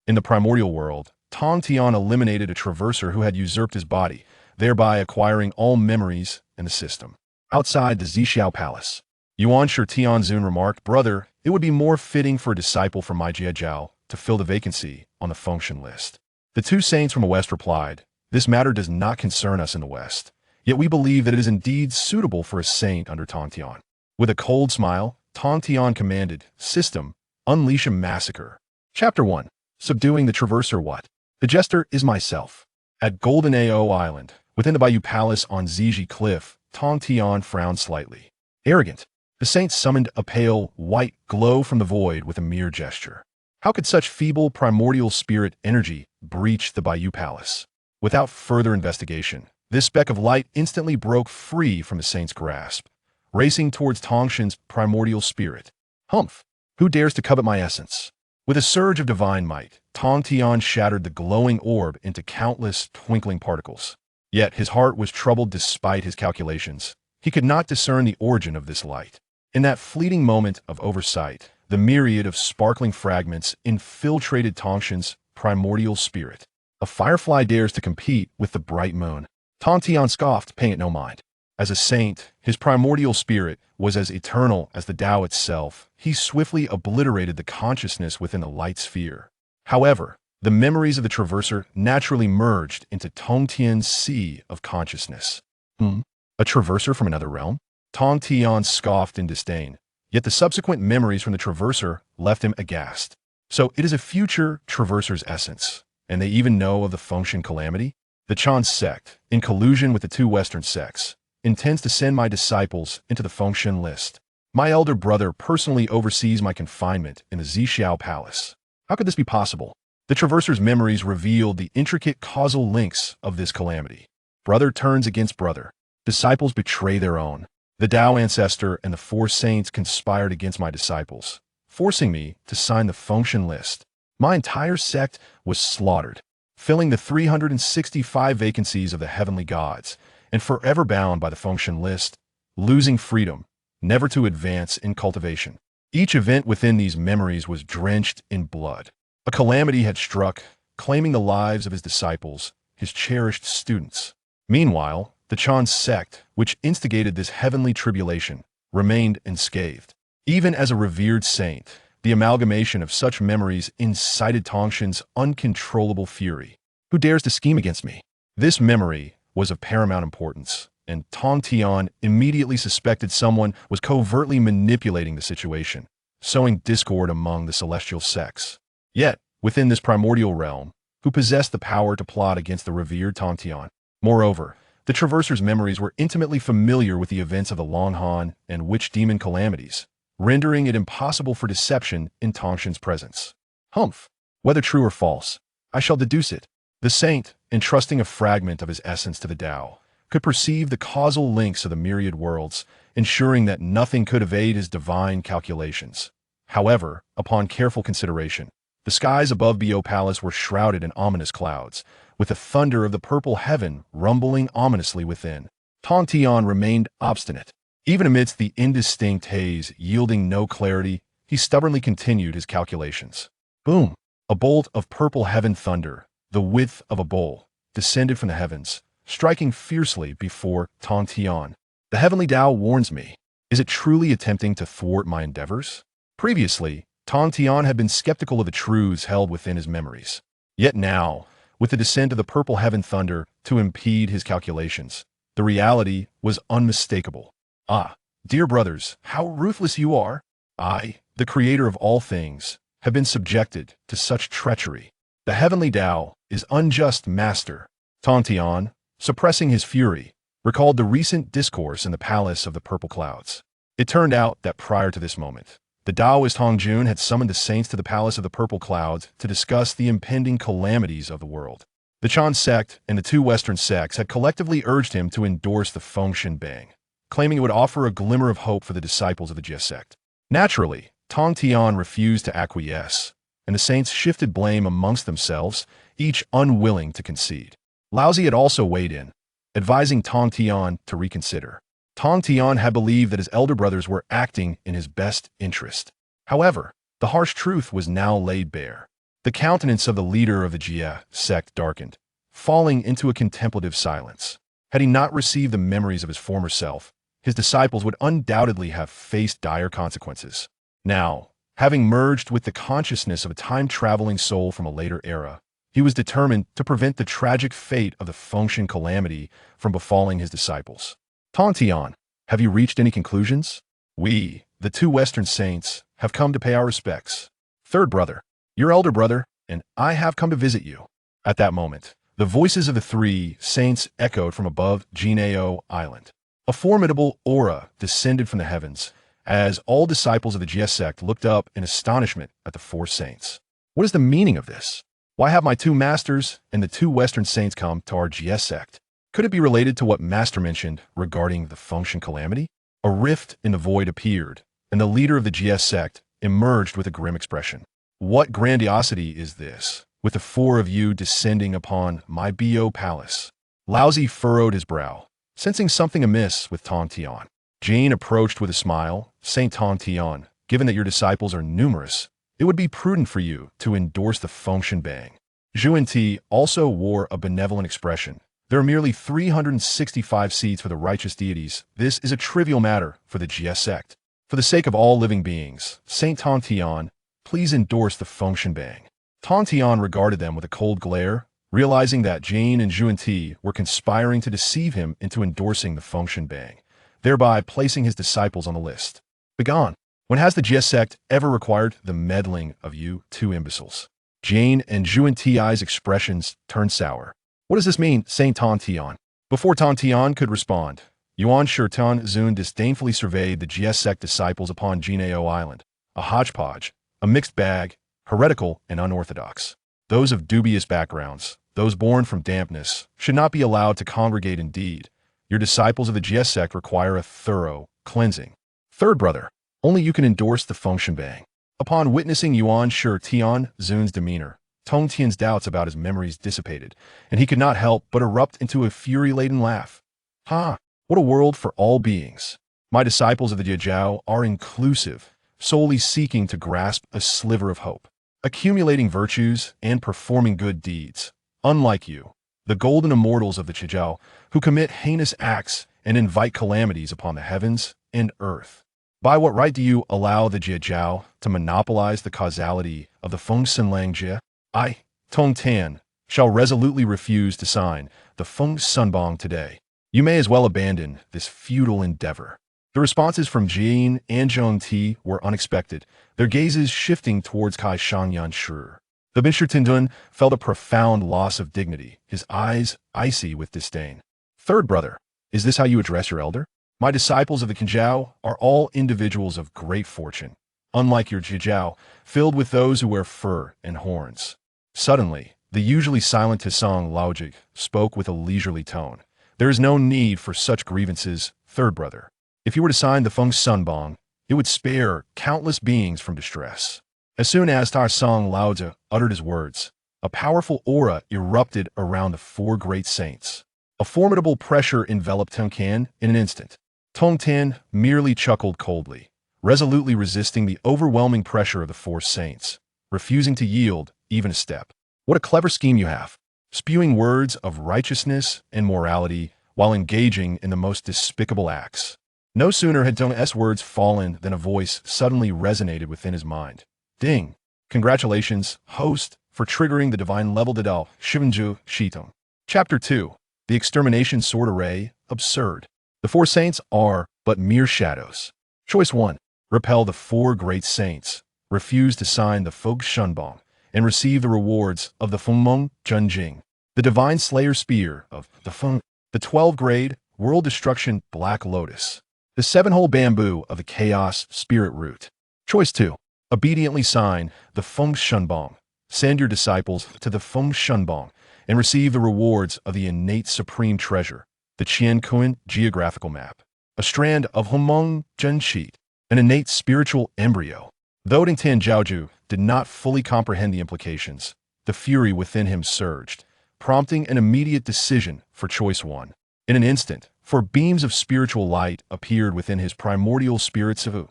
In the primordial world, Tongtian eliminated a traverser who had usurped his body, thereby acquiring all memories in the system. Outside the Xixiao Palace, Yuan Shi Tianzun remarked, "Brother, it would be more fitting for a disciple from my Jiejiao to fill the vacancy on the function list." The two saints from the West replied, "This matter does not concern us in the West, yet we believe that it is indeed suitable for a saint under Tongtian." With a cold smile, Tongtian commanded, "System, unleash a massacre." Chapter 1. Subduing the Traverser. What? The jester is myself. At Golden Ao Island, within the Bayou Palace on Ziji Cliff, Tongtian frowned slightly. Arrogant, the saint summoned a pale, white glow from the void with a mere gesture. How could such feeble primordial spirit energy breach the Bayou Palace? Without further investigation, this speck of light instantly broke free from the saint's grasp, racing towards Tongtian's primordial spirit. Humph! Who dares to covet my essence? With a surge of divine might, Tongtian shattered the glowing orb into countless twinkling particles. Yet his heart was troubled despite his calculations. He could not discern the origin of this light. In that fleeting moment of oversight, the myriad of sparkling fragments infiltrated Tongtian's primordial spirit. A firefly dares to compete with the bright moon. Tongtian scoffed, paying it no mind. As a saint, his primordial spirit was as eternal as the Tao itself. He swiftly obliterated the consciousness within the light sphere. However, the memories of the Traverser naturally merged into Tongtian's sea of consciousness. A Traverser from another realm? Tongtian scoffed in disdain, yet the subsequent memories from the Traverser left him aghast. So it is a future Traverser's essence, and they even know of the function calamity? The Chan sect, in collusion with the two Western sects, intends to send my disciples into the function list. My elder brother personally oversees my confinement in the Xixiao Palace. How could this be possible? The Traverser's memories revealed the intricate causal links of this calamity. Brother turns against brother. Disciples betray their own. The Tao ancestor and the four saints conspired against my disciples, forcing me to sign the function list. My entire sect was slaughtered, filling the 365 vacancies of the heavenly gods, and forever bound by the function list, losing freedom, never to advance in cultivation. Each event within these memories was drenched in blood. A calamity had struck, claiming the lives of his disciples, his cherished students. Meanwhile, the Chan sect, which instigated this heavenly tribulation, remained unscathed. Even as a revered saint, the amalgamation of such memories incited Tongtian's uncontrollable fury. Who dares to scheme against me? This memory was of paramount importance, and Tongtian immediately suspected someone was covertly manipulating the situation, sowing discord among the celestial sects. Yet, within this primordial realm, who possessed the power to plot against the revered Tongtian? Moreover, the Traverser's memories were intimately familiar with the events of the Long Han and Witch Demon calamities, rendering it impossible for deception in Tongtian's presence. Humph! Whether true or false, I shall deduce it. The saint, entrusting a fragment of his essence to the Tao, could perceive the causal links of the myriad worlds, ensuring that nothing could evade his divine calculations. However, upon careful consideration, the skies above Bo Palace were shrouded in ominous clouds, with the thunder of the purple heaven rumbling ominously within. Tongtian remained obstinate. Even amidst the indistinct haze yielding no clarity, he stubbornly continued his calculations. Boom! A bolt of purple heaven thunder, the width of a bowl, descended from the heavens, striking fiercely before Tongtian. The heavenly Tao warns me. Is it truly attempting to thwart my endeavors? Previously, Tongtian had been skeptical of the truths held within his memories. Yet now, with the descent of the purple heaven thunder to impede his calculations, the reality was unmistakable. Ah, dear brothers, how ruthless you are! I, the creator of all things, have been subjected to such treachery. The heavenly Tao is unjust master. Tongtian, suppressing his fury, recalled the recent discourse in the palace of the purple clouds. It turned out that prior to this moment, the Taoist Hongjun had summoned the saints to the palace of the purple clouds to discuss the impending calamities of the world. The Chan sect and the two Western sects had collectively urged him to endorse the Fengshen Bang, claiming it would offer a glimmer of hope for the disciples of the Jie sect. Naturally, Tongtian refused to acquiesce, and the saints shifted blame amongst themselves, each unwilling to concede. Laozi had also weighed in, advising Tongtian to reconsider. Tongtian had believed that his elder brothers were acting in his best interest. However, the harsh truth was now laid bare. The countenance of the leader of the Jia sect darkened, falling into a contemplative silence. Had he not received the memories of his former self, his disciples would undoubtedly have faced dire consequences. Now, having merged with the consciousness of a time-traveling soul from a later era, he was determined to prevent the tragic fate of the Fengshen calamity from befalling his disciples. Tongtian, have you reached any conclusions? We, the two Western saints, have come to pay our respects. Third brother, your elder brother, and I have come to visit you. At that moment, the voices of the three saints echoed from above Jinao Island. A formidable aura descended from the heavens as all disciples of the Jia sect looked up in astonishment at the four saints. What is the meaning of this? Why have my two masters and the two Western saints come to our Jia sect? Could it be related to what Master mentioned regarding the Fengshen calamity? A rift in the void appeared, and the leader of the Jia sect emerged with a grim expression. What grandiosity is this, with the four of you descending upon my Bo palace? Laozi furrowed his brow, sensing something amiss with Tongtian. Jane approached with a smile. Saint Tongtian, given that your disciples are numerous, it would be prudent for you to endorse the Fengshen Bang. Zhuan also wore a benevolent expression. There are merely 365 seats for the righteous deities. This is a trivial matter for the Jia sect. For the sake of all living beings, Saint Tongtian, please endorse the Fengshen Bang. Tongtian regarded them with a cold glare, realizing that Jane and Zhuan were conspiring to deceive him into endorsing the Fengshen Bang, thereby placing his disciples on the list. Begone! When has the Jia sect ever required the meddling of you two imbeciles? Jane and Zhuan expressions turned sour. What does this mean, Saint Tongtian? Before Tongtian could respond, Yuan Shurtan disdainfully surveyed the Jia sect disciples upon Jinao Island, a hodgepodge, a mixed bag, heretical and unorthodox. Those of dubious backgrounds, those born from dampness, should not be allowed to congregate indeed. Your disciples of the Jia sect require a thorough cleansing. Third brother, only you can endorse the Fengshen Bang. Upon witnessing Yuan Shurtan's demeanor, Tongtian's doubts about his memories dissipated, and he could not help but erupt into a fury-laden laugh. Ha! What a world for all beings. My disciples of the Jiajiao are inclusive, solely seeking to grasp a sliver of hope, accumulating virtues and performing good deeds. Unlike you, the golden immortals of the Jiajiao, who commit heinous acts and invite calamities upon the heavens and earth. By what right do you allow the Jiajiao to monopolize the causality of the Fengshen Jia? I, Tongtian, shall resolutely refuse to sign the Fengshen Bang today. You may as well abandon this futile endeavor. The responses from Jane and Zhuan were unexpected, their gazes shifting towards Kai Xianxia. The Binshurtindun felt a profound loss of dignity, his eyes icy with disdain. Third brother, is this how you address your elder? My disciples of the Jiajiao are all individuals of great fortune, unlike your Jiajiao, filled with those who wear fur and horns. Suddenly, the usually silent Tisang Laojig spoke with a leisurely tone. There is no need for such grievances, third brother. If you were to sign the Fengshen Bang, it would spare countless beings from distress. As soon as Tisang Laojig uttered his words, a powerful aura erupted around the four great saints. A formidable pressure enveloped Tongtian in an instant. Tongtian merely chuckled coldly, resolutely resisting the overwhelming pressure of the four saints, refusing to yield even a step. What a clever scheme you have, spewing words of righteousness and morality while engaging in the most despicable acts. No sooner had Tong's words fallen than a voice suddenly resonated within his mind. Ding! Congratulations, host, for triggering the divine level Dadao, Shivanju Shitong. Chapter 2. The Extermination Sword Array, Absurd. The four saints are but mere shadows. Choice 1. Repel the four great saints, refuse to sign the Fengshen Bang, and receive the rewards of the Fengmeng Zhenjing, the Divine Slayer Spear of the Feng, the 12-grade World Destruction Black Lotus, the 7-hole bamboo of the Chaos Spirit Root. Choice 2. Obediently sign the Fengshen Bang, send your disciples to the Fengshen Bang, and receive the rewards of the innate supreme treasure, the Qianquan geographical map, a strand of Hongmeng Zhen, an innate spiritual embryo. Though Dingtan Zhaoju did not fully comprehend the implications, the fury within him surged, prompting an immediate decision for choice 1. In an instant, four beams of spiritual light appeared within his primordial spirit Sivu.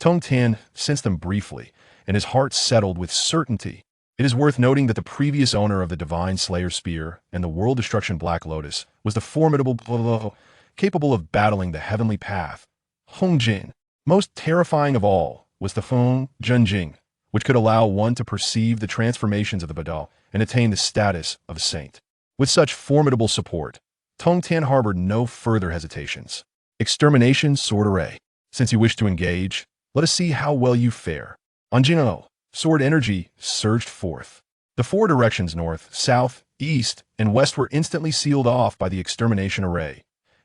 Tongtian sensed them briefly, and his heart settled with certainty. It is worth noting that the previous owner of the Divine Slayer Spear and the World Destruction Black Lotus was the formidable capable of battling the heavenly path, Hongjin. Most terrifying of all was the Feng Junjing, which could allow one to perceive the transformations of the Badao and attain the status of a saint. With such formidable support, Tongtian harbored no further hesitations. Extermination Sword Array. Since you wish to engage, let us see how well you fare. Anjino, sword energy surged forth. The four directions north, south, east, and west were instantly sealed off by the extermination array.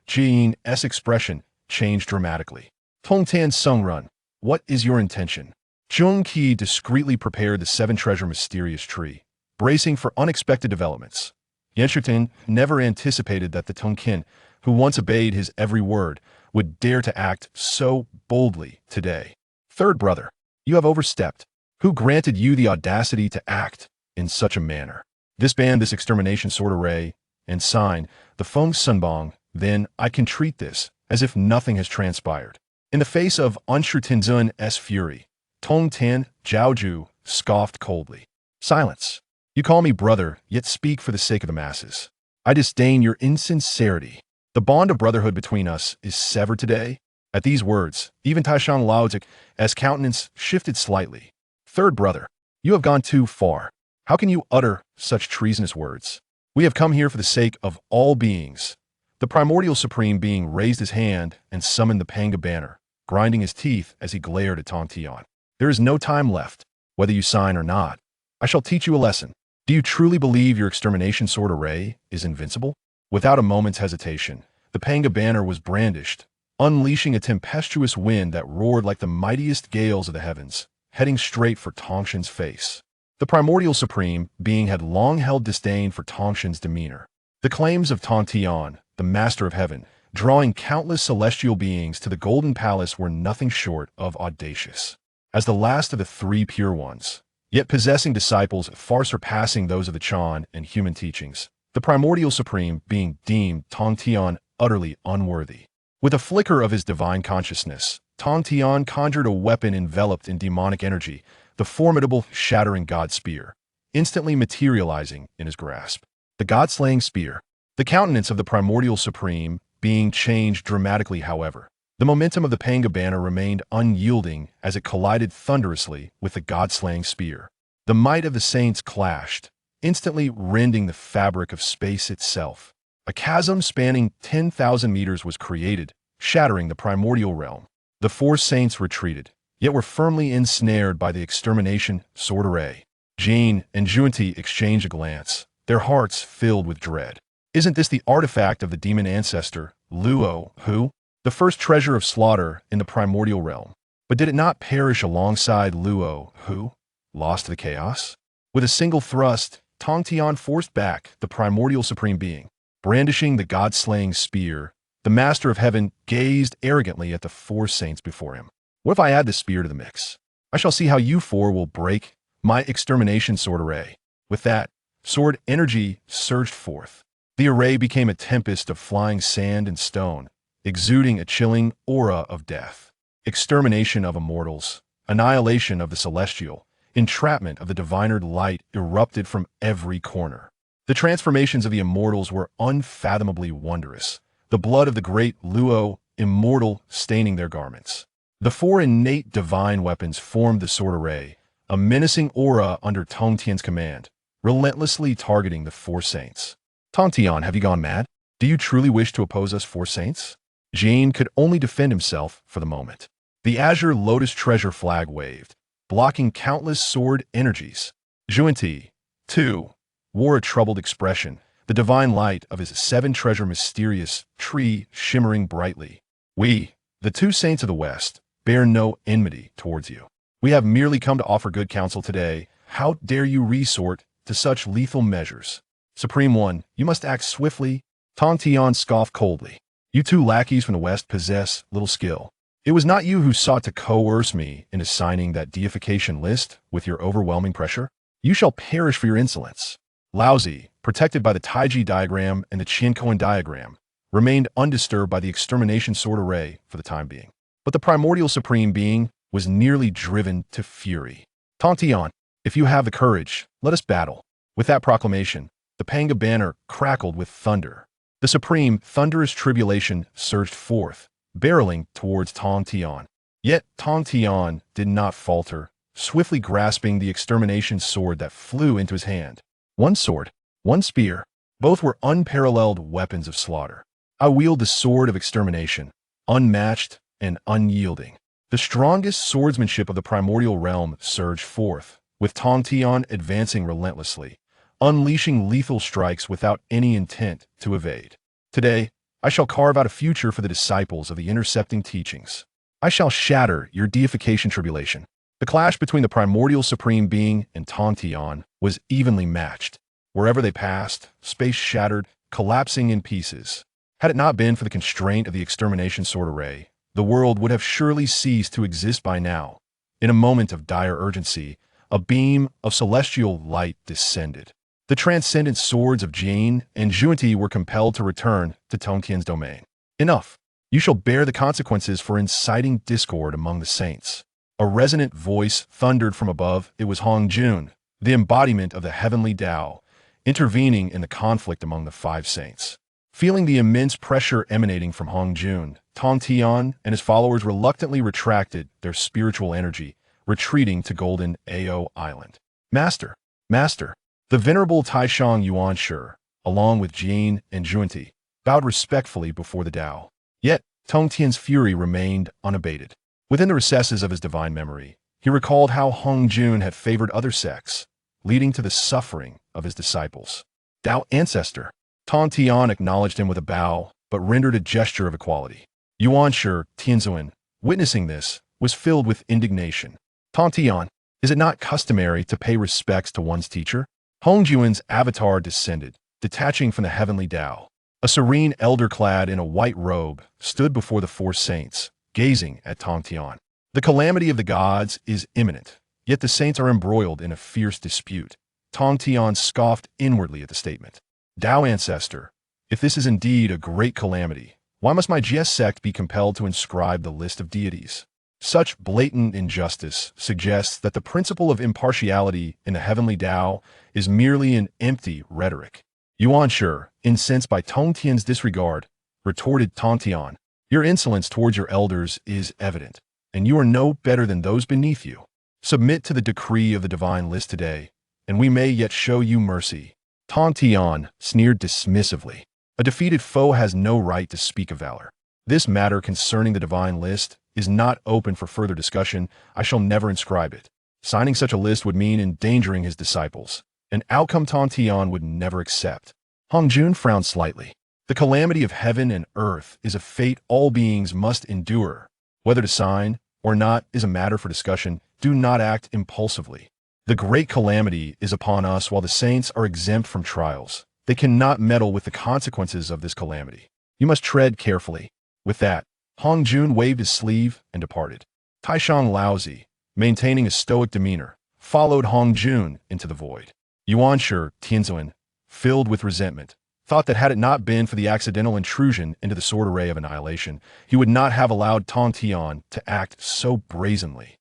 Jian's expression changed dramatically. Tongtian Sungrun, what is your intention? Zhong Qi discreetly prepared the seven-treasure mysterious tree, bracing for unexpected developments. Yanchutin never anticipated that the Tongtian, who once obeyed his every word, would dare to act so boldly today. Third brother, you have overstepped. Who granted you the audacity to act in such a manner? Disband this extermination sword array and sign the Feng Sunbong, then I can treat this as if nothing has transpired. In the face of Unshu Tinzun's fury, Tongtian Zhaoju scoffed coldly. Silence. You call me brother, yet speak for the sake of the masses. I disdain your insincerity. The bond of brotherhood between us is severed today. At these words, even Taishan Laozi's countenance shifted slightly. Third brother, you have gone too far. How can you utter such treasonous words? We have come here for the sake of all beings. The primordial supreme being raised his hand and summoned the Panga banner, grinding his teeth as he glared at Tongtian. There is no time left, whether you sign or not. I shall teach you a lesson. Do you truly believe your extermination sword array is invincible? Without a moment's hesitation, the Panga banner was brandished, unleashing a tempestuous wind that roared like the mightiest gales of the heavens, heading straight for Tongtian's face. The primordial supreme being had long held disdain for Tongtian's demeanor. The claims of Tongtian, the master of heaven, drawing countless celestial beings to the golden palace were nothing short of audacious. As the last of the three pure ones, yet possessing disciples far surpassing those of the Chan and human teachings, the primordial supreme being deemed Tongtian utterly unworthy. With a flicker of his divine consciousness, Tongtian conjured a weapon enveloped in demonic energy, the formidable shattering god spear, instantly materializing in his grasp. The god-slaying spear. The countenance of the primordial supreme being changed dramatically, however. The momentum of the Panga banner remained unyielding as it collided thunderously with the god-slaying spear. The might of the saints clashed, instantly rending the fabric of space itself. A chasm spanning 10,000 meters was created, shattering the primordial realm. The four saints retreated, yet were firmly ensnared by the extermination sword array. Jane and Junti exchanged a glance, their hearts filled with dread. Isn't this the artifact of the demon ancestor, Luo, who? The first treasure of slaughter in the primordial realm. But did it not perish alongside Luo, who? Lost to the chaos? With a single thrust, Tongtian forced back the primordial supreme being. Brandishing the god-slaying spear, the master of heaven gazed arrogantly at the four saints before him. What if I add the spear to the mix? I shall see how you four will break my extermination sword array. With that, sword energy surged forth. The array became a tempest of flying sand and stone, exuding a chilling aura of death. Extermination of immortals, annihilation of the celestial, entrapment of the diviner light erupted from every corner. The transformations of the immortals were unfathomably wondrous, the blood of the great Luo, immortal, staining their garments. The four innate divine weapons formed the sword array, a menacing aura under Tongtian's command, relentlessly targeting the four saints. Tongtian, have you gone mad? Do you truly wish to oppose us four saints? Jane could only defend himself for the moment. The azure lotus treasure flag waved, blocking countless sword energies. Junti, too, wore a troubled expression, the divine light of his seven-treasure mysterious tree shimmering brightly. We, the two saints of the West, bear no enmity towards you. We have merely come to offer good counsel today. How dare you resort to such lethal measures? Supreme One, you must act swiftly. Tongtian scoffed coldly. You two lackeys from the West possess little skill. It was not you who sought to coerce me into signing that deification list with your overwhelming pressure. You shall perish for your insolence. Laozi, protected by the Taiji diagram and the Qiankoan diagram, remained undisturbed by the extermination sword array for the time being. But the primordial supreme being was nearly driven to fury. Tongtian, If you have the courage, let us battle. With that proclamation, the Panga banner crackled with thunder. The supreme, thunderous tribulation surged forth, barreling towards Tongtian. Yet Tongtian did not falter, swiftly grasping the extermination sword that flew into his hand. One sword, one spear, both were unparalleled weapons of slaughter. I wield the sword of extermination, unmatched and unyielding. The strongest swordsmanship of the primordial realm surged forth, with Tongtian advancing relentlessly, unleashing lethal strikes without any intent to evade. Today, I shall carve out a future for the disciples of the intercepting teachings. I shall shatter your deification tribulation. The clash between the primordial supreme being and Tongtian was evenly matched. Wherever they passed, space shattered, collapsing in pieces. Had it not been for the constraint of the extermination sword array, the world would have surely ceased to exist by now. In a moment of dire urgency, a beam of celestial light descended. The transcendent swords of Jade and xianxia were compelled to return to Tongtian's domain. Enough! You shall bear the consequences for inciting discord among the saints. A resonant voice thundered from above. It was Hongjun, the embodiment of the heavenly Tao, intervening in the conflict among the five saints. Feeling the immense pressure emanating from Hongjun, Tongtian and his followers reluctantly retracted their spiritual energy, retreating to Golden Ao Island. Master! Master! The venerable Taishang Yuanshi, along with Jade and xianxia, bowed respectfully before the Tao. Yet, Tongtian's fury remained unabated. Within the recesses of his divine memory, he recalled how Hongjun had favored other sects, leading to the suffering of his disciples. Tao ancestor! Tongtian acknowledged him with a bow, but rendered a gesture of equality. Yuanshi Tianzuan, witnessing this, was filled with indignation. Tongtian, is it not customary to pay respects to one's teacher? Hongjun's avatar descended, detaching from the heavenly Tao. A serene elder clad in a white robe stood before the four saints, gazing at Tongtian. The calamity of the gods is imminent, yet the saints are embroiled in a fierce dispute. Tongtian scoffed inwardly at the statement. Tao ancestor, if this is indeed a great calamity, why must my GS sect be compelled to inscribe the list of deities? Such blatant injustice suggests that the principle of impartiality in the heavenly Tao is merely an empty rhetoric. Yuanshi, incensed by Tongtian's disregard, retorted Tongtian, your insolence towards your elders is evident, and you are no better than those beneath you. Submit to the decree of the divine list today, and we may yet show you mercy. Tongtian sneered dismissively. A defeated foe has no right to speak of valor. This matter concerning the divine list is not open for further discussion. I shall never inscribe it. Signing such a list would mean endangering his disciples, an outcome Tongtian would never accept. Hongjun frowned slightly. The calamity of heaven and earth is a fate all beings must endure. Whether to sign or not is a matter for discussion. Do not act impulsively. The great calamity is upon us while the saints are exempt from trials. They cannot meddle with the consequences of this calamity. You must tread carefully. With that, Hongjun waved his sleeve and departed. Taishang Laozi, maintaining a stoic demeanor, followed Hongjun into the void. Yuanshi Tianzuan, filled with resentment, thought that had it not been for the accidental intrusion into the sword array of annihilation, he would not have allowed Tongtian to act so brazenly.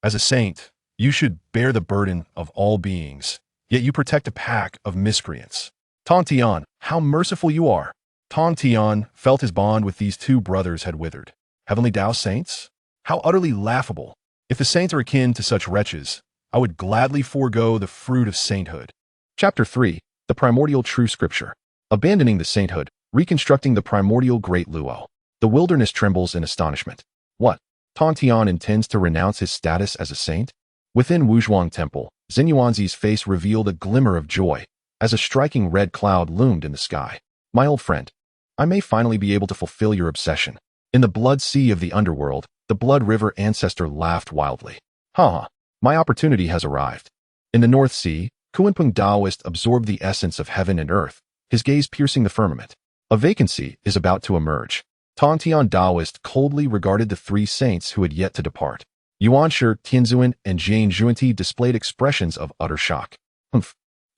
As a saint, you should bear the burden of all beings, yet you protect a pack of miscreants. Tongtian, how merciful you are! Tongtian felt his bond with these two brothers had withered. Heavenly Tao saints? How utterly laughable! If the saints are akin to such wretches, I would gladly forego the fruit of sainthood. Chapter 3. The Primordial True Scripture. Abandoning the sainthood, reconstructing the primordial great Luo. The wilderness trembles in astonishment. What? Tongtian intends to renounce his status as a saint? Within Wuzhuang Temple, Xinyuanzi's face revealed a glimmer of joy, as a striking red cloud loomed in the sky. My old friend, I may finally be able to fulfill your obsession. In the blood sea of the underworld, the Blood River ancestor laughed wildly. Ha! My opportunity has arrived. In the North Sea, Kuanping Taoist absorbed the essence of heaven and earth, his gaze piercing the firmament. A vacancy is about to emerge. Tongtian Taoist coldly regarded the three saints who had yet to depart. Yuanshi Tianzuan and Jade xianxia displayed expressions of utter shock.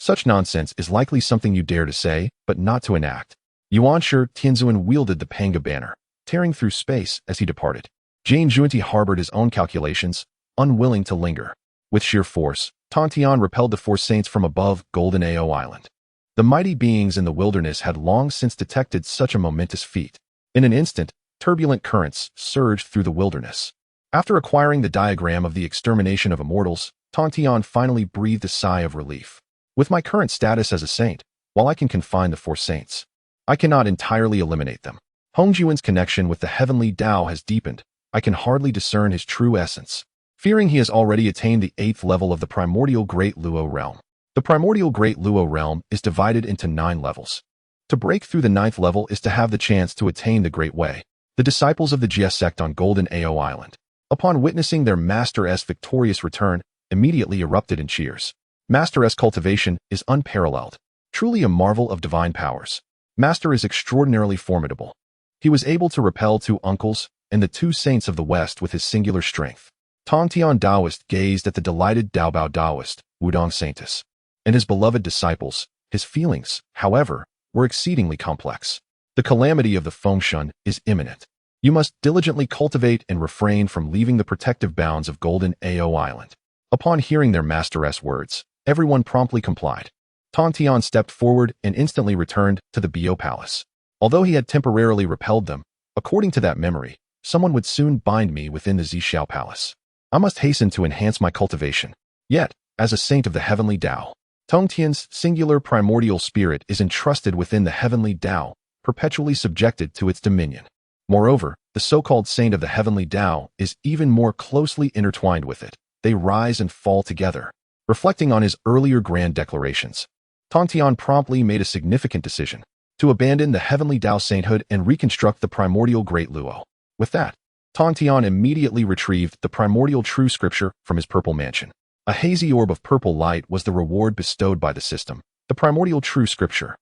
Such nonsense is likely something you dare to say, but not to enact. Yuanshi Tianzuan wielded the Panga banner, tearing through space as he departed. Jade xianxia harbored his own calculations, unwilling to linger. With sheer force, Tongtian repelled the four saints from above Golden Ao Island. The mighty beings in the wilderness had long since detected such a momentous feat. In an instant, turbulent currents surged through the wilderness. After acquiring the diagram of the extermination of immortals, Tongtian finally breathed a sigh of relief. With my current status as a saint, while I can confine the four saints, I cannot entirely eliminate them. Hongjuan's connection with the heavenly Tao has deepened. I can hardly discern his true essence. Fearing he has already attained the 8th level of the primordial Great Luo realm. The primordial Great Luo realm is divided into 9 levels. To break through the 9th level is to have the chance to attain the Great Way. The disciples of the Jia sect on Golden Ao Island, upon witnessing their Master's victorious return, immediately erupted in cheers. Master's cultivation is unparalleled, truly a marvel of divine powers. Master is extraordinarily formidable. He was able to repel 2 uncles and the 2 saints of the West with his singular strength. Tongtian Taoist gazed at the delighted Daobao Taoist, Wudong Saintus, and his beloved disciples. His feelings, however, were exceedingly complex. The calamity of the Fengshan is imminent. You must diligently cultivate and refrain from leaving the protective bounds of Golden Ao Island. Upon hearing their master's words, everyone promptly complied. Tongtian stepped forward and instantly returned to the Bio Palace. Although he had temporarily repelled them, according to that memory, someone would soon bind me within the Xiao Palace. I must hasten to enhance my cultivation. Yet, as a saint of the heavenly Tao, Tongtian's singular primordial spirit is entrusted within the heavenly Tao, perpetually subjected to its dominion. Moreover, the so-called saint of the heavenly Tao is even more closely intertwined with it. They rise and fall together. Reflecting on his earlier grand declarations, Tongtian promptly made a significant decision to abandon the heavenly Tao sainthood and reconstruct the primordial Great Luo. With that, Tongtian immediately retrieved the primordial true scripture from his purple mansion. A hazy orb of purple light was the reward bestowed by the system, the primordial true scripture.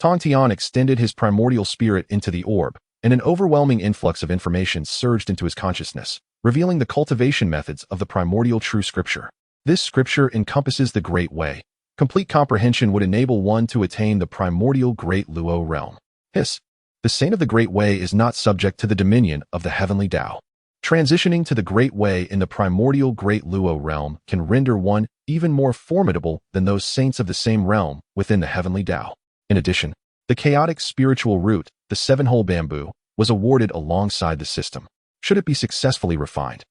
Tongtian extended his primordial spirit into the orb, and an overwhelming influx of information surged into his consciousness, revealing the cultivation methods of the primordial true scripture. This scripture encompasses the Great Way. Complete comprehension would enable one to attain the primordial Great Luo realm. The saint of the Great Way is not subject to the dominion of the heavenly Tao. Transitioning to the Great Way in the primordial Great Luo realm can render one even more formidable than those saints of the same realm within the heavenly Tao. In addition, the chaotic spiritual root, the 7-hole bamboo, was awarded alongside the system. Should it be successfully refined,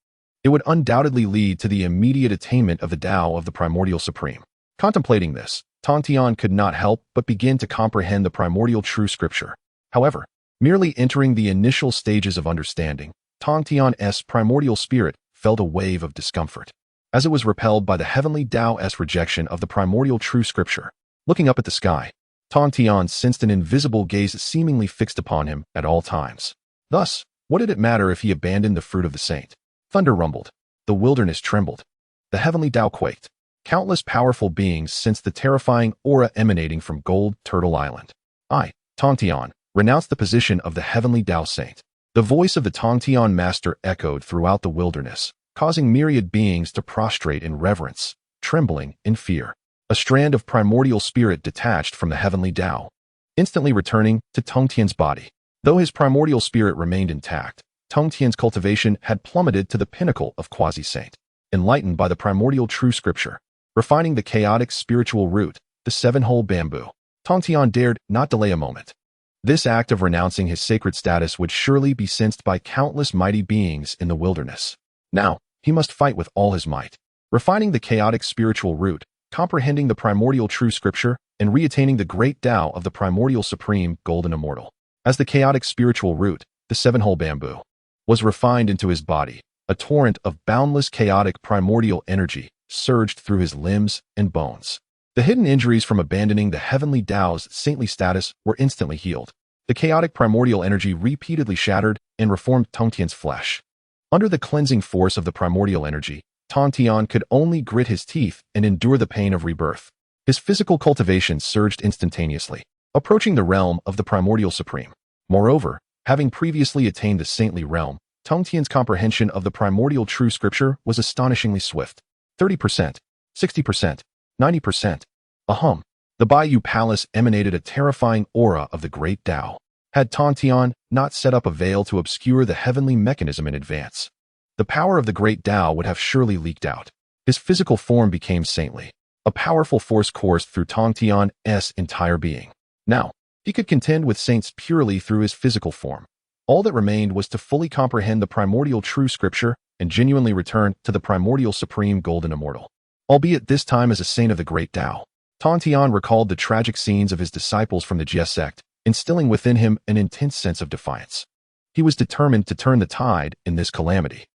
it would undoubtedly lead to the immediate attainment of the Tao of the primordial supreme. Contemplating this, Tongtian could not help but begin to comprehend the primordial true scripture. However, merely entering the initial stages of understanding, Tongtian's primordial spirit felt a wave of discomfort, as it was repelled by the heavenly Tao's rejection of the primordial true scripture. Looking up at the sky, Tongtian sensed an invisible gaze seemingly fixed upon him at all times. Thus, what did it matter if he abandoned the fruit of the saint? Thunder rumbled. The wilderness trembled. The heavenly Tao quaked. Countless powerful beings sensed the terrifying aura emanating from Gold Turtle Island. I, Tongtian, renounce the position of the heavenly Tao saint. The voice of the Tongtian master echoed throughout the wilderness, causing myriad beings to prostrate in reverence, trembling in fear. A strand of primordial spirit detached from the heavenly Tao, instantly returning to Tongtian's body. Though his primordial spirit remained intact, Tongtian's cultivation had plummeted to the pinnacle of quasi-saint. Enlightened by the primordial true scripture, refining the chaotic spiritual root, the 7-hole bamboo, Tongtian dared not delay a moment. This act of renouncing his sacred status would surely be sensed by countless mighty beings in the wilderness. Now, he must fight with all his might. Refining the chaotic spiritual root, comprehending the primordial true scripture, and reattaining the great Tao of the primordial supreme golden immortal. As the chaotic spiritual root, the 7-hole bamboo, was refined into his body, a torrent of boundless chaotic primordial energy surged through his limbs and bones. The hidden injuries from abandoning the heavenly Tao's saintly status were instantly healed. The chaotic primordial energy repeatedly shattered and reformed Tongtian's flesh. Under the cleansing force of the primordial energy, Tongtian could only grit his teeth and endure the pain of rebirth. His physical cultivation surged instantaneously, approaching the realm of the primordial supreme. Moreover, having previously attained the saintly realm, Tongtian's comprehension of the primordial true scripture was astonishingly swift. 30%, 60%, 90%. Ahum. The Bayou Palace emanated a terrifying aura of the great Tao. Had Tongtian not set up a veil to obscure the heavenly mechanism in advance, the power of the great Tao would have surely leaked out. His physical form became saintly. A powerful force coursed through Tongtian's entire being. Now, he could contend with saints purely through his physical form. All that remained was to fully comprehend the primordial true scripture and genuinely return to the primordial supreme golden immortal. Albeit this time as a saint of the great Tao. Tongtian recalled the tragic scenes of his disciples from the Jie sect, instilling within him an intense sense of defiance. He was determined to turn the tide in this calamity.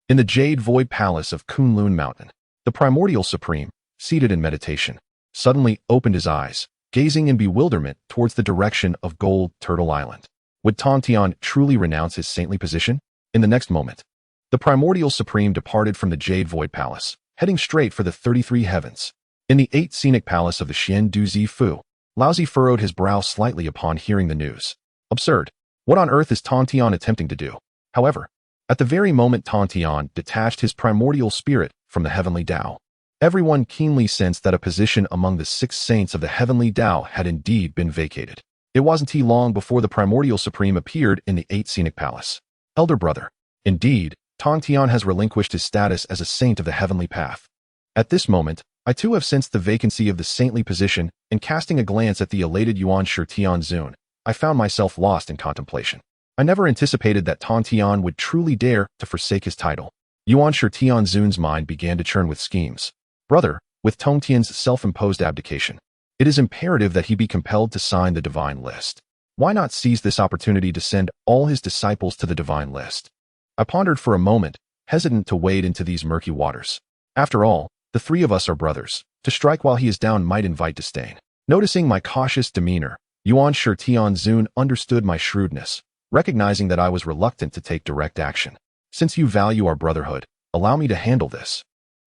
In the Jade Void Palace of Kunlun Mountain, the primordial supreme, seated in meditation, suddenly opened his eyes, gazing in bewilderment towards the direction of Gold Turtle Island. Would Tongtian truly renounce his saintly position? In the next moment, the primordial supreme departed from the Jade Void Palace, heading straight for the 33 heavens. In the 8th scenic palace of the Xian Du Zi Fu, Laozi furrowed his brow slightly upon hearing the news. Absurd. What on earth is Tongtian attempting to do? However, at the very moment Tongtian detached his primordial spirit from the heavenly Tao, everyone keenly sensed that a position among the 6 saints of the heavenly Tao had indeed been vacated. It wasn't long before the primordial supreme appeared in the 8th scenic palace. Elder brother. Indeed, Tongtian has relinquished his status as a saint of the heavenly path. At this moment, I too have sensed the vacancy of the saintly position, and casting a glance at the elated xianxia Tianzun, I found myself lost in contemplation. I never anticipated that Tongtian would truly dare to forsake his title. Xianxia Tianzun's mind began to churn with schemes. Brother, with Tongtian's self-imposed abdication, it is imperative that he be compelled to sign the divine list. Why not seize this opportunity to send all his disciples to the divine list? I pondered for a moment, hesitant to wade into these murky waters. After all, the 3 of us are brothers. To strike while he is down might invite disdain. Noticing my cautious demeanor, Xianxia Tianzun understood my shrewdness, recognizing that I was reluctant to take direct action. Since you value our brotherhood, allow me to handle this.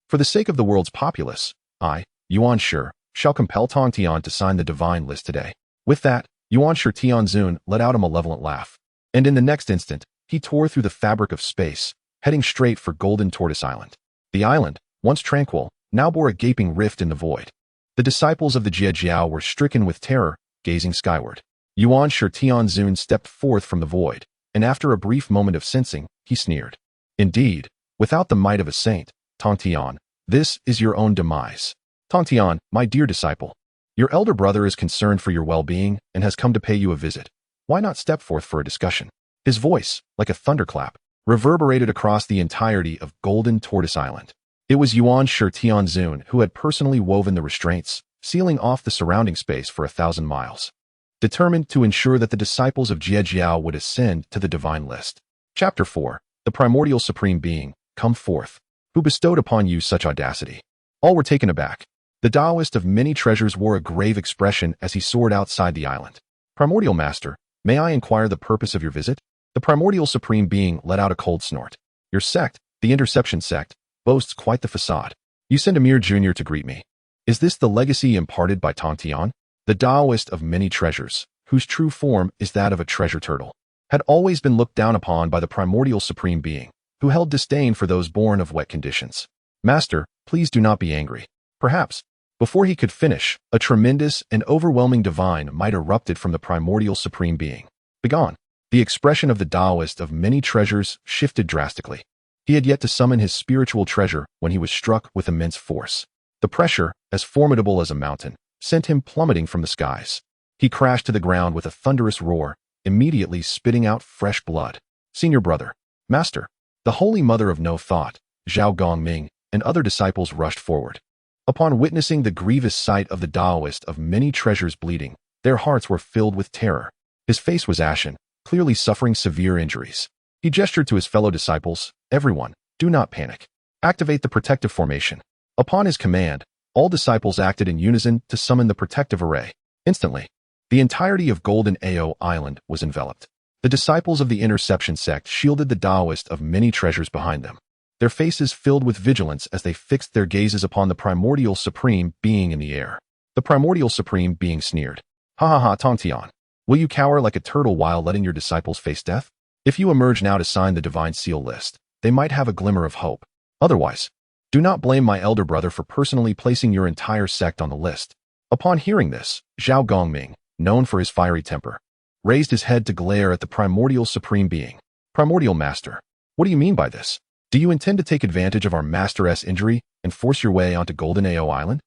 For the sake of the world's populace, I, Xianxia, shall compel Tongtian to sign the divine list today. With that, Xianxia Tianzun let out a malevolent laugh. And in the next instant, he tore through the fabric of space, heading straight for Golden Tortoise Island. The island, once tranquil, now bore a gaping rift in the void. The disciples of the Jie were stricken with terror, gazing skyward. Xianxia Tianzun stepped forth from the void, and after a brief moment of sensing, he sneered. Indeed, without the might of a saint, Tongtian, this is your own demise. Tongtian, my dear disciple, your elder brother is concerned for your well-being and has come to pay you a visit. Why not step forth for a discussion? His voice, like a thunderclap, reverberated across the entirety of Golden Tortoise Island. It was Xianxia Tianzun who had personally woven the restraints, sealing off the surrounding space for 1,000 miles. Determined to ensure that the disciples of Jie would ascend to the divine list. Chapter 4. The Primordial Supreme Being, come forth. Who bestowed upon you such audacity? All were taken aback. The Taoist of many treasures wore a grave expression as he soared outside the island. Primordial Master, may I inquire the purpose of your visit? The Primordial Supreme Being let out a cold snort. Your sect, the Interception sect, boasts quite the facade. You send a mere junior to greet me. Is this the legacy imparted by Tongtian? The Taoist of many treasures, whose true form is that of a treasure turtle, had always been looked down upon by the Primordial Supreme Being, who held disdain for those born of wet conditions. Master, please do not be angry. Perhaps, before he could finish, a tremendous and overwhelming divine might erupted from the Primordial Supreme Being. Begone. The expression of the Taoist of many treasures shifted drastically. He had yet to summon his spiritual treasure when he was struck with immense force. The pressure, as formidable as a mountain, sent him plummeting from the skies. He crashed to the ground with a thunderous roar, immediately spitting out fresh blood. Senior brother, master, the Holy Mother of No Thought, Zhao Gongming, and other disciples rushed forward. Upon witnessing the grievous sight of the Taoist of many treasures bleeding, their hearts were filled with terror. His face was ashen, clearly suffering severe injuries. He gestured to his fellow disciples, everyone, do not panic. Activate the protective formation. Upon his command, all disciples acted in unison to summon the protective array. Instantly, the entirety of Golden Ao Island was enveloped. The disciples of the Interception sect shielded the Taoist of many treasures behind them, their faces filled with vigilance as they fixed their gazes upon the Primordial Supreme Being in the air. The Primordial Supreme Being sneered. Ha ha ha, Tongtian. Will you cower like a turtle while letting your disciples face death? If you emerge now to sign the divine seal list, they might have a glimmer of hope. Otherwise, do not blame my elder brother for personally placing your entire sect on the list. Upon hearing this, Zhao Gongming, known for his fiery temper, raised his head to glare at the Primordial Supreme Being. Primordial Master, what do you mean by this? Do you intend to take advantage of our Master's injury and force your way onto Golden Ao Island?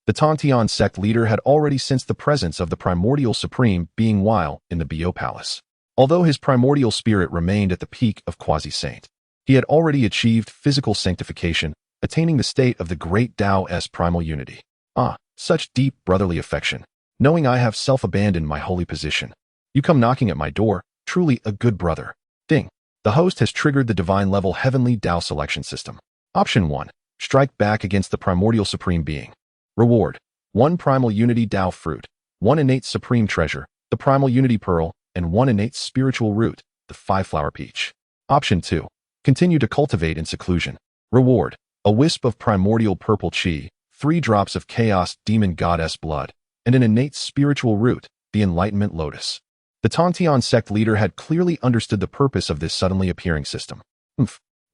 The Tongtian sect leader had already sensed the presence of the primordial supreme being while in the Bo Palace. Although his primordial spirit remained at the peak of quasi-saint, he had already achieved physical sanctification, attaining the state of the great Tao's primal unity. Ah, such deep brotherly affection, knowing I have self-abandoned my holy position. You come knocking at my door, truly a good brother. Ding. The host has triggered the divine level heavenly Tao selection system. Option 1. Strike back against the primordial supreme being. Reward: 1 primal unity Tao fruit, 1 innate supreme treasure, the primal unity pearl, and 1 innate spiritual root, the 5-flower peach. Option 2. Continue to cultivate in seclusion. Reward: a wisp of primordial purple chi, 3 drops of chaos demon goddess blood, and an innate spiritual root, the enlightenment lotus. The Tongtian sect leader had clearly understood the purpose of this suddenly appearing system.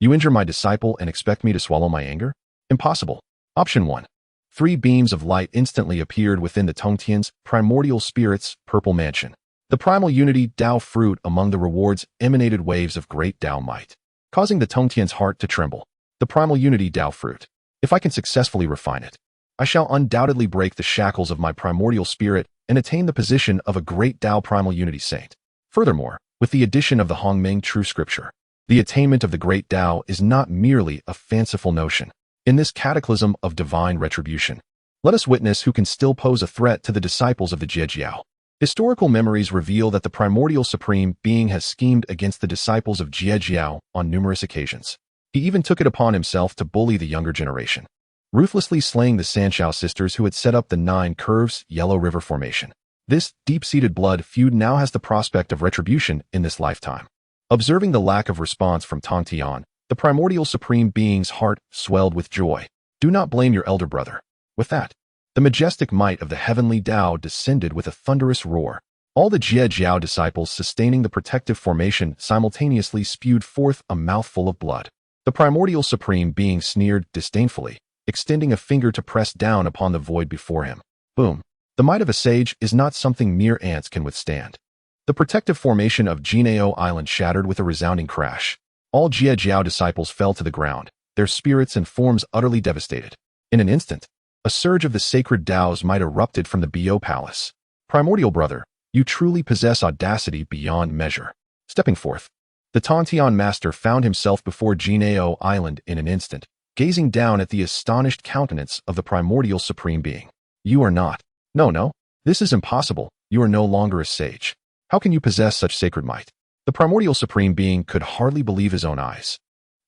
You injure my disciple and expect me to swallow my anger? Impossible. Option 1. 3 beams of light instantly appeared within the Tongtian's primordial spirit's purple mansion. The primal unity Tao fruit among the rewards emanated waves of great Tao might, causing the Tongtian's heart to tremble. The primal unity Tao fruit. If I can successfully refine it, I shall undoubtedly break the shackles of my primordial spirit and attain the position of a great Tao primal unity saint. Furthermore, with the addition of the Hongming true scripture, the attainment of the great Tao is not merely a fanciful notion. In this cataclysm of divine retribution, let us witness who can still pose a threat to the disciples of the Jiejiao. Historical memories reveal that the primordial supreme being has schemed against the disciples of Jiejiao on numerous occasions. He even took it upon himself to bully the younger generation, ruthlessly slaying the Sanshao sisters who had set up the 9 Curves Yellow River Formation. This deep-seated blood feud now has the prospect of retribution in this lifetime. Observing the lack of response from Tongtian, the primordial supreme being's heart swelled with joy. Do not blame your elder brother. With that, the majestic might of the heavenly Tao descended with a thunderous roar. All the Jiejiao disciples sustaining the protective formation simultaneously spewed forth a mouthful of blood. The primordial supreme being sneered disdainfully, extending a finger to press down upon the void before him. Boom. The might of a sage is not something mere ants can withstand. The protective formation of Jinao Island shattered with a resounding crash. All Jiejiao disciples fell to the ground, their spirits and forms utterly devastated. In an instant, a surge of the sacred Tao's might erupted from the Bo Palace. Primordial brother, you truly possess audacity beyond measure. Stepping forth, the Tongtian master found himself before Jinao Island in an instant, gazing down at the astonished countenance of the primordial supreme being. You are not. No, this is impossible. You are no longer a sage. How can you possess such sacred might? The primordial supreme being could hardly believe his own eyes.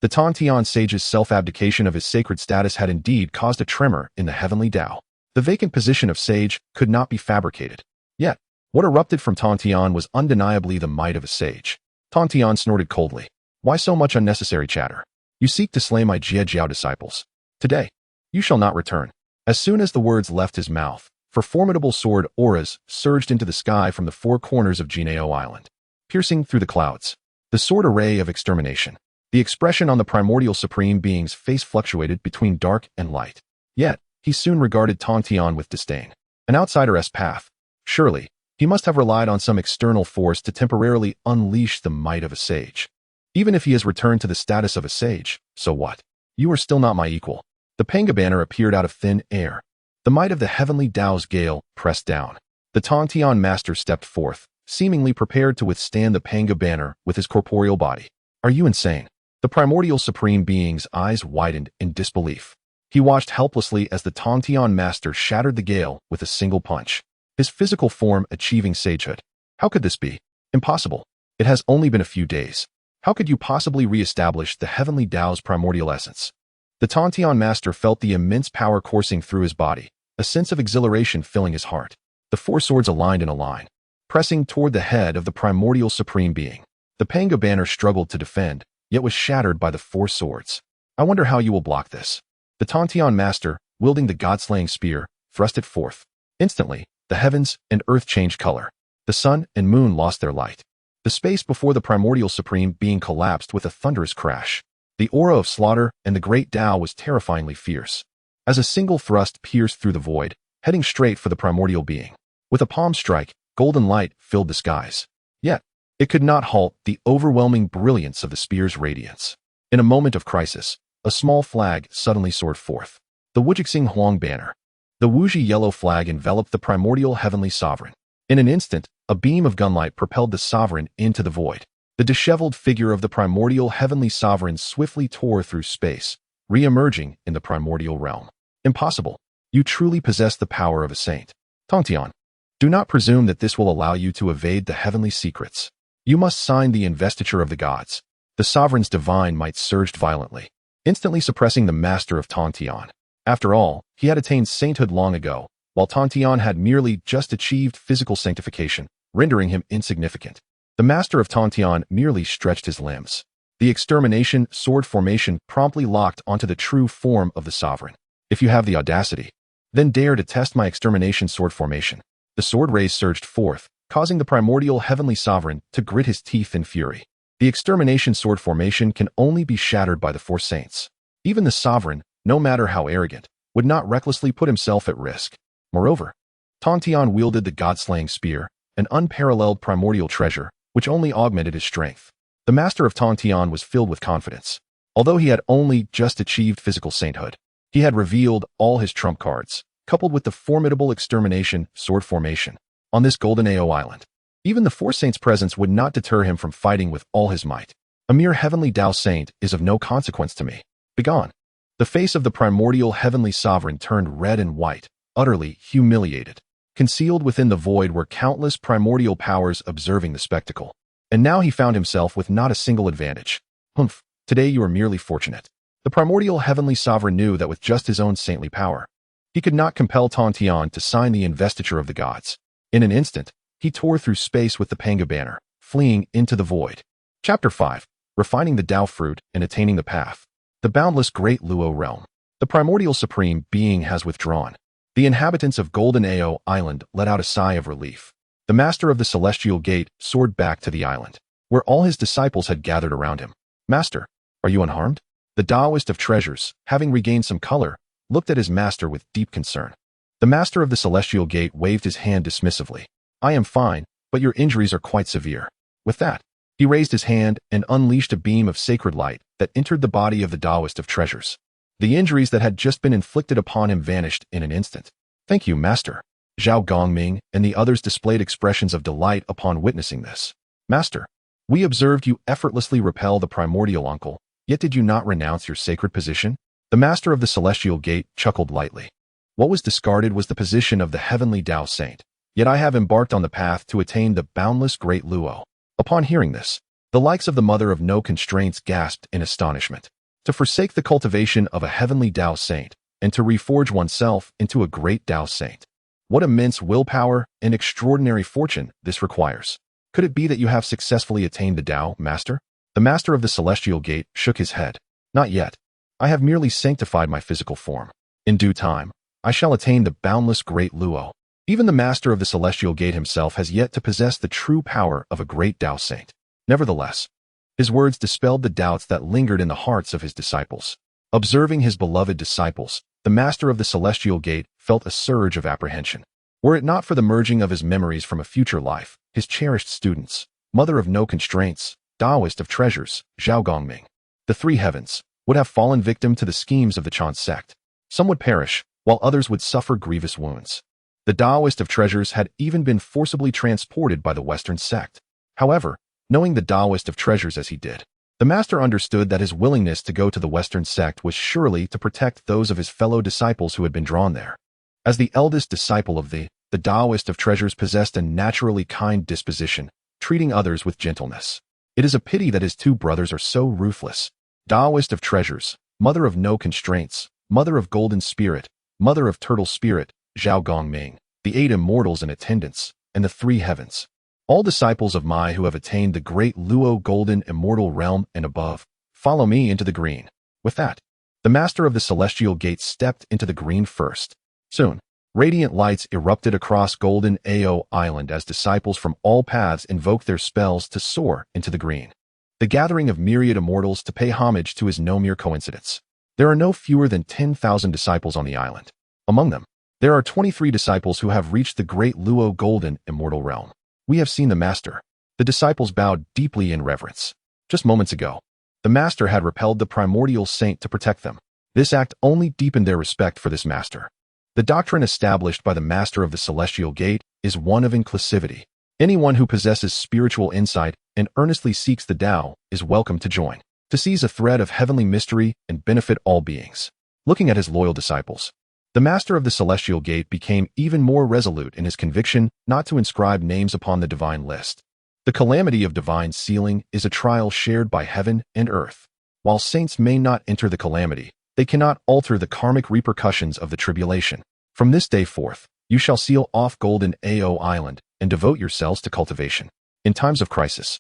The Tongtian sage's self-abdication of his sacred status had indeed caused a tremor in the heavenly Tao. The vacant position of sage could not be fabricated. Yet, what erupted from Tongtian was undeniably the might of a sage. Tongtian snorted coldly. Why so much unnecessary chatter? You seek to slay my Jiejiao disciples. Today, you shall not return. As soon as the words left his mouth, formidable sword auras surged into the sky from the 4 corners of Jinao Island, piercing through the clouds. The sword array of extermination. The expression on the primordial supreme being's face fluctuated between dark and light. Yet, he soon regarded Tongtian with disdain. An outsider's path. Surely, he must have relied on some external force to temporarily unleash the might of a sage. Even if he has returned to the status of a sage, so what? You are still not my equal. The Panga banner appeared out of thin air. The might of the heavenly Tao's gale pressed down. The Tongtian master stepped forth, seemingly prepared to withstand the Panga banner with his corporeal body. Are you insane? The primordial supreme being's eyes widened in disbelief. He watched helplessly as the Tongtian master shattered the gale with a single punch, his physical form achieving sagehood. How could this be? Impossible. It has only been a few days. How could you possibly re-establish the heavenly Tao's primordial essence? The Tongtian master felt the immense power coursing through his body, a sense of exhilaration filling his heart. The 4 swords aligned in a line, pressing toward the head of the primordial supreme being. The Panga banner struggled to defend, yet was shattered by the 4 swords. I wonder how you will block this. The Tongtian master, wielding the god-slaying spear, thrust it forth. Instantly, the heavens and earth changed color. The sun and moon lost their light. The space before the primordial supreme being collapsed with a thunderous crash. The aura of slaughter and the great Tao was terrifyingly fierce. As a single thrust pierced through the void, heading straight for the primordial being. With a palm strike, golden light filled the skies. Yet, it could not halt the overwhelming brilliance of the spear's radiance. In a moment of crisis, a small flag suddenly soared forth. The Wujixing Huang banner. The Wuji yellow flag enveloped the primordial heavenly sovereign. In an instant, a beam of gunlight propelled the sovereign into the void. The disheveled figure of the primordial heavenly sovereign swiftly tore through space, re-emerging in the primordial realm. Impossible. You truly possess the power of a saint. Tongtian. Do not presume that this will allow you to evade the heavenly secrets. You must sign the investiture of the gods. The sovereign's divine might surged violently, instantly suppressing the master of Tongtian. After all, he had attained sainthood long ago, while Tongtian had merely just achieved physical sanctification, rendering him insignificant. The master of Tongtian merely stretched his limbs. The extermination sword formation promptly locked onto the true form of the sovereign. If you have the audacity, then dare to test my extermination sword formation. The sword rays surged forth, causing the primordial heavenly sovereign to grit his teeth in fury. The extermination sword formation can only be shattered by the four saints. Even the sovereign, no matter how arrogant, would not recklessly put himself at risk. Moreover, Tongtian wielded the god-slaying spear, an unparalleled primordial treasure, which only augmented his strength. The master of Tongtian was filled with confidence. Although he had only just achieved physical sainthood, he had revealed all his trump cards, coupled with the formidable extermination sword formation. On this golden Ao island, even the four saints' presence would not deter him from fighting with all his might. A mere heavenly Tao saint is of no consequence to me. Begone. The face of the primordial heavenly sovereign turned red and white, utterly humiliated. Concealed within the void were countless primordial powers observing the spectacle. And now he found himself with not a single advantage. Humph, today you are merely fortunate. The primordial heavenly sovereign knew that with just his own saintly power, he could not compel Tongtian to sign the investiture of the gods. In an instant, he tore through space with the Panga banner, fleeing into the void. Chapter 5. Refining the Tao fruit and attaining the path. The boundless great Luo realm. The primordial supreme being has withdrawn. The inhabitants of Golden Ao Island let out a sigh of relief. The master of the celestial gate soared back to the island, where all his disciples had gathered around him. Master, are you unharmed? The Taoist of treasures, having regained some color, looked at his master with deep concern. The master of the celestial gate waved his hand dismissively. I am fine, but your injuries are quite severe. With that, he raised his hand and unleashed a beam of sacred light that entered the body of the Taoist of treasures. The injuries that had just been inflicted upon him vanished in an instant. Thank you, master. Zhao Gongming and the others displayed expressions of delight upon witnessing this. Master, we observed you effortlessly repel the primordial uncle, yet did you not renounce your sacred position? The master of the celestial gate chuckled lightly. What was discarded was the position of the heavenly Tao saint. Yet I have embarked on the path to attain the boundless great Luo. Upon hearing this, the likes of the mother of no constraints gasped in astonishment. To forsake the cultivation of a heavenly Tao saint, and to reforge oneself into a great Tao saint. What immense willpower and extraordinary fortune this requires. Could it be that you have successfully attained the Tao, master? The master of the celestial gate shook his head. Not yet. I have merely sanctified my physical form. In due time, I shall attain the boundless great Luo. Even the master of the celestial gate himself has yet to possess the true power of a great Tao saint. Nevertheless, his words dispelled the doubts that lingered in the hearts of his disciples. Observing his beloved disciples, the master of the celestial gate felt a surge of apprehension. Were it not for the merging of his memories from a future life, his cherished students, mother of no constraints, Taoist of treasures, Zhao Gongming, the three heavens, would have fallen victim to the schemes of the Chan sect. Some would perish, while others would suffer grievous wounds. The Taoist of treasures had even been forcibly transported by the Western sect. However, knowing the Taoist of treasures as he did, the master understood that his willingness to go to the Western sect was surely to protect those of his fellow disciples who had been drawn there. As the eldest disciple of the Taoist of treasures possessed a naturally kind disposition, treating others with gentleness. It is a pity that his two brothers are so ruthless. Taoist of treasures, mother of no constraints, mother of golden spirit, mother of turtle spirit, Zhao Gongming, the 8 immortals in attendance, and the 3 heavens. All disciples of Mai who have attained the great Luo golden immortal realm and above, follow me into the green. With that, the master of the celestial gate stepped into the green first. Soon, radiant lights erupted across Golden Ao Island as disciples from all paths invoked their spells to soar into the green. The gathering of myriad immortals to pay homage to is no mere coincidence. There are no fewer than 10,000 disciples on the island. Among them, there are 23 disciples who have reached the great Luo golden immortal realm. We have seen the master. The disciples bowed deeply in reverence. Just moments ago, The master had repelled the primordial saint to protect them. This act only deepened their respect for this master. The doctrine established by the master of the celestial gate is one of inclusivity. Anyone who possesses spiritual insight and earnestly seeks the Tao is welcome to join, to seize a thread of heavenly mystery and benefit all beings. Looking at his loyal disciples, the master of the celestial gate became even more resolute in his conviction not to inscribe names upon the divine list. The calamity of divine sealing is a trial shared by heaven and earth. While saints may not enter the calamity, they cannot alter the karmic repercussions of the tribulation. From this day forth, you shall seal off Golden Ao Island and devote yourselves to cultivation. In times of crisis,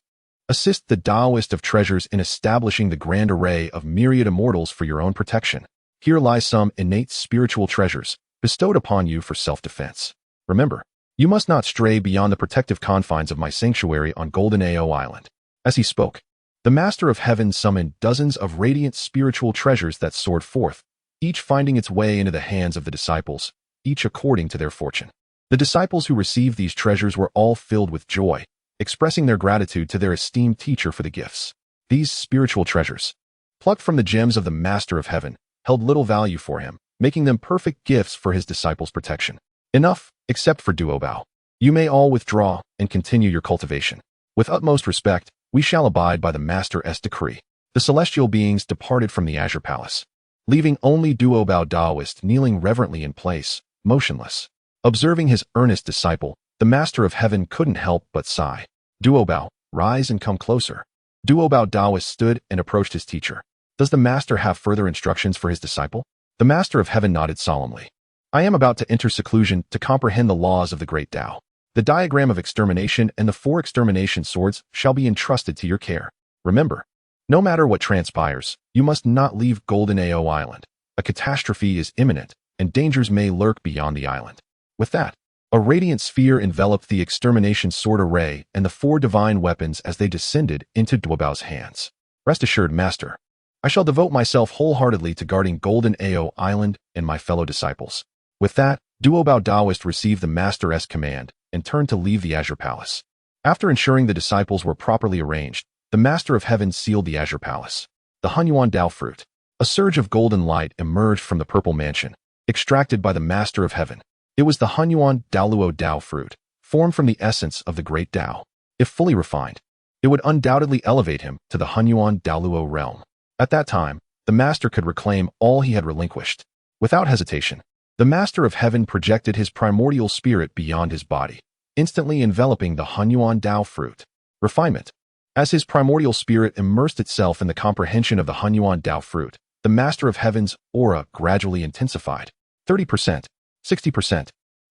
assist the Taoist of treasures in establishing the grand array of myriad immortals for your own protection. Here lie some innate spiritual treasures bestowed upon you for self-defense. Remember, you must not stray beyond the protective confines of my sanctuary on Golden Ao Island. As he spoke, the Master of Heaven summoned dozens of radiant spiritual treasures that soared forth, each finding its way into the hands of the disciples, each according to their fortune. The disciples who received these treasures were all filled with joy, expressing their gratitude to their esteemed teacher for the gifts. These spiritual treasures, plucked from the gems of the Master of Heaven, held little value for him, making them perfect gifts for his disciples' protection. Enough, except for Duobao. You may all withdraw and continue your cultivation. With utmost respect, we shall abide by the Master's decree. The celestial beings departed from the Azure Palace, leaving only Duobao Taoist kneeling reverently in place, motionless. Observing his earnest disciple, the Master of Heaven couldn't help but sigh. Duobao, rise and come closer. Duobao Taoist stood and approached his teacher. Does the Master have further instructions for his disciple? The Master of Heaven nodded solemnly. I am about to enter seclusion to comprehend the laws of the great Tao. The diagram of extermination and the 4 extermination swords shall be entrusted to your care. Remember, no matter what transpires, you must not leave Golden Ao Island. A catastrophe is imminent, and dangers may lurk beyond the island. With that, a radiant sphere enveloped the extermination sword array and the 4 divine weapons as they descended into Duobao's hands. Rest assured, Master, I shall devote myself wholeheartedly to guarding Golden Ao Island and my fellow disciples. With that, Duobao Taoist received the Master's command and turned to leave the Azure Palace. After ensuring the disciples were properly arranged, the Master of Heaven sealed the Azure Palace. The Hunyuan Tao fruit. A surge of golden light emerged from the purple mansion, extracted by the Master of Heaven. It was the Hunyuan Daluo Tao fruit, formed from the essence of the great Tao. If fully refined, it would undoubtedly elevate him to the Hunyuan Daluo realm. At that time, the Master could reclaim all he had relinquished. Without hesitation, the Master of Heaven projected his primordial spirit beyond his body, instantly enveloping the Hunyuan Tao fruit. Refinement. As his primordial spirit immersed itself in the comprehension of the Hunyuan Tao fruit, the Master of Heaven's aura gradually intensified. 30%, 60%.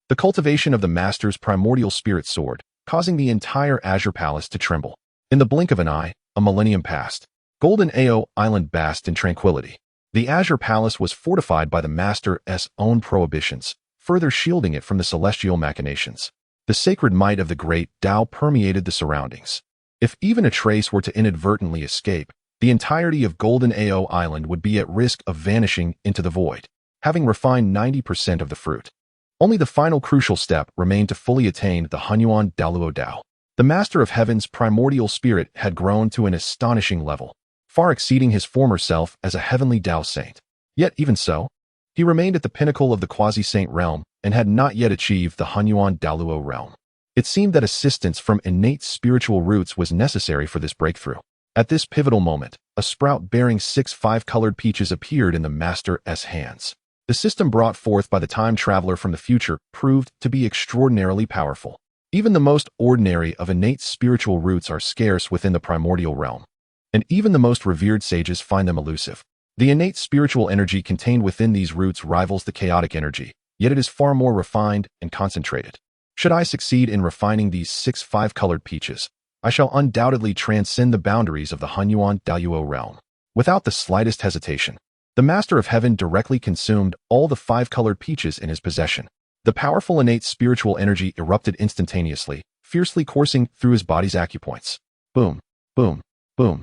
The cultivation of the Master's primordial spirit soared, causing the entire Azure Palace to tremble. In the blink of an eye, a millennium passed. Golden Ao Island basked in tranquility. The Azure Palace was fortified by the Master's own prohibitions, further shielding it from the celestial machinations. The sacred might of the great Tao permeated the surroundings. If even a trace were to inadvertently escape, the entirety of Golden Ao Island would be at risk of vanishing into the void, having refined 90% of the fruit. Only the final crucial step remained to fully attain the Hunyuan Daluo Tao. The Master of Heaven's primordial spirit had grown to an astonishing level, far exceeding his former self as a heavenly Tao saint. Yet even so, he remained at the pinnacle of the quasi-saint realm and had not yet achieved the Hunyuan Daluo realm. It seemed that assistance from innate spiritual roots was necessary for this breakthrough. At this pivotal moment, a sprout bearing 6 5-colored peaches appeared in the Master's hands. The system brought forth by the time traveler from the future proved to be extraordinarily powerful. Even the most ordinary of innate spiritual roots are scarce within the primordial realm, and even the most revered sages find them elusive. The innate spiritual energy contained within these roots rivals the chaotic energy, yet it is far more refined and concentrated. Should I succeed in refining these 6 5-colored peaches, I shall undoubtedly transcend the boundaries of the Hunyuan Daluo realm. Without the slightest hesitation, the Master of Heaven directly consumed all the 5-colored peaches in his possession. The powerful innate spiritual energy erupted instantaneously, fiercely coursing through his body's acupoints. Boom, boom, boom.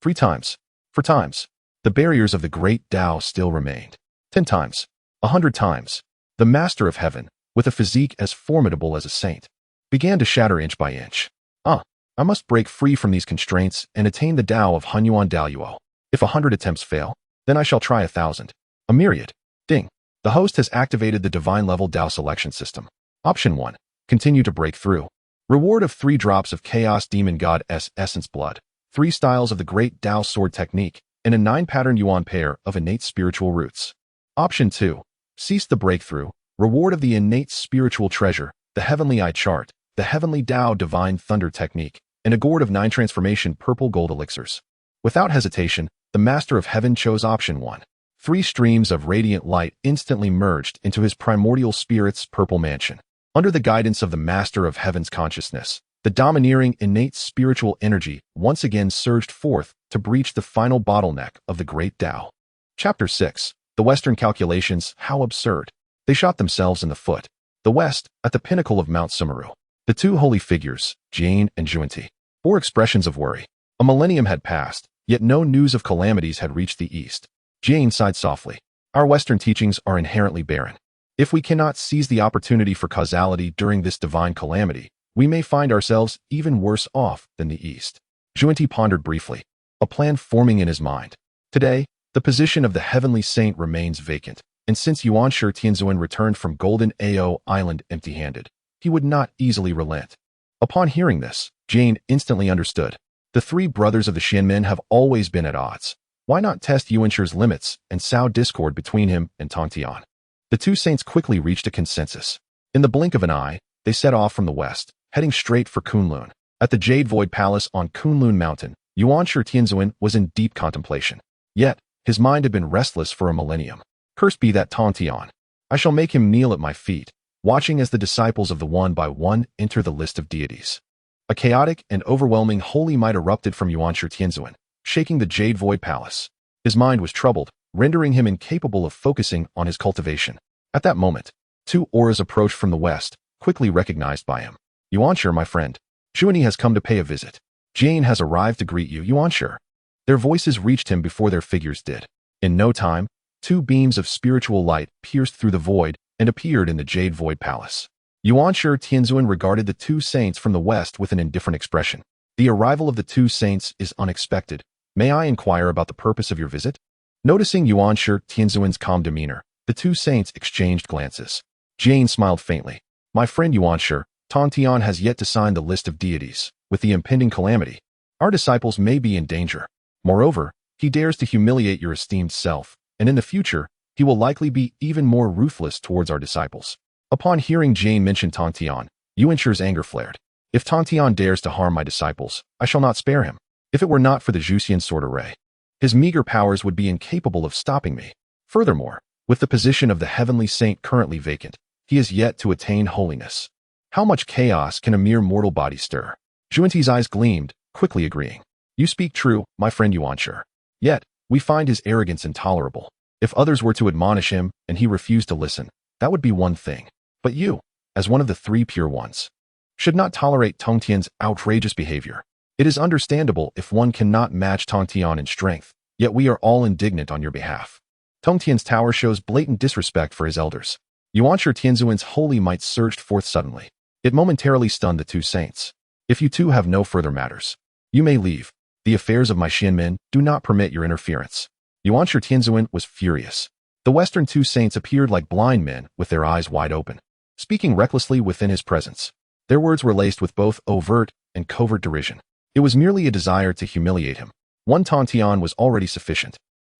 3 times, 4 times. The barriers of the great Tao still remained. 10 times, 100 times. The Master of Heaven, with a physique as formidable as a saint, began to shatter inch by inch. I must break free from these constraints and attain the Tao of Hunyuan Daluo. If 100 attempts fail, then I shall try 1,000. A myriad. Ding. The host has activated the divine level Dao selection system. Option 1. Continue to break through. Reward of 3 drops of Chaos Demon God's Essence Blood, 3 styles of the Great Dao Sword Technique, and a 9-pattern Yuan pair of innate spiritual roots. Option 2. Cease the breakthrough. Reward of the innate spiritual treasure, the Heavenly Eye Chart, the Heavenly Dao Divine Thunder Technique, and a gourd of 9 transformation purple gold elixirs. Without hesitation, the Master of Heaven chose option 1. 3 streams of radiant light instantly merged into his primordial spirit's purple mansion. Under the guidance of the Master of Heaven's consciousness, the domineering innate spiritual energy once again surged forth to breach the final bottleneck of the Great Tao. Chapter 6. The Western Calculations, How Absurd. They shot themselves in the foot. The West, at the pinnacle of Mount Sumeru. The 2 holy figures, Jade and Zhuanti, bore expressions of worry. A millennium had passed, yet no news of calamities had reached the East. Jade sighed softly. Our Western teachings are inherently barren. If we cannot seize the opportunity for causality during this divine calamity, we may find ourselves even worse off than the East. Zhuanti pondered briefly, a plan forming in his mind. Today, the position of the heavenly saint remains vacant, and since Yuanshi Tianzuan returned from Golden Ao Island empty-handed, he would not easily relent. Upon hearing this, Jade instantly understood. The 3 brothers of the Xianmen have always been at odds. Why not test Yuanshi's limits and sow discord between him and Tongtian? The 2 saints quickly reached a consensus. In the blink of an eye, they set off from the west, heading straight for Kunlun. At the Jade Void Palace on Kunlun Mountain, Yuanshi Tianzuan was in deep contemplation. Yet, his mind had been restless for a millennium. Cursed be that Tongtian. I shall make him kneel at my feet, watching as the disciples of the one by one enter the list of deities. A chaotic and overwhelming holy might erupted from Yuanshi Tianzuan, shaking the Jade Void Palace. His mind was troubled, rendering him incapable of focusing on his cultivation. At that moment, 2 auras approached from the west, quickly recognized by him. Yuanshi, my friend. Zhuanti has come to pay a visit. Jade has arrived to greet you, Yuanshi. Their voices reached him before their figures did. In no time, 2 beams of spiritual light pierced through the void and appeared in the Jade Void Palace. Yuanshi Tianzuan regarded the 2 saints from the west with an indifferent expression. The arrival of the 2 saints is unexpected. May I inquire about the purpose of your visit? Noticing Yuanshi Tianzuan's calm demeanor, the 2 saints exchanged glances. Jade smiled faintly. My friend Yuanshi, Tongtian has yet to sign the list of deities. With the impending calamity, our disciples may be in danger. Moreover, he dares to humiliate your esteemed self, and in the future, he will likely be even more ruthless towards our disciples. Upon hearing Jade mention Tongtian, Yuanshi's anger flared. If Tongtian dares to harm my disciples, I shall not spare him. If it were not for the Zhuxian sword array, his meager powers would be incapable of stopping me. Furthermore, with the position of the heavenly saint currently vacant, he is yet to attain holiness. How much chaos can a mere mortal body stir? Zhuanti's eyes gleamed, quickly agreeing. You speak true, my friend Yuanshi. Yet, we find his arrogance intolerable. If others were to admonish him and he refused to listen, that would be one thing. But you, as one of the 3 pure ones, should not tolerate Tongtian's outrageous behavior. It is understandable if one cannot match Tongtian in strength, yet we are all indignant on your behalf. Tongtian's tower shows blatant disrespect for his elders. Yuanshi Tianzuan's holy might surged forth suddenly. It momentarily stunned the 2 saints. If you 2 have no further matters, you may leave. The affairs of my Xianmen do not permit your interference. Yuanshi Tianzuan was furious. The Western 2 saints appeared like blind men with their eyes wide open, speaking recklessly within his presence. Their words were laced with both overt and covert derision. It was merely a desire to humiliate him. One Tongtian was already sufficient.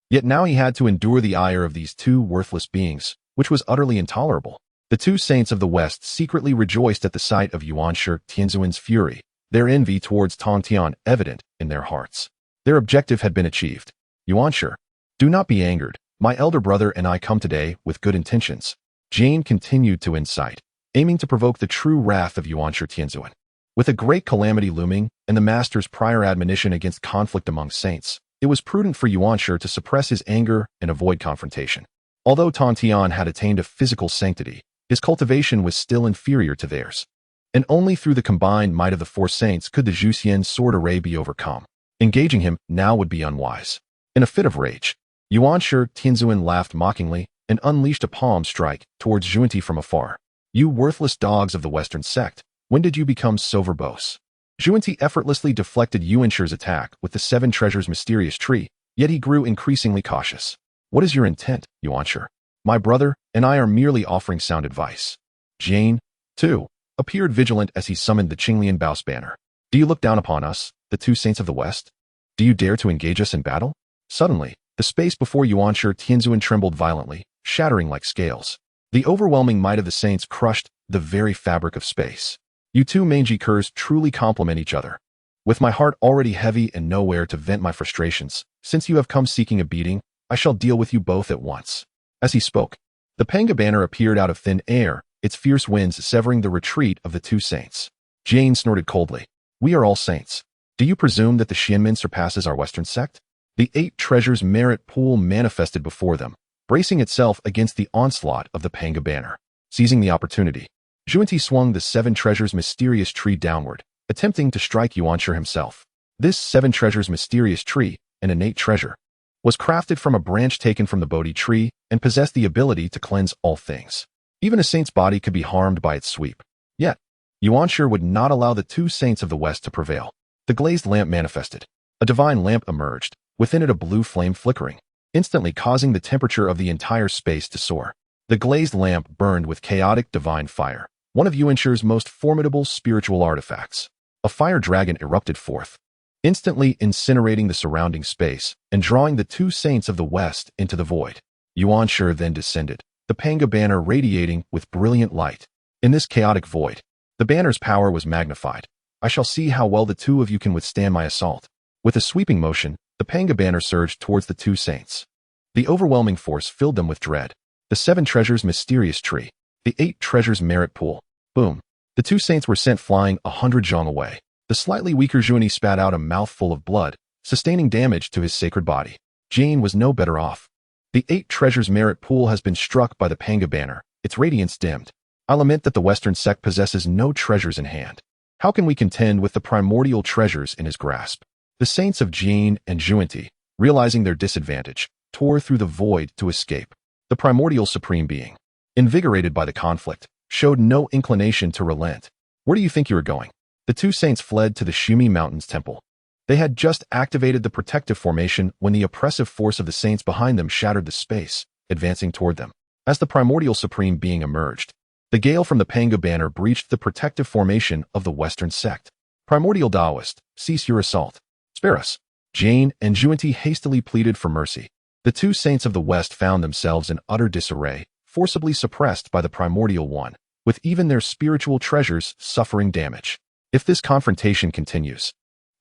Yet now he had to endure the ire of these 2 worthless beings, which was utterly intolerable. The 2 saints of the West secretly rejoiced at the sight of Yuanshi Tianzuan's fury, their envy towards Tongtian evident in their hearts. Their objective had been achieved. Yuanshi, do not be angered. My elder brother and I come today with good intentions. Jade continued to incite, aiming to provoke the true wrath of Yuanshi Tianzuan. With a great calamity looming and the master's prior admonition against conflict among saints, it was prudent for Yuanshi to suppress his anger and avoid confrontation. Although Tongtian had attained a physical sanctity, his cultivation was still inferior to theirs. And only through the combined might of the 4 saints could the Zhuxian sword array be overcome. Engaging him now would be unwise. In a fit of rage, Yuanshi Tianzuan laughed mockingly and unleashed a palm strike towards Zhuanti from afar. You worthless dogs of the Western sect, when did you become so verbose? Zhuanti effortlessly deflected Yuanshi's attack with the 7 treasures mysterious tree, Yet he grew increasingly cautious. What is your intent, xianxia? My brother and I are merely offering sound advice. Jane, too, appeared vigilant as he summoned the Qinglian Baos banner. Do you look down upon us, the two saints of the West? Do you dare to engage us in battle? Suddenly, the space before xianxia Tianzuan trembled violently, shattering like scales. The overwhelming might of the saints crushed the very fabric of space. You two mangy curs truly complement each other. With my heart already heavy and nowhere to vent my frustrations, since you have come seeking a beating, I shall deal with you both at once. As he spoke, the Panga banner appeared out of thin air, its fierce winds severing the retreat of the two saints. Jane snorted coldly. We are all saints. Do you presume that the Xianmin surpasses our Western sect? The 8 treasures merit pool manifested before them, bracing itself against the onslaught of the Panga banner. Seizing the opportunity, Zhuanti swung the 7 treasures mysterious tree downward, attempting to strike xianxia himself. This 7 treasures mysterious tree, an innate treasure, was crafted from a branch taken from the Bodhi tree and possessed the ability to cleanse all things. Even a saint's body could be harmed by its sweep. Yet, xianxia would not allow the two saints of the West to prevail. The glazed lamp manifested. A divine lamp emerged, within it a blue flame flickering, instantly causing the temperature of the entire space to soar. The glazed lamp burned with chaotic divine fire, one of xianxia's most formidable spiritual artifacts. A fire dragon erupted forth, instantly incinerating the surrounding space and drawing the two saints of the West into the void. Xianxia then descended, the Panga banner radiating with brilliant light. In this chaotic void, the banner's power was magnified. I shall see how well the two of you can withstand my assault. With a sweeping motion, the Panga banner surged towards the two saints. The overwhelming force filled them with dread. The 7 treasures mysterious tree, the 8 treasures merit pool. Boom. The two saints were sent flying 100 zhang away. The slightly weaker Zhuanti spat out a mouthful of blood, sustaining damage to his sacred body. Jane was no better off. The 8 treasures merit pool has been struck by the Panga banner, its radiance dimmed. I lament that the Western sect possesses no treasures in hand. How can we contend with the primordial treasures in his grasp? The saints of Jane and Zhuanti, realizing their disadvantage, tore through the void to escape. The primordial supreme being, invigorated by the conflict, showed no inclination to relent. Where do you think you are going? The two saints fled to the Shumi Mountains temple. They had just activated the protective formation when the oppressive force of the saints behind them shattered the space, advancing toward them. As the primordial supreme being emerged, the gale from the Panga banner breached the protective formation of the Western sect. Primordial Taoist, cease your assault. Spare us. Jane and Zhuanti hastily pleaded for mercy. The two saints of the West found themselves in utter disarray, forcibly suppressed by the primordial one, with even their spiritual treasures suffering damage. If this confrontation continues,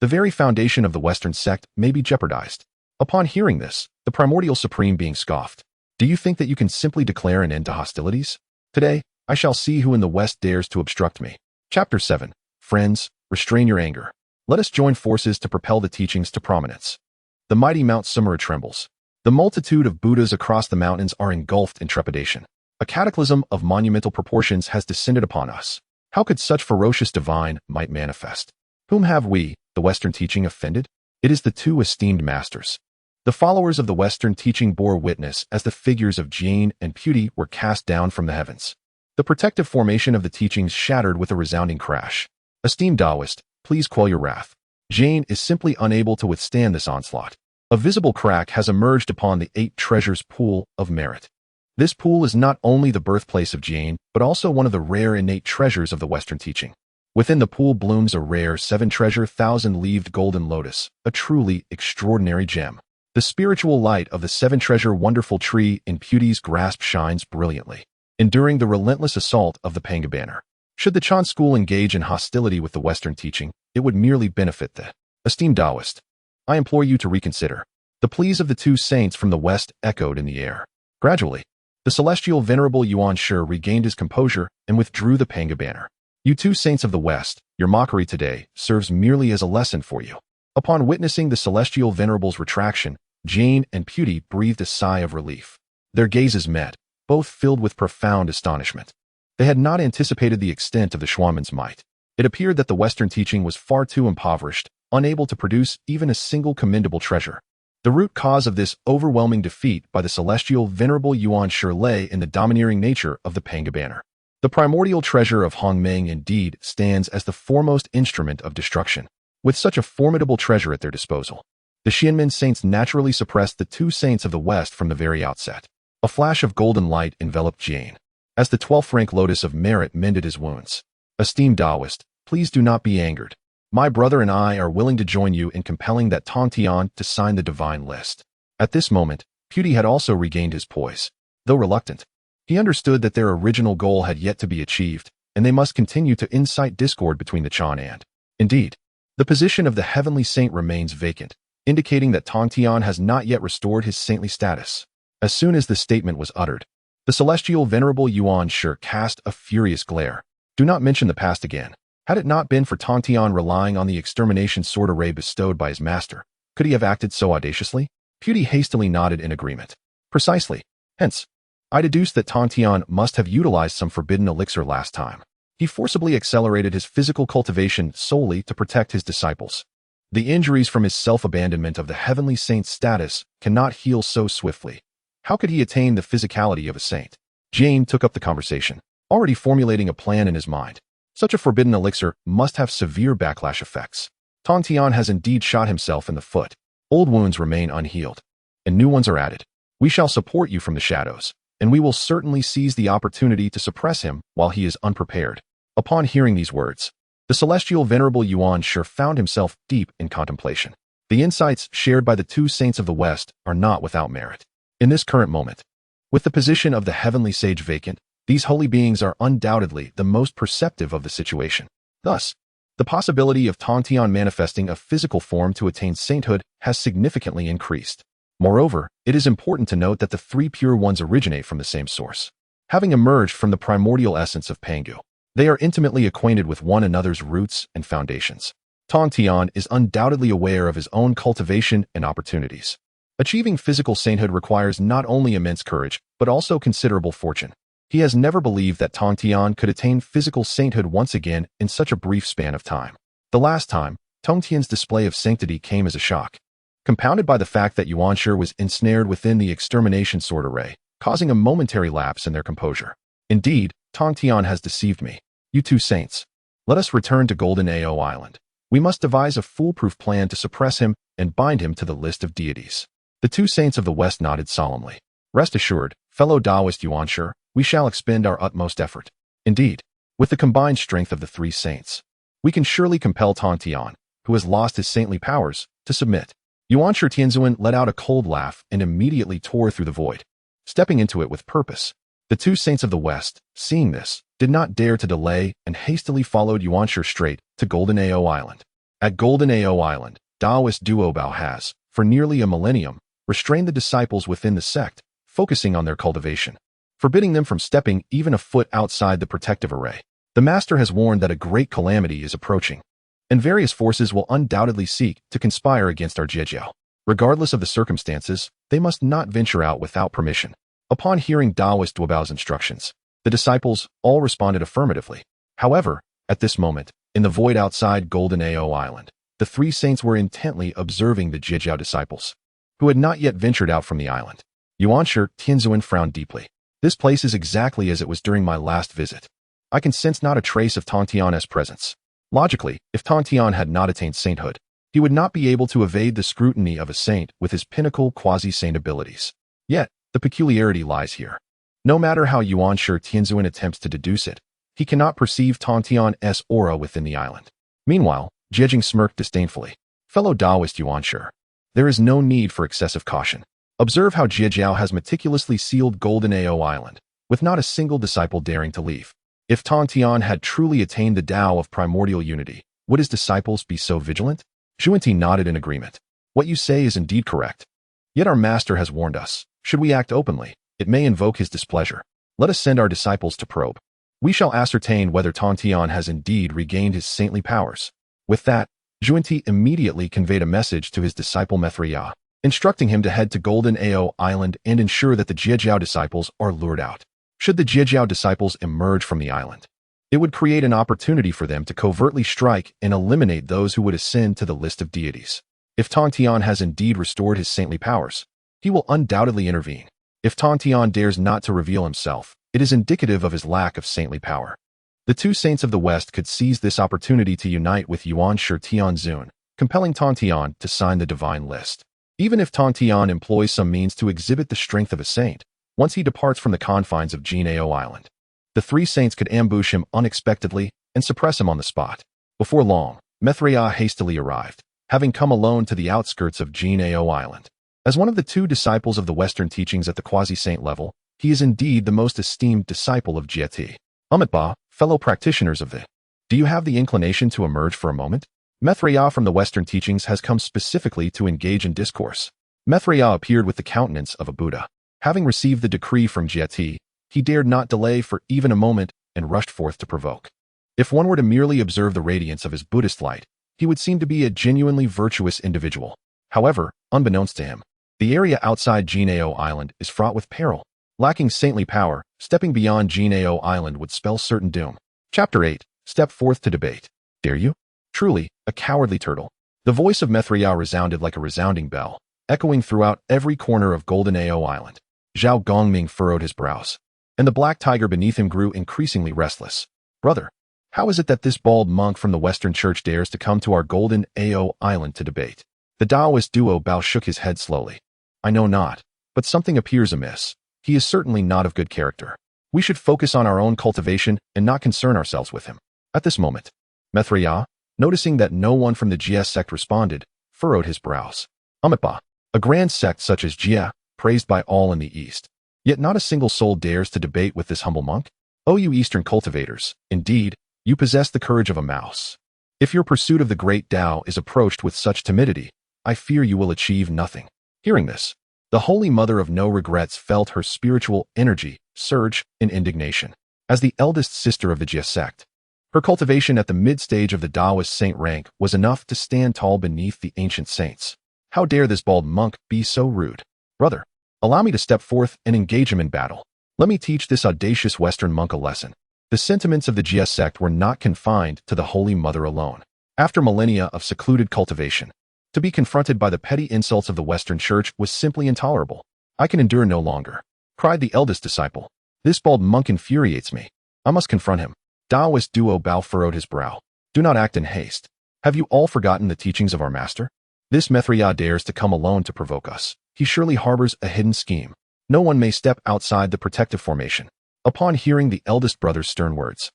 the very foundation of the Western sect may be jeopardized. Upon hearing this, the primordial supreme being scoffed. Do you think that you can simply declare an end to hostilities? Today, I shall see who in the West dares to obstruct me. Chapter 7. Friends, restrain your anger. Let us join forces to propel the teachings to prominence. The mighty Mount Sumera trembles. The multitude of Buddhas across the mountains are engulfed in trepidation. A cataclysm of monumental proportions has descended upon us. How could such ferocious divine might manifest? Whom have we, the Western teaching, offended? It is the two esteemed masters. The followers of the Western teaching bore witness as the figures of Jane and Puti were cast down from the heavens. The protective formation of the teachings shattered with a resounding crash. Esteemed Taoist, please quell your wrath. Jane is simply unable to withstand this onslaught. A visible crack has emerged upon the 8 treasures pool of merit. This pool is not only the birthplace of Jane, but also one of the rare innate treasures of the Western teaching. Within the pool blooms a rare 7-treasure 1,000-leaved golden lotus, a truly extraordinary gem. The spiritual light of the 7-treasure wonderful tree in Puti's grasp shines brilliantly, enduring the relentless assault of the Panga banner. Should the Chan school engage in hostility with the Western teaching, it would merely benefit the esteemed Taoist. I implore you to reconsider. The pleas of the two saints from the West echoed in the air. Gradually, the celestial venerable xianxia regained his composure and withdrew the Panga banner. You two saints of the West, your mockery today serves merely as a lesson for you. Upon witnessing the celestial venerable's retraction, Jane and Puti breathed a sigh of relief. Their gazes met, both filled with profound astonishment. They had not anticipated the extent of the Xuanmen's might. It appeared that the Western teaching was far too impoverished, unable to produce even a single commendable treasure. The root cause of this overwhelming defeat by the celestial venerable xianxia lay in the domineering nature of the Panga banner. The primordial treasure of Hongmeng indeed stands as the foremost instrument of destruction. With such a formidable treasure at their disposal, The Xianmin saints naturally suppressed the two saints of the West from the very outset. A flash of golden light enveloped Jane, as the 12th rank Lotus of Merit mended his wounds. Esteemed Taoist, please do not be angered. My brother and I are willing to join you in compelling that Tongtian to sign the divine list. At this moment, Pewdie had also regained his poise. Though reluctant, he understood that their original goal had yet to be achieved, and they must continue to incite discord between the Chan and. Indeed, the position of the heavenly saint remains vacant, indicating that Tongtian has not yet restored his saintly status. As soon as the statement was uttered, the celestial venerable xianxia cast a furious glare. Do not mention the past again. Had it not been for Tongtian relying on the extermination sword array bestowed by his master, could he have acted so audaciously? Pewdie hastily nodded in agreement. Precisely. Hence, I deduced that Tongtian must have utilized some forbidden elixir last time. He forcibly accelerated his physical cultivation solely to protect his disciples. The injuries from his self-abandonment of the heavenly saint's status cannot heal so swiftly. How could he attain the physicality of a saint? Jane took up the conversation, already formulating a plan in his mind. Such a forbidden elixir must have severe backlash effects. Tongtian has indeed shot himself in the foot. Old wounds remain unhealed, and new ones are added. We shall support you from the shadows, and we will certainly seize the opportunity to suppress him while he is unprepared. Upon hearing these words, the celestial venerable xianxia found himself deep in contemplation. The insights shared by the two saints of the West are not without merit. In this current moment, with the position of the heavenly sage vacant, these holy beings are undoubtedly the most perceptive of the situation. Thus, the possibility of Tongtian manifesting a physical form to attain sainthood has significantly increased. Moreover, it is important to note that the three pure ones originate from the same source. Having emerged from the primordial essence of Pangu, they are intimately acquainted with one another's roots and foundations. Tongtian is undoubtedly aware of his own cultivation and opportunities. Achieving physical sainthood requires not only immense courage, but also considerable fortune. He has never believed that Tongtian could attain physical sainthood once again in such a brief span of time. The last time, Tongtian's display of sanctity came as a shock, compounded by the fact that xianxia was ensnared within the extermination sword array, causing a momentary lapse in their composure. Indeed, Tongtian has deceived me. You two saints, let us return to Golden Ao Island. We must devise a foolproof plan to suppress him and bind him to the list of deities. The two saints of the West nodded solemnly. Rest assured, fellow Taoist xianxia, we shall expend our utmost effort. Indeed, with the combined strength of the three saints, we can surely compel Tongtian, who has lost his saintly powers, to submit. Xianxia Tianzuan let out a cold laugh and immediately tore through the void, stepping into it with purpose. The two saints of the West, seeing this, did not dare to delay and hastily followed xianxia straight to Golden Ao Island. At Golden Ao Island, Taoist Duobao has, for nearly a millennium, restrained the disciples within the sect, focusing on their cultivation, forbidding them from stepping even a foot outside the protective array. The master has warned that a great calamity is approaching, and various forces will undoubtedly seek to conspire against our Jade. Regardless of the circumstances, they must not venture out without permission. Upon hearing Taoist Duobao's instructions, the disciples all responded affirmatively. However, at this moment, in the void outside Golden Ao Island, the three saints were intently observing the Jade disciples, who had not yet ventured out from the island. Xianxia Tianzuan frowned deeply. This place is exactly as it was during my last visit. I can sense not a trace of Tongtian's presence. Logically, if Tongtian had not attained sainthood, he would not be able to evade the scrutiny of a saint with his pinnacle quasi-saint abilities. Yet, the peculiarity lies here. No matter how Xianxia Tianzuan attempts to deduce it, he cannot perceive Tongtian's aura within the island. Meanwhile, Jejing smirked disdainfully. Fellow Taoist Xianxia, there is no need for excessive caution. Observe how Jiejiao has meticulously sealed Golden Ao Island, with not a single disciple daring to leave. If Tongtian had truly attained the Tao of primordial unity, would his disciples be so vigilant? Zhuanti nodded in agreement. What you say is indeed correct. Yet our master has warned us. Should we act openly, it may invoke his displeasure. Let us send our disciples to probe. We shall ascertain whether Tongtian has indeed regained his saintly powers. With that, Zhuanti immediately conveyed a message to his disciple Mithriya, instructing him to head to Golden Ao Island and ensure that the Jiejiao disciples are lured out. Should the Jiejiao disciples emerge from the island, it would create an opportunity for them to covertly strike and eliminate those who would ascend to the list of deities. If Tongtian has indeed restored his saintly powers, he will undoubtedly intervene. If Tongtian dares not to reveal himself, it is indicative of his lack of saintly power. The two saints of the West could seize this opportunity to unite with Xianxia Tianzuan, compelling Tongtian to sign the divine list. Even if Tongtian employs some means to exhibit the strength of a saint, once he departs from the confines of Xianxia Island, the three saints could ambush him unexpectedly and suppress him on the spot. Before long, Mithraea hastily arrived, having come alone to the outskirts of Xianxia Island. As one of the two disciples of the Western teachings at the quasi-saint level, he is indeed the most esteemed disciple of Jade. Umitba, fellow practitioners of the, do you have the inclination to emerge for a moment? Mithraea from the Western teachings has come specifically to engage in discourse. Mithraea appeared with the countenance of a Buddha. Having received the decree from Jade, he dared not delay for even a moment and rushed forth to provoke. If one were to merely observe the radiance of his Buddhist light, he would seem to be a genuinely virtuous individual. However, unbeknownst to him, the area outside Xianxia Island is fraught with peril. Lacking saintly power, stepping beyond Xianxia Island would spell certain doom. Chapter 8. Step forth to debate. Dare you? Truly, a cowardly turtle. The voice of Mithraea resounded like a resounding bell, echoing throughout every corner of Golden Ao Island. Zhao Gongming furrowed his brows, and the black tiger beneath him grew increasingly restless. Brother, how is it that this bald monk from the Western Church dares to come to our Golden Ao Island to debate? The Taoist duo Bao shook his head slowly. I know not, but something appears amiss. He is certainly not of good character. We should focus on our own cultivation and not concern ourselves with him. At this moment, Mithraea, noticing that no one from the Jia sect responded, furrowed his brows. Umitba, a grand sect such as Jia, praised by all in the East. Yet not a single soul dares to debate with this humble monk? O you Eastern cultivators, indeed, you possess the courage of a mouse. If your pursuit of the great Tao is approached with such timidity, I fear you will achieve nothing. Hearing this, the Holy Mother of No Regrets felt her spiritual energy surge in indignation. As the eldest sister of the Jia sect, her cultivation at the mid-stage of the Taoist saint rank was enough to stand tall beneath the ancient saints. How dare this bald monk be so rude? Brother, allow me to step forth and engage him in battle. Let me teach this audacious Western monk a lesson. The sentiments of the Jia sect were not confined to the Holy Mother alone. After millennia of secluded cultivation, to be confronted by the petty insults of the Western Church was simply intolerable. I can endure no longer, cried the eldest disciple. This bald monk infuriates me. I must confront him. Taoist duo Bao furrowed his brow. Do not act in haste. Have you all forgotten the teachings of our master? This Mithraea dares to come alone to provoke us. He surely harbors a hidden scheme. No one may step outside the protective formation. Upon hearing the eldest brother's stern words,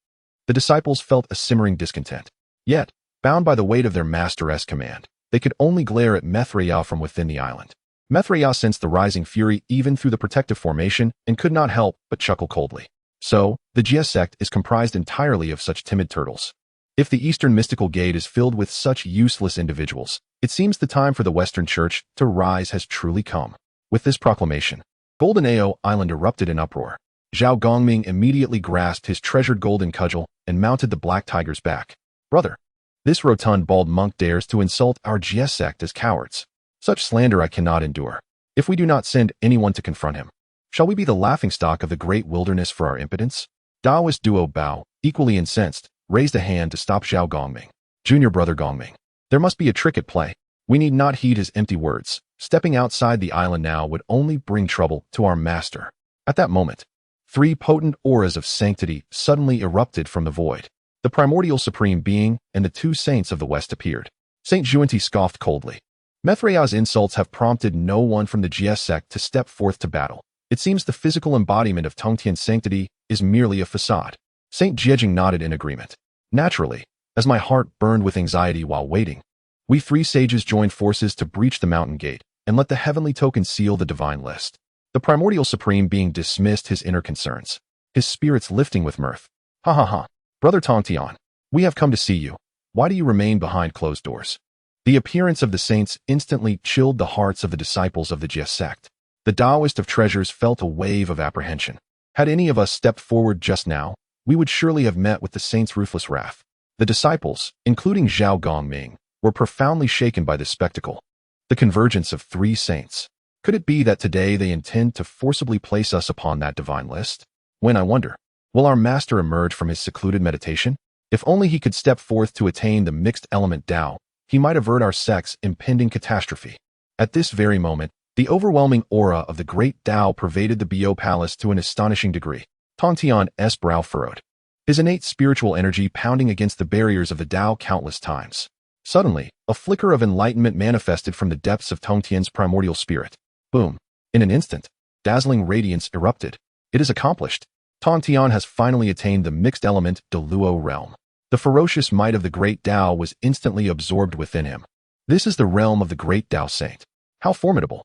the disciples felt a simmering discontent. Yet, bound by the weight of their master's command, they could only glare at Mithraea from within the island. Mithraea sensed the rising fury even through the protective formation and could not help but chuckle coldly. So, the Jia sect is comprised entirely of such timid turtles. If the Eastern mystical gate is filled with such useless individuals, it seems the time for the Western Church to rise has truly come. With this proclamation, Golden Ao Island erupted in uproar. Zhao Gongming immediately grasped his treasured golden cudgel and mounted the black tiger's back. Brother, this rotund bald monk dares to insult our Jia sect as cowards. Such slander I cannot endure. If we do not send anyone to confront him, shall we be the laughingstock of the great wilderness for our impotence? Taoist duo Bao, equally incensed, raised a hand to stop Zhao Gongming. Junior brother Gongming, there must be a trick at play. We need not heed his empty words. Stepping outside the island now would only bring trouble to our master. At that moment, three potent auras of sanctity suddenly erupted from the void. The primordial supreme being and the two saints of the West appeared. Saint Xuanti scoffed coldly. Mithraea's insults have prompted no one from the Jia sect to step forth to battle. It seems the physical embodiment of Tongtian sanctity is merely a facade. Saint Jiejing nodded in agreement. Naturally, as my heart burned with anxiety while waiting, we three sages joined forces to breach the mountain gate and let the heavenly token seal the divine list. The primordial supreme being dismissed his inner concerns, his spirits lifting with mirth. Ha ha ha. Brother Tongtian, we have come to see you. Why do you remain behind closed doors? The appearance of the saints instantly chilled the hearts of the disciples of the Jia sect. The Taoist of treasures felt a wave of apprehension. Had any of us stepped forward just now, we would surely have met with the saints' ruthless wrath. The disciples, including Zhao Gongming, were profoundly shaken by this spectacle. The convergence of three saints. Could it be that today they intend to forcibly place us upon that divine list? When, I wonder, will our master emerge from his secluded meditation? If only he could step forth to attain the mixed element Tao, he might avert our sect's impending catastrophe. At this very moment, the overwhelming aura of the great Tao pervaded the Bio Palace to an astonishing degree. Tongtian's brow furrowed, his innate spiritual energy pounding against the barriers of the Tao countless times. Suddenly, a flicker of enlightenment manifested from the depths of Tongtian's primordial spirit. Boom. In an instant, dazzling radiance erupted. It is accomplished. Tongtian has finally attained the mixed element Deluo realm. The ferocious might of the great Tao was instantly absorbed within him. This is the realm of the great Tao Saint. How formidable.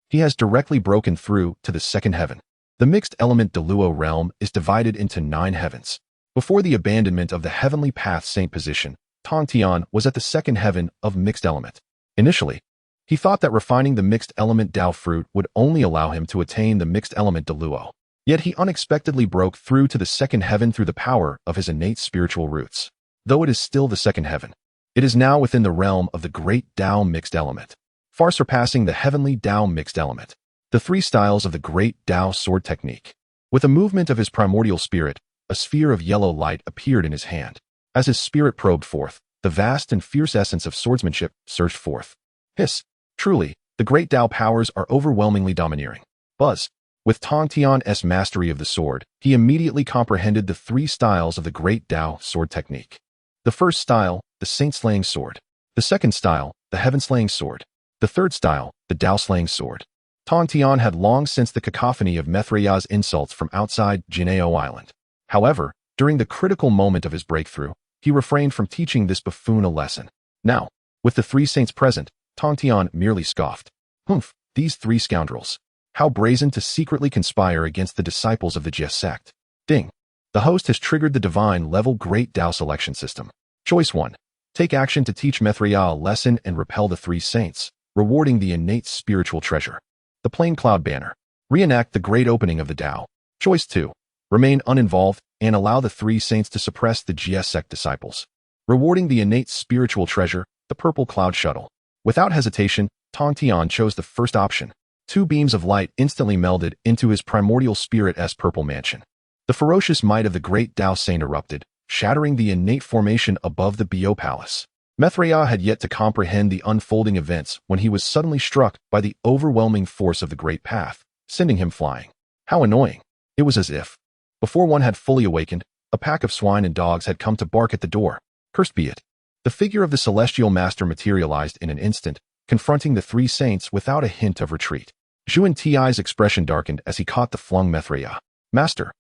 He has directly broken through to the second heaven. The mixed element Deluo realm is divided into 9 heavens. Before the abandonment of the heavenly path saint position, Tongtian was at the second heaven of mixed element. Initially, he thought that refining the mixed element Tao fruit would only allow him to attain the mixed element Deluo. Yet he unexpectedly broke through to the second heaven through the power of his innate spiritual roots. Though it is still the second heaven, it is now within the realm of the great Tao mixed element, far surpassing the heavenly Tao mixed element. The 3 styles of the great Tao sword technique. With a movement of his primordial spirit, a sphere of yellow light appeared in his hand. As his spirit probed forth, the vast and fierce essence of swordsmanship surged forth. Hiss! Truly, the great Tao powers are overwhelmingly domineering. Buzz! With Tongtian's mastery of the sword, he immediately comprehended the 3 styles of the great Tao sword technique. The first style, the saint-slaying sword. The second style, the heaven-slaying sword. The third style, the Tao-slaying sword. Tongtian had long sensed the cacophony of Mithraya's insults from outside Jineo Island. However, during the critical moment of his breakthrough, he refrained from teaching this buffoon a lesson. Now, with the 3 saints present, Tongtian merely scoffed. Humph, these 3 scoundrels. How brazen to secretly conspire against the disciples of the Jie sect. Ding. The host has triggered the divine level Great Tao selection system. Choice 1. Take action to teach Mithraya a lesson and repel the 3 saints, rewarding the innate spiritual treasure. The plain cloud banner. Reenact the great opening of the Tao. Choice 2. Remain uninvolved and allow the 3 saints to suppress the Jie sect disciples, rewarding the innate spiritual treasure, the purple cloud shuttle. Without hesitation, Tongtian chose the first option. 2 beams of light instantly melded into his primordial spirit's purple mansion. The ferocious might of the great Tao Saint erupted, shattering the innate formation above the Bio Palace. Mithraya had yet to comprehend the unfolding events when he was suddenly struck by the overwhelming force of the great path, sending him flying. How annoying. It was as if, before one had fully awakened, a pack of swine and dogs had come to bark at the door. Cursed be it. The figure of the celestial master materialized in an instant, confronting the 3 saints without a hint of retreat. Xianxia's expression darkened as he caught the flung Mithraya. Master.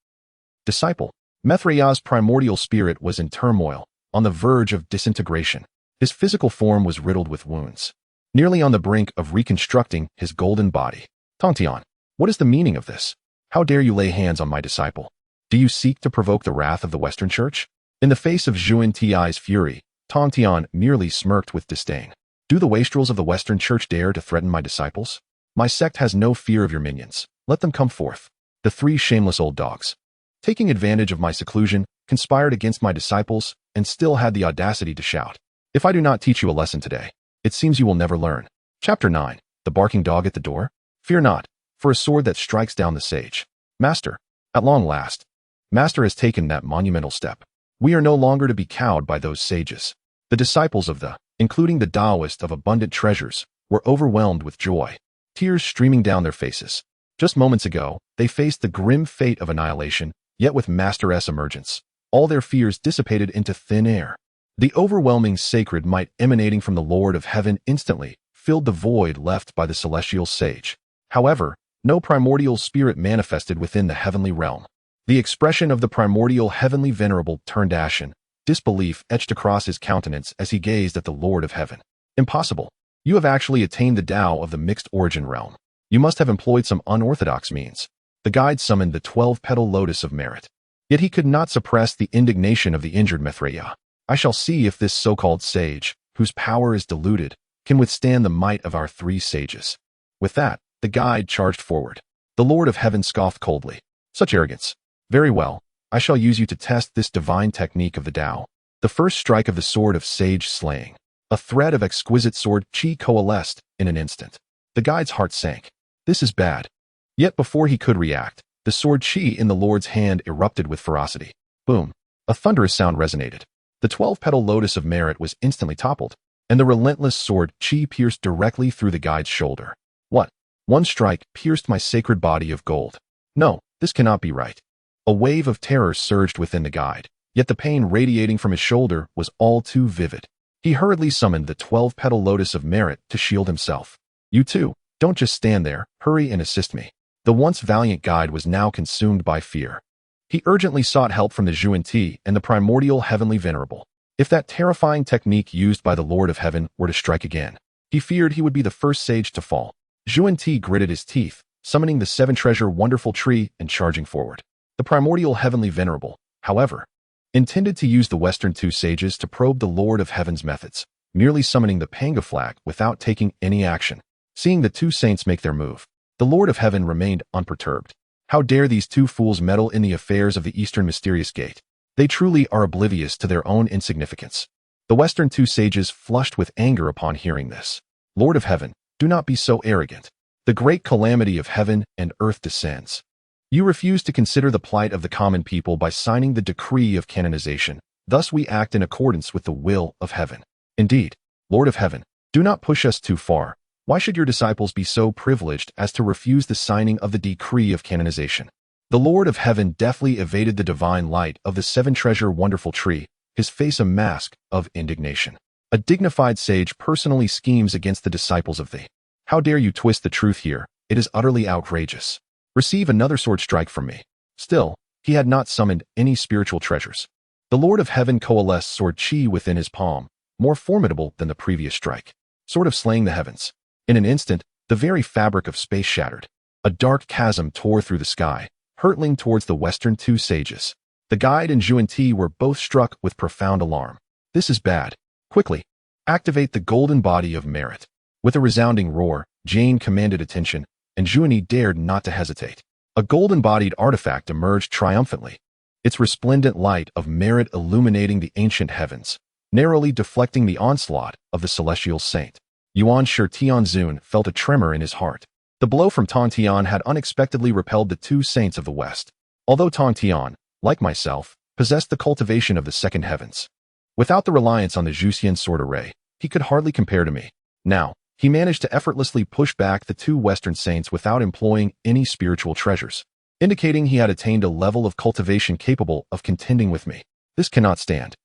Disciple. Mithraya's primordial spirit was in turmoil, on the verge of disintegration. His physical form was riddled with wounds, nearly on the brink of reconstructing his golden body. Tongtian, what is the meaning of this? How dare you lay hands on my disciple? Do you seek to provoke the wrath of the Western Church? In the face of Xianxia's fury, Tongtian merely smirked with disdain. Do the wastrels of the Western Church dare to threaten my disciples? My sect has no fear of your minions. Let them come forth. The 3 shameless old dogs, taking advantage of my seclusion, conspired against my disciples, and still had the audacity to shout. If I do not teach you a lesson today, it seems you will never learn. Chapter 9. The barking dog at the door? Fear not, for a sword that strikes down the sage. Master. At long last, Master has taken that monumental step. We are no longer to be cowed by those sages. The disciples of including the Taoist of abundant treasures, were overwhelmed with joy, tears streaming down their faces. Just moments ago, they faced the grim fate of annihilation, yet with Master's emergence, all their fears dissipated into thin air. The overwhelming sacred might emanating from the Lord of Heaven instantly filled the void left by the celestial sage. However, no primordial spirit manifested within the heavenly realm. The expression of the primordial heavenly venerable turned ashen. Disbelief etched across his countenance as he gazed at the Lord of Heaven. Impossible. You have actually attained the Tao of the mixed origin realm. You must have employed some unorthodox means. The guide summoned the 12-petal lotus of merit. Yet he could not suppress the indignation of the injured Mithraya. I shall see if this so-called sage, whose power is diluted, can withstand the might of our 3 sages. With that, the guide charged forward. The Lord of Heaven scoffed coldly. Such arrogance. Very well, I shall use you to test this divine technique of the Tao. The first strike of the sword of sage slaying. A thread of exquisite sword chi coalesced in an instant. The guide's heart sank. This is bad. Yet before he could react, the sword chi in the Lord's hand erupted with ferocity. Boom. A thunderous sound resonated. The 12-petal lotus of merit was instantly toppled, and the relentless sword chi pierced directly through the guide's shoulder. What? One strike pierced my sacred body of gold. No, this cannot be right. A wave of terror surged within the guide, yet the pain radiating from his shoulder was all too vivid. He hurriedly summoned the 12-petal lotus of merit to shield himself. You too, don't just stand there, hurry and assist me. The once valiant guide was now consumed by fear. He urgently sought help from the xianxia and the primordial heavenly venerable. If that terrifying technique used by the Lord of Heaven were to strike again, he feared he would be the first sage to fall. Xianxia gritted his teeth, summoning the seven-treasure wonderful tree and charging forward. The primordial heavenly venerable, however, intended to use the Western two sages to probe the Lord of Heaven's methods, merely summoning the panga flag without taking any action. Seeing the two saints make their move, the Lord of Heaven remained unperturbed. How dare these two fools meddle in the affairs of the Eastern mysterious gate? They truly are oblivious to their own insignificance. The Western two sages flushed with anger upon hearing this. Lord of Heaven, do not be so arrogant. The great calamity of heaven and earth descends. You refuse to consider the plight of the common people by signing the decree of canonization. Thus we act in accordance with the will of heaven. Indeed, Lord of Heaven, do not push us too far. Why should your disciples be so privileged as to refuse the signing of the decree of canonization? The Lord of Heaven deftly evaded the divine light of the seven-treasure wonderful tree, his face a mask of indignation. A dignified sage personally schemes against the disciples of thee. How dare you twist the truth here? It is utterly outrageous. Receive another sword strike from me. Still, he had not summoned any spiritual treasures. The Lord of Heaven coalesced sword chi within his palm, more formidable than the previous strike, sword of slaying the heavens. In an instant, the very fabric of space shattered. A dark chasm tore through the sky, hurtling towards the Western two sages. The guide and xianxia were both struck with profound alarm. This is bad. Quickly, activate the golden body of merit. With a resounding roar, Jade commanded attention, and xianxia dared not to hesitate. A golden-bodied artifact emerged triumphantly, its resplendent light of merit illuminating the ancient heavens, narrowly deflecting the onslaught of the celestial saint. Xianxia felt a tremor in his heart. The blow from Tongtian had unexpectedly repelled the two saints of the West. Although Tongtian, like myself, possessed the cultivation of the second heavens, without the reliance on the Zhuxian sword array, he could hardly compare to me. Now, he managed to effortlessly push back the two Western saints without employing any spiritual treasures, indicating he had attained a level of cultivation capable of contending with me. This cannot stand.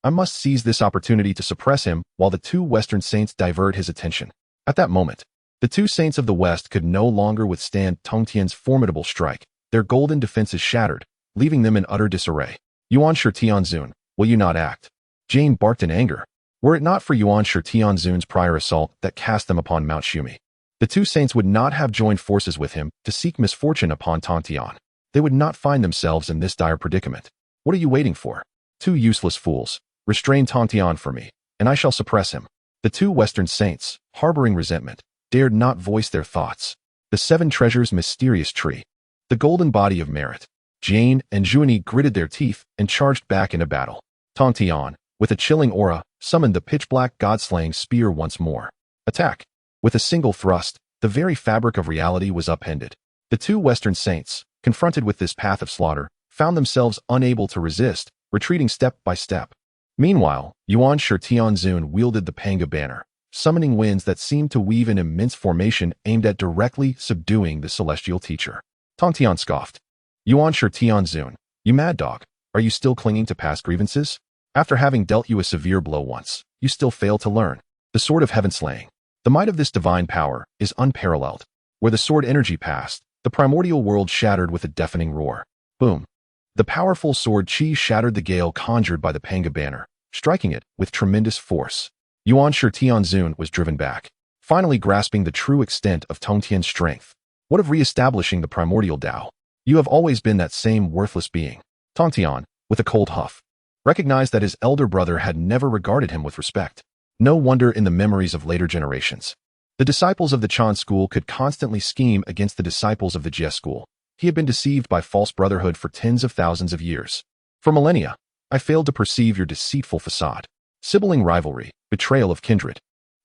I must seize this opportunity to suppress him while the two Western saints divert his attention. At that moment, the two saints of the West could no longer withstand Tongtian's formidable strike. Their golden defenses shattered, leaving them in utter disarray. Xianxia, will you not act? Jade barked in anger. Were it not for Xianxia's prior assault that cast them upon Mount Shumi, the two saints would not have joined forces with him to seek misfortune upon Tongtian. They would not find themselves in this dire predicament. What are you waiting for? Two useless fools. Restrain Tongtian for me, and I shall suppress him. The two Western saints, harboring resentment, dared not voice their thoughts. The seven treasures mysterious tree, the golden body of merit. Jade and xianxia gritted their teeth and charged back into battle. Tongtian, with a chilling aura, summoned the pitch-black god-slaying spear once more. Attack! With a single thrust, the very fabric of reality was upended. The two Western saints, confronted with this path of slaughter, found themselves unable to resist, retreating step by step. Meanwhile, Xianxia wielded the panga banner, summoning winds that seemed to weave an immense formation aimed at directly subduing the celestial teacher. Tongtian scoffed. Xianxia, you mad dog, are you still clinging to past grievances? After having dealt you a severe blow once, you still fail to learn. The sword of heaven slaying. The might of this divine power is unparalleled. Where the sword energy passed, the primordial world shattered with a deafening roar. Boom. The powerful sword chi shattered the gale conjured by the panga banner, striking it with tremendous force. Xianxia was driven back, finally grasping the true extent of Tongtian's strength. What of re-establishing the primordial Tao? You have always been that same worthless being. Tongtian, with a cold huff, recognized that his elder brother had never regarded him with respect. No wonder in the memories of later generations. The disciples of the Chan school could constantly scheme against the disciples of the Jie school. He had been deceived by false brotherhood for tens of thousands of years. For millennia, I failed to perceive your deceitful facade. Sibling rivalry, betrayal of kindred.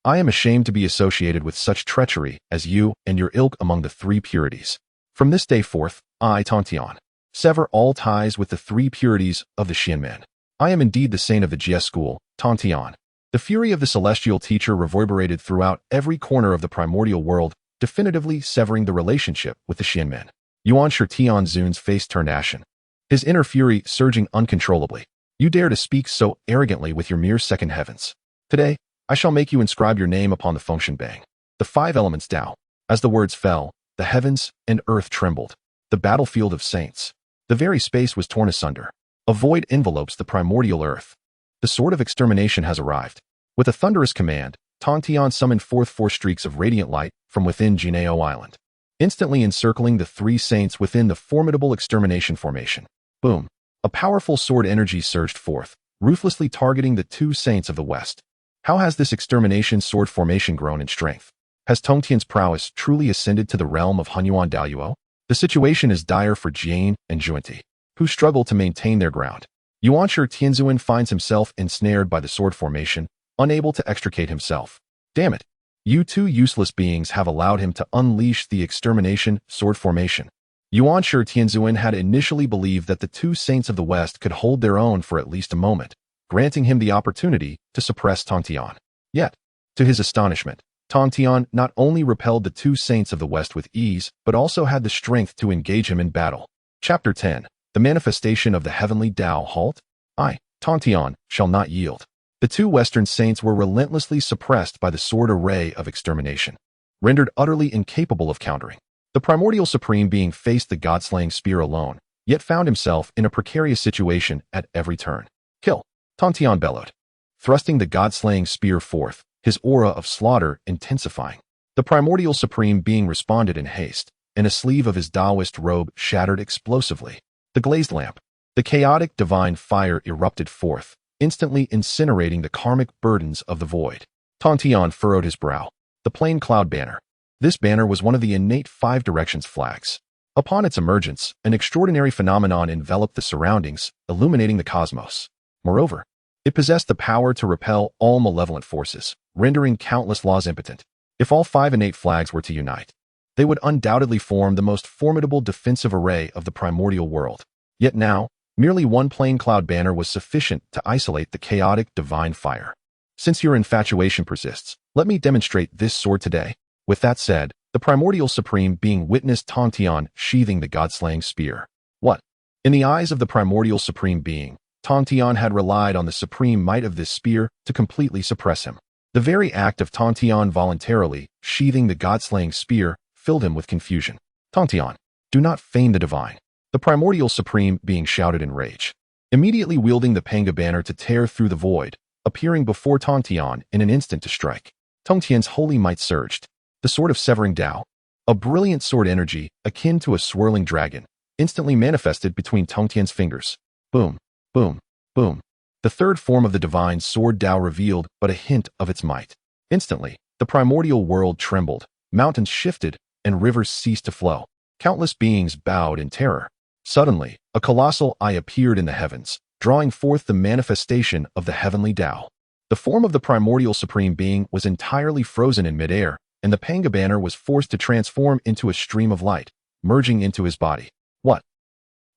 I am ashamed to be associated with such treachery as you and your ilk among the three purities. From this day forth, I, Tongtian, sever all ties with the three purities of the Xianmen. I am indeed the saint of the Jie school, Tongtian. The fury of the celestial teacher reverberated throughout every corner of the primordial world, definitively severing the relationship with the Xianmen. Xianxia's face turned ashen, his inner fury surging uncontrollably. You dare to speak so arrogantly with your mere second heavens. Today, I shall make you inscribe your name upon the function bang. The five elements Tao. As the words fell, the heavens and earth trembled. The battlefield of saints. The very space was torn asunder. A void envelopes the primordial earth. The sword of extermination has arrived. With a thunderous command, Tongtian summoned forth 4 streaks of radiant light from within Jineo Island, instantly encircling the 3 saints within the formidable extermination formation. Boom! A powerful sword energy surged forth, ruthlessly targeting the 2 saints of the west. How has this extermination sword formation grown in strength? Has Tongtian's prowess truly ascended to the realm of Hunyuan Daoyuo? The situation is dire for Jane and Juanti, who struggle to maintain their ground. Yuanshi Tianzuan finds himself ensnared by the sword formation, unable to extricate himself. Damn it! You 2 useless beings have allowed him to unleash the extermination sword formation. Yuanshi Tianzuan had initially believed that the 2 saints of the west could hold their own for at least a moment, granting him the opportunity to suppress Tongtian. Yet, to his astonishment, Tongtian not only repelled the 2 saints of the west with ease, but also had the strength to engage him in battle. Chapter 10. The Manifestation of the Heavenly Tao. Halt! I, Tongtian, shall not yield. The 2 western saints were relentlessly suppressed by the sword array of extermination, rendered utterly incapable of countering. The primordial supreme being faced the god-slaying spear alone, yet found himself in a precarious situation at every turn. Kill! Tongtian bellowed, thrusting the god-slaying spear forth, his aura of slaughter intensifying. The primordial supreme being responded in haste, and a sleeve of his Taoist robe shattered explosively. The glazed lamp. The chaotic divine fire erupted forth, instantly incinerating the karmic burdens of the void. Tongtian furrowed his brow. The plain cloud banner. This banner was one of the innate 5 directions flags. Upon its emergence, an extraordinary phenomenon enveloped the surroundings, illuminating the cosmos. Moreover, it possessed the power to repel all malevolent forces, rendering countless laws impotent. If all 5 innate flags were to unite, they would undoubtedly form the most formidable defensive array of the primordial world. Yet now, merely one plain cloud banner was sufficient to isolate the chaotic divine fire. Since your infatuation persists, let me demonstrate this sword today. With that said, the primordial supreme being witnessed Tongtian sheathing the god-slaying spear. What? In the eyes of the primordial supreme being, Tongtian had relied on the supreme might of this spear to completely suppress him. The very act of Tongtian voluntarily sheathing the god-slaying spear filled him with confusion. Tongtian, do not feign the divine. The primordial supreme being shouted in rage, immediately wielding the Panga banner to tear through the void, appearing before Tongtian in an instant to strike. Tongtian's holy might surged. The sword of severing Tao, a brilliant sword energy akin to a swirling dragon, instantly manifested between Tongtian's fingers. Boom, boom, boom. The third form of the divine sword Tao revealed but a hint of its might. Instantly, the primordial world trembled, mountains shifted, and rivers ceased to flow. Countless beings bowed in terror. Suddenly, a colossal eye appeared in the heavens, drawing forth the manifestation of the heavenly Tao. The form of the primordial supreme being was entirely frozen in midair, and the Panga banner was forced to transform into a stream of light, merging into his body. What?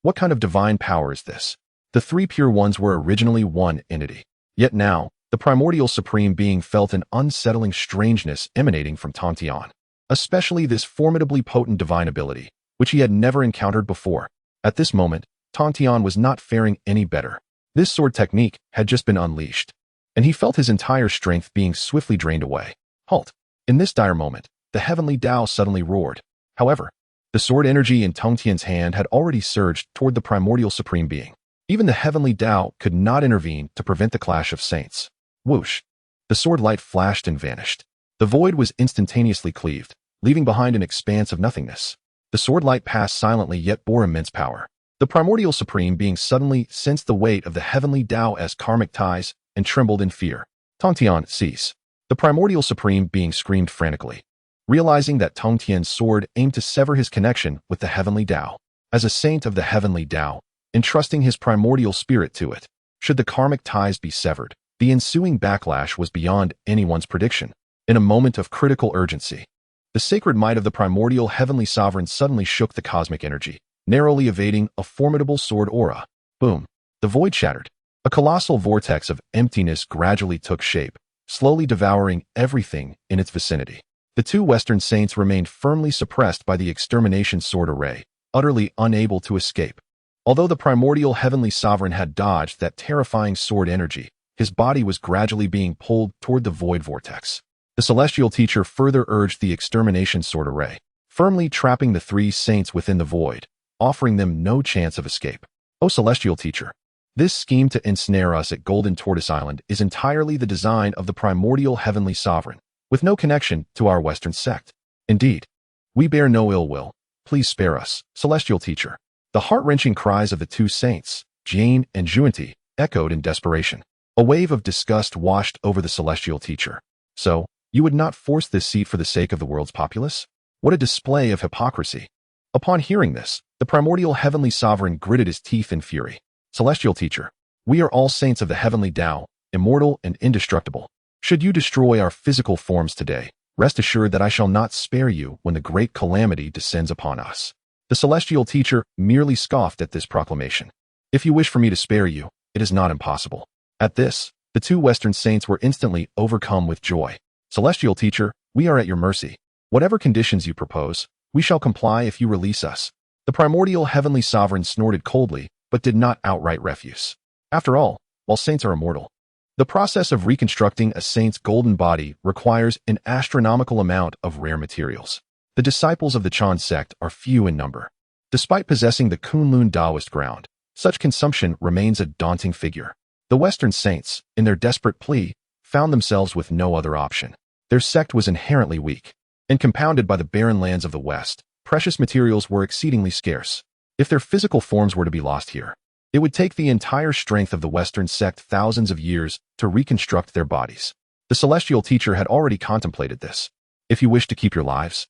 What kind of divine power is this? The 3 pure ones were originally one entity. Yet now, the primordial supreme being felt an unsettling strangeness emanating from Tongtian, especially this formidably potent divine ability, which he had never encountered before. At this moment, Tongtian was not faring any better. This sword technique had just been unleashed, and he felt his entire strength being swiftly drained away. Halt! In this dire moment, the heavenly Tao suddenly roared. However, the sword energy in Tongtian's hand had already surged toward the primordial supreme being. Even the heavenly Tao could not intervene to prevent the clash of saints. Whoosh! The sword light flashed and vanished. The void was instantaneously cleaved, leaving behind an expanse of nothingness. The sword light passed silently yet bore immense power. The primordial supreme being suddenly sensed the weight of the heavenly Tao as karmic ties and trembled in fear. Tongtian, cease! The primordial supreme being screamed frantically, realizing that Tongtian's sword aimed to sever his connection with the heavenly Tao. As a saint of the heavenly Tao, entrusting his primordial spirit to it, should the karmic ties be severed, the ensuing backlash was beyond anyone's prediction. In a moment of critical urgency, the sacred might of the primordial heavenly sovereign suddenly shook the cosmic energy, narrowly evading a formidable sword aura. Boom! The void shattered. A colossal vortex of emptiness gradually took shape, slowly devouring everything in its vicinity. The 2 western saints remained firmly suppressed by the extermination sword array, utterly unable to escape. Although the primordial heavenly sovereign had dodged that terrifying sword energy, his body was gradually being pulled toward the void vortex. The celestial teacher further urged the extermination sword array, firmly trapping the three saints within the void, offering them no chance of escape. O celestial teacher, this scheme to ensnare us at Golden Tortoise Island is entirely the design of the primordial heavenly sovereign, with no connection to our Western sect. Indeed, we bear no ill will. Please spare us, celestial teacher. The heart-wrenching cries of the two saints, Jade and xianxia, echoed in desperation. A wave of disgust washed over the celestial teacher. So, you would not force this seat for the sake of the world's populace? What a display of hypocrisy. Upon hearing this, the primordial heavenly sovereign gritted his teeth in fury. Celestial teacher, we are all saints of the heavenly Tao, immortal and indestructible. Should you destroy our physical forms today, rest assured that I shall not spare you when the great calamity descends upon us. The celestial teacher merely scoffed at this proclamation. If you wish for me to spare you, it is not impossible. At this, the two Western saints were instantly overcome with joy. Celestial teacher, we are at your mercy. Whatever conditions you propose, we shall comply if you release us. The primordial heavenly sovereign snorted coldly, but did not outright refuse. After all, while saints are immortal, the process of reconstructing a saint's golden body requires an astronomical amount of rare materials. The disciples of the Chan sect are few in number. Despite possessing the Kunlun Taoist ground, such consumption remains a daunting figure. The Western saints, in their desperate plea, found themselves with no other option. Their sect was inherently weak, and compounded by the barren lands of the West, precious materials were exceedingly scarce. If their physical forms were to be lost here, it would take the entire strength of the Western sect thousands of years to reconstruct their bodies. The celestial teacher had already contemplated this. If you wish to keep your lives,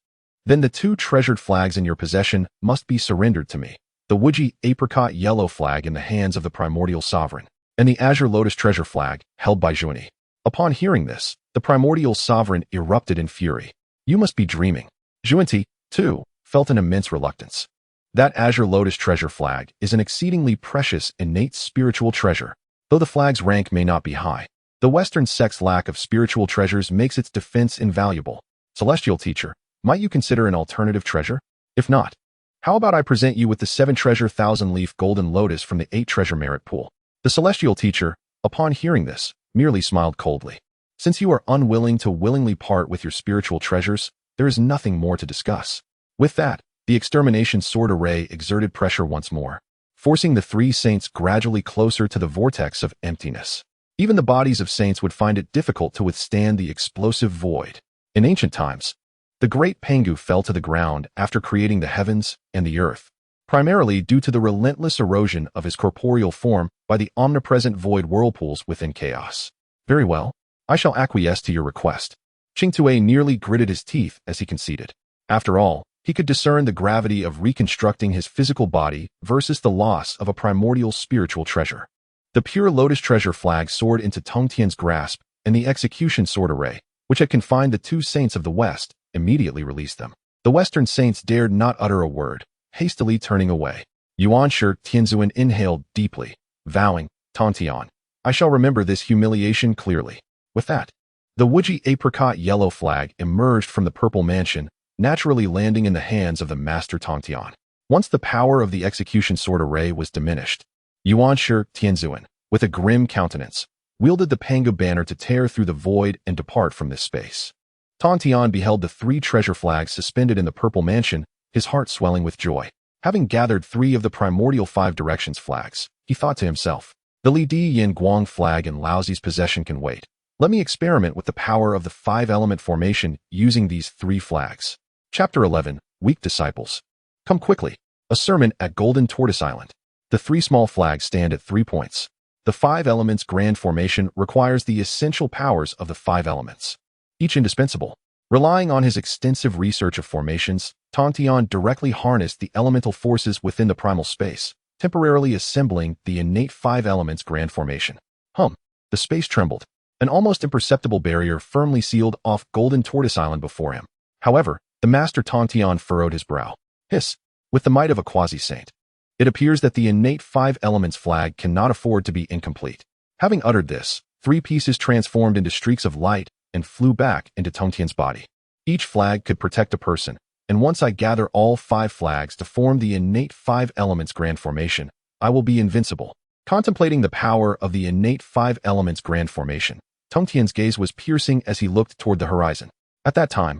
then the two treasured flags in your possession must be surrendered to me. The woody apricot yellow flag in the hands of the primordial sovereign, and the azure lotus treasure flag held by xianxia. Upon hearing this, the primordial sovereign erupted in fury. You must be dreaming. Xianxia, too, felt an immense reluctance. That azure lotus treasure flag is an exceedingly precious innate spiritual treasure. Though the flag's rank may not be high, the Western sect's lack of spiritual treasures makes its defense invaluable. Celestial teacher, might you consider an alternative treasure? If not, how about I present you with the 7-treasure 1,000-leaf golden lotus from the 8-treasure merit pool? The celestial teacher, upon hearing this, merely smiled coldly. Since you are unwilling to willingly part with your spiritual treasures, there is nothing more to discuss. With that, the extermination sword array exerted pressure once more, forcing the three saints gradually closer to the vortex of emptiness. Even the bodies of saints would find it difficult to withstand the explosive void. In ancient times, the great Pangu fell to the ground after creating the heavens and the earth, primarily due to the relentless erosion of his corporeal form by the omnipresent void whirlpools within chaos. Very well, I shall acquiesce to your request. Qingtue nearly gritted his teeth as he conceded. After all, he could discern the gravity of reconstructing his physical body versus the loss of a primordial spiritual treasure. The pure lotus treasure flag soared into Tongtian's grasp, and the execution sword array, which had confined the two saints of the West, immediately released them. The Western saints dared not utter a word, hastily turning away. Xianxia Tianzuan inhaled deeply, vowing, Tongtian, I shall remember this humiliation clearly. With that, the woody apricot yellow flag emerged from the purple mansion, naturally landing in the hands of the Master Tongtian. Once the power of the execution sword array was diminished, Xianxia Tianzuan, with a grim countenance, wielded the Pangu banner to tear through the void and depart from this space. Tongtian beheld the 3 treasure flags suspended in the purple mansion, his heart swelling with joy. Having gathered 3 of the primordial 5 directions flags, he thought to himself, the Li Di Yin Guang flag in Laozi's possession can wait. Let me experiment with the power of the 5-element formation using these 3 flags. Chapter 11, Weak Disciples. Come quickly. A sermon at Golden Tortoise Island. The 3 small flags stand at 3 points. The 5 elements grand formation requires the essential powers of the 5 elements, each indispensable. Relying on his extensive research of formations, Tongtian directly harnessed the elemental forces within the primal space, temporarily assembling the innate 5 elements grand formation. The space trembled. An almost imperceptible barrier firmly sealed off Golden Tortoise Island before him. However, the Master Tongtian furrowed his brow. Hiss, with the might of a quasi-saint. It appears that the innate 5 elements flag cannot afford to be incomplete. Having uttered this, 3 pieces transformed into streaks of light and flew back into Tongtian's body. Each flag could protect a person, and once I gather all 5 flags to form the innate 5 elements grand formation, I will be invincible. Contemplating the power of the innate five elements grand formation, Tongtian's gaze was piercing as he looked toward the horizon. At that time,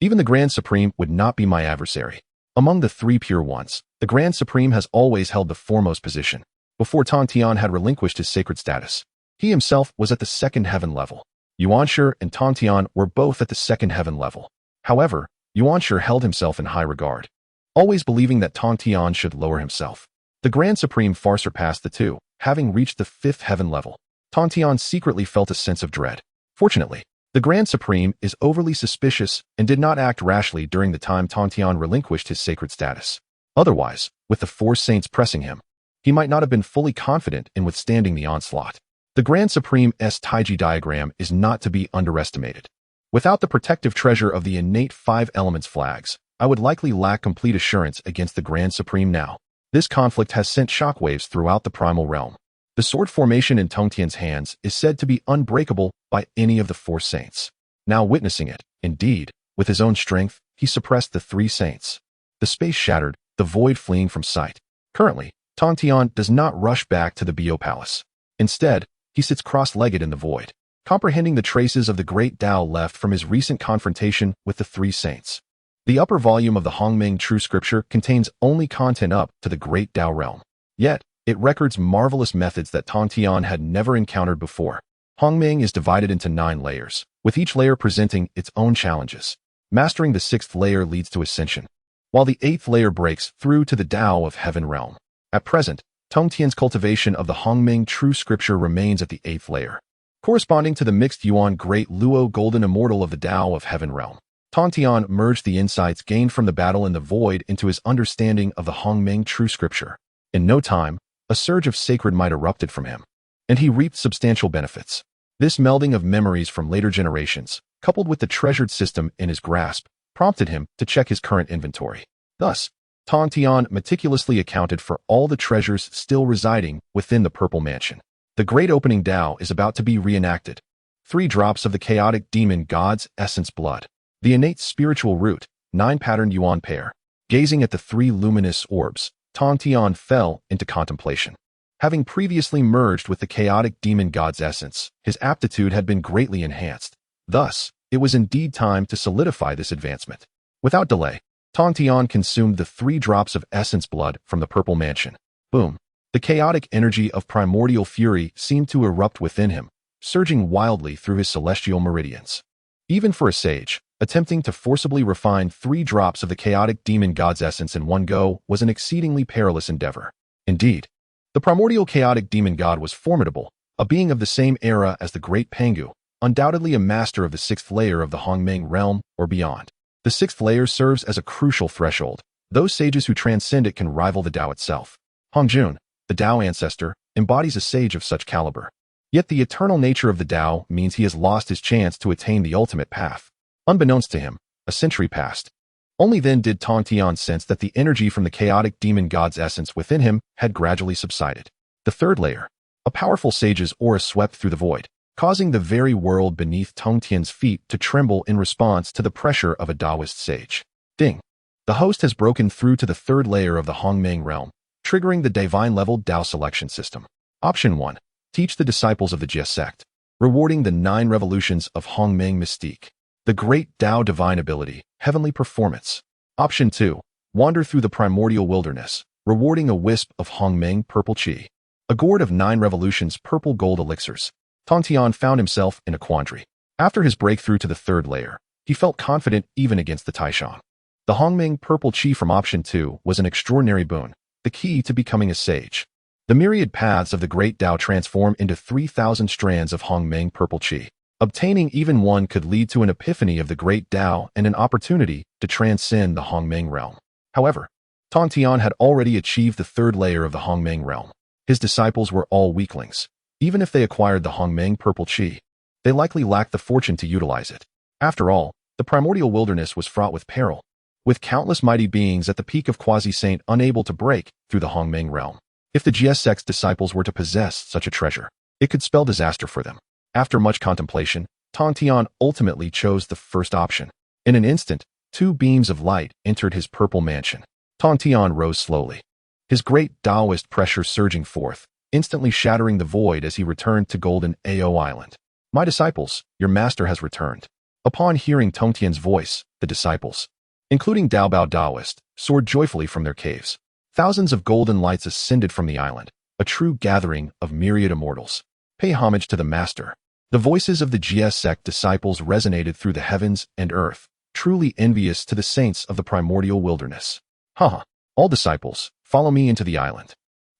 even the Grand Supreme would not be my adversary. Among the three pure ones, the Grand Supreme has always held the foremost position. Before Tongtian had relinquished his sacred status, he himself was at the second heaven level. Xianxia and Tongtian were both at the second heaven level. However, Xianxia held himself in high regard, always believing that Tongtian should lower himself. The Grand Supreme far surpassed the two, having reached the fifth heaven level. Tongtian secretly felt a sense of dread. Fortunately, the Grand Supreme is overly suspicious and did not act rashly during the time Tongtian relinquished his sacred status. Otherwise, with the four saints pressing him, he might not have been fully confident in withstanding the onslaught. The Grand Supreme's Taiji diagram is not to be underestimated. Without the protective treasure of the innate five elements flags, I would likely lack complete assurance against the Grand Supreme now. This conflict has sent shockwaves throughout the primal realm. The sword formation in Tongtian's hands is said to be unbreakable by any of the four saints. Now witnessing it, indeed, with his own strength, he suppressed the three saints. The space shattered, the void fleeing from sight. Currently, Tongtian does not rush back to the Bio Palace. Instead, he sits cross-legged in the void, comprehending the traces of the great Tao left from his recent confrontation with the three saints. The upper volume of the Hongming True Scripture contains only content up to the great Tao realm. Yet, it records marvelous methods that Tongtian had never encountered before. Hongming is divided into 9 layers, with each layer presenting its own challenges. Mastering the 6th layer leads to ascension, while the 8th layer breaks through to the Tao of Heaven realm. At present, Tongtian's cultivation of the Hongming True Scripture remains at the 8th layer, corresponding to the mixed Yuan Great Luo Golden Immortal of the Tao of Heaven realm. Tongtian merged the insights gained from the battle in the void into his understanding of the Hongming True Scripture. In no time, a surge of sacred might erupted from him, and he reaped substantial benefits. This melding of memories from later generations, coupled with the treasured system in his grasp, prompted him to check his current inventory. Thus, Tongtian meticulously accounted for all the treasures still residing within the Purple Mansion. The great opening Tao is about to be reenacted. 3 drops of the chaotic demon god's essence blood. The innate spiritual root, 9-patterned Yuan pair. Gazing at the 3 luminous orbs, Tongtian fell into contemplation. Having previously merged with the chaotic demon god's essence, his aptitude had been greatly enhanced. Thus, it was indeed time to solidify this advancement. Without delay, Tongtian consumed the 3 drops of essence blood from the Purple Mansion. Boom! The chaotic energy of primordial fury seemed to erupt within him, surging wildly through his celestial meridians. Even for a sage, attempting to forcibly refine 3 drops of the chaotic demon god's essence in one go was an exceedingly perilous endeavor. Indeed, the primordial chaotic demon god was formidable, a being of the same era as the great Pangu, undoubtedly a master of the 6th layer of the Hongming realm or beyond. The 6th layer serves as a crucial threshold. Those sages who transcend it can rival the Tao itself. Hongjun, the Tao ancestor, embodies a sage of such caliber. Yet the eternal nature of the Tao means he has lost his chance to attain the ultimate path. Unbeknownst to him, a century passed. Only then did Tongtian sense that the energy from the chaotic demon god's essence within him had gradually subsided. The 3rd layer, a powerful sage's aura swept through the void, causing the very world beneath Tongtian's feet to tremble in response to the pressure of a Taoist sage. Ding! The host has broken through to the 3rd layer of the Hongming realm, triggering the divine-level Tao selection system. Option 1. Teach the disciples of the Jie sect, rewarding the 9 revolutions of Hongming mystique. The great Tao divine ability, heavenly performance. Option 2. Wander through the primordial wilderness, rewarding a wisp of Hongming purple qi. A gourd of 9 revolutions purple gold elixirs. Tongtian found himself in a quandary. After his breakthrough to the 3rd layer, he felt confident even against the Taishan. The Hongming purple qi from option 2 was an extraordinary boon, the key to becoming a sage. The myriad paths of the great Tao transform into 3,000 strands of Hongming purple qi. Obtaining even one could lead to an epiphany of the great Tao and an opportunity to transcend the Hongming realm. However, Tongtian had already achieved the 3rd layer of the Hongming realm. His disciples were all weaklings. Even if they acquired the Hongming purple qi, they likely lacked the fortune to utilize it. After all, the primordial wilderness was fraught with peril, with countless mighty beings at the peak of quasi-saint unable to break through the Hongming realm. If the Jie sect's disciples were to possess such a treasure, it could spell disaster for them. After much contemplation, Tongtian ultimately chose the first option. In an instant, 2 beams of light entered his Purple Mansion. Tongtian rose slowly, his great Taoist pressure surging forth, instantly shattering the void as he returned to Golden Ao Island. "My disciples, your master has returned." Upon hearing Tongtian's voice, the disciples, including Daobao Daoist, soared joyfully from their caves. Thousands of golden lights ascended from the island, a true gathering of myriad immortals. "Pay homage to the master." The voices of the GS sect disciples resonated through the heavens and earth, truly envious to the saints of the primordial wilderness. Haha, all disciples, follow me into the island.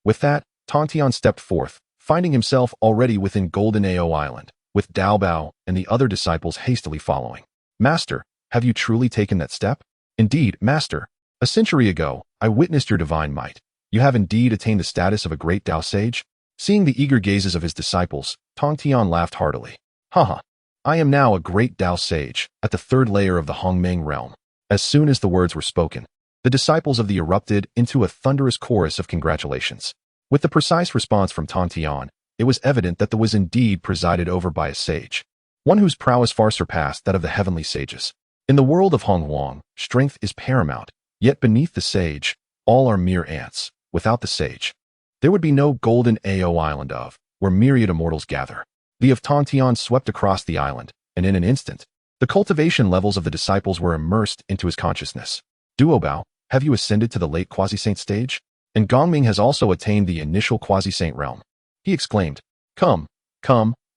With that, Tongtian stepped forth, finding himself already within Golden Ao Island, with Daobao and the other disciples hastily following. "Master, have you truly taken that step?" "Indeed, Master. A century ago, I witnessed your divine might. You have indeed attained the status of a great Tao sage." Seeing the eager gazes of his disciples, Tongtian laughed heartily. "Haha, I am now a great Tao sage, at the third layer of the Hongmeng realm." As soon as the words were spoken, the disciples of the erupted into a thunderous chorus of congratulations. With the precise response from Tongtian, it was evident that the was indeed presided over by a sage, one whose prowess far surpassed that of the heavenly sages. In the world of Hongwang, strength is paramount, yet beneath the sage, all are mere ants. Without the sage, there would be no Golden Ao Island where myriad immortals gather. The of Tongtian swept across the island, and in an instant, the cultivation levels of the disciples were immersed into his consciousness. "Duobao, have you ascended to the late quasi-saint stage? And Gongming has also attained the initial quasi-saint realm." He exclaimed. Come,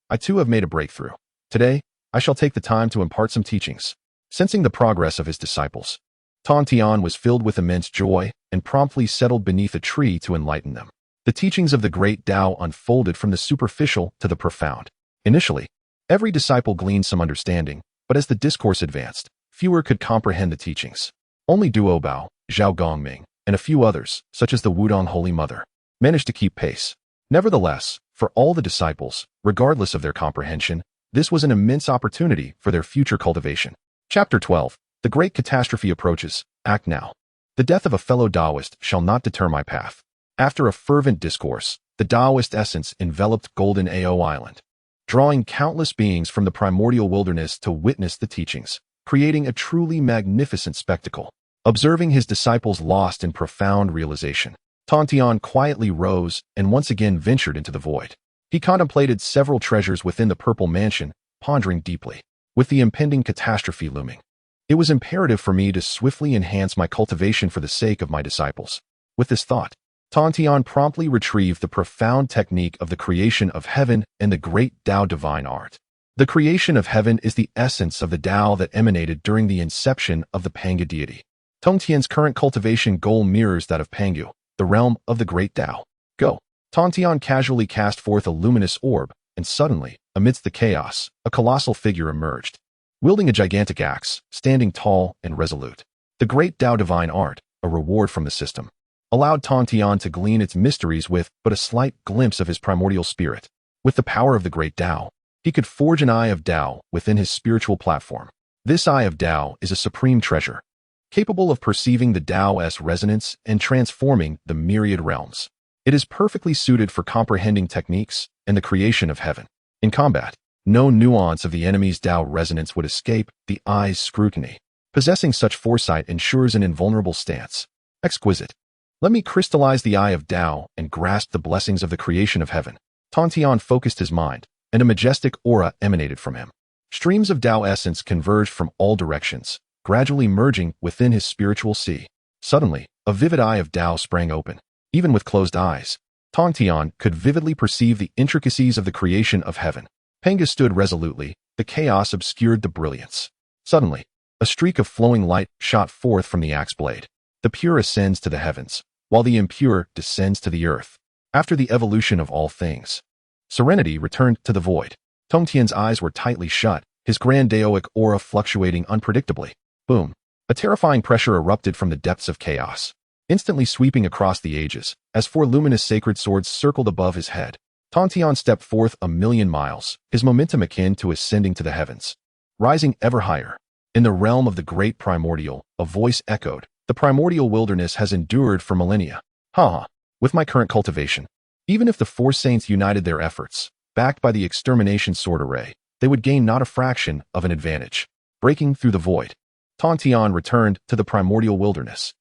I too have made a breakthrough. Today, I shall take the time to impart some teachings." Sensing the progress of his disciples, Tongtian was filled with immense joy and promptly settled beneath a tree to enlighten them. The teachings of the great Tao unfolded from the superficial to the profound. Initially, every disciple gleaned some understanding, but as the discourse advanced, fewer could comprehend the teachings. Only Duobao, Zhao Gongming, and a few others, such as the Wudong Holy Mother, managed to keep pace. Nevertheless, for all the disciples, regardless of their comprehension, this was an immense opportunity for their future cultivation. Chapter 12. The Great Catastrophe Approaches. Act Now. "The death of a fellow Taoist shall not deter my path." After a fervent discourse, the Taoist essence enveloped Golden Ao Island, drawing countless beings from the primordial wilderness to witness the teachings, creating a truly magnificent spectacle. Observing his disciples lost in profound realization, Tongtian quietly rose and once again ventured into the void. He contemplated several treasures within the purple mansion, pondering deeply. With the impending catastrophe looming, it was imperative for me to swiftly enhance my cultivation for the sake of my disciples. With this thought, Tongtian promptly retrieved the profound technique of the creation of heaven and the great Tao divine art. The creation of heaven is the essence of the Tao that emanated during the inception of the Pangu deity. Tongtian's current cultivation goal mirrors that of Pangu, the realm of the great Tao. "Go." Tongtian casually cast forth a luminous orb, and suddenly, amidst the chaos, a colossal figure emerged, wielding a gigantic axe, standing tall and resolute. The great Tao divine art, a reward from the system, allowed Tongtian to glean its mysteries with but a slight glimpse of his primordial spirit. With the power of the great Tao, he could forge an Eye of Tao within his spiritual platform. This Eye of Tao is a supreme treasure, capable of perceiving the Tao's resonance and transforming the myriad realms. It is perfectly suited for comprehending techniques and the creation of heaven. In combat, no nuance of the enemy's Tao resonance would escape the Eye's scrutiny. Possessing such foresight ensures an invulnerable stance. Exquisite. Let me crystallize the Eye of Tao and grasp the blessings of the creation of heaven. Tongtian focused his mind, and a majestic aura emanated from him. Streams of Tao essence converged from all directions, gradually merging within his spiritual sea. Suddenly, a vivid Eye of Tao sprang open. Even with closed eyes, Tongtian could vividly perceive the intricacies of the creation of heaven. Pangu stood resolutely, the chaos obscured the brilliance. Suddenly, a streak of flowing light shot forth from the axe blade. The pure ascends to the heavens, while the impure descends to the earth. After the evolution of all things, serenity returned to the void. Tongtian's eyes were tightly shut, his grand Taoic aura fluctuating unpredictably. Boom! A terrifying pressure erupted from the depths of chaos, instantly sweeping across the ages, as four luminous sacred swords circled above his head. Tongtian stepped forth 1,000,000 miles, his momentum akin to ascending to the heavens. Rising ever higher, in the realm of the great primordial, a voice echoed. "The primordial wilderness has endured for millennia. With my current cultivation, even if the four saints united their efforts, backed by the extermination sword array, they would gain not a fraction of an advantage." Breaking through the void, Tongtian returned to the primordial wilderness.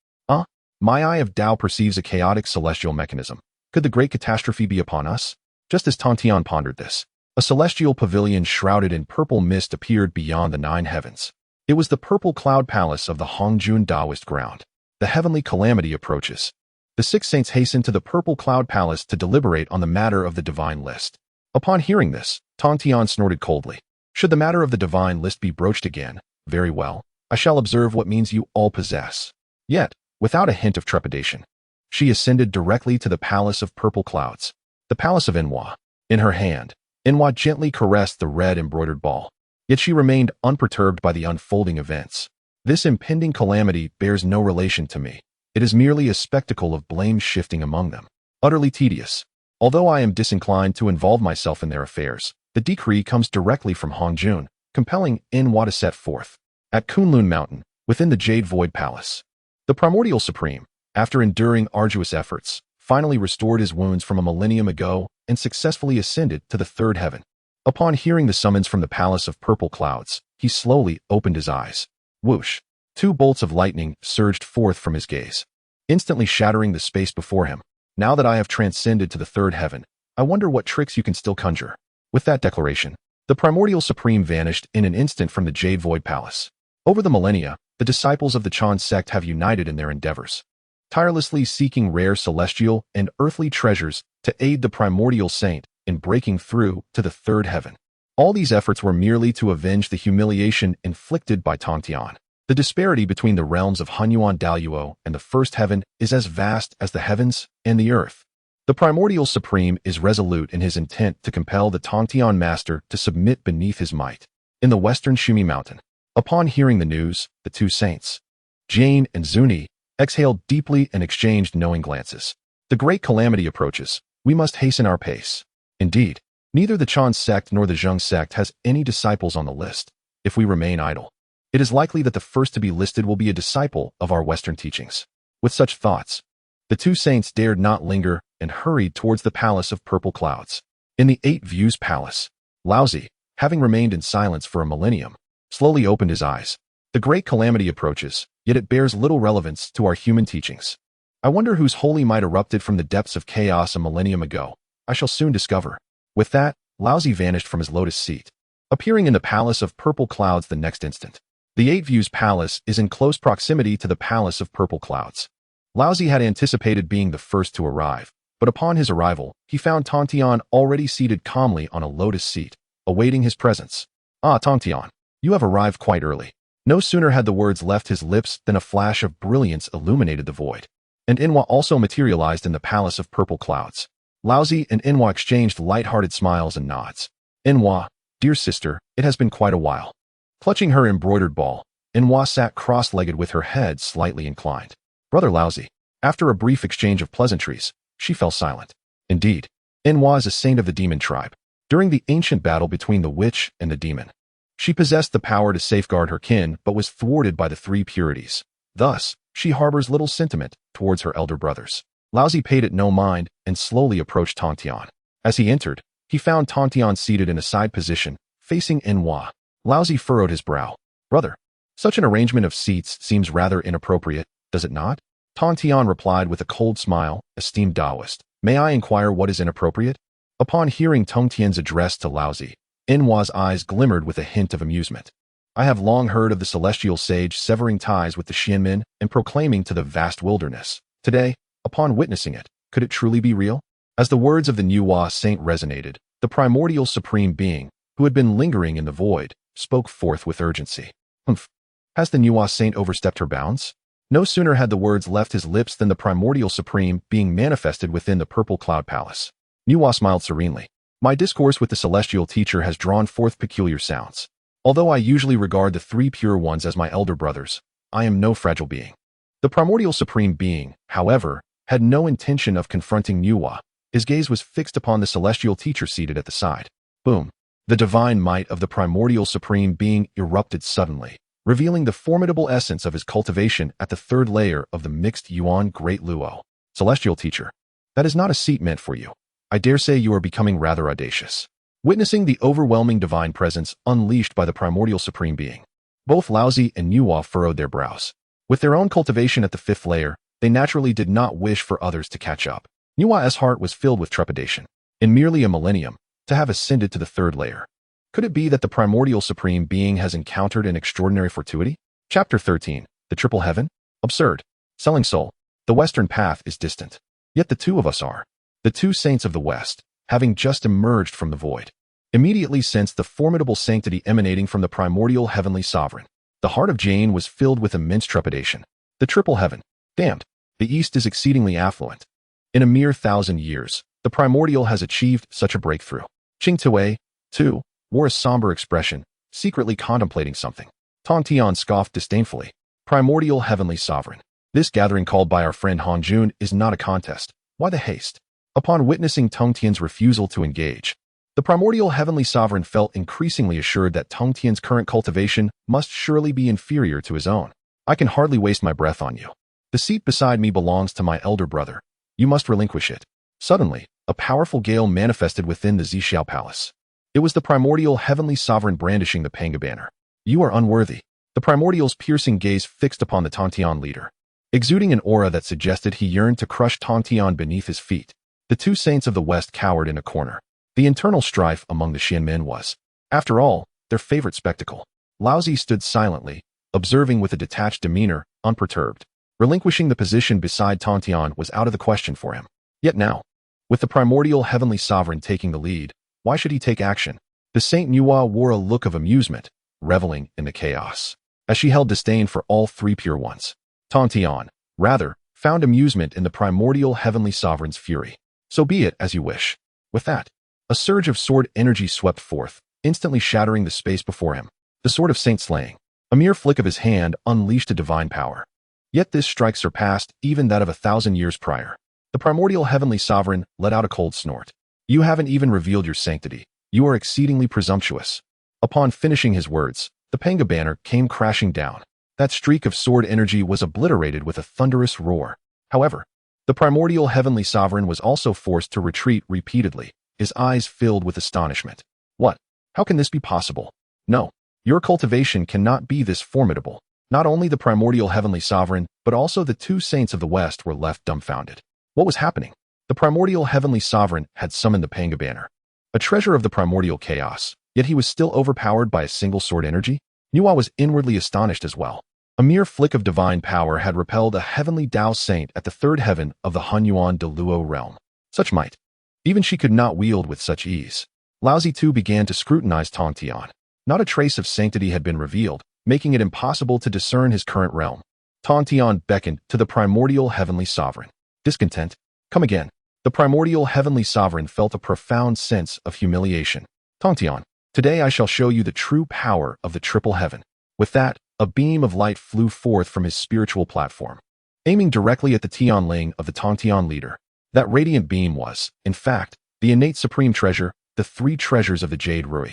My Eye of Tao perceives a chaotic celestial mechanism. Could the great catastrophe be upon us? Just as Tongtian pondered this, a celestial pavilion shrouded in purple mist appeared beyond the 9 heavens. It was the purple cloud palace of the Hongjun Taoist ground. The heavenly calamity approaches. The 6 saints hastened to the purple cloud palace to deliberate on the matter of the divine list. Upon hearing this, Tongtian snorted coldly. Should the matter of the divine list be broached again, very well, I shall observe what means you all possess. Yet, without a hint of trepidation, she ascended directly to the palace of purple clouds, the palace of Enwa. In her hand, Enwa gently caressed the red embroidered ball, yet she remained unperturbed by the unfolding events. This impending calamity bears no relation to me. It is merely a spectacle of blame shifting among them. Utterly tedious. Although I am disinclined to involve myself in their affairs, the decree comes directly from Hongjun, compelling Enwa to set forth. At Kunlun Mountain, within the Jade Void Palace, the primordial supreme, after enduring arduous efforts, finally restored his wounds from a millennium ago and successfully ascended to the 3rd heaven. Upon hearing the summons from the palace of purple clouds, he slowly opened his eyes. Whoosh! 2 bolts of lightning surged forth from his gaze, instantly shattering the space before him. Now that I have transcended to the 3rd heaven, I wonder what tricks you can still conjure. With that declaration, the primordial supreme vanished in an instant from the Jade Void Palace. Over the millennia, the disciples of the Chan sect have united in their endeavors, tirelessly seeking rare celestial and earthly treasures to aid the primordial saint in breaking through to the 3rd heaven. All these efforts were merely to avenge the humiliation inflicted by Tongtian. The disparity between the realms of Hunyuan Daluo and the 1st heaven is as vast as the heavens and the earth. The primordial supreme is resolute in his intent to compel the Tongtian master to submit beneath his might. In the western Shumi Mountain, upon hearing the news, the 2 saints, Jane and Zuni, exhaled deeply and exchanged knowing glances. The great calamity approaches. We must hasten our pace. Indeed, neither the Chan sect nor the Zheng sect has any disciples on the list. If we remain idle, it is likely that the first to be listed will be a disciple of our Western teachings. With such thoughts, the 2 saints dared not linger and hurried towards the palace of purple clouds. In the 8 Views Palace, Laozi, having remained in silence for a millennium, slowly opened his eyes. The great calamity approaches, yet it bears little relevance to our human teachings. I wonder whose holy might erupted from the depths of chaos a millennium ago. I shall soon discover. With that, Laozi vanished from his lotus seat, appearing in the palace of purple clouds the next instant. The 8 Views Palace is in close proximity to the palace of purple clouds. Laozi had anticipated being the first to arrive, but upon his arrival, he found Tongtian already seated calmly on a lotus seat, awaiting his presence. Ah, Tongtian, you have arrived quite early. No sooner had the words left his lips than a flash of brilliance illuminated the void, and Enwa also materialized in the palace of purple clouds. Laozi and Enwa exchanged light-hearted smiles and nods. Enwa, dear sister, it has been quite a while. Clutching her embroidered ball, Enwa sat cross-legged with her head slightly inclined. Brother Laozi, after a brief exchange of pleasantries, she fell silent. Indeed, Enwa is a saint of the demon tribe. During the ancient battle between the witch and the demon, she possessed the power to safeguard her kin but was thwarted by the 3 purities. Thus, she harbors little sentiment towards her elder brothers. Laozi paid it no mind and slowly approached Tongtian. As he entered, he found Tongtian seated in a side position, facing Enwa. Laozi furrowed his brow. Brother, such an arrangement of seats seems rather inappropriate, does it not? Tongtian replied with a cold smile, esteemed Taoist. May I inquire what is inappropriate? Upon hearing Tongtian's address to Laozi, Enwa's eyes glimmered with a hint of amusement. I have long heard of the celestial sage severing ties with the Xianmin and proclaiming to the vast wilderness. Today, upon witnessing it, could it truly be real? As the words of the Nuwa saint resonated, the primordial supreme being, who had been lingering in the void, spoke forth with urgency. Humph. Has the Nuwa saint overstepped her bounds? No sooner had the words left his lips than the primordial supreme being manifested within the purple cloud palace. Nuwa smiled serenely. My discourse with the celestial teacher has drawn forth peculiar sounds. Although I usually regard the 3 pure ones as my elder brothers, I am no fragile being. The primordial supreme being, however, had no intention of confronting Nuwa. His gaze was fixed upon the celestial teacher seated at the side. Boom. The divine might of the primordial supreme being erupted suddenly, revealing the formidable essence of his cultivation at the 3rd layer of the mixed Yuan Great Luo. Celestial teacher, that is not a seat meant for you. I dare say you are becoming rather audacious. Witnessing the overwhelming divine presence unleashed by the primordial supreme being, both Laozi and Nuwa furrowed their brows. With their own cultivation at the 5th layer, they naturally did not wish for others to catch up. Nua's heart was filled with trepidation. In merely a millennium, to have ascended to the third layer. Could it be that the primordial supreme being has encountered an extraordinary fortuity? Chapter 13. The Triple Heaven? Absurd. Selling soul. The Western path is distant. Yet the two of us are. The two saints of the West, having just emerged from the void. Immediately sensed the formidable sanctity emanating from the primordial heavenly sovereign. The heart of Jane was filled with immense trepidation. The Triple Heaven. Damned. The East is exceedingly affluent. In a mere 1,000 years, the primordial has achieved such a breakthrough. Qing Tue, too, wore a somber expression, secretly contemplating something. Tongtian scoffed disdainfully. Primordial heavenly sovereign. This gathering called by our friend Han Jun is not a contest. Why the haste? Upon witnessing Tongtian's refusal to engage, the primordial heavenly sovereign felt increasingly assured that Tongtian's current cultivation must surely be inferior to his own. I can hardly waste my breath on you. The seat beside me belongs to my elder brother. You must relinquish it. Suddenly, a powerful gale manifested within the xianxia palace. It was the primordial heavenly sovereign brandishing the Panga banner. You are unworthy. The primordial's piercing gaze fixed upon the Tongtian leader, exuding an aura that suggested he yearned to crush Tongtian beneath his feet. The two saints of the West cowered in a corner. The internal strife among the Xianmen was, after all, their favorite spectacle. Laozi stood silently, observing with a detached demeanor, unperturbed. Relinquishing the position beside Tongtian was out of the question for him. Yet now, with the primordial heavenly sovereign taking the lead, why should he take action? The Saint Nua wore a look of amusement, reveling in the chaos, as she held disdain for all three pure ones. Tongtian, rather, found amusement in the primordial heavenly sovereign's fury. So be it as you wish. With that, a surge of sword energy swept forth, instantly shattering the space before him. The sword of Saint Slaying. A mere flick of his hand unleashed a divine power. Yet this strike surpassed even that of 1,000 years prior. The primordial heavenly sovereign let out a cold snort. You haven't even revealed your sanctity. You are exceedingly presumptuous. Upon finishing his words, the Panga banner came crashing down. That streak of sword energy was obliterated with a thunderous roar. However, the primordial heavenly sovereign was also forced to retreat repeatedly, his eyes filled with astonishment. What? How can this be possible? No, your cultivation cannot be this formidable. Not only the primordial heavenly sovereign, but also the two saints of the West were left dumbfounded. What was happening? The primordial heavenly sovereign had summoned the Panga banner, a treasure of the primordial chaos, yet he was still overpowered by a single sword energy? Nua was inwardly astonished as well. A mere flick of divine power had repelled a heavenly Tao saint at the third heaven of the Hunyuan de Luo realm. Such might. Even she could not wield with such ease. Laozi too began to scrutinize Tongtian. Not a trace of sanctity had been revealed, making it impossible to discern his current realm. Tongtian beckoned to the primordial heavenly sovereign. Discontent? Come again. The primordial heavenly sovereign felt a profound sense of humiliation. Tongtian, today I shall show you the true power of the triple heaven. With that, a beam of light flew forth from his spiritual platform, aiming directly at the Tianling of the Tongtian leader. That radiant beam was, in fact, the innate supreme treasure, the three treasures of the Jade Rui.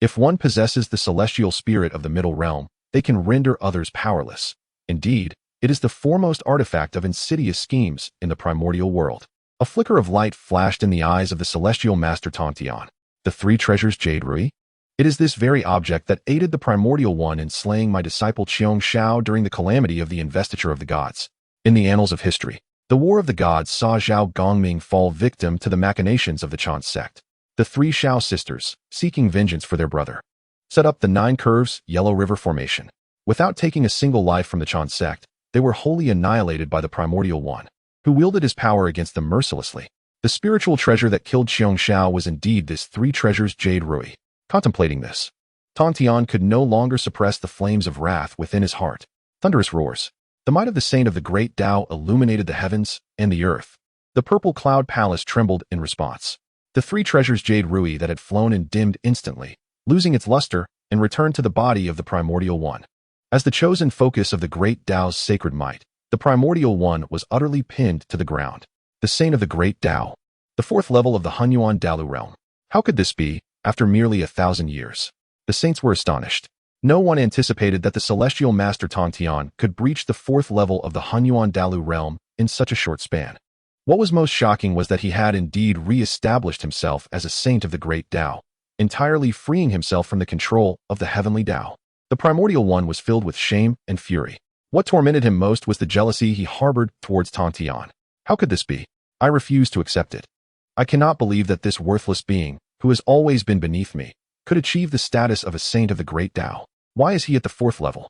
If one possesses the celestial spirit of the middle realm, they can render others powerless. Indeed, it is the foremost artifact of insidious schemes in the primordial world. A flicker of light flashed in the eyes of the celestial master Tongtian. The three treasures Jade Rui? It is this very object that aided the primordial one in slaying my disciple xianxia during the calamity of the investiture of the gods. In the annals of history, the War of the Gods saw Zhao Gongming fall victim to the machinations of the Chan sect. The three Xiao sisters, seeking vengeance for their brother, set up the Nine Curves Yellow River Formation. Without taking a single life from the Chan sect, they were wholly annihilated by the primordial one, who wielded his power against them mercilessly. The spiritual treasure that killed xianxia was indeed this three treasures Jade Rui. Contemplating this, Tongtian could no longer suppress the flames of wrath within his heart. Thunderous roars. The might of the saint of the great Tao illuminated the heavens and the earth. The purple cloud palace trembled in response. The three treasures Jade Rui that had flown and dimmed instantly, losing its luster, and returned to the body of the primordial one. As the chosen focus of the great Tao's sacred might, the primordial one was utterly pinned to the ground. The saint of the great Tao. The fourth level of the Hunyuan Dalu realm. How could this be, after merely 1,000 years? The saints were astonished. No one anticipated that the celestial master Tongtian could breach the fourth level of the Hunyuan Dalu realm in such a short span. What was most shocking was that he had indeed re-established himself as a saint of the great Tao, entirely freeing himself from the control of the heavenly Tao. The primordial one was filled with shame and fury. What tormented him most was the jealousy he harbored towards Tongtian. How could this be? I refuse to accept it. I cannot believe that this worthless being, who has always been beneath me, could achieve the status of a saint of the great Tao. Why is he at the 4th level?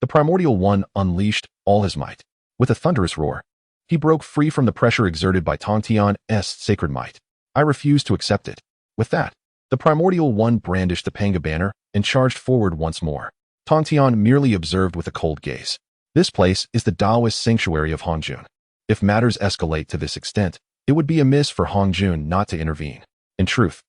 The primordial one unleashed all his might. With a thunderous roar, he broke free from the pressure exerted by Tongtian's sacred might. I refuse to accept it. With that, the primordial one brandished the Panga banner and charged forward once more. Tongtian merely observed with a cold gaze. This place is the Taoist sanctuary of Hongjun. If matters escalate to this extent, it would be amiss for Hongjun not to intervene. In truth,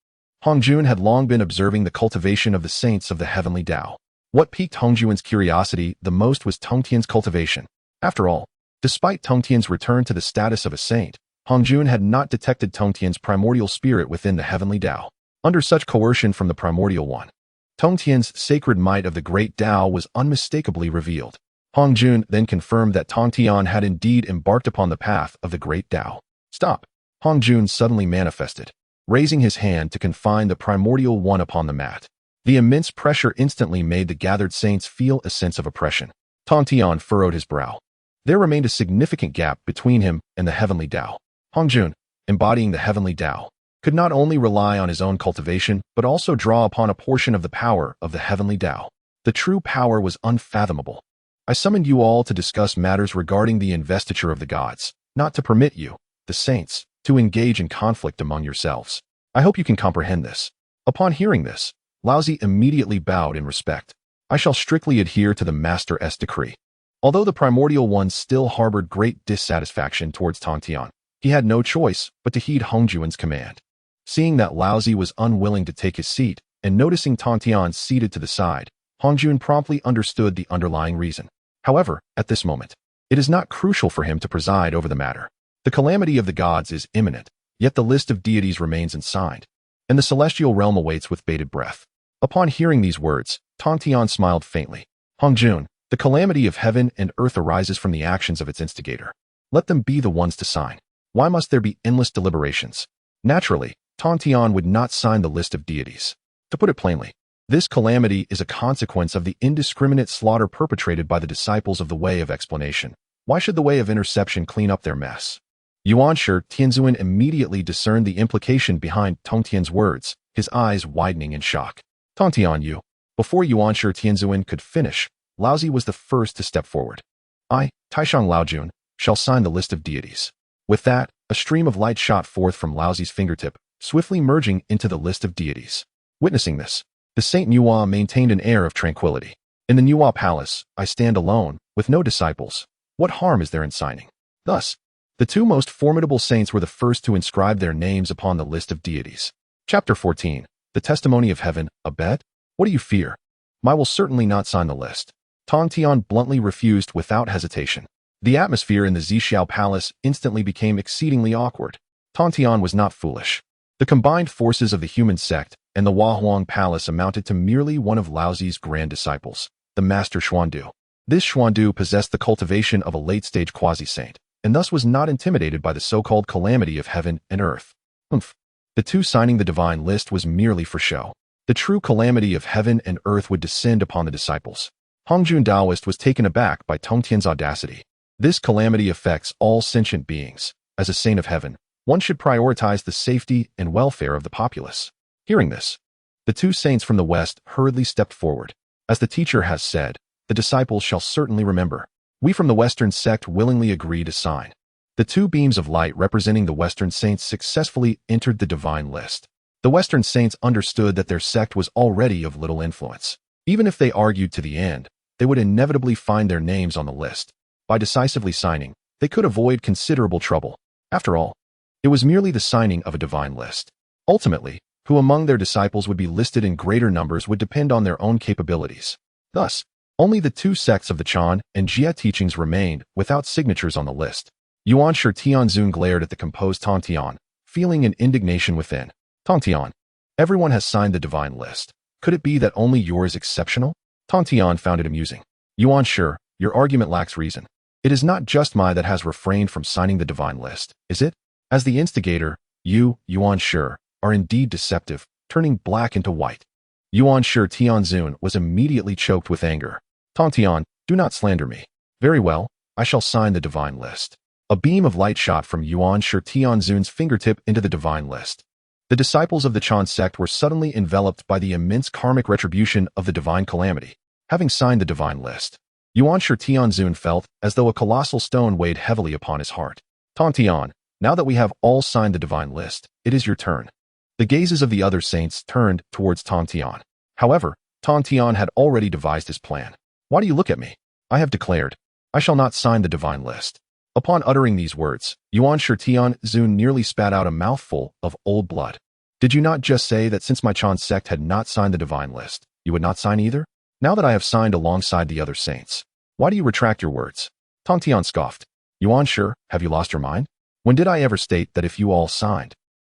Hongjun had long been observing the cultivation of the saints of the heavenly Tao. What piqued Hongjun's curiosity the most was Tongtian's cultivation. After all, despite Tongtian's return to the status of a saint, Hongjun had not detected Tongtian's primordial spirit within the heavenly Tao. Under such coercion from the primordial one, Tongtian's sacred might of the great Tao was unmistakably revealed. Hongjun then confirmed that Tongtian had indeed embarked upon the path of the great Tao. Stop! Hongjun suddenly manifested, raising his hand to confine the primordial one upon the mat. The immense pressure instantly made the gathered saints feel a sense of oppression. Tongtian furrowed his brow. There remained a significant gap between him and the heavenly Tao. Hongjun, embodying the heavenly Tao, could not only rely on his own cultivation, but also draw upon a portion of the power of the heavenly Tao. The true power was unfathomable. I summoned you all to discuss matters regarding the investiture of the gods, not to permit you, the saints, to engage in conflict among yourselves. I hope you can comprehend this. Upon hearing this, Laozi immediately bowed in respect. I shall strictly adhere to the Master's decree. Although the primordial one still harbored great dissatisfaction towards Tongtian, he had no choice but to heed Hongjun's command. Seeing that Laozi was unwilling to take his seat, and noticing Tongtian seated to the side, Hongjun promptly understood the underlying reason. However, at this moment, it is not crucial for him to preside over the matter. The calamity of the gods is imminent, yet the list of deities remains unsigned, and the celestial realm awaits with bated breath. Upon hearing these words, Tongtian smiled faintly. Hongjun, the calamity of heaven and earth arises from the actions of its instigator. Let them be the ones to sign. Why must there be endless deliberations? Naturally, Tongtian would not sign the list of deities. To put it plainly, this calamity is a consequence of the indiscriminate slaughter perpetrated by the disciples of the Way of Explanation. Why should the Way of Interception clean up their mess? Yuanshi Tianzuan immediately discerned the implication behind Tongtian's words, his eyes widening in shock. Tongtian, you. Before Yuanshi Tianzuan could finish, Laozi was the first to step forward. I, Taishang Laojun, shall sign the list of deities. With that, a stream of light shot forth from Laozi's fingertip, swiftly merging into the list of deities. Witnessing this, the Saint Nuwa maintained an air of tranquility. In the Nuwa Palace, I stand alone, with no disciples. What harm is there in signing? Thus, the two most formidable saints were the first to inscribe their names upon the list of deities. Chapter 14. The Testimony of Heaven, a bet? What do you fear? I will certainly not sign the list. Tongtian bluntly refused without hesitation. The atmosphere in the Xiao Palace instantly became exceedingly awkward. Tongtian was not foolish. The combined forces of the human sect and the Huahuang Palace amounted to merely one of Laozi's grand disciples, the Master Xuandu. This Xuandu possessed the cultivation of a late-stage quasi-saint, and thus was not intimidated by the so-called calamity of heaven and earth. The two signing the divine list was merely for show. The true calamity of heaven and earth would descend upon the disciples. Hongjun Taoist was taken aback by Tongtian's audacity. This calamity affects all sentient beings. As a saint of heaven, one should prioritize the safety and welfare of the populace. Hearing this, the two saints from the west hurriedly stepped forward. As the teacher has said, the disciples shall certainly remember. We from the western sect willingly agree to sign. The two beams of light representing the western saints successfully entered the divine list. The western saints understood that their sect was already of little influence. Even if they argued to the end, they would inevitably find their names on the list. By decisively signing, they could avoid considerable trouble. After all, it was merely the signing of a divine list. Ultimately, who among their disciples would be listed in greater numbers would depend on their own capabilities. Thus, only the two sects of the Chan and Jia teachings remained without signatures on the list. Yuanshi Tianzun glared at the composed Tongtian, feeling an indignation within. Tongtian, everyone has signed the divine list. Could it be that only yours is exceptional? Tongtian found it amusing. Yuanshi, your argument lacks reason. It is not just Mai that has refrained from signing the divine list, is it? As the instigator, you, Yuanshi, are indeed deceptive, turning black into white. Yuanshi Tianzun was immediately choked with anger. Tongtian, do not slander me. Very well, I shall sign the divine list. A beam of light shot from xianxia Tianzun's fingertip into the divine list. The disciples of the Chan sect were suddenly enveloped by the immense karmic retribution of the divine calamity. Having signed the divine list, xianxia Tianzun felt as though a colossal stone weighed heavily upon his heart. Tongtian, now that we have all signed the divine list, it is your turn. The gazes of the other saints turned towards Tongtian. However, Tongtian had already devised his plan. Why do you look at me? I have declared, I shall not sign the divine list. Upon uttering these words, xianxia Tianzun nearly spat out a mouthful of old blood. Did you not just say that since my Chan sect had not signed the divine list, you would not sign either? Now that I have signed alongside the other saints, why do you retract your words? Tongtian scoffed. Xianxia, have you lost your mind? When did I ever state that if you all signed,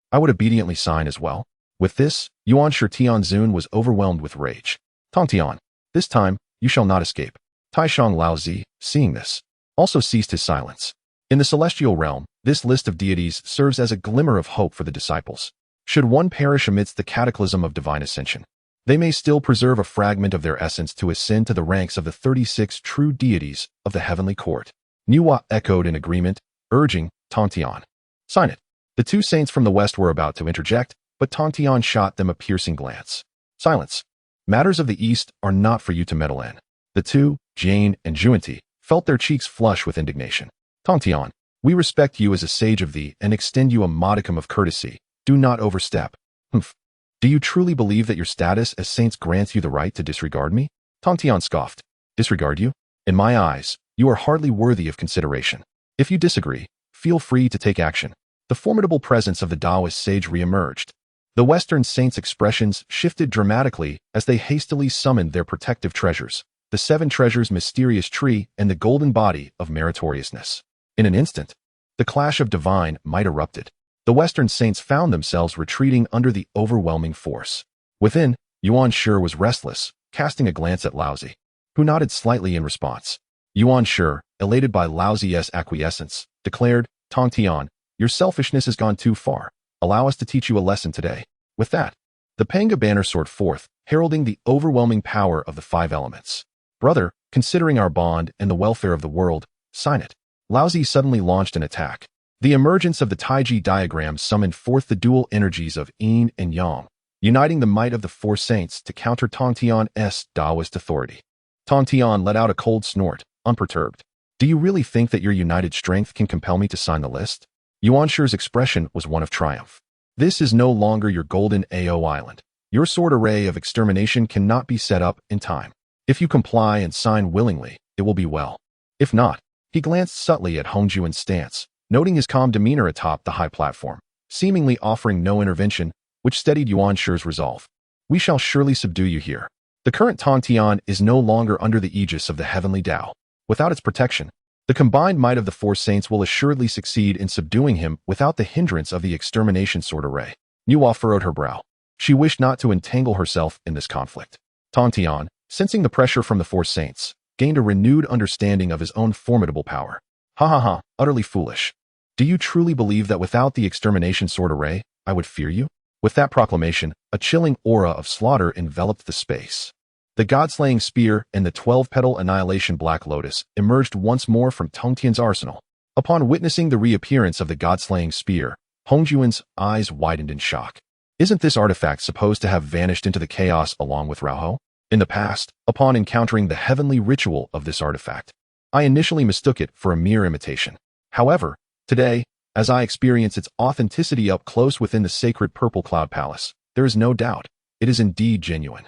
I would obediently sign as well? With this, xianxia Tianzun was overwhelmed with rage. Tongtian, this time, you shall not escape. Taishang Laozi, seeing this, also ceased his silence. In the celestial realm, this list of deities serves as a glimmer of hope for the disciples. Should one perish amidst the cataclysm of divine ascension, they may still preserve a fragment of their essence to ascend to the ranks of the 36 true deities of the heavenly court. Niwa echoed in agreement, urging, Tongtian, sign it. The two saints from the west were about to interject, but Tongtian shot them a piercing glance. Silence. Matters of the east are not for you to meddle in. The two, Jane and Juanti, felt their cheeks flush with indignation. Tongtian, we respect you as a sage of thee and extend you a modicum of courtesy. Do not overstep. Humph. Do you truly believe that your status as saints grants you the right to disregard me? Tongtian scoffed. Disregard you? In my eyes, you are hardly worthy of consideration. If you disagree, feel free to take action. The formidable presence of the Taoist sage re-emerged. The Western saints' expressions shifted dramatically as they hastily summoned their protective treasures, the 7 treasures' mysterious tree and the golden body of meritoriousness. In an instant, the clash of divine might erupted. The Western saints found themselves retreating under the overwhelming force. Within, xianxia was restless, casting a glance at Laozi, who nodded slightly in response. xianxia, elated by Laozi's acquiescence, declared, Tongtian, your selfishness has gone too far. Allow us to teach you a lesson today. With that, the Panga banner soared forth, heralding the overwhelming power of the 5 elements. Brother, considering our bond and the welfare of the world, sign it. Laozi suddenly launched an attack. The emergence of the Taiji diagram summoned forth the dual energies of yin and yang, uniting the might of the 4 saints to counter Tongtian's Taoist authority. Tongtian let out a cold snort, unperturbed. Do you really think that your united strength can compel me to sign the list? Xianxia's expression was one of triumph. This is no longer your golden AO island. Your sword array of extermination cannot be set up in time. If you comply and sign willingly, it will be well. If not, he glanced subtly at Hongjuan's stance, noting his calm demeanor atop the high platform, seemingly offering no intervention, which steadied Xianxia's resolve. We shall surely subdue you here. The current Tongtian is no longer under the aegis of the heavenly Tao. Without its protection, the combined might of the 4 saints will assuredly succeed in subduing him without the hindrance of the extermination sword array. Niwa furrowed her brow. She wished not to entangle herself in this conflict. Tongtian, sensing the pressure from the 4 saints, gained a renewed understanding of his own formidable power. Ha ha ha, utterly foolish. Do you truly believe that without the extermination sword array, I would fear you? With that proclamation, a chilling aura of slaughter enveloped the space. The god-slaying spear and the 12-petal annihilation black lotus emerged once more from Tongtian's arsenal. Upon witnessing the reappearance of the god-slaying spear, Hongjuan's eyes widened in shock. Isn't this artifact supposed to have vanished into the chaos along with Raoho? In the past, upon encountering the heavenly ritual of this artifact, I initially mistook it for a mere imitation. However, today, as I experience its authenticity up close within the sacred Purple Cloud Palace, there is no doubt, it is indeed genuine.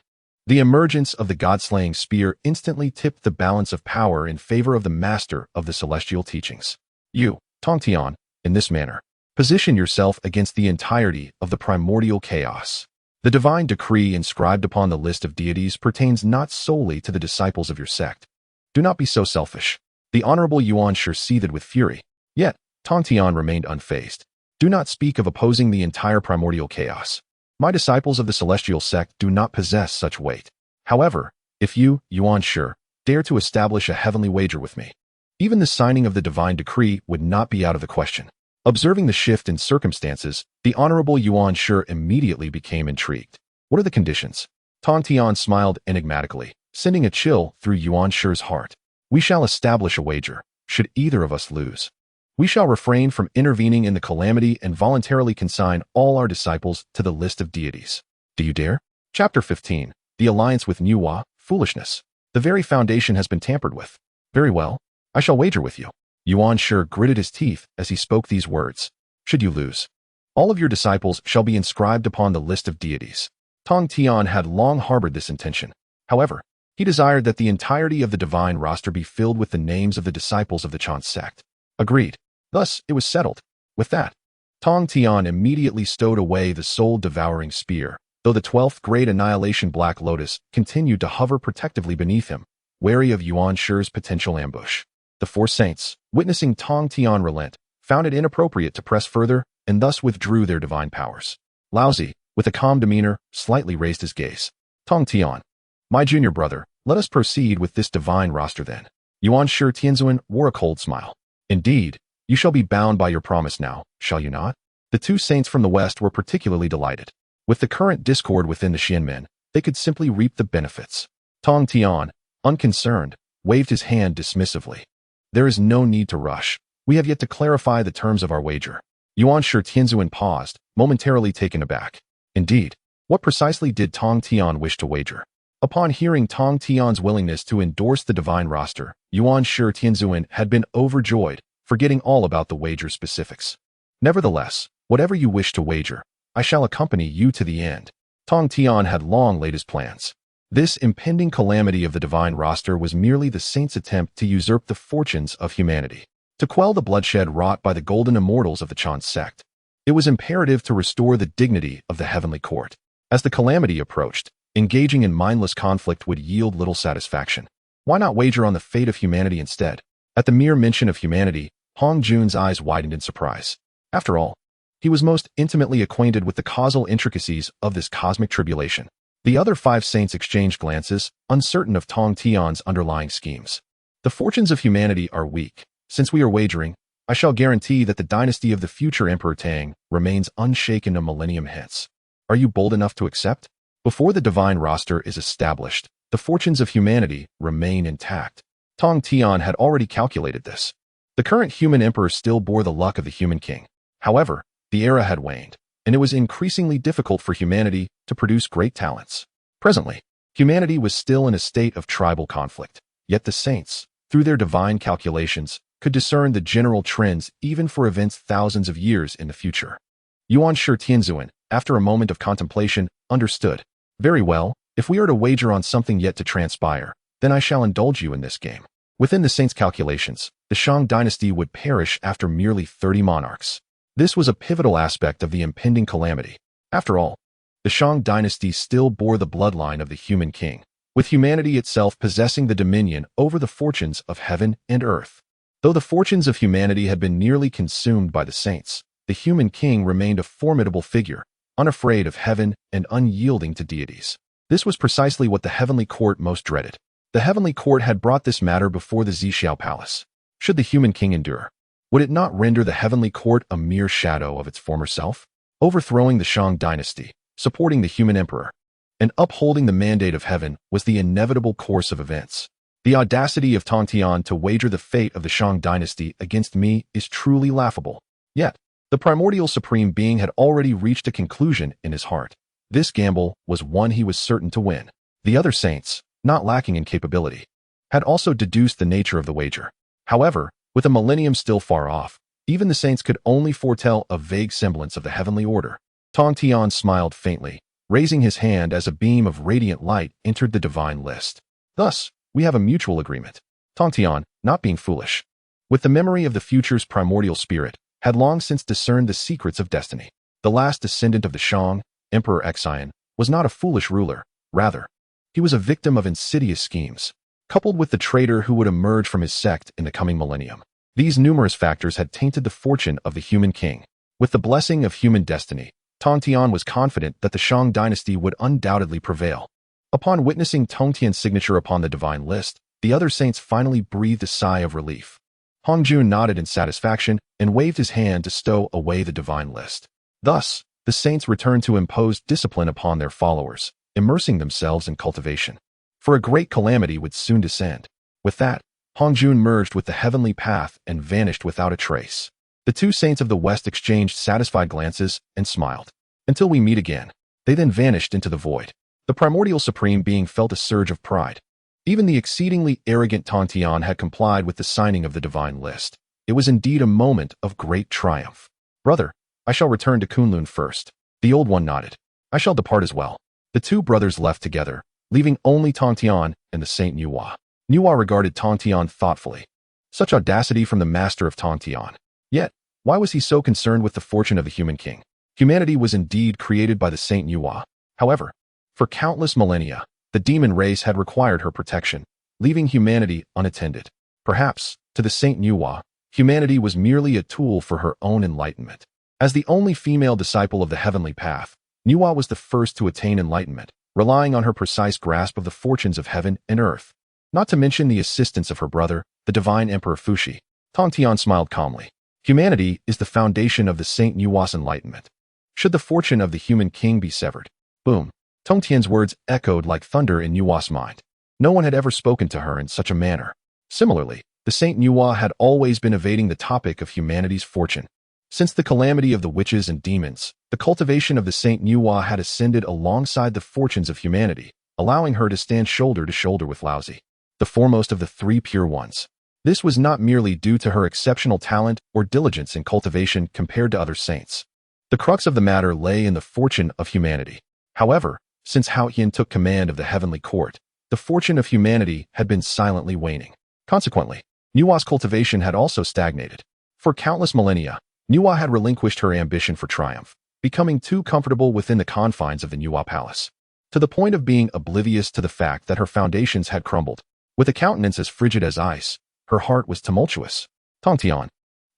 The emergence of the god-slaying spear instantly tipped the balance of power in favor of the master of the celestial teachings. You, Tongtian, in this manner, position yourself against the entirety of the primordial chaos. The divine decree inscribed upon the list of deities pertains not solely to the disciples of your sect. Do not be so selfish. The honorable xianxia seethed with fury, yet Tongtian remained unfazed. Do not speak of opposing the entire primordial chaos. My disciples of the celestial sect do not possess such weight. However, if you, xianxia, dare to establish a heavenly wager with me, even the signing of the divine decree would not be out of the question. Observing the shift in circumstances, the honorable xianxia immediately became intrigued. What are the conditions? Tongtian smiled enigmatically, sending a chill through xianxia's heart. We shall establish a wager, should either of us lose. We shall refrain from intervening in the calamity and voluntarily consign all our disciples to the list of deities. Do you dare? Chapter 15. The alliance with Nuwa, foolishness. The very foundation has been tampered with. Very well. I shall wager with you. Yuan Shi gritted his teeth as he spoke these words. Should you lose, all of your disciples shall be inscribed upon the list of deities. Tongtian had long harbored this intention. However, he desired that the entirety of the divine roster be filled with the names of the disciples of the Chan sect. Agreed. Thus, it was settled. With that, Tongtian immediately stowed away the soul-devouring spear, though the 12th grade annihilation Black Lotus continued to hover protectively beneath him, wary of Yuan Shi's potential ambush. The four saints, witnessing Tongtian relent, found it inappropriate to press further and thus withdrew their divine powers. Laozi, with a calm demeanor, slightly raised his gaze. Tongtian, my junior brother, let us proceed with this divine roster then. Yuan Shi Tianzuan wore a cold smile. Indeed, you shall be bound by your promise now, shall you not? The two saints from the west were particularly delighted. With the current discord within the Xianmen, they could simply reap the benefits. Tongtian, unconcerned, waved his hand dismissively. There is no need to rush. We have yet to clarify the terms of our wager. Yuan Shi Tianzuan paused, momentarily taken aback. Indeed, what precisely did Tongtian wish to wager? Upon hearing Tongtian's willingness to endorse the divine roster, Yuan Shi Tianzuan had been overjoyed, forgetting all about the wager specifics. Nevertheless, whatever you wish to wager, I shall accompany you to the end. Tongtian had long laid his plans. This impending calamity of the divine roster was merely the saints' attempt to usurp the fortunes of humanity. To quell the bloodshed wrought by the golden immortals of the Chan sect, it was imperative to restore the dignity of the heavenly court. As the calamity approached, engaging in mindless conflict would yield little satisfaction. Why not wager on the fate of humanity instead? At the mere mention of humanity, Hong Jun's eyes widened in surprise. After all, he was most intimately acquainted with the causal intricacies of this cosmic tribulation. The other five saints exchanged glances, uncertain of Tongtian's underlying schemes. The fortunes of humanity are weak. Since we are wagering, I shall guarantee that the dynasty of the future Emperor Tang remains unshaken a millennium hence. Are you bold enough to accept? Before the divine roster is established, the fortunes of humanity remain intact. Tongtian had already calculated this. The current human emperor still bore the luck of the human king. However, the era had waned, and it was increasingly difficult for humanity to produce great talents. Presently, humanity was still in a state of tribal conflict, yet the saints, through their divine calculations, could discern the general trends even for events thousands of years in the future. Yuan Shi Tianzuan, after a moment of contemplation, understood. Very well, if we are to wager on something yet to transpire, then I shall indulge you in this game. Within the saints' calculations, the Shang dynasty would perish after merely 30 monarchs. This was a pivotal aspect of the impending calamity. After all, the Shang dynasty still bore the bloodline of the human king, with humanity itself possessing the dominion over the fortunes of heaven and earth. Though the fortunes of humanity had been nearly consumed by the saints, the human king remained a formidable figure, unafraid of heaven and unyielding to deities. This was precisely what the heavenly court most dreaded. The heavenly court had brought this matter before the Xixiao palace. Should the human king endure, would it not render the heavenly court a mere shadow of its former self? Overthrowing the Shang dynasty, supporting the human emperor, and upholding the mandate of heaven was the inevitable course of events. The audacity of Tongtian to wager the fate of the Shang dynasty against me is truly laughable. Yet, the primordial supreme being had already reached a conclusion in his heart. This gamble was one he was certain to win. The other saints, not lacking in capability, had also deduced the nature of the wager. However, with a millennium still far off, even the saints could only foretell a vague semblance of the heavenly order. Tongtian smiled faintly, raising his hand as a beam of radiant light entered the divine list. Thus, we have a mutual agreement. Tongtian, not being foolish, with the memory of the future's primordial spirit, had long since discerned the secrets of destiny. The last descendant of the Shang, Emperor Xian, was not a foolish ruler. Rather, he was a victim of insidious schemes, coupled with the traitor who would emerge from his sect in the coming millennium. These numerous factors had tainted the fortune of the human king. With the blessing of human destiny, Tongtian was confident that the Shang dynasty would undoubtedly prevail. Upon witnessing Tongtian's signature upon the divine list, the other saints finally breathed a sigh of relief. Hong Jun nodded in satisfaction and waved his hand to stow away the divine list. Thus, the saints returned to impose discipline upon their followers, immersing themselves in cultivation. For a great calamity would soon descend. With that, Hongjun merged with the heavenly path and vanished without a trace. The two saints of the West exchanged satisfied glances and smiled. Until we meet again. They then vanished into the void. The primordial supreme being felt a surge of pride. Even the exceedingly arrogant Tongtian had complied with the signing of the divine list. It was indeed a moment of great triumph. Brother, I shall return to Kunlun first. The old one nodded. I shall depart as well. The two brothers left together, leaving only Tongtian and the Saint Nuwa. Nuwa regarded Tongtian thoughtfully. Such audacity from the master of Tongtian. Yet, why was he so concerned with the fortune of the human king? Humanity was indeed created by the Saint Nuwa. However, for countless millennia, the demon race had required her protection, leaving humanity unattended. Perhaps, to the Saint Nuwa, humanity was merely a tool for her own enlightenment. As the only female disciple of the heavenly path, Nuwa was the first to attain enlightenment, relying on her precise grasp of the fortunes of heaven and earth. Not to mention the assistance of her brother, the divine Emperor Fuxi. Tongtian smiled calmly. Humanity is the foundation of the Saint Nuwa's enlightenment. Should the fortune of the human king be severed? Boom. Tongtian's words echoed like thunder in Nuwa's mind. No one had ever spoken to her in such a manner. Similarly, the Saint Nuwa had always been evading the topic of humanity's fortune. Since the calamity of the witches and demons, the cultivation of the Saint Nuwa had ascended alongside the fortunes of humanity, allowing her to stand shoulder to shoulder with Laozi, the foremost of the three pure ones. This was not merely due to her exceptional talent or diligence in cultivation compared to other saints. The crux of the matter lay in the fortune of humanity. However, since Hao Yin took command of the heavenly court, the fortune of humanity had been silently waning. Consequently, Nuwa's cultivation had also stagnated. For countless millennia, Nuwa had relinquished her ambition for triumph, becoming too comfortable within the confines of the Nuwa palace, to the point of being oblivious to the fact that her foundations had crumbled. With a countenance as frigid as ice, her heart was tumultuous. Tongtian,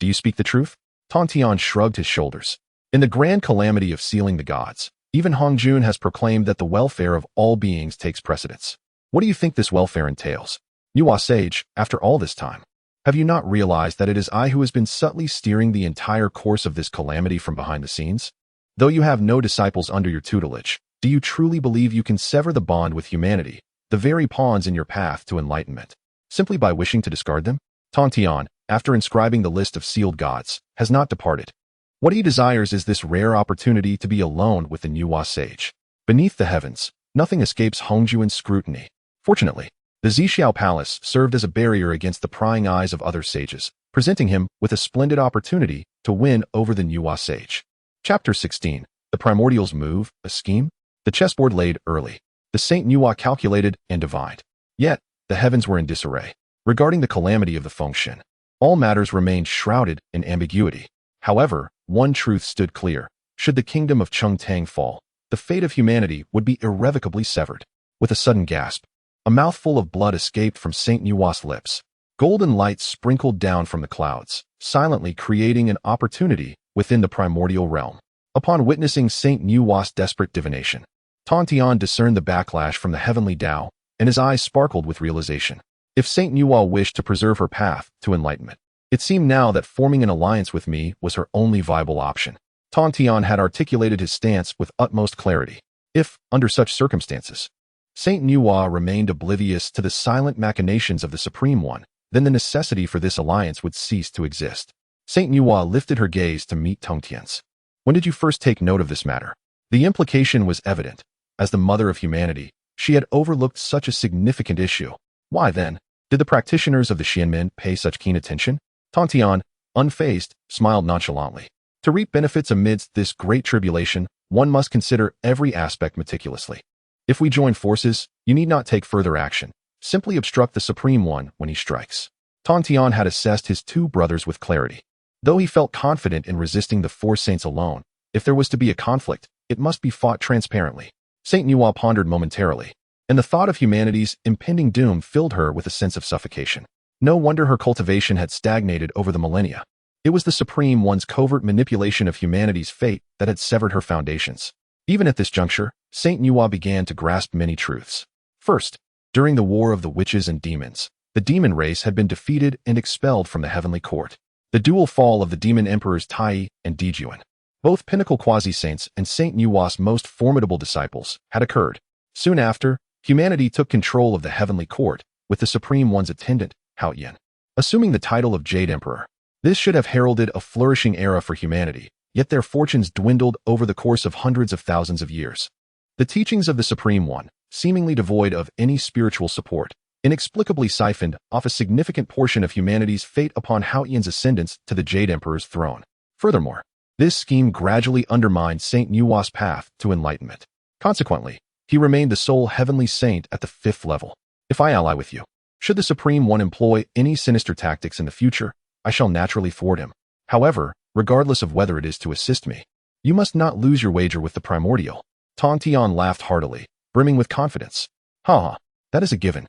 do you speak the truth? Tongtian shrugged his shoulders. In the grand calamity of sealing the gods, even Hongjun has proclaimed that the welfare of all beings takes precedence. What do you think this welfare entails? Nuwa sage, after all this time, have you not realized that it is I who has been subtly steering the entire course of this calamity from behind the scenes? Though you have no disciples under your tutelage, do you truly believe you can sever the bond with humanity, the very pawns in your path to enlightenment, simply by wishing to discard them? Tongtian, after inscribing the list of sealed gods, has not departed. What he desires is this rare opportunity to be alone with the Nuwa sage. Beneath the heavens, nothing escapes Hongjuan's scrutiny. Fortunately, the Xixiao Palace served as a barrier against the prying eyes of other sages, presenting him with a splendid opportunity to win over the Nuwa sage. Chapter 16. The Primordial's Move, a Scheme? The chessboard laid early. The Saint Nuwa calculated and divined. Yet, the heavens were in disarray. Regarding the calamity of the Fengshen, all matters remained shrouded in ambiguity. However, one truth stood clear. Should the kingdom of Chengtang fall, the fate of humanity would be irrevocably severed. With a sudden gasp, a mouthful of blood escaped from Saint Nuwa's lips. Golden light sprinkled down from the clouds, silently creating an opportunity within the primordial realm. Upon witnessing Saint Nuwa's desperate divination, Tongtian discerned the backlash from the heavenly Tao, and his eyes sparkled with realization. If Saint Nuwa wished to preserve her path to enlightenment, it seemed now that forming an alliance with me was her only viable option. Tongtian had articulated his stance with utmost clarity. If, under such circumstances, Saint Nuwa remained oblivious to the silent machinations of the Supreme One, then the necessity for this alliance would cease to exist. Saint Nuwa lifted her gaze to meet Tongtian's. When did you first take note of this matter? The implication was evident. As the mother of humanity, she had overlooked such a significant issue. Why then, did the practitioners of the Xianmen pay such keen attention? Tongtian, unfazed, smiled nonchalantly. To reap benefits amidst this great tribulation, one must consider every aspect meticulously. If we join forces, you need not take further action. Simply obstruct the Supreme One when he strikes. Tongtian had assessed his two brothers with clarity. Though he felt confident in resisting the four saints alone, if there was to be a conflict, it must be fought transparently. Saint Nuwa pondered momentarily, and the thought of humanity's impending doom filled her with a sense of suffocation. No wonder her cultivation had stagnated over the millennia. It was the Supreme One's covert manipulation of humanity's fate that had severed her foundations. Even at this juncture, Saint Nuwa began to grasp many truths. First, during the War of the Witches and Demons, the demon race had been defeated and expelled from the heavenly court. The dual fall of the demon emperors Tai and Dijuan, both pinnacle quasi-saints and Saint Nuwa's most formidable disciples, had occurred. Soon after, humanity took control of the heavenly court, with the Supreme One's attendant, Haoyan, assuming the title of Jade Emperor. This should have heralded a flourishing era for humanity, yet their fortunes dwindled over the course of hundreds of thousands of years. The teachings of the Supreme One, seemingly devoid of any spiritual support, inexplicably siphoned off a significant portion of humanity's fate upon Haoyan's ascendance to the Jade Emperor's throne. Furthermore, this scheme gradually undermined Saint Nuwa's path to enlightenment. Consequently, he remained the sole heavenly saint at the 5th level. If I ally with you, should the Supreme One employ any sinister tactics in the future, I shall naturally thwart him. However, regardless of whether it is to assist me, you must not lose your wager with the primordial. Tongtian laughed heartily, brimming with confidence. Ha! That is a given.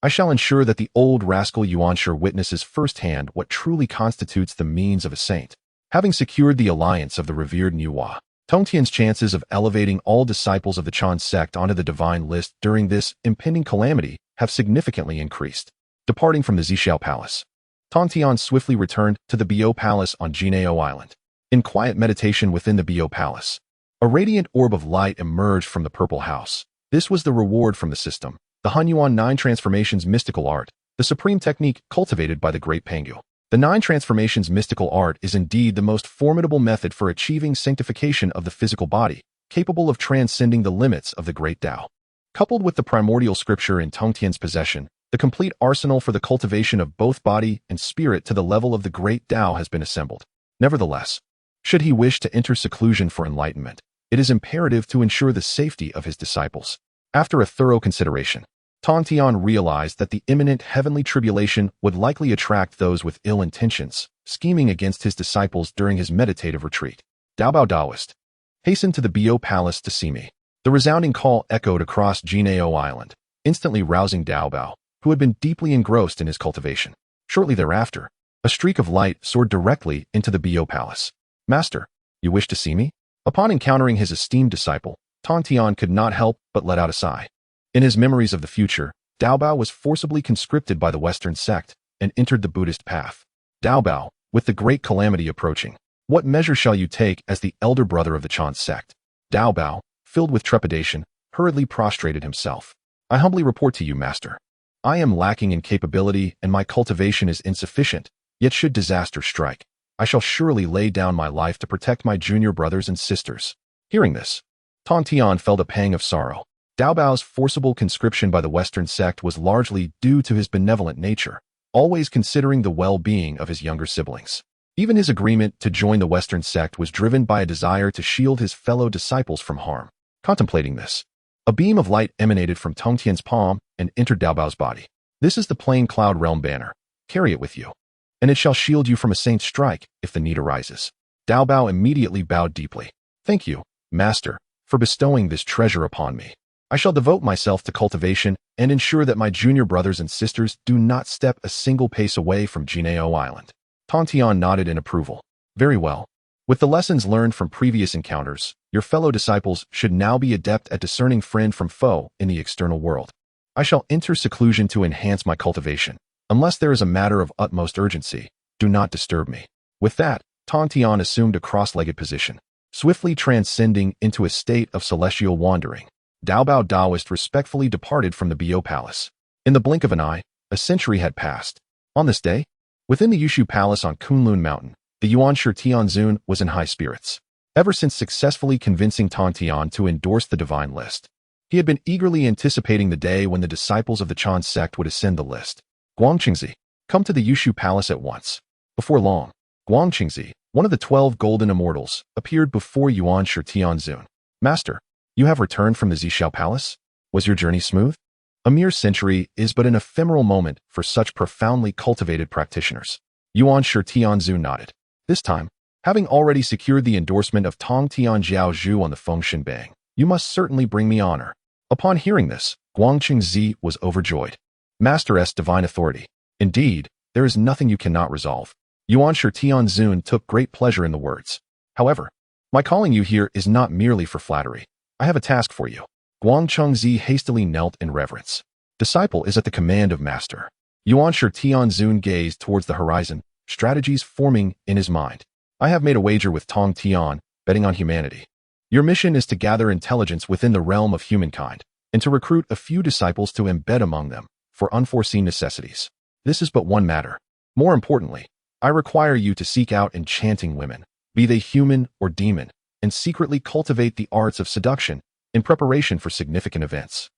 I shall ensure that the old rascal xianxia witnesses firsthand what truly constitutes the means of a saint. Having secured the alliance of the revered Nuwa, Tongtian's chances of elevating all disciples of the Chan sect onto the divine list during this impending calamity have significantly increased. Departing from the Xixiao Palace, Tongtian swiftly returned to the Bio Palace on Jineo Island. In quiet meditation within the Bio Palace, a radiant orb of light emerged from the Purple House. This was the reward from the system, the Hunyuan 9 Transformations mystical art, the supreme technique cultivated by the Great Pangu. The 9 Transformations mystical art is indeed the most formidable method for achieving sanctification of the physical body, capable of transcending the limits of the Great Tao. Coupled with the primordial scripture in Tongtian's possession, the complete arsenal for the cultivation of both body and spirit to the level of the Great Tao has been assembled. Nevertheless, should he wish to enter seclusion for enlightenment, it is imperative to ensure the safety of his disciples. After a thorough consideration, Tongtian realized that the imminent heavenly tribulation would likely attract those with ill intentions, scheming against his disciples during his meditative retreat. Daobao Daoist, hasten to the Bio Palace to see me. The resounding call echoed across Jineo Island, instantly rousing Daobao, who had been deeply engrossed in his cultivation. Shortly thereafter, a streak of light soared directly into the Bio Palace. Master, you wish to see me? Upon encountering his esteemed disciple, Tongtian could not help but let out a sigh. In his memories of the future, Daobao was forcibly conscripted by the Western sect and entered the Buddhist path. Daobao, with the great calamity approaching, what measure shall you take as the elder brother of the Chan sect? Daobao, filled with trepidation, hurriedly prostrated himself. I humbly report to you, Master. I am lacking in capability and my cultivation is insufficient, yet should disaster strike, I shall surely lay down my life to protect my junior brothers and sisters. Hearing this, Tongtian felt a pang of sorrow. Daobao's forcible conscription by the Western sect was largely due to his benevolent nature, always considering the well-being of his younger siblings. Even his agreement to join the Western sect was driven by a desire to shield his fellow disciples from harm. Contemplating this, a beam of light emanated from Tongtian's palm and entered Daobao's body. This is the plain cloud realm banner. Carry it with you, and it shall shield you from a saint's strike if the need arises. Daobao immediately bowed deeply. Thank you, Master, for bestowing this treasure upon me. I shall devote myself to cultivation and ensure that my junior brothers and sisters do not step a single pace away from Jineo Island. Tongtian nodded in approval. Very well. With the lessons learned from previous encounters, your fellow disciples should now be adept at discerning friend from foe in the external world. I shall enter seclusion to enhance my cultivation. Unless there is a matter of utmost urgency, do not disturb me. With that, Tongtian assumed a cross-legged position, swiftly transcending into a state of celestial wandering. Daobao Daoist respectfully departed from the Bio Palace. In the blink of an eye, a century had passed. On this day, within the Yushu Palace on Kunlun Mountain, the Yuanshi Tianzun was in high spirits. Ever since successfully convincing Tongtian to endorse the divine list, he had been eagerly anticipating the day when the disciples of the Chan sect would ascend the list. Guangqingzi, come to the Yushu Palace at once. Before long, Guangqingzi, one of the 12 golden immortals, appeared before Yuanshi Tianzun. Master, you have returned from the Xixiao Palace? Was your journey smooth? A mere century is but an ephemeral moment for such profoundly cultivated practitioners. Yuanshi Tianzun nodded. This time, having already secured the endorsement of Tongtian Zhaozhu on the Fengshen Bang, you must certainly bring me honor. Upon hearing this, Guangqingzi was overjoyed. Master-S divine authority. Indeed, there is nothing you cannot resolve. Yuanshi Tianzun took great pleasure in the words. However, my calling you here is not merely for flattery. I have a task for you. Guangqingzi hastily knelt in reverence. Disciple is at the command of Master. Yuanshi Tianzun gazed towards the horizon, strategies forming in his mind. I have made a wager with Tongtian, betting on humanity. Your mission is to gather intelligence within the realm of humankind, and to recruit a few disciples to embed among them, for unforeseen necessities. This is but one matter. More importantly, I require you to seek out enchanting women, be they human or demon, and secretly cultivate the arts of seduction in preparation for significant events.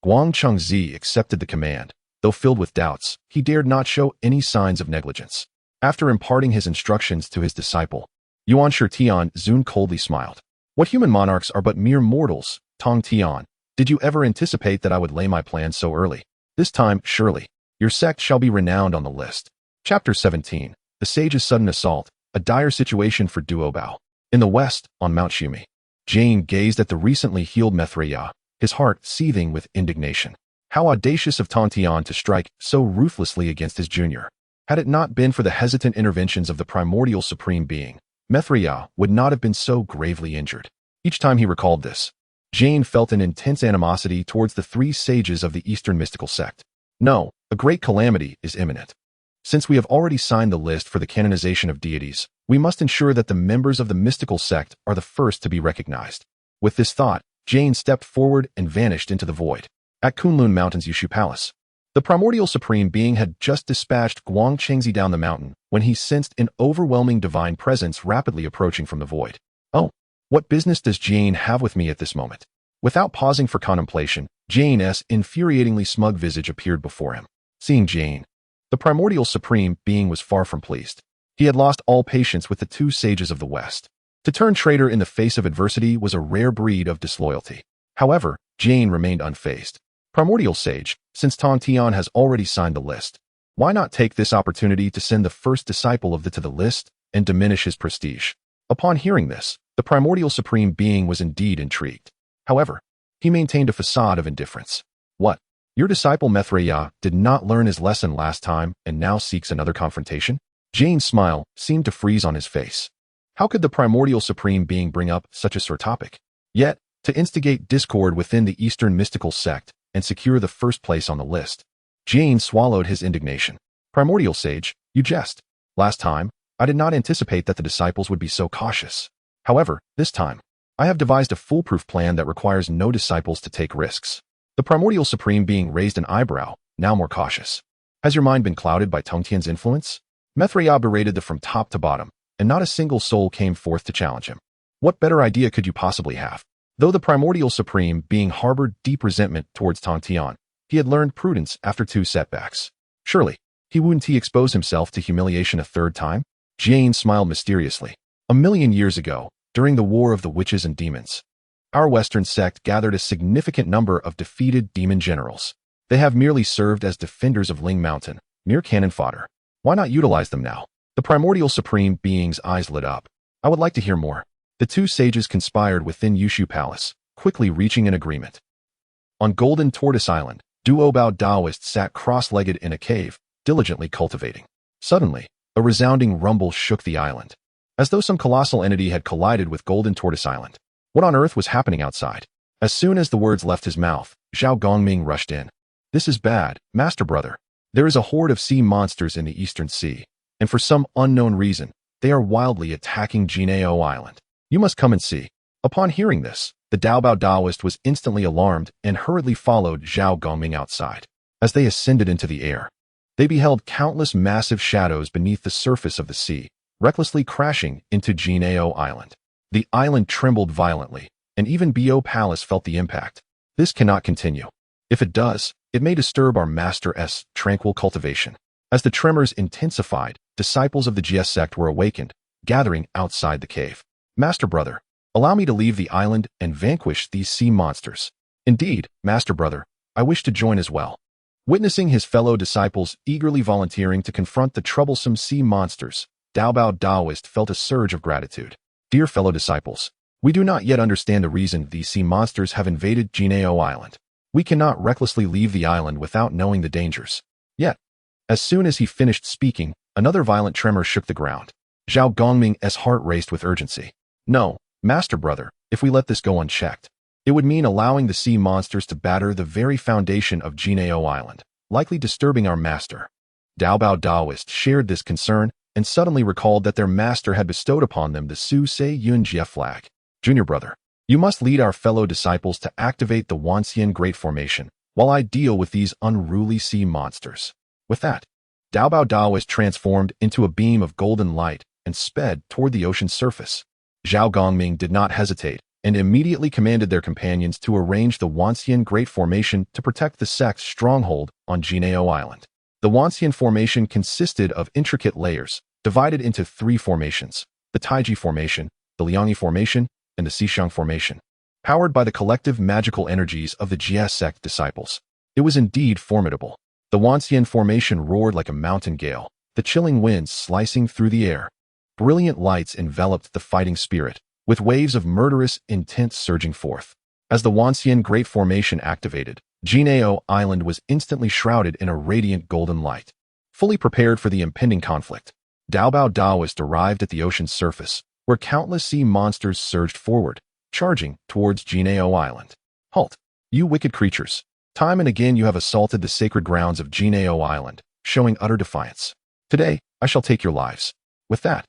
Guang Chengzi accepted the command. Though filled with doubts, he dared not show any signs of negligence. After imparting his instructions to his disciple, Tian Zun coldly smiled. What human monarchs are but mere mortals, Tongtian. Did you ever anticipate that I would lay my plans so early? This time, surely, your sect shall be renowned on the list. Chapter 17. The Sage's Sudden Assault, a dire situation for Duobao. In the west, on Mount Shumi, Jane gazed at the recently healed Mithriya, his heart seething with indignation. How audacious of Tongtian to strike so ruthlessly against his junior. Had it not been for the hesitant interventions of the primordial supreme being, Mithriya would not have been so gravely injured. Each time he recalled this, Jane felt an intense animosity towards the three sages of the Eastern mystical sect. No, a great calamity is imminent. Since we have already signed the list for the canonization of deities, we must ensure that the members of the mystical sect are the first to be recognized. With this thought, Jane stepped forward and vanished into the void. At Kunlun Mountain's Yushu Palace, the primordial supreme being had just dispatched Guang Chengzi down the mountain when he sensed an overwhelming divine presence rapidly approaching from the void. Oh, what business does Jane have with me at this moment? Without pausing for contemplation, Jane's infuriatingly smug visage appeared before him. Seeing Jane, the primordial supreme being was far from pleased. He had lost all patience with the two sages of the West. To turn traitor in the face of adversity was a rare breed of disloyalty. However, Jane remained unfazed. Primordial sage, since Tongtian has already signed the list, why not take this opportunity to send the first disciple of to the list and diminish his prestige? Upon hearing this, the primordial supreme being was indeed intrigued. However, he maintained a facade of indifference. What? Your disciple Mithriya did not learn his lesson last time and now seeks another confrontation? Jane's smile seemed to freeze on his face. How could the primordial supreme being bring up such a sore topic? Yet, to instigate discord within the Eastern mystical sect and secure the first place on the list. Jane swallowed his indignation. Primordial sage, you jest. Last time, I did not anticipate that the disciples would be so cautious. However, this time, I have devised a foolproof plan that requires no disciples to take risks. The primordial supreme being raised an eyebrow, now more cautious. Has your mind been clouded by Tongtian's influence? Mithriya berated them from top to bottom, and not a single soul came forth to challenge him. What better idea could you possibly have? Though the primordial supreme being harbored deep resentment towards Tongtian, he had learned prudence after two setbacks. Surely, he wouldn't expose himself to humiliation a third time? Jane smiled mysteriously. 1,000,000 years ago, during the War of the Witches and Demons, our Western sect gathered a significant number of defeated demon generals. They have merely served as defenders of Ling Mountain, mere cannon fodder. Why not utilize them now? The primordial supreme being's eyes lit up. I would like to hear more. The two sages conspired within Yushu Palace, quickly reaching an agreement. On Golden Tortoise Island, Duobao Taoists sat cross-legged in a cave, diligently cultivating. Suddenly, a resounding rumble shook the island, as though some colossal entity had collided with Golden Tortoise Island. What on earth was happening outside? As soon as the words left his mouth, Zhao Gongming rushed in. This is bad, Master Brother. There is a horde of sea monsters in the Eastern Sea, and for some unknown reason, they are wildly attacking Jinao Island. You must come and see. Upon hearing this, the Daobao Taoist was instantly alarmed and hurriedly followed Zhao Gongming outside. As they ascended into the air, they beheld countless massive shadows beneath the surface of the sea, recklessly crashing into Jinao Island. The island trembled violently, and even Bo Palace felt the impact. This cannot continue. If it does, it may disturb our Master's tranquil cultivation. As the tremors intensified, disciples of the GS sect were awakened, gathering outside the cave. Master Brother, allow me to leave the island and vanquish these sea monsters. Indeed, Master Brother, I wish to join as well. Witnessing his fellow disciples eagerly volunteering to confront the troublesome sea monsters, Daobao Taoist felt a surge of gratitude. Dear fellow disciples, we do not yet understand the reason these sea monsters have invaded Jinao Island. We cannot recklessly leave the island without knowing the dangers. Yet, as soon as he finished speaking, another violent tremor shook the ground. Zhao Gongming's heart raced with urgency. No, Master Brother, if we let this go unchecked, it would mean allowing the sea monsters to batter the very foundation of Jinao Island, likely disturbing our master. Daobao Taoist shared this concern and suddenly recalled that their master had bestowed upon them the Su Se Yunjie flag. Junior Brother, you must lead our fellow disciples to activate the Wanxian Great Formation, while I deal with these unruly sea monsters. With that, Dao Bao Daoist transformed into a beam of golden light and sped toward the ocean's surface. Zhao Gongming did not hesitate and immediately commanded their companions to arrange the Wanxian Great Formation to protect the sect's stronghold on Jinao Island. The Wanxian Formation consisted of intricate layers, divided into 3 formations: the Taiji Formation, the Liangyi Formation, and the Xishang Formation. Powered by the collective magical energies of the Jia sect disciples, it was indeed formidable. The Wanxian Formation roared like a mountain gale, the chilling winds slicing through the air. Brilliant lights enveloped the fighting spirit, with waves of murderous intent surging forth. As the Wanxian Great Formation activated, Jinao Island was instantly shrouded in a radiant golden light. Fully prepared for the impending conflict, Dao Bao Daoist arrived at the ocean's surface, where countless sea monsters surged forward, charging towards Jinao Island. Halt! You wicked creatures! Time and again you have assaulted the sacred grounds of Jinao Island, showing utter defiance. Today, I shall take your lives. With that,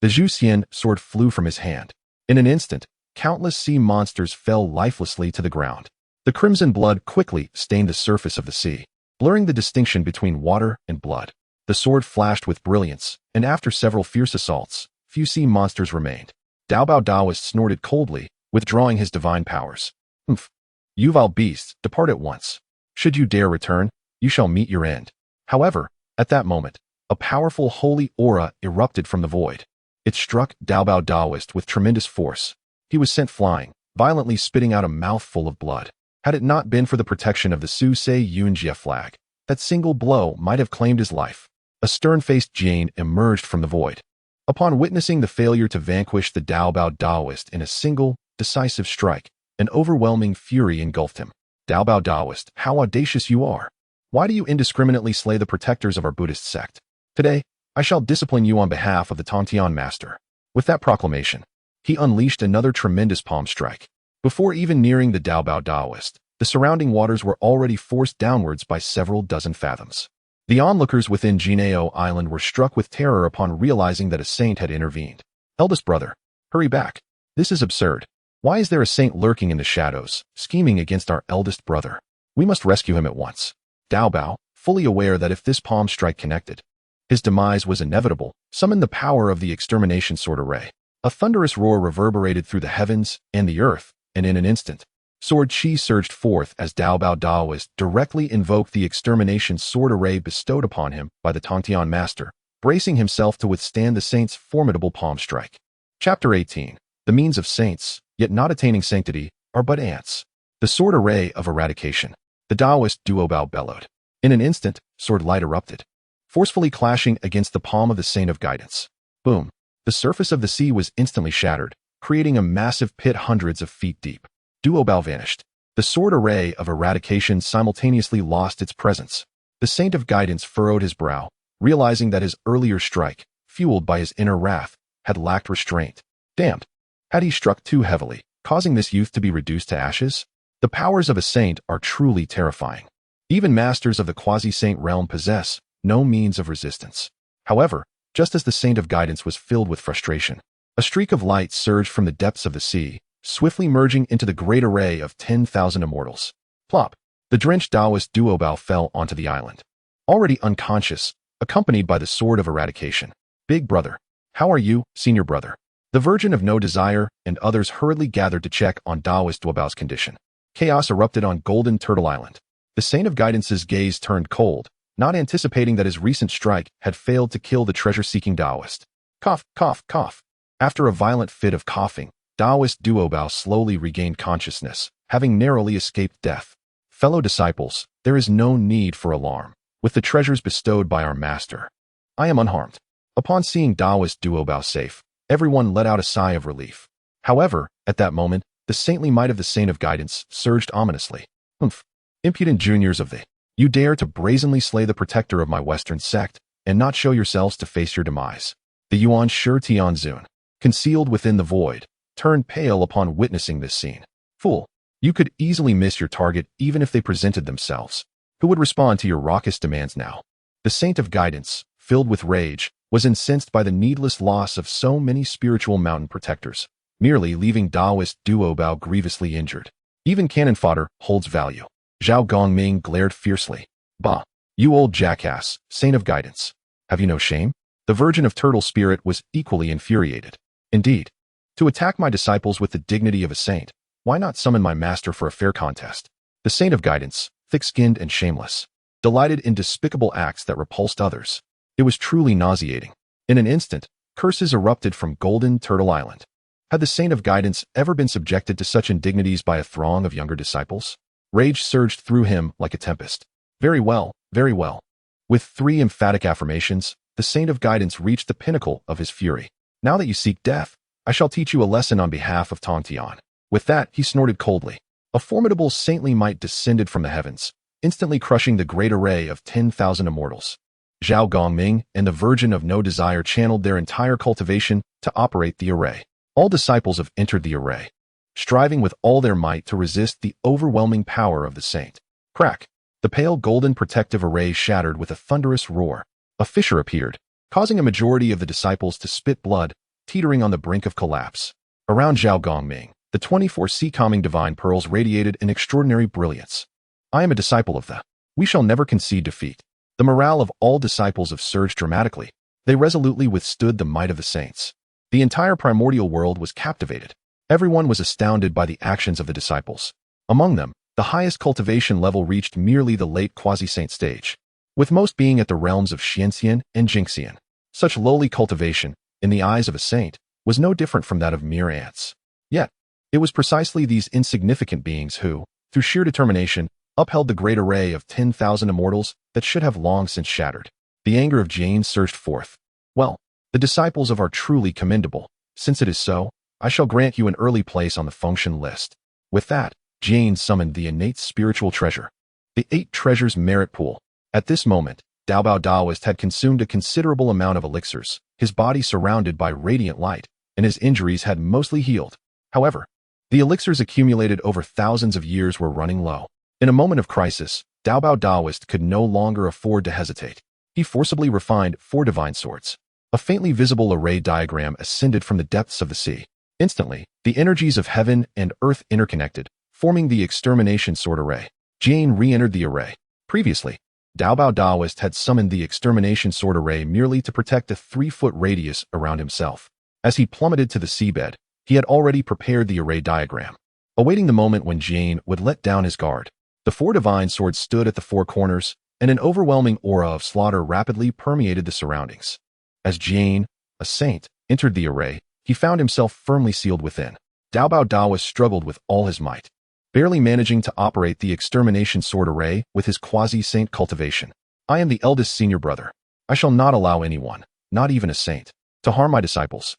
the Zhu Xian sword flew from his hand. In an instant, countless sea monsters fell lifelessly to the ground. The crimson blood quickly stained the surface of the sea, blurring the distinction between water and blood. The sword flashed with brilliance, and after several fierce assaults, few sea monsters remained. Dao Bao Daoist snorted coldly, withdrawing his divine powers. Humph! You vile beasts, depart at once. Should you dare return, you shall meet your end. However, at that moment, a powerful holy aura erupted from the void. It struck Dao Bao Daoist with tremendous force. He was sent flying, violently spitting out a mouthful of blood. Had it not been for the protection of the Su Se Yunjia flag, that single blow might have claimed his life. A stern-faced Jane emerged from the void. Upon witnessing the failure to vanquish the Dao Bao Daoist in a single, decisive strike, an overwhelming fury engulfed him. Dao Bao Daoist, how audacious you are! Why do you indiscriminately slay the protectors of our Buddhist sect? Today, I shall discipline you on behalf of the Tongtian master. With that proclamation, he unleashed another tremendous palm strike. Before even nearing the Dao Bao Daoist, the surrounding waters were already forced downwards by several dozen fathoms. The onlookers within Jinao Island were struck with terror upon realizing that a saint had intervened. Eldest brother, hurry back. This is absurd. Why is there a saint lurking in the shadows, scheming against our eldest brother? We must rescue him at once. Dao Bao, fully aware that if this palm strike connected, his demise was inevitable, summoned the power of the extermination sword array. A thunderous roar reverberated through the heavens and the earth, and in an instant, sword chi surged forth as Dao Bao Daoist directly invoked the extermination sword array bestowed upon him by the Tongtian master, bracing himself to withstand the saint's formidable palm strike. Chapter 18. The means of saints, yet not attaining sanctity, are but ants. The sword array of eradication. The Daoist Duo Bao bellowed. In an instant, sword light erupted, forcefully clashing against the palm of the saint of guidance. Boom! The surface of the sea was instantly shattered, creating a massive pit hundreds of feet deep. Duo Bao vanished. The sword array of eradication simultaneously lost its presence. The saint of guidance furrowed his brow, realizing that his earlier strike, fueled by his inner wrath, had lacked restraint. Damned! Had he struck too heavily, causing this youth to be reduced to ashes? The powers of a saint are truly terrifying. Even masters of the quasi-saint realm possess no means of resistance. However, just as the saint of guidance was filled with frustration, a streak of light surged from the depths of the sea, swiftly merging into the great array of 10,000 immortals. Plop! The drenched Taoist Duo Bao fell onto the island, already unconscious, accompanied by the sword of eradication. Big brother, how are you, senior brother? The Virgin of No Desire and others hurriedly gathered to check on Taoist Duo Bao's condition. Chaos erupted on Golden Turtle Island. The saint of guidance's gaze turned cold, not anticipating that his recent strike had failed to kill the treasure-seeking Taoist. Cough, cough, cough. After a violent fit of coughing, Taoist Duo Bao slowly regained consciousness, having narrowly escaped death. Fellow disciples, there is no need for alarm. With the treasures bestowed by our master, I am unharmed. Upon seeing Taoist Duo Bao safe, everyone let out a sigh of relief. However, at that moment, the saintly might of the saint of guidance surged ominously. Humph! Impudent juniors of the... You dare to brazenly slay the protector of my Western sect, and not show yourselves to face your demise. The Yuan Shi Tianzun, concealed within the void, turned pale upon witnessing this scene. Fool! You could easily miss your target even if they presented themselves. Who would respond to your raucous demands now? The saint of guidance, filled with rage, was incensed by the needless loss of so many spiritual mountain protectors, merely leaving Taoist Duo Bao grievously injured. Even cannon fodder holds value. Zhao Gongming glared fiercely. Bah! You old jackass, saint of guidance. Have you no shame? The Virgin of Turtle Spirit was equally infuriated. Indeed, to attack my disciples with the dignity of a saint, why not summon my master for a fair contest? The saint of guidance, thick-skinned and shameless, delighted in despicable acts that repulsed others. It was truly nauseating. In an instant, curses erupted from Golden Turtle Island. Had the saint of guidance ever been subjected to such indignities by a throng of younger disciples? Rage surged through him like a tempest. Very well, very well. With 3 emphatic affirmations, the saint of guidance reached the pinnacle of his fury. Now that you seek death, I shall teach you a lesson on behalf of Tongtian. With that, he snorted coldly. A formidable saintly might descended from the heavens, instantly crushing the great array of 10,000 immortals. Zhao Gongming and the Virgin of No Desire channeled their entire cultivation to operate the array. All disciples have entered the array, striving with all their might to resist the overwhelming power of the saint. Crack! The pale golden protective array shattered with a thunderous roar. A fissure appeared, causing a majority of the disciples to spit blood, teetering on the brink of collapse. Around Zhao Gongming, the 24 sea-calming divine pearls radiated an extraordinary brilliance. I am a disciple of the. We shall never concede defeat. The morale of all disciples have surged dramatically. They resolutely withstood the might of the saints. The entire primordial world was captivated. Everyone was astounded by the actions of the disciples. Among them, the highest cultivation level reached merely the late quasi-saint stage, with most being at the realms of xianxia and xianxia. Such lowly cultivation, in the eyes of a saint, was no different from that of mere ants. Yet, it was precisely these insignificant beings who, through sheer determination, upheld the great array of 10,000 immortals that should have long since shattered. The anger of Jade surged forth. Well, the disciples of are truly commendable. Since it is so, I shall grant you an early place on the function list. With that, Jade summoned the innate spiritual treasure, the 8 treasures merit pool. At this moment, Daobao Daoist had consumed a considerable amount of elixirs, his body surrounded by radiant light, and his injuries had mostly healed. However, the elixirs accumulated over thousands of years were running low. In a moment of crisis, Daobao Daoist could no longer afford to hesitate. He forcibly refined 4 divine swords. A faintly visible array diagram ascended from the depths of the sea. Instantly, the energies of heaven and earth interconnected, forming the extermination sword array. Jade re-entered the array. Previously, Daobao Daoist had summoned the extermination sword array merely to protect a 3-foot radius around himself. As he plummeted to the seabed, he had already prepared the array diagram, awaiting the moment when Jade would let down his guard. The 4 divine swords stood at the 4 corners, and an overwhelming aura of slaughter rapidly permeated the surroundings. As Jade, a saint, entered the array, he found himself firmly sealed within. Daobao Daoist struggled with all his might, barely managing to operate the extermination sword array with his quasi-saint cultivation. I am the eldest senior brother. I shall not allow anyone, not even a saint, to harm my disciples.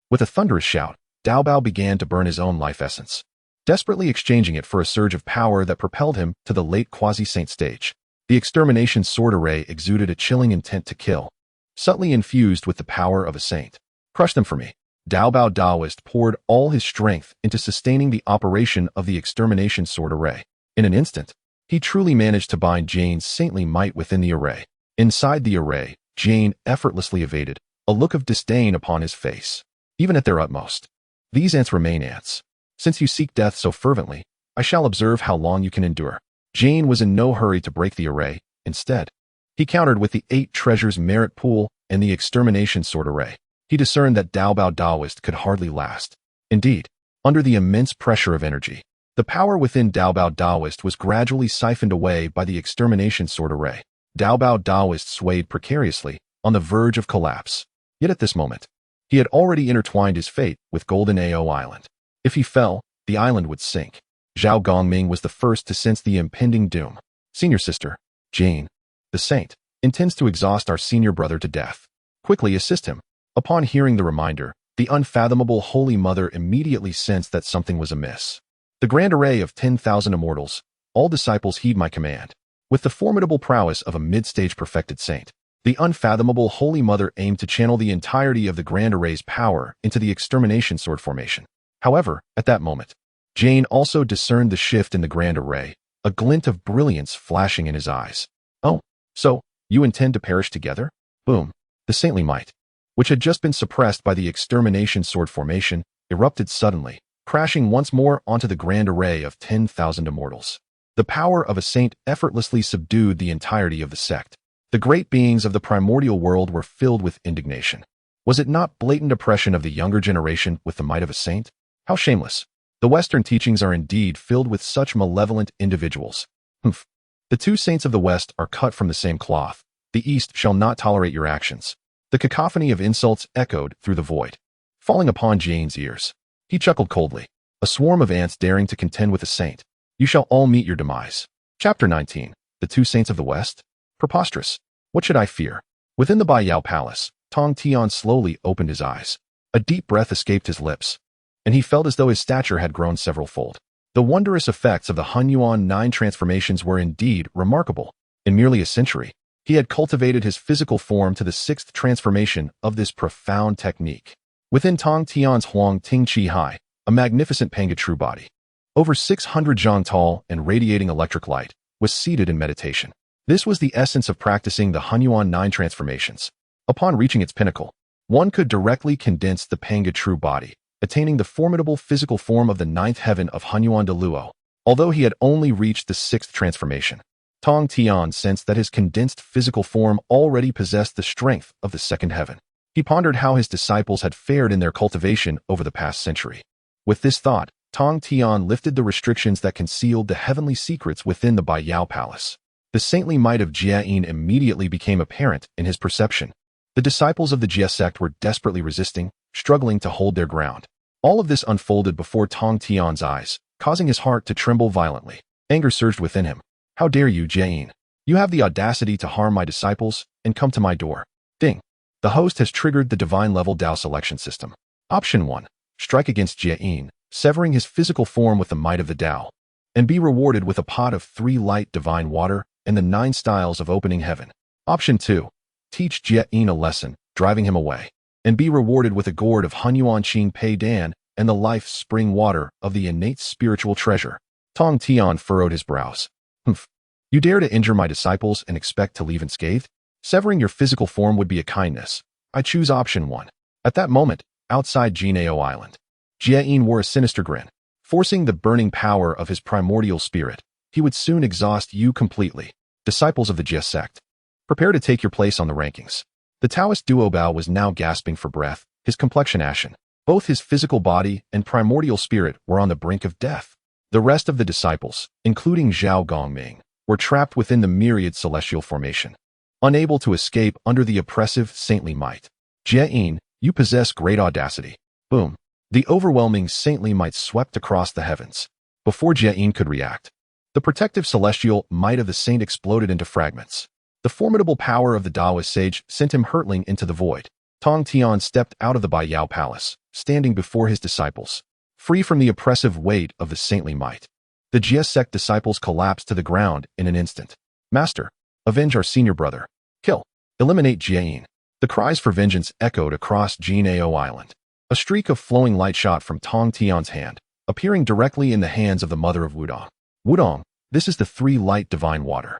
With a thunderous shout, Daobao began to burn his own life essence, desperately exchanging it for a surge of power that propelled him to the late quasi-saint stage. The extermination sword array exuded a chilling intent to kill, subtly infused with the power of a saint. Crush them for me. Daobao Daoist poured all his strength into sustaining the operation of the extermination sword array. In an instant, he truly managed to bind Jade's saintly might within the array. Inside the array, Jade effortlessly evaded, a look of disdain upon his face. Even at their utmost, these ants remain ants. Since you seek death so fervently, I shall observe how long you can endure. Jade was in no hurry to break the array. Instead, he countered with the 8 treasures merit pool and the extermination sword array. He discerned that Daobao Daoist could hardly last. Indeed, under the immense pressure of energy, the power within Daobao Daoist was gradually siphoned away by the extermination sword array. Daobao Daoist swayed precariously, on the verge of collapse. Yet at this moment, he had already intertwined his fate with Golden Ao Island. If he fell, the island would sink. Zhao Gongming was the first to sense the impending doom. Senior sister, Jade, the saint, intends to exhaust our senior brother to death. Quickly assist him. Upon hearing the reminder, the unfathomable Holy Mother immediately sensed that something was amiss. The grand array of 10,000 immortals, all disciples heed my command. With the formidable prowess of a mid-stage perfected saint, the unfathomable Holy Mother aimed to channel the entirety of the grand array's power into the extermination sword formation. However, at that moment, Jade also discerned the shift in the grand array, a glint of brilliance flashing in his eyes. Oh, so, you intend to perish together? Boom. The saintly might, which had just been suppressed by the extermination sword formation, erupted suddenly, crashing once more onto the grand array of 10,000 immortals. The power of a saint effortlessly subdued the entirety of the sect. The great beings of the primordial world were filled with indignation. Was it not blatant oppression of the younger generation with the might of a saint? How shameless. The Western teachings are indeed filled with such malevolent individuals. Humph. The two saints of the West are cut from the same cloth. The East shall not tolerate your actions. The cacophony of insults echoed through the void, falling upon Jane's ears. He chuckled coldly. A swarm of ants daring to contend with a saint. You shall all meet your demise. Chapter 19. The two saints of the West? Preposterous. What should I fear? Within the Baiyao Palace, Tongtian slowly opened his eyes. A deep breath escaped his lips, and he felt as though his stature had grown several-fold. The wondrous effects of the Hunyuan 9 transformations were indeed remarkable. In merely a century, he had cultivated his physical form to the 6th transformation of this profound technique. Within Tongtian's Huang Ting Chi Hai, a magnificent Pangatru body, over 600 zhang tall and radiating electric light, was seated in meditation. This was the essence of practicing the Hunyuan 9 transformations. Upon reaching its pinnacle, one could directly condense the Pangatru body, attaining the formidable physical form of the 9th heaven of Hunyuan de Luo. Although he had only reached the 6th transformation, Tongtian sensed that his condensed physical form already possessed the strength of the 2nd heaven. He pondered how his disciples had fared in their cultivation over the past century. With this thought, Tongtian lifted the restrictions that concealed the heavenly secrets within the Baiyao Palace. The saintly might of Jade immediately became apparent in his perception. The disciples of the Jie sect were desperately resisting, struggling to hold their ground. All of this unfolded before Tongtian's eyes, causing his heart to tremble violently. Anger surged within him. How dare you, Jade? You have the audacity to harm my disciples and come to my door. Ding. The host has triggered the divine level Dao selection system. Option 1. Strike against Jade, severing his physical form with the might of the Dao, and be rewarded with a pot of 3 light divine water and the 9 styles of opening heaven. Option 2. Teach Jade a lesson, driving him away, and be rewarded with a gourd of Hunyuan Qing Pei Dan and the life spring water of the innate spiritual treasure. Tongtian furrowed his brows. Humph. You dare to injure my disciples and expect to leave unscathed? Severing your physical form would be a kindness. I choose option 1. At that moment, outside Jinao Island, Jade wore a sinister grin. Forcing the burning power of his primordial spirit, he would soon exhaust you completely. Disciples of the Jie sect, prepare to take your place on the rankings. The Taoist Duobao was now gasping for breath, his complexion ashen. Both his physical body and primordial spirit were on the brink of death. The rest of the disciples, including Zhao Gongming, were trapped within the myriad celestial formation, unable to escape under the oppressive saintly might. Jade, you possess great audacity. Boom. The overwhelming saintly might swept across the heavens. Before Jade could react, the protective celestial might of the saint exploded into fragments. The formidable power of the Taoist sage sent him hurtling into the void. Tongtian stepped out of the Baiyao Palace, standing before his disciples, free from the oppressive weight of the saintly might. The Jie sect disciples collapsed to the ground in an instant. Master, avenge our senior brother. Kill. Eliminate Jade. The cries for vengeance echoed across Jinao Island. A streak of flowing light shot from Tongtian's hand, appearing directly in the hands of the mother of Wudong. Wudong, this is the 3 light divine water.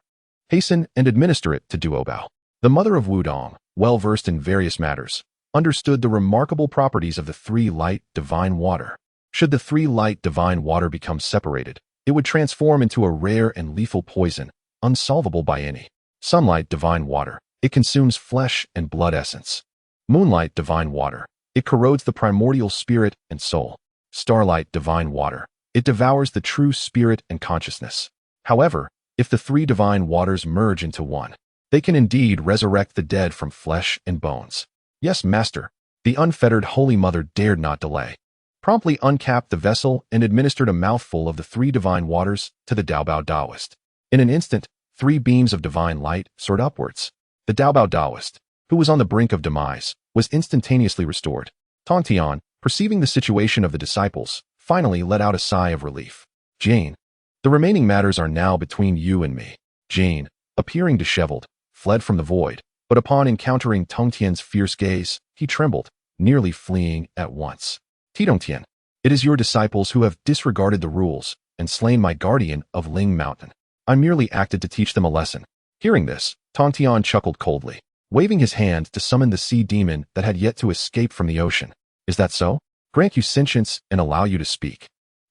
Hasten and administer it to Duobao. The mother of Wudong, well versed in various matters, understood the remarkable properties of the 3 light divine water. Should the 3 light divine water become separated, it would transform into a rare and lethal poison, unsolvable by any. Sunlight divine water, it consumes flesh and blood essence. Moonlight divine water, it corrodes the primordial spirit and soul. Starlight divine water, it devours the true spirit and consciousness. However, if the 3 divine waters merge into one, they can indeed resurrect the dead from flesh and bones. Yes, Master, the unfettered Holy Mother dared not delay. Promptly uncapped the vessel and administered a mouthful of the 3 divine waters to the Daobao Taoist. In an instant, 3 beams of divine light soared upwards. The Daobao Taoist, who was on the brink of demise, was instantaneously restored. Tongtian, perceiving the situation of the disciples, finally let out a sigh of relief. Jade, the remaining matters are now between you and me. Jade, appearing disheveled, fled from the void, but upon encountering Tongtian's fierce gaze, he trembled, nearly fleeing at once. Tongtian, it is your disciples who have disregarded the rules and slain my guardian of Ling Mountain. I merely acted to teach them a lesson. Hearing this, Tongtian chuckled coldly, waving his hand to summon the sea demon that had yet to escape from the ocean. Is that so? Grant you sentience and allow you to speak.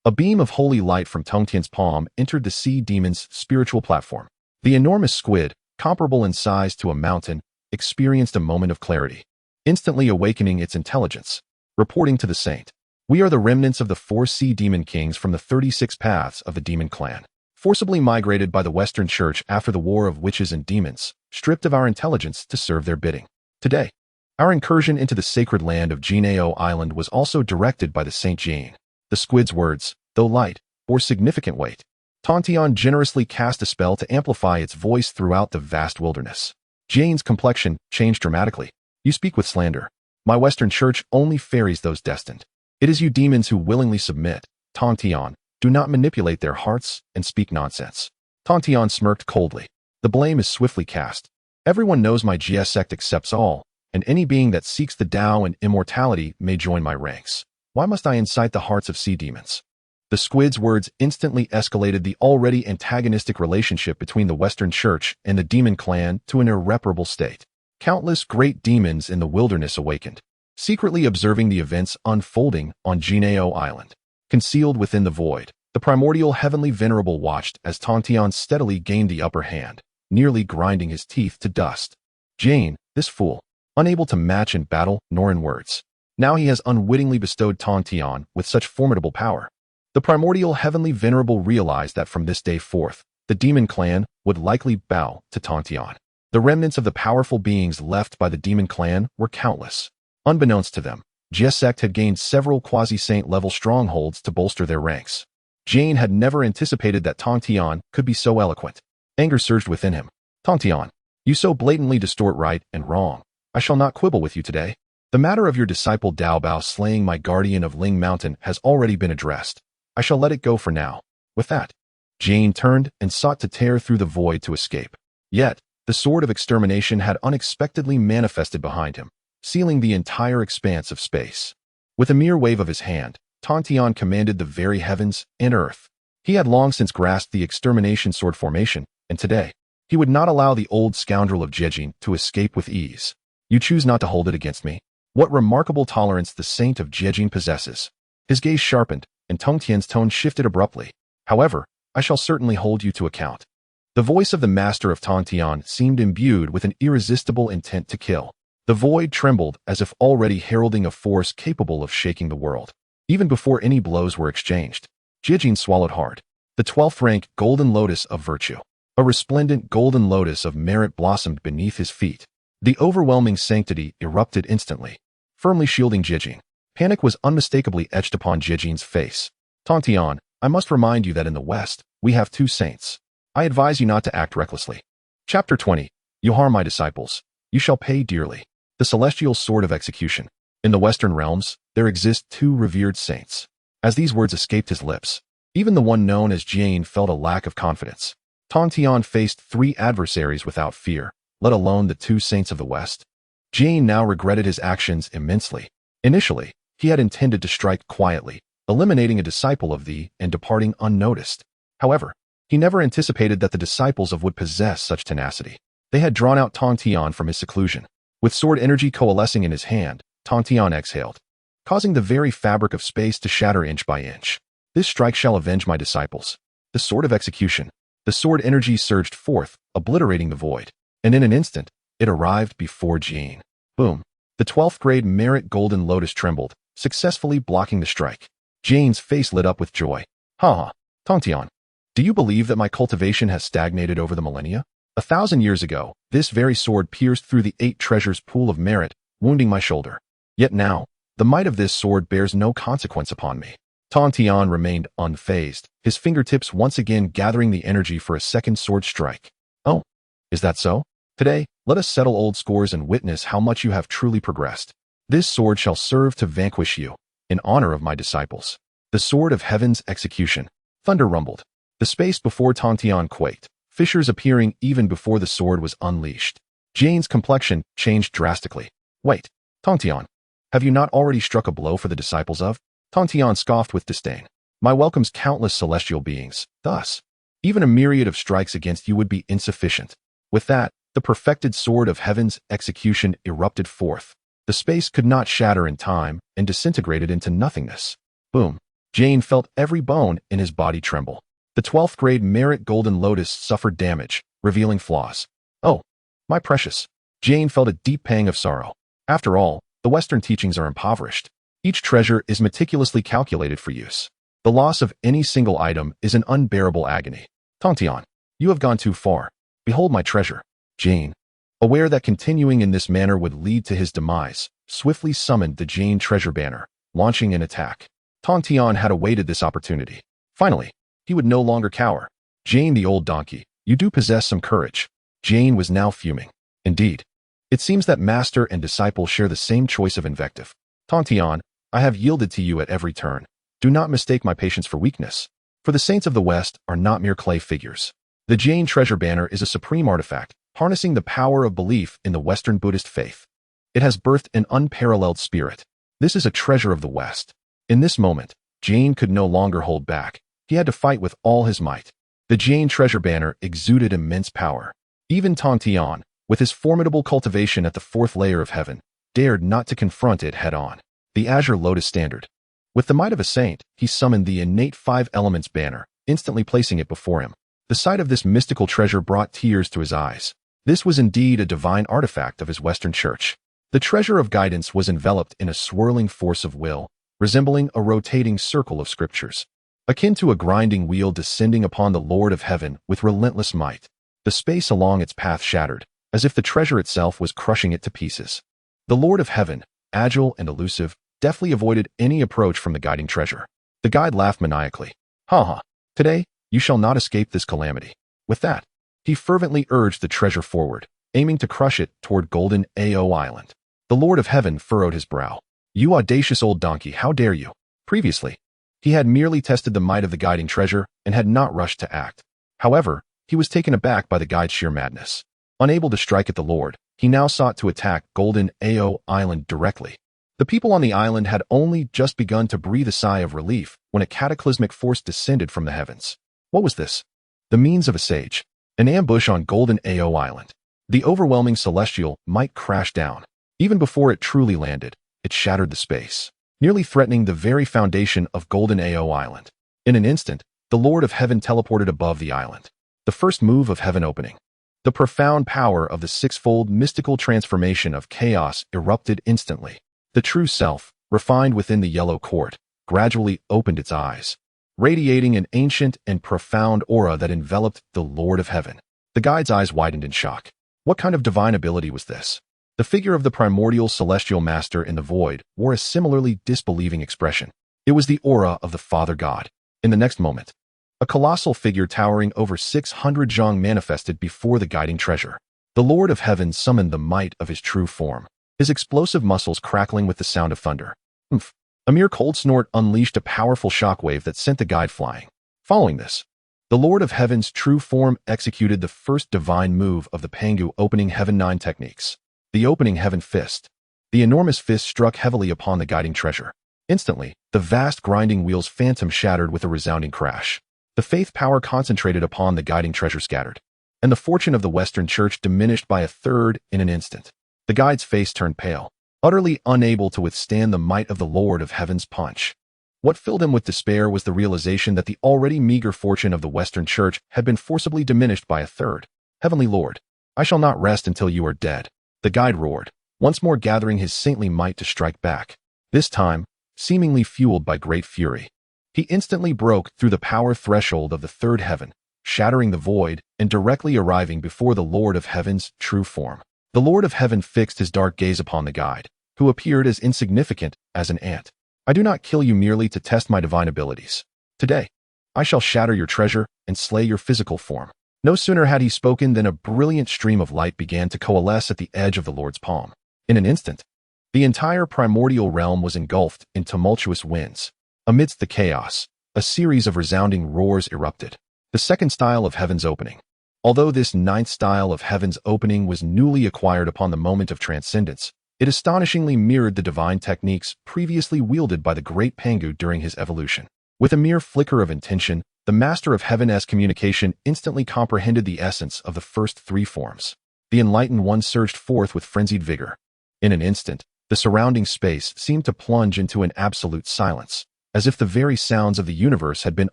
A beam of holy light from Tongtian's palm entered the sea demon's spiritual platform. The enormous squid, comparable in size to a mountain, experienced a moment of clarity, instantly awakening its intelligence. Reporting to the saint, "We are the remnants of the 4 sea demon kings from the 36 paths of the demon clan, forcibly migrated by the Western Church after the war of witches and demons, stripped of our intelligence to serve their bidding. Today, our incursion into the sacred land of Xianxia Island was also directed by the Saint Jane." The squid's words, though light, bore significant weight. Tongtian generously cast a spell to amplify its voice throughout the vast wilderness. Jane's complexion changed dramatically. "You speak with slander. My Western Church only ferries those destined. It is you demons who willingly submit. Tongtian, do not manipulate their hearts and speak nonsense." Tongtian smirked coldly. "The blame is swiftly cast. Everyone knows my GS sect accepts all, and any being that seeks the Tao and immortality may join my ranks. Why must I incite the hearts of sea demons?" The squid's words instantly escalated the already antagonistic relationship between the Western Church and the demon clan to an irreparable state. Countless great demons in the wilderness awakened, secretly observing the events unfolding on Xianxia Island. Concealed within the void, the primordial heavenly venerable watched as Tongtian steadily gained the upper hand, nearly grinding his teeth to dust. Jane, this fool, unable to match in battle nor in words. Now he has unwittingly bestowed Tongtian with such formidable power. The primordial heavenly venerable realized that from this day forth, the demon clan would likely bow to Tongtian. The remnants of the powerful beings left by the demon clan were countless. Unbeknownst to them, GS sect had gained several quasi-saint level strongholds to bolster their ranks. Jane had never anticipated that Tongtian could be so eloquent. Anger surged within him. "Tongtian, you so blatantly distort right and wrong. I shall not quibble with you today. The matter of your disciple Dao Bao slaying my guardian of Ling Mountain has already been addressed. I shall let it go for now." With that, Jane turned and sought to tear through the void to escape. Yet, the sword of extermination had unexpectedly manifested behind him, sealing the entire expanse of space. With a mere wave of his hand, Tongtian commanded the very heavens and earth. He had long since grasped the extermination sword formation, and today, he would not allow the old scoundrel of Jejin to escape with ease. "You choose not to hold it against me? What remarkable tolerance the saint of Jejin possesses." His gaze sharpened, and Tongtian's tone shifted abruptly. "However, I shall certainly hold you to account." The voice of the master of Tongtian seemed imbued with an irresistible intent to kill. The void trembled as if already heralding a force capable of shaking the world. Even before any blows were exchanged, Jejin swallowed hard. The 12th rank golden lotus of virtue. A resplendent golden lotus of merit blossomed beneath his feet. The overwhelming sanctity erupted instantly, firmly shielding Jejin. Panic was unmistakably etched upon Jejin's face. "Tongtian, I must remind you that in the West, we have 2 saints. I advise you not to act recklessly." Chapter 20. You harm my disciples. You shall pay dearly. The celestial sword of execution. In the Western realms, there exist 2 revered saints. As these words escaped his lips, even the one known as Jane felt a lack of confidence. Tongtian faced 3 adversaries without fear, let alone the 2 saints of the West. Jane now regretted his actions immensely. Initially, he had intended to strike quietly, eliminating a disciple of thee and departing unnoticed. However, he never anticipated that the disciples of would possess such tenacity. They had drawn out Tongtian from his seclusion. With sword energy coalescing in his hand, Tongtian exhaled, causing the very fabric of space to shatter inch by inch. "This strike shall avenge my disciples." The sword of execution. The sword energy surged forth, obliterating the void. And in an instant, it arrived before Jane. Boom. The 12th grade merit golden lotus trembled, successfully blocking the strike. Jane's face lit up with joy. "Ha! Tongtian, do you believe that my cultivation has stagnated over the millennia? 1,000 years ago, this very sword pierced through the 8 treasures pool of merit, wounding my shoulder. Yet now, the might of this sword bears no consequence upon me." Tongtian remained unfazed, his fingertips once again gathering the energy for a second sword strike. "Oh, is that so? Today, let us settle old scores and witness how much you have truly progressed. This sword shall serve to vanquish you, in honor of my disciples." The sword of heaven's execution. Thunder rumbled. The space before Tongtian quaked, fissures appearing even before the sword was unleashed. Jane's complexion changed drastically. "Wait, Tongtian, have you not already struck a blow for the disciples of?" Tongtian scoffed with disdain. "My welcomes countless celestial beings, thus, even a myriad of strikes against you would be insufficient." With that, the perfected sword of heaven's execution erupted forth. The space could not shatter in time and disintegrated into nothingness. Boom. Jane felt every bone in his body tremble. The 12th grade merit golden lotus suffered damage, revealing flaws. Oh, my precious. Jane felt a deep pang of sorrow. After all, the Western teachings are impoverished. Each treasure is meticulously calculated for use. The loss of any single item is an unbearable agony. Tongtian, you have gone too far. Behold my treasure. Jane, aware that continuing in this manner would lead to his demise, swiftly summoned the Jane treasure banner, launching an attack. Tongtian had awaited this opportunity. Finally, he would no longer cower. Jane the old donkey, you do possess some courage. Jane was now fuming. Indeed, it seems that master and disciple share the same choice of invective. Tongtian, I have yielded to you at every turn. Do not mistake my patience for weakness. For the saints of the West are not mere clay figures. The Jane treasure banner is a supreme artifact, harnessing the power of belief in the Western Buddhist faith. It has birthed an unparalleled spirit. This is a treasure of the West. In this moment, Jane could no longer hold back. He had to fight with all his might. The Jane treasure banner exuded immense power. Even Tongtian, with his formidable cultivation at the 4th layer of heaven, dared not to confront it head-on. The Azure Lotus Standard. With the might of a saint, he summoned the innate 5 elements banner, instantly placing it before him. The sight of this mystical treasure brought tears to his eyes. This was indeed a divine artifact of his Western Church. The treasure of guidance was enveloped in a swirling force of will, resembling a rotating circle of scriptures. Akin to a grinding wheel descending upon the Lord of Heaven with relentless might. The space along its path shattered, as if the treasure itself was crushing it to pieces. The Lord of Heaven, agile and elusive, deftly avoided any approach from the guiding treasure. The guide laughed maniacally. Ha ha, today, you shall not escape this calamity. With that, he fervently urged the treasure forward, aiming to crush it toward Golden Ao Island. The Lord of Heaven furrowed his brow. You audacious old donkey, how dare you? Previously, he had merely tested the might of the guiding treasure and had not rushed to act. However, he was taken aback by the guide's sheer madness. Unable to strike at the Lord, he now sought to attack Golden Ao Island directly. The people on the island had only just begun to breathe a sigh of relief when a cataclysmic force descended from the heavens. What was this? The means of a sage. An ambush on Golden Ao Island. The overwhelming celestial might crash down. Even before it truly landed, it shattered the space, nearly threatening the very foundation of Golden Ao Island. In an instant, the Lord of Heaven teleported above the island. The first move of heaven opening. The profound power of the 6-fold mystical transformation of chaos erupted instantly. The true self, refined within the yellow court, gradually opened its eyes, radiating an ancient and profound aura that enveloped the Lord of Heaven. The guide's eyes widened in shock. What kind of divine ability was this? The figure of the primordial celestial master in the void wore a similarly disbelieving expression. It was the aura of the Father God. In the next moment, a colossal figure towering over 600 zhang manifested before the guiding treasure. The Lord of Heaven summoned the might of his true form, his explosive muscles crackling with the sound of thunder. Oomph! A mere cold snort unleashed a powerful shockwave that sent the guide flying. Following this, the Lord of Heaven's true form executed the first divine move of the Pangu Opening Heaven 9 techniques. The Opening Heaven Fist. The enormous fist struck heavily upon the guiding treasure. Instantly, the vast grinding wheel's phantom shattered with a resounding crash. The faith power concentrated upon the guiding treasure scattered, and the fortune of the Western Church diminished by a third in an instant. The guide's face turned pale, utterly unable to withstand the might of the Lord of Heaven's punch. What filled him with despair was the realization that the already meager fortune of the Western Church had been forcibly diminished by a third. Heavenly Lord, I shall not rest until you are dead. The guide roared, once more gathering his saintly might to strike back. This time, seemingly fueled by great fury. He instantly broke through the power threshold of the third heaven, shattering the void and directly arriving before the Lord of Heaven's true form. The Lord of Heaven fixed his dark gaze upon the guide, who appeared as insignificant as an ant. I do not kill you merely to test my divine abilities. Today, I shall shatter your treasure and slay your physical form. No sooner had he spoken than a brilliant stream of light began to coalesce at the edge of the Lord's palm. In an instant, the entire primordial realm was engulfed in tumultuous winds. Amidst the chaos, a series of resounding roars erupted. The second style of Heaven's Opening. Although this 9th style of Heaven's Opening was newly acquired upon the moment of transcendence, it astonishingly mirrored the divine techniques previously wielded by the great Pangu during his evolution. With a mere flicker of intention, the Master of Heaven's communication instantly comprehended the essence of the first 3 forms. The enlightened one surged forth with frenzied vigor. In an instant, the surrounding space seemed to plunge into an absolute silence, as if the very sounds of the universe had been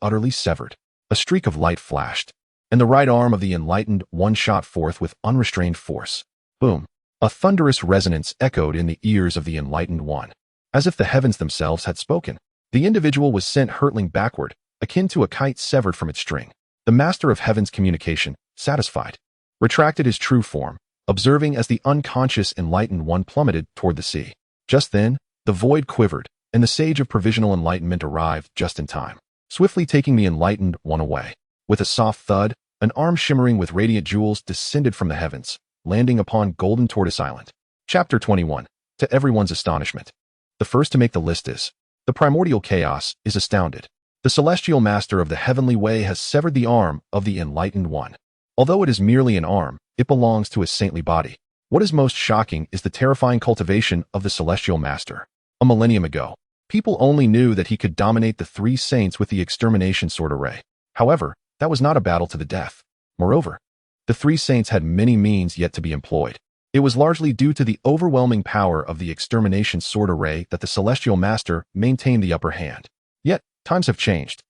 utterly severed. A streak of light flashed, and the right arm of the enlightened one shot forth with unrestrained force. Boom! A thunderous resonance echoed in the ears of the enlightened one. As if the heavens themselves had spoken, the individual was sent hurtling backward, akin to a kite severed from its string. The master of heaven's communication, satisfied, retracted his true form, observing as the unconscious enlightened one plummeted toward the sea. Just then, the void quivered, and the sage of provisional enlightenment arrived just in time, swiftly taking the enlightened one away. With a soft thud, an arm shimmering with radiant jewels descended from the heavens, landing upon Golden Tortoise Island. Chapter 21. To everyone's astonishment. The first to make the list is, the primordial chaos is astounded. The celestial master of the heavenly way has severed the arm of the enlightened one. Although it is merely an arm, it belongs to his saintly body. What is most shocking is the terrifying cultivation of the celestial master. A millennium ago, people only knew that he could dominate the three saints with the extermination sword array. However, that was not a battle to the death. Moreover, the three saints had many means yet to be employed. It was largely due to the overwhelming power of the extermination sword array that the celestial master maintained the upper hand. Yet, times have changed.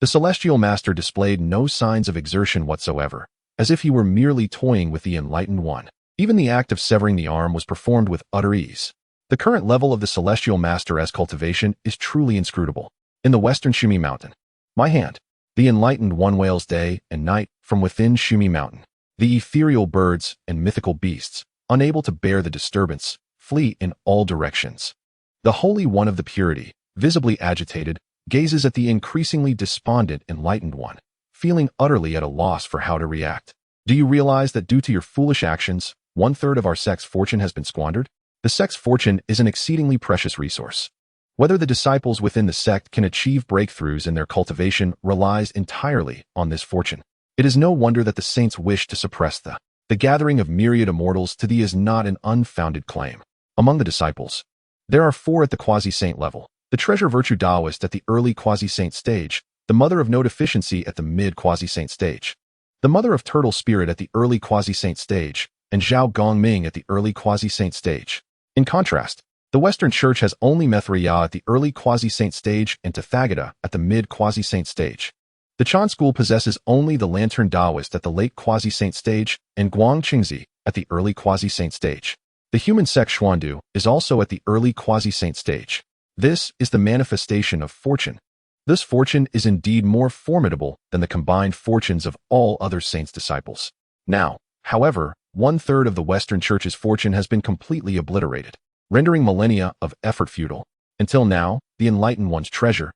The celestial master displayed no signs of exertion whatsoever, as if he were merely toying with the enlightened one. Even the act of severing the arm was performed with utter ease. The current level of the celestial master as cultivation is truly inscrutable. In the western Shumi Mountain, my hand, the enlightened one wails day and night from within Shumi Mountain. The ethereal birds and mythical beasts, unable to bear the disturbance, flee in all directions. The Holy One of the Purity, visibly agitated, gazes at the increasingly despondent enlightened one, feeling utterly at a loss for how to react. Do you realize that due to your foolish actions, 1/3 of our sect's fortune has been squandered? The sect's fortune is an exceedingly precious resource. Whether the disciples within the sect can achieve breakthroughs in their cultivation relies entirely on this fortune. It is no wonder that the saints wish to suppress the gathering of myriad immortals to thee is not an unfounded claim. Among the disciples, there are 4 at the quasi-saint level, the treasure virtue Taoist at the early quasi-saint stage, the mother of no deficiency at the mid-quasi-saint stage, the mother of turtle spirit at the early quasi-saint stage, and Zhao Gongming at the early quasi-saint stage. In contrast, the Western Church has only Methriya at the early quasi-saint stage and Tathagata at the mid-quasi-saint stage. The Chan school possesses only the Lantern Taoist at the late quasi-saint stage and Guang Qingzi at the early quasi-saint stage. The human sect Xuandu is also at the early quasi-saint stage. This is the manifestation of fortune. This fortune is indeed more formidable than the combined fortunes of all other saints' disciples. Now, however, 1/3 of the Western Church's fortune has been completely obliterated, rendering millennia of effort futile. Until now, the enlightened one's treasure,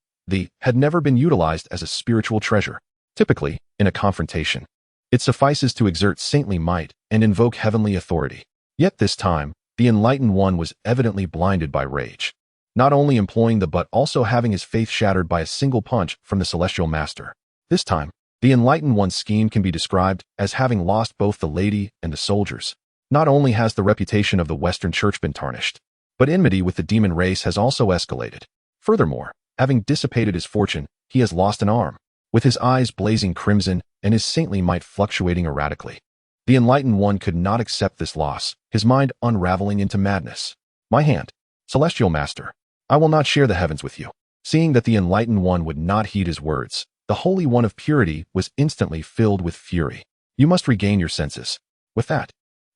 had never been utilized as a spiritual treasure. Typically, in a confrontation, it suffices to exert saintly might and invoke heavenly authority. Yet this time, the enlightened one was evidently blinded by rage, not only employing but also having his faith shattered by a single punch from the celestial master. This time, the enlightened one's scheme can be described as having lost both the lady and the soldiers. Not only has the reputation of the Western Church been tarnished, but enmity with the demon race has also escalated. Furthermore, having dissipated his fortune, he has lost an arm, with his eyes blazing crimson and his saintly might fluctuating erratically. The enlightened one could not accept this loss, his mind unraveling into madness. My hand, celestial master, I will not share the heavens with you. Seeing that the enlightened one would not heed his words, the Holy One of Purity was instantly filled with fury. You must regain your senses. With that,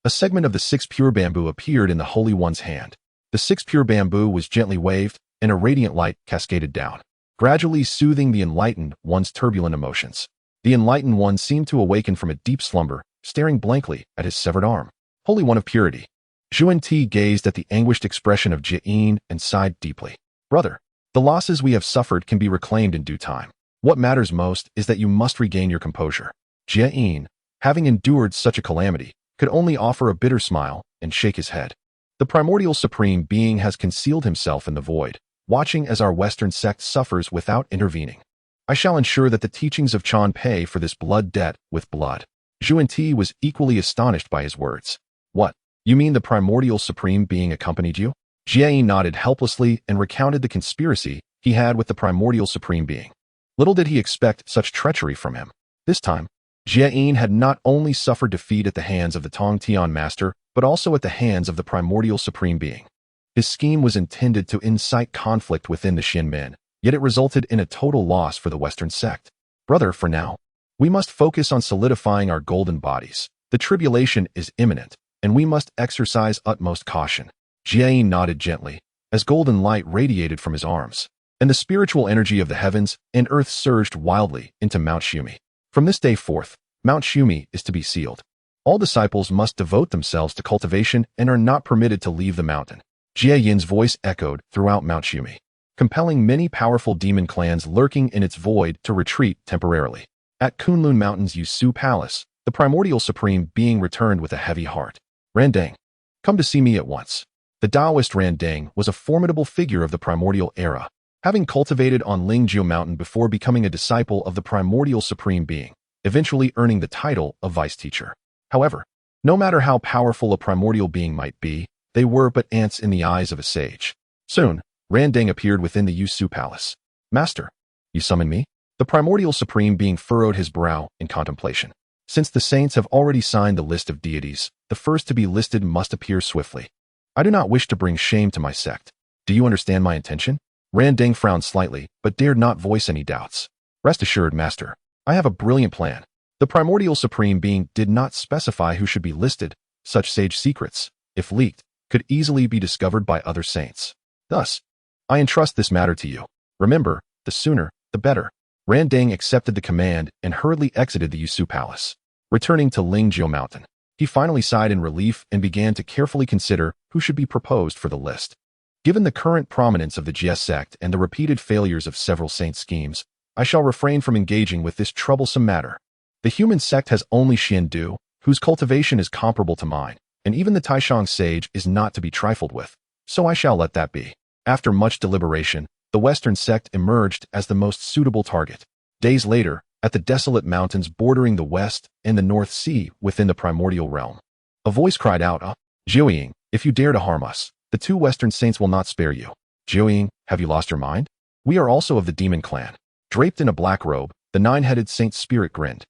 a segment of the 6 pure bamboo appeared in the Holy One's hand. The 6 pure bamboo was gently waved, and a radiant light cascaded down, gradually soothing the enlightened one's turbulent emotions. The enlightened one seemed to awaken from a deep slumber, staring blankly at his severed arm. Holy One of Purity. Zhuan Ti gazed at the anguished expression of Jade and sighed deeply. Brother, the losses we have suffered can be reclaimed in due time. What matters most is that you must regain your composure. Jade, having endured such a calamity, could only offer a bitter smile and shake his head. The primordial supreme being has concealed himself in the void, watching as our Western sect suffers without intervening. I shall ensure that the teachings of Chan pay for this blood debt with blood. Zhuan Ti was equally astonished by his words. What? You mean the primordial supreme being accompanied you? Jie nodded helplessly and recounted the conspiracy he had with the primordial supreme being. Little did he expect such treachery from him. This time, Jie had not only suffered defeat at the hands of the Tongtian master, but also at the hands of the primordial supreme being. His scheme was intended to incite conflict within the Xin men, yet it resulted in a total loss for the Western sect. Brother, for now, we must focus on solidifying our golden bodies. The tribulation is imminent, and we must exercise utmost caution. Jade nodded gently, as golden light radiated from his arms, and the spiritual energy of the heavens and earth surged wildly into Mount Shumi. From this day forth, Mount Shumi is to be sealed. All disciples must devote themselves to cultivation and are not permitted to leave the mountain. Jie Yin's voice echoed throughout Mount Shumi, compelling many powerful demon clans lurking in its void to retreat temporarily. At Kunlun Mountain's Yusu Palace, the primordial supreme being returned with a heavy heart. Randang, come to see me at once. The Taoist Randang was a formidable figure of the primordial era, having cultivated on Lingjiu Mountain before becoming a disciple of the primordial supreme being, eventually earning the title of vice teacher. However, no matter how powerful a primordial being might be, they were but ants in the eyes of a sage. Soon, Randang appeared within the Yusu Palace. Master, you summon me? The primordial supreme being furrowed his brow in contemplation. Since the saints have already signed the list of deities, the first to be listed must appear swiftly. I do not wish to bring shame to my sect. Do you understand my intention? Randang frowned slightly, but dared not voice any doubts. Rest assured, Master, I have a brilliant plan. The primordial supreme being did not specify who should be listed. Such sage secrets, if leaked, could easily be discovered by other saints. Thus, I entrust this matter to you. Remember, the sooner, the better. Randang accepted the command and hurriedly exited the Yusu Palace. Returning to Lingjiu Mountain, he finally sighed in relief and began to carefully consider who should be proposed for the list. Given the current prominence of the Jie sect and the repeated failures of several saint schemes, I shall refrain from engaging with this troublesome matter. The human sect has only Xiandu, whose cultivation is comparable to mine, and even the Taishang sage is not to be trifled with, so I shall let that be. After much deliberation, the Western sect emerged as the most suitable target. Days later, at the desolate mountains bordering the West and the North Sea within the primordial realm, a voice cried out, Jiuying, if you dare to harm us, the two Western saints will not spare you. Jiuying, have you lost your mind? We are also of the demon clan. Draped in a black robe, the nine-headed saint spirit grinned,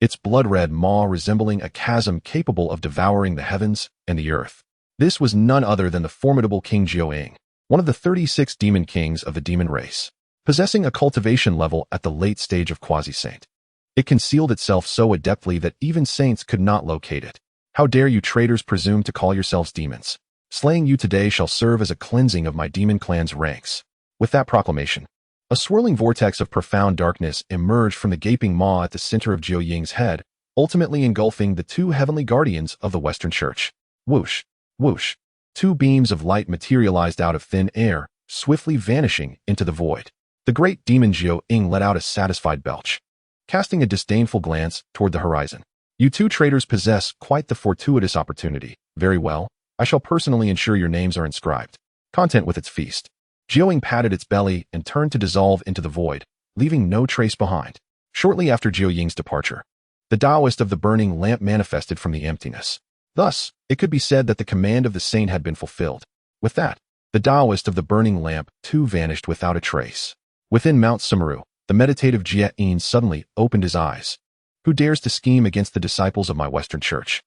its blood-red maw resembling a chasm capable of devouring the heavens and the earth. This was none other than the formidable King Jiuying, one of the 36 demon kings of the demon race, possessing a cultivation level at the late stage of quasi-saint. It concealed itself so adeptly that even saints could not locate it. How dare you traitors presume to call yourselves demons? Slaying you today shall serve as a cleansing of my demon clan's ranks. With that proclamation, a swirling vortex of profound darkness emerged from the gaping maw at the center of Jiuying's head, ultimately engulfing the two heavenly guardians of the Western Church. Whoosh, whoosh. Two beams of light materialized out of thin air, swiftly vanishing into the void. The great demon Jiuying let out a satisfied belch, casting a disdainful glance toward the horizon. You two traitors possess quite the fortuitous opportunity. Very well, I shall personally ensure your names are inscribed. Content with its feast. Jiuying patted its belly and turned to dissolve into the void, leaving no trace behind. Shortly after Jiuying's departure, the Taoist of the burning lamp manifested from the emptiness. Thus, it could be said that the command of the saint had been fulfilled. With that, the Taoist of the burning lamp too vanished without a trace. Within Mount Sumeru, the meditative Jie suddenly opened his eyes. Who dares to scheme against the disciples of my Western Church?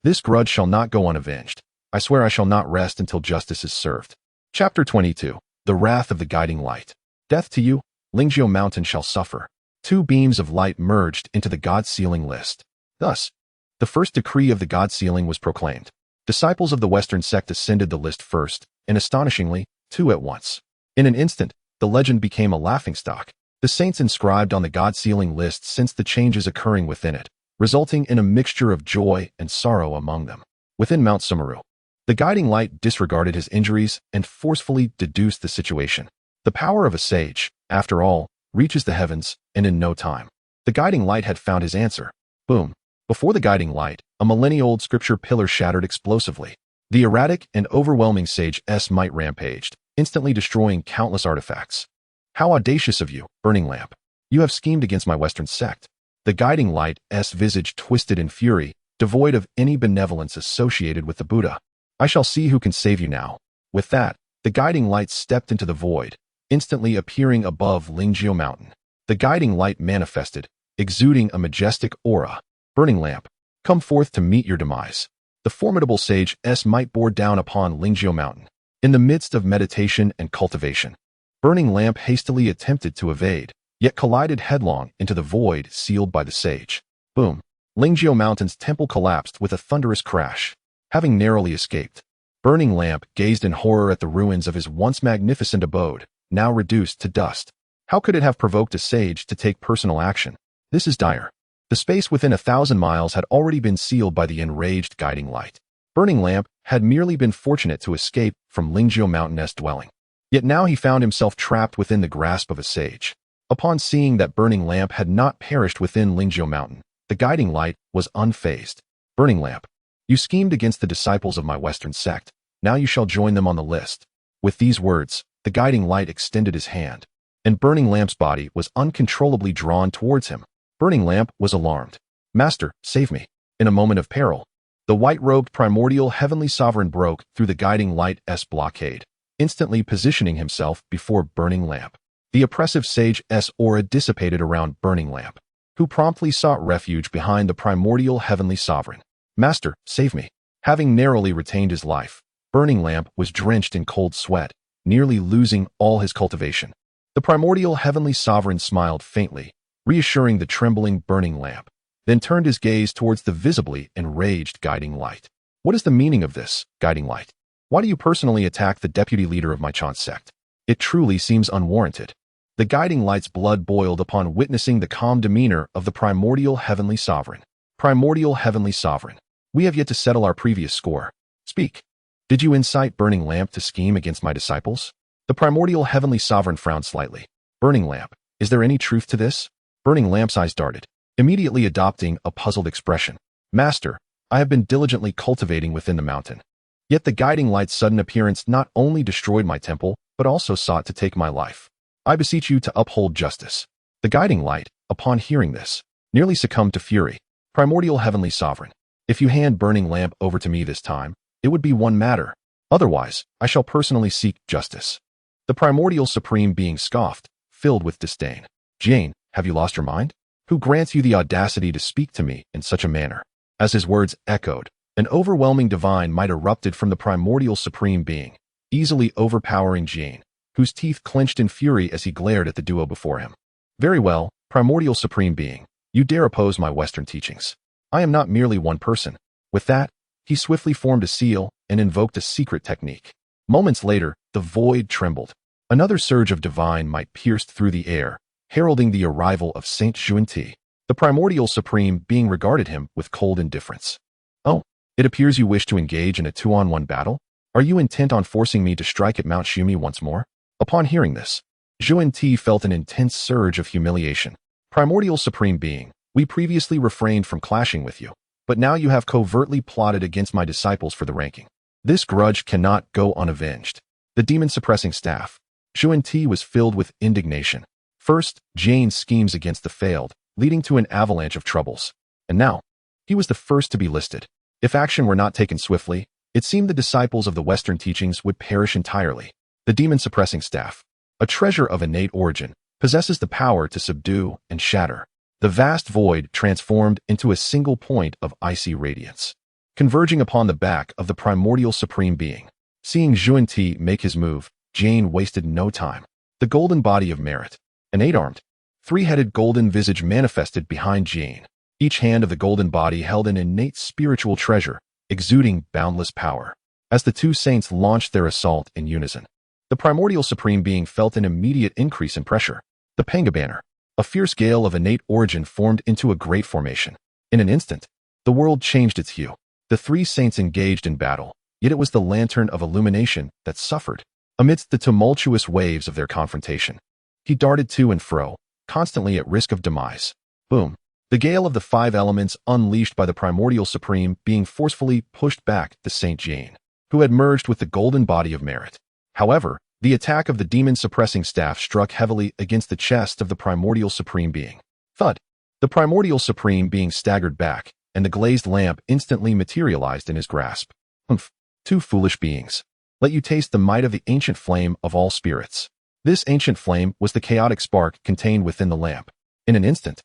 This grudge shall not go unavenged. I swear I shall not rest until justice is served. Chapter 22. The Wrath of the Guiding Light. Death to you, Lingjiu Mountain shall suffer. Two beams of light merged into the God Sealing list. Thus, the first decree of the God Sealing was proclaimed. Disciples of the Western sect ascended the list first, and astonishingly, two at once. In an instant, the legend became a laughingstock. The saints inscribed on the God Sealing list sensed the changes occurring within it, resulting in a mixture of joy and sorrow among them. Within Mount Sumeru, the guiding light disregarded his injuries and forcefully deduced the situation. The power of a sage, after all, reaches the heavens, and in no time, the guiding light had found his answer. Boom. Before the guiding light, a millennia-old scripture pillar shattered explosively. The erratic and overwhelming sage's might rampaged, instantly destroying countless artifacts. How audacious of you, burning lamp. You have schemed against my Western sect. The guiding light's visage twisted in fury, devoid of any benevolence associated with the Buddha. I shall see who can save you now. With that, the guiding light stepped into the void, instantly appearing above Lingjiu Mountain. The guiding light manifested, exuding a majestic aura. Burning lamp, come forth to meet your demise. The formidable sage's might bore down upon Lingjiu Mountain, in the midst of meditation and cultivation. Burning Lamp hastily attempted to evade, yet collided headlong into the void sealed by the sage. Boom! Lingjiao Mountain's temple collapsed with a thunderous crash. Having narrowly escaped, Burning Lamp gazed in horror at the ruins of his once magnificent abode, now reduced to dust. How could it have provoked a sage to take personal action? This is dire. The space within 1,000 miles had already been sealed by the enraged guiding light. Burning Lamp had merely been fortunate to escape from Lingjiao Mountain's dwelling. Yet now he found himself trapped within the grasp of a sage. Upon seeing that Burning Lamp had not perished within Lingjiao Mountain, the guiding light was unfazed. Burning Lamp, you schemed against the disciples of my Western sect. Now you shall join them on the list. With these words, the guiding light extended his hand, and Burning Lamp's body was uncontrollably drawn towards him. Burning Lamp was alarmed. Master, save me. In a moment of peril, the white-robed primordial heavenly sovereign broke through the guiding light's blockade, instantly positioning himself before Burning Lamp. The oppressive sage's aura dissipated around Burning Lamp, who promptly sought refuge behind the primordial heavenly sovereign. Master, save me. Having narrowly retained his life, Burning Lamp was drenched in cold sweat, nearly losing all his cultivation. The primordial heavenly sovereign smiled faintly, reassuring the trembling Burning Lamp, then turned his gaze towards the visibly enraged guiding light. What is the meaning of this, guiding light? Why do you personally attack the deputy leader of my Chan sect? It truly seems unwarranted. The guiding light's blood boiled upon witnessing the calm demeanor of the primordial heavenly sovereign. Primordial heavenly sovereign, we have yet to settle our previous score. Speak. Did you incite Burning Lamp to scheme against my disciples? The primordial heavenly sovereign frowned slightly. Burning Lamp, is there any truth to this? Burning Lamp's eyes darted, immediately adopting a puzzled expression. Master, I have been diligently cultivating within the mountain. Yet the guiding light's sudden appearance not only destroyed my temple, but also sought to take my life. I beseech you to uphold justice. The guiding light, upon hearing this, nearly succumbed to fury. Primordial heavenly sovereign, if you hand Burning Lamp over to me this time, it would be one matter. Otherwise, I shall personally seek justice. The primordial supreme being scoffed, filled with disdain. Jane, have you lost your mind? Who grants you the audacity to speak to me in such a manner? As his words echoed, an overwhelming divine might erupted from the primordial supreme being, easily overpowering Jane, whose teeth clenched in fury as he glared at the duo before him. Very well, primordial supreme being, you dare oppose my Western teachings. I am not merely one person. With that, he swiftly formed a seal and invoked a secret technique. Moments later, the void trembled. Another surge of divine might pierced through the air, heralding the arrival of Saint Xianxia. The primordial supreme being regarded him with cold indifference. Oh, it appears you wish to engage in a 2-on-1 battle? Are you intent on forcing me to strike at Mount Shumi once more? Upon hearing this, Xianxia felt an intense surge of humiliation. Primordial supreme being, we previously refrained from clashing with you, but now you have covertly plotted against my disciples for the ranking. This grudge cannot go unavenged. The demon-suppressing staff. Xianxia was filled with indignation. First, Jane's schemes against the failed, leading to an avalanche of troubles. And now, he was the first to be listed. If action were not taken swiftly, it seemed the disciples of the Western teachings would perish entirely. The demon-suppressing staff, a treasure of innate origin, possesses the power to subdue and shatter. The vast void transformed into a single point of icy radiance, converging upon the back of the primordial supreme being. Seeing Xianxia make his move, Jane wasted no time. The golden body of merit, an 8-armed, 3-headed golden visage manifested behind Jane. Each hand of the golden body held an innate spiritual treasure, exuding boundless power. As the two saints launched their assault in unison, the primordial supreme being felt an immediate increase in pressure. The Panga banner, a fierce gale of innate origin, formed into a great formation. In an instant, the world changed its hue. The three saints engaged in battle, yet it was the lantern of illumination that suffered. Amidst the tumultuous waves of their confrontation, he darted to and fro, constantly at risk of demise. Boom! The gale of the 5 elements unleashed by the primordial supreme being forcefully pushed back the Saint Jane, who had merged with the golden body of merit. However, the attack of the demon-suppressing staff struck heavily against the chest of the primordial supreme being. Thud! The primordial supreme being staggered back, and the glazed lamp instantly materialized in his grasp. Humph! Two foolish beings. Let you taste the might of the ancient flame of all spirits. This ancient flame was the chaotic spark contained within the lamp. In an instant,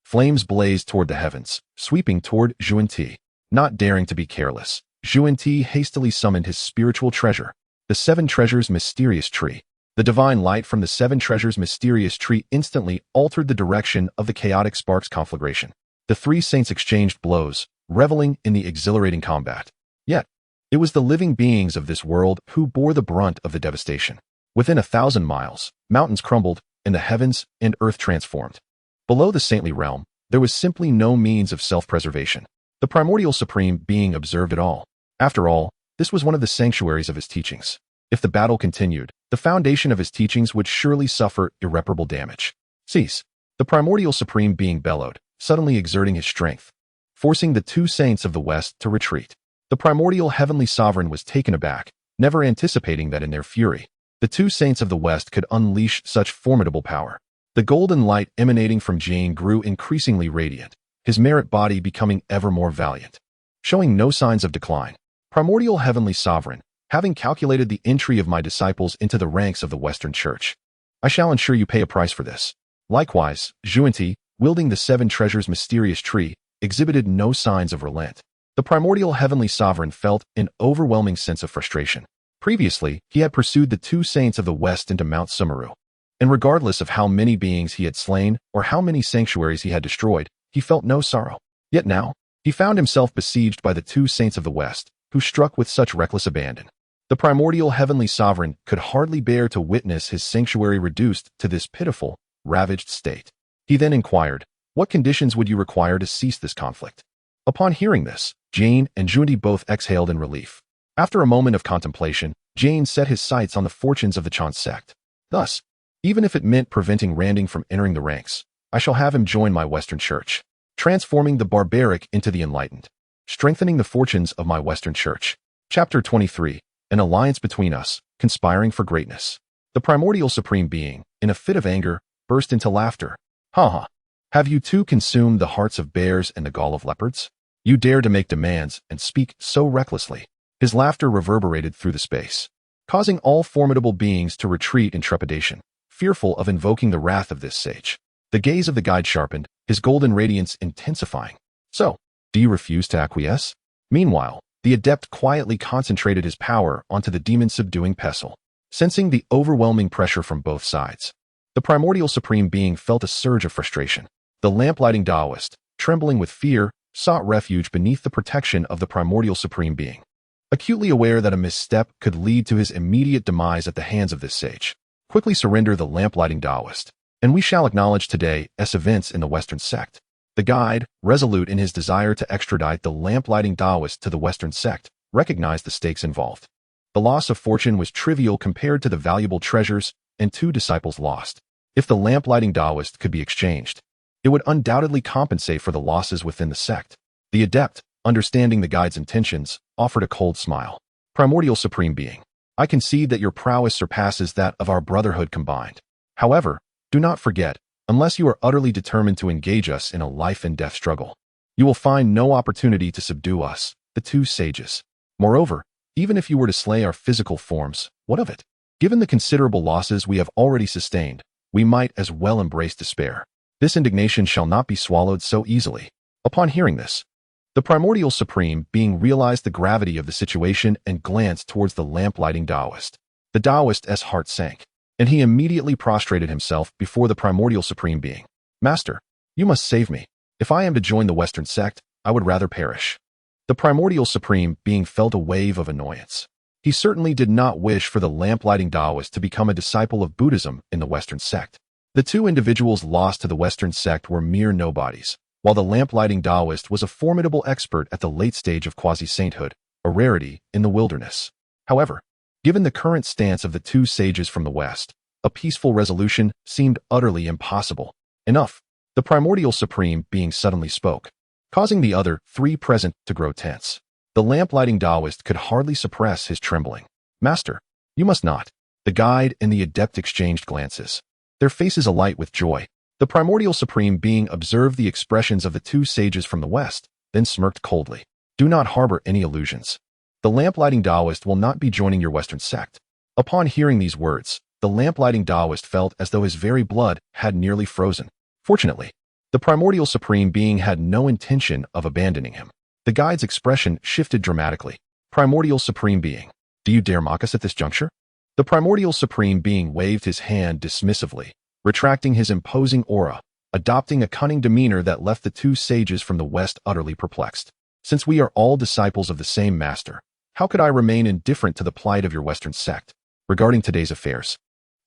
flames blazed toward the heavens, sweeping toward Xianxia. Not daring to be careless, Xianxia hastily summoned his spiritual treasure, the 7 treasures mysterious tree. The divine light from the seven treasures' mysterious tree instantly altered the direction of the chaotic sparks conflagration. The three saints exchanged blows, reveling in the exhilarating combat. Yet, it was the living beings of this world who bore the brunt of the devastation. Within 1,000 miles, mountains crumbled, and the heavens and earth transformed. Below the saintly realm, there was simply no means of self-preservation. The primordial supreme being observed it all. After all, this was one of the sanctuaries of his teachings. If the battle continued, the foundation of his teachings would surely suffer irreparable damage. Cease! The primordial supreme being bellowed, suddenly exerting his strength, forcing the two saints of the west to retreat. The primordial heavenly sovereign was taken aback, never anticipating that in their fury, the two saints of the west could unleash such formidable power. The golden light emanating from Jade grew increasingly radiant, his merit body becoming ever more valiant. Showing no signs of decline, primordial heavenly sovereign, having calculated the entry of my disciples into the ranks of the Western Church, I shall ensure you pay a price for this. Likewise, xianxia, wielding the seven treasures' mysterious tree, exhibited no signs of relent. The primordial heavenly sovereign felt an overwhelming sense of frustration. Previously, he had pursued the two saints of the west into Mount Sumeru, and regardless of how many beings he had slain or how many sanctuaries he had destroyed, he felt no sorrow. Yet now, he found himself besieged by the two saints of the west, who struck with such reckless abandon. The primordial heavenly sovereign could hardly bear to witness his sanctuary reduced to this pitiful, ravaged state. He then inquired, "What conditions would you require to cease this conflict?" Upon hearing this, Jade and xianxia both exhaled in relief. After a moment of contemplation, Jade set his sights on the fortunes of the Chan sect. Thus, even if it meant preventing Randing from entering the ranks, I shall have him join my Western Church, transforming the barbaric into the enlightened, strengthening the fortunes of my Western Church. Chapter 23. An alliance between us, conspiring for greatness. The primordial supreme being, in a fit of anger, burst into laughter. Ha ha! Have you too consumed the hearts of bears and the gall of leopards? You dare to make demands and speak so recklessly. His laughter reverberated through the space, causing all formidable beings to retreat in trepidation, fearful of invoking the wrath of this sage. The gaze of the guide sharpened, his golden radiance intensifying. So, do you refuse to acquiesce? Meanwhile, the adept quietly concentrated his power onto the demon-subduing pestle. Sensing the overwhelming pressure from both sides, the primordial supreme being felt a surge of frustration. The lamplighting Taoist, trembling with fear, sought refuge beneath the protection of the primordial supreme being, acutely aware that a misstep could lead to his immediate demise at the hands of this sage. Quickly surrender the lamplighting Taoist, and we shall acknowledge today as events in the Western sect. The guide, resolute in his desire to extradite the lamplighting Taoist to the Western sect, recognized the stakes involved. The loss of fortune was trivial compared to the valuable treasures and two disciples lost. If the lamplighting Taoist could be exchanged, it would undoubtedly compensate for the losses within the sect. The adept, understanding the guide's intentions, offered a cold smile. Primordial supreme being, I concede that your prowess surpasses that of our brotherhood combined. However, do not forget, unless you are utterly determined to engage us in a life and death struggle, you will find no opportunity to subdue us, the two sages. Moreover, even if you were to slay our physical forms, what of it? Given the considerable losses we have already sustained, we might as well embrace despair. This indignation shall not be swallowed so easily. Upon hearing this, the primordial supreme being realized the gravity of the situation and glanced towards the lamplighting Taoist. The Taoist's heart sank, and he immediately prostrated himself before the primordial supreme being. Master, you must save me. If I am to join the Western sect, I would rather perish. The primordial supreme being felt a wave of annoyance. He certainly did not wish for the lamplighting Taoist to become a disciple of Buddhism in the Western sect. The two individuals lost to the Western sect were mere nobodies, while the lamplighting Taoist was a formidable expert at the late stage of quasi-sainthood, a rarity in the wilderness. However, given the current stance of the two sages from the West, a peaceful resolution seemed utterly impossible. Enough. The primordial supreme being suddenly spoke, causing the other three present to grow tense. The lamplighting Taoist could hardly suppress his trembling. Master, you must not. The guide and the adept exchanged glances, their faces alight with joy. The primordial supreme being observed the expressions of the two sages from the West, then smirked coldly. Do not harbor any illusions. The lamplighting Taoist will not be joining your Western sect. Upon hearing these words, the lamplighting Taoist felt as though his very blood had nearly frozen. Fortunately, the primordial supreme being had no intention of abandoning him. The guide's expression shifted dramatically. Primordial supreme being, do you dare mock us at this juncture? The primordial supreme being waved his hand dismissively, retracting his imposing aura, adopting a cunning demeanor that left the two sages from the west utterly perplexed. Since we are all disciples of the same master, how could I remain indifferent to the plight of your Western sect? Regarding today's affairs,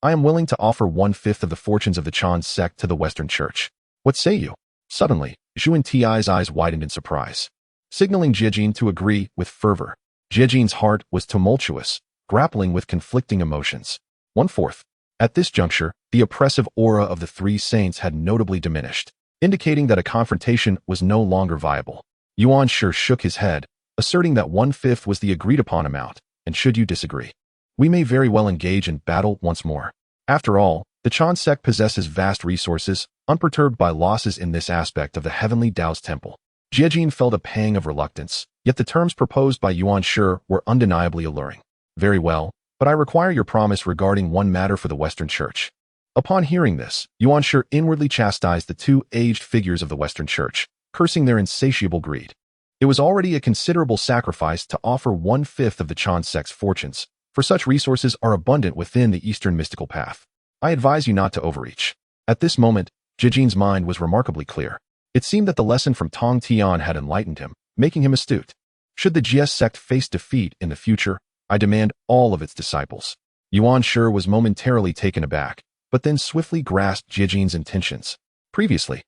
I am willing to offer 1/5 of the fortunes of the Chan sect to the Western Church. What say you? Suddenly, Xianxia's eyes widened in surprise, signaling Jade to agree with fervor. Jade's heart was tumultuous, grappling with conflicting emotions. 1/4. At this juncture, the oppressive aura of the three saints had notably diminished, indicating that a confrontation was no longer viable. Xianxia shook his head, asserting that 1/5 was the agreed-upon amount, and should you disagree, we may very well engage in battle once more. After all, the Chan sect possesses vast resources, unperturbed by losses in this aspect of the heavenly Tao's temple. Jade felt a pang of reluctance, yet the terms proposed by Xianxia were undeniably alluring. Very well, but I require your promise regarding one matter for the Western Church. Upon hearing this, Xianxia inwardly chastised the two aged figures of the Western Church, cursing their insatiable greed. It was already a considerable sacrifice to offer 1/5 of the Chan sect's fortunes, for such resources are abundant within the Eastern mystical path. I advise you not to overreach. At this moment, Jade's mind was remarkably clear. It seemed that the lesson from Tongtian had enlightened him, making him astute. Should the GS sect face defeat in the future, I demand all of its disciples. Xianxia was momentarily taken aback, but then swiftly grasped Jade's intentions. Previously,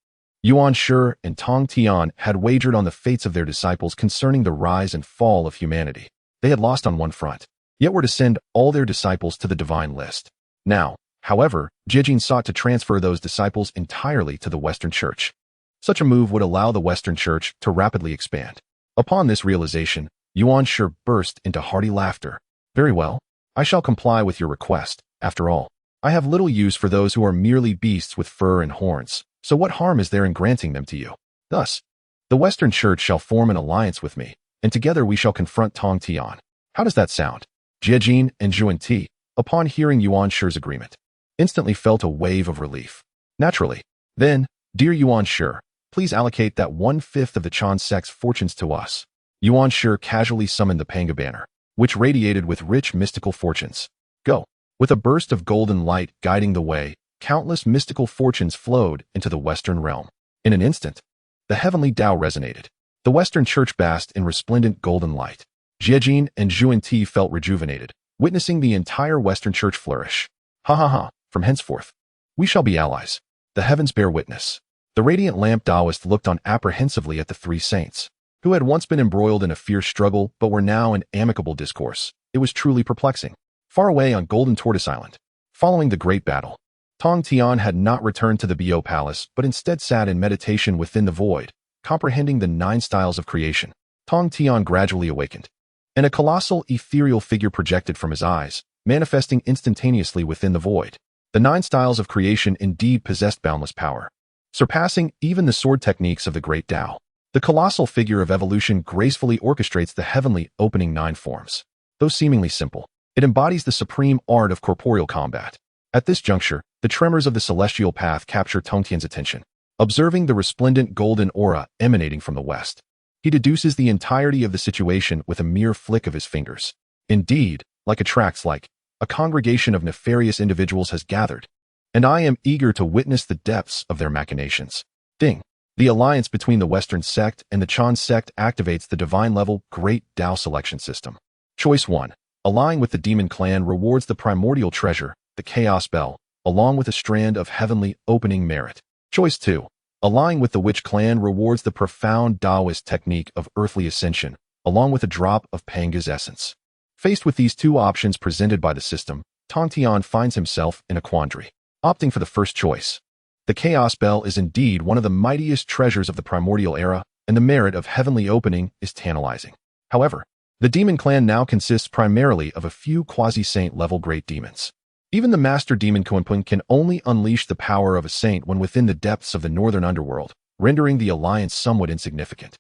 Xianxia and Tongtian had wagered on the fates of their disciples concerning the rise and fall of humanity. They had lost on one front, yet were to send all their disciples to the divine list. Now, however, Jade sought to transfer those disciples entirely to the Western Church. Such a move would allow the Western Church to rapidly expand. Upon this realization, Xianxia burst into hearty laughter. Very well, I shall comply with your request. After all, I have little use for those who are merely beasts with fur and horns, so what harm is there in granting them to you? Thus, the Western Church shall form an alliance with me, and together we shall confront Tongtian. How does that sound? Jade and Xianti, upon hearing Xianxia's agreement, instantly felt a wave of relief. Naturally. Then, dear Xianxia, please allocate that 1/5 of the Chan sect's fortunes to us. Xianxia casually summoned the Panga banner, which radiated with rich mystical fortunes. Go. With a burst of golden light guiding the way, countless mystical fortunes flowed into the Western realm. In an instant, the heavenly Tao resonated. The Western Church basked in resplendent golden light. Jade and Xianti felt rejuvenated, witnessing the entire Western Church flourish. Ha ha ha, from henceforth, we shall be allies. The heavens bear witness. The radiant lamp Taoist looked on apprehensively at the three saints, who had once been embroiled in a fierce struggle but were now in amicable discourse. It was truly perplexing. Far away on Golden Tortoise Island, following the great battle, Tongtian had not returned to the Bo Palace but instead sat in meditation within the void, comprehending the 9 styles of creation. Tongtian gradually awakened, and a colossal ethereal figure projected from his eyes, manifesting instantaneously within the void. The 9 styles of creation indeed possessed boundless power, surpassing even the sword techniques of the great Tao. The colossal figure of evolution gracefully orchestrates the heavenly opening 9 forms. Though seemingly simple, it embodies the supreme art of corporeal combat. At this juncture, the tremors of the celestial path capture Tongtian's attention. Observing the resplendent golden aura emanating from the west, he deduces the entirety of the situation with a mere flick of his fingers. Indeed, like attracts like, a congregation of nefarious individuals has gathered, and I am eager to witness the depths of their machinations. Ding. The alliance between the Western sect and the Chan sect activates the divine-level Great Tao selection system. Choice 1. Allying with the Demon Clan rewards the primordial treasure, the Chaos Bell, along with a strand of heavenly opening merit. Choice 2. Allying with the Witch Clan rewards the profound Taoist technique of earthly ascension, along with a drop of Panga's essence. Faced with these two options presented by the system, Tongtian finds himself in a quandary. Opting for the first choice, the Chaos Bell is indeed one of the mightiest treasures of the primordial era, and the merit of heavenly opening is tantalizing. However, the Demon Clan now consists primarily of a few quasi-saint level great demons. Even the Master Demon Kunpun can only unleash the power of a saint when within the depths of the northern underworld, rendering the alliance somewhat insignificant.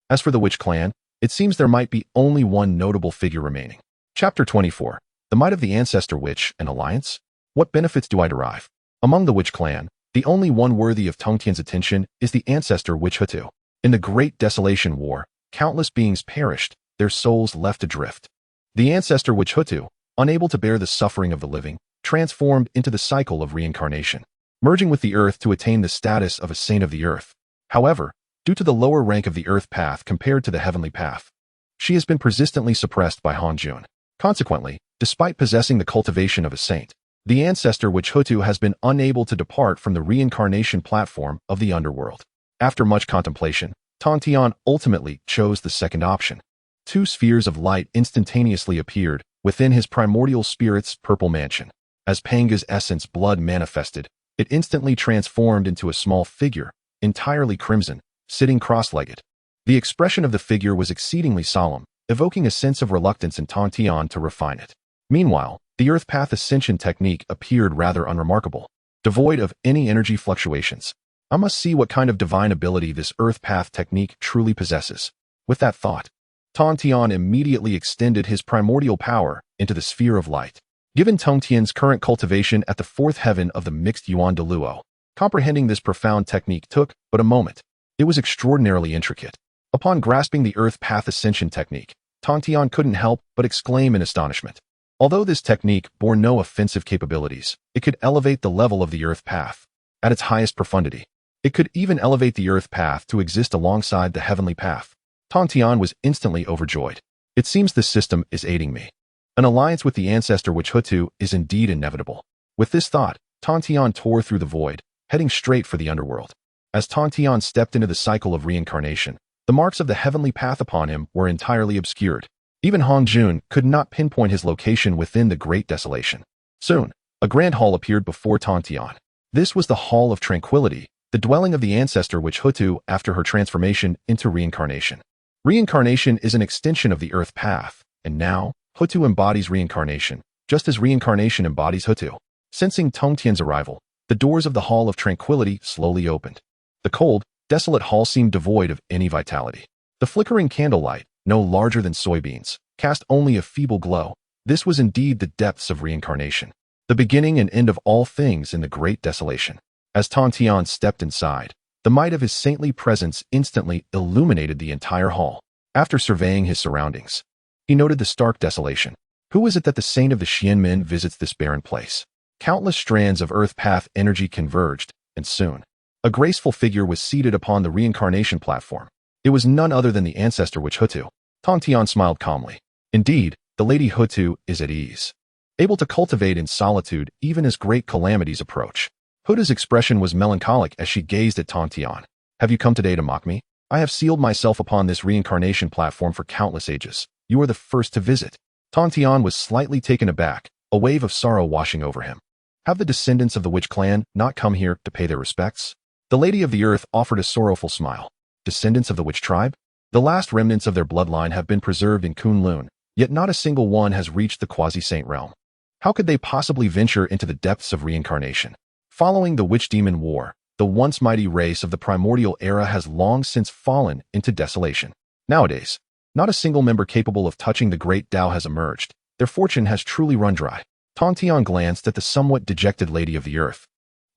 As for the Witch Clan, it seems there might be only one notable figure remaining. Chapter 24. The Might of the Ancestor Witch and Alliance? What benefits do I derive? Among the Witch Clan, the only one worthy of Tongtian's attention is the Ancestor Witch Hutu. In the Great Desolation War, countless beings perished, their souls left adrift. The Ancestor Witch Hutu, unable to bear the suffering of the living, transformed into the cycle of reincarnation, merging with the earth to attain the status of a saint of the earth. However, due to the lower rank of the earth path compared to the heavenly path, she has been persistently suppressed by Hongjun. Consequently, despite possessing the cultivation of a saint, the ancestor witch Hutu has been unable to depart from the reincarnation platform of the underworld. After much contemplation, Tongtian ultimately chose the second option. Two spheres of light instantaneously appeared within his primordial spirit's purple mansion. As Panga's essence blood manifested, it instantly transformed into a small figure, entirely crimson, sitting cross-legged. The expression of the figure was exceedingly solemn, evoking a sense of reluctance in Tongtian to refine it. Meanwhile, the Earth Path Ascension technique appeared rather unremarkable, devoid of any energy fluctuations. I must see what kind of divine ability this Earth Path technique truly possesses. With that thought, Tongtian immediately extended his primordial power into the sphere of light. Given Tongtian's current cultivation at the fourth heaven of the mixed Yuan de Luo, comprehending this profound technique took but a moment. It was extraordinarily intricate. Upon grasping the Earth Path Ascension technique, Tongtian couldn't help but exclaim in astonishment. Although this technique bore no offensive capabilities, it could elevate the level of the Earth Path. At its highest profundity, it could even elevate the Earth Path to exist alongside the Heavenly Path. Tongtian was instantly overjoyed. It seems this system is aiding me. An alliance with the ancestor witch Hutu is indeed inevitable. With this thought, Tongtian tore through the void, heading straight for the underworld. As Tongtian stepped into the cycle of reincarnation, the marks of the heavenly path upon him were entirely obscured. Even Hongjun could not pinpoint his location within the great desolation. Soon, a grand hall appeared before Tongtian. This was the Hall of Tranquility, the dwelling of the ancestor witch Hutu after her transformation into reincarnation. Reincarnation is an extension of the Earth Path, and now, Hutu embodies reincarnation, just as reincarnation embodies Hutu. Sensing Tongtian's arrival, the doors of the Hall of Tranquility slowly opened. The cold, desolate hall seemed devoid of any vitality. The flickering candlelight, no larger than soybeans, cast only a feeble glow. This was indeed the depths of reincarnation, the beginning and end of all things in the great desolation. As Tongtian stepped inside, the might of his saintly presence instantly illuminated the entire hall. After surveying his surroundings, he noted the stark desolation. Who is it that the saint of the Xianmen visits this barren place? Countless strands of Earth Path energy converged, and soon, a graceful figure was seated upon the reincarnation platform. It was none other than the ancestor witch Hutu. Tongtian smiled calmly. Indeed, the Lady Hutu is at ease, able to cultivate in solitude even as great calamities approach. Hutu's expression was melancholic as she gazed at Tongtian. Have you come today to mock me? I have sealed myself upon this reincarnation platform for countless ages. You are the first to visit. Tongtian was slightly taken aback, a wave of sorrow washing over him. Have the descendants of the witch clan not come here to pay their respects? The Lady of the Earth offered a sorrowful smile. Descendants of the witch tribe? The last remnants of their bloodline have been preserved in Kunlun, yet not a single one has reached the quasi-saint realm. How could they possibly venture into the depths of reincarnation? Following the witch-demon war, the once mighty race of the primordial era has long since fallen into desolation. Nowadays, not a single member capable of touching the great Tao has emerged. Their fortune has truly run dry. Tongtian glanced at the somewhat dejected Lady of the Earth,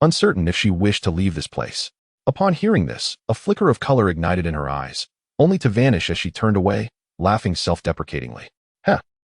uncertain if she wished to leave this place. Upon hearing this, a flicker of color ignited in her eyes, only to vanish as she turned away, laughing self-deprecatingly.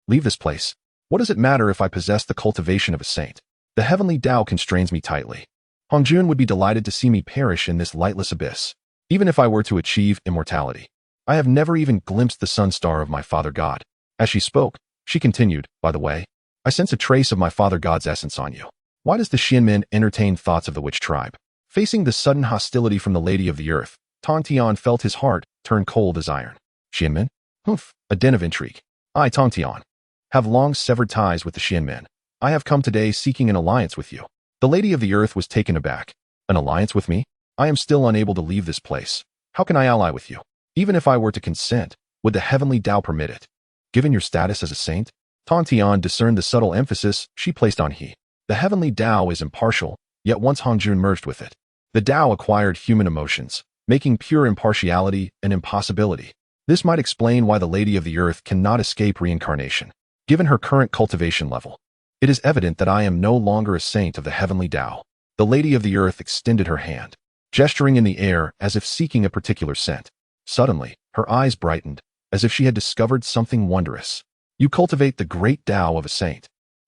Leave this place. What does it matter if I possess the cultivation of a saint? The heavenly Tao constrains me tightly. Hongjun would be delighted to see me perish in this lightless abyss, even if I were to achieve immortality. I have never even glimpsed the sun star of my father God. As she spoke, she continued, by the way, I sense a trace of my father God's essence on you. Why does the Xianmen entertain thoughts of the witch tribe? Facing the sudden hostility from the Lady of the Earth, Tongtian felt his heart turn cold as iron. Xianmen? Humph, a den of intrigue. I, Tongtian, have long severed ties with the Xianmen. I have come today seeking an alliance with you. The Lady of the Earth was taken aback. An alliance with me? I am still unable to leave this place. How can I ally with you? Even if I were to consent, would the heavenly Tao permit it? Given your status as a saint? Tongtian discerned the subtle emphasis she placed on he. The heavenly Tao is impartial, yet once Hongjun merged with it, the Tao acquired human emotions, making pure impartiality an impossibility. This might explain why the Lady of the Earth cannot escape reincarnation. Given her current cultivation level, it is evident that I am no longer a saint of the heavenly Tao. The Lady of the Earth extended her hand, gesturing in the air as if seeking a particular scent. Suddenly, her eyes brightened, as if she had discovered something wondrous. You cultivate the great Tao of a saint.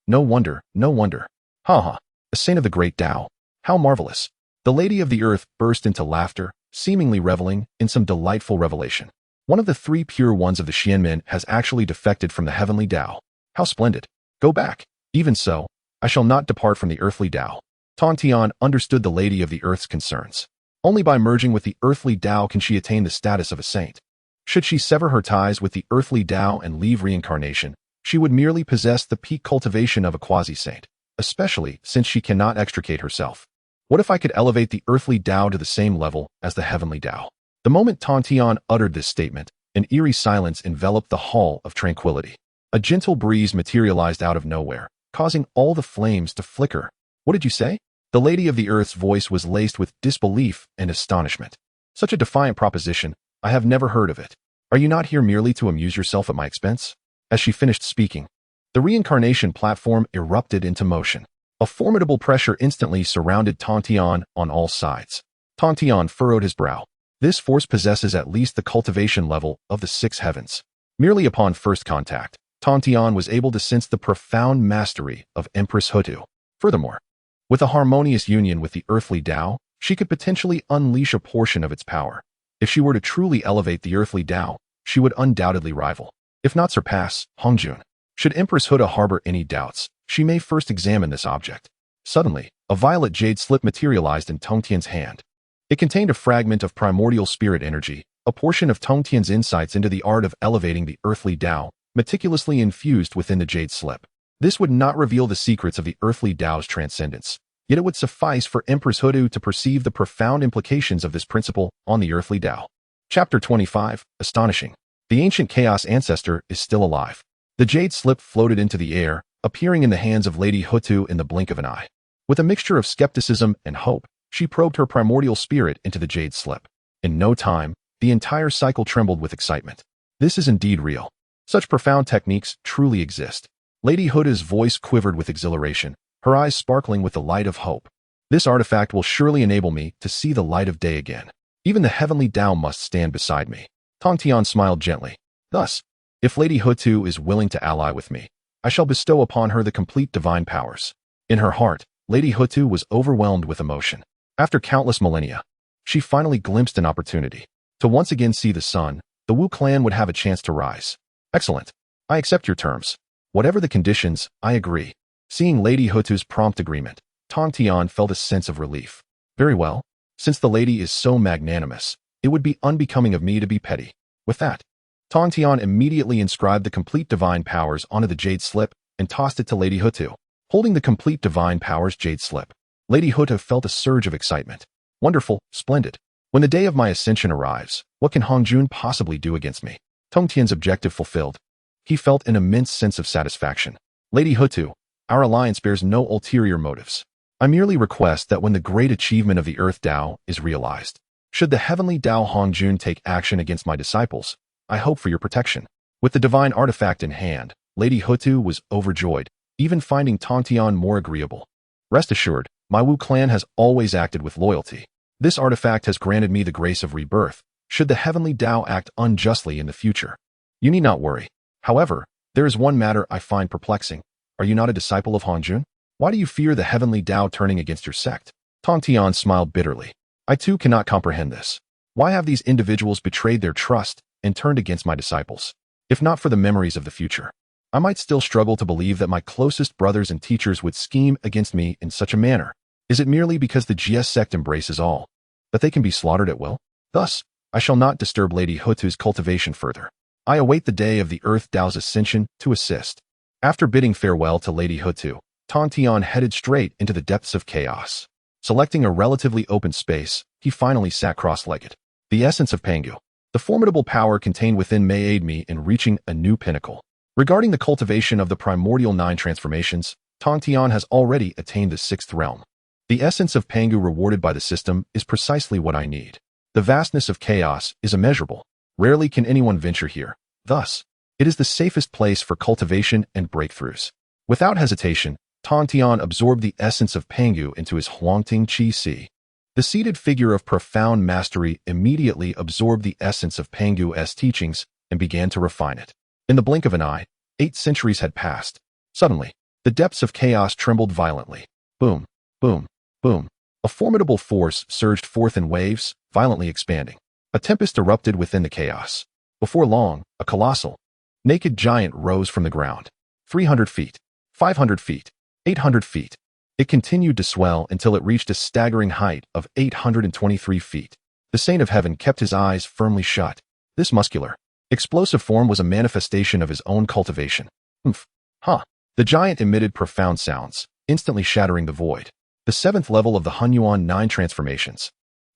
No wonder, no wonder. Ha ha, a saint of the great Tao. How marvelous. The Lady of the Earth burst into laughter, seemingly reveling in some delightful revelation. One of the three pure ones of the Xianmin has actually defected from the heavenly Tao. How splendid. Go back. Even so, I shall not depart from the earthly Tao. Tongtian understood the Lady of the Earth's concerns. Only by merging with the earthly Tao can she attain the status of a saint. Should she sever her ties with the earthly Tao and leave reincarnation, she would merely possess the peak cultivation of a quasi-saint, especially since she cannot extricate herself. What if I could elevate the earthly Tao to the same level as the heavenly Tao? The moment Tongtian uttered this statement, an eerie silence enveloped the hall of tranquility. A gentle breeze materialized out of nowhere, causing all the flames to flicker. What did you say? The Lady of the Earth's voice was laced with disbelief and astonishment. Such a defiant proposition, I have never heard of it. Are you not here merely to amuse yourself at my expense? As she finished speaking, the reincarnation platform erupted into motion. A formidable pressure instantly surrounded Tongtian on all sides. Tongtian furrowed his brow. This force possesses at least the cultivation level of the six heavens. Merely upon first contact, Tongtian was able to sense the profound mastery of Empress Hutu. Furthermore, with a harmonious union with the earthly Tao, she could potentially unleash a portion of its power. If she were to truly elevate the earthly Tao, she would undoubtedly rival, if not surpass, Hongjun. Should Empress Huda harbor any doubts, she may first examine this object. Suddenly, a violet jade slip materialized in Tongtian's hand. It contained a fragment of primordial spirit energy, a portion of Tongtian's insights into the art of elevating the earthly Tao, meticulously infused within the jade slip. This would not reveal the secrets of the earthly Tao's transcendence, yet it would suffice for Empress Hudu to perceive the profound implications of this principle on the earthly Tao. Chapter 25, Astonishing. The ancient chaos ancestor is still alive. The jade slip floated into the air, appearing in the hands of Lady Hutu in the blink of an eye. With a mixture of skepticism and hope, she probed her primordial spirit into the jade slip. In no time, the entire cycle trembled with excitement. This is indeed real. Such profound techniques truly exist. Lady Huda's voice quivered with exhilaration, her eyes sparkling with the light of hope. This artifact will surely enable me to see the light of day again. Even the heavenly Tao must stand beside me. Tongtian smiled gently. Thus, if Lady Hutu is willing to ally with me, I shall bestow upon her the complete divine powers. In her heart, Lady Hutu was overwhelmed with emotion. After countless millennia, she finally glimpsed an opportunity. To once again see the sun, the Wu clan would have a chance to rise. Excellent. I accept your terms. Whatever the conditions, I agree. Seeing Lady Hutu's prompt agreement, Tongtian felt a sense of relief. Very well. Since the lady is so magnanimous, it would be unbecoming of me to be petty. With that, Tongtian immediately inscribed the complete divine powers onto the jade slip and tossed it to Lady Hutu. Holding the complete divine powers jade slip, Lady Hutu felt a surge of excitement. Wonderful, splendid. When the day of my ascension arrives, what can Hongjun possibly do against me? Tongtian's objective fulfilled. He felt an immense sense of satisfaction. Lady Hutu, our alliance bears no ulterior motives. I merely request that when the great achievement of the Earth Tao is realized, should the heavenly Tao Hongjun take action against my disciples, I hope for your protection. With the divine artifact in hand, Lady Hutu was overjoyed, even finding Tongtian more agreeable. Rest assured, my Wu clan has always acted with loyalty. This artifact has granted me the grace of rebirth, should the heavenly Tao act unjustly in the future. You need not worry. However, there is one matter I find perplexing. Are you not a disciple of Hongjun? Why do you fear the heavenly Tao turning against your sect? Tongtian smiled bitterly. I too cannot comprehend this. Why have these individuals betrayed their trust and turned against my disciples? If not for the memories of the future, I might still struggle to believe that my closest brothers and teachers would scheme against me in such a manner. Is it merely because the GS sect embraces all, that they can be slaughtered at will? Thus, I shall not disturb Lady Hutu's cultivation further. I await the day of the Earth Tao's ascension to assist. After bidding farewell to Lady Hutu, Tongtian headed straight into the depths of chaos. Selecting a relatively open space, he finally sat cross-legged. The essence of Pangu, the formidable power contained within, may aid me in reaching a new pinnacle. Regarding the cultivation of the primordial 9 transformations, Tongtian has already attained the 6th realm. The essence of Pangu rewarded by the system is precisely what I need. The vastness of chaos is immeasurable. Rarely can anyone venture here. Thus, it is the safest place for cultivation and breakthroughs. Without hesitation, Tongtian absorbed the essence of Pangu into his Huangting Qi Si. The seated figure of profound mastery immediately absorbed the essence of Pangu's teachings and began to refine it. In the blink of an eye, 8 centuries had passed. Suddenly, The depths of chaos trembled violently. Boom, boom, boom. A formidable force surged forth in waves, violently expanding. A tempest erupted within the chaos. Before long, a colossal, naked giant rose from the ground. 300 feet, 500 feet, 800 feet. It continued to swell until it reached a staggering height of 823 feet. The Saint of Heaven kept his eyes firmly shut. This muscular, explosive form was a manifestation of his own cultivation. Humph. Huh. The giant emitted profound sounds, instantly shattering the void. The 7th level of the Hunyuan 9 transformations.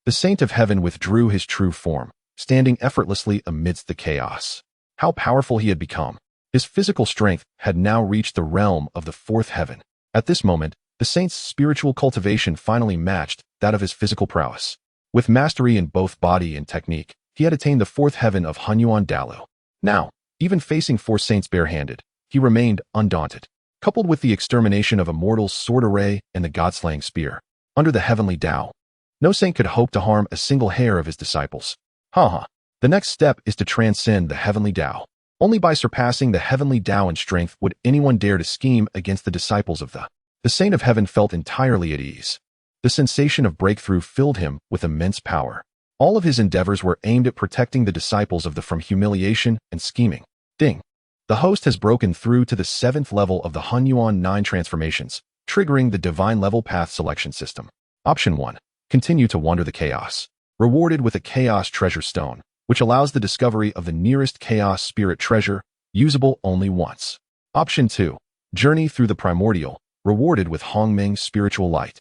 The Saint of Heaven withdrew his true form, standing effortlessly amidst the chaos. How powerful he had become. His physical strength had now reached the realm of the 4th heaven. At this moment, the Saint's spiritual cultivation finally matched that of his physical prowess. With mastery in both body and technique, he had attained the 4th heaven of Hunyuan Dalu. Now, even facing 4 saints barehanded, he remained undaunted. Coupled with the extermination of Immortal's sword array and the god-slaying spear, under the heavenly Tao, no saint could hope to harm a single hair of his disciples. The next step is to transcend the heavenly Tao. Only by surpassing the heavenly Tao in strength would anyone dare to scheme against the disciples of the Saint of Heaven felt entirely at ease. The sensation of breakthrough filled him with immense power. All of his endeavors were aimed at protecting the disciples of the from humiliation and scheming. Ding. The host has broken through to the 7th level of the Hunyuan 9 transformations, triggering the divine level path selection system. Option 1. Continue to wander the chaos. Rewarded with a chaos treasure stone, which allows the discovery of the nearest chaos spirit treasure, usable only once. Option 2. Journey through the primordial, rewarded with Hongming's spiritual light,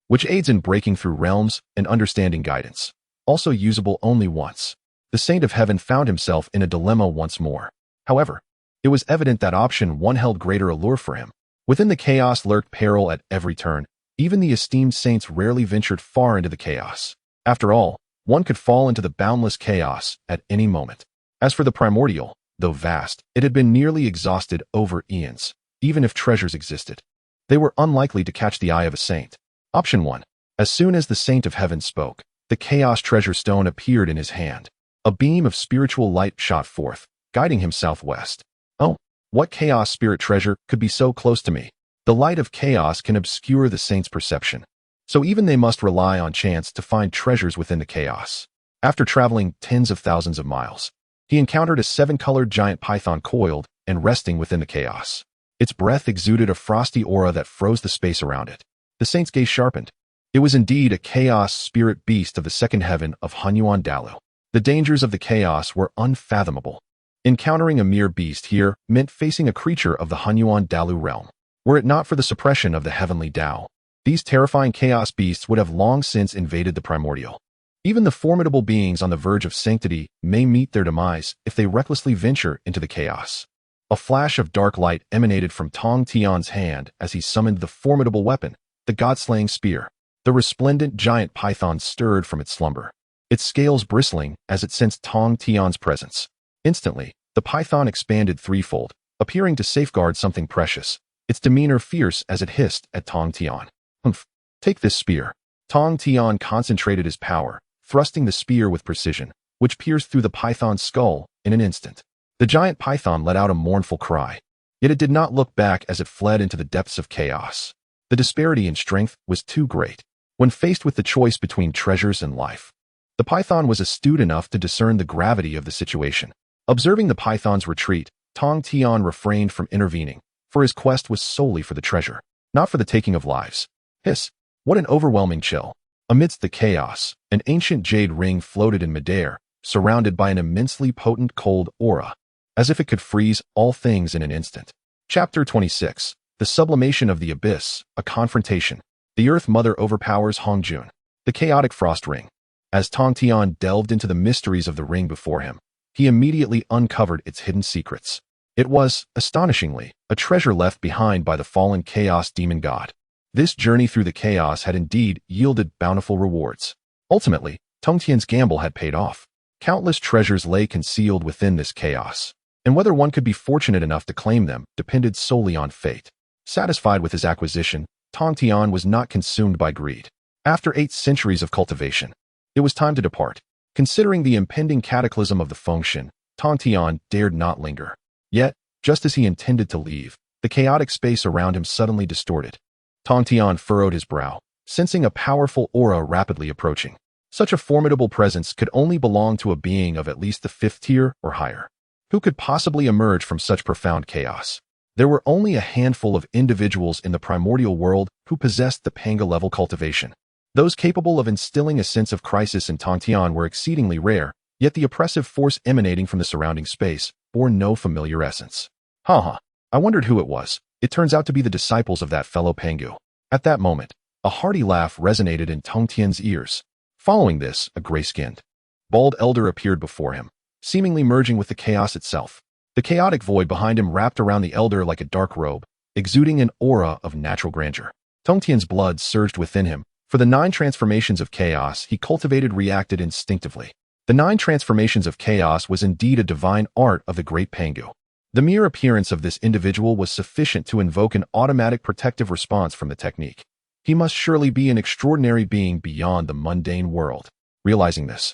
which aids in breaking through realms and understanding guidance. Also usable only once. The Saint of Heaven found himself in a dilemma once more. However, it was evident that option 1 held greater allure for him. Within the chaos lurked peril at every turn. Even the esteemed saints rarely ventured far into the chaos. After all, one could fall into the boundless chaos at any moment. As for the primordial, though vast, it had been nearly exhausted over eons. Even if treasures existed, they were unlikely to catch the eye of a saint. Option 1. As soon as the Saint of Heaven spoke, the chaos treasure stone appeared in his hand. A beam of spiritual light shot forth, guiding him southwest. Oh, what chaos spirit treasure could be so close to me? The light of chaos can obscure the saint's perception, so even they must rely on chance to find treasures within the chaos. After traveling tens of thousands of miles, he encountered a 7-colored giant python coiled and resting within the chaos. Its breath exuded a frosty aura that froze the space around it. The saint's gaze sharpened. It was indeed a chaos spirit beast of the 2nd heaven of Hunyuan Dalu. The dangers of the chaos were unfathomable. Encountering a mere beast here meant facing a creature of the Hunyuan Dalu realm. Were it not for the suppression of the heavenly Tao, these terrifying chaos beasts would have long since invaded the primordial. Even the formidable beings on the verge of sanctity may meet their demise if they recklessly venture into the chaos. A flash of dark light emanated from Tongtian's hand as he summoned the formidable weapon, the god-slaying spear. The resplendent giant python stirred from its slumber, its scales bristling as it sensed Tongtian's presence. Instantly, the python expanded threefold, appearing to safeguard something precious, its demeanor fierce as it hissed at Tongtian. Humph! Take this spear. Tongtian concentrated his power, thrusting the spear with precision, which pierced through the python's skull in an instant. The giant python let out a mournful cry, yet it did not look back as it fled into the depths of chaos. The disparity in strength was too great. When faced with the choice between treasures and life, the python was astute enough to discern the gravity of the situation. Observing the python's retreat, Tongtian refrained from intervening, for his quest was solely for the treasure, not for the taking of lives. Hiss! What an overwhelming chill. Amidst the chaos, an ancient jade ring floated in midair, surrounded by an immensely potent cold aura, as if it could freeze all things in an instant. Chapter 26. The Sublimation of the Abyss, a Confrontation. The Earth Mother overpowers Hongjun. The Chaotic Frost Ring. As Tongtian delved into the mysteries of the ring before him, he immediately uncovered its hidden secrets. It was, astonishingly, a treasure left behind by the fallen chaos demon god. This journey through the chaos had indeed yielded bountiful rewards. Ultimately, Tongtian's gamble had paid off. Countless treasures lay concealed within this chaos, and whether one could be fortunate enough to claim them depended solely on fate. Satisfied with his acquisition, Tongtian was not consumed by greed. After 8 centuries of cultivation, it was time to depart. Considering the impending cataclysm of the Fengshen, Tongtian dared not linger. Yet, just as he intended to leave, The chaotic space around him suddenly distorted. Tongtian furrowed his brow, sensing a powerful aura rapidly approaching. Such a formidable presence could only belong to a being of at least the 5th tier or higher. Who could possibly emerge from such profound chaos? There were only a handful of individuals in the primordial world who possessed the Panga-level cultivation. Those capable of instilling a sense of crisis in Tongtian were exceedingly rare, yet the oppressive force emanating from the surrounding space bore no familiar essence. I wondered who it was. It turns out to be the disciples of that fellow Pangu. At that moment, a hearty laugh resonated in Tongtian's ears. Following this, a gray-skinned, bald elder appeared before him, seemingly merging with the chaos itself. The chaotic void behind him wrapped around the elder like a dark robe, exuding an aura of natural grandeur. Tongtian's blood surged within him, for the 9 transformations of chaos he cultivated reacted instinctively. The 9 transformations of chaos was indeed a divine art of the great Pangu. The mere appearance of this individual was sufficient to invoke an automatic protective response from the technique. He must surely be an extraordinary being beyond the mundane world. Realizing this,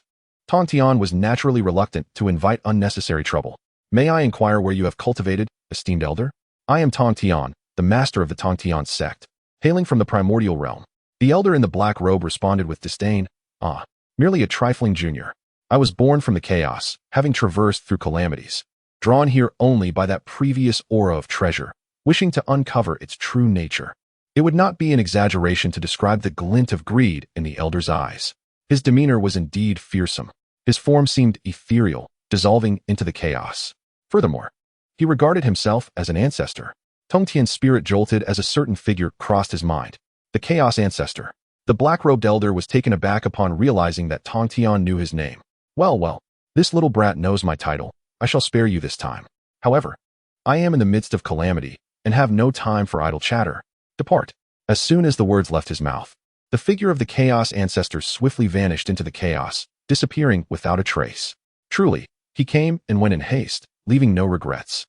Tongtian was naturally reluctant to invite unnecessary trouble. May I inquire where you have cultivated, esteemed elder? I am Tongtian, the master of the Tongtian sect, hailing from the primordial realm. The elder in the black robe responded with disdain. Merely a trifling junior. I was born from the chaos, having traversed through calamities, drawn here only by that previous aura of treasure, wishing to uncover its true nature. It would not be an exaggeration to describe the glint of greed in the elder's eyes. His demeanor was indeed fearsome. His form seemed ethereal, dissolving into the chaos. Furthermore, he regarded himself as an ancestor. Tongtian's spirit jolted as a certain figure crossed his mind. The chaos ancestor. The black-robed elder was taken aback upon realizing that Tongtian knew his name. Well, this little brat knows my title. I shall spare you this time. However, I am in the midst of calamity and have no time for idle chatter. Depart. As soon as the words left his mouth, the figure of the chaos ancestor swiftly vanished into the chaos, disappearing without a trace. Truly, he came and went in haste, leaving no regrets.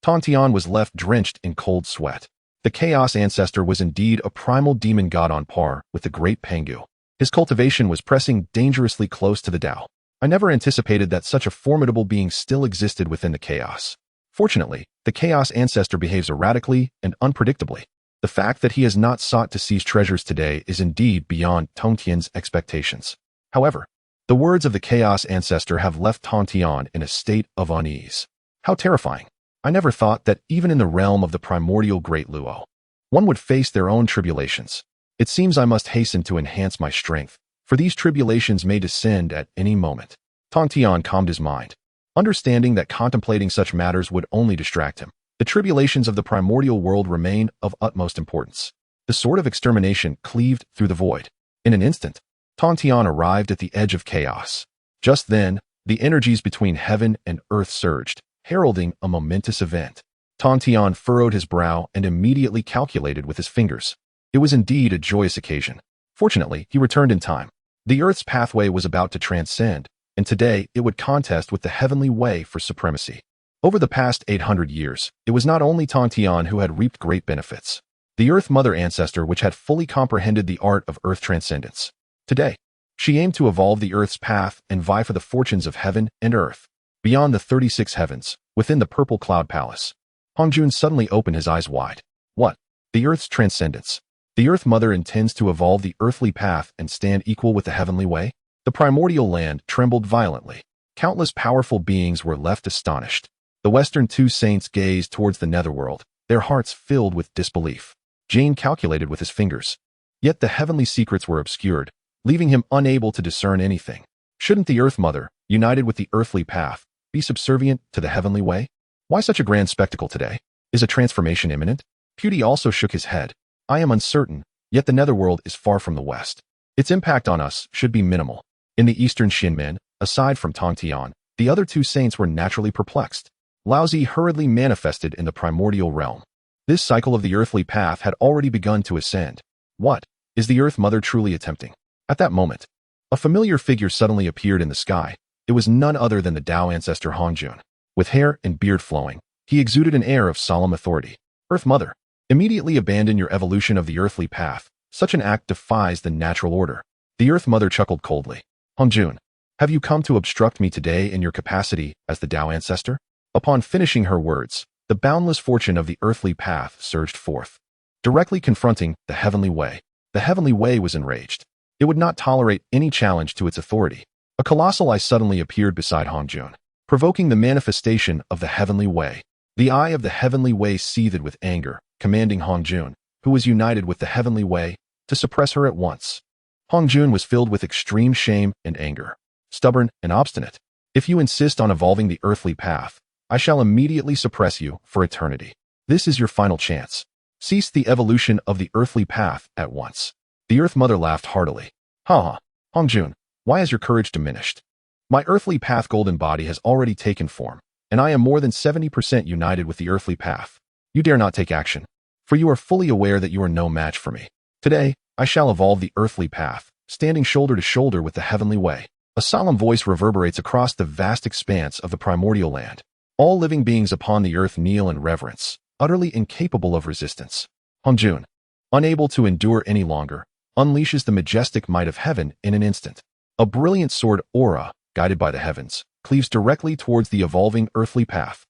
Tongtian was left drenched in cold sweat. The chaos ancestor was indeed a primal demon god on par with the great Pangu. His cultivation was pressing dangerously close to the Tao. I never anticipated that such a formidable being still existed within the chaos. Fortunately, the chaos ancestor behaves erratically and unpredictably. The fact that he has not sought to seize treasures today is indeed beyond Tongtian's expectations. However, the words of the chaos ancestor have left Tongtian in a state of unease. How terrifying! I never thought that even in the realm of the primordial great Luo, one would face their own tribulations. It seems I must hasten to enhance my strength, for these tribulations may descend at any moment. Tongtian calmed his mind, understanding that contemplating such matters would only distract him. The tribulations of the primordial world remain of utmost importance. The sword of extermination cleaved through the void. In an instant, Tongtian arrived at the edge of chaos. Just then, the energies between heaven and earth surged, heralding a momentous event. Tongtian furrowed his brow and immediately calculated with his fingers. It was indeed a joyous occasion. Fortunately, he returned in time. The earth's pathway was about to transcend, and today it would contest with the heavenly way for supremacy. Over the past 800 years, it was not only Tongtian who had reaped great benefits. The Earth Mother ancestor which had fully comprehended the art of earth transcendence. Today, she aimed to evolve the Earth's path and vie for the fortunes of heaven and earth. Beyond the 36 heavens, within the purple cloud palace, Hongjun suddenly opened his eyes wide. What? The Earth's transcendence. The Earth Mother intends to evolve the earthly path and stand equal with the heavenly way? The primordial land trembled violently. Countless powerful beings were left astonished. The Western two saints gazed towards the netherworld, their hearts filled with disbelief. Jade calculated with his fingers. Yet the heavenly secrets were obscured, leaving him unable to discern anything. Shouldn't the Earth Mother, united with the earthly path, be subservient to the heavenly way? Why such a grand spectacle today? Is a transformation imminent? Pewdie also shook his head. I am uncertain, yet the netherworld is far from the west. Its impact on us should be minimal. In the eastern Xinmen, aside from Tongtian, the other two saints were naturally perplexed. Laozi hurriedly manifested in the primordial realm. This cycle of the earthly path had already begun to ascend. What? Is the Earth Mother truly attempting? At that moment, a familiar figure suddenly appeared in the sky. It was none other than the Tao ancestor Hongjun. With hair and beard flowing, he exuded an air of solemn authority. Earth Mother, immediately abandon your evolution of the earthly path. Such an act defies the natural order. The Earth Mother chuckled coldly. Hongjun, have you come to obstruct me today in your capacity as the Tao ancestor? Upon finishing her words, The boundless fortune of the earthly path surged forth, directly confronting the heavenly way. The heavenly way was enraged. It would not tolerate any challenge to its authority. A colossal eye suddenly appeared beside Hongjun, provoking the manifestation of the heavenly way. The eye of the heavenly way seethed with anger, commanding Hongjun, who was united with the heavenly way, to suppress her at once. Hongjun was filled with extreme shame and anger. Stubborn and obstinate. If you insist on evolving the earthly path, I shall immediately suppress you for eternity. This is your final chance. Cease the evolution of the earthly path at once. The Earth Mother laughed heartily. Ha ha, Hongjun, why has your courage diminished? My earthly path golden body has already taken form, and I am more than 70% united with the earthly path. You dare not take action, for you are fully aware that you are no match for me. Today, I shall evolve the earthly path, standing shoulder to shoulder with the heavenly way. A solemn voice reverberates across the vast expanse of the primordial land. All living beings upon the earth kneel in reverence, utterly incapable of resistance. Hongjun, unable to endure any longer, unleashes the majestic might of heaven in an instant. A brilliant sword aura, guided by the heavens, cleaves directly towards the evolving earthly path.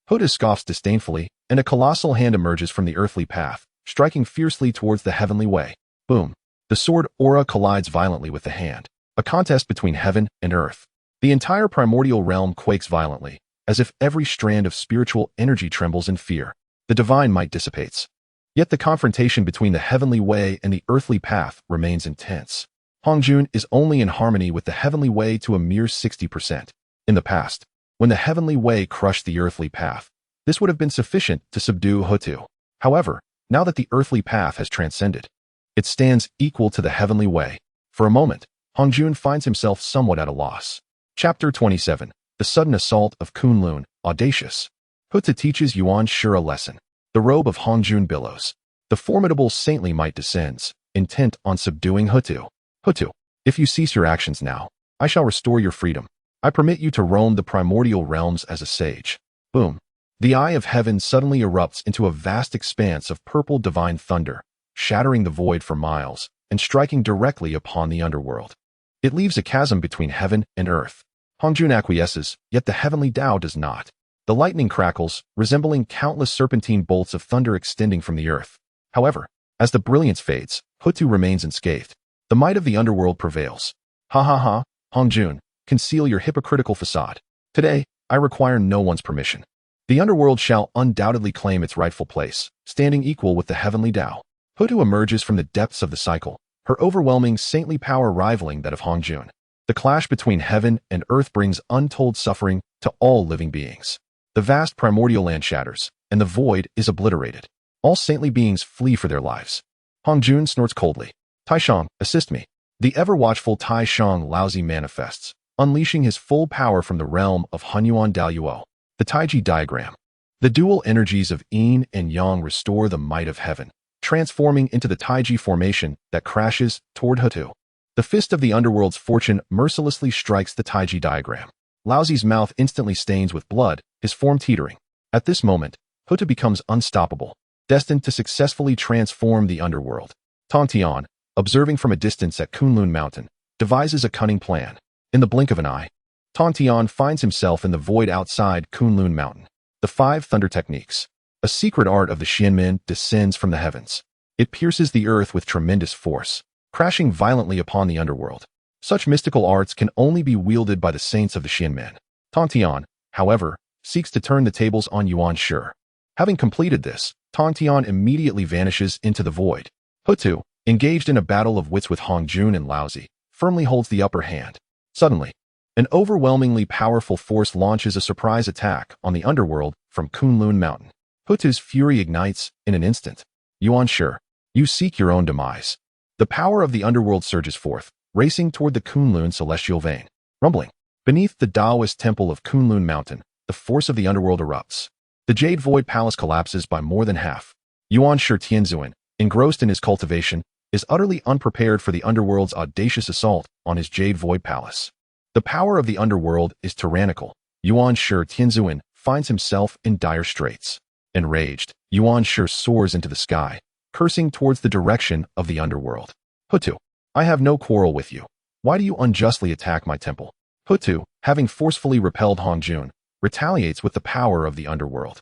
Hoda scoffs disdainfully, and a colossal hand emerges from the earthly path, striking fiercely towards the heavenly way. Boom! The sword aura collides violently with the hand. A contest between heaven and earth. The entire primordial realm quakes violently, as if every strand of spiritual energy trembles in fear. The divine might dissipates. Yet the confrontation between the heavenly way and the earthly path remains intense. Hongjun is only in harmony with the heavenly way to a mere 60%. In the past, when the heavenly way crushed the earthly path, this would have been sufficient to subdue Hutu. However, now that the earthly path has transcended, it stands equal to the heavenly way. For a moment, Hongjun finds himself somewhat at a loss. Chapter 27. The Sudden Assault of Kunlun, Audacious. Hutu teaches xianxia a lesson. The robe of Hongjun billows. The formidable saintly might descends, intent on subduing Hutu. Hutu, if you cease your actions now, I shall restore your freedom. I permit you to roam the primordial realms as a sage. Boom. The eye of heaven suddenly erupts into a vast expanse of purple divine thunder, shattering the void for miles and striking directly upon the underworld. It leaves a chasm between heaven and earth. Hongjun acquiesces, yet the heavenly Tao does not. The lightning crackles, resembling countless serpentine bolts of thunder extending from the earth. However, as the brilliance fades, Hutu remains unscathed. The might of the underworld prevails. Ha ha ha, Hongjun, conceal your hypocritical facade. Today, I require no one's permission. The underworld shall undoubtedly claim its rightful place, standing equal with the heavenly Tao. Hutu emerges from the depths of the cycle, her overwhelming saintly power rivaling that of Hongjun. The clash between heaven and earth brings untold suffering to all living beings. The vast primordial land shatters, and the void is obliterated. All saintly beings flee for their lives. Hongjun snorts coldly. Taishang, assist me. The ever-watchful Taishang Laozi manifests, unleashing his full power from the realm of Hunyuan Daluo. The Taiji diagram. The dual energies of yin and yang restore the might of heaven, transforming into the Taiji formation that crashes toward Hutu. The fist of the underworld's fortune mercilessly strikes the Taiji diagram. Laozi's mouth instantly stains with blood, his form teetering. At this moment, Hutu becomes unstoppable, destined to successfully transform the underworld. Tongtian, observing from a distance at Kunlun Mountain, devises a cunning plan. In the blink of an eye, Tongtian finds himself in the void outside Kunlun Mountain. The 5 thunder techniques. A secret art of the Xianmin descends from the heavens. It pierces the earth with tremendous force, crashing violently upon the underworld. Such mystical arts can only be wielded by the saints of the Xianmin. Tongtian, however, seeks to turn the tables on xianxia. Having completed this, Tongtian immediately vanishes into the void. Hutu, engaged in a battle of wits with Hongjun and Laozi, firmly holds the upper hand. Suddenly, an overwhelmingly powerful force launches a surprise attack on the underworld from Kunlun Mountain. Hutu's fury ignites in an instant. Xianxia, you seek your own demise. The power of the underworld surges forth, racing toward the Kunlun celestial vein. Rumbling. Beneath the Taoist temple of Kunlun Mountain, the force of the underworld erupts. The Jade Void Palace collapses by more than half. Xianxia Tianzuan, engrossed in his cultivation, is utterly unprepared for the underworld's audacious assault on his Jade Void Palace. The power of the underworld is tyrannical. Xianxia Tianzuan finds himself in dire straits. Enraged, Xianxia soars into the sky, cursing towards the direction of the underworld. Hutu, I have no quarrel with you. Why do you unjustly attack my temple? Hutu, having forcefully repelled Hongjun, retaliates with the power of the underworld.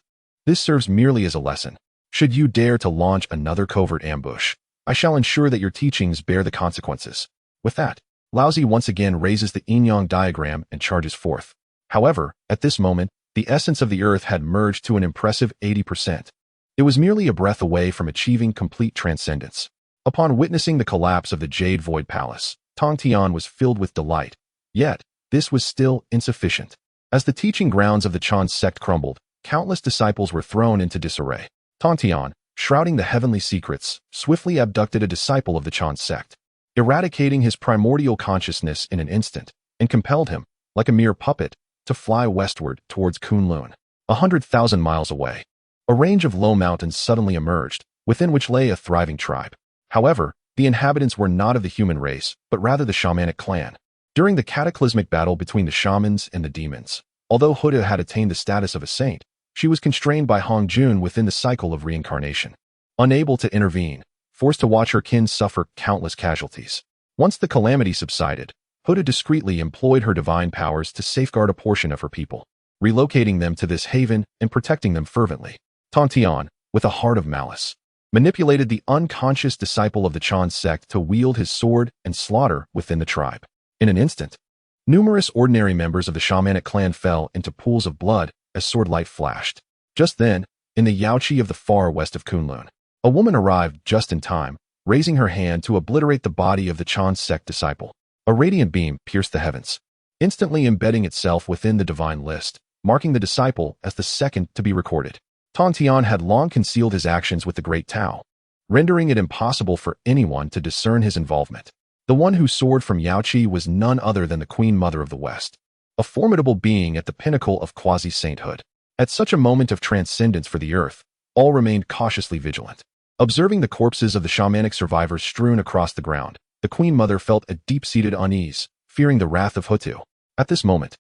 This serves merely as a lesson. Should you dare to launch another covert ambush, I shall ensure that your teachings bear the consequences. With that, Laozi once again raises the yin-yang diagram and charges forth. However, at this moment, the essence of the earth had merged to an impressive 80%. It was merely a breath away from achieving complete transcendence. Upon witnessing the collapse of the Jade Void Palace, Tongtian was filled with delight. Yet, this was still insufficient. As the teaching grounds of the Chan sect crumbled, countless disciples were thrown into disarray. Tongtian, shrouding the heavenly secrets, swiftly abducted a disciple of the Chan sect, eradicating his primordial consciousness in an instant, and compelled him, like a mere puppet, to fly westward towards Kunlun, 100,000 miles away. A range of low mountains suddenly emerged, within which lay a thriving tribe. However, the inhabitants were not of the human race, but rather the shamanic clan. During the cataclysmic battle between the shamans and the demons, although Huda had attained the status of a saint, she was constrained by Hongjun within the cycle of reincarnation. Unable to intervene, forced to watch her kin suffer countless casualties. Once the calamity subsided, Huda discreetly employed her divine powers to safeguard a portion of her people, relocating them to this haven and protecting them fervently. Tongtian, with a heart of malice, manipulated the unconscious disciple of the Chan sect to wield his sword and slaughter within the tribe. In an instant, numerous ordinary members of the shamanic clan fell into pools of blood as sword light flashed. Just then, in the xianxia of the far west of Kunlun, a woman arrived just in time, raising her hand to obliterate the body of the Chan sect disciple. A radiant beam pierced the heavens, instantly embedding itself within the divine list, marking the disciple as the second to be recorded. Tongtian had long concealed his actions with the Great Tao, rendering it impossible for anyone to discern his involvement. The one who soared from Yaoqi was none other than the Queen Mother of the West, a formidable being at the pinnacle of quasi-sainthood. At such a moment of transcendence for the earth, all remained cautiously vigilant. Observing the corpses of the shamanic survivors strewn across the ground, the Queen Mother felt a deep-seated unease, fearing the wrath of Hutu. At this moment,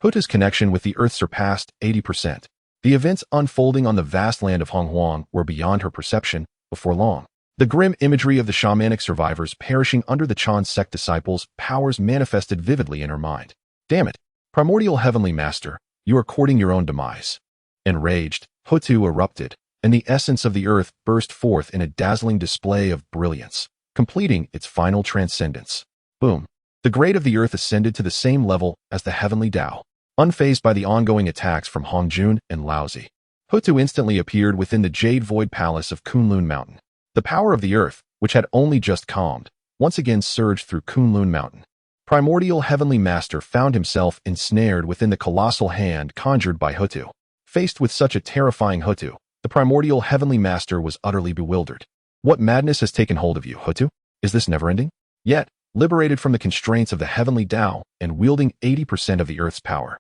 Hutu's connection with the earth surpassed 80%. The events unfolding on the vast land of Honghuang were beyond her perception. Before long, the grim imagery of the shamanic survivors perishing under the Chan sect disciples' powers manifested vividly in her mind. Damn it, primordial heavenly master, you are courting your own demise. Enraged, Hutu erupted, and the essence of the earth burst forth in a dazzling display of brilliance, completing its final transcendence. Boom. The grade of the earth ascended to the same level as the heavenly Tao. Unfazed by the ongoing attacks from Hongjun and Laozi, Hutu instantly appeared within the Jade Void Palace of Kunlun Mountain. The power of the earth, which had only just calmed, once again surged through Kunlun Mountain. Primordial Heavenly Master found himself ensnared within the colossal hand conjured by Hutu. Faced with such a terrifying Hutu, the Primordial Heavenly Master was utterly bewildered. What madness has taken hold of you, Hutu? Is this never-ending? Yet, liberated from the constraints of the heavenly Tao and wielding 80% of the earth's power,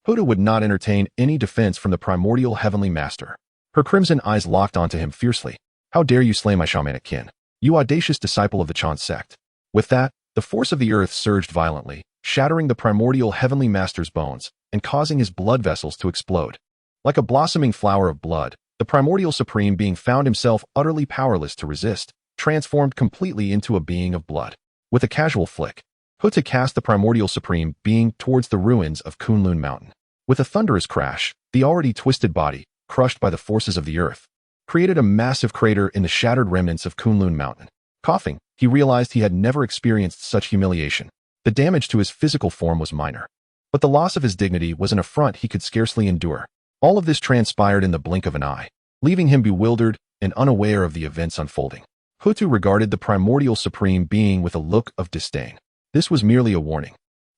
Hutu would not entertain any defense from the Primordial Heavenly Master. Her crimson eyes locked onto him fiercely. How dare you slay my shamanic kin, you audacious disciple of the Chan sect? With that, the force of the earth surged violently, shattering the Primordial Heavenly Master's bones and causing his blood vessels to explode. Like a blossoming flower of blood, the Primordial Supreme Being found himself utterly powerless to resist, transformed completely into a being of blood. With a casual flick, Hutu cast the Primordial Supreme Being towards the ruins of Kunlun Mountain. With a thunderous crash, the already twisted body, crushed by the forces of the earth, created a massive crater in the shattered remnants of Kunlun Mountain. Coughing, he realized he had never experienced such humiliation. The damage to his physical form was minor, but the loss of his dignity was an affront he could scarcely endure. All of this transpired in the blink of an eye, leaving him bewildered and unaware of the events unfolding. Hutu regarded the Primordial Supreme Being with a look of disdain. This was merely a warning.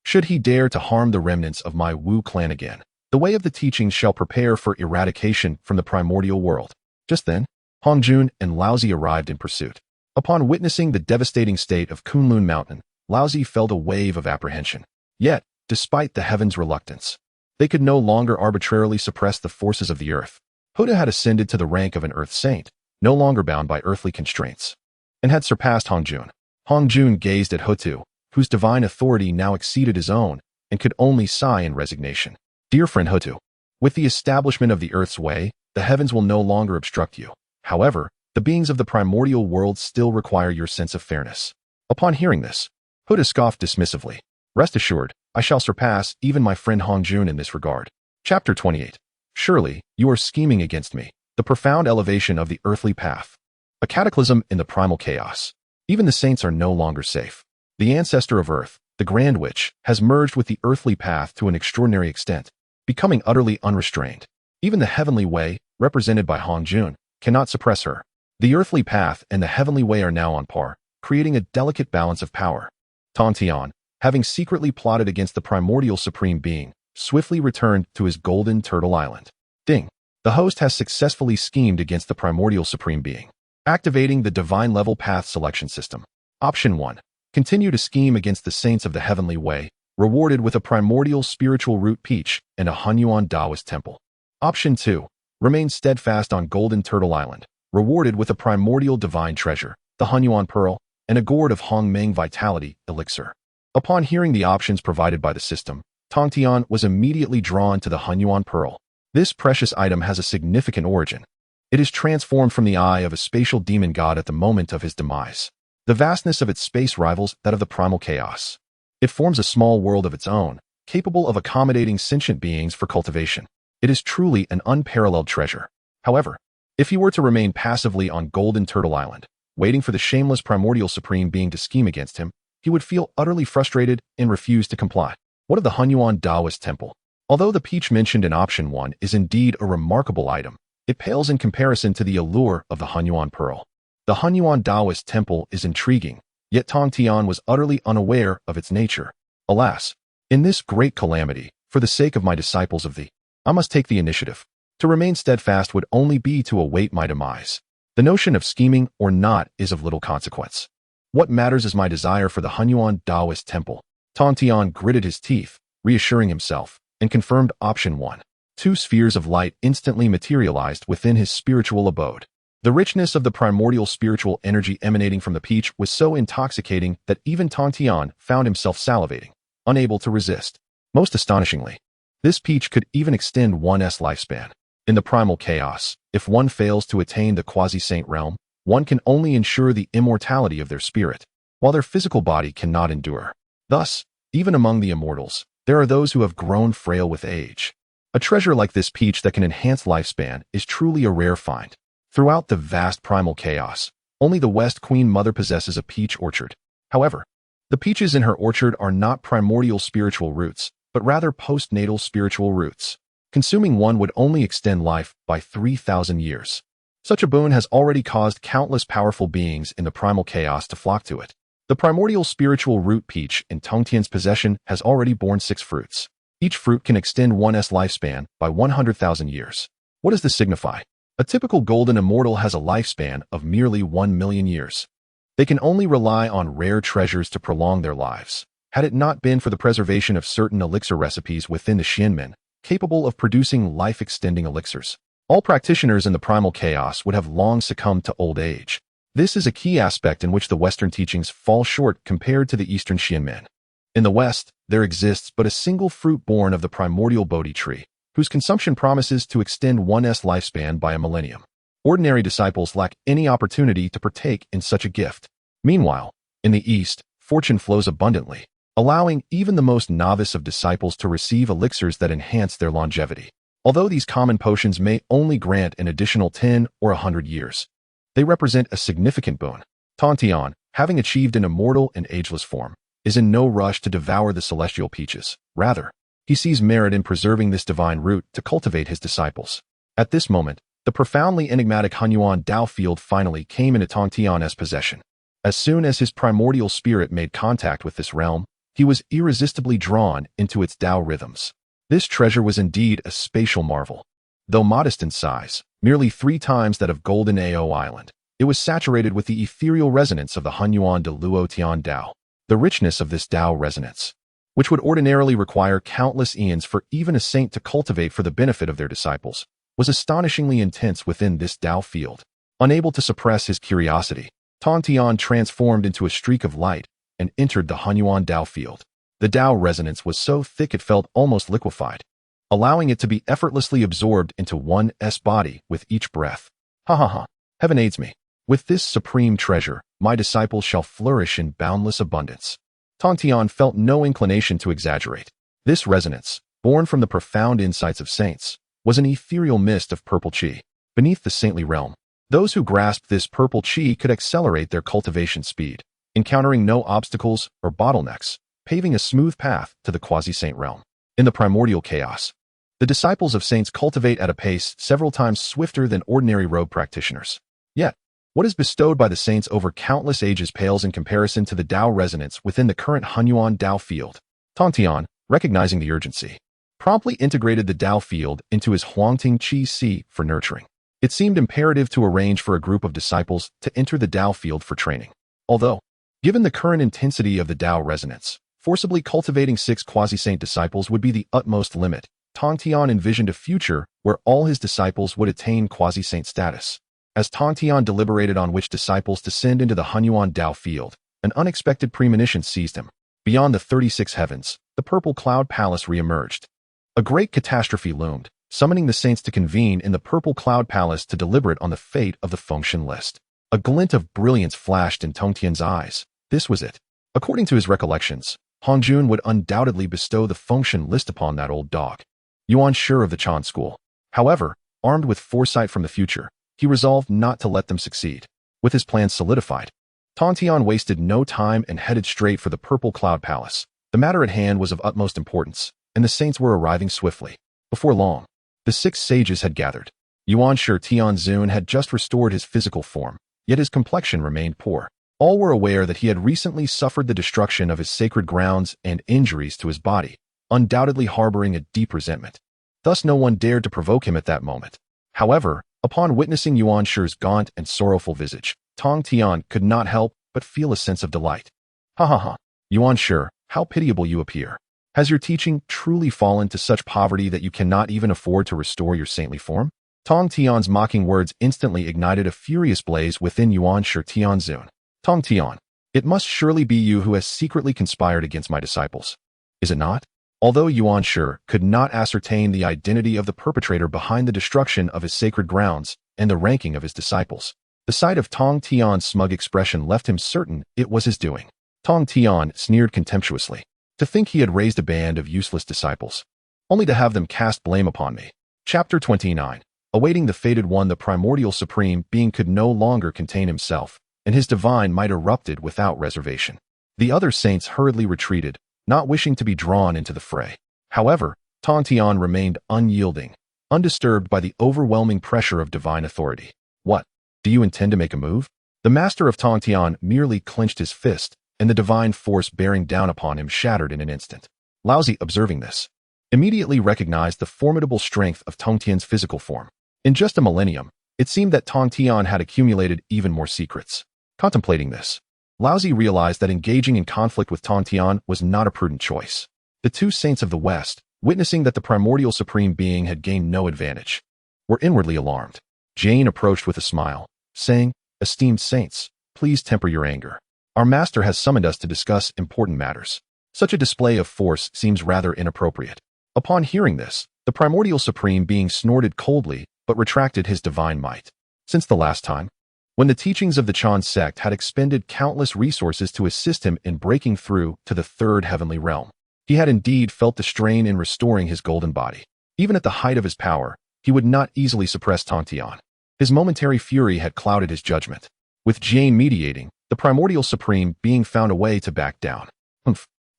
Should he dare to harm the remnants of my Wu clan again, the way of the teachings shall prepare for eradication from the primordial world. Just then, Hongjun and Laozi arrived in pursuit. Upon witnessing the devastating state of Kunlun Mountain, Laozi felt a wave of apprehension. Yet, despite the heavens' reluctance, they could no longer arbitrarily suppress the forces of the earth. Huda had ascended to the rank of an earth saint, no longer bound by earthly constraints, and had surpassed Hongjun. Hongjun gazed at Hutu, whose divine authority now exceeded his own, and could only sigh in resignation. Dear friend Hutu, with the establishment of the earth's way, the heavens will no longer obstruct you. However, the beings of the primordial world still require your sense of fairness. Upon hearing this, Huda scoffed dismissively. Rest assured, I shall surpass even my friend Hongjun in this regard. Chapter 28. Surely, you are scheming against me, the profound elevation of the earthly path. A cataclysm in the primal chaos. Even the saints are no longer safe. The ancestor of Earth, the Grand Witch, has merged with the earthly path to an extraordinary extent, becoming utterly unrestrained. Even the heavenly way, represented by Hong Jun, cannot suppress her. The earthly path and the heavenly way are now on par, creating a delicate balance of power. Tongtian, having secretly plotted against the primordial supreme being, swiftly returned to his golden turtle island. Ding! The host has successfully schemed against the primordial supreme being. Activating the divine level path selection system. Option 1. Continue to scheme against the saints of the heavenly way, rewarded with a primordial spiritual root peach and a Hunyuan Taoist temple. Option 2. Remain steadfast on Golden Turtle Island, rewarded with a primordial divine treasure, the Hunyuan Pearl, and a gourd of Hongmeng Vitality Elixir. Upon hearing the options provided by the system, Tongtian was immediately drawn to the Hunyuan Pearl. This precious item has a significant origin. It is transformed from the eye of a spatial demon god at the moment of his demise. The vastness of its space rivals that of the primal chaos. It forms a small world of its own, capable of accommodating sentient beings for cultivation. It is truly an unparalleled treasure. However, if he were to remain passively on Golden Turtle Island, waiting for the shameless primordial supreme being to scheme against him, he would feel utterly frustrated and refuse to comply. What of the Hunyuan Taoist temple? Although the peach mentioned in option 1 is indeed a remarkable item, it pales in comparison to the allure of the Hunyuan Pearl. The Hunyuan Taoist temple is intriguing, yet Tongtian was utterly unaware of its nature. Alas, in this great calamity, for the sake of my disciples of thee, I must take the initiative. To remain steadfast would only be to await my demise. The notion of scheming or not is of little consequence. What matters is my desire for the Hunyuan Taoist temple. Tongtian gritted his teeth, reassuring himself, and confirmed option 1. 2 spheres of light instantly materialized within his spiritual abode. The richness of the primordial spiritual energy emanating from the peach was so intoxicating that even Tongtian found himself salivating, unable to resist. Most astonishingly, this peach could even extend one's lifespan. In the primal chaos, if one fails to attain the quasi-saint realm, one can only ensure the immortality of their spirit, while their physical body cannot endure. Thus, even among the immortals, there are those who have grown frail with age. A treasure like this peach that can enhance lifespan is truly a rare find. Throughout the vast primal chaos, only the West Queen Mother possesses a peach orchard. However, the peaches in her orchard are not primordial spiritual roots, but rather postnatal spiritual roots. Consuming one would only extend life by 3,000 years. Such a boon has already caused countless powerful beings in the primal chaos to flock to it. The primordial spiritual root peach in Tongtian's possession has already borne 6 fruits. Each fruit can extend one's lifespan by 100,000 years. What does this signify? A typical golden immortal has a lifespan of merely 1 million years. They can only rely on rare treasures to prolong their lives. Had it not been for the preservation of certain elixir recipes within the Xianmen, capable of producing life-extending elixirs, all practitioners in the primal chaos would have long succumbed to old age. This is a key aspect in which the Western teachings fall short compared to the Eastern Xianmen. In the West, there exists but a single fruit born of the primordial Bodhi tree, whose consumption promises to extend one's lifespan by a millennium. Ordinary disciples lack any opportunity to partake in such a gift. Meanwhile, in the East, fortune flows abundantly, allowing even the most novice of disciples to receive elixirs that enhance their longevity. Although these common potions may only grant an additional 10 or 100 years, they represent a significant boon. Tongtian, having achieved an immortal and ageless form, is in no rush to devour the celestial peaches. Rather, he sees merit in preserving this divine root to cultivate his disciples. At this moment, the profoundly enigmatic Hunyuan Tao field finally came into Tongtian's possession. As soon as his primordial spirit made contact with this realm, he was irresistibly drawn into its Tao rhythms. This treasure was indeed a spatial marvel. Though modest in size, merely 3 times that of Golden Ao Island, it was saturated with the ethereal resonance of the Hunyuan de Luo Tian Tao. The richness of this Tao resonance, which would ordinarily require countless eons for even a saint to cultivate for the benefit of their disciples, was astonishingly intense within this Tao field. Unable to suppress his curiosity, Tongtian transformed into a streak of light and entered the Hunyuan Tao field. The Tao resonance was so thick it felt almost liquefied, allowing it to be effortlessly absorbed into one's body with each breath. Ha ha ha, heaven aids me. With this supreme treasure, my disciples shall flourish in boundless abundance. Tongtian felt no inclination to exaggerate. This resonance, born from the profound insights of saints, was an ethereal mist of purple qi. beneath the saintly realm. Those who grasped this purple chi could accelerate their cultivation speed, encountering no obstacles or bottlenecks, paving a smooth path to the quasi-saint realm. In the primordial chaos, the disciples of saints cultivate at a pace several times swifter than ordinary rogue practitioners. Yet, what is bestowed by the saints over countless ages pales in comparison to the Tao resonance within the current Hunyuan Tao field. Tongtian, recognizing the urgency, promptly integrated the Tao field into his Huangting Qi Si for nurturing. It seemed imperative to arrange for a group of disciples to enter the Tao field for training. Although, given the current intensity of the Tao resonance, forcibly cultivating 6 quasi-saint disciples would be the utmost limit. Tongtian envisioned a future where all his disciples would attain quasi-saint status. As Tongtian deliberated on which disciples to send into the Hunyuan Tao field, an unexpected premonition seized him. Beyond the 36 heavens, the purple cloud palace re-emerged. A great catastrophe loomed, summoning the saints to convene in the purple cloud palace to deliberate on the fate of the Fengshen list. A glint of brilliance flashed in Tongtian's eyes. This was it. According to his recollections, Hongjun would undoubtedly bestow the Fengshen list upon that old dog. Yuan sure of the Chan school. However, armed with foresight from the future, he resolved not to let them succeed. With his plans solidified, Tongtian wasted no time and headed straight for the purple cloud palace. The matter at hand was of utmost importance, and the saints were arriving swiftly. Before long, the 6 sages had gathered. Yuan Shi Tianzun had just restored his physical form, yet his complexion remained poor. All were aware that he had recently suffered the destruction of his sacred grounds and injuries to his body, undoubtedly harboring a deep resentment. Thus no one dared to provoke him at that moment. However, upon witnessing Yuan Shi's gaunt and sorrowful visage, Tongtian could not help but feel a sense of delight. Ha ha ha, Yuan Shi, how pitiable you appear. Has your teaching truly fallen to such poverty that you cannot even afford to restore your saintly form? Tongtian's mocking words instantly ignited a furious blaze within Yuan Shi Tianzun. Tongtian, it must surely be you who has secretly conspired against my disciples. Is it not? Although Yuan Shi could not ascertain the identity of the perpetrator behind the destruction of his sacred grounds and the ranking of his disciples, the sight of Tongtian's smug expression left him certain it was his doing. Tongtian sneered contemptuously. To think he had raised a band of useless disciples, only to have them cast blame upon me. Chapter 29. Awaiting the fated one, the primordial supreme being could no longer contain himself, and his divine might erupted without reservation. The other saints hurriedly retreated, not wishing to be drawn into the fray. However, Tongtian remained unyielding, undisturbed by the overwhelming pressure of divine authority. What? Do you intend to make a move? The master of Tongtian merely clenched his fist, and the divine force bearing down upon him shattered in an instant. Laozi, observing this, immediately recognized the formidable strength of Tongtian's physical form. In just a millennium, it seemed that Tongtian had accumulated even more secrets. Contemplating this, Laozi realized that engaging in conflict with Tongtian was not a prudent choice. The 2 saints of the West, witnessing that the primordial supreme being had gained no advantage, were inwardly alarmed. Jane approached with a smile, saying, "Esteemed saints, please temper your anger. Our master has summoned us to discuss important matters. Such a display of force seems rather inappropriate." Upon hearing this, the primordial supreme being snorted coldly but retracted his divine might. Since the last time, when the teachings of the Chan sect had expended countless resources to assist him in breaking through to the 3rd heavenly realm, he had indeed felt the strain in restoring his golden body. Even at the height of his power, he would not easily suppress Tongtian. His momentary fury had clouded his judgment. With Jane mediating, the primordial supreme being found a way to back down.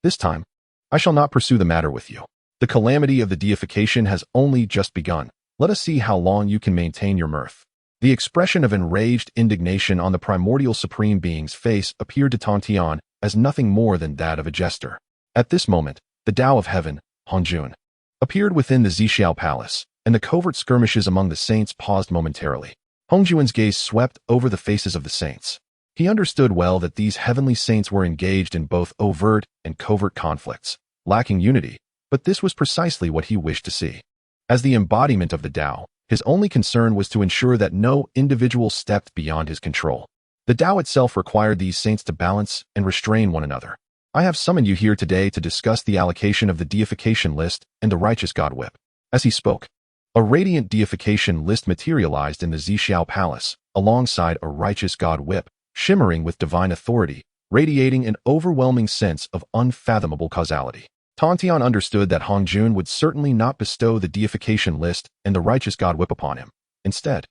This time, I shall not pursue the matter with you. The calamity of the deification has only just begun. Let us see how long you can maintain your mirth. The expression of enraged indignation on the primordial supreme being's face appeared to Tongtian as nothing more than that of a jester. At this moment, the Tao of Heaven, Hongjun, appeared within the Xixiao Palace, and the covert skirmishes among the saints paused momentarily. Hongjuan's gaze swept over the faces of the saints. He understood well that these heavenly saints were engaged in both overt and covert conflicts, lacking unity, but this was precisely what he wished to see. As the embodiment of the Tao, his only concern was to ensure that no individual stepped beyond his control. The Tao itself required these saints to balance and restrain one another. I have summoned you here today to discuss the allocation of the deification list and the righteous God whip. As he spoke, a radiant deification list materialized in the Xixiao Palace, alongside a righteous God whip, shimmering with divine authority, radiating an overwhelming sense of unfathomable causality. Tongtian understood that Hongjun would certainly not bestow the deification list and the righteous God whip upon him. Instead,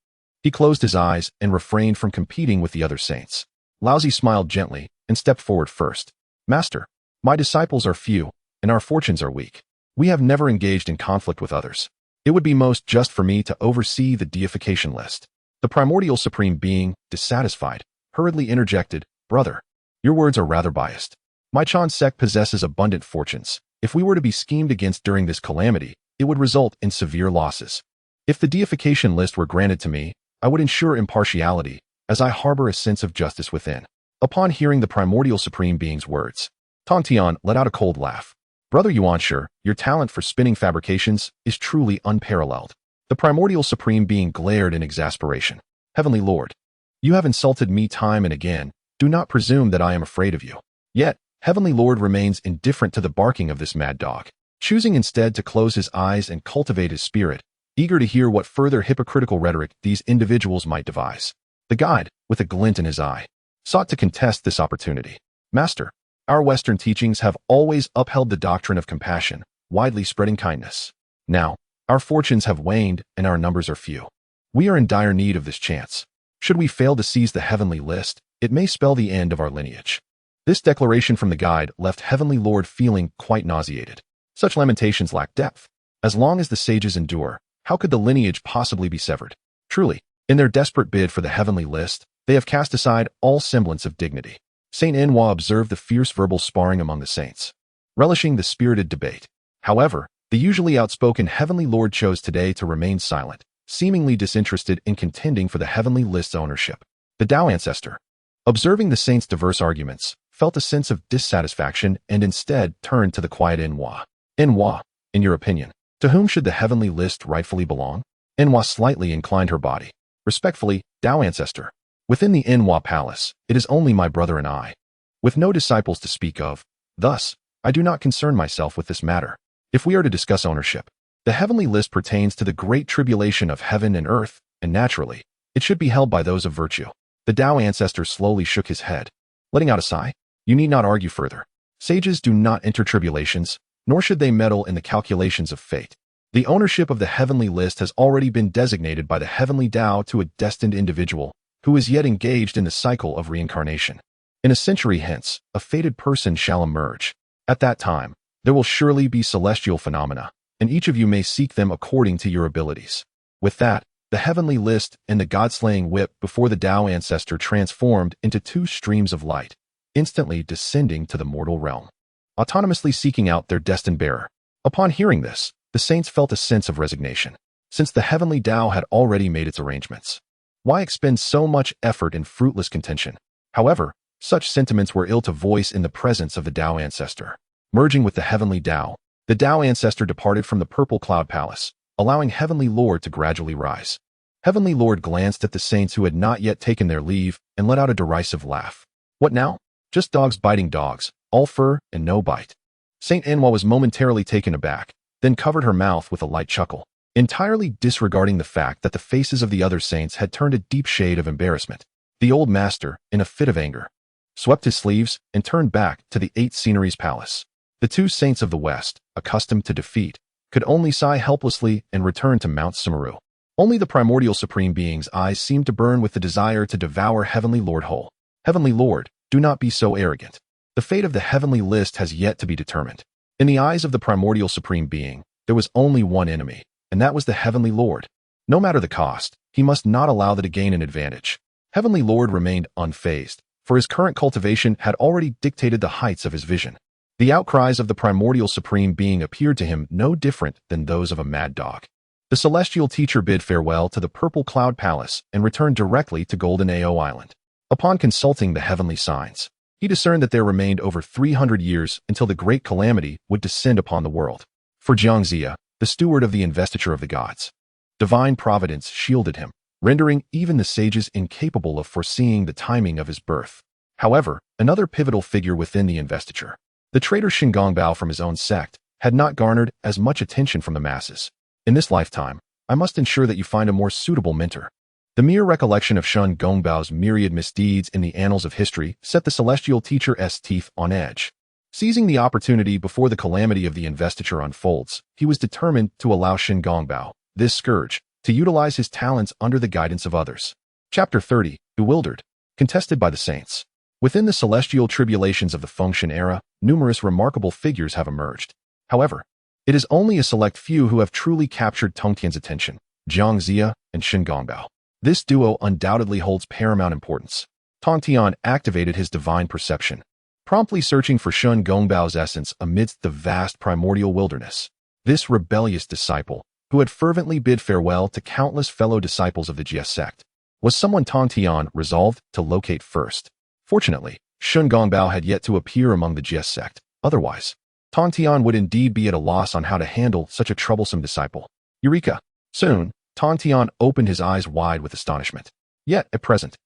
He closed his eyes and refrained from competing with the other saints. Laozi smiled gently and stepped forward first. Master, my disciples are few, and our fortunes are weak. We have never engaged in conflict with others. It would be most just for me to oversee the deification list. The primordial supreme being, dissatisfied, hurriedly interjected, Brother, your words are rather biased. My Chan sect possesses abundant fortunes. If we were to be schemed against during this calamity, it would result in severe losses. If the deification list were granted to me, I would ensure impartiality, as I harbor a sense of justice within. Upon hearing the primordial supreme being's words, Tongtian let out a cold laugh. Brother xianxia, your talent for spinning fabrications is truly unparalleled. The primordial supreme being glared in exasperation. Heavenly Lord, you have insulted me time and again. Do not presume that I am afraid of you. Yet, Heavenly Lord remains indifferent to the barking of this mad dog, choosing instead to close his eyes and cultivate his spirit, eager to hear what further hypocritical rhetoric these individuals might devise. The guide, with a glint in his eye, sought to contest this opportunity. Master, our Western teachings have always upheld the doctrine of compassion, widely spreading kindness. Now, our fortunes have waned and our numbers are few. We are in dire need of this chance. Should we fail to seize the heavenly list, it may spell the end of our lineage. This declaration from the guide left Heavenly Lord feeling quite nauseated. Such lamentations lack depth. As long as the sages endure, how could the lineage possibly be severed? Truly, in their desperate bid for the heavenly list, they have cast aside all semblance of dignity. Saint Enwa observed the fierce verbal sparring among the saints, relishing the spirited debate. However, the usually outspoken Heavenly Lord chose today to remain silent, seemingly disinterested in contending for the heavenly list's ownership. The Tao ancestor, observing the saints' diverse arguments, felt a sense of dissatisfaction and instead turned to the quiet Enwa. Enwa, in your opinion, to whom should the heavenly list rightfully belong? Enwa slightly inclined her body. Respectfully, Tao ancestor, within the Enwa palace, it is only my brother and I, with no disciples to speak of. Thus, I do not concern myself with this matter. If we are to discuss ownership, the heavenly list pertains to the great tribulation of heaven and earth, and naturally, it should be held by those of virtue. The Tao ancestor slowly shook his head, letting out a sigh. You need not argue further. Sages do not enter tribulations, nor should they meddle in the calculations of fate. The ownership of the heavenly list has already been designated by the heavenly Tao to a destined individual, who is yet engaged in the cycle of reincarnation. In a century hence, a fated person shall emerge. At that time, there will surely be celestial phenomena, and each of you may seek them according to your abilities. With that, the heavenly list and the god-slaying whip before the Tao ancestor transformed into two streams of light, instantly descending to the mortal realm, autonomously seeking out their destined bearer. Upon hearing this, the saints felt a sense of resignation, since the heavenly Tao had already made its arrangements. Why expend so much effort in fruitless contention? However, such sentiments were ill to voice in the presence of the Tao ancestor. Merging with the heavenly Tao, the Tao ancestor departed from the purple cloud palace, allowing Heavenly Lord to gradually rise. Heavenly Lord glanced at the saints who had not yet taken their leave and let out a derisive laugh. What now? Just dogs biting dogs, all fur and no bite. Saint Enwa was momentarily taken aback, then covered her mouth with a light chuckle, entirely disregarding the fact that the faces of the other saints had turned a deep shade of embarrassment. The old master, in a fit of anger, swept his sleeves and turned back to the Eight Sceneries Palace. The two saints of the West, accustomed to defeat, could only sigh helplessly and return to Mount Sumeru. Only the primordial supreme being's eyes seemed to burn with the desire to devour Heavenly Lord whole. Heavenly Lord, do not be so arrogant. The fate of the heavenly list has yet to be determined. In the eyes of the primordial supreme being, there was only one enemy, and that was the Heavenly Lord. No matter the cost, he must not allow that to gain an advantage. Heavenly Lord remained unfazed, for his current cultivation had already dictated the heights of his vision. The outcries of the primordial supreme being appeared to him no different than those of a mad dog. The celestial teacher bid farewell to the purple cloud palace and returned directly to Golden Ao Island. Upon consulting the heavenly signs, he discerned that there remained over 300 years until the great calamity would descend upon the world. For xianxia, the steward of the investiture of the gods, divine providence shielded him, rendering even the sages incapable of foreseeing the timing of his birth. However, another pivotal figure within the investiture, the traitor Shingongbao from his own sect, had not garnered as much attention from the masses. In this lifetime, I must ensure that you find a more suitable mentor. The mere recollection of Shingongbao's myriad misdeeds in the annals of history set the celestial teacher's teeth on edge. Seizing the opportunity before the calamity of the investiture unfolds, he was determined to allow Shingongbao, this scourge, to utilize his talents under the guidance of others. Chapter 30, Bewildered, contested by the saints. Within the celestial tribulations of the Tongtian era, numerous remarkable figures have emerged. However, it is only a select few who have truly captured Tongtian's attention: Xianxia and Shengongbao. This duo undoubtedly holds paramount importance. Tongtian activated his divine perception, promptly searching for Shengongbao's essence amidst the vast primordial wilderness. This rebellious disciple, who had fervently bid farewell to countless fellow disciples of the Jie sect, was someone Tongtian resolved to locate first. Fortunately, Shengongbao had yet to appear among the Jie sect. Otherwise, Tongtian would indeed be at a loss on how to handle such a troublesome disciple. Eureka! Soon, Tongtian opened his eyes wide with astonishment. Yet, at present,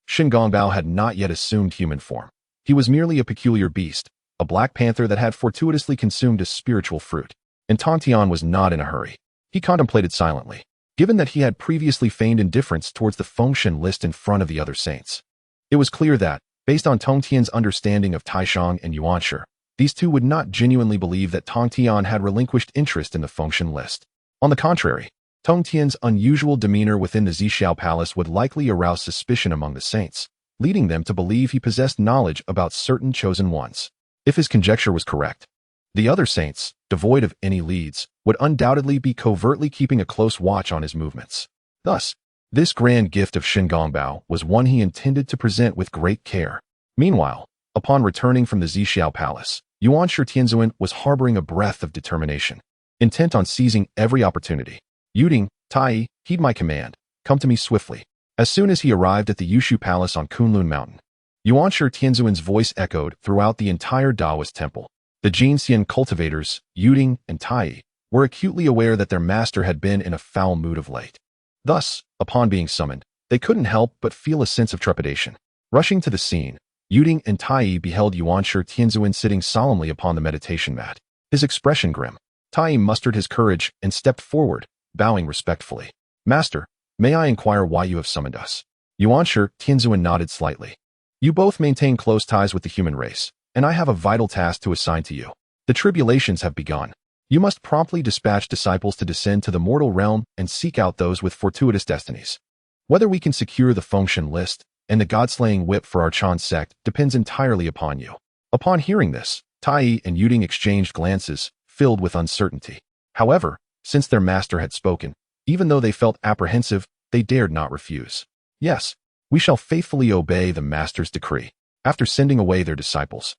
Shengongbao had not yet assumed human form. He was merely a peculiar beast, a black panther that had fortuitously consumed a spiritual fruit. And Tongtian was not in a hurry. He contemplated silently, given that he had previously feigned indifference towards the Tongtian list in front of the other saints. It was clear that, based on Tongtian's understanding of Taishang and xianxia, these two would not genuinely believe that Tongtian had relinquished interest in the Tongtian list. On the contrary, Tongtian's unusual demeanor within the Xixiao Palace would likely arouse suspicion among the saints, leading them to believe he possessed knowledge about certain chosen ones. If his conjecture was correct, the other saints, devoid of any leads, would undoubtedly be covertly keeping a close watch on his movements. Thus, this grand gift of Shengongbao was one he intended to present with great care. Meanwhile, upon returning from the Xixiao Palace, Yuanshi Tianzuan was harboring a breath of determination, intent on seizing every opportunity. Yuding, Tai, heed my command. Come to me swiftly. As soon as he arrived at the Yushu Palace on Kunlun Mountain, Yuanshi Tianzuan's voice echoed throughout the entire Taoist temple. The xianxia cultivators, Yuding and Tai, were acutely aware that their master had been in a foul mood of late. Thus, upon being summoned, they couldn't help but feel a sense of trepidation. Rushing to the scene, Yuding and Tai beheld Yuanshi Tianzuan sitting solemnly upon the meditation mat, his expression grim. Tai mustered his courage and stepped forward, bowing respectfully. Master, may I inquire why you have summoned us? Yuanshi Tianzuan nodded slightly. You both maintain close ties with the human race, and I have a vital task to assign to you. The tribulations have begun. You must promptly dispatch disciples to descend to the mortal realm and seek out those with fortuitous destinies. Whether we can secure the Tongtian list and the god-slaying whip for our Chan sect depends entirely upon you. Upon hearing this, Tai and Yuding exchanged glances, filled with uncertainty. However, since their master had spoken, even though they felt apprehensive, they dared not refuse. Yes, we shall faithfully obey the master's decree. After sending away their disciples,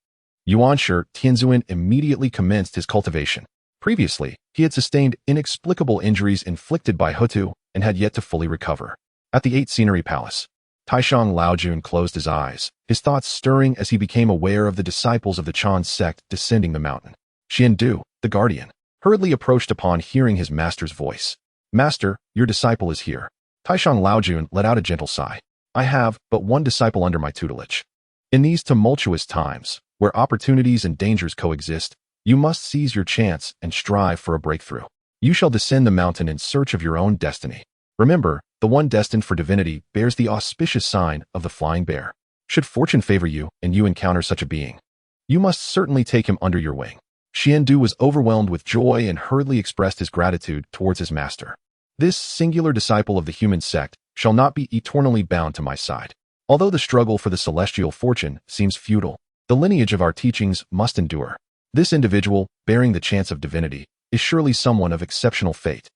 Yuanshi Tianzuan immediately commenced his cultivation. Previously, he had sustained inexplicable injuries inflicted by Hutu and had yet to fully recover. At the 8 Scenery Palace, Taishang Laojun closed his eyes, his thoughts stirring as he became aware of the disciples of the Chan sect descending the mountain. Xiandu, the guardian, hurriedly approached upon hearing his master's voice. Master, your disciple is here. Taishang Laojun let out a gentle sigh. I have but one disciple under my tutelage. In these tumultuous times, where opportunities and dangers coexist, you must seize your chance and strive for a breakthrough. You shall descend the mountain in search of your own destiny. Remember, the one destined for divinity bears the auspicious sign of the flying bear. Should fortune favor you and you encounter such a being, you must certainly take him under your wing. Xiandu was overwhelmed with joy and hurriedly expressed his gratitude towards his master. This singular disciple of the human sect shall not be eternally bound to my side. Although the struggle for the celestial fortune seems futile, the lineage of our teachings must endure. This individual, bearing the chance of divinity, is surely someone of exceptional fate.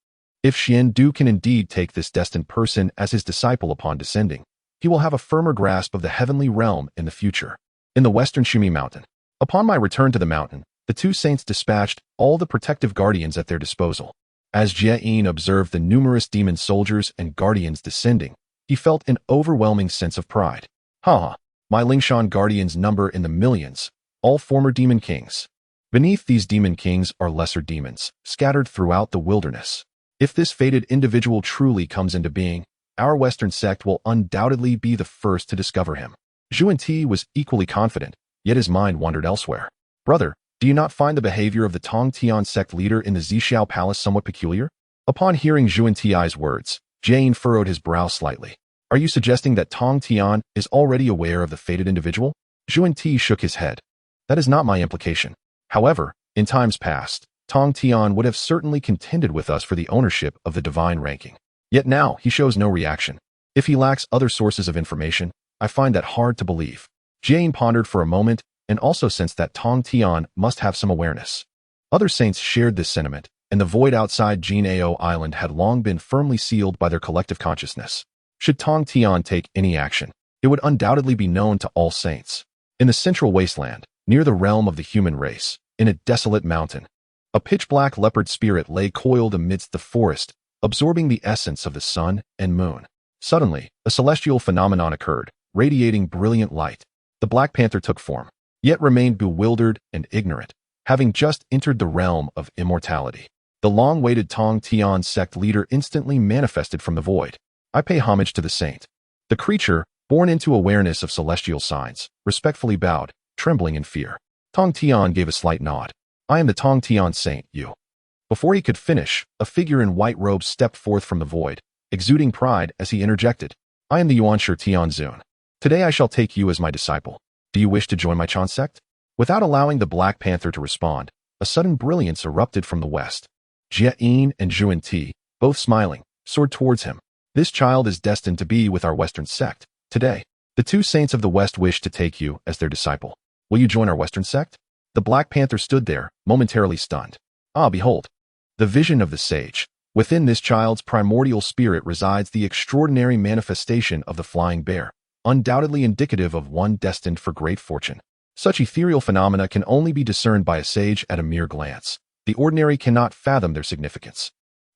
If Xiandu can indeed take this destined person as his disciple upon descending, he will have a firmer grasp of the heavenly realm in the future. In the western Shumi Mountain, upon my return to the mountain, the 2 saints dispatched all the protective guardians at their disposal. As Jade observed the numerous demon soldiers and guardians descending, he felt an overwhelming sense of pride. My Lingshan guardians number in the millions, all former demon kings. Beneath these demon kings are lesser demons, scattered throughout the wilderness. If this fated individual truly comes into being, our Western sect will undoubtedly be the first to discover him. Zhuan was equally confident, yet his mind wandered elsewhere. Brother, do you not find the behavior of the Tongtian sect leader in the Xixiao Palace somewhat peculiar? Upon hearing Zhuan Ti's words, Jane furrowed his brow slightly. Are you suggesting that Tongtian is already aware of the fated individual? Zhuan Ti shook his head. That is not my implication. However, in times past, Tongtian would have certainly contended with us for the ownership of the divine ranking. Yet now, he shows no reaction. If he lacks other sources of information, I find that hard to believe. Jane pondered for a moment and also sensed that Tongtian must have some awareness. Other saints shared this sentiment, and the void outside Jinao Island had long been firmly sealed by their collective consciousness. Should Tongtian take any action, it would undoubtedly be known to all saints. In the central wasteland, near the realm of the human race, in a desolate mountain, a pitch-black leopard spirit lay coiled amidst the forest, absorbing the essence of the sun and moon. Suddenly, a celestial phenomenon occurred, radiating brilliant light. The Black Panther took form, yet remained bewildered and ignorant, having just entered the realm of immortality. The long-awaited Tongtian sect leader instantly manifested from the void. I pay homage to the saint. The creature, born into awareness of celestial signs, respectfully bowed, trembling in fear. Tongtian gave a slight nod. I am the Tongtian saint, you. Before he could finish, a figure in white robes stepped forth from the void, exuding pride as he interjected. I am the xianxia Tianzun. Today I shall take you as my disciple. Do you wish to join my Chan sect? Without allowing the Black Panther to respond, a sudden brilliance erupted from the west. Jade and Zhuan Ti, both smiling, soared towards him. This child is destined to be with our Western sect. Today, the two saints of the West wish to take you as their disciple. Will you join our Western sect? The Black Panther stood there, momentarily stunned. Ah, behold, the vision of the sage. Within this child's primordial spirit resides the extraordinary manifestation of the flying bear, undoubtedly indicative of one destined for great fortune. Such ethereal phenomena can only be discerned by a sage at a mere glance. The ordinary cannot fathom their significance.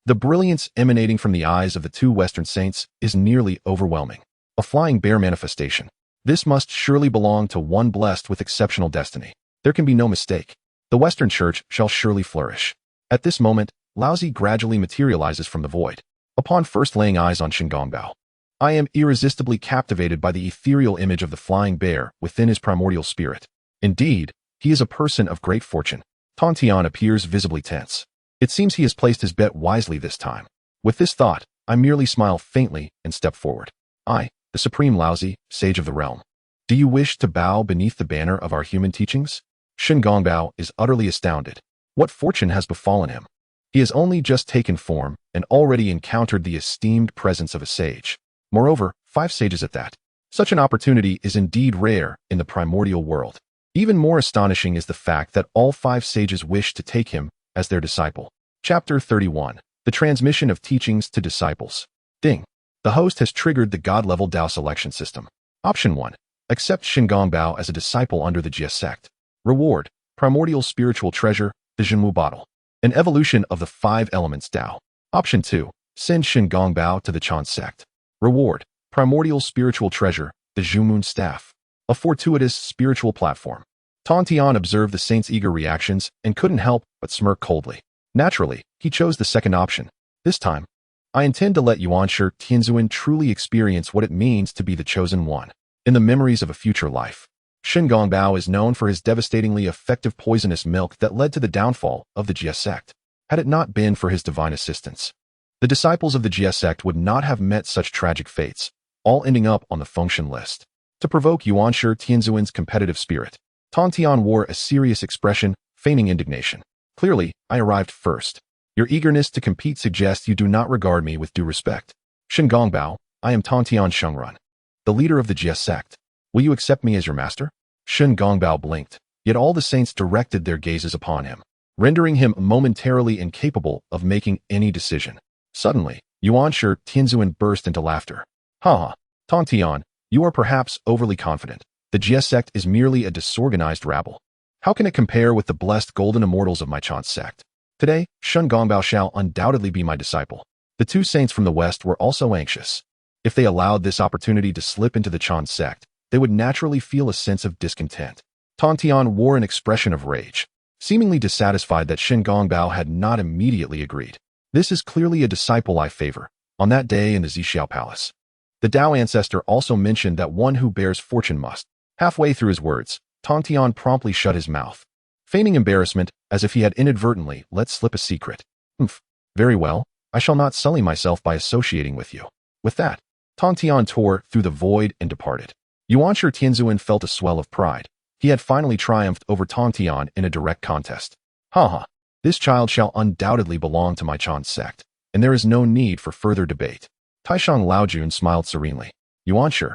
The brilliance emanating from the eyes of the two Western saints is nearly overwhelming. A flying bear manifestation. This must surely belong to one blessed with exceptional destiny. There can be no mistake. The Western Church shall surely flourish. At this moment, Laozi gradually materializes from the void. Upon first laying eyes on Shingongbao, I am irresistibly captivated by the ethereal image of the flying bear within his primordial spirit. Indeed, he is a person of great fortune. Tongtian appears visibly tense. It seems he has placed his bet wisely this time. With this thought, I merely smile faintly and step forward. I, the Supreme Laozi, Sage of the Realm. Do you wish to bow beneath the banner of our human teachings? Shingongbao is utterly astounded. What fortune has befallen him? He has only just taken form and already encountered the esteemed presence of a sage. Moreover, 5 sages at that. Such an opportunity is indeed rare in the primordial world. Even more astonishing is the fact that all 5 sages wish to take him as their disciple. Chapter 31. The Transmission of Teachings to Disciples. Ding. The host has triggered the God-level Dao selection system. Option 1. Accept Shingongbao as a disciple under the Jia sect. Reward. Primordial spiritual treasure, the Zhenwu bottle. An evolution of the 5 elements Dao. Option 2. Send Shingongbao to the Chan sect. Reward. Primordial spiritual treasure, the Zhumun staff. A fortuitous spiritual platform. Tongtian observed the saint's eager reactions and couldn't help but smirk coldly. Naturally, he chose the second option. This time, I intend to let xianxia Tianzun truly experience what it means to be the chosen one. In the memories of a future life, Shingongbao is known for his devastatingly effective poisonous milk that led to the downfall of the Jia sect. Had it not been for his divine assistance, the disciples of the Jia sect would not have met such tragic fates, all ending up on the function list. To provoke xianxia Tianzun's competitive spirit, Tongtian wore a serious expression, feigning indignation. Clearly, I arrived first. Your eagerness to compete suggests you do not regard me with due respect. Shingongbao, I am Tongtian Shengrun, the leader of the Jia sect. Will you accept me as your master? Shingongbao blinked, yet all the saints directed their gazes upon him, rendering him momentarily incapable of making any decision. Suddenly, xianxia Tianzun burst into laughter. Ha! Tongtian, you are perhaps overly confident. The Jia sect is merely a disorganized rabble. How can it compare with the blessed golden immortals of my Chan sect? Today, Shingongbao shall undoubtedly be my disciple. The two saints from the west were also anxious. If they allowed this opportunity to slip into the Chan sect, they would naturally feel a sense of discontent. Tongtian wore an expression of rage, seemingly dissatisfied that Shingongbao had not immediately agreed. This is clearly a disciple I favor. On that day in the Xixiao Palace, the Dao ancestor also mentioned that one who bears fortune must. Halfway through his words, Tongtian promptly shut his mouth, feigning embarrassment as if he had inadvertently let slip a secret. Very well, I shall not sully myself by associating with you. With that, Tongtian tore through the void and departed. xianxia Tianzun felt a swell of pride. He had finally triumphed over Tongtian in a direct contest. Ha! This child shall undoubtedly belong to my Chan sect. and there is no need for further debate. Taishang Laojun smiled serenely. Xianxia,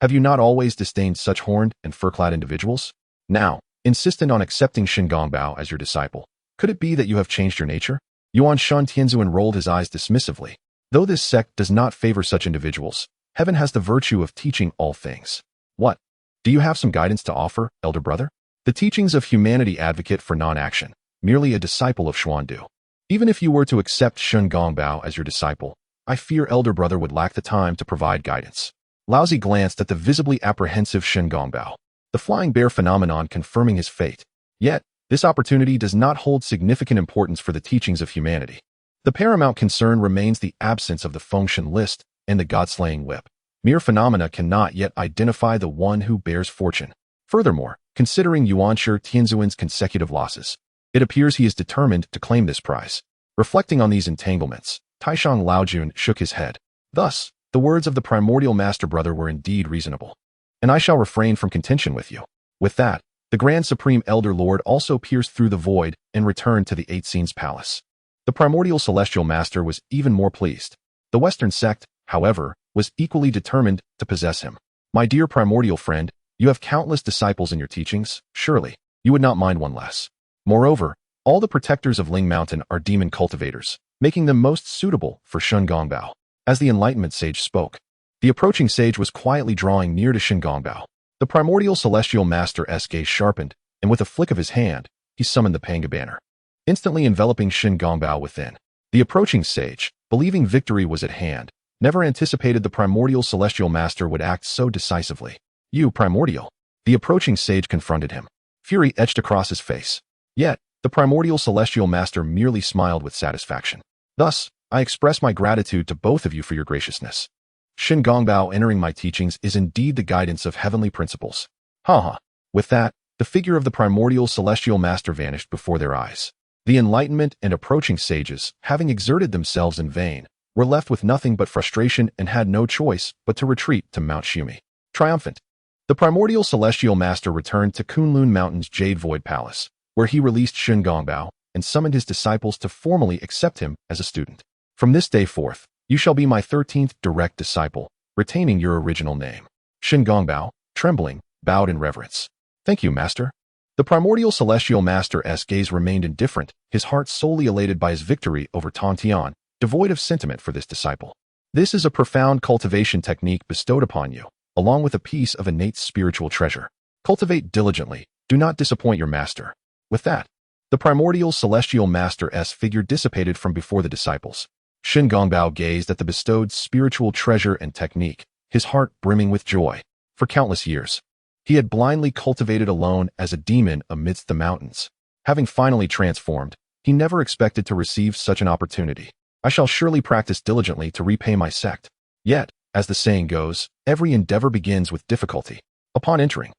have you not always disdained such horned and fur-clad individuals? Now, insistent on accepting Shen Gongbao as your disciple, could it be that you have changed your nature? Yuan Shan Tianzuan rolled his eyes dismissively. Though this sect does not favor such individuals, heaven has the virtue of teaching all things. What? Do you have some guidance to offer, elder brother? The teachings of humanity advocate for non-action, merely a disciple of Xuandu. Even if you were to accept Shen Gongbao as your disciple, I fear elder brother would lack the time to provide guidance. Laozi glanced at the visibly apprehensive Shen Gongbao, the flying bear phenomenon confirming his fate. Yet, this opportunity does not hold significant importance for the teachings of humanity. The paramount concern remains the absence of the Fengshen list and the god-slaying whip. Mere phenomena cannot yet identify the one who bears fortune. Furthermore, considering Xianxia Tianzuan's consecutive losses, it appears he is determined to claim this prize. Reflecting on these entanglements, Taishang Laojun shook his head. Thus, the words of the primordial master brother were indeed reasonable. And I shall refrain from contention with you. With that, the Grand Supreme Elder Lord also pierced through the void and returned to the Eight Scenes Palace. The primordial celestial master was even more pleased. The Western sect, however, was equally determined to possess him. My dear primordial friend, you have countless disciples in your teachings, surely you would not mind one less. Moreover, all the protectors of Ling Mountain are demon cultivators, making them most suitable for Shen Gongbao. As the Enlightenment sage spoke, the approaching sage was quietly drawing near to Shen Gongbao. The primordial celestial master's gaze sharpened, and with a flick of his hand, he summoned the Panga banner, instantly enveloping Shen Gongbao within. The approaching sage, believing victory was at hand, never anticipated the primordial celestial master would act so decisively. You, primordial. The approaching sage confronted him. Fury etched across his face. Yet, the primordial celestial master merely smiled with satisfaction. Thus, I express my gratitude to both of you for your graciousness. Shen Gongbao entering my teachings is indeed the guidance of heavenly principles. Ha. With that, the figure of the primordial celestial master vanished before their eyes. The Enlightenment and approaching sages, having exerted themselves in vain, were left with nothing but frustration and had no choice but to retreat to Mount Shumi. Triumphant, the primordial celestial master returned to Kunlun Mountain's Jade Void Palace, where he released Shen Gongbao and summoned his disciples to formally accept him as a student. From this day forth, you shall be my 13th direct disciple, retaining your original name. Shen Gongbao, trembling, bowed in reverence. Thank you, master. The primordial celestial master's gaze remained indifferent, his heart solely elated by his victory over Tongtian, devoid of sentiment for this disciple. This is a profound cultivation technique bestowed upon you, along with a piece of innate spiritual treasure. Cultivate diligently, do not disappoint your master. With that, the primordial celestial master's figure dissipated from before the disciples. Shen Gongbao gazed at the bestowed spiritual treasure and technique, his heart brimming with joy. For countless years, he had blindly cultivated alone as a demon amidst the mountains. Having finally transformed, he never expected to receive such an opportunity. I shall surely practice diligently to repay my sect. Yet, as the saying goes, every endeavor begins with difficulty. Upon entering,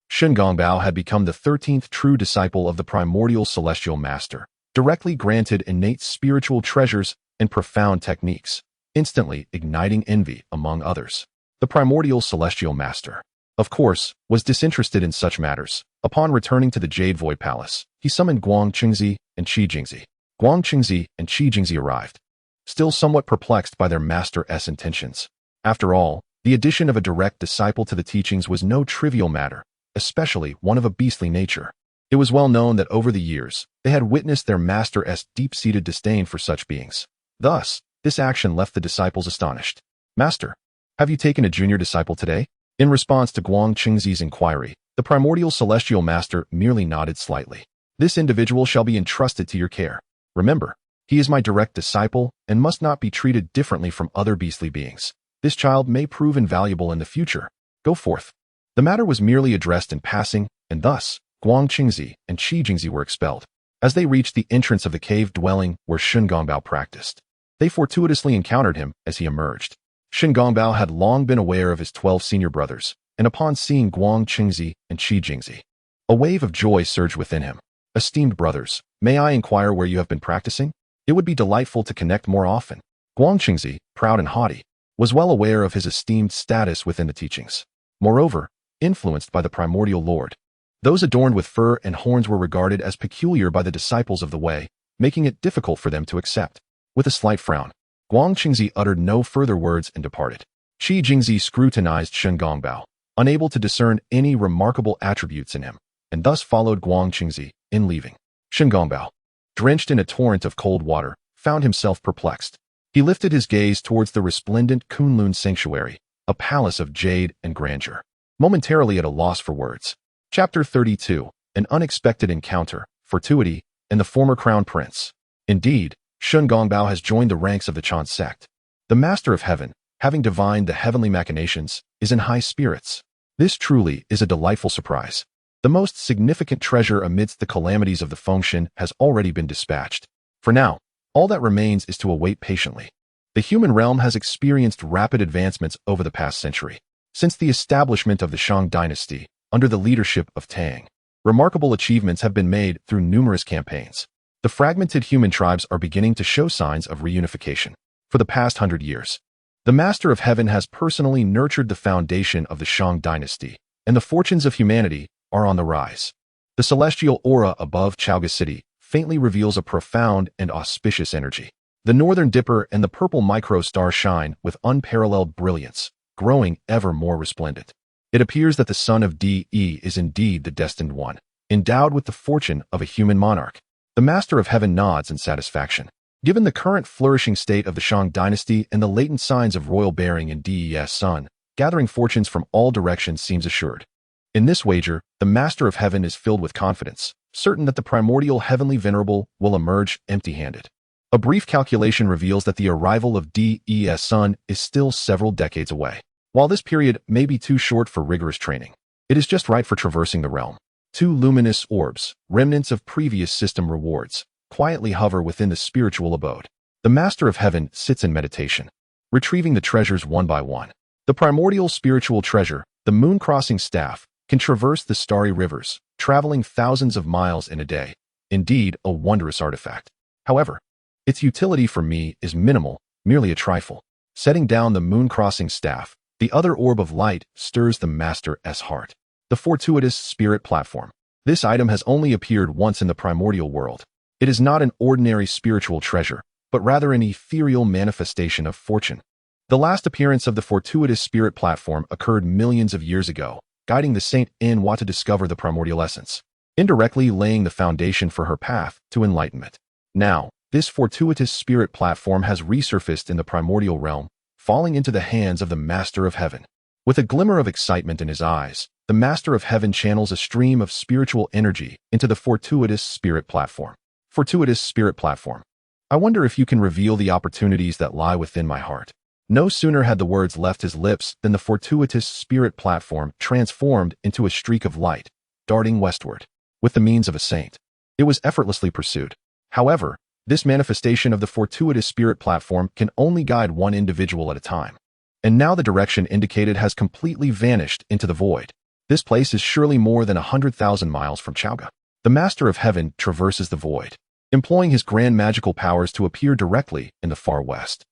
Shen Gongbao had become the 13th true disciple of the primordial celestial master, directly granted innate spiritual treasures and profound techniques, instantly igniting envy among others. The primordial celestial master, of course, was disinterested in such matters. Upon returning to the Jade Void Palace, he summoned Guang Qingzi and Qi Jingzi. Guang Qingzi and Qi Jingzi arrived, still somewhat perplexed by their master's intentions. After all, the addition of a direct disciple to the teachings was no trivial matter, especially one of a beastly nature. It was well known that over the years, they had witnessed their master's deep-seated disdain for such beings. Thus, this action left the disciples astonished. Master, have you taken a junior disciple today? In response to Guang Qingzi's inquiry, the primordial celestial master merely nodded slightly. This individual shall be entrusted to your care. Remember, he is my direct disciple and must not be treated differently from other beastly beings. This child may prove invaluable in the future. Go forth. The matter was merely addressed in passing, and thus, Guang Qingzi and Qi Jingzi were expelled. As they reached the entrance of the cave dwelling where Shen Gongbao practiced, they fortuitously encountered him as he emerged. Shen Gongbao had long been aware of his 12 senior brothers, and upon seeing Guang Qingzi and Qi Jingzi, a wave of joy surged within him. Esteemed brothers, may I inquire where you have been practicing? It would be delightful to connect more often. Guang Qingzi, proud and haughty, was well aware of his esteemed status within the teachings. Moreover, influenced by the primordial lord, those adorned with fur and horns were regarded as peculiar by the disciples of the way, making it difficult for them to accept. With a slight frown, Guang Qingzi uttered no further words and departed. Qi Jingzi scrutinized Shen Gongbao, unable to discern any remarkable attributes in him, and thus followed Guang Qingzi in leaving. Shen Gongbao, drenched in a torrent of cold water, found himself perplexed. He lifted his gaze towards the resplendent Kunlun sanctuary, a palace of jade and grandeur, momentarily at a loss for words. Chapter 32, An Unexpected Encounter, Fortuity, and the Former Crown Prince. Indeed, Shen Gongbao has joined the ranks of the Chan sect. The Master of Heaven, having divined the heavenly machinations, is in high spirits. This truly is a delightful surprise. The most significant treasure amidst the calamities of the Fengshen has already been dispatched. For now, all that remains is to await patiently. The human realm has experienced rapid advancements over the past century. Since the establishment of the Shang dynasty, under the leadership of Tang, remarkable achievements have been made through numerous campaigns. The fragmented human tribes are beginning to show signs of reunification. For the past 100 years, the Master of Heaven has personally nurtured the foundation of the Shang dynasty, and the fortunes of humanity are on the rise. The celestial aura above Chaoga City faintly reveals a profound and auspicious energy. The Northern Dipper and the purple microstar shine with unparalleled brilliance, growing ever more resplendent. It appears that the son of De is indeed the destined one, endowed with the fortune of a human monarch. The Master of Heaven nods in satisfaction. Given the current flourishing state of the Shang dynasty and the latent signs of royal bearing in De's son, gathering fortunes from all directions seems assured. In this wager, the Master of Heaven is filled with confidence, certain that the primordial heavenly venerable will emerge empty-handed. A brief calculation reveals that the arrival of De's son is still several decades away. While this period may be too short for rigorous training, it is just right for traversing the realm. Two luminous orbs, remnants of previous system rewards, quietly hover within the spiritual abode. The Master of Heaven sits in meditation, retrieving the treasures one by one. The primordial spiritual treasure, the moon-crossing staff, can traverse the starry rivers, traveling thousands of miles in a day. Indeed, a wondrous artifact. However, its utility for me is minimal, merely a trifle. Setting down the moon-crossing staff, the other orb of light stirs the Master's heart. The fortuitous spirit platform. This item has only appeared once in the primordial world. It is not an ordinary spiritual treasure, but rather an ethereal manifestation of fortune. The last appearance of the fortuitous spirit platform occurred millions of years ago, guiding the Saint Inwa to discover the primordial essence, indirectly laying the foundation for her path to enlightenment. Now, this fortuitous spirit platform has resurfaced in the primordial realm, falling into the hands of the Master of Heaven. With a glimmer of excitement in his eyes, the Master of Heaven channels a stream of spiritual energy into the fortuitous spirit platform. Fortuitous spirit platform. I wonder if you can reveal the opportunities that lie within my heart. No sooner had the words left his lips than the fortuitous spirit platform transformed into a streak of light, darting westward. With the means of a saint, it was effortlessly pursued. However, this manifestation of the fortuitous spirit platform can only guide one individual at a time. And now the direction indicated has completely vanished into the void. This place is surely more than 100,000 miles from Chaoga. The Master of Heaven traverses the void, employing his grand magical powers to appear directly in the far west.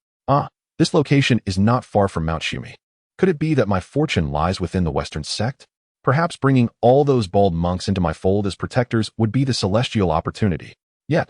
This location is not far from Mount Shumi. Could it be that my fortune lies within the Western sect? Perhaps bringing all those bald monks into my fold as protectors would be the celestial opportunity. Yet,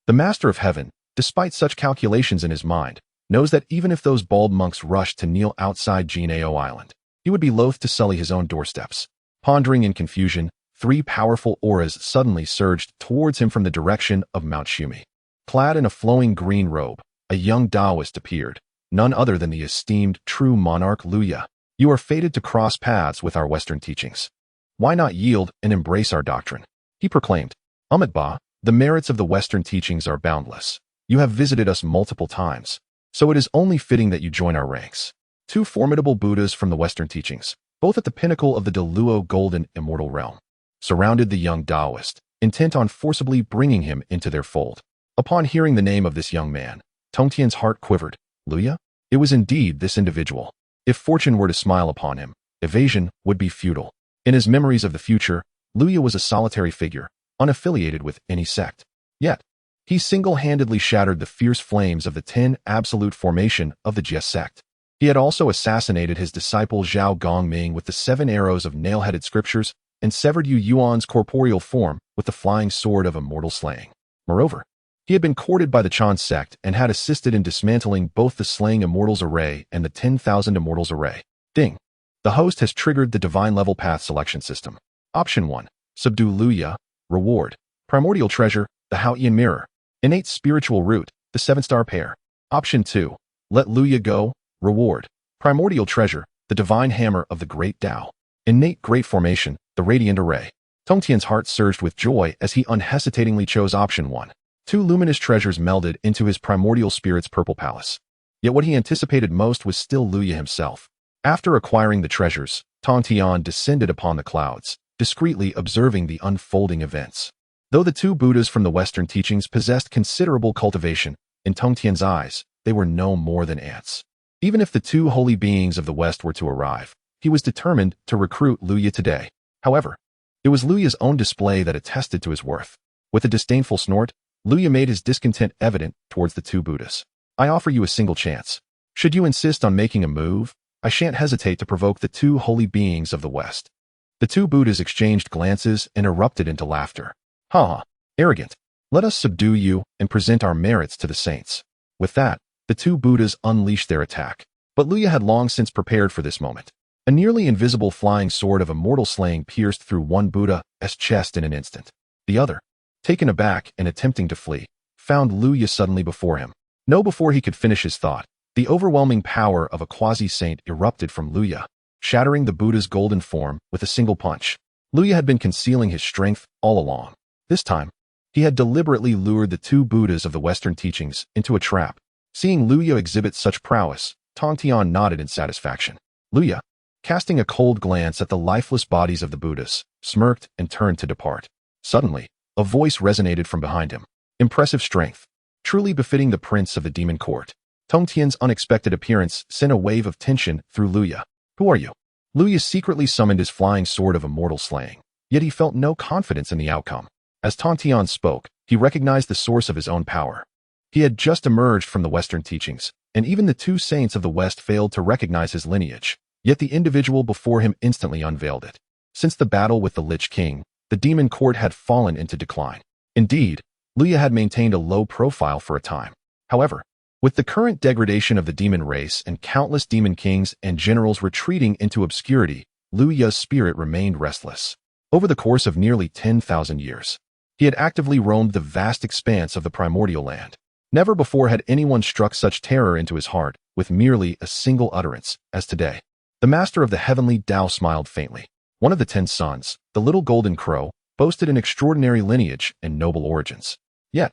the Master of Heaven, despite such calculations in his mind, knows that even if those bald monks rushed to kneel outside Jinao Island, he would be loath to sully his own doorsteps. Pondering in confusion, three powerful auras suddenly surged towards him from the direction of Mount Shumi. Clad in a flowing green robe, a young Taoist appeared, none other than the esteemed true monarch Luya. You are fated to cross paths with our Western teachings. Why not yield and embrace our doctrine? He proclaimed. Ba, the merits of the Western teachings are boundless. You have visited us multiple times, so it is only fitting that you join our ranks. Two formidable Buddhas from the Western teachings, both at the pinnacle of the Deluo golden immortal realm, surrounded the young Taoist, intent on forcibly bringing him into their fold. Upon hearing the name of this young man, Tongtian's heart quivered. Luya? It was indeed this individual. If fortune were to smile upon him, evasion would be futile. In his memories of the future, Luya was a solitary figure, unaffiliated with any sect. Yet, he single-handedly shattered the fierce flames of the 10 absolute formation of the Jie sect. He had also assassinated his disciple Zhao Gongming with the 7 arrows of nail-headed scriptures and severed Yu Yuan's corporeal form with the flying sword of immortal slaying. Moreover, He had been courted by the Chan sect and had assisted in dismantling both the Slaying Immortals array and the 10,000 Immortals array. Ding. The host has triggered the Divine Level Path selection system. Option 1. Subdue Luya. Reward. Primordial Treasure, the Haoyan Mirror. Innate Spiritual Root, the 7-star pair. Option 2. Let Luya go. Reward. Primordial Treasure, the Divine Hammer of the Great Tao. Innate Great Formation, the Radiant Array. Tongtian's heart surged with joy as he unhesitatingly chose option 1. 2 luminous treasures melded into his primordial spirit's purple palace. Yet what he anticipated most was still Luya himself. After acquiring the treasures, Tongtian descended upon the clouds, discreetly observing the unfolding events. Though the 2 Buddhas from the Western teachings possessed considerable cultivation, in Tongtian's eyes, they were no more than ants. Even if the 2 holy beings of the West were to arrive, he was determined to recruit Luya today. However, it was Luya's own display that attested to his worth. With a disdainful snort, Luya made his discontent evident towards the 2 Buddhas. I offer you a single chance. Should you insist on making a move, I shan't hesitate to provoke the 2 holy beings of the West. The 2 Buddhas exchanged glances and erupted into laughter. Ha! Arrogant. Let us subdue you and present our merits to the saints. With that, the 2 Buddhas unleashed their attack. But Luya had long since prepared for this moment. A nearly invisible flying sword of immortal slaying pierced through one Buddha's chest in an instant. The other, taken aback and attempting to flee, found Luya suddenly before him. No, before he could finish his thought, the overwhelming power of a quasi-saint erupted from Luya, shattering the Buddha's golden form with a single punch. Luya had been concealing his strength all along. This time, he had deliberately lured the 2 Buddhas of the Western teachings into a trap. Seeing Luya exhibit such prowess, Tongtian nodded in satisfaction. Luya, casting a cold glance at the lifeless bodies of the Buddhas, smirked and turned to depart. Suddenly, a voice resonated from behind him. Impressive strength. Truly befitting the prince of the demon court. Tongtian's unexpected appearance sent a wave of tension through Luya. Who are you? Luya secretly summoned his flying sword of immortal slaying, yet he felt no confidence in the outcome. As Tongtian spoke, he recognized the source of his own power. He had just emerged from the Western teachings, and even the 2 saints of the West failed to recognize his lineage, yet the individual before him instantly unveiled it. Since the battle with the Lich King, the demon court had fallen into decline. Indeed, Luya had maintained a low profile for a time. However, with the current degradation of the demon race and countless demon kings and generals retreating into obscurity, Luya's spirit remained restless. Over the course of nearly 10,000 years, he had actively roamed the vast expanse of the primordial land. Never before had anyone struck such terror into his heart with merely a single utterance as today. The master of the heavenly Tao smiled faintly. One of the 10 sons, the little golden crow, boasted an extraordinary lineage and noble origins. Yet,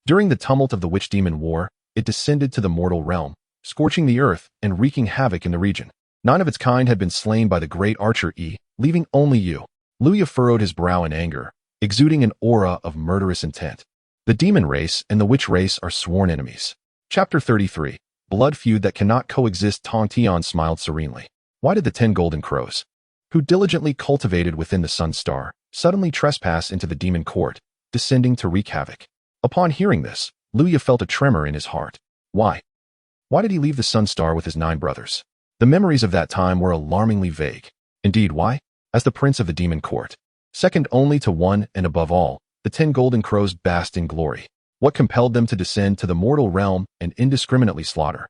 during the tumult of the witch-demon war, it descended to the mortal realm, scorching the earth and wreaking havoc in the region. 9 of its kind had been slain by the great archer leaving only you. Luya furrowed his brow in anger, exuding an aura of murderous intent. The demon race and the witch race are sworn enemies. Chapter 33. Blood feud that cannot coexist. Tongtian smiled serenely. Why did the 10 golden crows, who diligently cultivated within the sun star, suddenly trespass into the demon court, descending to wreak havoc? Upon hearing this, Luya felt a tremor in his heart. Why? Why did he leave the sun star with his 9 brothers? The memories of that time were alarmingly vague. Indeed, why? As the prince of the demon court, second only to one and above all, the 10 golden crows basked in glory. What compelled them to descend to the mortal realm and indiscriminately slaughter,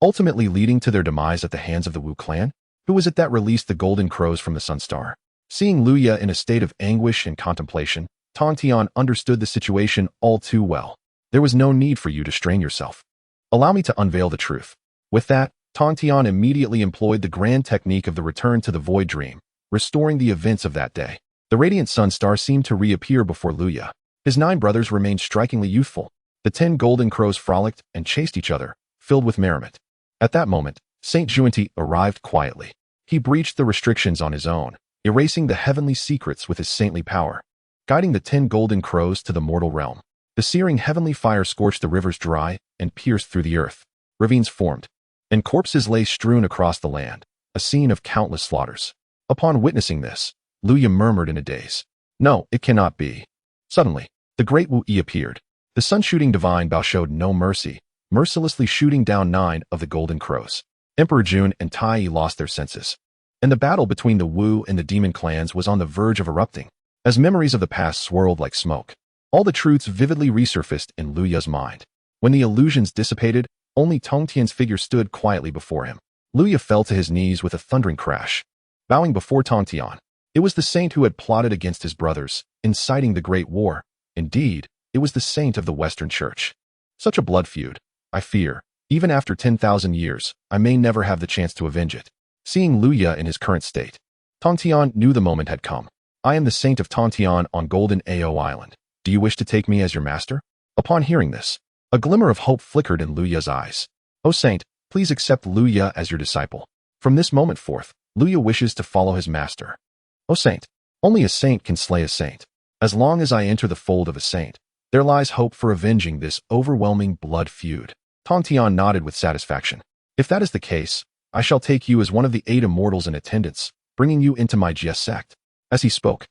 ultimately leading to their demise at the hands of the Wu clan? Who was it that released the golden crows from the sun star? Seeing Luya in a state of anguish and contemplation, Tongtian understood the situation all too well. There was no need for you to strain yourself. Allow me to unveil the truth. With that, Tongtian immediately employed the grand technique of the return to the void dream, restoring the events of that day. The radiant sun star seemed to reappear before Luya. His 9 brothers remained strikingly youthful. The 10 golden crows frolicked and chased each other, filled with merriment. At that moment, Saint Juanti arrived quietly. He breached the restrictions on his own, erasing the heavenly secrets with his saintly power, guiding the 10 golden crows to the mortal realm. The searing heavenly fire scorched the rivers dry and pierced through the earth. Ravines formed, and corpses lay strewn across the land, a scene of countless slaughters. Upon witnessing this, Luya murmured in a daze. No, it cannot be. Suddenly, the great Wu Yi appeared. The sun-shooting divine Bao showed no mercy, mercilessly shooting down 9 of the golden crows. Emperor Jun and Tai Yi lost their senses, and the battle between the Wu and the demon clans was on the verge of erupting, as memories of the past swirled like smoke. All the truths vividly resurfaced in Luya's mind. When the illusions dissipated, only Tongtian's figure stood quietly before him. Luya fell to his knees with a thundering crash, bowing before Tongtian. It was the saint who had plotted against his brothers, inciting the Great War. Indeed, it was the saint of the Western Church. Such a blood feud, I fear, even after 10,000 years, I may never have the chance to avenge it. Seeing Luya in his current state, Tongtian knew the moment had come. I am the saint of Tongtian on Golden Ao Island. Do you wish to take me as your master? Upon hearing this, a glimmer of hope flickered in Luya's eyes. O saint, please accept Luya as your disciple. From this moment forth, Luya wishes to follow his master. O saint, only a saint can slay a saint. As long as I enter the fold of a saint, there lies hope for avenging this overwhelming blood feud. Tongtian nodded with satisfaction. If that is the case, I shall take you as one of the 8 immortals in attendance, bringing you into my Jia sect. As he spoke,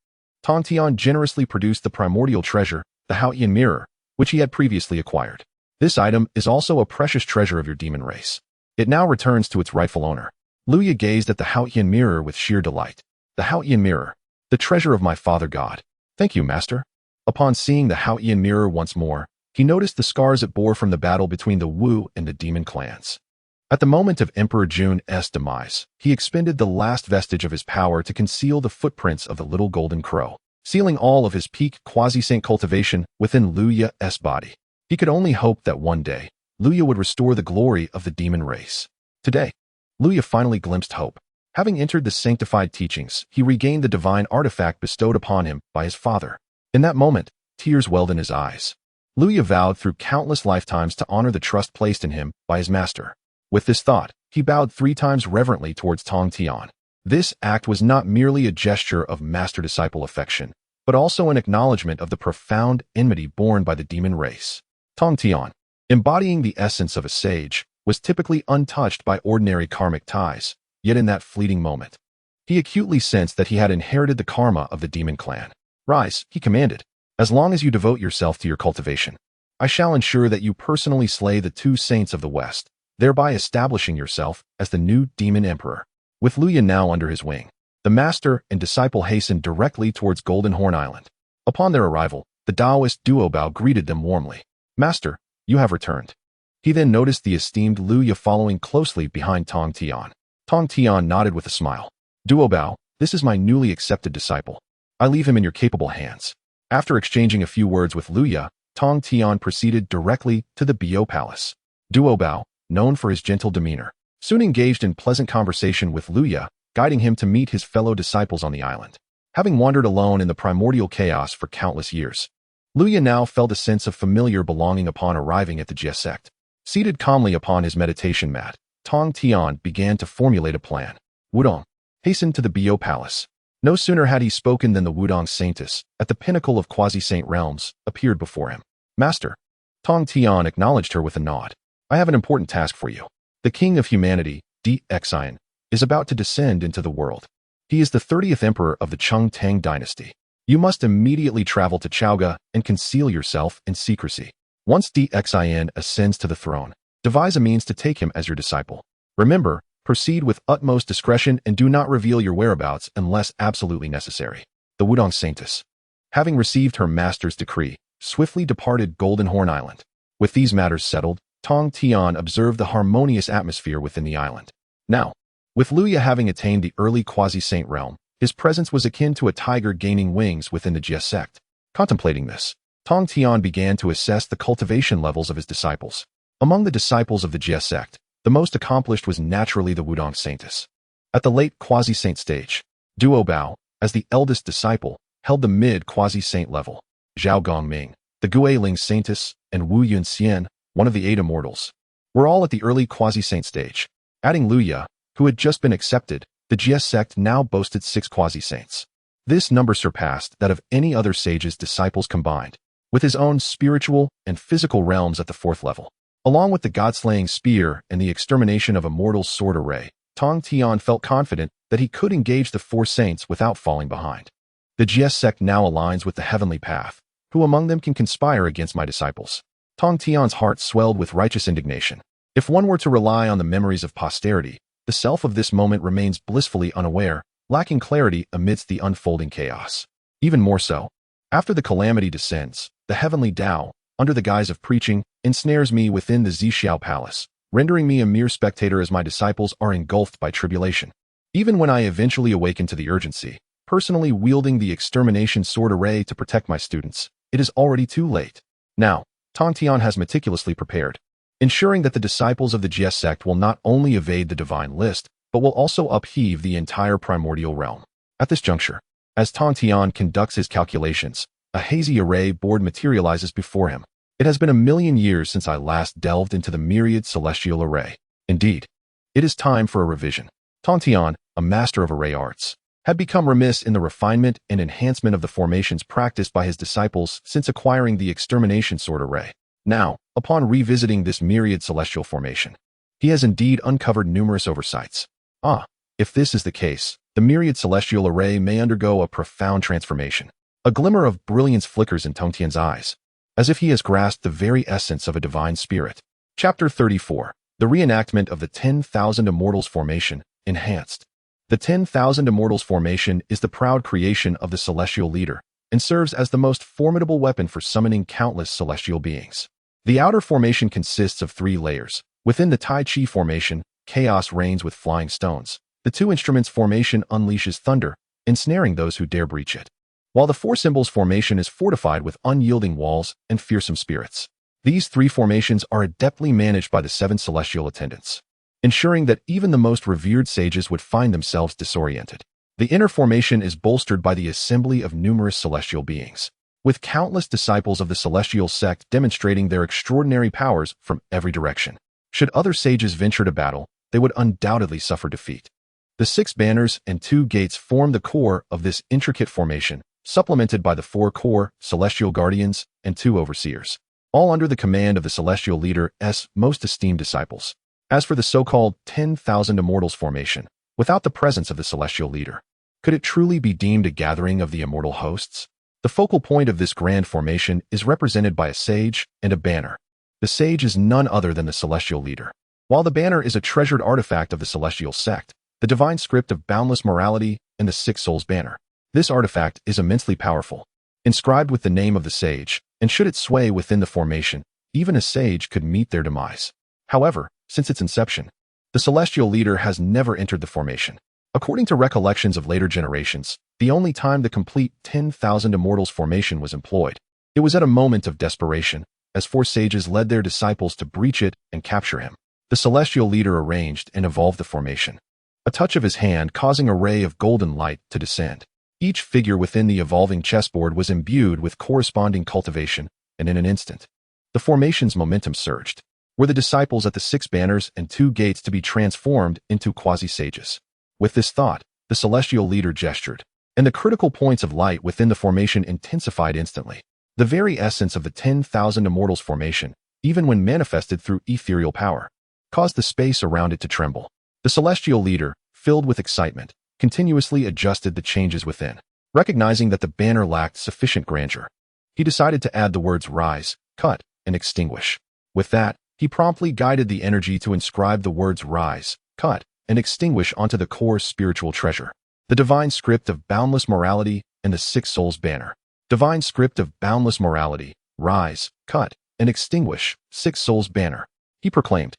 Tongtian generously produced the primordial treasure, the xianxia mirror, which he had previously acquired. This item is also a precious treasure of your demon race. It now returns to its rightful owner. Luya gazed at the xianxia mirror with sheer delight. The xianxia mirror, the treasure of my father God. Thank you, master. Upon seeing the xianxia mirror once more, he noticed the scars it bore from the battle between the Wu and the demon clans. At the moment of Emperor Jun's demise, he expended the last vestige of his power to conceal the footprints of the little golden crow, sealing all of his peak quasi-saint cultivation within Luya's body. He could only hope that one day, Luya would restore the glory of the demon race. Today, Luya finally glimpsed hope. Having entered the sanctified teachings, he regained the divine artifact bestowed upon him by his father. In that moment, tears welled in his eyes. Luya vowed through countless lifetimes to honor the trust placed in him by his master. With this thought, he bowed 3 times reverently towards Tongtian. This act was not merely a gesture of master-disciple affection, but also an acknowledgement of the profound enmity borne by the demon race. Tongtian, embodying the essence of a sage, was typically untouched by ordinary karmic ties, yet in that fleeting moment, he acutely sensed that he had inherited the karma of the demon clan. Rise, he commanded. As long as you devote yourself to your cultivation, I shall ensure that you personally slay the 2 saints of the West, thereby establishing yourself as the new demon emperor. With Luya now under his wing, the master and disciple hastened directly towards Golden Horn Island. Upon their arrival, the Taoist Duobao greeted them warmly. Master, you have returned. He then noticed the esteemed Luya following closely behind Tongtian. Tongtian nodded with a smile. Duobao, this is my newly accepted disciple. I leave him in your capable hands. After exchanging a few words with Luya, Tongtian proceeded directly to the Bo Palace. Duobao, known for his gentle demeanor, soon engaged in pleasant conversation with Luya, guiding him to meet his fellow disciples on the island. Having wandered alone in the primordial chaos for countless years, Luya now felt a sense of familiar belonging upon arriving at the Jia sect. Seated calmly upon his meditation mat, Tongtian began to formulate a plan. Wudong hastened to the Bo Palace. No sooner had he spoken than the Wudong Saintess, at the pinnacle of quasi-saint realms, appeared before him. Master. Tongtian acknowledged her with a nod. I have an important task for you. The King of Humanity, xianxia, is about to descend into the world. He is the 30th emperor of the Tang dynasty. You must immediately travel to Chaoga and conceal yourself in secrecy. Once xianxia ascends to the throne, devise a means to take him as your disciple. Remember, proceed with utmost discretion and do not reveal your whereabouts unless absolutely necessary. The Wudong Saintess, having received her master's decree, swiftly departed Golden Horn Island. With these matters settled, Tongtian observed the harmonious atmosphere within the island. Now, with Luya having attained the early quasi-saint realm, his presence was akin to a tiger gaining wings within the Jia sect. Contemplating this, Tongtian began to assess the cultivation levels of his disciples. Among the disciples of the Jia sect, the most accomplished was naturally the Wudong Saintess. At the late quasi-saint stage, Duobao, as the eldest disciple, held the mid-quasi-saint level. Zhao Gongming, the Guiling Saintess, and Wu Yunxian, one of the 8 immortals, were all at the early quasi-saint stage. Adding Luya, who had just been accepted, the Jia sect now boasted 6 quasi-saints. This number surpassed that of any other sage's disciples combined, with his own spiritual and physical realms at the 4th level. Along with the god-slaying spear and the extermination of a mortal's sword array, Tongtian felt confident that he could engage the 4 saints without falling behind. The Jia sect now aligns with the heavenly path. Who among them can conspire against my disciples? Tongtian's heart swelled with righteous indignation. If one were to rely on the memories of posterity, the self of this moment remains blissfully unaware, lacking clarity amidst the unfolding chaos. Even more so, After the calamity descends, the heavenly Tao, under the guise of preaching, ensnares me within the xianxia palace, rendering me a mere spectator as my disciples are engulfed by tribulation. Even when I eventually awaken to the urgency, personally wielding the extermination sword array to protect my students, it is already too late. Now, Tongtian has meticulously prepared, ensuring that the disciples of the Jie sect will not only evade the divine list, but will also upheave the entire primordial realm. At this juncture, as Tongtian conducts his calculations, a hazy array board materializes before him. It has been a million years since I last delved into the myriad celestial array. Indeed, it is time for a revision. Tongtian, a master of array arts, had become remiss in the refinement and enhancement of the formations practiced by his disciples since acquiring the extermination sword array. Now, upon revisiting this myriad celestial formation, he has indeed uncovered numerous oversights. If this is the case, the myriad celestial array may undergo a profound transformation. A glimmer of brilliance flickers in Tongtian's eyes, as if he has grasped the very essence of a divine spirit. Chapter 34. The reenactment of the 10,000 Immortals formation, enhanced. The 10,000 Immortals formation is the proud creation of the celestial leader, and serves as the most formidable weapon for summoning countless celestial beings. The outer formation consists of 3 layers. Within the Tai Chi formation, chaos reigns with flying stones. The 2 instruments formation unleashes thunder, ensnaring those who dare breach it, while the 4 symbols formation is fortified with unyielding walls and fearsome spirits. These 3 formations are adeptly managed by the 7 celestial attendants, ensuring that even the most revered sages would find themselves disoriented. The inner formation is bolstered by the assembly of numerous celestial beings, with countless disciples of the celestial sect demonstrating their extraordinary powers from every direction. Should other sages venture to battle, they would undoubtedly suffer defeat. The 6 banners and 2 gates form the core of this intricate formation, supplemented by the 4 core celestial guardians and 2 overseers, all under the command of the celestial leader's most esteemed disciples. As for the so-called 10,000 Immortals formation, without the presence of the celestial leader, could it truly be deemed a gathering of the immortal hosts? The focal point of this grand formation is represented by a sage and a banner. The sage is none other than the celestial leader, while the banner is a treasured artifact of the celestial sect, the divine script of boundless morality and the 6 souls banner. This artifact is immensely powerful, inscribed with the name of the sage, and should it sway within the formation, even a sage could meet their demise. However, since its inception, the celestial leader has never entered the formation. According to recollections of later generations, the only time the complete 10,000 Immortals formation was employed, it was at a moment of desperation, as 4 sages led their disciples to breach it and capture him. The celestial leader arranged and evolved the formation, a touch of his hand causing a ray of golden light to descend. Each figure within the evolving chessboard was imbued with corresponding cultivation, and in an instant, the formation's momentum surged. Were the disciples at the 6 banners and 2 gates to be transformed into quasi-sages? With this thought, the celestial leader gestured, and the critical points of light within the formation intensified instantly. The very essence of the 10,000 Immortals formation, even when manifested through ethereal power, caused the space around it to tremble. The celestial leader, filled with excitement, continuously adjusted the changes within. Recognizing that the banner lacked sufficient grandeur, he decided to add the words rise, cut, and extinguish. With that, he promptly guided the energy to inscribe the words rise, cut, and extinguish onto the core spiritual treasure, the divine script of boundless morality and the 6 souls banner. Divine script of boundless morality, rise, cut, and extinguish, 6 souls banner. He proclaimed,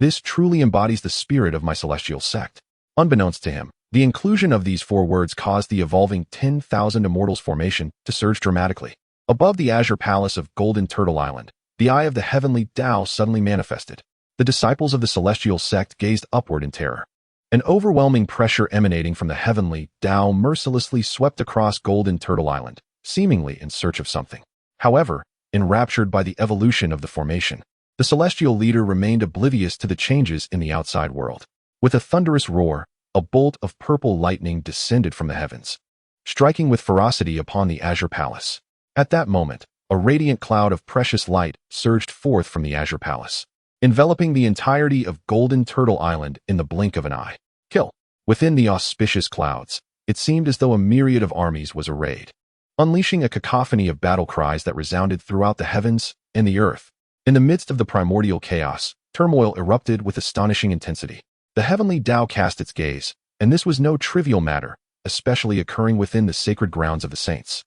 this truly embodies the spirit of my celestial sect. Unbeknownst to him, the inclusion of these 4 words caused the evolving 10,000 Immortals formation to surge dramatically. Above the azure palace of Golden Turtle Island, the eye of the heavenly Tao suddenly manifested. The disciples of the celestial sect gazed upward in terror. An overwhelming pressure emanating from the heavenly Tao mercilessly swept across Golden Turtle Island, seemingly in search of something. However, enraptured by the evolution of the formation, the celestial leader remained oblivious to the changes in the outside world. With a thunderous roar, a bolt of purple lightning descended from the heavens, striking with ferocity upon the azure palace. At that moment, a radiant cloud of precious light surged forth from the azure palace, enveloping the entirety of Golden Turtle Island in the blink of an eye. Kill. Within the auspicious clouds, it seemed as though a myriad of armies was arrayed, unleashing a cacophony of battle cries that resounded throughout the heavens and the earth. In the midst of the primordial chaos, turmoil erupted with astonishing intensity. The heavenly Tao cast its gaze, and this was no trivial matter, especially occurring within the sacred grounds of the saints.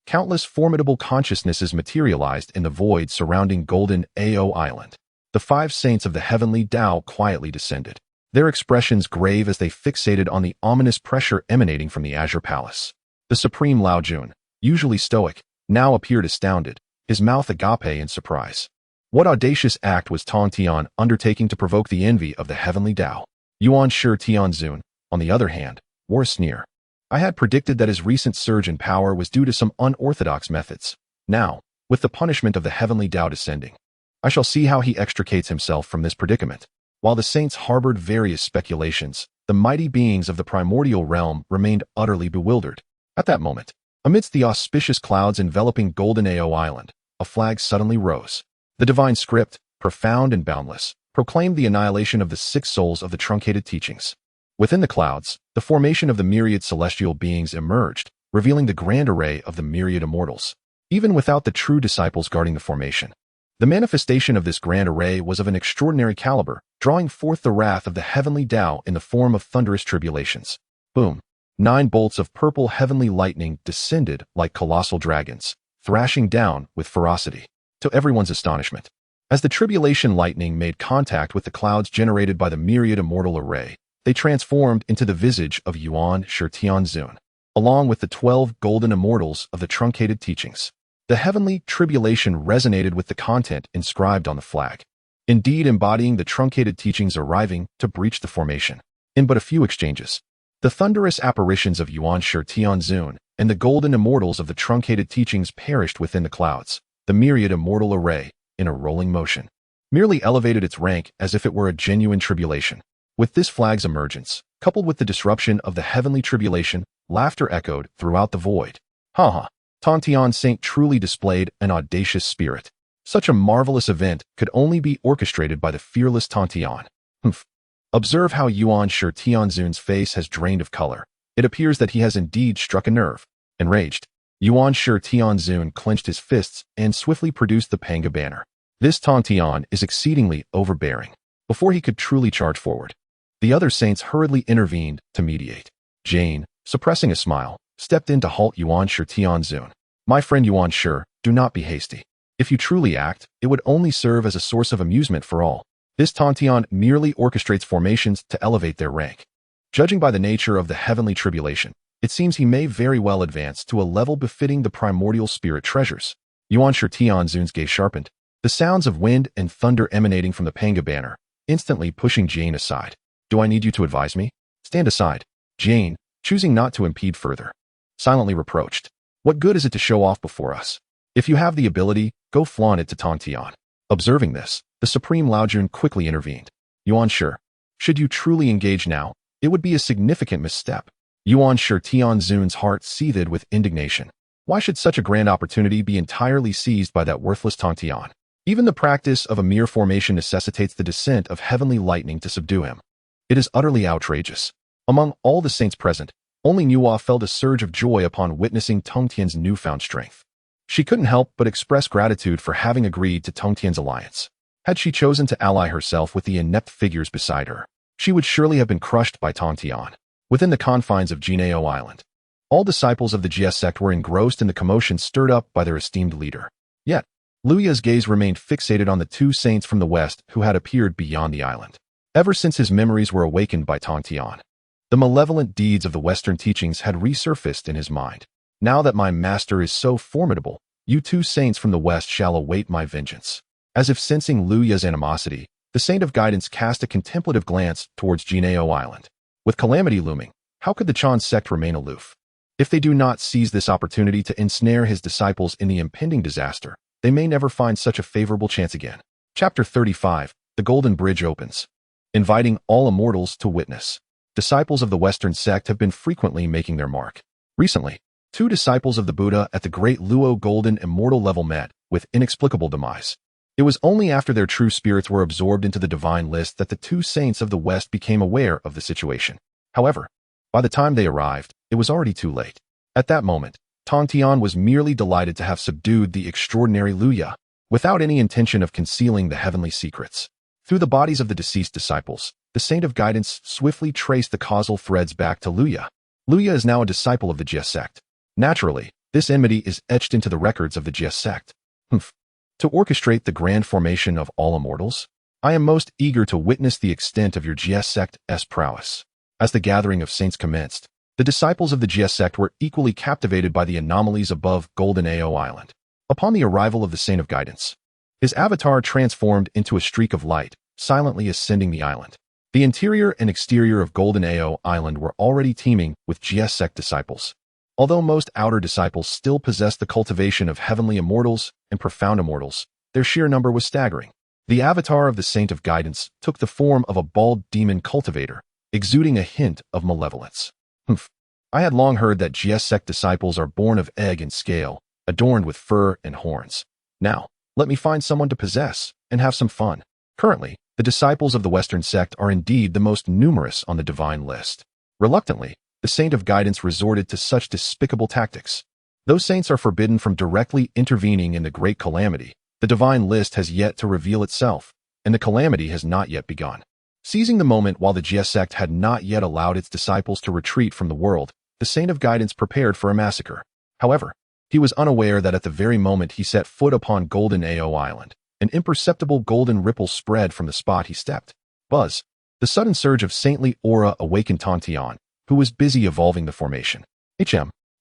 countless formidable consciousnesses materialized in the void surrounding Golden Ao Island. The 5 saints of the heavenly Tao quietly descended, their expressions grave as they fixated on the ominous pressure emanating from the Azure Palace. The supreme Lao Jun, usually stoic, now appeared astounded, his mouth agape in surprise. What audacious act was Tongtian undertaking to provoke the envy of the heavenly Tao? Yuan Shi Tianzun, on the other hand, wore a sneer. I had predicted that his recent surge in power was due to some unorthodox methods. Now, with the punishment of the heavenly Tao descending, I shall see how he extricates himself from this predicament. While the saints harbored various speculations, the mighty beings of the primordial realm remained utterly bewildered. At that moment, amidst the auspicious clouds enveloping Golden Ao Island, a flag suddenly rose. The divine script, profound and boundless, proclaimed the annihilation of the 6 souls of the truncated teachings. Within the clouds, the formation of the myriad celestial beings emerged, revealing the grand array of the myriad immortals. Even without the true disciples guarding the formation, the manifestation of this grand array was of an extraordinary caliber, drawing forth the wrath of the heavenly Tao in the form of thunderous tribulations. Boom! 9 bolts of purple heavenly lightning descended like colossal dragons, thrashing down with ferocity. To everyone's astonishment, as the tribulation lightning made contact with the clouds generated by the myriad immortal array, they transformed into the visage of Yuan Shi Tianzun, along with the 12 golden immortals of the truncated teachings. The heavenly tribulation resonated with the content inscribed on the flag, indeed embodying the truncated teachings arriving to breach the formation. In but a few exchanges, the thunderous apparitions of Yuan Shi Tianzun and the golden immortals of the truncated teachings perished within the clouds. The myriad immortal array, in a rolling motion, merely elevated its rank as if it were a genuine tribulation. With this flag's emergence, coupled with the disruption of the heavenly tribulation, laughter echoed throughout the void. Ha ha! Tongtian Saint truly displayed an audacious spirit. Such a marvelous event could only be orchestrated by the fearless Tongtian. Humph. Observe how Yuan Shi Tianzun's face has drained of color. It appears that he has indeed struck a nerve. Enraged, Yuan Shi Tianzun clenched his fists and swiftly produced the Panga banner. This Tongtian is exceedingly overbearing. Before he could truly charge forward, the other saints hurriedly intervened to mediate. Jane, suppressing a smile, stepped in to halt Yuan Shi Tianzun. My friend Yuan Shi, do not be hasty. If you truly act, it would only serve as a source of amusement for all. This Tongtian merely orchestrates formations to elevate their rank. Judging by the nature of the heavenly tribulation, it seems he may very well advance to a level befitting the primordial spirit treasures. Yuan Shi Tianzun's gaze sharpened, the sounds of wind and thunder emanating from the Panga banner, instantly pushing Jane aside. Do I need you to advise me? Stand aside. Jane, choosing not to impede further, silently reproached. What good is it to show off before us? If you have the ability, go flaunt it to Tongtian. Observing this, the supreme Lao Jun quickly intervened. Yuan Shi, should you truly engage now, it would be a significant misstep. Yuan Shi Tianzun's heart seethed with indignation. Why should such a grand opportunity be entirely seized by that worthless Tongtian? Even the practice of a mere formation necessitates the descent of heavenly lightning to subdue him. It is utterly outrageous. Among all the saints present, only Nuwa felt a surge of joy upon witnessing Tongtian's newfound strength. She couldn't help but express gratitude for having agreed to Tongtian's alliance. Had she chosen to ally herself with the inept figures beside her, she would surely have been crushed by Tongtian. Within the confines of Jinao Island, all disciples of the Jia sect were engrossed in the commotion stirred up by their esteemed leader. Yet, Luya's gaze remained fixated on the 2 saints from the west who had appeared beyond the island. Ever since his memories were awakened by Tongtian, the malevolent deeds of the Western teachings had resurfaced in his mind. Now that my master is so formidable, you 2 saints from the west shall await my vengeance. As if sensing Luya's animosity, the saint of guidance cast a contemplative glance towards Jinao Island. With calamity looming, how could the Chan sect remain aloof? If they do not seize this opportunity to ensnare his disciples in the impending disaster, they may never find such a favorable chance again. Chapter 35, The Golden Bridge opens. Inviting all immortals to witness. Disciples of the Western sect have been frequently making their mark. Recently, 2 disciples of the Buddha at the Great Luo Golden Immortal level met with inexplicable demise. It was only after their true spirits were absorbed into the divine list that the 2 saints of the West became aware of the situation. However, by the time they arrived, it was already too late. At that moment, Tongtian was merely delighted to have subdued the extraordinary Luya, without any intention of concealing the heavenly secrets. Through the bodies of the deceased disciples, the saint of guidance swiftly traced the causal threads back to Luya. Luya is now a disciple of the Jia sect. Naturally, This enmity is etched into the records of the GS sect. Humph. To orchestrate the grand formation of all immortals? I am most eager to witness the extent of your GS sect's prowess. As the gathering of saints commenced, the disciples of the GS sect were equally captivated by the anomalies above Golden Ao Island. Upon the arrival of the Saint of Guidance, his avatar transformed into a streak of light, silently ascending the island. The interior and exterior of Golden Ao Island were already teeming with GS sect disciples. Although most outer disciples still possessed the cultivation of heavenly immortals and profound immortals, their sheer number was staggering. The avatar of the Saint of Guidance took the form of a bald demon cultivator, exuding a hint of malevolence. Humph. I had long heard that GS sect disciples are born of egg and scale, adorned with fur and horns. Now, let me find someone to possess and have some fun. Currently, the disciples of the Western sect are indeed the most numerous on the divine list. Reluctantly, the Saint of Guidance resorted to such despicable tactics. Those saints are forbidden from directly intervening in the great calamity. The divine list has yet to reveal itself, and the calamity has not yet begun. Seizing the moment while the GS sect had not yet allowed its disciples to retreat from the world, the Saint of Guidance prepared for a massacre. However, he was unaware that at the very moment he set foot upon Golden Ao Island, an imperceptible golden ripple spread from the spot he stepped. Buzz. The sudden surge of saintly aura awakened Tongtian, who was busy evolving the formation.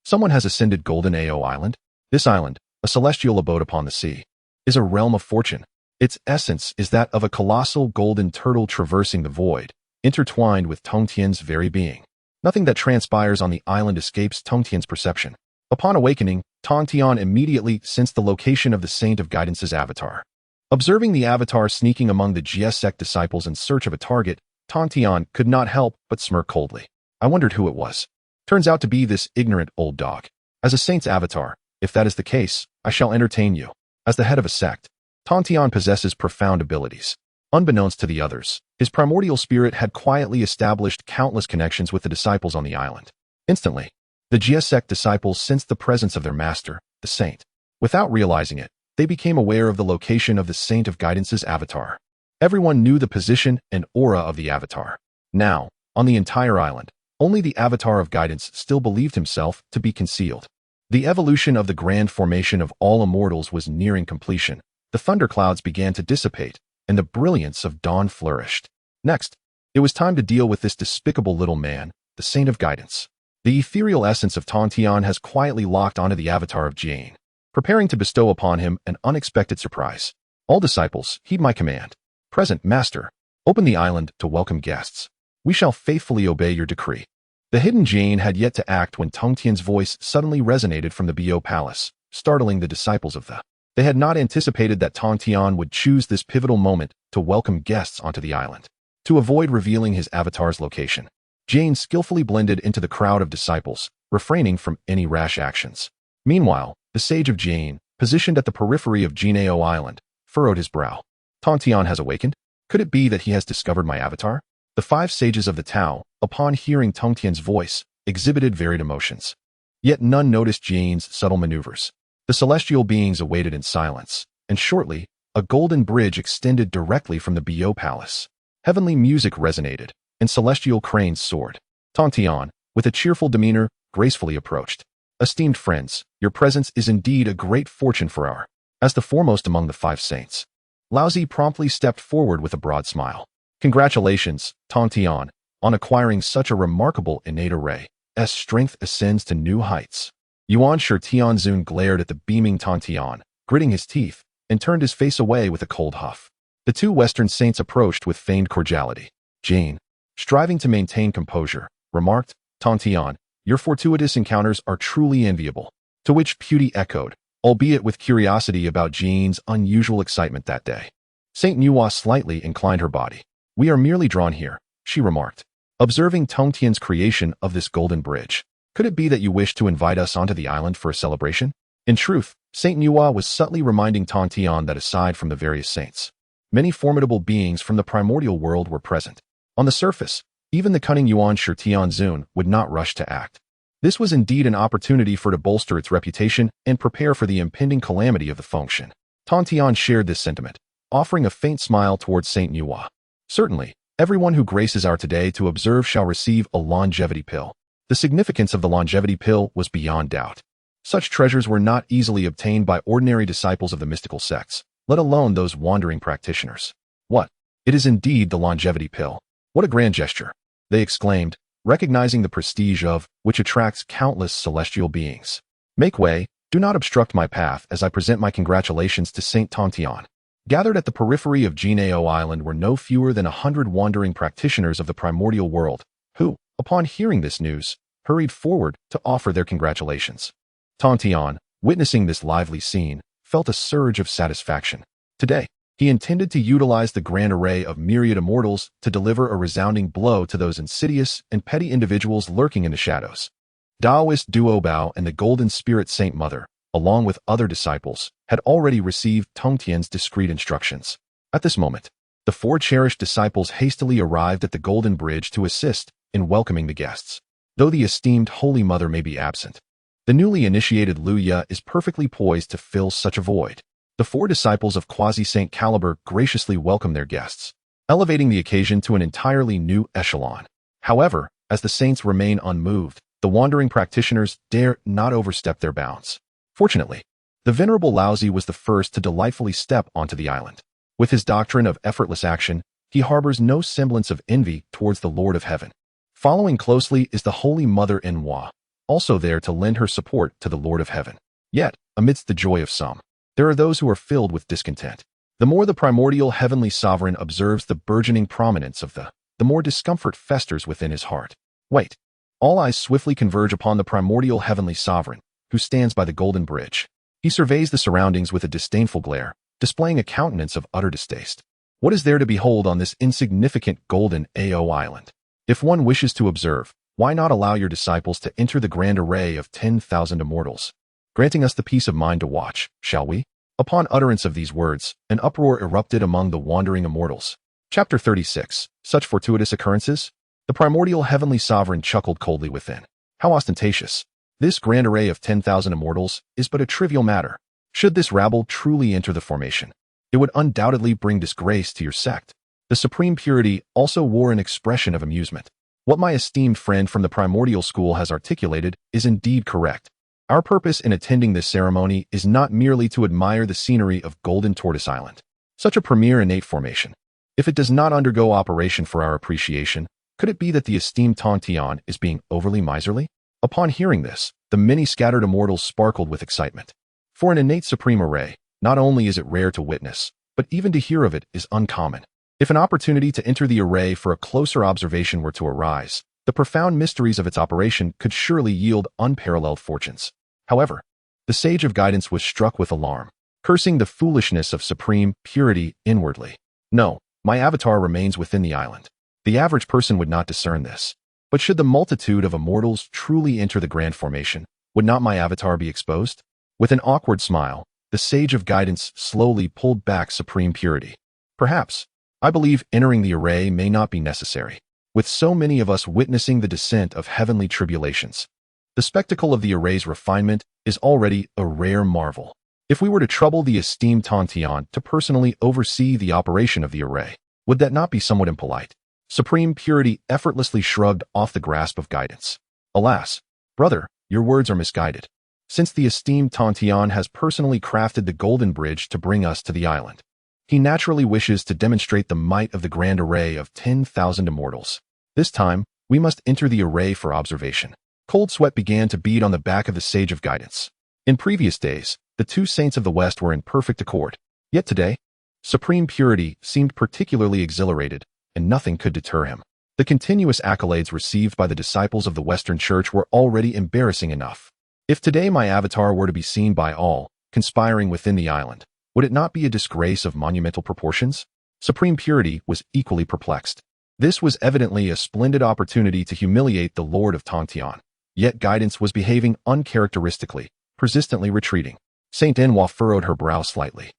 Someone has ascended Golden Ao Island. This island, a celestial abode upon the sea, is a realm of fortune. Its essence is that of a colossal golden turtle traversing the void, intertwined with Tongtian's very being. Nothing that transpires on the island escapes Tongtian's perception. Upon awakening, Tongtian immediately sensed the location of the Saint of Guidance's avatar. Observing the avatar sneaking among the GS sect disciples in search of a target, Tongtian could not help but smirk coldly. I wondered who it was. Turns out to be this ignorant old dog. As a saint's avatar, if that is the case, I shall entertain you. As the head of a sect, Tongtian possesses profound abilities. Unbeknownst to the others, his primordial spirit had quietly established countless connections with the disciples on the island. Instantly, the GS sect disciples sensed the presence of their master, the saint. Without realizing it, they became aware of the location of the Saint of Guidance's avatar. Everyone knew the position and aura of the avatar. Now, on the entire island, only the avatar of Guidance still believed himself to be concealed. The evolution of the grand formation of all immortals was nearing completion. The thunderclouds began to dissipate, and the brilliance of dawn flourished. Next, it was time to deal with this despicable little man, the Saint of Guidance. The ethereal essence of Tongtian has quietly locked onto the avatar of Jade, preparing to bestow upon him an unexpected surprise. All disciples, heed my command. Present, Master. Open the island to welcome guests. We shall faithfully obey your decree. The hidden Jane had yet to act when Tongtian's voice suddenly resonated from the Bo Palace, startling the disciples of the. They had not anticipated that Tongtian would choose this pivotal moment to welcome guests onto the island. To avoid revealing his avatar's location, Jane skillfully blended into the crowd of disciples, refraining from any rash actions. Meanwhile, the sage of Jane, positioned at the periphery of Jinao Island, furrowed his brow. Tongtian has awakened? Could it be that he has discovered my avatar? The 5 sages of the Tao, upon hearing Tongtian's voice, exhibited varied emotions. Yet none noticed Jane's subtle maneuvers. The celestial beings awaited in silence, and shortly, a golden bridge extended directly from the Bo Palace. Heavenly music resonated, and celestial cranes soared. Tongtian, with a cheerful demeanor, gracefully approached. Esteemed friends, your presence is indeed a great fortune for our. As the foremost among the 5 saints, Laozi promptly stepped forward with a broad smile. Congratulations, Tongtian, on acquiring such a remarkable innate array. As strength ascends to new heights. Xianxia Tianzun glared at the beaming Tongtian, gritting his teeth, and turned his face away with a cold huff. The 2 Western saints approached with feigned cordiality. Jane, striving to maintain composure, remarked, Tongtian, your fortuitous encounters are truly enviable. To which Pewdie echoed, albeit with curiosity about Jane's unusual excitement that day. Saint Nuwa slightly inclined her body. We are merely drawn here, she remarked, observing Tongtian's creation of this golden bridge. Could it be that you wish to invite us onto the island for a celebration? In truth, Saint Nuwa was subtly reminding Tongtian that aside from the various saints, many formidable beings from the primordial world were present. On the surface, even the cunning Xianxia Tianzun would not rush to act. This was indeed an opportunity for it to bolster its reputation and prepare for the impending calamity of the function. Tongtian shared this sentiment, offering a faint smile towards Saint Nuwa. Certainly, everyone who graces our today to observe shall receive a longevity pill. The significance of the longevity pill was beyond doubt. Such treasures were not easily obtained by ordinary disciples of the mystical sects, let alone those wandering practitioners. What? It is indeed the longevity pill. What a grand gesture, they exclaimed, recognizing the prestige of which attracts countless celestial beings. Make way, do not obstruct my path as I present my congratulations to Saint Tongtian. Gathered at the periphery of Jinao Island were no fewer than 100 wandering practitioners of the primordial world, who, upon hearing this news, hurried forward to offer their congratulations. Tongtian, witnessing this lively scene, felt a surge of satisfaction. Today, he intended to utilize the grand array of myriad immortals to deliver a resounding blow to those insidious and petty individuals lurking in the shadows. Taoist Duo Bao and the Golden Spirit Saint Mother, along with other disciples, had already received Tongtian's discreet instructions. At this moment, the four cherished disciples hastily arrived at the Golden Bridge to assist in welcoming the guests. Though the esteemed Holy Mother may be absent, the newly initiated Luya is perfectly poised to fill such a void. The four disciples of Quasi-Saint Caliber graciously welcome their guests, elevating the occasion to an entirely new echelon. However, as the saints remain unmoved, the wandering practitioners dare not overstep their bounds. Fortunately, the Venerable Laozi was the first to delightfully step onto the island. With his doctrine of effortless action, he harbors no semblance of envy towards the Lord of Heaven. Following closely is the Holy Mother Enwa, also there to lend her support to the Lord of Heaven. Yet, amidst the joy of some, there are those who are filled with discontent. The more the primordial heavenly sovereign observes the burgeoning prominence of the more discomfort festers within his heart. Wait. All eyes swiftly converge upon the primordial heavenly sovereign, who stands by the Golden Bridge. He surveys the surroundings with a disdainful glare, displaying a countenance of utter distaste. What is there to behold on this insignificant golden Ao island? If one wishes to observe, why not allow your disciples to enter the grand array of 10,000 immortals, granting us the peace of mind to watch, shall we? Upon utterance of these words, an uproar erupted among the wandering immortals. Chapter 36. Such fortuitous occurrences? The primordial heavenly sovereign chuckled coldly within. How ostentatious. This grand array of 10,000 immortals is but a trivial matter. Should this rabble truly enter the formation, it would undoubtedly bring disgrace to your sect. The Supreme Purity also wore an expression of amusement. What my esteemed friend from the primordial school has articulated is indeed correct. Our purpose in attending this ceremony is not merely to admire the scenery of Golden Tortoise Island, such a premier innate formation. If it does not undergo operation for our appreciation, could it be that the esteemed Tongtian is being overly miserly? Upon hearing this, the many scattered immortals sparkled with excitement. For an innate supreme array, not only is it rare to witness, but even to hear of it is uncommon. If an opportunity to enter the array for a closer observation were to arise, the profound mysteries of its operation could surely yield unparalleled fortunes. However, the Sage of Guidance was struck with alarm, cursing the foolishness of supreme purity inwardly. No, my avatar remains within the island. The average person would not discern this. But should the multitude of immortals truly enter the grand formation, would not my avatar be exposed? With an awkward smile, the Sage of Guidance slowly pulled back supreme purity. Perhaps, I believe entering the array may not be necessary. With so many of us witnessing the descent of heavenly tribulations, the spectacle of the array's refinement is already a rare marvel. If we were to trouble the esteemed Tongtian to personally oversee the operation of the array, would that not be somewhat impolite? Supreme Purity effortlessly shrugged off the grasp of guidance. Alas, brother, your words are misguided. Since the esteemed Tongtian has personally crafted the Golden Bridge to bring us to the island, he naturally wishes to demonstrate the might of the grand array of 10,000 immortals. This time, we must enter the array for observation. Cold sweat began to bead on the back of the Sage of Guidance. In previous days, the two saints of the West were in perfect accord. Yet today, Supreme Purity seemed particularly exhilarated, and nothing could deter him. The continuous accolades received by the disciples of the Western Church were already embarrassing enough. If today my avatar were to be seen by all, conspiring within the island, would it not be a disgrace of monumental proportions? Supreme Purity was equally perplexed. This was evidently a splendid opportunity to humiliate the Lord of Tongtian. Yet Guidance was behaving uncharacteristically, persistently retreating. Saint Enwa furrowed her brow slightly.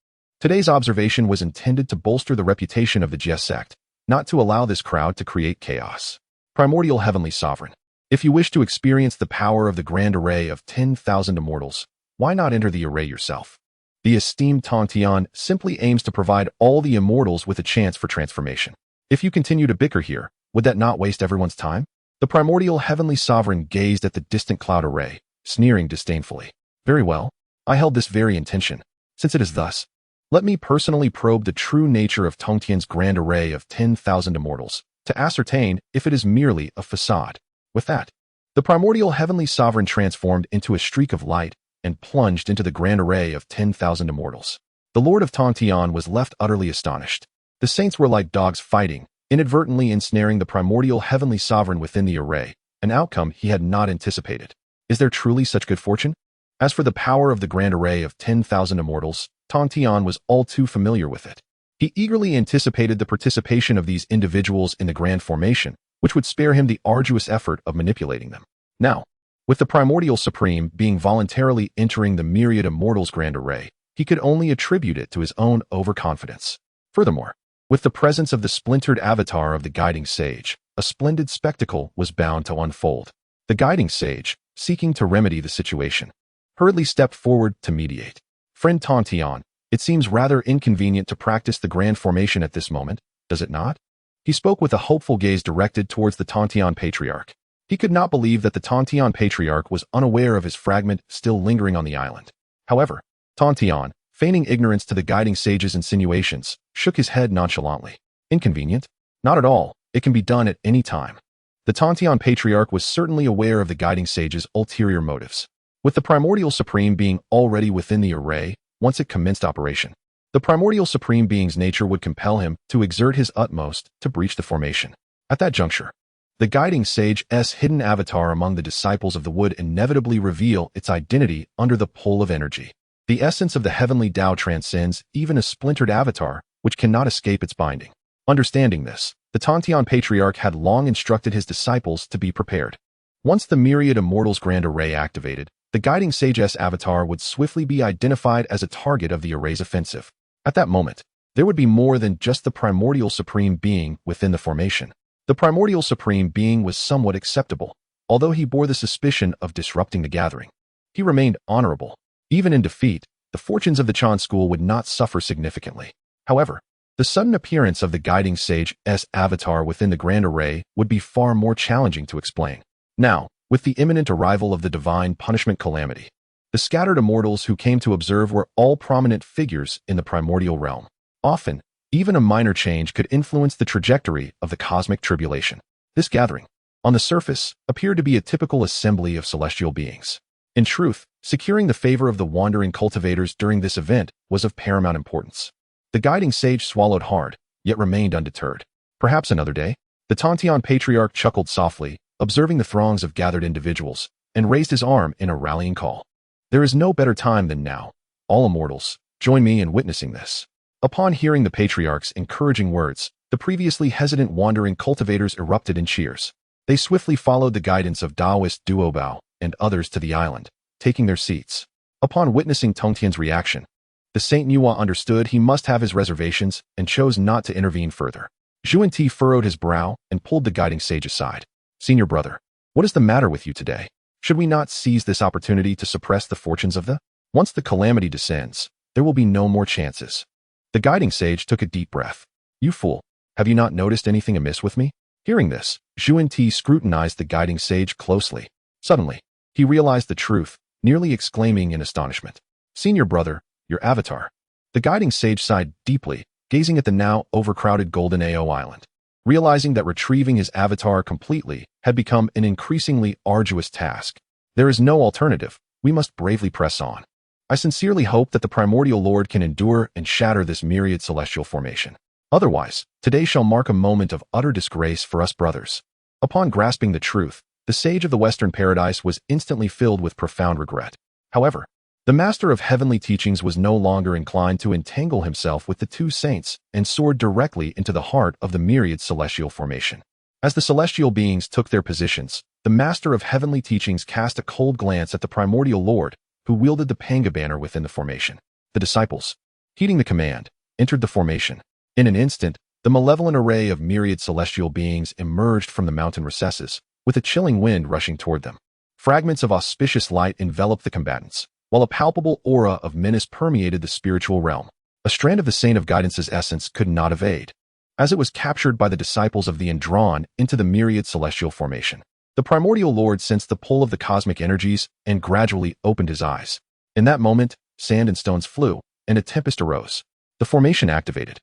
Today's observation was intended to bolster the reputation of the Jie sect, not to allow this crowd to create chaos. Primordial Heavenly Sovereign, if you wish to experience the power of the grand array of 10,000 immortals, why not enter the array yourself? The esteemed Tongtian simply aims to provide all the immortals with a chance for transformation. If you continue to bicker here, would that not waste everyone's time? The primordial heavenly sovereign gazed at the distant cloud array, sneering disdainfully. Very well. I held this very intention. Since it is thus, let me personally probe the true nature of Tongtian's grand array of 10,000 immortals, to ascertain if it is merely a facade. With that, the primordial heavenly sovereign transformed into a streak of light and plunged into the grand array of 10,000 immortals. The Lord of Tongtian was left utterly astonished. The saints were like dogs fighting, inadvertently ensnaring the primordial heavenly sovereign within the array, an outcome he had not anticipated. Is there truly such good fortune? As for the power of the grand array of 10,000 immortals, Tongtian was all too familiar with it. He eagerly anticipated the participation of these individuals in the grand formation, which would spare him the arduous effort of manipulating them. Now, with the primordial supreme being voluntarily entering the myriad immortals grand array, he could only attribute it to his own overconfidence. Furthermore, with the presence of the splintered avatar of the guiding sage, a splendid spectacle was bound to unfold. The guiding sage, seeking to remedy the situation, hurriedly stepped forward to mediate. Friend Tongtian, it seems rather inconvenient to practice the grand formation at this moment, does it not? He spoke with a hopeful gaze directed towards the Tongtian patriarch. He could not believe that the Tongtian patriarch was unaware of his fragment still lingering on the island. However, Tongtian, feigning ignorance to the guiding sage's insinuations, shook his head nonchalantly. Inconvenient? Not at all. It can be done at any time. The Tongtian patriarch was certainly aware of the guiding sage's ulterior motives. With the primordial supreme being already within the array, once it commenced operation, the primordial supreme being's nature would compel him to exert his utmost to breach the formation. At that juncture, the guiding sage's hidden avatar among the disciples of the would inevitably reveal its identity under the pull of energy. The essence of the heavenly Tao transcends even a splintered avatar, which cannot escape its binding. Understanding this, the Tongtian patriarch had long instructed his disciples to be prepared. Once the myriad immortals grand array activated, the guiding sage's avatar would swiftly be identified as a target of the array's offensive. At that moment, there would be more than just the primordial supreme being within the formation. The primordial supreme being was somewhat acceptable, although he bore the suspicion of disrupting the gathering. He remained honorable. Even in defeat, the fortunes of the Chan school would not suffer significantly. However, the sudden appearance of the guiding sage's avatar within the grand array would be far more challenging to explain. Now, with the imminent arrival of the divine punishment calamity, the scattered immortals who came to observe were all prominent figures in the primordial realm. Often, even a minor change could influence the trajectory of the cosmic tribulation. This gathering, on the surface, appeared to be a typical assembly of celestial beings. In truth, securing the favor of the wandering cultivators during this event was of paramount importance. The guiding sage swallowed hard, yet remained undeterred. Perhaps another day, the Tongtian patriarch chuckled softly, observing the throngs of gathered individuals, and raised his arm in a rallying call. There is no better time than now. All immortals, join me in witnessing this. Upon hearing the patriarch's encouraging words, the previously hesitant wandering cultivators erupted in cheers. They swiftly followed the guidance of Taoist Duobao and others to the island, taking their seats. Upon witnessing Tongtian's reaction, the Saint Nuwa understood he must have his reservations and chose not to intervene further. Xuanti furrowed his brow and pulled the guiding sage aside. Senior brother, what is the matter with you today? Should we not seize this opportunity to suppress the fortunes of the? Once the calamity descends, there will be no more chances. The guiding sage took a deep breath. You fool, have you not noticed anything amiss with me? Hearing this, Xuanti scrutinized the guiding sage closely. Suddenly, he realized the truth, nearly exclaiming in astonishment. Senior brother, your avatar. The guiding sage sighed deeply, gazing at the now overcrowded Golden Ao Island. Realizing that retrieving his avatar completely had become an increasingly arduous task. There is no alternative. We must bravely press on. I sincerely hope that the primordial Lord can endure and shatter this myriad celestial formation. Otherwise, today shall mark a moment of utter disgrace for us brothers. Upon grasping the truth, the sage of the Western Paradise was instantly filled with profound regret. However, the master of heavenly teachings was no longer inclined to entangle himself with the two saints and soared directly into the heart of the myriad celestial formation. As the celestial beings took their positions, the master of heavenly teachings cast a cold glance at the primordial Lord, who wielded the Panga banner within the formation. The disciples, heeding the command, entered the formation. In an instant, the malevolent array of myriad celestial beings emerged from the mountain recesses, with a chilling wind rushing toward them. Fragments of auspicious light enveloped the combatants, while a palpable aura of menace permeated the spiritual realm. A strand of the Saint of Guidance's essence could not evade, as it was captured by the disciples of the and drawn into the myriad celestial formation. The primordial Lord sensed the pull of the cosmic energies and gradually opened his eyes. In that moment, sand and stones flew, and a tempest arose. The formation activated,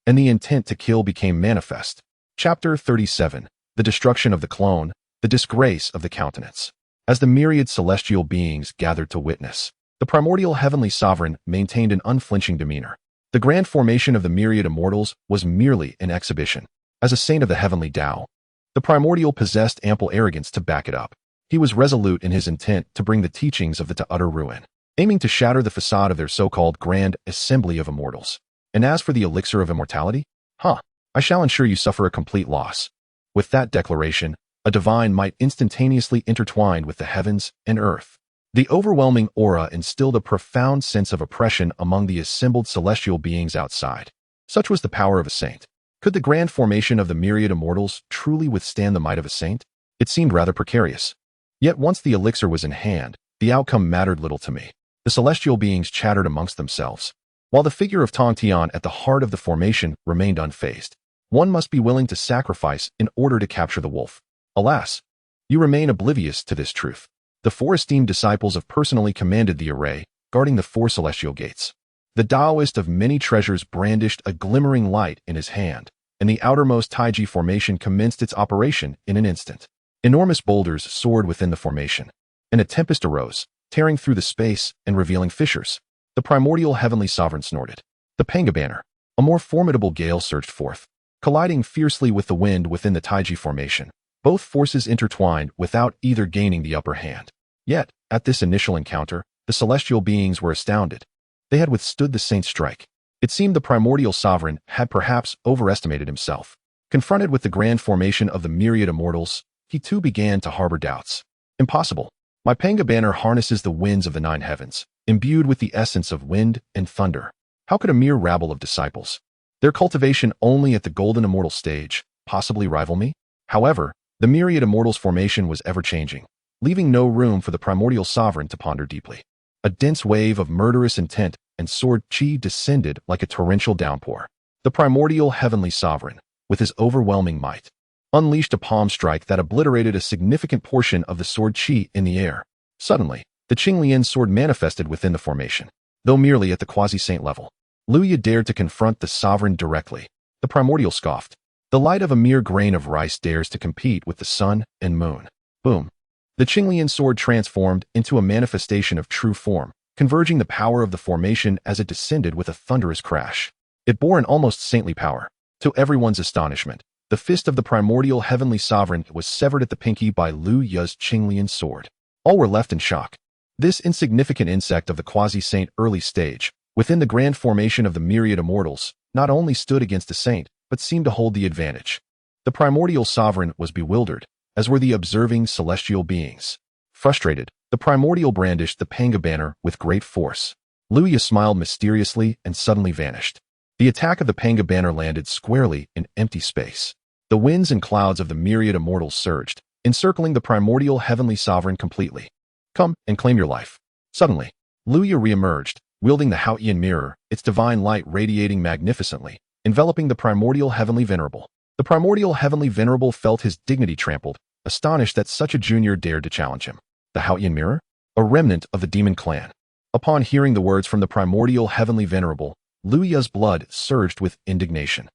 and the intent to kill became manifest. Chapter 37. The Destruction of the Clone, the Disgrace of the Countenance. As the myriad celestial beings gathered to witness, the primordial heavenly sovereign maintained an unflinching demeanor. The grand formation of the myriad immortals was merely an exhibition. As a saint of the heavenly Tao, the primordial possessed ample arrogance to back it up. He was resolute in his intent to bring the teachings of the to utter ruin, aiming to shatter the facade of their so-called grand assembly of immortals. And as for the elixir of immortality, I shall ensure you suffer a complete loss. With that declaration, a divine might instantaneously intertwined with the heavens and earth. The overwhelming aura instilled a profound sense of oppression among the assembled celestial beings outside. Such was the power of a saint. Could the grand formation of the myriad immortals truly withstand the might of a saint? It seemed rather precarious. Yet once the elixir was in hand, the outcome mattered little to me. The celestial beings chattered amongst themselves, while the figure of Tongtian at the heart of the formation remained unfazed. One must be willing to sacrifice in order to capture the wolf. Alas, you remain oblivious to this truth. The four esteemed disciples have personally commanded the array, guarding the four celestial gates. The Taoist of many treasures brandished a glimmering light in his hand, and the outermost Taiji formation commenced its operation in an instant. Enormous boulders soared within the formation, and a tempest arose, tearing through the space and revealing fissures. The primordial heavenly sovereign snorted. The Panga banner, a more formidable gale surged forth, colliding fiercely with the wind within the Taiji formation. Both forces intertwined without either gaining the upper hand. Yet, at this initial encounter, the celestial beings were astounded. They had withstood the saint's strike. It seemed the primordial sovereign had perhaps overestimated himself. Confronted with the grand formation of the myriad immortals, he too began to harbor doubts. Impossible. My Panga banner harnesses the winds of the nine heavens, imbued with the essence of wind and thunder. How could a mere rabble of disciples, their cultivation only at the golden immortal stage, possibly rival me? However, the myriad immortals formation was ever-changing, leaving no room for the primordial sovereign to ponder deeply. A dense wave of murderous intent and sword chi descended like a torrential downpour. The primordial heavenly sovereign, with his overwhelming might, unleashed a palm strike that obliterated a significant portion of the sword chi in the air. Suddenly, the Qinglian sword manifested within the formation, though merely at the quasi-saint level. Luya dared to confront the sovereign directly. The primordial scoffed. The light of a mere grain of rice dares to compete with the sun and moon. Boom. The Qinglian sword transformed into a manifestation of true form, converging the power of the formation as it descended with a thunderous crash. It bore an almost saintly power. To everyone's astonishment, the fist of the primordial heavenly sovereign was severed at the pinky by Lu Ya's Qinglian sword. All were left in shock. This insignificant insect of the quasi-saint early stage, within the grand formation of the myriad immortals, not only stood against the saint, but seemed to hold the advantage. The primordial sovereign was bewildered, as were the observing celestial beings. Frustrated, the primordial brandished the Panga banner with great force. Luya smiled mysteriously and suddenly vanished. The attack of the Panga banner landed squarely in empty space. The winds and clouds of the myriad immortals surged, encircling the primordial heavenly sovereign completely. Come and claim your life. Suddenly, Luya reemerged, wielding the Haotian mirror, its divine light radiating magnificently, enveloping the primordial heavenly venerable. The primordial heavenly venerable felt his dignity trampled, astonished that such a junior dared to challenge him. The Haotian mirror? A remnant of the demon clan. Upon hearing the words from the primordial heavenly venerable, Luya's blood surged with indignation.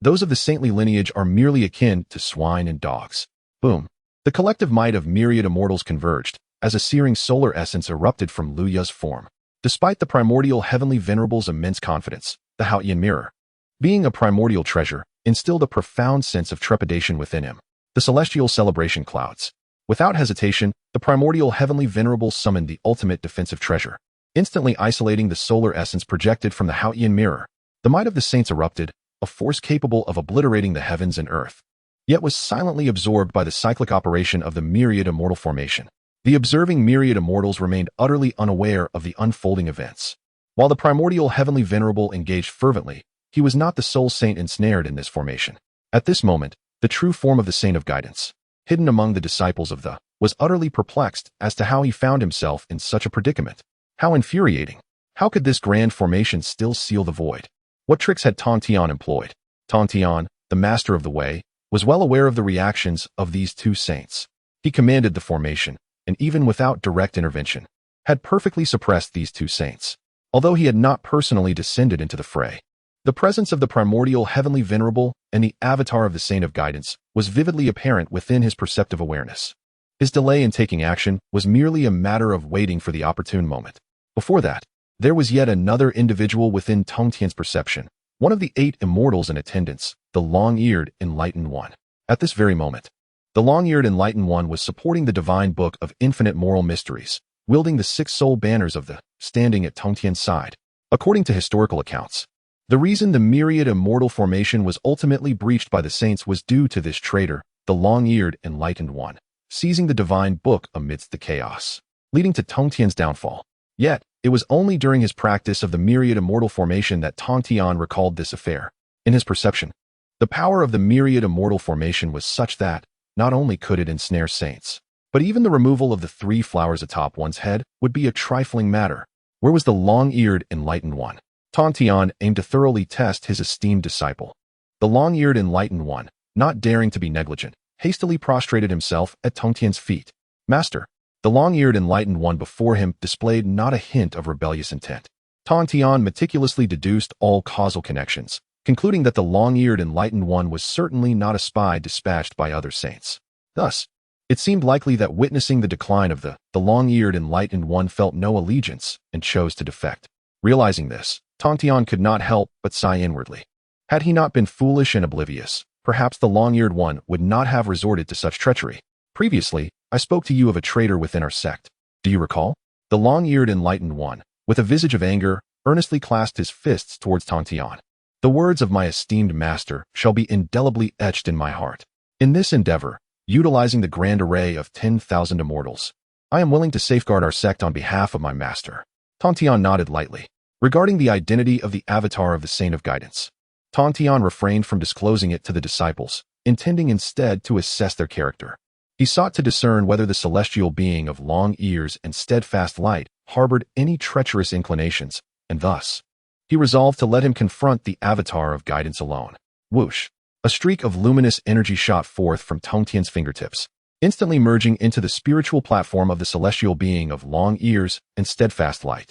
Those of the saintly lineage are merely akin to swine and dogs. Boom. The collective might of myriad immortals converged, as a searing solar essence erupted from Luya's form. Despite the primordial heavenly venerable's immense confidence, the Haotian mirror, being a primordial treasure, instilled a profound sense of trepidation within him. The celestial celebration clouds. Without hesitation, the primordial heavenly venerable summoned the ultimate defensive treasure, instantly isolating the solar essence projected from the Haotian mirror. The might of the saints erupted, a force capable of obliterating the heavens and earth, yet was silently absorbed by the cyclic operation of the myriad immortal formation. The observing myriad immortals remained utterly unaware of the unfolding events. While the primordial heavenly venerable engaged fervently, he was not the sole saint ensnared in this formation. At this moment, the true form of the saint of guidance, hidden among the disciples of the, was utterly perplexed as to how he found himself in such a predicament. How infuriating. How could this grand formation still seal the void? What tricks had Tongtian employed? Tongtian, the master of the way, was well aware of the reactions of these two saints. He commanded the formation, and even without direct intervention, had perfectly suppressed these two saints. Although he had not personally descended into the fray, the presence of the primordial heavenly venerable and the avatar of the saint of guidance was vividly apparent within his perceptive awareness. His delay in taking action was merely a matter of waiting for the opportune moment. Before that, there was yet another individual within Tongtian's perception, one of the 8 immortals in attendance, the long-eared enlightened one. At this very moment, the long-eared enlightened one was supporting the divine book of infinite moral mysteries, wielding the 6 soul banners of the standing at Tongtian's side. According to historical accounts, the reason the myriad immortal formation was ultimately breached by the saints was due to this traitor, the long-eared enlightened one, seizing the divine book amidst the chaos, leading to Tongtian's downfall. Yet, it was only during his practice of the myriad immortal formation that Tongtian recalled this affair. In his perception, the power of the myriad immortal formation was such that, not only could it ensnare saints, but even the removal of the 3 flowers atop one's head would be a trifling matter. Where was the long-eared enlightened one? Tongtian aimed to thoroughly test his esteemed disciple. The long-eared enlightened one, not daring to be negligent, hastily prostrated himself at Tongtian's feet. Master, the long-eared enlightened one before him displayed not a hint of rebellious intent. Tongtian meticulously deduced all causal connections, concluding that the long-eared enlightened one was certainly not a spy dispatched by other saints. Thus, it seemed likely that witnessing the decline of the long-eared enlightened one felt no allegiance and chose to defect. Realizing this, Tongtian could not help but sigh inwardly. Had he not been foolish and oblivious, perhaps the long-eared one would not have resorted to such treachery. Previously, I spoke to you of a traitor within our sect. Do you recall? The long-eared enlightened one, with a visage of anger, earnestly clasped his fists towards Tongtian. The words of my esteemed master shall be indelibly etched in my heart. In this endeavor, utilizing the grand array of 10,000 immortals, I am willing to safeguard our sect on behalf of my master. Tongtian nodded lightly. Regarding the identity of the avatar of the saint of guidance, Tongtian refrained from disclosing it to the disciples, intending instead to assess their character. He sought to discern whether the celestial being of long ears and steadfast light harbored any treacherous inclinations, and thus, he resolved to let him confront the avatar of guidance alone. Whoosh! A streak of luminous energy shot forth from Tongtian's fingertips, instantly merging into the spiritual platform of the celestial being of long ears and steadfast light.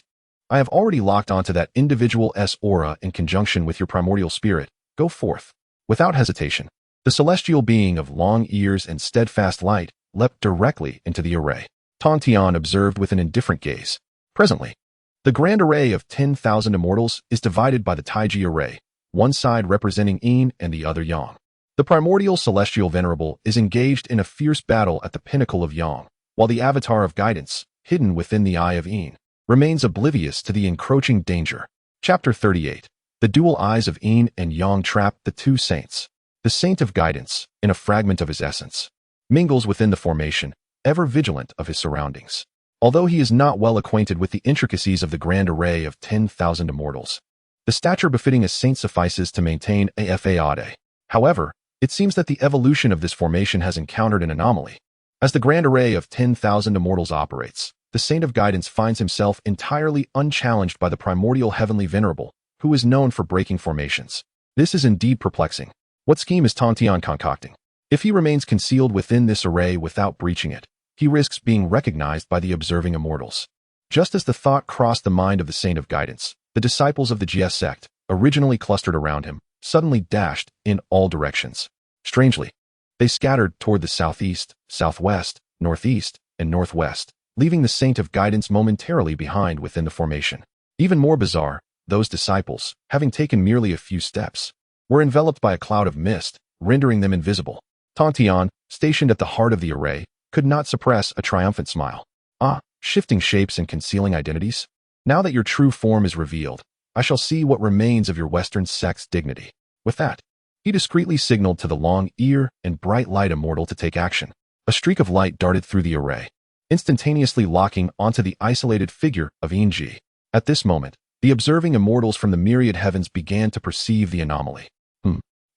I have already locked onto that individual's aura in conjunction with your primordial spirit. Go forth. Without hesitation, the celestial being of long ears and steadfast light leapt directly into the array. Tongtian observed with an indifferent gaze. Presently, the grand array of 10,000 immortals is divided by the Taiji array, one side representing Yin and the other Yang. The primordial celestial venerable is engaged in a fierce battle at the pinnacle of Yang, while the avatar of guidance, hidden within the eye of Yin, remains oblivious to the encroaching danger. Chapter 38. The dual eyes of Yin and Yang trap the 2 saints. The saint of guidance, in a fragment of his essence, mingles within the formation, ever vigilant of his surroundings. Although he is not well acquainted with the intricacies of the grand array of 10,000 immortals, the stature befitting a saint suffices to maintain a faade. However, it seems that the evolution of this formation has encountered an anomaly. As the grand array of 10,000 immortals operates, the saint of guidance finds himself entirely unchallenged by the primordial heavenly venerable, who is known for breaking formations. This is indeed perplexing. What scheme is Tongtian concocting? If he remains concealed within this array without breaching it, he risks being recognized by the observing immortals. Just as the thought crossed the mind of the saint of guidance, the disciples of the GS sect, originally clustered around him, suddenly dashed in all directions. Strangely, they scattered toward the southeast, southwest, northeast, and northwest, leaving the saint of guidance momentarily behind within the formation. Even more bizarre, those disciples, having taken merely a few steps, were enveloped by a cloud of mist, rendering them invisible. Tongtian, stationed at the heart of the array, could not suppress a triumphant smile. Ah, shifting shapes and concealing identities? Now that your true form is revealed, I shall see what remains of your Western sect's dignity. With that, he discreetly signaled to the long ear and bright light immortal to take action. A streak of light darted through the array, instantaneously locking onto the isolated figure of Inji. At this moment, the observing immortals from the myriad heavens began to perceive the anomaly.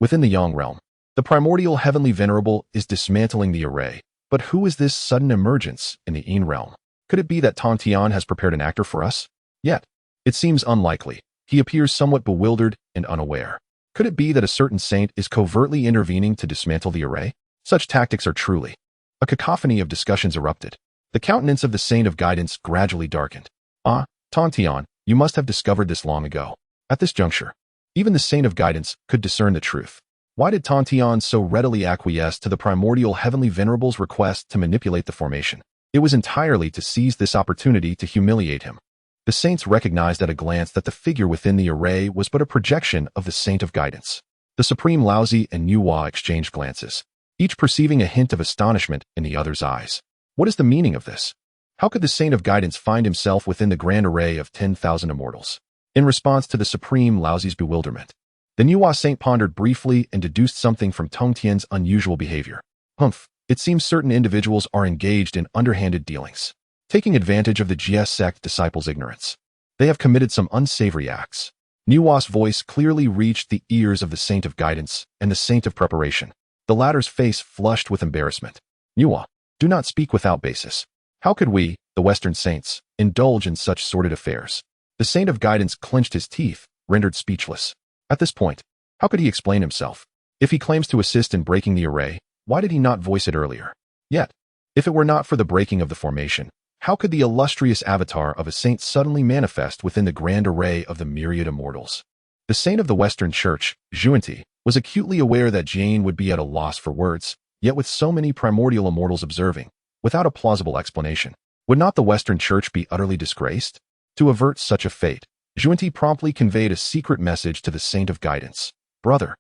Within the Yang realm, the primordial heavenly venerable is dismantling the array. But who is this sudden emergence in the Yin realm? Could it be that Tongtian has prepared an actor for us? Yet, it seems unlikely. He appears somewhat bewildered and unaware. Could it be that a certain saint is covertly intervening to dismantle the array? Such tactics are truly. A cacophony of discussions erupted. The countenance of the Saint of Guidance gradually darkened. Ah, Tongtian, you must have discovered this long ago. At this juncture, even the Saint of Guidance could discern the truth. Why did Tongtian so readily acquiesce to the primordial heavenly venerable's request to manipulate the formation? It was entirely to seize this opportunity to humiliate him. The saints recognized at a glance that the figure within the array was but a projection of the Saint of Guidance. The Supreme Laozi and Nuwa exchanged glances, each perceiving a hint of astonishment in the other's eyes. What is the meaning of this? How could the Saint of Guidance find himself within the grand array of 10,000 immortals? In response to the Supreme Laozi's bewilderment, the Nuwa Saint pondered briefly and deduced something from Tongtian's unusual behavior. Humph, it seems certain individuals are engaged in underhanded dealings, taking advantage of the GS sect disciples' ignorance. They have committed some unsavory acts. Nuwa's voice clearly reached the ears of the Saint of Guidance and the Saint of Preparation. The latter's face flushed with embarrassment. Nuwa, do not speak without basis. How could we, the Western saints, indulge in such sordid affairs? The Saint of Guidance clenched his teeth, rendered speechless. At this point, how could he explain himself? If he claims to assist in breaking the array, why did he not voice it earlier? Yet, if it were not for the breaking of the formation, how could the illustrious avatar of a saint suddenly manifest within the grand array of the myriad immortals? The saint of the Western Church, xianxia, was acutely aware that Jade would be at a loss for words, yet with so many primordial immortals observing, without a plausible explanation, would not the Western Church be utterly disgraced? To avert such a fate, xianxia promptly conveyed a secret message to the Saint of Guidance. Brother,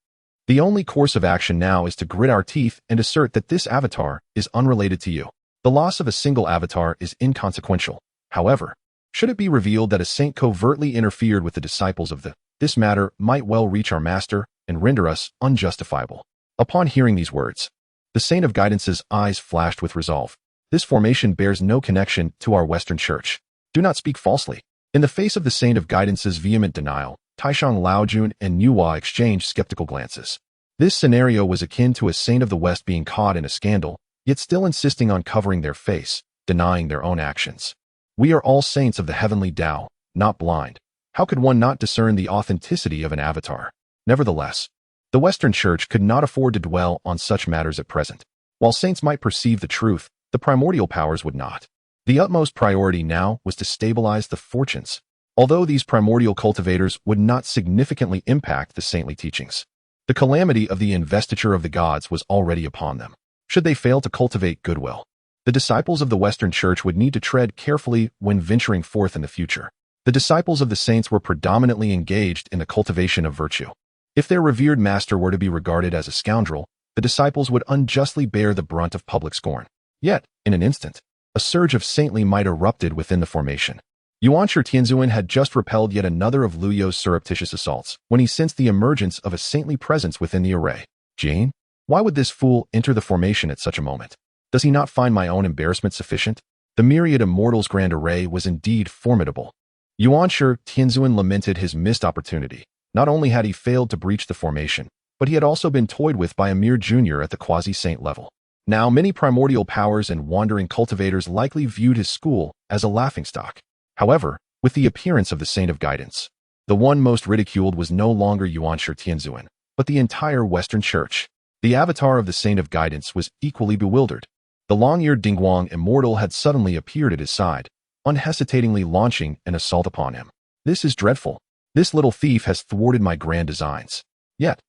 the only course of action now is to grit our teeth and assert that this avatar is unrelated to you. The loss of a single avatar is inconsequential. However, should it be revealed that a saint covertly interfered with the disciples of this matter might well reach our master and render us unjustifiable. Upon hearing these words, the Saint of Guidance's eyes flashed with resolve. This formation bears no connection to our Western Church. Do not speak falsely. In the face of the Saint of Guidance's vehement denial, Taishang Laojun and Nuwa exchanged skeptical glances. This scenario was akin to a saint of the West being caught in a scandal, yet still insisting on covering their face, denying their own actions. We are all saints of the heavenly Tao, not blind. How could one not discern the authenticity of an avatar? Nevertheless, the Western Church could not afford to dwell on such matters at present. While saints might perceive the truth, the primordial powers would not. The utmost priority now was to stabilize the fortunes. Although these primordial cultivators would not significantly impact the saintly teachings, the calamity of the investiture of the gods was already upon them. Should they fail to cultivate goodwill, the disciples of the Western Church would need to tread carefully when venturing forth in the future. The disciples of the saints were predominantly engaged in the cultivation of virtue. If their revered master were to be regarded as a scoundrel, the disciples would unjustly bear the brunt of public scorn. Yet, in an instant, a surge of saintly might erupted within the formation. Yuanshi Tianzuan had just repelled yet another of Lu You's surreptitious assaults when he sensed the emergence of a saintly presence within the array. Jade? Why would this fool enter the formation at such a moment? Does he not find my own embarrassment sufficient? The myriad immortals' grand array was indeed formidable. Yuanshi Tianzuan lamented his missed opportunity. Not only had he failed to breach the formation, but he had also been toyed with by a mere junior at the quasi-saint level. Now, many primordial powers and wandering cultivators likely viewed his school as a laughingstock. However, with the appearance of the Saint of Guidance, the one most ridiculed was no longer Yuanshi Tianzuan, but the entire Western Church. The avatar of the Saint of Guidance was equally bewildered. The long-eared Dingguang immortal had suddenly appeared at his side, unhesitatingly launching an assault upon him. This is dreadful. This little thief has thwarted my grand designs. Yet,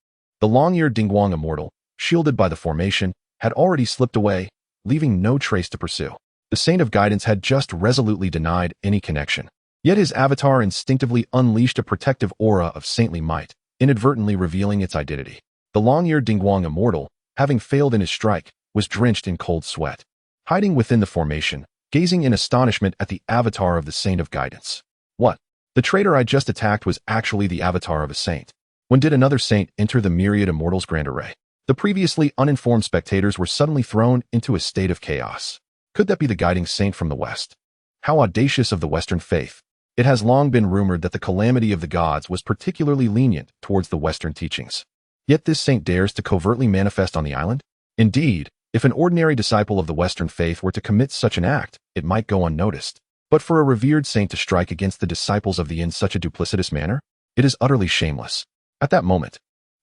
the long-eared Dingguang immortal, shielded by the formation, had already slipped away, leaving no trace to pursue. The Saint of Guidance had just resolutely denied any connection. Yet his avatar instinctively unleashed a protective aura of saintly might, inadvertently revealing its identity. The long-eared Dingguang immortal, having failed in his strike, was drenched in cold sweat. Hiding within the formation, gazing in astonishment at the avatar of the Saint of Guidance. What? The traitor I just attacked was actually the avatar of a saint. When did another saint enter the myriad immortals' grand array? The previously uninformed spectators were suddenly thrown into a state of chaos. Could that be the guiding saint from the West? How audacious of the Western faith! It has long been rumored that the calamity of the gods was particularly lenient towards the Western teachings. Yet this saint dares to covertly manifest on the island? Indeed, if an ordinary disciple of the Western faith were to commit such an act, it might go unnoticed. But for a revered saint to strike against the disciples of the in such a duplicitous manner, it is utterly shameless. At that moment,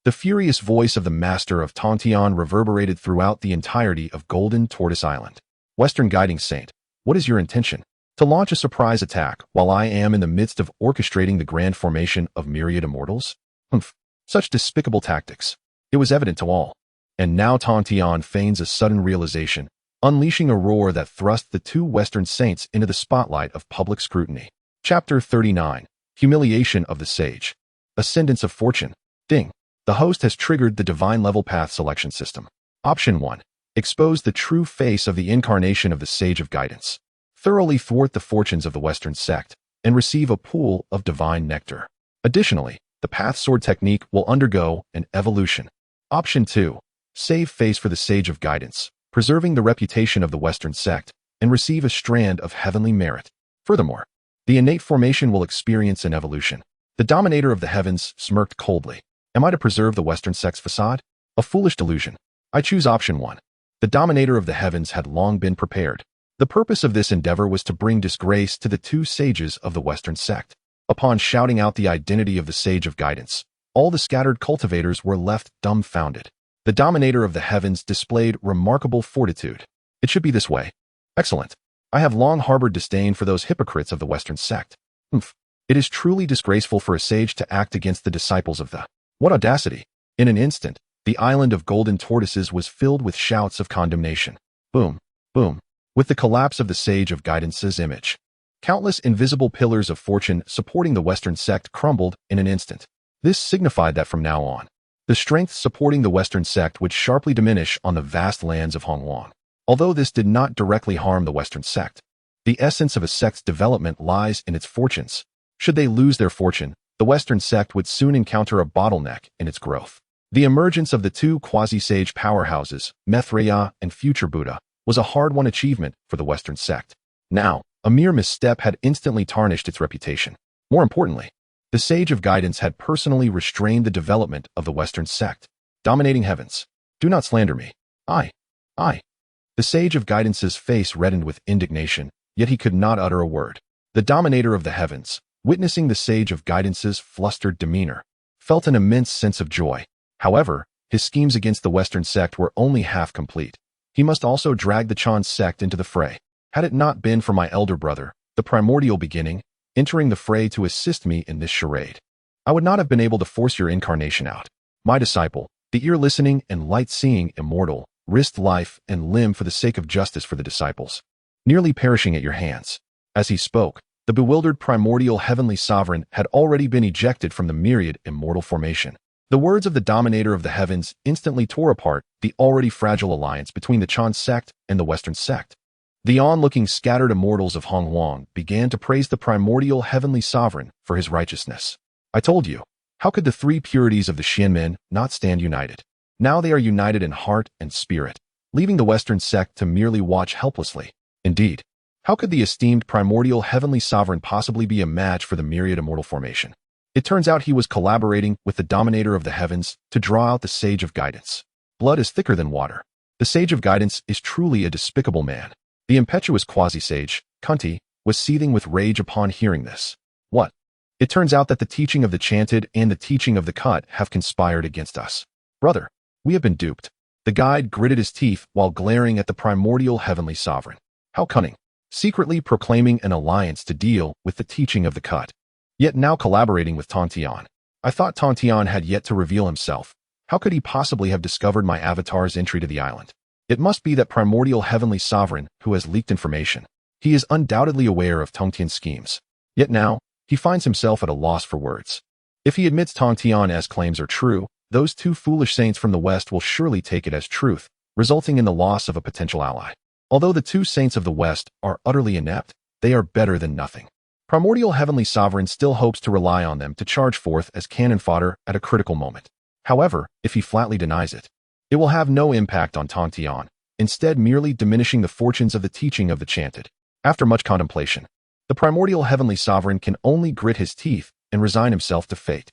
the furious voice of the master of Tongtian reverberated throughout the entirety of Golden Tortoise Island. Western guiding saint, What is your intention? To launch a surprise attack while I am in the midst of orchestrating the grand formation of myriad immortals? Humph. Such despicable tactics. It was evident to all. And now Tongtian feigns a sudden realization, unleashing a roar that thrust the two Western saints into the spotlight of public scrutiny. Chapter 39. Humiliation of the Sage. Ascendance of Fortune. Ding. The host has triggered the divine level path selection system. Option 1. Expose the true face of the incarnation of the Sage of Guidance. Thoroughly thwart the fortunes of the Western sect and receive a pool of divine nectar. Additionally, the Path Sword technique will undergo an evolution. Option 2. Save face for the Sage of Guidance, preserving the reputation of the Western sect, and receive a strand of heavenly merit. Furthermore, the innate formation will experience an evolution. The Dominator of the Heavens smirked coldly. Am I to preserve the Western sect's facade? A foolish delusion. I choose option 1. The Dominator of the Heavens had long been prepared. The purpose of this endeavor was to bring disgrace to the two sages of the Western sect. Upon shouting out the identity of the Sage of Guidance, all the scattered cultivators were left dumbfounded. The Dominator of the Heavens displayed remarkable fortitude. It should be this way. Excellent. I have long harbored disdain for those hypocrites of the Western sect. Humph. It is truly disgraceful for a sage to act against the disciples of the... What audacity! In an instant, the island of golden tortoises was filled with shouts of condemnation. Boom, boom. With the collapse of the Sage of Guidance's image, countless invisible pillars of fortune supporting the Western sect crumbled in an instant. This signified that from now on, the strength supporting the Western sect would sharply diminish on the vast lands of Hongwang. Although this did not directly harm the Western sect, the essence of a sect's development lies in its fortunes. Should they lose their fortune, the Western sect would soon encounter a bottleneck in its growth. The emergence of the two quasi-sage powerhouses, Maitreya and Future Buddha, was a hard-won achievement for the Western sect. Now, a mere misstep had instantly tarnished its reputation. More importantly, the Sage of Guidance had personally restrained the development of the Western sect. Dominating heavens, do not slander me. I. The Sage of Guidance's face reddened with indignation, yet he could not utter a word. The Dominator of the Heavens, witnessing the Sage of Guidance's flustered demeanor, felt an immense sense of joy. However, his schemes against the Western sect were only half complete. He must also drag the Chan sect into the fray. Had it not been for my elder brother, the primordial beginning, entering the fray to assist me in this charade, I would not have been able to force your incarnation out. My disciple, the ear-listening and light-seeing immortal, risked life and limb for the sake of justice for the disciples, nearly perishing at your hands. As he spoke, the bewildered primordial heavenly sovereign had already been ejected from the myriad immortal formation. The words of the Dominator of the Heavens instantly tore apart the already fragile alliance between the Chan sect and the Western sect. The onlooking scattered immortals of Hongwang began to praise the primordial heavenly sovereign for his righteousness. I told you, how could the three purities of the Xianmen not stand united? Now they are united in heart and spirit, leaving the Western sect to merely watch helplessly. Indeed, how could the esteemed primordial heavenly sovereign possibly be a match for the myriad immortal formation? It turns out he was collaborating with the Dominator of the Heavens to draw out the Sage of Guidance. Blood is thicker than water. The Sage of Guidance is truly a despicable man. The impetuous quasi-sage, Kunti, was seething with rage upon hearing this. What? It turns out that the teaching of the chanted and the teaching of the cut have conspired against us. Brother, we have been duped. The guide gritted his teeth while glaring at the primordial heavenly sovereign. How cunning. Secretly proclaiming an alliance to deal with the teaching of the cut. Yet now collaborating with Tongtian. I thought Tongtian had yet to reveal himself. How could he possibly have discovered my avatar's entry to the island? It must be that primordial heavenly sovereign who has leaked information. He is undoubtedly aware of Tongtian's schemes. Yet now, he finds himself at a loss for words. If he admits Tongtian's claims are true, those two foolish saints from the West will surely take it as truth, resulting in the loss of a potential ally. Although the two saints of the West are utterly inept, they are better than nothing. Primordial Heavenly Sovereign still hopes to rely on them to charge forth as cannon fodder at a critical moment. However, if he flatly denies it, it will have no impact on Tongtian, instead merely diminishing the fortunes of the teaching of the chanted. After much contemplation, the Primordial Heavenly Sovereign can only grit his teeth and resign himself to fate.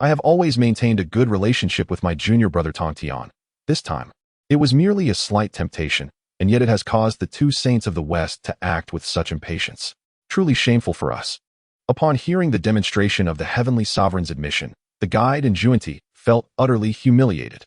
I have always maintained a good relationship with my junior brother Tongtian. This time, it was merely a slight temptation, and yet it has caused the two saints of the West to act with such impatience. Truly shameful for us. Upon hearing the demonstration of the Heavenly Sovereign's admission, the guide and Juanti felt utterly humiliated.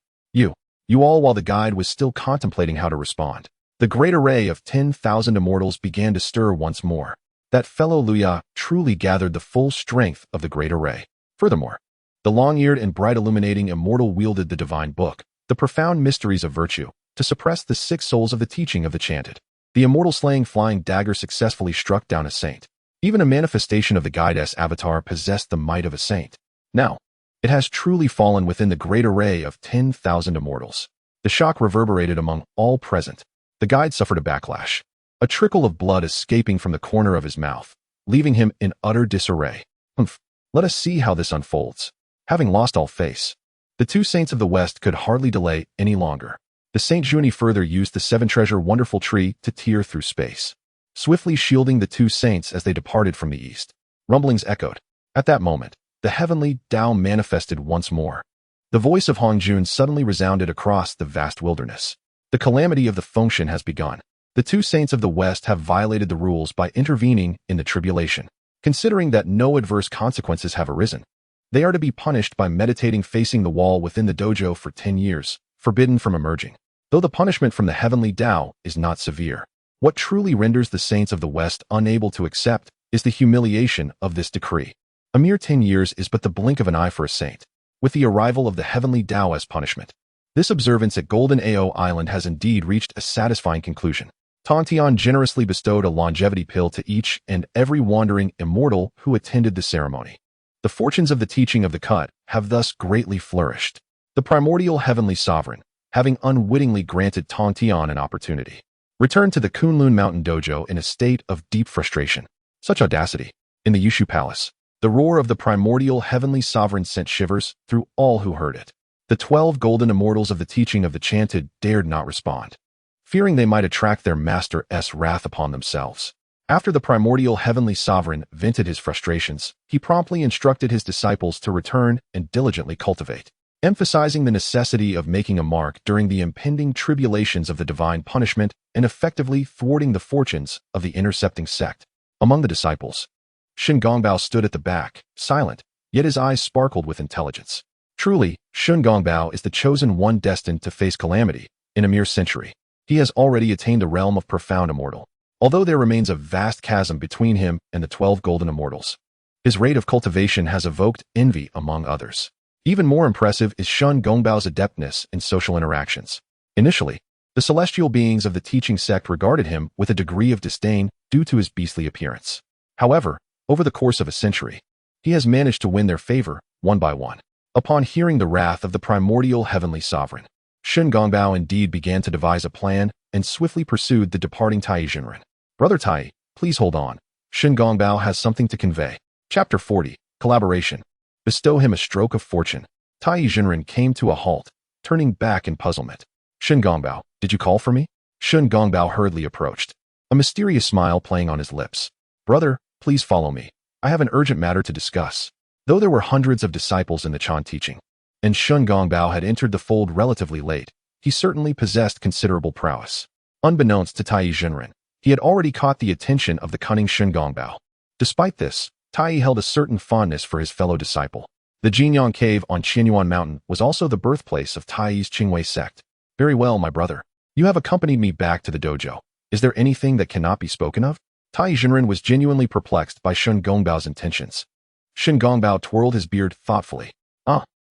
You all while the guide was still contemplating how to respond. The great array of 10,000 immortals began to stir once more. That fellow Luya truly gathered the full strength of the great array. Furthermore, the long-eared and bright illuminating immortal wielded the divine book, the profound mysteries of virtue, to suppress the 6 souls of the teaching of the chanted. The immortal slaying flying dagger successfully struck down a saint. Even a manifestation of the goddess avatar possessed the might of a saint. Now, it has truly fallen within the great array of 10,000 immortals. The shock reverberated among all present. The guide suffered a backlash, a trickle of blood escaping from the corner of his mouth, leaving him in utter disarray. Let us see how this unfolds. Having lost all face, the 2 saints of the West could hardly delay any longer. The Saint Juni further used the 7-treasure wonderful tree to tear through space, swiftly shielding the 2 saints as they departed from the east. Rumblings echoed. At that moment, the heavenly Tao manifested once more. The voice of Hongjun suddenly resounded across the vast wilderness. The calamity of the function has begun. The 2 saints of the West have violated the rules by intervening in the tribulation. Considering that no adverse consequences have arisen, they are to be punished by meditating facing the wall within the dojo for 10 years, forbidden from emerging. Though the punishment from the heavenly Tao is not severe, what truly renders the saints of the West unable to accept is the humiliation of this decree. A mere 10 years is but the blink of an eye for a saint. With the arrival of the heavenly Tao as punishment, this observance at Golden Ao Island has indeed reached a satisfying conclusion. Tongtian generously bestowed a longevity pill to each and every wandering immortal who attended the ceremony. The fortunes of the teaching of the cut have thus greatly flourished. The primordial heavenly sovereign, having unwittingly granted Tongtian an opportunity, returned to the Kunlun Mountain Dojo in a state of deep frustration. Such audacity! In the Yushu Palace, the roar of the primordial heavenly sovereign sent shivers through all who heard it. The 12 golden immortals of the teaching of the chanted dared not respond, fearing they might attract their master's wrath upon themselves. After the primordial heavenly sovereign vented his frustrations, he promptly instructed his disciples to return and diligently cultivate, emphasizing the necessity of making a mark during the impending tribulations of the divine punishment and effectively thwarting the fortunes of the intercepting sect. Among the disciples, Shun Gongbao stood at the back, silent, yet his eyes sparkled with intelligence. Truly, Shun Gongbao is the chosen one destined to face calamity in a mere century. He has already attained the realm of profound immortal, although there remains a vast chasm between him and the 12 golden immortals. His rate of cultivation has evoked envy among others. Even more impressive is Shun Gongbao's adeptness in social interactions. Initially, the celestial beings of the teaching sect regarded him with a degree of disdain due to his beastly appearance. However, over the course of a century, he has managed to win their favor one by one. Upon hearing the wrath of the primordial heavenly sovereign, Shun Gongbao indeed began to devise a plan and swiftly pursued the departing Tai Jinren. Brother Tai, please hold on. Shun Gongbao has something to convey. Chapter 40, Collaboration. Bestow him a stroke of fortune. Tai Jinren came to a halt, turning back in puzzlement. Shun Gongbao, did you call for me? Shun Gongbao hurriedly approached, a mysterious smile playing on his lips. Brother, please follow me. I have an urgent matter to discuss. Though there were hundreds of disciples in the Chan teaching, and Shun Gongbao had entered the fold relatively late, he certainly possessed considerable prowess. Unbeknownst to Tai Jinren, he had already caught the attention of the cunning Shun Gongbao. Despite this, Tai held a certain fondness for his fellow disciple. The Jinyang Cave on Qianyuan Mountain was also the birthplace of Tai's Qingwei sect. Very well, my brother. You have accompanied me back to the dojo. Is there anything that cannot be spoken of? Tai Jinren was genuinely perplexed by Shun Gongbao's intentions. Shun Gongbao twirled his beard thoughtfully.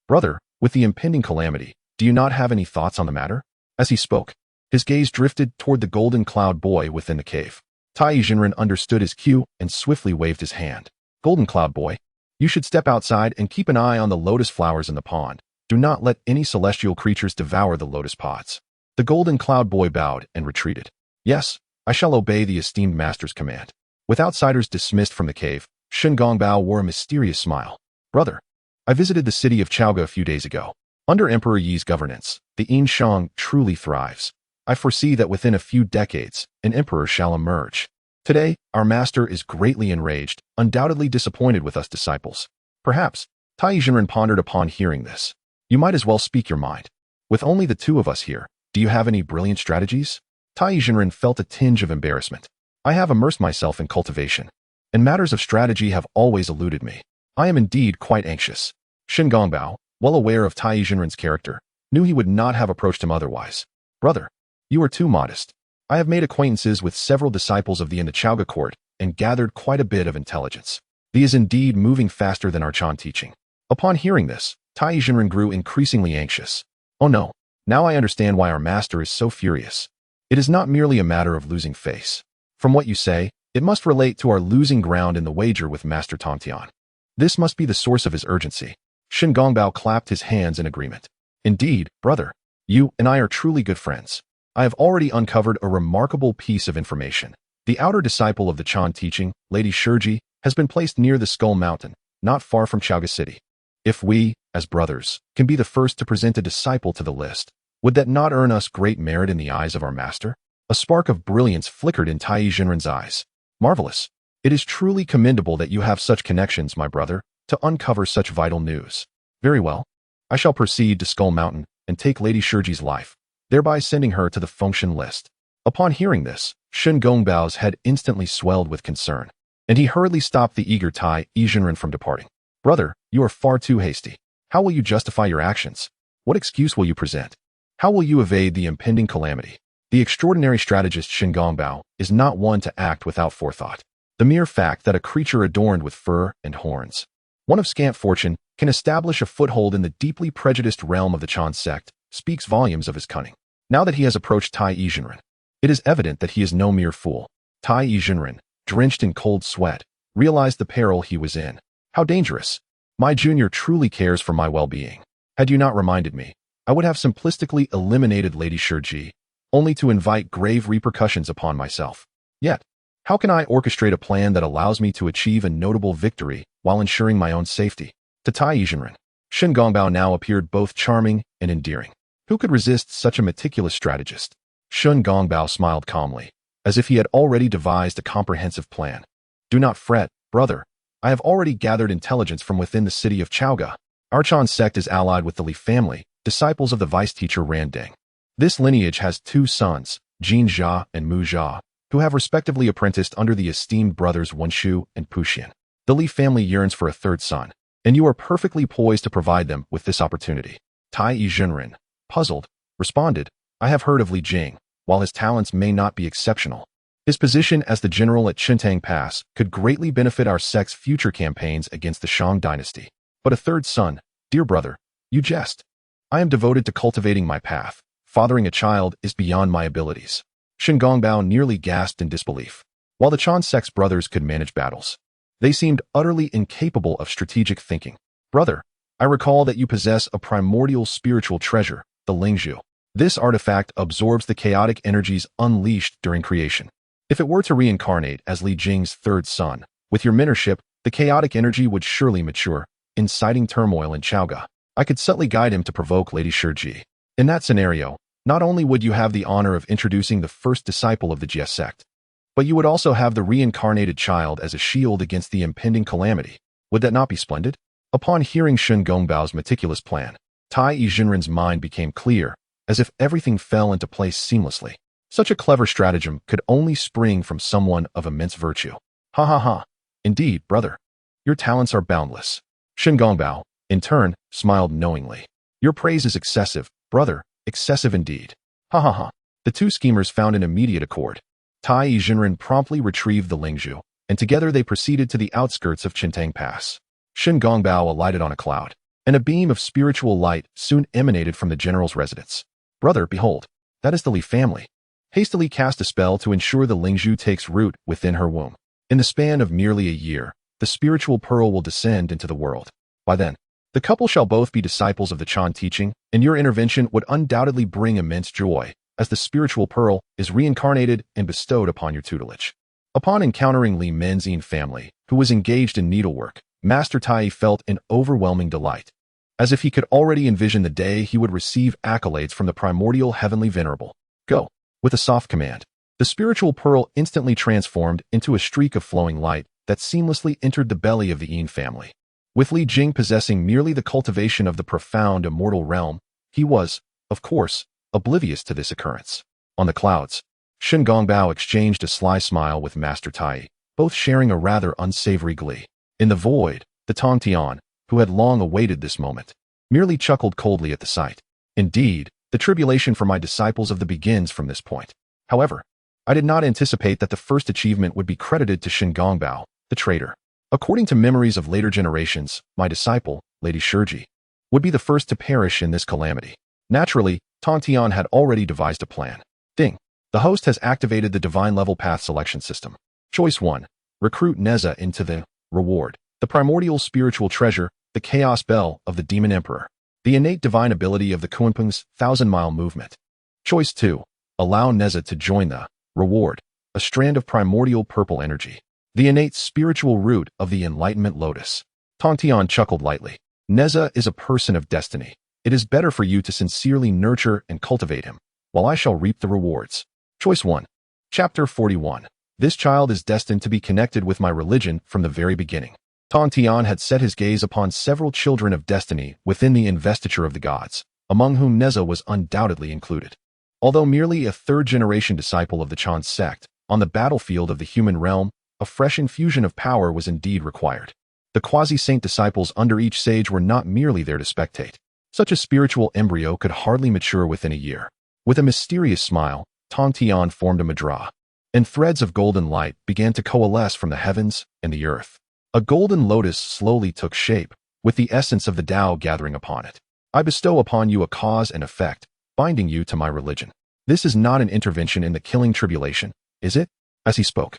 Brother, with the impending calamity, do you not have any thoughts on the matter? As he spoke, his gaze drifted toward the golden cloud boy within the cave. Tai Jinren understood his cue and swiftly waved his hand. Golden cloud boy, you should step outside and keep an eye on the lotus flowers in the pond. Do not let any celestial creatures devour the lotus pods. The golden cloud boy bowed and retreated. Yes, I shall obey the esteemed master's command. With outsiders dismissed from the cave, Shun Gongbao wore a mysterious smile. Brother, I visited the city of Chaoga a few days ago. Under Emperor Yi's governance, the Yinshang truly thrives. I foresee that within a few decades, an emperor shall emerge. Today, our master is greatly enraged, undoubtedly disappointed with us disciples. Perhaps, Tai Jinren pondered upon hearing this. You might as well speak your mind. With only the 2 of us here, do you have any brilliant strategies? Tai Jinren felt a tinge of embarrassment. I have immersed myself in cultivation, and matters of strategy have always eluded me. I am indeed quite anxious. Shun Gongbao, well aware of Tai Jinren's character, knew he would not have approached him otherwise. Brother, you are too modest. I have made acquaintances with several disciples of the in the Chaoga court and gathered quite a bit of intelligence. He is indeed moving faster than our Chan teaching. Upon hearing this, Tai Jinren grew increasingly anxious. Oh no, now I understand why our master is so furious. It is not merely a matter of losing face. From what you say, it must relate to our losing ground in the wager with Master Tongtian. This must be the source of his urgency. Shen Gongbao clapped his hands in agreement. Indeed, brother, you and I are truly good friends. I have already uncovered a remarkable piece of information. The outer disciple of the Chan teaching, Lady Shurji, has been placed near the Skull Mountain, not far from Chaoga City. If we, as brothers, can be the first to present a disciple to the list, would that not earn us great merit in the eyes of our master? A spark of brilliance flickered in Tai Jinren's eyes. Marvelous. It is truly commendable that you have such connections, my brother, to uncover such vital news. Very well. I shall proceed to Skull Mountain and take Lady Shurji's life, thereby sending her to the function list. Upon hearing this, Shen Gongbao's head instantly swelled with concern, and he hurriedly stopped the eager Tai Jinren from departing. Brother, you are far too hasty. How will you justify your actions? What excuse will you present? How will you evade the impending calamity? The extraordinary strategist Shen Gongbao is not one to act without forethought. The mere fact that a creature adorned with fur and horns, one of scant fortune, can establish a foothold in the deeply prejudiced realm of the Chan sect, speaks volumes of his cunning. Now that he has approached Tai Jinren, it is evident that he is no mere fool. Tai Jinren, drenched in cold sweat, realized the peril he was in. How dangerous! My junior truly cares for my well-being. Had you not reminded me, I would have simplistically eliminated Lady Shurji, only to invite grave repercussions upon myself. Yet, how can I orchestrate a plan that allows me to achieve a notable victory while ensuring my own safety? To Tai Jinren, Shen Gongbao now appeared both charming and endearing. Who could resist such a meticulous strategist? Shen Gongbao smiled calmly, as if he had already devised a comprehensive plan. Do not fret, brother. I have already gathered intelligence from within the city of Chaoga. Our Chan sect is allied with the Li family, disciples of the vice-teacher Randeng. This lineage has two sons, Jin Jia and Mu Jia, who have respectively apprenticed under the esteemed brothers Wenshu and Puxian. The Li family yearns for a third son, and you are perfectly poised to provide them with this opportunity. Tai Jinren, puzzled, responded, I have heard of Li Jing, while his talents may not be exceptional. His position as the general at Chintang Pass could greatly benefit our sect's future campaigns against the Shang dynasty. But a third son, dear brother, you jest. I am devoted to cultivating my path. Fathering a child is beyond my abilities. Shen Gongbao nearly gasped in disbelief. While the Chan sect's brothers could manage battles, they seemed utterly incapable of strategic thinking. Brother, I recall that you possess a primordial spiritual treasure, the Lingzhu. This artifact absorbs the chaotic energies unleashed during creation. If it were to reincarnate as Li Jing's third son, with your mentorship, the chaotic energy would surely mature, inciting turmoil in Chaoga. I could subtly guide him to provoke Lady Shurji. In that scenario, not only would you have the honor of introducing the first disciple of the Jia sect, but you would also have the reincarnated child as a shield against the impending calamity. Would that not be splendid? Upon hearing Shen Gongbao's meticulous plan, Tai Jinren's mind became clear, as if everything fell into place seamlessly. Such a clever stratagem could only spring from someone of immense virtue. Ha ha ha. Indeed, brother. Your talents are boundless. Shen Gongbao, in turn, smiled knowingly. Your praise is excessive, brother, excessive indeed. Ha ha ha. The two schemers found an immediate accord. Tai Jinren promptly retrieved the Lingzhu, and together they proceeded to the outskirts of Chintang Pass. Shen Gongbao alighted on a cloud, and a beam of spiritual light soon emanated from the general's residence. Brother, behold, that is the Li family. Hastily cast a spell to ensure the Lingzhu takes root within her womb. In the span of merely a year, the spiritual pearl will descend into the world. By then, the couple shall both be disciples of the Chan teaching, and your intervention would undoubtedly bring immense joy, as the spiritual pearl is reincarnated and bestowed upon your tutelage. Upon encountering Li Menzian family, who was engaged in needlework, Master Tai felt an overwhelming delight, as if he could already envision the day he would receive accolades from the primordial heavenly venerable. Go. With a soft command, the spiritual pearl instantly transformed into a streak of flowing light that seamlessly entered the belly of the Yin family. With Li Jing possessing merely the cultivation of the profound immortal realm, he was, of course, oblivious to this occurrence. On the clouds, Shen Gongbao exchanged a sly smile with Master Tai, both sharing a rather unsavory glee. In the void, the Tongtian, who had long awaited this moment, merely chuckled coldly at the sight. Indeed, the tribulation for my disciples of the begins from this point. However, I did not anticipate that the first achievement would be credited to Shingongbao, the traitor. According to memories of later generations, my disciple, Lady Shurji, would be the first to perish in this calamity. Naturally, Tongtian had already devised a plan. Ding. The host has activated the divine level path selection system. Choice 1. Recruit Neza into the reward. The primordial spiritual treasure, the chaos bell of the demon emperor. The innate divine ability of the Kunpeng's 1,000-mile movement. Choice 2. Allow Neza to join the reward, a strand of primordial purple energy. The innate spiritual root of the enlightenment lotus. Tongtian chuckled lightly. Neza is a person of destiny. It is better for you to sincerely nurture and cultivate him, while I shall reap the rewards. Choice 1. Chapter 41. This child is destined to be connected with my religion from the very beginning. Tongtian had set his gaze upon several children of destiny within the investiture of the gods, among whom Neza was undoubtedly included. Although merely a third-generation disciple of the Chan sect, on the battlefield of the human realm, a fresh infusion of power was indeed required. The quasi-saint disciples under each sage were not merely there to spectate. Such a spiritual embryo could hardly mature within a year. With a mysterious smile, Tongtian formed a mudra, and threads of golden light began to coalesce from the heavens and the earth. A golden lotus slowly took shape, with the essence of the Tao gathering upon it. I bestow upon you a cause and effect, binding you to my religion. This is not an intervention in the killing tribulation, is it? As he spoke,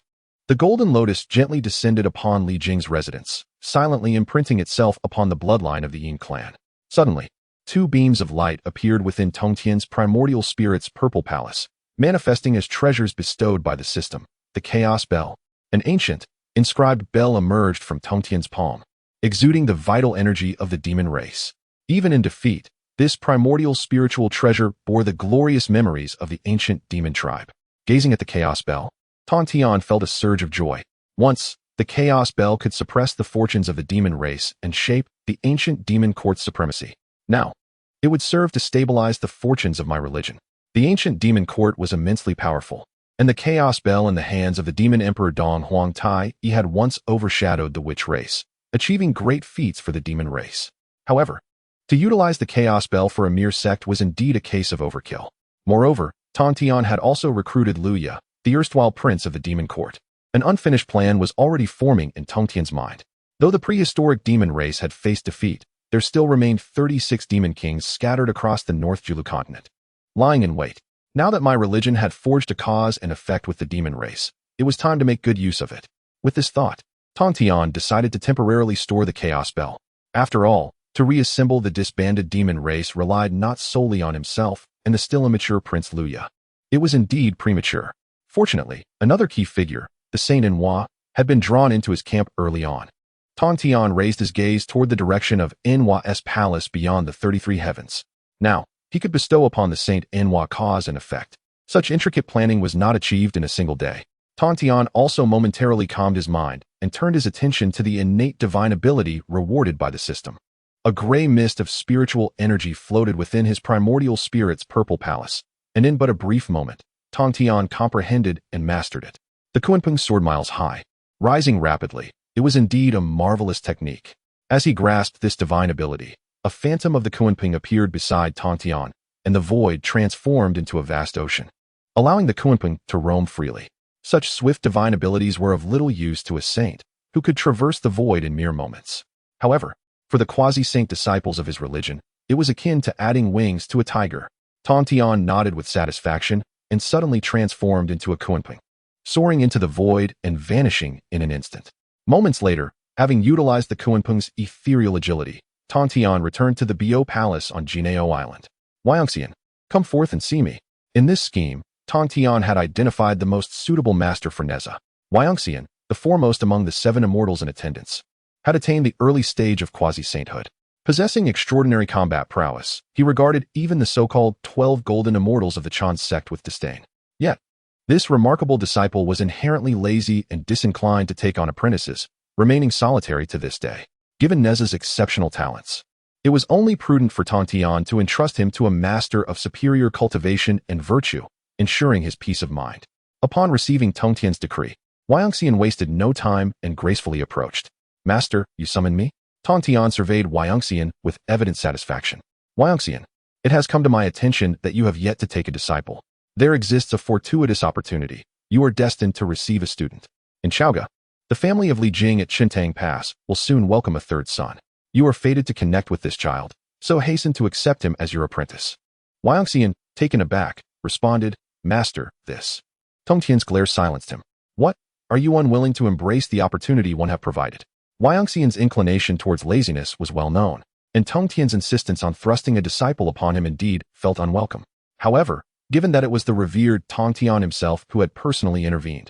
the golden lotus gently descended upon Li Jing's residence, silently imprinting itself upon the bloodline of the Yin clan. Suddenly, 2 beams of light appeared within Tongtian's primordial spirit's purple palace, manifesting as treasures bestowed by the system. The chaos bell, an ancient, inscribed bell, emerged from Tongtian's palm, exuding the vital energy of the demon race. Even in defeat, this primordial spiritual treasure bore the glorious memories of the ancient demon tribe. Gazing at the chaos bell, Tongtian felt a surge of joy. Once, the chaos bell could suppress the fortunes of the demon race and shape the ancient demon court's supremacy. Now, it would serve to stabilize the fortunes of my religion. The ancient demon court was immensely powerful, and the chaos bell in the hands of the demon emperor Dong Huang Tai had once overshadowed the witch race, achieving great feats for the demon race. However, to utilize the chaos bell for a mere sect was indeed a case of overkill. Moreover, Tongtian had also recruited Luya, the erstwhile prince of the demon court. An unfinished plan was already forming in Tongtian's mind. Though the prehistoric demon race had faced defeat, there still remained 36 demon kings scattered across the North Julu continent, lying in wait. Now that my religion had forged a cause and effect with the demon race, it was time to make good use of it. With this thought, Tongtian decided to temporarily store the chaos bell. After all, to reassemble the disbanded demon race relied not solely on himself and the still immature Prince Luya. It was indeed premature. Fortunately, another key figure, the Saint Enhua, had been drawn into his camp early on. Tongtian raised his gaze toward the direction of Enhua's palace beyond the 33 heavens. Now, he could bestow upon the Saint Enhua cause and effect. Such intricate planning was not achieved in a single day. Tongtian also momentarily calmed his mind and turned his attention to the innate divine ability rewarded by the system. A gray mist of spiritual energy floated within his primordial spirit's purple palace, and in but a brief moment, Tongtian comprehended and mastered it. The Kunpeng soared miles high, rising rapidly. It was indeed a marvelous technique. As he grasped this divine ability, a phantom of the Kunpeng appeared beside Tongtian, and the void transformed into a vast ocean, allowing the Kunpeng to roam freely. Such swift divine abilities were of little use to a saint, who could traverse the void in mere moments. However, for the quasi-saint disciples of his religion, it was akin to adding wings to a tiger. Tongtian nodded with satisfaction and suddenly transformed into a Kunpeng, soaring into the void and vanishing in an instant. Moments later, having utilized the Kunpeng's ethereal agility, Tongtian returned to the Bio Palace on Jineo Island. xianxia, come forth and see me. In this scheme, Tongtian had identified the most suitable master for Neza. xianxia, the foremost among the 7 immortals in attendance, had attained the early stage of quasi-sainthood. Possessing extraordinary combat prowess, he regarded even the so-called 12 golden immortals of the Chan sect with disdain. Yet, this remarkable disciple was inherently lazy and disinclined to take on apprentices, remaining solitary to this day. Given Neza's exceptional talents, it was only prudent for Tongtian to entrust him to a master of superior cultivation and virtue, ensuring his peace of mind. Upon receiving Tongtian's decree, xianxia wasted no time and gracefully approached. Master, you summon me? Tongtian surveyed xianxia with evident satisfaction. xianxia, it has come to my attention that you have yet to take a disciple. There exists a fortuitous opportunity, You are destined to receive a student. In Chaoga, the family of Li Jing at Qintang Pass will soon welcome a third son. You are fated to connect with this child, so hasten to accept him as your apprentice. Xianxia, taken aback, responded, Master, this. Tongtian's glare silenced him. What? Are you unwilling to embrace the opportunity one have provided? Xianxian's inclination towards laziness was well known, and Tongtian's insistence on thrusting a disciple upon him indeed felt unwelcome. However, given that it was the revered Tongtian himself who had personally intervened,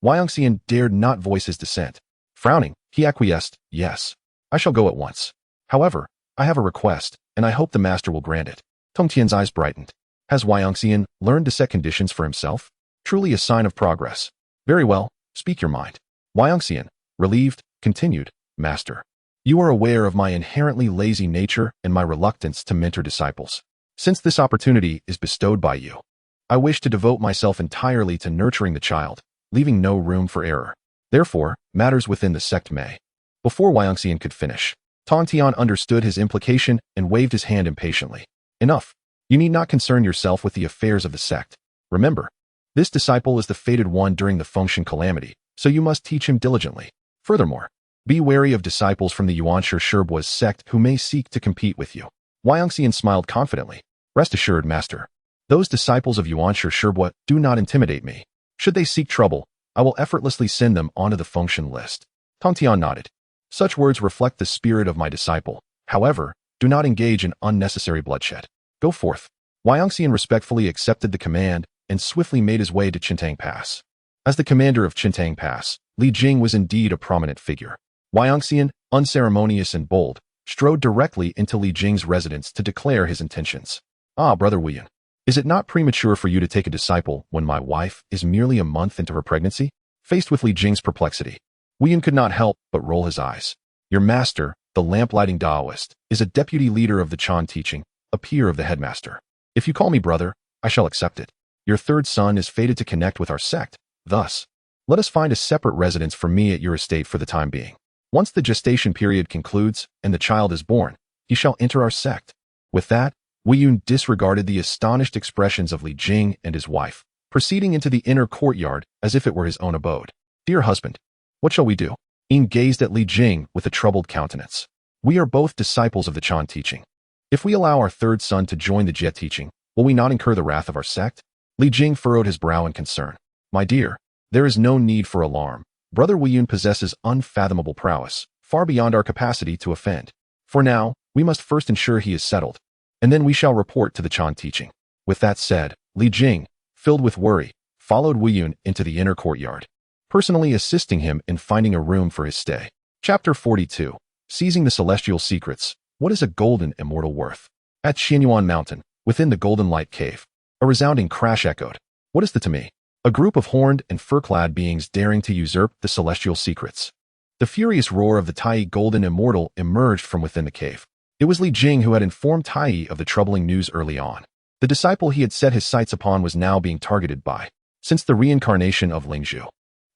Xianxia dared not voice his dissent. Frowning, he acquiesced, Yes, I shall go at once. However, I have a request, and I hope the master will grant it. Tongtian's eyes brightened. Has Xianxia learned to set conditions for himself? Truly a sign of progress. Very well, speak your mind. Xianxia, relieved, continued, Master, you are aware of my inherently lazy nature and my reluctance to mentor disciples. Since this opportunity is bestowed by you, I wish to devote myself entirely to nurturing the child, leaving no room for error. Therefore, matters within the sect may. Before Xianxia could finish, Tongtian understood his implication and waved his hand impatiently. Enough. You need not concern yourself with the affairs of the sect. Remember, this disciple is the fated one during the Fengshen calamity, so you must teach him diligently. Furthermore, be wary of disciples from the xianxia sect who may seek to compete with you. Xianxia smiled confidently. Rest assured, Master. Those disciples of xianxia do not intimidate me. Should they seek trouble, I will effortlessly send them onto the Fengshen list. Tongtian nodded. Such words reflect the spirit of my disciple. However, do not engage in unnecessary bloodshed. Go forth. Xianxia respectfully accepted the command and swiftly made his way to Qintang Pass. As the commander of Qintang Pass, Li Jing was indeed a prominent figure. Xianxia, unceremonious and bold, strode directly into Li Jing's residence to declare his intentions. Ah, Brother Wuyun, is it not premature for you to take a disciple when my wife is merely a month into her pregnancy? Faced with Li Jing's perplexity, Wuyun could not help but roll his eyes. Your master, the lamplighting Taoist, is a deputy leader of the Chan teaching, a peer of the headmaster. If you call me brother, I shall accept it. Your third son is fated to connect with our sect. Thus, let us find a separate residence for me at your estate for the time being. Once the gestation period concludes and the child is born, he shall enter our sect. With that, Wuyun disregarded the astonished expressions of Li Jing and his wife, proceeding into the inner courtyard as if it were his own abode. Dear husband, what shall we do? Yin gazed at Li Jing with a troubled countenance. We are both disciples of the Chan teaching. If we allow our third son to join the Jie teaching, will we not incur the wrath of our sect? Li Jing furrowed his brow in concern. My dear, there is no need for alarm. Brother Wuyun possesses unfathomable prowess, far beyond our capacity to offend. For now, we must first ensure he is settled, and then we shall report to the Chan teaching. With that said, Li Jing, filled with worry, followed Wuyun into the inner courtyard, personally assisting him in finding a room for his stay. Chapter 42. Seizing the Celestial Secrets. What is a golden immortal worth? At Xianyuan Mountain, within the Golden Light Cave, a resounding crash echoed. What is that to me? A group of horned and fur-clad beings daring to usurp the celestial secrets. The furious roar of the Tai Golden Immortal emerged from within the cave. It was Li Jing who had informed Tai of the troubling news early on. The disciple he had set his sights upon was now being targeted by. Since the reincarnation of Lingzhu,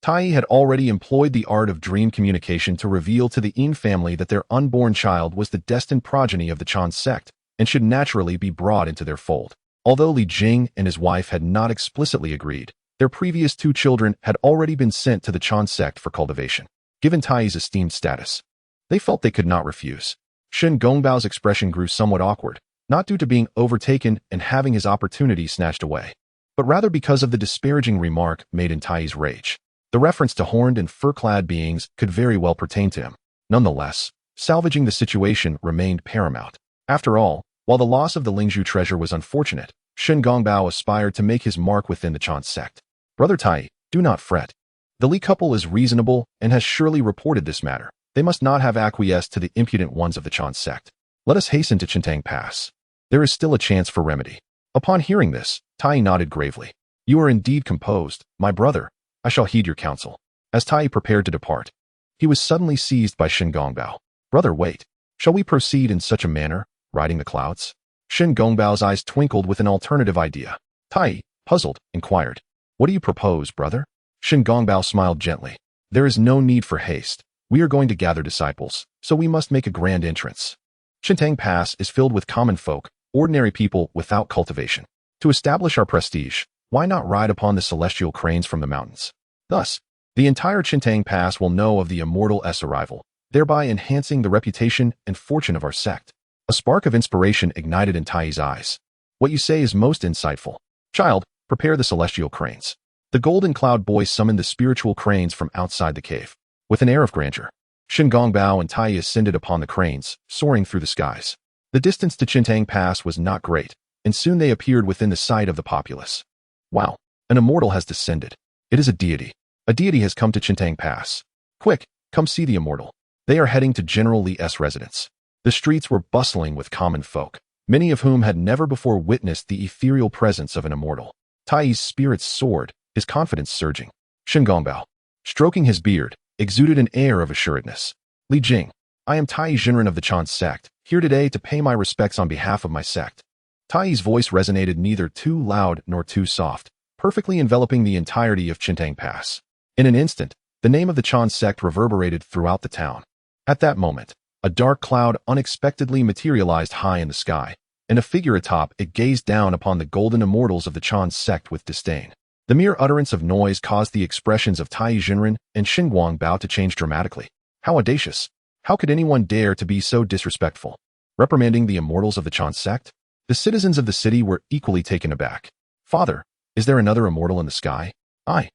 Tai had already employed the art of dream communication to reveal to the Yin family that their unborn child was the destined progeny of the Chan sect and should naturally be brought into their fold. Although Li Jing and his wife had not explicitly agreed, their previous two children had already been sent to the Chan sect for cultivation. Given Tai's esteemed status, they felt they could not refuse. Shen Gongbao's expression grew somewhat awkward, not due to being overtaken and having his opportunity snatched away, but rather because of the disparaging remark made in Tai's rage. The reference to horned and fur-clad beings could very well pertain to him. Nonetheless, salvaging the situation remained paramount. After all, while the loss of the Lingzhu treasure was unfortunate, Shen Gongbao aspired to make his mark within the Chan sect. Brother Tai, do not fret. The Li couple is reasonable and has surely reported this matter. They must not have acquiesced to the impudent ones of the Chan sect. Let us hasten to Qintang Pass. There is still a chance for remedy. Upon hearing this, Tai nodded gravely. You are indeed composed, my brother. I shall heed your counsel. As Tai prepared to depart, he was suddenly seized by Shen Gongbao. Brother, wait. Shall we proceed in such a manner, riding the clouds? Shen Gongbao's eyes twinkled with an alternative idea. Tai, puzzled, inquired. What do you propose, brother? Shen Gongbao smiled gently. There is no need for haste. We are going to gather disciples, so we must make a grand entrance. Qintang Pass is filled with common folk, ordinary people without cultivation. To establish our prestige, Why not ride upon the celestial cranes from the mountains? Thus, the entire Chintang Pass will know of the Immortal S arrival, thereby enhancing the reputation and fortune of our sect. A spark of inspiration ignited in Tai's eyes. What you say is most insightful. Child, prepare the celestial cranes. The golden cloud boy summoned the spiritual cranes from outside the cave. With an air of grandeur, Shingongbao and Tai ascended upon the cranes, soaring through the skies. The distance to Chintang Pass was not great, and soon they appeared within the sight of the populace. Wow, an immortal has descended. It is a deity. A deity has come to Chintang Pass. Quick, come see the immortal. They are heading to General Li's residence. The streets were bustling with common folk, many of whom had never before witnessed the ethereal presence of an immortal. Tai's spirits soared, his confidence surging. Shingongbao, stroking his beard, exuded an air of assuredness. Li Jing, I am Tai Jinren of the Chan sect, here today to pay my respects on behalf of my sect. Tai's voice resonated neither too loud nor too soft, perfectly enveloping the entirety of Chintang Pass. In an instant, the name of the Chan sect reverberated throughout the town. At that moment, a dark cloud unexpectedly materialized high in the sky, and a figure atop it gazed down upon the golden immortals of the Chan sect with disdain. The mere utterance of noise caused the expressions of Tai Jinren and Shingongbao to change dramatically. How audacious! How could anyone dare to be so disrespectful? Reprimanding the immortals of the Chan sect? The citizens of the city were equally taken aback. Father, is there another immortal in the sky? I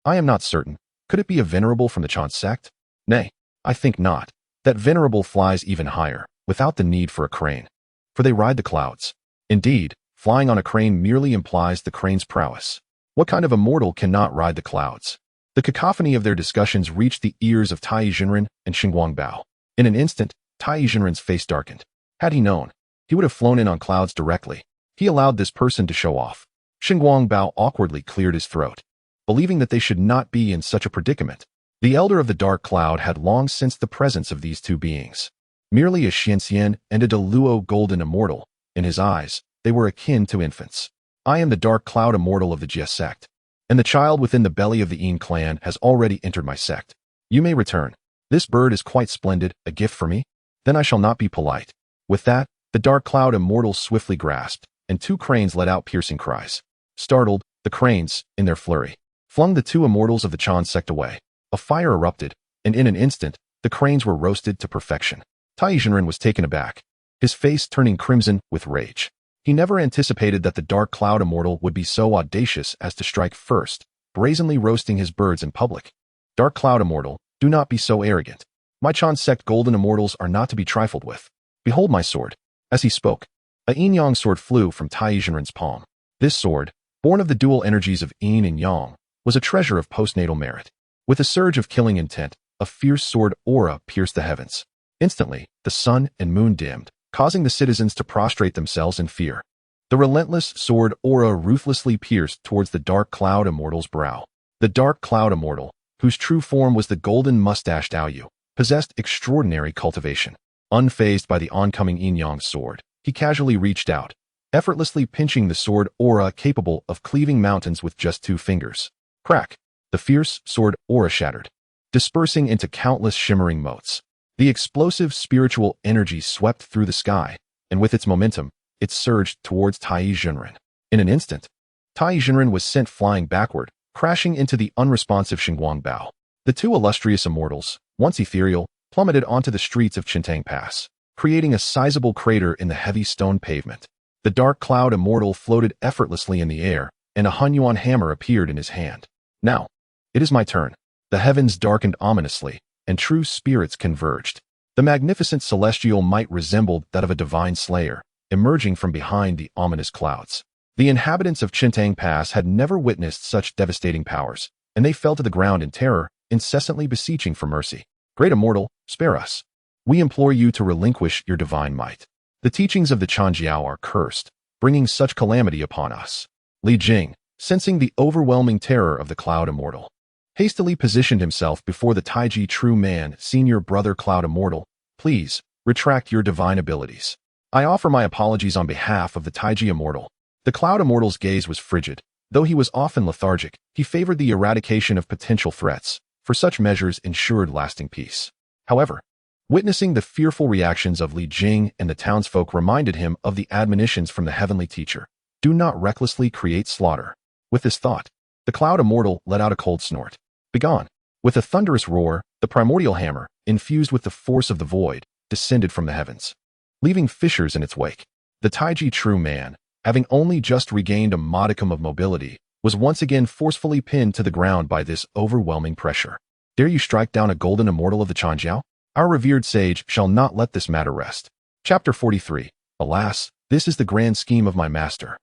am not certain. Could it be a venerable from the Chan sect? Nay, I think not. That venerable flies even higher, without the need for a crane. For they ride the clouds. Indeed, flying on a crane merely implies the crane's prowess. What kind of immortal cannot ride the clouds? The cacophony of their discussions reached the ears of Tai Jinren and Shingongbao. In an instant, Tai Jinren's face darkened. Had he known, he would have flown in on clouds directly. He allowed this person to show off. Shingongbao awkwardly cleared his throat. Believing that they should not be in such a predicament, the elder of the dark cloud had long sensed the presence of these two beings. Merely a xianxia and a Deluo golden immortal, in his eyes, they were akin to infants. I am the dark cloud immortal of the Jia sect, and the child within the belly of the Yin clan has already entered my sect. You may return. This bird is quite splendid, a gift for me. Then I shall not be polite. With that, the dark cloud immortal swiftly grasped, and two cranes let out piercing cries. Startled, the cranes, in their flurry, flung the two immortals of the Chan sect away. A fire erupted, and in an instant, the cranes were roasted to perfection. Tai Jinren was taken aback, his face turning crimson with rage. He never anticipated that the dark cloud immortal would be so audacious as to strike first, brazenly roasting his birds in public. Dark cloud immortal, do not be so arrogant. My Chan sect golden immortals are not to be trifled with. Behold my sword. As he spoke, a yin-yang sword flew from Tai Jinren's palm. This sword, born of the dual energies of yin and yang, was a treasure of postnatal merit. With a surge of killing intent, a fierce sword aura pierced the heavens. Instantly, the sun and moon dimmed, causing the citizens to prostrate themselves in fear. The relentless sword aura ruthlessly pierced towards the dark cloud immortal's brow. The dark cloud immortal, whose true form was the golden mustached Aoyu, possessed extraordinary cultivation. Unfazed by the oncoming yin-yang sword, he casually reached out, effortlessly pinching the sword aura capable of cleaving mountains with just 2 fingers. Crack! The fierce sword aura shattered, dispersing into countless shimmering motes. The explosive spiritual energy swept through the sky, and with its momentum, it surged towards Tai Jinren. In an instant, Tai Jinren was sent flying backward, crashing into the unresponsive Shingongbao. The two illustrious immortals, once ethereal, plummeted onto the streets of Chintang Pass, creating a sizable crater in the heavy stone pavement. The dark cloud immortal floated effortlessly in the air, and a Hunyuan hammer appeared in his hand. Now, it is my turn. The heavens darkened ominously, and true spirits converged. The magnificent celestial might resembled that of a divine slayer, emerging from behind the ominous clouds. The inhabitants of Chintang Pass had never witnessed such devastating powers, and they fell to the ground in terror, incessantly beseeching for mercy. Great immortal, spare us. We implore you to relinquish your divine might. The teachings of the Chanjiao are cursed, bringing such calamity upon us. Li Jing, sensing the overwhelming terror of the cloud immortal, hastily positioned himself before the Taiji true man, senior brother cloud immortal. Please, retract your divine abilities. I offer my apologies on behalf of the Taiji immortal. The cloud immortal's gaze was frigid. Though he was often lethargic, he favored the eradication of potential threats, for such measures ensured lasting peace. However, witnessing the fearful reactions of Li Jing and the townsfolk reminded him of the admonitions from the heavenly teacher. Do not recklessly create slaughter. With this thought, the cloud immortal let out a cold snort. Begone! With a thunderous roar, the primordial hammer, infused with the force of the void, descended from the heavens, leaving fissures in its wake. The Taiji true man, having only just regained a modicum of mobility, was once again forcefully pinned to the ground by this overwhelming pressure. Dare you strike down a golden immortal of the Xianxia? Our revered sage shall not let this matter rest. Chapter 43. Alas, this is the grand scheme of my master.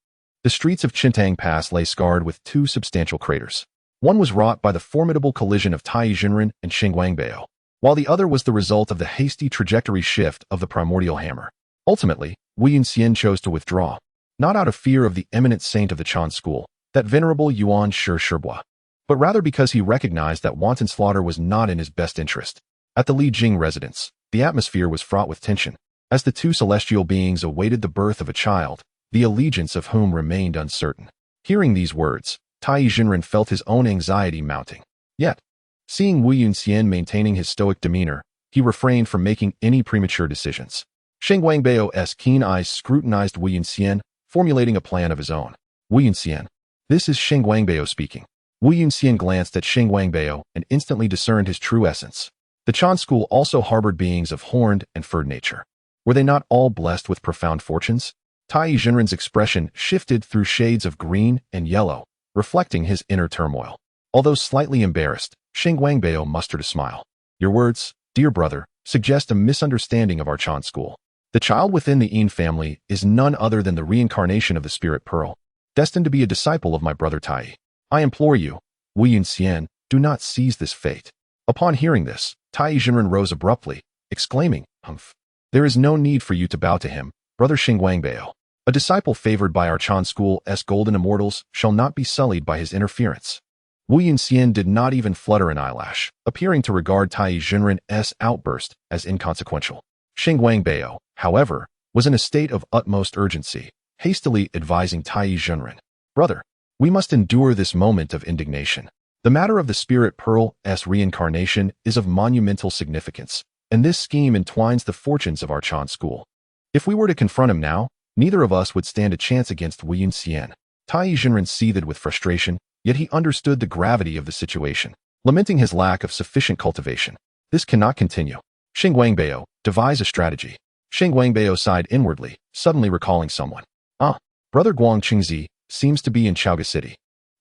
The streets of Qintang Pass lay scarred with two substantial craters. One was wrought by the formidable collision of Tai Jinren and Xingwangbao, while the other was the result of the hasty trajectory shift of the primordial hammer. Ultimately, Wu Yunxian chose to withdraw, not out of fear of the eminent saint of the Chan school, that venerable Yuan Shibua, but rather because he recognized that wanton slaughter was not in his best interest. At the Li Jing residence, the atmosphere was fraught with tension, as the two celestial beings awaited the birth of a child, the allegiance of whom remained uncertain. Hearing these words, Tai Jinren felt his own anxiety mounting. Yet, seeing Wu Yunxian maintaining his stoic demeanor, he refrained from making any premature decisions. Xingwangbao's keen eyes scrutinized Wu Yunxian, formulating a plan of his own. Wu Yunxian. This is Xingwangbao speaking. Wu Yunxian glanced at Xingwangbao and instantly discerned his true essence. The Chan school also harbored beings of horned and furred nature. Were they not all blessed with profound fortunes? Tai Jinren's expression shifted through shades of green and yellow, reflecting his inner turmoil. Although slightly embarrassed, Xingwangbao mustered a smile. Your words, dear brother, suggest a misunderstanding of our Chan school. The child within the Yin family is none other than the reincarnation of the spirit pearl, destined to be a disciple of my brother Tai. I implore you, Wu Yunxian, do not seize this fate. Upon hearing this, Tai Jinren rose abruptly, exclaiming, Humph. There is no need for you to bow to him, brother Xingwangbao. A disciple favored by our Chan school's golden immortals shall not be sullied by his interference. Wu Yunxian did not even flutter an eyelash, appearing to regard Tai Jinren's outburst as inconsequential. Xingwangbao, however, was in a state of utmost urgency, hastily advising Tai Jinren. Brother, we must endure this moment of indignation. The matter of the spirit pearl's reincarnation is of monumental significance, and this scheme entwines the fortunes of our Chan school. If we were to confront him now, neither of us would stand a chance against Wu Yunxian. Tai Jinren seethed with frustration, yet he understood the gravity of the situation, lamenting his lack of sufficient cultivation. This cannot continue. Xingwangbao, devise a strategy. Xingwangbao sighed inwardly, suddenly recalling someone. Brother Guangqingzi seems to be in Chaoga City.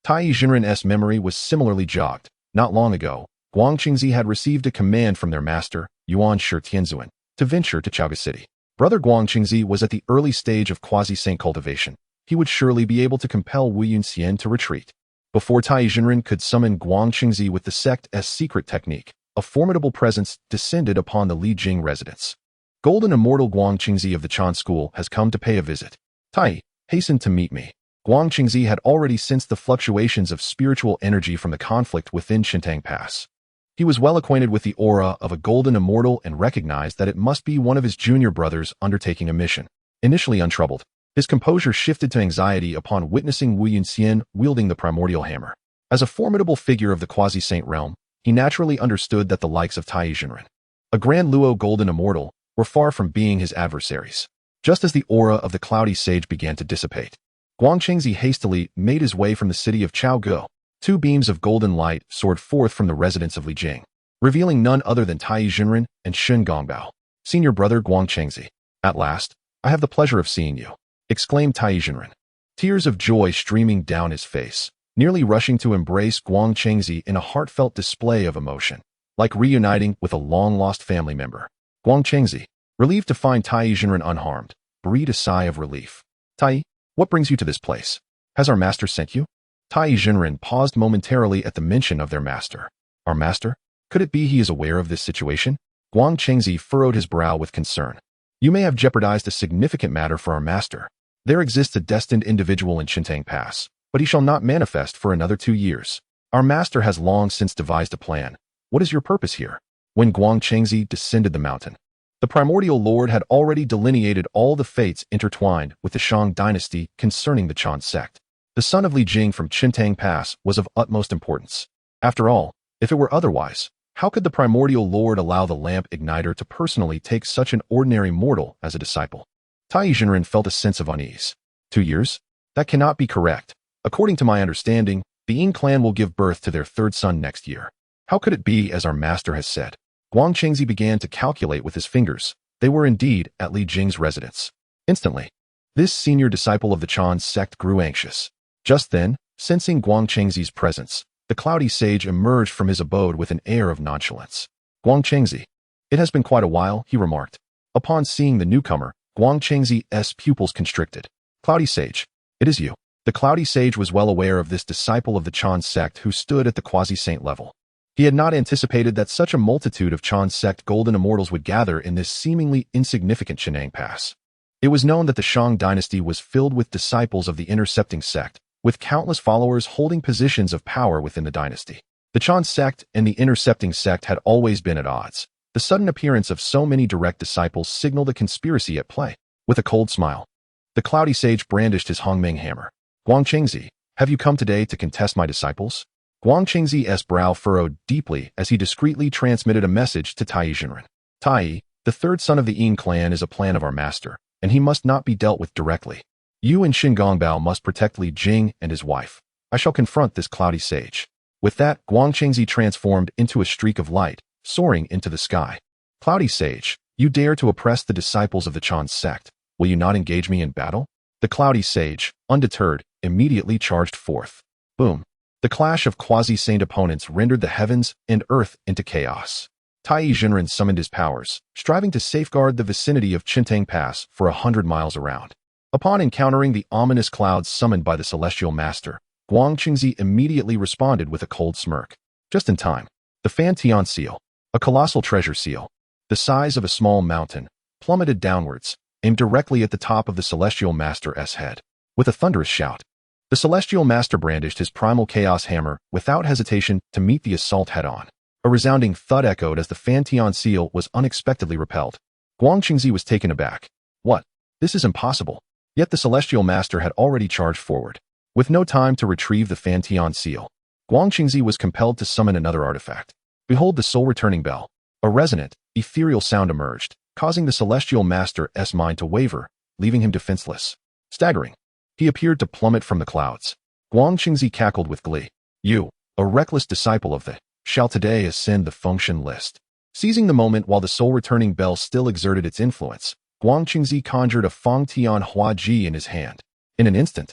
Tai Jinren's memory was similarly jogged. Not long ago, Guangqingzi had received a command from their master, Yuan Shibua, to venture to Chaoga City. Brother Guangqingzi was at the early stage of quasi-saint cultivation. He would surely be able to compel Wu Yunxian to retreat. Before Tai Jinren could summon Guangqingzi with the sect's secret technique, a formidable presence descended upon the Li Jing residence. Golden immortal Guangqingzi of the Chan school has come to pay a visit. Tai, hasten to meet me. Guangqingzi had already sensed the fluctuations of spiritual energy from the conflict within Qintang Pass. He was well acquainted with the aura of a golden immortal and recognized that it must be one of his junior brothers undertaking a mission. Initially untroubled, his composure shifted to anxiety upon witnessing Wu Yunxian wielding the primordial hammer. As a formidable figure of the quasi-saint realm, he naturally understood that the likes of Tai Jinren, a grand Luo golden immortal, were far from being his adversaries. Just as the aura of the cloudy sage began to dissipate, Guangqingzi hastily made his way from the city of Chaoge. Two beams of golden light soared forth from the residence of Li Jing, revealing none other than Tai Jinren and Shen Gongbao. Senior brother Guangqingzi, at last, I have the pleasure of seeing you, exclaimed Tai Jinren, tears of joy streaming down his face, nearly rushing to embrace Guangqingzi in a heartfelt display of emotion, like reuniting with a long-lost family member. Guangqingzi, relieved to find Tai Jinren unharmed, breathed a sigh of relief. Tai, what brings you to this place? Has our master sent you? Tai Jinren paused momentarily at the mention of their master. Our master? Could it be he is aware of this situation? Guangqingzi furrowed his brow with concern. You may have jeopardized a significant matter for our master. There exists a destined individual in Qintang Pass, but he shall not manifest for another 2 years. Our master has long since devised a plan. What is your purpose here? When Guangqingzi descended the mountain, the primordial lord had already delineated all the fates intertwined with the Shang dynasty concerning the Chan sect. The son of Li Jing from Qintang Pass was of utmost importance. After all, if it were otherwise, how could the primordial lord allow the lamp igniter to personally take such an ordinary mortal as a disciple? Tai Jinren felt a sense of unease. 2 years? That cannot be correct. According to my understanding, the Yin clan will give birth to their third son next year. How could it be as our master has said? Guang Qingzi began to calculate with his fingers. They were indeed at Li Jing's residence. Instantly, this senior disciple of the Chan sect grew anxious. Just then, sensing Guang Qingzi's presence, the cloudy sage emerged from his abode with an air of nonchalance. Guang Qingzi. It has been quite a while, he remarked. Upon seeing the newcomer, Guang Qingzi's pupils constricted. Cloudy sage. It is you. The cloudy sage was well aware of this disciple of the Chan sect who stood at the quasi-saint level. He had not anticipated that such a multitude of Chan sect golden immortals would gather in this seemingly insignificant Chenang Pass. It was known that the Shang dynasty was filled with disciples of the intercepting sect, with countless followers holding positions of power within the dynasty. The Chan sect and the intercepting sect had always been at odds. The sudden appearance of so many direct disciples signaled a conspiracy at play. With a cold smile, the cloudy sage brandished his Hongmeng hammer. Guang Qingzi, have you come today to contest my disciples? Guang Qingzi's brow furrowed deeply as he discreetly transmitted a message to Tai Jinren. Tai, the third son of the Yin clan, is a plan of our master, and he must not be dealt with directly. You and Xin Gongbao must protect Li Jing and his wife. I shall confront this cloudy sage. With that, Guang Qingzi transformed into a streak of light, soaring into the sky. Cloudy sage, you dare to oppress the disciples of the Chan sect. Will you not engage me in battle? The cloudy sage, undeterred, immediately charged forth. Boom. The clash of quasi-saint opponents rendered the heavens and earth into chaos. Tai Jinren summoned his powers, striving to safeguard the vicinity of Chintang Pass for 100 miles around. Upon encountering the ominous clouds summoned by the celestial master, Guang Qingzi immediately responded with a cold smirk. Just in time. The Fan Tian seal, a colossal treasure seal, the size of a small mountain, plummeted downwards, aimed directly at the top of the celestial master's head. With a thunderous shout, the celestial master brandished his primal chaos hammer without hesitation to meet the assault head-on. A resounding thud echoed as the Fan Tian seal was unexpectedly repelled. Guang Qingzi was taken aback. What? This is impossible. Yet the celestial master had already charged forward. With no time to retrieve the Fan Tian seal, Guang Qingzi was compelled to summon another artifact. Behold the soul-returning bell. A resonant, ethereal sound emerged, causing the celestial master's mind to waver, leaving him defenseless. Staggering, he appeared to plummet from the clouds. Guang Qingzi cackled with glee. You, a reckless disciple of the, shall today ascend the function list. Seizing the moment while the soul-returning bell still exerted its influence, Guang Qingzi conjured a Fang Tian Hua Ji in his hand. In an instant,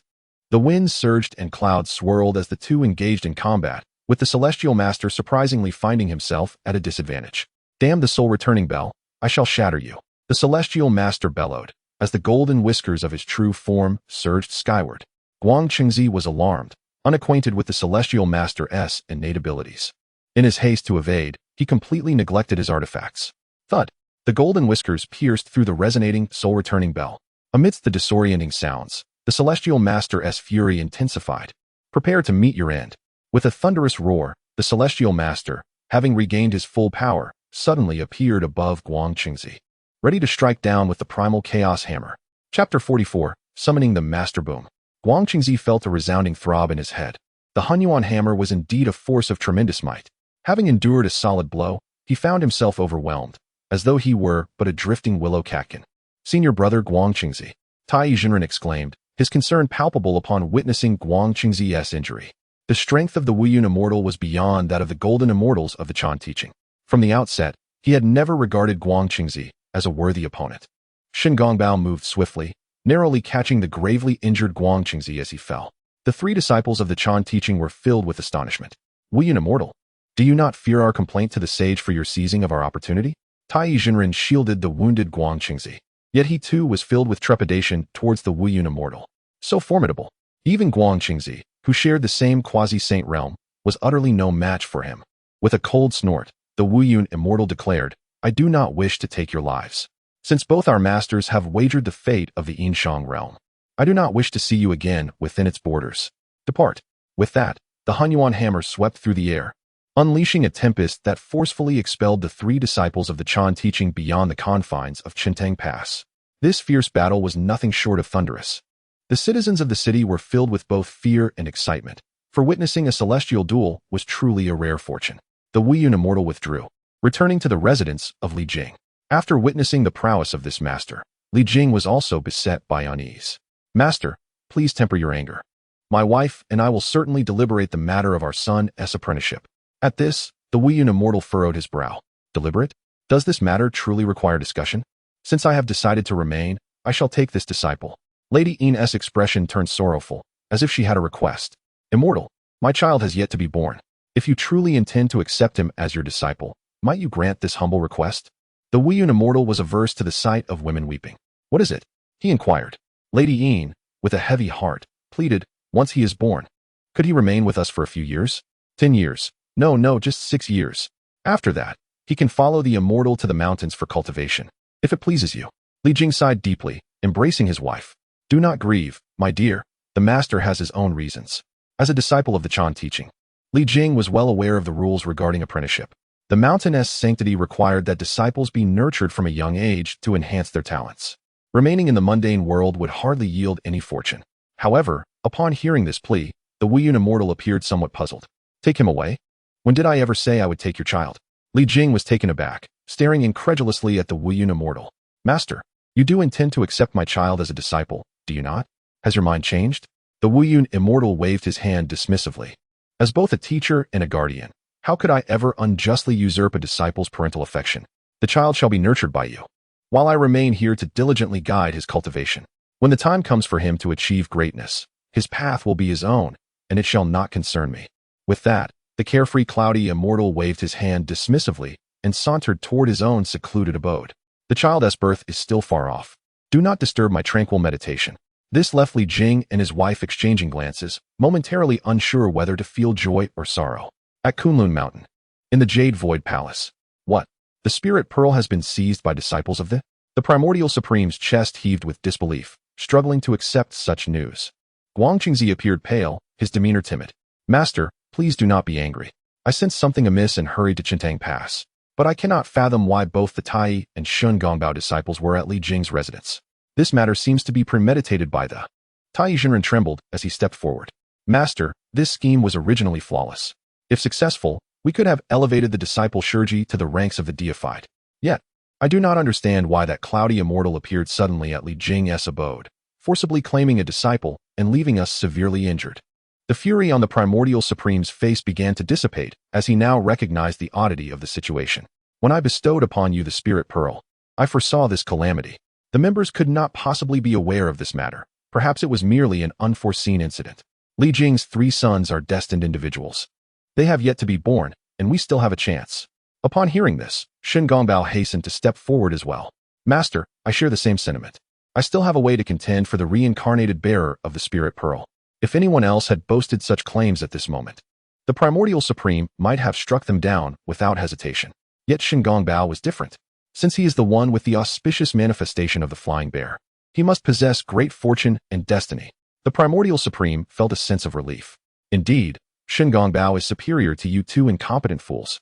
the winds surged and clouds swirled as the two engaged in combat, with the celestial master surprisingly finding himself at a disadvantage. Damn the soul-returning bell, I shall shatter you. The celestial master bellowed, as the golden whiskers of his true form surged skyward. Guang Qingzi was alarmed, unacquainted with the celestial master's innate abilities. In his haste to evade, he completely neglected his artifacts. Thud! The golden whiskers pierced through the resonating, soul-returning bell. Amidst the disorienting sounds, the celestial master's fury intensified. Prepare to meet your end. With a thunderous roar, the celestial master, having regained his full power, suddenly appeared above Guang Qingzi, ready to strike down with the primal chaos hammer. Chapter 44, Summoning the Master Boom. Guang Qingzi felt a resounding throb in his head. The Hunyuan hammer was indeed a force of tremendous might. Having endured a solid blow, he found himself overwhelmed, as though he were but a drifting willow catkin. Senior brother Guang Qingzi, Tai Jinren exclaimed, his concern palpable upon witnessing Guang Qingzi's injury. The strength of the Wuyun immortal was beyond that of the golden immortals of the Chan teaching. From the outset, he had never regarded Guang Qingzi as a worthy opponent. Xin Gongbao moved swiftly, narrowly catching the gravely injured Guang Qingzi as he fell. The three disciples of the Chan teaching were filled with astonishment. Wuyun immortal, do you not fear our complaint to the sage for your seizing of our opportunity? Tai Jinren shielded the wounded Guang Qingzi. Yet he too was filled with trepidation towards the Wuyun immortal. So formidable. Even Guang Qingzi, who shared the same quasi-saint realm, was utterly no match for him. With a cold snort, the Wuyun immortal declared, I do not wish to take your lives. Since both our masters have wagered the fate of the Yinshang realm, I do not wish to see you again within its borders. Depart. With that, the Hunyuan hammer swept through the air, unleashing a tempest that forcefully expelled the three disciples of the Chan teaching beyond the confines of Chintang Pass. This fierce battle was nothing short of thunderous. The citizens of the city were filled with both fear and excitement, for witnessing a celestial duel was truly a rare fortune. The Wuyun immortal withdrew, returning to the residence of Li Jing. After witnessing the prowess of this master, Li Jing was also beset by unease. Master, please temper your anger. My wife and I will certainly deliberate the matter of our son's apprenticeship." At this, the Wuyun immortal furrowed his brow. Deliberate? Does this matter truly require discussion? Since I have decided to remain, I shall take this disciple. Lady Ine's expression turned sorrowful, as if she had a request. Immortal, my child has yet to be born. If you truly intend to accept him as your disciple, might you grant this humble request? The Wuyun immortal was averse to the sight of women weeping. What is it? He inquired. Lady Ine, with a heavy heart, pleaded, once he is born. Could he remain with us for a few years? 10 years. No, just 6 years. After that, he can follow the immortal to the mountains for cultivation, if it pleases you. Li Jing sighed deeply, embracing his wife. Do not grieve, my dear. The master has his own reasons. As a disciple of the Chan teaching, Li Jing was well aware of the rules regarding apprenticeship. The mountain's sanctity required that disciples be nurtured from a young age to enhance their talents. Remaining in the mundane world would hardly yield any fortune. However, upon hearing this plea, the Wuyun immortal appeared somewhat puzzled. Take him away? When did I ever say I would take your child? Li Jing was taken aback, staring incredulously at the Wuyun immortal. Master, you do intend to accept my child as a disciple, do you not? Has your mind changed? The Wuyun immortal waved his hand dismissively. As both a teacher and a guardian, how could I ever unjustly usurp a disciple's parental affection? The child shall be nurtured by you, while I remain here to diligently guide his cultivation. When the time comes for him to achieve greatness, his path will be his own, and it shall not concern me. With that, the carefree cloudy immortal waved his hand dismissively and sauntered toward his own secluded abode. The child's birth is still far off. Do not disturb my tranquil meditation. This left Li Jing and his wife exchanging glances, momentarily unsure whether to feel joy or sorrow. At Kunlun Mountain, in the Jade Void Palace. What? The spirit pearl has been seized by disciples of the primordial supreme's chest heaved with disbelief, struggling to accept such news. Guangqingzi appeared pale, his demeanor timid. Master, please do not be angry. I sensed something amiss and hurried to Qintang Pass, but I cannot fathom why both the Tai and Shun Gongbao disciples were at Li Jing's residence. This matter seems to be premeditated by the Tai Zhenren trembled as he stepped forward. Master, this scheme was originally flawless. If successful, we could have elevated the disciple Shurji to the ranks of the deified. Yet, I do not understand why that cloudy immortal appeared suddenly at Li Jing's abode, forcibly claiming a disciple and leaving us severely injured. The fury on the primordial supreme's face began to dissipate as he now recognized the oddity of the situation. When I bestowed upon you the spirit pearl, I foresaw this calamity. The members could not possibly be aware of this matter. Perhaps it was merely an unforeseen incident. Li Jing's 3 sons are destined individuals. They have yet to be born, and we still have a chance. Upon hearing this, Shen Gongbao hastened to step forward as well. Master, I share the same sentiment. I still have a way to contend for the reincarnated bearer of the spirit pearl. If anyone else had boasted such claims at this moment, the primordial supreme might have struck them down without hesitation. Yet Shen Gongbao was different. Since he is the one with the auspicious manifestation of the flying bear, he must possess great fortune and destiny. The primordial supreme felt a sense of relief. Indeed, Shen Gongbao is superior to you 2 incompetent fools.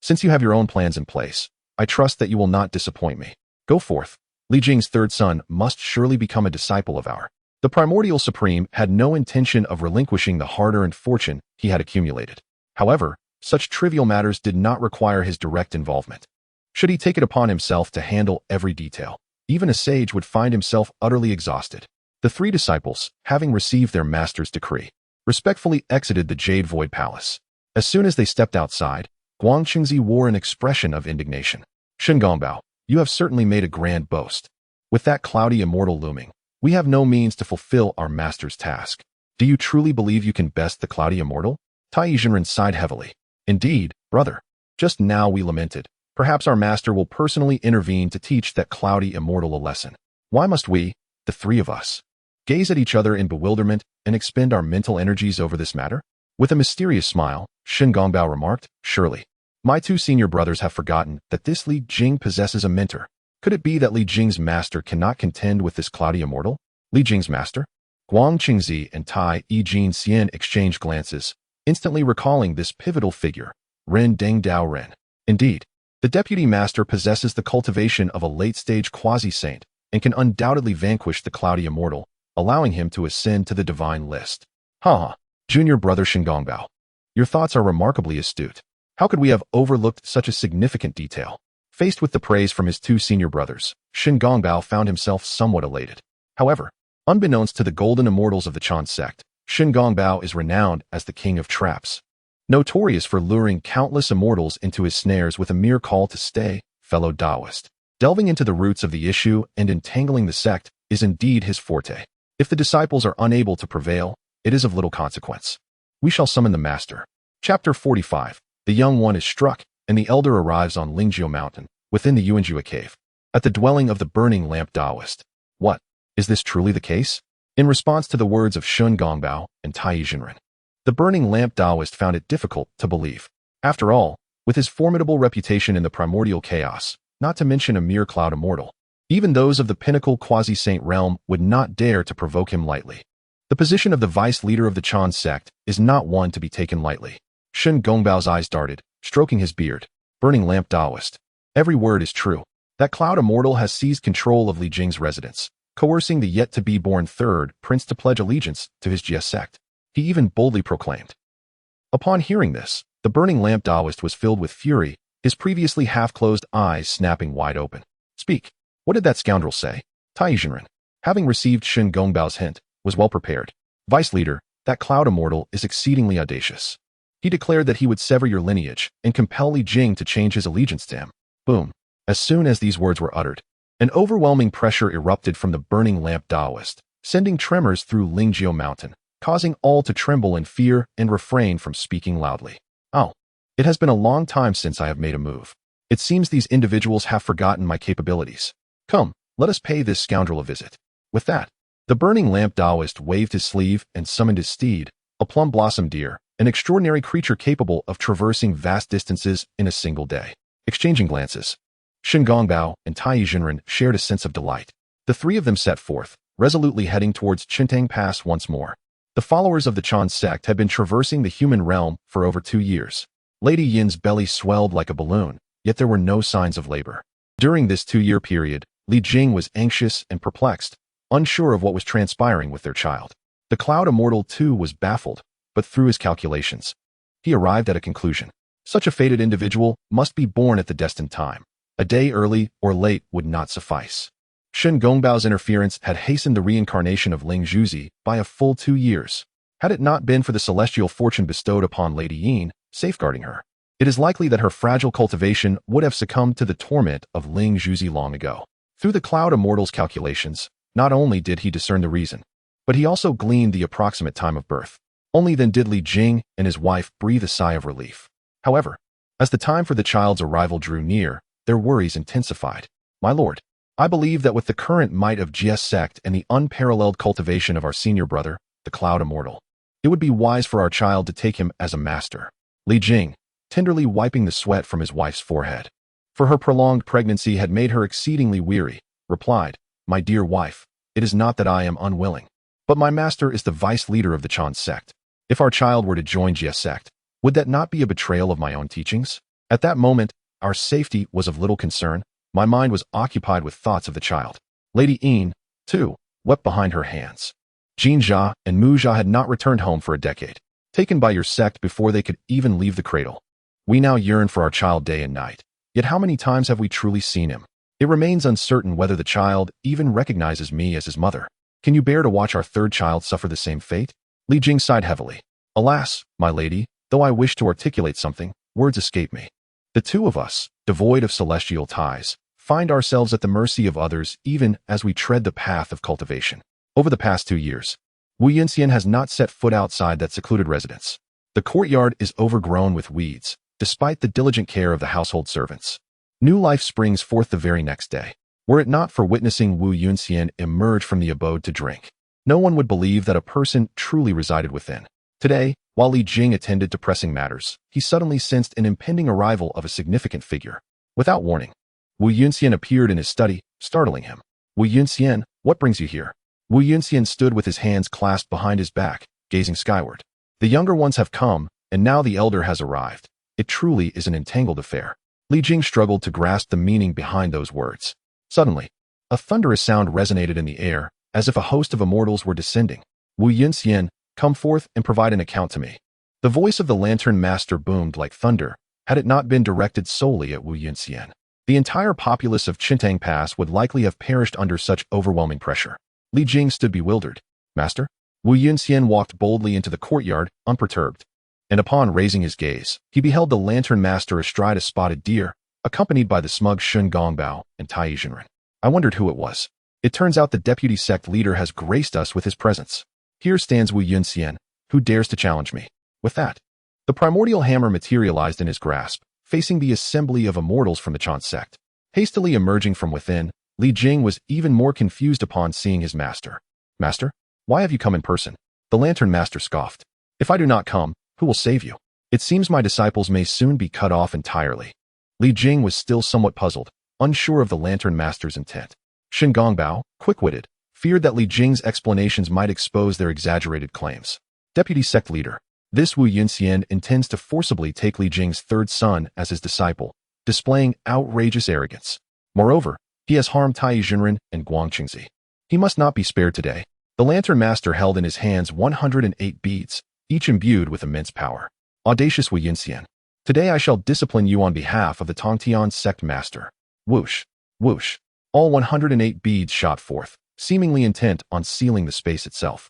Since you have your own plans in place, I trust that you will not disappoint me. Go forth. Li Jing's 3rd son must surely become a disciple of ours. The primordial supreme had no intention of relinquishing the hard-earned fortune he had accumulated. However, such trivial matters did not require his direct involvement. Should he take it upon himself to handle every detail, even a sage would find himself utterly exhausted. The 3 disciples, having received their master's decree, respectfully exited the Jade Void Palace. As soon as they stepped outside, Guangqingzi wore an expression of indignation. Shen Gongbao, you have certainly made a grand boast. With that cloudy immortal looming, we have no means to fulfill our master's task. Do you truly believe you can best the cloudy immortal? Tai Zhenren sighed heavily. Indeed, brother. Just now we lamented. Perhaps our master will personally intervene to teach that cloudy immortal a lesson. Why must we, the 3 of us, gaze at each other in bewilderment and expend our mental energies over this matter? With a mysterious smile, Shen Gongbao remarked, surely, my 2 senior brothers have forgotten that this Li Jing possesses a mentor. Could it be that Li Jing's master cannot contend with this cloudy immortal? Li Jing's master? Guangqingzi and Tai Xianxia exchanged glances, instantly recalling this pivotal figure, Ren Deng Dao Ren. Indeed, the deputy master possesses the cultivation of a late-stage quasi-saint and can undoubtedly vanquish the cloudy immortal, allowing him to ascend to the divine list. Junior brother Shen Gongbao, your thoughts are remarkably astute. How could we have overlooked such a significant detail? Faced with the praise from his 2 senior brothers, Shen Gongbao found himself somewhat elated. However, unbeknownst to the golden immortals of the Chan sect, Shen Gongbao is renowned as the king of traps, notorious for luring countless immortals into his snares with a mere call to stay, fellow Taoist. Delving into the roots of the issue and entangling the sect is indeed his forte. If the disciples are unable to prevail, it is of little consequence. We shall summon the master. Chapter 45. The young one is struck, and the elder arrives on Lingjiu Mountain, within the Yuanjua cave, at the dwelling of the burning lamp Taoist. What? Is this truly the case? In response to the words of Shen Gongbao and Tai Jinren, the burning lamp Taoist found it difficult to believe. After all, with his formidable reputation in the primordial chaos, not to mention a mere cloud immortal, even those of the pinnacle quasi-saint realm would not dare to provoke him lightly. The position of the vice leader of the Chan sect is not one to be taken lightly. Shen Gongbao's eyes darted, stroking his beard. Burning lamp Taoist. Every word is true. That cloud immortal has seized control of Li Jing's residence, coercing the yet-to-be-born third prince to pledge allegiance to his Jia sect. He even boldly proclaimed. Upon hearing this, the burning lamp Taoist was filled with fury, his previously half-closed eyes snapping wide open. Speak. What did that scoundrel say? Tai Jinren, having received Shen Gongbao's hint, was well prepared. Vice leader, that cloud immortal is exceedingly audacious. He declared that he would sever your lineage and compel Li Jing to change his allegiance to him. Boom. As soon as these words were uttered, an overwhelming pressure erupted from the burning lamp Taoist, sending tremors through Lingjiu Mountain, causing all to tremble in fear and refrain from speaking loudly. Oh, it has been a long time since I have made a move. It seems these individuals have forgotten my capabilities. Come, let us pay this scoundrel a visit. With that, the burning lamp Taoist waved his sleeve and summoned his steed, a plum blossom deer, an extraordinary creature capable of traversing vast distances in a single day. Exchanging glances, Shen Gongbao and Tai Jinren shared a sense of delight. The three of them set forth, resolutely heading towards Qintang Pass once more. The followers of the Chan sect had been traversing the human realm for over 2 years. Lady Yin's belly swelled like a balloon, yet there were no signs of labor. During this 2-year period, Li Jing was anxious and perplexed, unsure of what was transpiring with their child. The cloud immortal too was baffled, but through his calculations, he arrived at a conclusion. Such a fated individual must be born at the destined time. A day early or late would not suffice. Shen Gongbao's interference had hastened the reincarnation of Ling Zhuzi by a full 2 years. Had it not been for the celestial fortune bestowed upon Lady Yin, safeguarding her, it is likely that her fragile cultivation would have succumbed to the torment of Ling Zhuzi long ago. Through the cloud immortal's calculations, not only did he discern the reason, but he also gleaned the approximate time of birth. Only then did Li Jing and his wife breathe a sigh of relief. However, as the time for the child's arrival drew near, their worries intensified. My lord, I believe that with the current might of Jia's sect and the unparalleled cultivation of our senior brother, the Cloud Immortal, it would be wise for our child to take him as a master. Li Jing, tenderly wiping the sweat from his wife's forehead, for her prolonged pregnancy had made her exceedingly weary, replied, My dear wife, it is not that I am unwilling, but my master is the vice leader of the Chan sect. If our child were to join Jia's sect, would that not be a betrayal of my own teachings? At that moment, our safety was of little concern. My mind was occupied with thoughts of the child. Lady Yin, too, wept behind her hands. Jinjia and Mujia had not returned home for a decade, taken by your sect before they could even leave the cradle. We now yearn for our child day and night. Yet how many times have we truly seen him? It remains uncertain whether the child even recognizes me as his mother. Can you bear to watch our third child suffer the same fate? Li Jing sighed heavily. Alas, my lady, though I wish to articulate something, words escape me. The two of us, devoid of celestial ties, find ourselves at the mercy of others even as we tread the path of cultivation. Over the past 2 years, Wu Yinxian has not set foot outside that secluded residence. The courtyard is overgrown with weeds, despite the diligent care of the household servants. New life springs forth the very next day. Were it not for witnessing Wu Yunxian emerge from the abode to drink, no one would believe that a person truly resided within. Today, while Li Jing attended to pressing matters, he suddenly sensed an impending arrival of a significant figure. Without warning, Wu Yunxian appeared in his study, startling him. Wu Yunxian, what brings you here? Wu Yunxian stood with his hands clasped behind his back, gazing skyward. The younger ones have come, and now the elder has arrived. It truly is an entangled affair. Li Jing struggled to grasp the meaning behind those words. Suddenly, a thunderous sound resonated in the air, as if a host of immortals were descending. Wu Yunxian, come forth and provide an account to me. The voice of the lantern master boomed like thunder, had it not been directed solely at Wu Yunxian. The entire populace of Qintang Pass would likely have perished under such overwhelming pressure. Li Jing stood bewildered. Master? Wu Yunxian walked boldly into the courtyard, unperturbed. And upon raising his gaze, he beheld the lantern master astride a spotted deer, accompanied by the smug Shun Gongbao and Tai Jinren. I wondered who it was. It turns out the deputy sect leader has graced us with his presence. Here stands Wu Yunxian, who dares to challenge me. With that, the primordial hammer materialized in his grasp, facing the assembly of immortals from the Chan sect. Hastily emerging from within, Li Jing was even more confused upon seeing his master. Master? Why have you come in person? The lantern master scoffed. If I do not come, who will save you? It seems my disciples may soon be cut off entirely. Li Jing was still somewhat puzzled, unsure of the lantern master's intent. Shin Gongbao, quick-witted, feared that Li Jing's explanations might expose their exaggerated claims. Deputy sect leader. This Wu Yunxian intends to forcibly take Li Jing's third son as his disciple, displaying outrageous arrogance. Moreover, he has harmed Tai Jinren and Guang Qingzi. He must not be spared today. The lantern master held in his hands 108 beads, each imbued with immense power. Audacious Wu Yunxian. Today I shall discipline you on behalf of the Tongtian sect master. Whoosh, whoosh. All 108 beads shot forth, seemingly intent on sealing the space itself.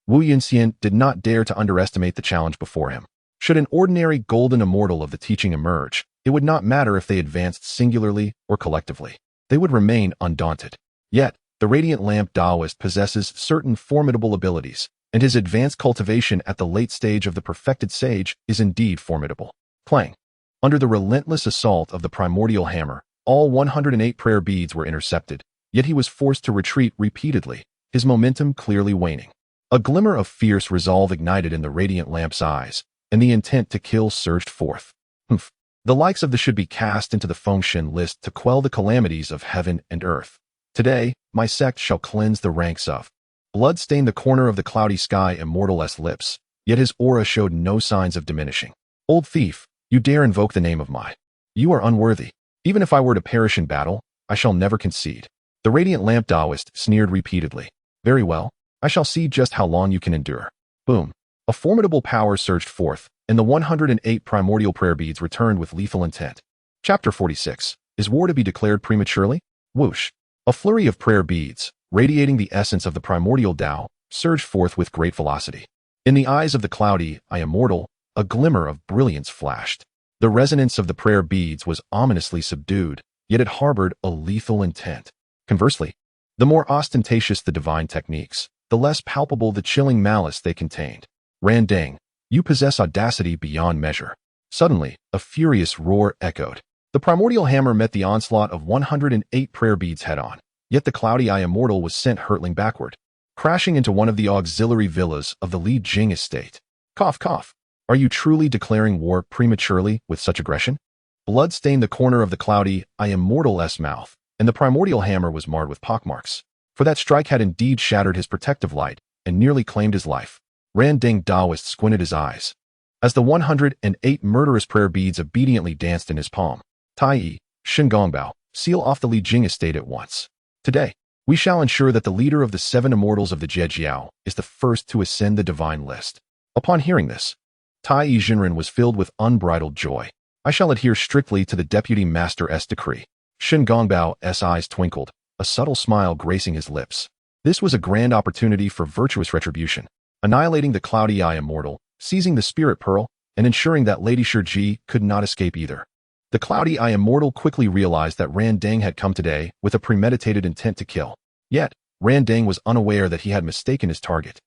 Wu Yunxian did not dare to underestimate the challenge before him. Should an ordinary golden immortal of the teaching emerge, it would not matter if they advanced singularly or collectively. They would remain undaunted. Yet, the radiant lamp Taoist possesses certain formidable abilities, and his advanced cultivation at the late stage of the perfected sage is indeed formidable. Clang. Under the relentless assault of the primordial hammer, all 108 prayer beads were intercepted, yet he was forced to retreat repeatedly, his momentum clearly waning. A glimmer of fierce resolve ignited in the radiant lamp's eyes, and the intent to kill surged forth. Humph. The likes of the should be cast into the Fengshen list to quell the calamities of heaven and earth. Today, my sect shall cleanse the ranks of. Blood stained the corner of the cloudy sky immortal's lips, yet his aura showed no signs of diminishing. Old thief, you dare invoke the name of my. You are unworthy. Even if I were to perish in battle, I shall never concede. The radiant lamp Taoist sneered repeatedly. Very well, I shall see just how long you can endure. Boom. A formidable power surged forth, and the 108 primordial prayer beads returned with lethal intent. Chapter 46. Is war to be declared prematurely? Whoosh. A flurry of prayer beads, radiating the essence of the primordial Tao, surged forth with great velocity. In the eyes of the cloudy, immortal, a glimmer of brilliance flashed. The resonance of the prayer beads was ominously subdued, yet it harbored a lethal intent. Conversely, the more ostentatious the divine techniques, the less palpable the chilling malice they contained. Randang, you possess audacity beyond measure. Suddenly, a furious roar echoed. The primordial hammer met the onslaught of 108 prayer beads head-on, yet the cloudy immortal was sent hurtling backward, crashing into one of the auxiliary villas of the Li Jing estate. Cough, cough. Are you truly declaring war prematurely with such aggression? Blood stained the corner of the cloudy immortal's mouth, and the primordial hammer was marred with pockmarks. For that strike had indeed shattered his protective light and nearly claimed his life. Randang Taoist squinted his eyes. As the 108 murderous prayer beads obediently danced in his palm, Tai, Shin Gongbao, seal off the Li Jing estate at once. Today, we shall ensure that the leader of the 7 immortals of the Jade is the first to ascend the divine list. Upon hearing this, Tai Jinren was filled with unbridled joy. I shall adhere strictly to the deputy master's decree. Shin Gongbao's eyes twinkled, a subtle smile gracing his lips. This was a grand opportunity for virtuous retribution, annihilating the cloudy immortal, seizing the spirit pearl, and ensuring that Lady Shiji could not escape either. The cloudy immortal quickly realized that Randang had come today with a premeditated intent to kill. Yet, Randang was unaware that he had mistaken his target.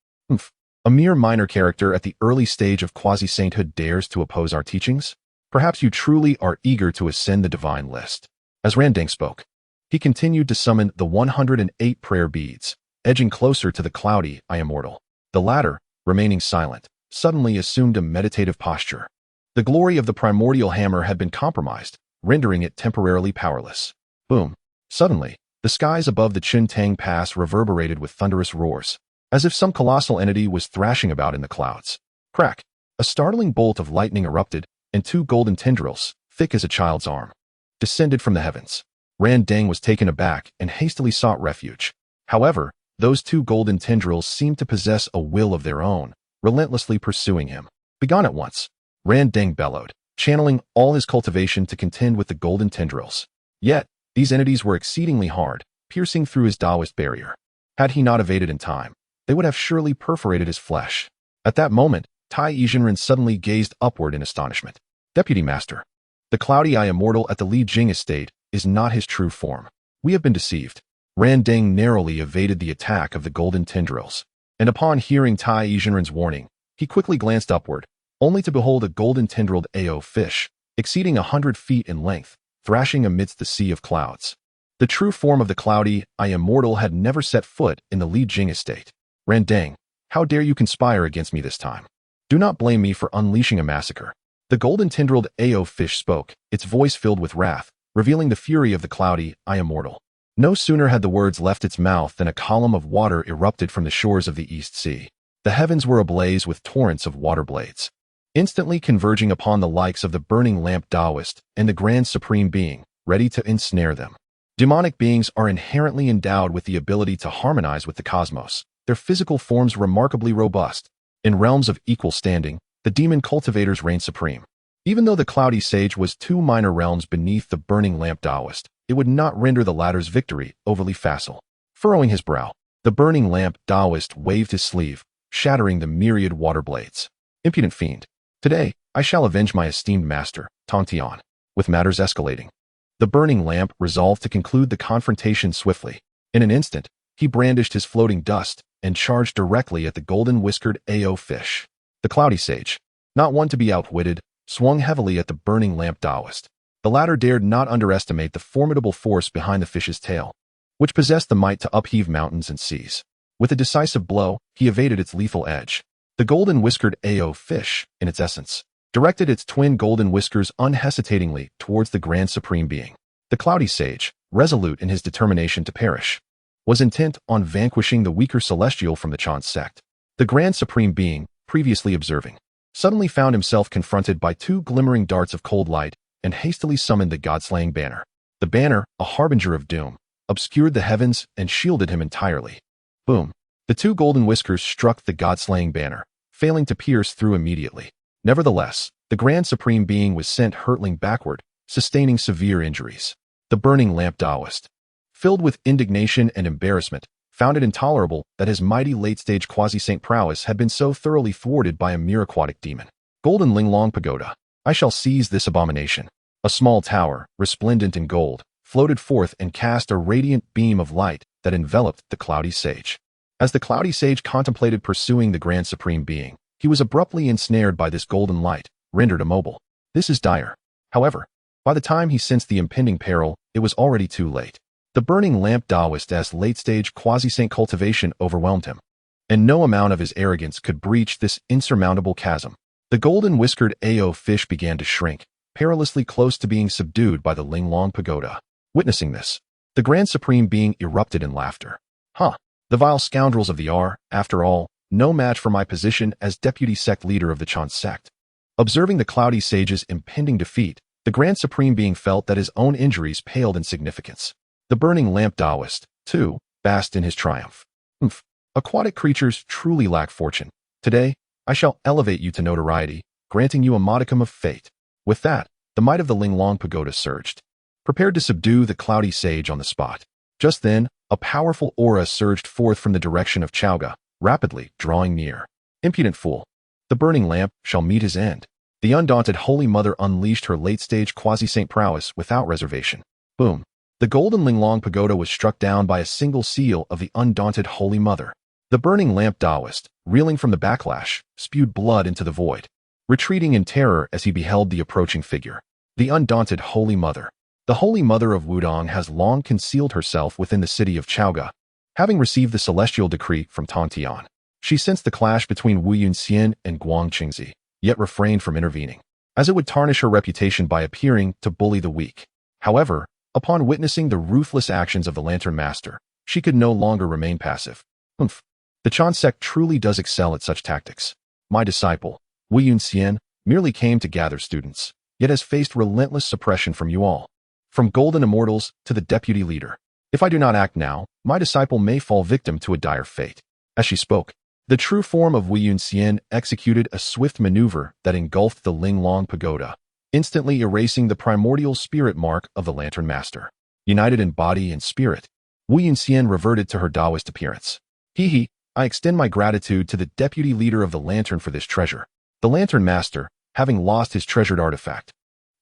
A mere minor character at the early stage of quasi-sainthood dares to oppose our teachings? Perhaps you truly are eager to ascend the divine list. As Randang spoke, he continued to summon the 108 prayer beads, edging closer to the cloudy immortal. The latter, remaining silent, suddenly assumed a meditative posture. The glory of the primordial hammer had been compromised, rendering it temporarily powerless. Boom. Suddenly, the skies above the Chintang Pass reverberated with thunderous roars, as if some colossal entity was thrashing about in the clouds. Crack! A startling bolt of lightning erupted, and 2 golden tendrils, thick as a child's arm, descended from the heavens. Randang was taken aback and hastily sought refuge. However, those 2 golden tendrils seemed to possess a will of their own, relentlessly pursuing him. Begone at once! Randang bellowed, channeling all his cultivation to contend with the golden tendrils. Yet, these entities were exceedingly hard, piercing through his Taoist barrier. Had he not evaded in time, they would have surely perforated his flesh. At that moment, Tai Yizhenren suddenly gazed upward in astonishment. Deputy Master. The cloudy eye immortal at the Li Jing estate is not his true form. We have been deceived. Ran Deng narrowly evaded the attack of the golden tendrils, and upon hearing Tai Yizhenren's warning, he quickly glanced upward, only to behold a golden tendrilled AO fish, exceeding 100 feet in length, thrashing amidst the sea of clouds. The true form of the cloudy eye immortal had never set foot in the Li Jing estate. Ran Deng, how dare you conspire against me this time? Do not blame me for unleashing a massacre. The golden tendrilled AO fish spoke, its voice filled with wrath, revealing the fury of the cloudy eye immortal. No sooner had the words left its mouth than a column of water erupted from the shores of the East Sea. The heavens were ablaze with torrents of water blades, instantly converging upon the likes of the burning lamp Taoist and the grand supreme being, ready to ensnare them. Demonic beings are inherently endowed with the ability to harmonize with the cosmos, their physical forms remarkably robust. In realms of equal standing, the demon cultivators reign supreme. Even though the cloudy sage was 2 minor realms beneath the burning lamp Taoist, it would not render the latter's victory overly facile. Furrowing his brow, the burning lamp Taoist waved his sleeve, shattering the myriad water blades. Impudent fiend. Today, I shall avenge my esteemed master, Tongtian. With matters escalating, the burning lamp resolved to conclude the confrontation swiftly. In an instant, he brandished his floating dust and charged directly at the golden-whiskered AO fish. The cloudy sage, not one to be outwitted, swung heavily at the burning lamp Taoist. The latter dared not underestimate the formidable force behind the fish's tail, which possessed the might to upheave mountains and seas. With a decisive blow, he evaded its lethal edge. The golden-whiskered AO fish, in its essence, directed its twin golden whiskers unhesitatingly towards the grand supreme being. The cloudy sage, resolute in his determination to perish, was intent on vanquishing the weaker celestial from the Chan sect. The grand supreme being, previously observing, suddenly found himself confronted by 2 glimmering darts of cold light and hastily summoned the god-slaying banner. The banner, a harbinger of doom, obscured the heavens and shielded him entirely. Boom. The 2 golden whiskers struck the god-slaying banner, failing to pierce through immediately. Nevertheless, the grand supreme being was sent hurtling backward, sustaining severe injuries. The burning lamp Taoist, filled with indignation and embarrassment, found it intolerable that his mighty late-stage quasi-saint prowess had been so thoroughly thwarted by a mere aquatic demon. Golden Linglong Pagoda. I shall seize this abomination. A small tower, resplendent in gold, floated forth and cast a radiant beam of light that enveloped the cloudy sage. As the cloudy sage contemplated pursuing the grand supreme being, he was abruptly ensnared by this golden light, rendered immobile. This is dire. However, by the time he sensed the impending peril, it was already too late. The burning lamp Taoist's late-stage quasi-saint cultivation overwhelmed him, and no amount of his arrogance could breach this insurmountable chasm. The golden-whiskered AO fish began to shrink, perilously close to being subdued by the Linglong Pagoda. Witnessing this, the grand supreme being erupted in laughter. The vile scoundrels of the are, after all, no match for my position as deputy sect leader of the Chan sect. Observing the cloudy sage's impending defeat, the grand supreme being felt that his own injuries paled in significance. The burning lamp Taoist, too, basked in his triumph. Aquatic creatures truly lack fortune. Today, I shall elevate you to notoriety, granting you a modicum of fate. With that, the might of the Linglong Pagoda surged, prepared to subdue the cloudy sage on the spot. Just then, a powerful aura surged forth from the direction of Chaoga, rapidly drawing near. Impudent fool. The burning lamp shall meet his end. The undaunted Holy Mother unleashed her late-stage quasi-saint prowess without reservation. Boom. The golden Linglong Pagoda was struck down by a single seal of the undaunted Holy Mother. The burning lamp Taoist, reeling from the backlash, spewed blood into the void, retreating in terror as he beheld the approaching figure. The undaunted Holy Mother. The Holy Mother of Wudong has long concealed herself within the city of Chaoga, having received the celestial decree from Tongtian. She sensed the clash between Wu Yunxian and Guang Qingzi, yet refrained from intervening, as it would tarnish her reputation by appearing to bully the weak. However, upon witnessing the ruthless actions of the Lantern Master, she could no longer remain passive. The Chan sect truly does excel at such tactics. My disciple, Wu Yunxian, merely came to gather students, yet has faced relentless suppression from you all. From golden immortals to the deputy leader. If I do not act now, my disciple may fall victim to a dire fate. As she spoke, the true form of Wu Yunxian executed a swift maneuver that engulfed the Linglong Pagoda, instantly erasing the primordial spirit mark of the Lantern Master. United in body and spirit, Wu Yunxian reverted to her Taoist appearance. I extend my gratitude to the deputy leader of the Lantern for this treasure. The Lantern Master, having lost his treasured artifact,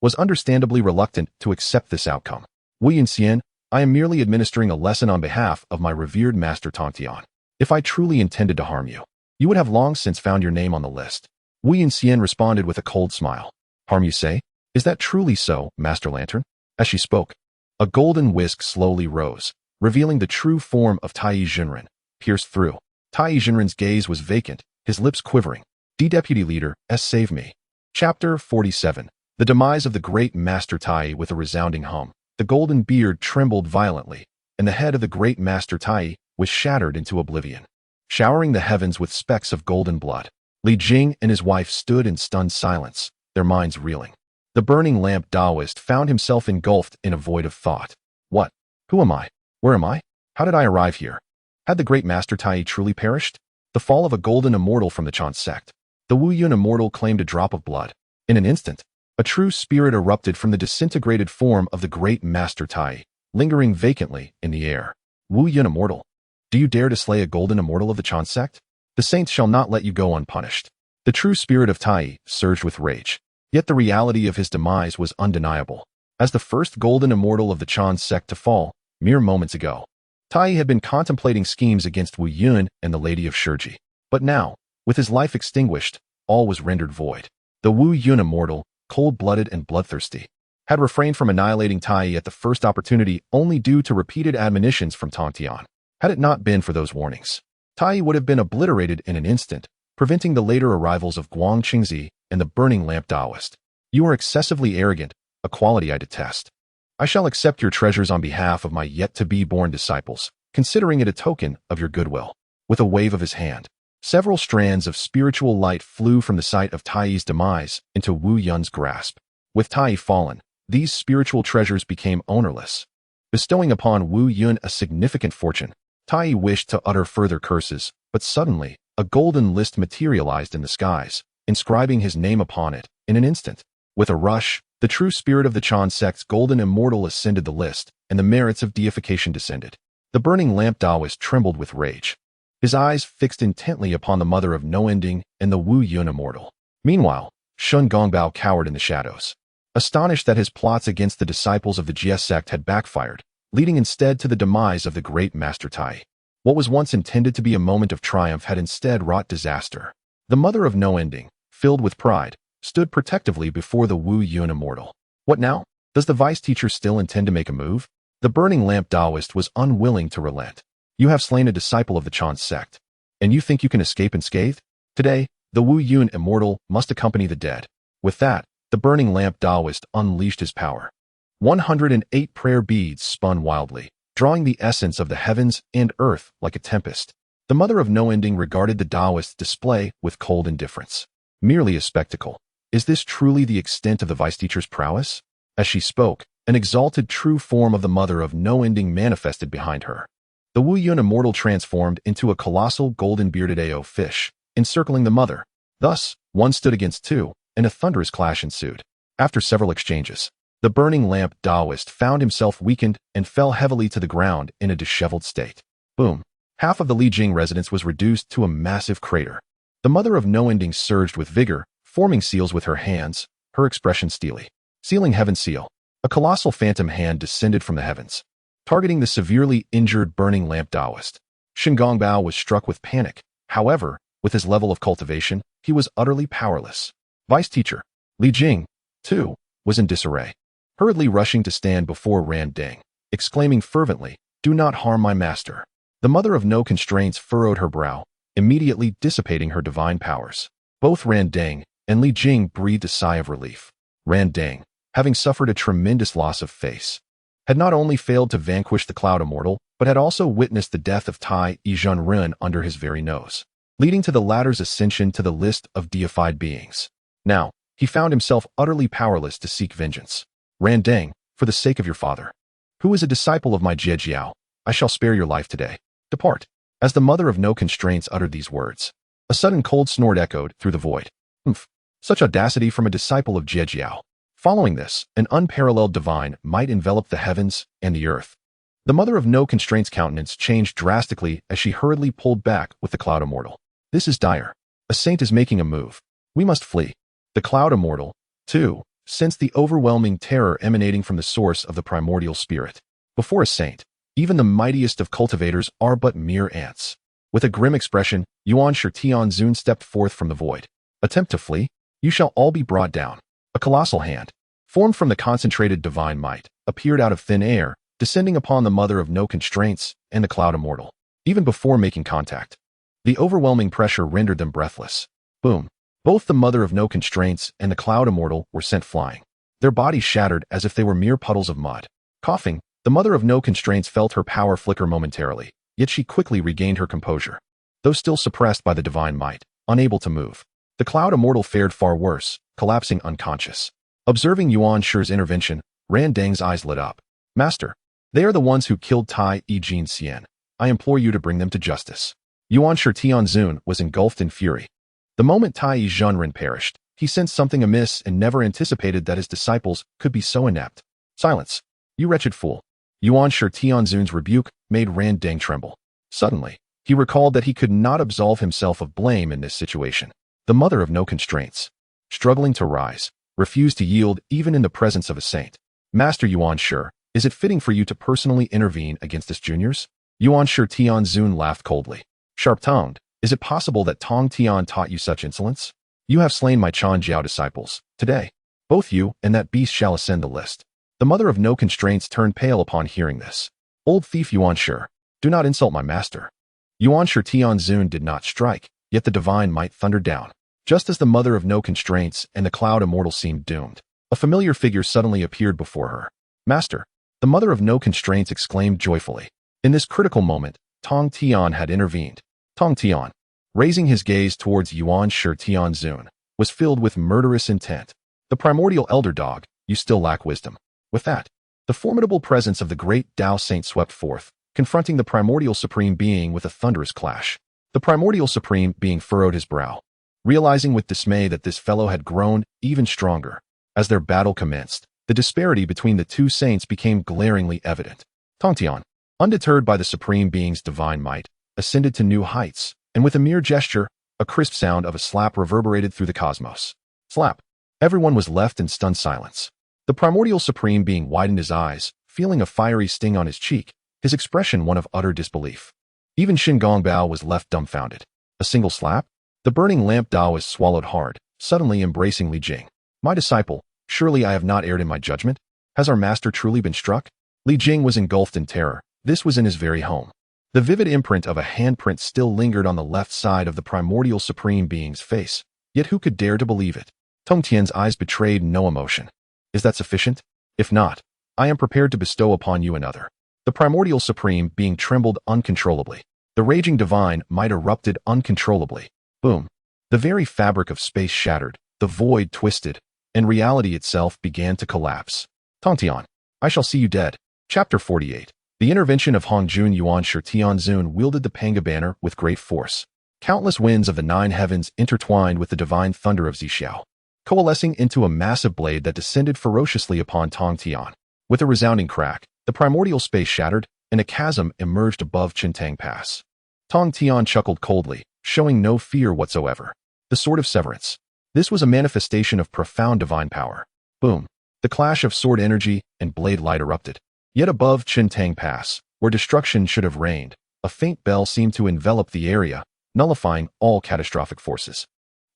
was understandably reluctant to accept this outcome. Wu Yunxian, I am merely administering a lesson on behalf of my revered Master Tongtian. If I truly intended to harm you, you would have long since found your name on the list. Wu Yunxian responded with a cold smile. Harm, you say? Is that truly so, Master Lantern? As she spoke, a golden whisk slowly rose, revealing the true form of Tai Jinren, pierced through. Tai Jinren's gaze was vacant, his lips quivering. Deputy Leader, save me. Chapter 47. The demise of the great Master Tai. With a resounding hum, the golden beard trembled violently, and the head of the great Master Tai was shattered into oblivion, showering the heavens with specks of golden blood. Li Jing and his wife stood in stunned silence, their minds reeling. The burning lamp Taoist found himself engulfed in a void of thought. What? Who am I? Where am I? How did I arrive here? Had the great Master Tai truly perished? The fall of a golden immortal from the Chan sect. The Wu Yun immortal claimed a drop of blood. In an instant, a true spirit erupted from the disintegrated form of the great Master Tai, lingering vacantly in the air. Wu Yun immortal, do you dare to slay a golden immortal of the Chan sect? The saints shall not let you go unpunished. The true spirit of Tai surged with rage. Yet the reality of his demise was undeniable. As the first golden immortal of the Chan sect to fall, mere moments ago, Tai had been contemplating schemes against Wu Yun and the Lady of Shiji. But now, with his life extinguished, all was rendered void. The Wu Yun immortal, cold-blooded and bloodthirsty, had refrained from annihilating Tai at the first opportunity only due to repeated admonitions from Tongtian. Had it not been for those warnings, Tai would have been obliterated in an instant, preventing the later arrivals of Guang Qingzi and the burning lamp Taoist. You are excessively arrogant, a quality I detest. I shall accept your treasures on behalf of my yet-to-be-born disciples, considering it a token of your goodwill. With a wave of his hand, several strands of spiritual light flew from the site of Tai's demise into Wu Yun's grasp. With Tai fallen, these spiritual treasures became ownerless. Bestowing upon Wu Yun a significant fortune, Tai wished to utter further curses, but suddenly, a golden list materialized in the skies, inscribing his name upon it in an instant. With a rush, the true spirit of the Chan sect's golden immortal ascended the list, and the merits of deification descended. The burning lamp Taoist trembled with rage, his eyes fixed intently upon the mother of no ending and the Wu Yun immortal. Meanwhile, Shun Gongbao cowered in the shadows, astonished that his plots against the disciples of the Jie sect had backfired, leading instead to the demise of the great Master Tai. What was once intended to be a moment of triumph had instead wrought disaster. The mother of no ending, filled with pride, stood protectively before the Wu Yun immortal. What now? Does the vice teacher still intend to make a move? The burning lamp Taoist was unwilling to relent. You have slain a disciple of the Chan sect, and you think you can escape unscathed? Today, the Wu Yun immortal must accompany the dead. With that, the burning lamp Taoist unleashed his power. 108 prayer beads spun wildly, drawing the essence of the heavens and earth like a tempest. The mother of no ending regarded the Taoist's display with cold indifference. Merely a spectacle. Is this truly the extent of the vice teacher's prowess? As she spoke, an exalted true form of the mother of no ending manifested behind her. The Wu Yun immortal transformed into a colossal golden-bearded AO fish, encircling the mother. Thus, one stood against two, and a thunderous clash ensued. After several exchanges, the burning lamp Taoist found himself weakened and fell heavily to the ground in a disheveled state. Boom. Half of the Li Jing residence was reduced to a massive crater. The mother of no ending surged with vigor, forming seals with her hands, her expression steely. Sealing heaven seal. A colossal phantom hand descended from the heavens, targeting the severely injured burning lamp Taoist. Shen Gongbao was struck with panic. However, with his level of cultivation, he was utterly powerless. Vice teacher, Li Jing, too, was in disarray, hurriedly rushing to stand before Ran Deng, exclaiming fervently, "Do not harm my master." The mother of no constraints furrowed her brow, immediately dissipating her divine powers. Both Ran Deng and Li Jing breathed a sigh of relief. Ran Deng, having suffered a tremendous loss of face, had not only failed to vanquish the Cloud Immortal, but had also witnessed the death of Tai Yizhenren under his very nose, leading to the latter's ascension to the list of deified beings. Now, he found himself utterly powerless to seek vengeance. Ran Deng, for the sake of your father, who is a disciple of my Jie, I shall spare your life today. Depart. As the mother of no constraints uttered these words, a sudden cold snort echoed through the void. Humph! Such audacity from a disciple of Jie. Following this, an unparalleled divine might envelop the heavens and the earth. The mother of no constraints countenance changed drastically as she hurriedly pulled back with the Cloud Immortal. This is dire. A saint is making a move. We must flee. The Cloud Immortal, too, sensed the overwhelming terror emanating from the source of the primordial spirit. Before a saint, even the mightiest of cultivators are but mere ants. With a grim expression, Tianzun stepped forth from the void. Attempt to flee? You shall all be brought down. A colossal hand, formed from the concentrated divine might, appeared out of thin air, descending upon the mother of no constraints and the Cloud Immortal. Even before making contact, the overwhelming pressure rendered them breathless. Boom. Both the mother of no constraints and the Cloud Immortal were sent flying. Their bodies shattered as if they were mere puddles of mud. Coughing, the mother of no constraints felt her power flicker momentarily, yet she quickly regained her composure. Though still suppressed by the divine might, unable to move, the Cloud Immortal fared far worse, collapsing unconscious. Observing Yuan Shi's intervention, Ran Dang's eyes lit up. Master, they are the ones who killed Tai Xian. I implore you to bring them to justice. Yuan Shi Tianzun was engulfed in fury. The moment Tai Zhenren perished, he sensed something amiss and never anticipated that his disciples could be so inept. Silence, you wretched fool. Yuan Shi Tianzun's rebuke made Ran Dang tremble. Suddenly, he recalled that he could not absolve himself of blame in this situation. The mother of no constraints, struggling to rise, refused to yield even in the presence of a saint. Master Yuan Shi, is it fitting for you to personally intervene against us juniors? Yuan Shi Tianzun laughed coldly. Sharp-tongued, is it possible that Tongtian taught you such insolence? You have slain my Chanjiao disciples. Today, both you and that beast shall ascend the list. The mother of no constraints turned pale upon hearing this. Old thief Yuan Shi, do not insult my master. Yuan Shi Tianzun did not strike, yet the divine might thundered down. Just as the mother of no constraints and the Cloud Immortal seemed doomed, a familiar figure suddenly appeared before her. Master, the mother of no constraints exclaimed joyfully. In this critical moment, Tongtian had intervened. Tongtian, raising his gaze towards Yuan Shi Tianzun, was filled with murderous intent. The primordial elder dog, you still lack wisdom. With that, the formidable presence of the great Tao Saint swept forth, confronting the primordial supreme being with a thunderous clash. The primordial supreme being furrowed his brow, realizing with dismay that this fellow had grown even stronger. As their battle commenced, the disparity between the two saints became glaringly evident. Tongtian, undeterred by the supreme being's divine might, ascended to new heights, and with a mere gesture, a crisp sound of a slap reverberated through the cosmos. Slap. Everyone was left in stunned silence. The primordial supreme being widened his eyes, feeling a fiery sting on his cheek, his expression one of utter disbelief. Even Shin Gongbao was left dumbfounded. A single slap? The burning lamp Taoist swallowed hard, suddenly embracing Li Jing. My disciple, surely I have not erred in my judgment? Has our master truly been struck? Li Jing was engulfed in terror. This was in his very home. The vivid imprint of a handprint still lingered on the left side of the primordial supreme being's face, yet who could dare to believe it? Tongtian's eyes betrayed no emotion. Is that sufficient? If not, I am prepared to bestow upon you another. The primordial supreme being trembled uncontrollably. The raging divine might erupted uncontrollably. Boom. The very fabric of space shattered, the void twisted, and reality itself began to collapse. Tongtian, I shall see you dead. Chapter 48. The intervention of Hongjun Yuan Shi Tianzun wielded the Panga banner with great force. Countless winds of the nine heavens intertwined with the divine thunder of Zixiao, coalescing into a massive blade that descended ferociously upon Tongtian. With a resounding crack, the primordial space shattered, and a chasm emerged above Chintang Pass. Tongtian chuckled coldly, showing no fear whatsoever. The Sword of Severance. This was a manifestation of profound divine power. Boom. The clash of sword energy and blade light erupted. Yet above Chintang Pass, where destruction should have reigned, a faint bell seemed to envelop the area, nullifying all catastrophic forces.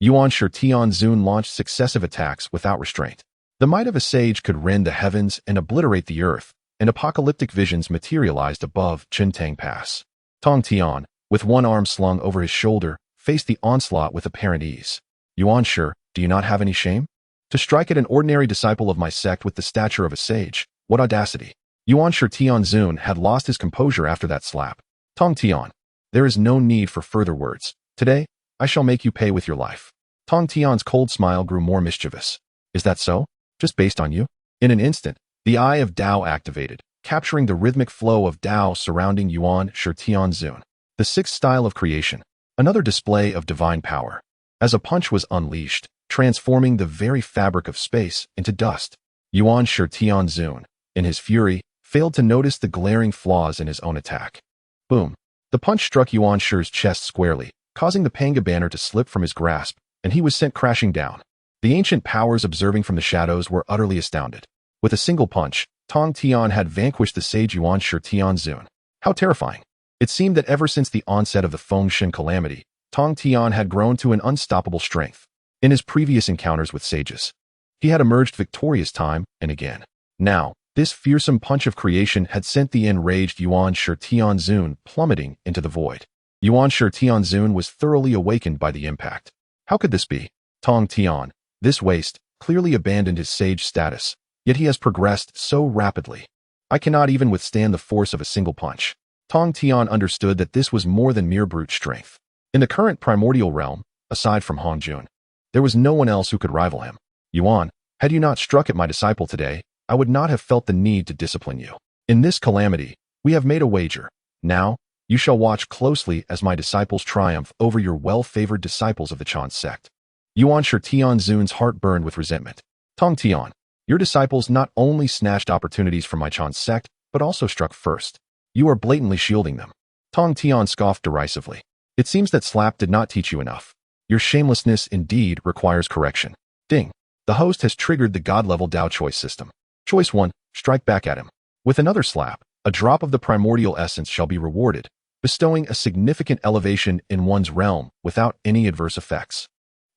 Yuan Shi Tianzun launched successive attacks without restraint. The might of a sage could rend the heavens and obliterate the earth, and apocalyptic visions materialized above Chintang Pass. Tongtian, with one arm slung over his shoulder, faced the onslaught with apparent ease. Yuan Shi, do you not have any shame? To strike at an ordinary disciple of my sect with the stature of a sage, what audacity! Yuan Shi Tianzun had lost his composure after that slap. Tongtian, there is no need for further words. Today, I shall make you pay with your life. Tongtian's cold smile grew more mischievous. Is that so? Just based on you? In an instant, the Eye of Tao activated, capturing the rhythmic flow of Tao surrounding Yuan Shi Tianzun. The sixth style of creation, another display of divine power. As a punch was unleashed, transforming the very fabric of space into dust. Yuan Shi Tianzun, in his fury, failed to notice the glaring flaws in his own attack. Boom. The punch struck xianxia's chest squarely, causing the Panga banner to slip from his grasp, and he was sent crashing down. The ancient powers observing from the shadows were utterly astounded. With a single punch, Tongtian had vanquished the sage xianxia Tianzun. How terrifying! It seemed that ever since the onset of the Fengshen calamity, Tongtian had grown to an unstoppable strength. In his previous encounters with sages, he had emerged victorious time and again. Now, this fearsome punch of creation had sent the enraged xianxia Tianzun plummeting into the void. Xianxia Tianzun was thoroughly awakened by the impact. How could this be? Tongtian, this waste, clearly abandoned his sage status, yet he has progressed so rapidly. I cannot even withstand the force of a single punch. Tongtian understood that this was more than mere brute strength. In the current primordial realm, aside from Hongjun, there was no one else who could rival him. Yuan, had you not struck at my disciple today, I would not have felt the need to discipline you. In this calamity, we have made a wager. Now, you shall watch closely as my disciples triumph over your well-favored disciples of the Chan sect. Xianxia Tianzun's heart burned with resentment. Tongtian, your disciples not only snatched opportunities from my Chan sect, but also struck first. You are blatantly shielding them. Tongtian scoffed derisively. It seems that slap did not teach you enough. Your shamelessness indeed requires correction. Ding. The host has triggered the God-level Dao choice system. Choice 1, strike back at him. With another slap, a drop of the primordial essence shall be rewarded, bestowing a significant elevation in one's realm without any adverse effects.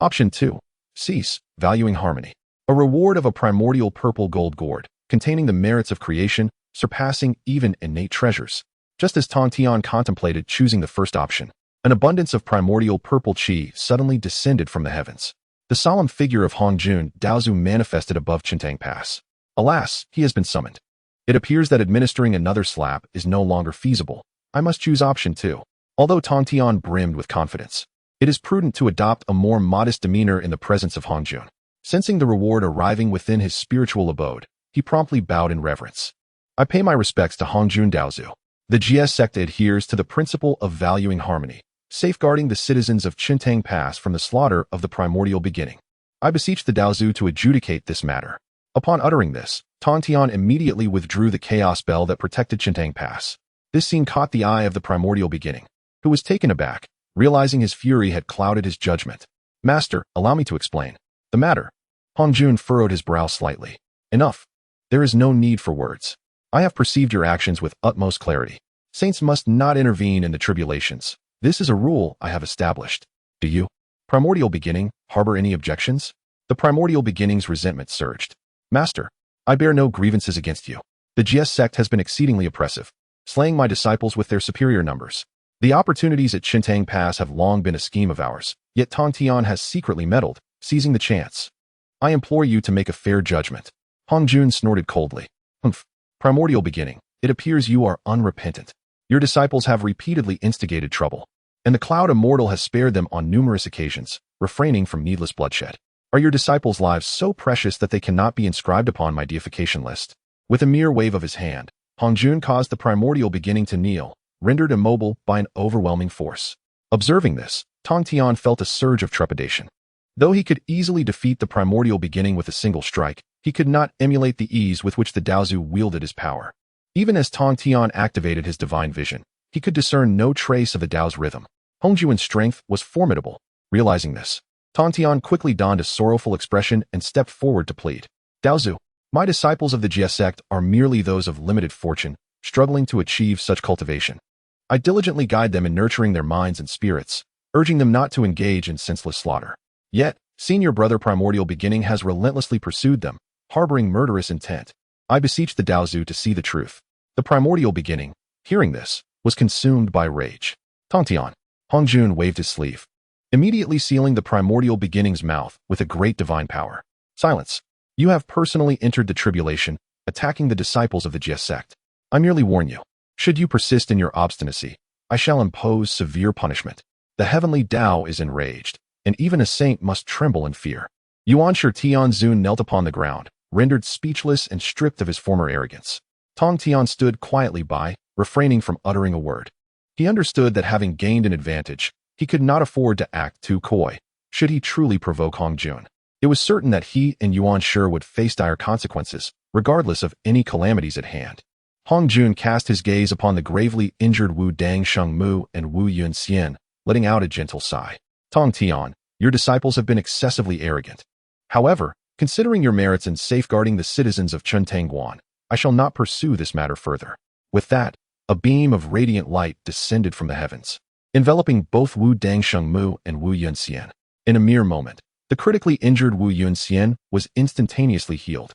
Option 2, cease, valuing harmony. A reward of a primordial purple gold gourd, containing the merits of creation, surpassing even innate treasures. Just as Tongtian contemplated choosing the first option, an abundance of primordial purple qi suddenly descended from the heavens. The solemn figure of Hongjun Daozu manifested above Chintang Pass. Alas, he has been summoned. It appears that administering another slap is no longer feasible. I must choose option 2. Although Tongtian brimmed with confidence, it is prudent to adopt a more modest demeanor in the presence of Hongjun. Sensing the reward arriving within his spiritual abode, he promptly bowed in reverence. I pay my respects to Hongjun Daozu. The GS sect adheres to the principle of valuing harmony, safeguarding the citizens of Chintang Pass from the slaughter of the primordial beginning. I beseech the Daozu to adjudicate this matter. Upon uttering this, Tongtian immediately withdrew the chaos spell that protected Chintang Pass. This scene caught the eye of the primordial beginning, who was taken aback, realizing his fury had clouded his judgment. Master, allow me to explain. The matter. Hongjun furrowed his brow slightly. Enough. There is no need for words. I have perceived your actions with utmost clarity. Saints must not intervene in the tribulations. This is a rule I have established. Do you, primordial beginning, harbor any objections? The primordial beginning's resentment surged. Master, I bear no grievances against you. The GS sect has been exceedingly oppressive, slaying my disciples with their superior numbers. The opportunities at Chintang Pass have long been a scheme of ours, yet Tongtian has secretly meddled, seizing the chance. I implore you to make a fair judgment. Hongjun snorted coldly. Humph. Primordial beginning, it appears you are unrepentant. Your disciples have repeatedly instigated trouble, and the Cloud Immortal has spared them on numerous occasions, refraining from needless bloodshed. Are your disciples' lives so precious that they cannot be inscribed upon my deification list? With a mere wave of his hand, Hongjun caused the primordial beginning to kneel, rendered immobile by an overwhelming force. Observing this, Tongtian felt a surge of trepidation. Though he could easily defeat the primordial beginning with a single strike, he could not emulate the ease with which the Daozu wielded his power. Even as Tongtian activated his divine vision, he could discern no trace of the Dao's rhythm. Hongjuan's strength was formidable. Realizing this, Tongtian quickly donned a sorrowful expression and stepped forward to plead. Daozu, my disciples of the Jie sect are merely those of limited fortune, struggling to achieve such cultivation. I diligently guide them in nurturing their minds and spirits, urging them not to engage in senseless slaughter. Yet, senior brother Primordial Beginning has relentlessly pursued them, harboring murderous intent. I beseech the Daozu to see the truth. The Primordial Beginning, hearing this, was consumed by rage. Tongtian. Hongjun waved his sleeve, immediately sealing the Primordial Beginning's mouth with a great divine power. Silence. You have personally entered the tribulation, attacking the disciples of the Jie sect. I merely warn you. Should you persist in your obstinacy, I shall impose severe punishment. The heavenly Dao is enraged, and even a saint must tremble in fear. Xianxia Tianzun knelt upon the ground, rendered speechless and stripped of his former arrogance. Tongtian stood quietly by, refraining from uttering a word. He understood that having gained an advantage, he could not afford to act too coy, should he truly provoke Hongjun. It was certain that he and Xianxia would face dire consequences, regardless of any calamities at hand. Hong Jun cast his gaze upon the gravely injured Wu Dangsheng Mu and Wu Yunxian, letting out a gentle sigh. Tongtian, your disciples have been excessively arrogant. However, considering your merits in safeguarding the citizens of Chentangguan, I shall not pursue this matter further. With that, a beam of radiant light descended from the heavens, enveloping both Wu Dangsheng Mu and Wu Yunxian. In a mere moment, the critically injured Wu Yunxian was instantaneously healed,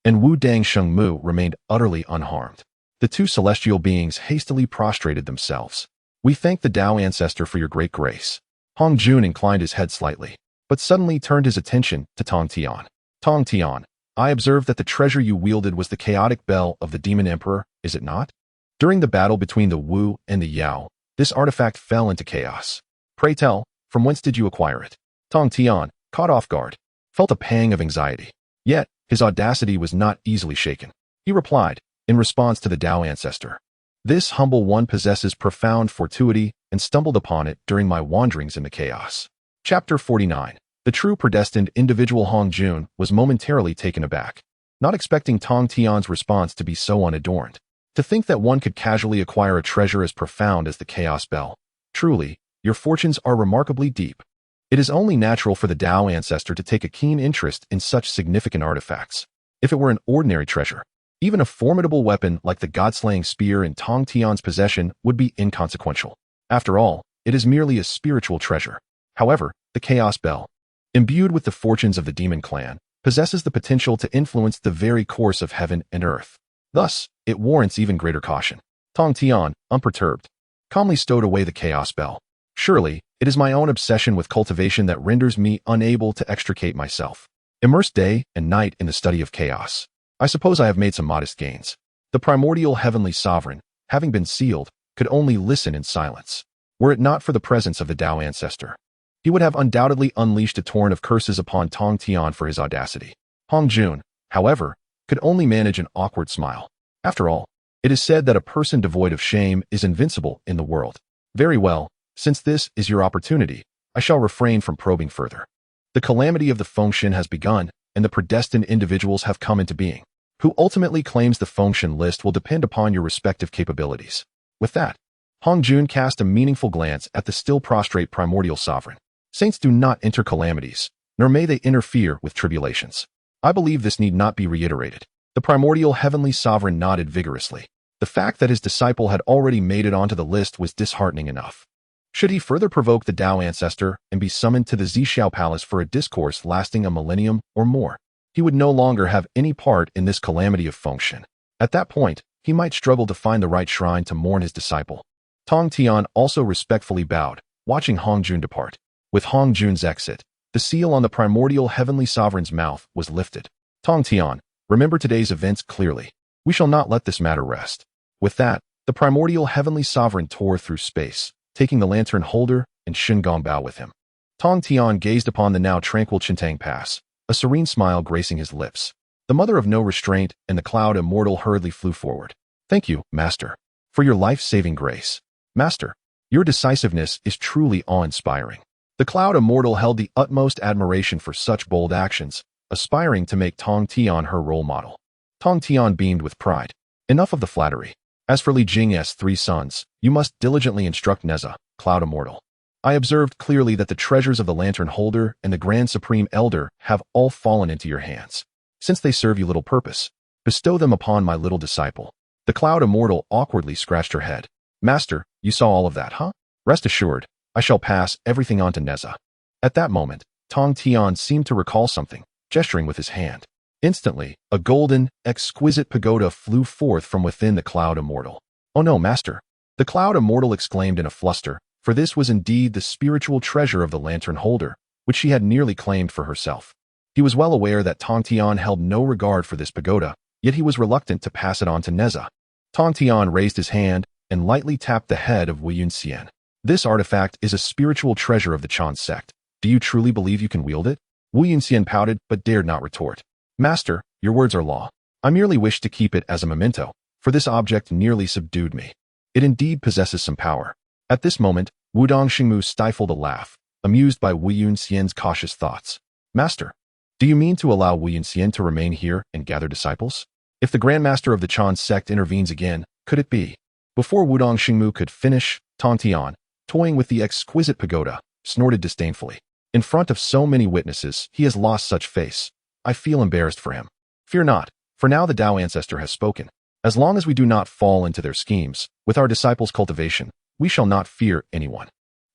and Wu Dangsheng Mu remained utterly unharmed. The two celestial beings hastily prostrated themselves. We thank the Tao ancestor for your great grace. Hong Jun inclined his head slightly, but suddenly turned his attention to Tongtian. Tongtian, I observed that the treasure you wielded was the chaotic bell of the demon emperor, is it not? During the battle between the Wu and the Yao, this artifact fell into chaos. Pray tell, from whence did you acquire it? Tongtian, caught off guard, felt a pang of anxiety. Yet, his audacity was not easily shaken. He replied, in response to the Tao ancestor, this humble one possesses profound fortuity and stumbled upon it during my wanderings in the chaos. Chapter 49. The true predestined individual Hong Jun was momentarily taken aback, not expecting Tongtian's response to be so unadorned. To think that one could casually acquire a treasure as profound as the Chaos Bell. Truly, your fortunes are remarkably deep. It is only natural for the Tao ancestor to take a keen interest in such significant artifacts. If it were an ordinary treasure, even a formidable weapon like the god-slaying spear in Tongtian's possession would be inconsequential. After all, it is merely a spiritual treasure. However, the Chaos Bell, imbued with the fortunes of the demon clan, possesses the potential to influence the very course of heaven and earth. Thus, it warrants even greater caution. Tongtian, unperturbed, calmly stowed away the Chaos Bell. Surely, it is my own obsession with cultivation that renders me unable to extricate myself. Immersed day and night in the study of chaos, I suppose I have made some modest gains. The primordial heavenly sovereign, having been sealed, could only listen in silence. Were it not for the presence of the Tao ancestor, he would have undoubtedly unleashed a torrent of curses upon Tongtian for his audacity. Hong Jun, however, could only manage an awkward smile. After all, it is said that a person devoid of shame is invincible in the world. Very well, since this is your opportunity, I shall refrain from probing further. The calamity of the Fengshen has begun, and the predestined individuals have come into being. Who ultimately claims the Fengshen list will depend upon your respective capabilities. With that, Hong Jun cast a meaningful glance at the still prostrate primordial sovereign. Saints do not enter calamities, nor may they interfere with tribulations. I believe this need not be reiterated. The primordial heavenly sovereign nodded vigorously. The fact that his disciple had already made it onto the list was disheartening enough. Should he further provoke the Tao ancestor and be summoned to the Xixiao Palace for a discourse lasting a millennium or more, he would no longer have any part in this calamity of Fengshen. At that point, he might struggle to find the right shrine to mourn his disciple. Tongtian also respectfully bowed, watching Hong Jun depart. With Hong Jun's exit, the seal on the primordial heavenly sovereign's mouth was lifted. Tongtian, remember today's events clearly. We shall not let this matter rest. With that, the primordial heavenly sovereign tore through space, taking the lantern holder and Shengong Bao with him. Tongtian gazed upon the now tranquil Chintang Pass, a serene smile gracing his lips. The mother of no restraint and the cloud immortal hurriedly flew forward. Thank you, Master, for your life-saving grace. Master, your decisiveness is truly awe-inspiring. The cloud immortal held the utmost admiration for such bold actions, aspiring to make Tongtian her role model. Tongtian beamed with pride. Enough of the flattery. As for Li Jing's 3 sons, you must diligently instruct Neza, Cloud Immortal. I observed clearly that the treasures of the Lantern Holder and the Grand Supreme Elder have all fallen into your hands. Since they serve you little purpose, bestow them upon my little disciple. The Cloud Immortal awkwardly scratched her head. Master, you saw all of that, huh? Rest assured, I shall pass everything on to Neza. At that moment, Tongtian seemed to recall something, gesturing with his hand. Instantly, a golden, exquisite pagoda flew forth from within the Cloud Immortal. Oh no, Master! The Cloud Immortal exclaimed in a fluster, for this was indeed the spiritual treasure of the Lantern Holder, which she had nearly claimed for herself. He was well aware that Tongtian held no regard for this pagoda, yet he was reluctant to pass it on to Neza. Tongtian raised his hand and lightly tapped the head of Wu Yunxian. This artifact is a spiritual treasure of the Chan sect. Do you truly believe you can wield it? Wu Yunxian pouted but dared not retort. Master, your words are law. I merely wish to keep it as a memento, for this object nearly subdued me. It indeed possesses some power. At this moment, Wudong Xingmu stifled a laugh, amused by Wu Yunxian's cautious thoughts. Master, do you mean to allow Wu Yunxian to remain here and gather disciples? If the Grandmaster of the Chan sect intervenes again, could it be? Before Wudong Xingmu could finish, Tongtian, toying with the exquisite pagoda, snorted disdainfully. In front of so many witnesses, he has lost such face. I feel embarrassed for him. Fear not, for now the Tao ancestor has spoken. As long as we do not fall into their schemes, with our disciples' cultivation, we shall not fear anyone.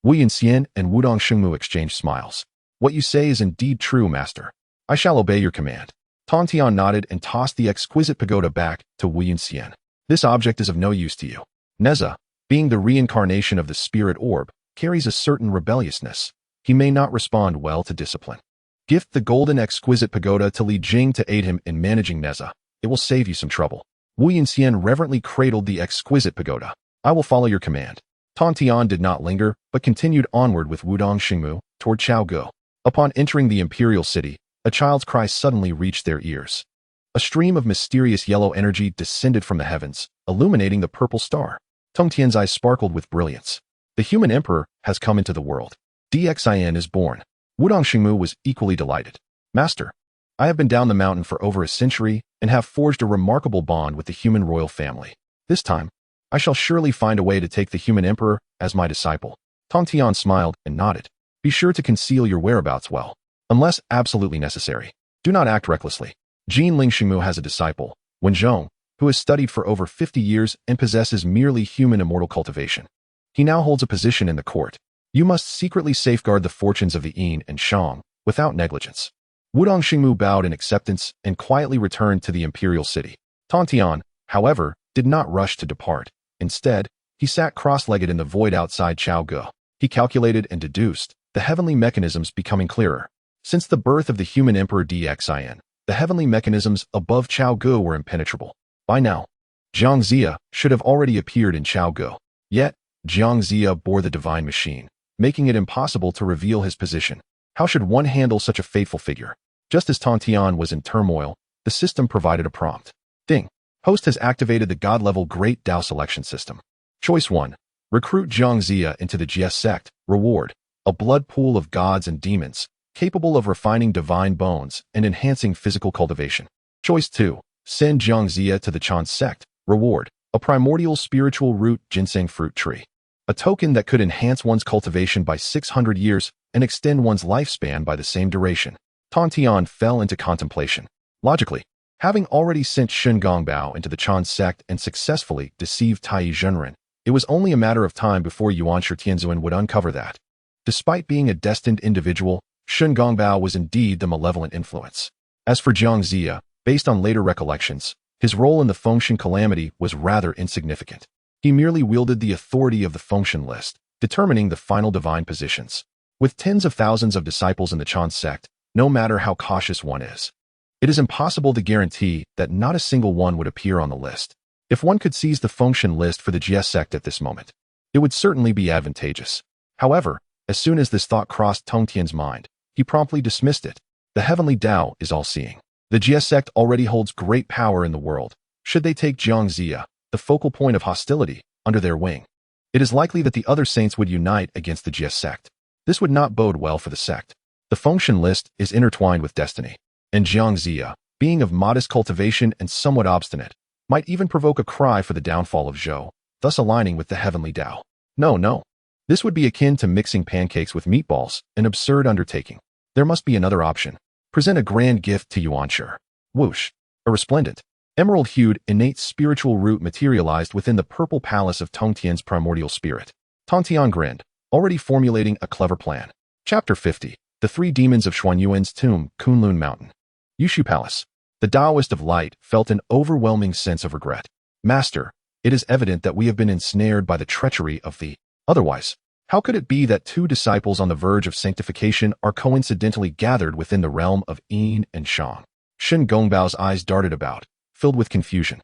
Wu Yinxian and Wudong Xingmu exchanged smiles. What you say is indeed true, master. I shall obey your command. Tongtian nodded and tossed the exquisite pagoda back to Wu Yinxian. This object is of no use to you. Neza, being the reincarnation of the spirit orb, carries a certain rebelliousness. He may not respond well to discipline. Gift the golden exquisite pagoda to Li Jing to aid him in managing Neza. It will save you some trouble. Wu Yinxian reverently cradled the exquisite pagoda. I will follow your command. Tongtian did not linger, but continued onward with Wudong Xingmu toward Chaogo. Upon entering the imperial city, a child's cry suddenly reached their ears. A stream of mysterious yellow energy descended from the heavens, illuminating the purple star. Tongtian's eyes sparkled with brilliance. The human emperor has come into the world. Xian is born. Wudong Xingmu was equally delighted. Master, I have been down the mountain for over a century and have forged a remarkable bond with the human royal family. This time, I shall surely find a way to take the human emperor as my disciple. Tongtian smiled and nodded. Be sure to conceal your whereabouts well. Unless absolutely necessary, do not act recklessly. Jinling Xingmu has a disciple, Wenzhong, who has studied for over 50 years and possesses merely human immortal cultivation. He now holds a position in the court. You must secretly safeguard the fortunes of the Yin and Shang without negligence. Wudong Xingmu bowed in acceptance and quietly returned to the imperial city. Tongtian, however, did not rush to depart. Instead, he sat cross-legged in the void outside Chaogo. He calculated and deduced, the heavenly mechanisms becoming clearer. Since the birth of the human emperor Xian, the heavenly mechanisms above Chaogo were impenetrable. By now, xianxia should have already appeared in Chaogo. Yet, xianxia bore the divine machine, making it impossible to reveal his position. How should one handle such a fateful figure? Just as Tongtian was in turmoil, the system provided a prompt. Ding. Host has activated the God-level Great Tao selection system. Choice 1. Recruit xianxia into the Jie sect. Reward. A blood pool of gods and demons, capable of refining divine bones and enhancing physical cultivation. Choice 2. Send xianxia to the Chan sect. Reward. A primordial spiritual root ginseng fruit tree. A token that could enhance one's cultivation by 600 years and extend one's lifespan by the same duration. Tongtian fell into contemplation. Logically, having already sent Shen Gongbao into the Chan sect and successfully deceived Tai Zhenren, it was only a matter of time before Yuan Tianzuan would uncover that. Despite being a destined individual, Shen Gongbao was indeed the malevolent influence. As for xianxia, based on later recollections, his role in the Fengshen calamity was rather insignificant. He merely wielded the authority of the Fengshen list, determining the final divine positions. With tens of thousands of disciples in the Chan sect, no matter how cautious one is, it is impossible to guarantee that not a single one would appear on the list. If one could seize the Fengshen list for the Jie sect at this moment, it would certainly be advantageous. However, as soon as this thought crossed Tongtian's mind, he promptly dismissed it. The heavenly Tao is all-seeing. The Jie sect already holds great power in the world. Should they take xianxia, the focal point of hostility, under their wing, it is likely that the other saints would unite against the Jie sect. This would not bode well for the sect. The Fengshen list is intertwined with destiny, and xianxia, being of modest cultivation and somewhat obstinate, might even provoke a cry for the downfall of Zhou, thus aligning with the heavenly Tao. No. This would be akin to mixing pancakes with meatballs, an absurd undertaking. There must be another option. Present a grand gift to Yuanshi. Whoosh. A resplendent, emerald-hued, innate spiritual root materialized within the purple palace of Tongtian's primordial spirit. Tongtian grinned, already formulating a clever plan. Chapter 50. The Three Demons of Xuanyuan's Tomb, Kunlun Mountain. Yushu Palace. The Taoist of Light felt an overwhelming sense of regret. Master, it is evident that we have been ensnared by the treachery of the... Otherwise, how could it be that two disciples on the verge of sanctification are coincidentally gathered within the realm of Yin and Shang? Shen Gongbao's eyes darted about, filled with confusion.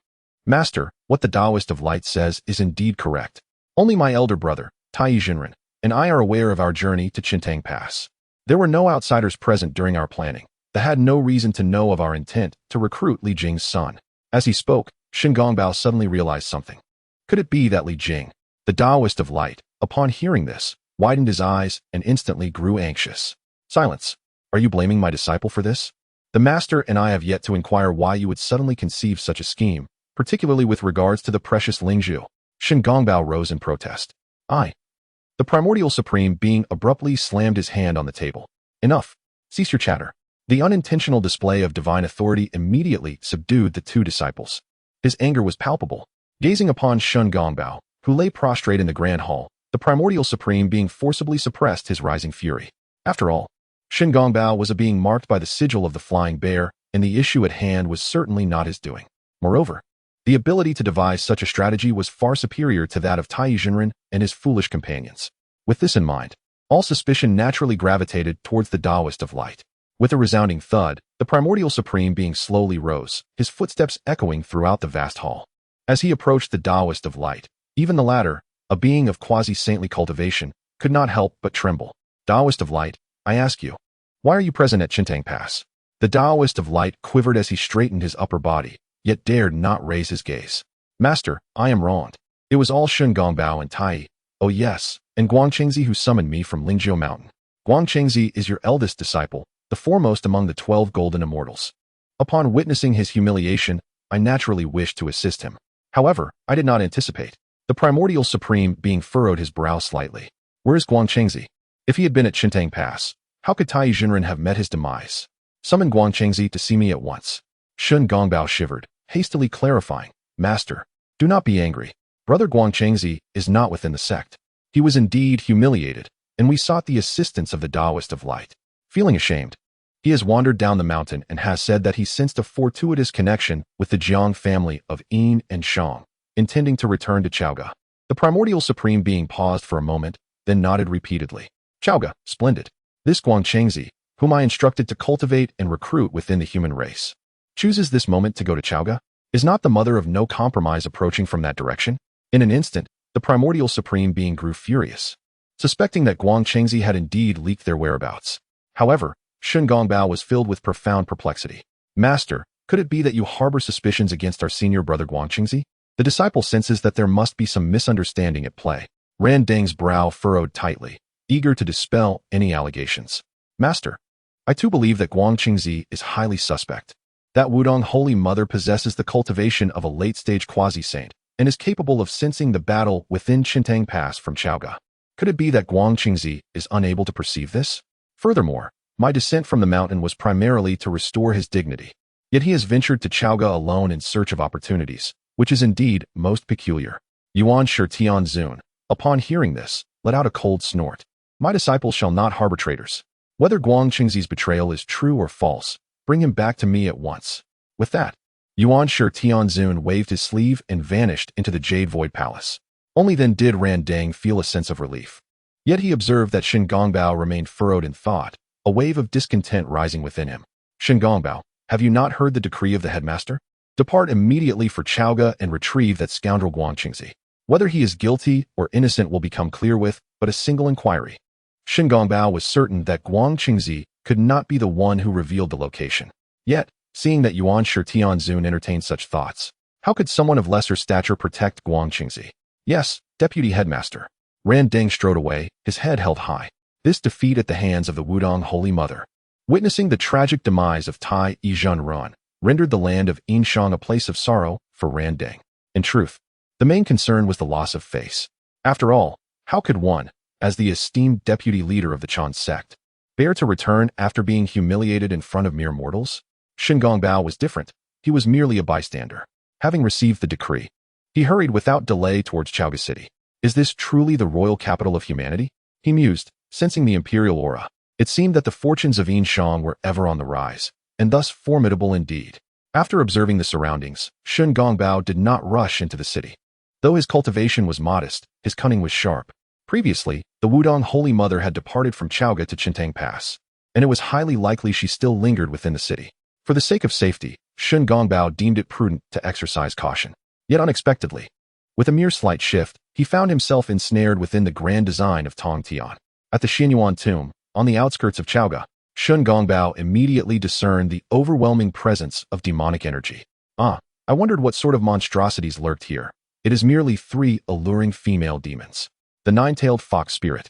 Master, what the Taoist of Light says is indeed correct. Only my elder brother, Tai Zhenren, and I are aware of our journey to Qintang Pass. There were no outsiders present during our planning. They had no reason to know of our intent to recruit Li Jing's son. As he spoke, Shen Gongbao suddenly realized something. Could it be that Li Jing, the Taoist of Light, upon hearing this, widened his eyes and instantly grew anxious? Silence. Are you blaming my disciple for this? The master and I have yet to inquire why you would suddenly conceive such a scheme, particularly with regards to the precious Lingzhu. Shen Gongbao rose in protest. The primordial supreme being abruptly slammed his hand on the table. Enough. Cease your chatter. The unintentional display of divine authority immediately subdued the two disciples. His anger was palpable. Gazing upon Shen Gongbao, who lay prostrate in the grand hall, the primordial supreme being forcibly suppressed his rising fury. After all, Shen Gongbao was a being marked by the sigil of the flying bear, and the issue at hand was certainly not his doing. Moreover, the ability to devise such a strategy was far superior to that of Tai Jinren and his foolish companions. With this in mind, all suspicion naturally gravitated towards the Taoist of light. With a resounding thud, the primordial supreme being slowly rose, his footsteps echoing throughout the vast hall. As he approached the Taoist of light, even the latter, a being of quasi-saintly cultivation, could not help but tremble. Taoist of light, I ask you, why are you present at Qintang Pass? The Taoist of light quivered as he straightened his upper body, yet dared not raise his gaze. Master, I am wronged. It was all Shen Gongbao and Tai. Oh yes, and Guangchengzi who summoned me from Lingzhou Mountain. Guangchengzi is your eldest disciple, the foremost among the 12 golden immortals. Upon witnessing his humiliation, I naturally wished to assist him. However, I did not anticipate. The primordial supreme being furrowed his brow slightly. Where is Guangchengzi? If he had been at Qintang Pass, how could Tai Jinren have met his demise? Summon Guangchengzi to see me at once. Shen Gongbao shivered, hastily clarifying, Master, do not be angry. Brother Guangchengzi is not within the sect. He was indeed humiliated, and we sought the assistance of the Taoist of light. Feeling ashamed, he has wandered down the mountain and has said that he sensed a fortuitous connection with the Jiang family of Yin and Shang, intending to return to Chaoga. The primordial supreme being paused for a moment, then nodded repeatedly. Chaoga, splendid. This Guangchengzi, whom I instructed to cultivate and recruit within the human race, chooses this moment to go to Chaoga? Is not the mother of no compromise approaching from that direction? In an instant, the primordial supreme being grew furious, suspecting that Guangchengzi had indeed leaked their whereabouts. However, Shen Gongbao was filled with profound perplexity. Master, could it be that you harbor suspicions against our senior brother Guangchengzi? The disciple senses that there must be some misunderstanding at play. Ran Deng's brow furrowed tightly, eager to dispel any allegations. Master, I too believe that Guangchengzi is highly suspect. That Wudong Holy Mother possesses the cultivation of a late-stage quasi-saint and is capable of sensing the battle within Qintang Pass from Chaoga. Could it be that Guangchengzi is unable to perceive this? Furthermore, my descent from the mountain was primarily to restore his dignity. Yet he has ventured to Chaoga alone in search of opportunities, which is indeed most peculiar. Yuan Shi Tianzun, upon hearing this, let out a cold snort. My disciples shall not harbor traitors. Whether Guangchengzi's betrayal is true or false, bring him back to me at once. With that, Yuan Shi Tianzun waved his sleeve and vanished into the Jade Void Palace. Only then did Ran Deng feel a sense of relief. Yet he observed that Shen Gongbao remained furrowed in thought, a wave of discontent rising within him. Shen Gongbao, have you not heard the decree of the headmaster? Depart immediately for Chaoga and retrieve that scoundrel Guangchengzi. Whether he is guilty or innocent will become clear with but a single inquiry. Shen Gongbao was certain that Guangchengzi could not be the one who revealed the location. Yet, seeing that Yuan Shi Tianzun entertained such thoughts, how could someone of lesser stature protect Guangchengzi? Yes, Deputy Headmaster. Ran Deng strode away, his head held high. This defeat at the hands of the Wudong Holy Mother, witnessing the tragic demise of Tai Yizhenran, rendered the land of Yinshang a place of sorrow for Ran Deng. In truth, the main concern was the loss of face. After all, how could one, as the esteemed deputy leader of the Chan sect, bear to return after being humiliated in front of mere mortals? Shen Gongbao was different. He was merely a bystander. Having received the decree, he hurried without delay towards Chaoga City. Is this truly the royal capital of humanity? He mused, sensing the imperial aura. It seemed that the fortunes of Yinshang were ever on the rise, and thus formidable indeed. After observing the surroundings, Shen Gongbao did not rush into the city. Though his cultivation was modest, his cunning was sharp. Previously, the Wudong Holy Mother had departed from Chaoga to Qintang Pass, and it was highly likely she still lingered within the city. For the sake of safety, Shen Gongbao deemed it prudent to exercise caution. Yet unexpectedly, with a mere slight shift, he found himself ensnared within the grand design of Tongtian. At the Xianyuan tomb, on the outskirts of Chaoga, Shen Gongbao immediately discerned the overwhelming presence of demonic energy. I wondered what sort of monstrosities lurked here. It is merely 3 alluring female demons. The 9-tailed fox spirit,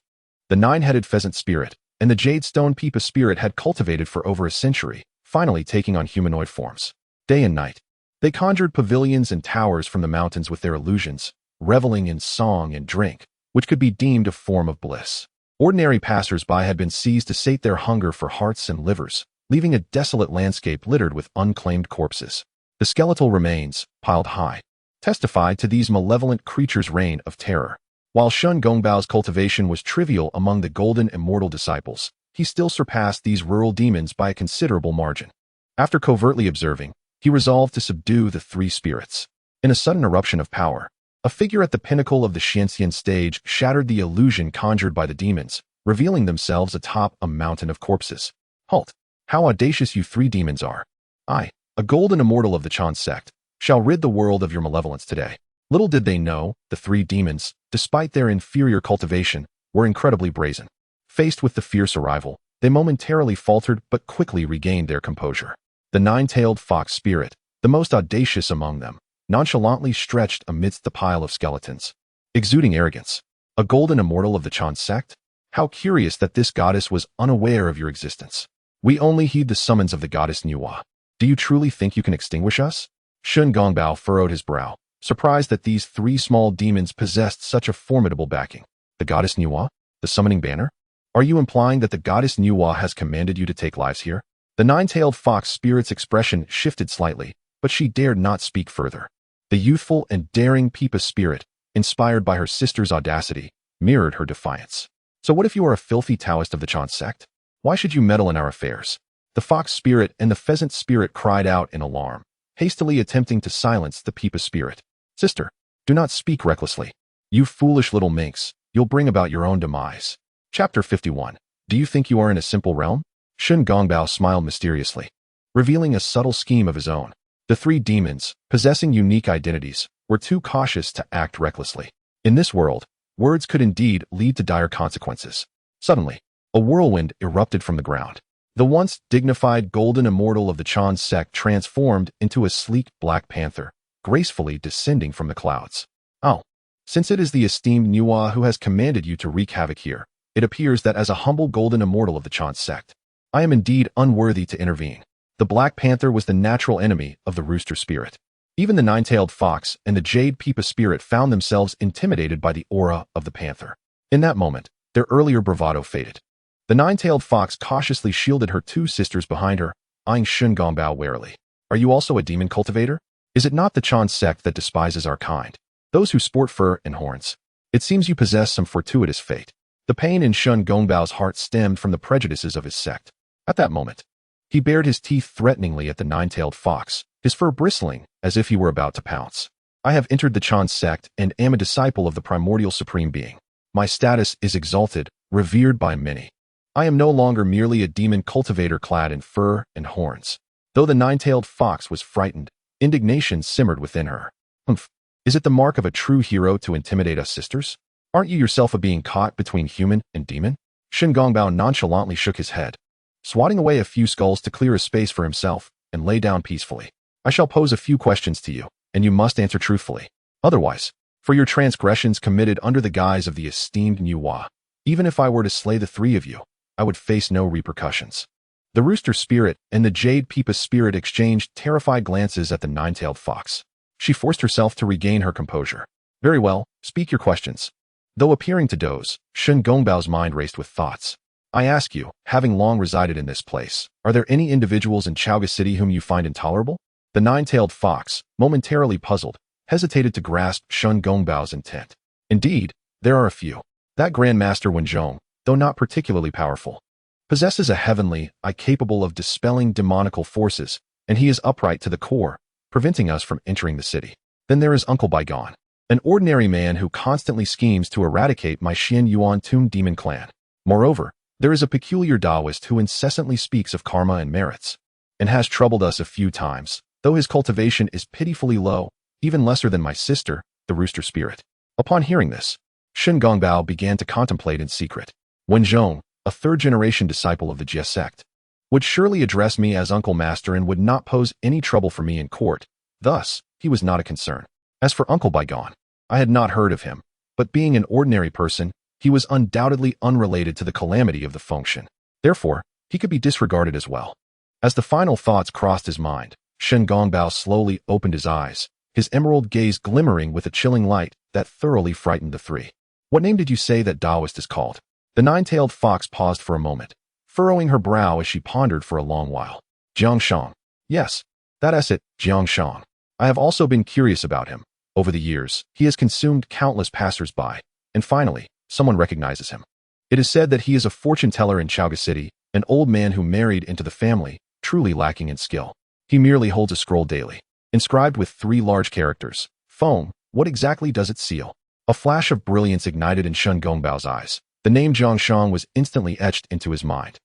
the 9-headed pheasant spirit, and the jade stone peepa spirit had cultivated for over a century, finally taking on humanoid forms. Day and night, they conjured pavilions and towers from the mountains with their illusions, reveling in song and drink, which could be deemed a form of bliss. Ordinary passers-by had been seized to sate their hunger for hearts and livers, leaving a desolate landscape littered with unclaimed corpses. The skeletal remains, piled high, testified to these malevolent creatures' reign of terror. While Shun Gongbao's cultivation was trivial among the golden immortal disciples, he still surpassed these rural demons by a considerable margin. After covertly observing, he resolved to subdue the three spirits. In a sudden eruption of power, a figure at the pinnacle of the xianxia stage shattered the illusion conjured by the demons, revealing themselves atop a mountain of corpses. Halt! How audacious you three demons are! I, a golden immortal of the Chan sect, shall rid the world of your malevolence today. Little did they know, the three demons, despite their inferior cultivation, were incredibly brazen. Faced with the fierce arrival, they momentarily faltered but quickly regained their composure. The nine-tailed fox spirit, the most audacious among them, nonchalantly stretched amidst the pile of skeletons, exuding arrogance. A golden immortal of the Chan sect? How curious that this goddess was unaware of your existence. We only heed the summons of the goddess Nuwa. Do you truly think you can extinguish us? Shun Gongbao furrowed his brow, surprised that these three small demons possessed such a formidable backing. The goddess Nuwa? The summoning banner? Are you implying that the goddess Nuwa has commanded you to take lives here? The nine-tailed fox spirit's expression shifted slightly, but she dared not speak further. The youthful and daring Peepa spirit, inspired by her sister's audacity, mirrored her defiance. So what if you are a filthy Taoist of the Chan sect? Why should you meddle in our affairs? The fox spirit and the pheasant spirit cried out in alarm, hastily attempting to silence the Peepa spirit. Sister, do not speak recklessly. You foolish little minx, you'll bring about your own demise. Chapter 51. Do you think you are in a simple realm? Shun Gongbao smiled mysteriously, revealing a subtle scheme of his own. The three demons, possessing unique identities, were too cautious to act recklessly. In this world, words could indeed lead to dire consequences. Suddenly, a whirlwind erupted from the ground. The once dignified golden immortal of the Chan sect transformed into a sleek black panther, gracefully descending from the clouds. Oh, since it is the esteemed Nuwa who has commanded you to wreak havoc here, it appears that as a humble golden immortal of the Chan sect, I am indeed unworthy to intervene. The Black Panther was the natural enemy of the rooster spirit. Even the nine-tailed fox and the Jade Peepa spirit found themselves intimidated by the aura of the panther. In that moment, their earlier bravado faded. The nine-tailed fox cautiously shielded her two sisters behind her, eyeing Shun Gongbao warily. Are you also a demon cultivator? Is it not the Chan sect that despises our kind, those who sport fur and horns? It seems you possess some fortuitous fate. The pain in Shun Gongbao's heart stemmed from the prejudices of his sect. At that moment, he bared his teeth threateningly at the nine-tailed fox, his fur bristling as if he were about to pounce. I have entered the Chan sect and am a disciple of the primordial supreme being. My status is exalted, revered by many. I am no longer merely a demon cultivator clad in fur and horns. Though the nine-tailed fox was frightened, indignation simmered within her. Humph, is it the mark of a true hero to intimidate us sisters? Aren't you yourself a being caught between human and demon? Shun Gongbao nonchalantly shook his head, swatting away a few skulls to clear a space for himself, and lay down peacefully. I shall pose a few questions to you, and you must answer truthfully. Otherwise, for your transgressions committed under the guise of the esteemed Nuwa, even if I were to slay the three of you, I would face no repercussions. The rooster spirit and the Jade Peepa spirit exchanged terrified glances at the nine-tailed fox. She forced herself to regain her composure. Very well, speak your questions. Though appearing to doze, Shun Gongbao's mind raced with thoughts. I ask you, having long resided in this place, are there any individuals in Chaoga City whom you find intolerable? The nine-tailed fox, momentarily puzzled, hesitated to grasp Shun Gongbao's intent. Indeed, there are a few. That Grand Master Wenzhong, though not particularly powerful, possesses a heavenly eye capable of dispelling demonical forces, and he is upright to the core, preventing us from entering the city. Then there is Uncle Bygone, an ordinary man who constantly schemes to eradicate my Xian Yuan Tomb demon clan. Moreover, there is a peculiar Taoist who incessantly speaks of karma and merits, and has troubled us a few times, though his cultivation is pitifully low, even lesser than my sister, the rooster spirit. Upon hearing this, Shun Gongbao began to contemplate in secret. Wenzhong, a third-generation disciple of the Jie sect, would surely address me as Uncle Master and would not pose any trouble for me in court. Thus, he was not a concern. As for Uncle Bygone, I had not heard of him, but being an ordinary person, he was undoubtedly unrelated to the calamity of the function. Therefore, he could be disregarded as well. As the final thoughts crossed his mind, Shen Gongbao slowly opened his eyes, his emerald gaze glimmering with a chilling light that thoroughly frightened the three. What name did you say that Taoist is called? The nine-tailed fox paused for a moment, furrowing her brow as she pondered for a long while. Jiangshang. Yes, that's it, Jiangshang. I have also been curious about him. Over the years, he has consumed countless passers-by, and finally, someone recognizes him. It is said that he is a fortune-teller in Chaoga City, an old man who married into the family, truly lacking in skill. He merely holds a scroll daily, inscribed with 3 large characters. Foam, what exactly does it seal? A flash of brilliance ignited in Shen Gongbao's eyes. The name Jiangshang was instantly etched into his mind.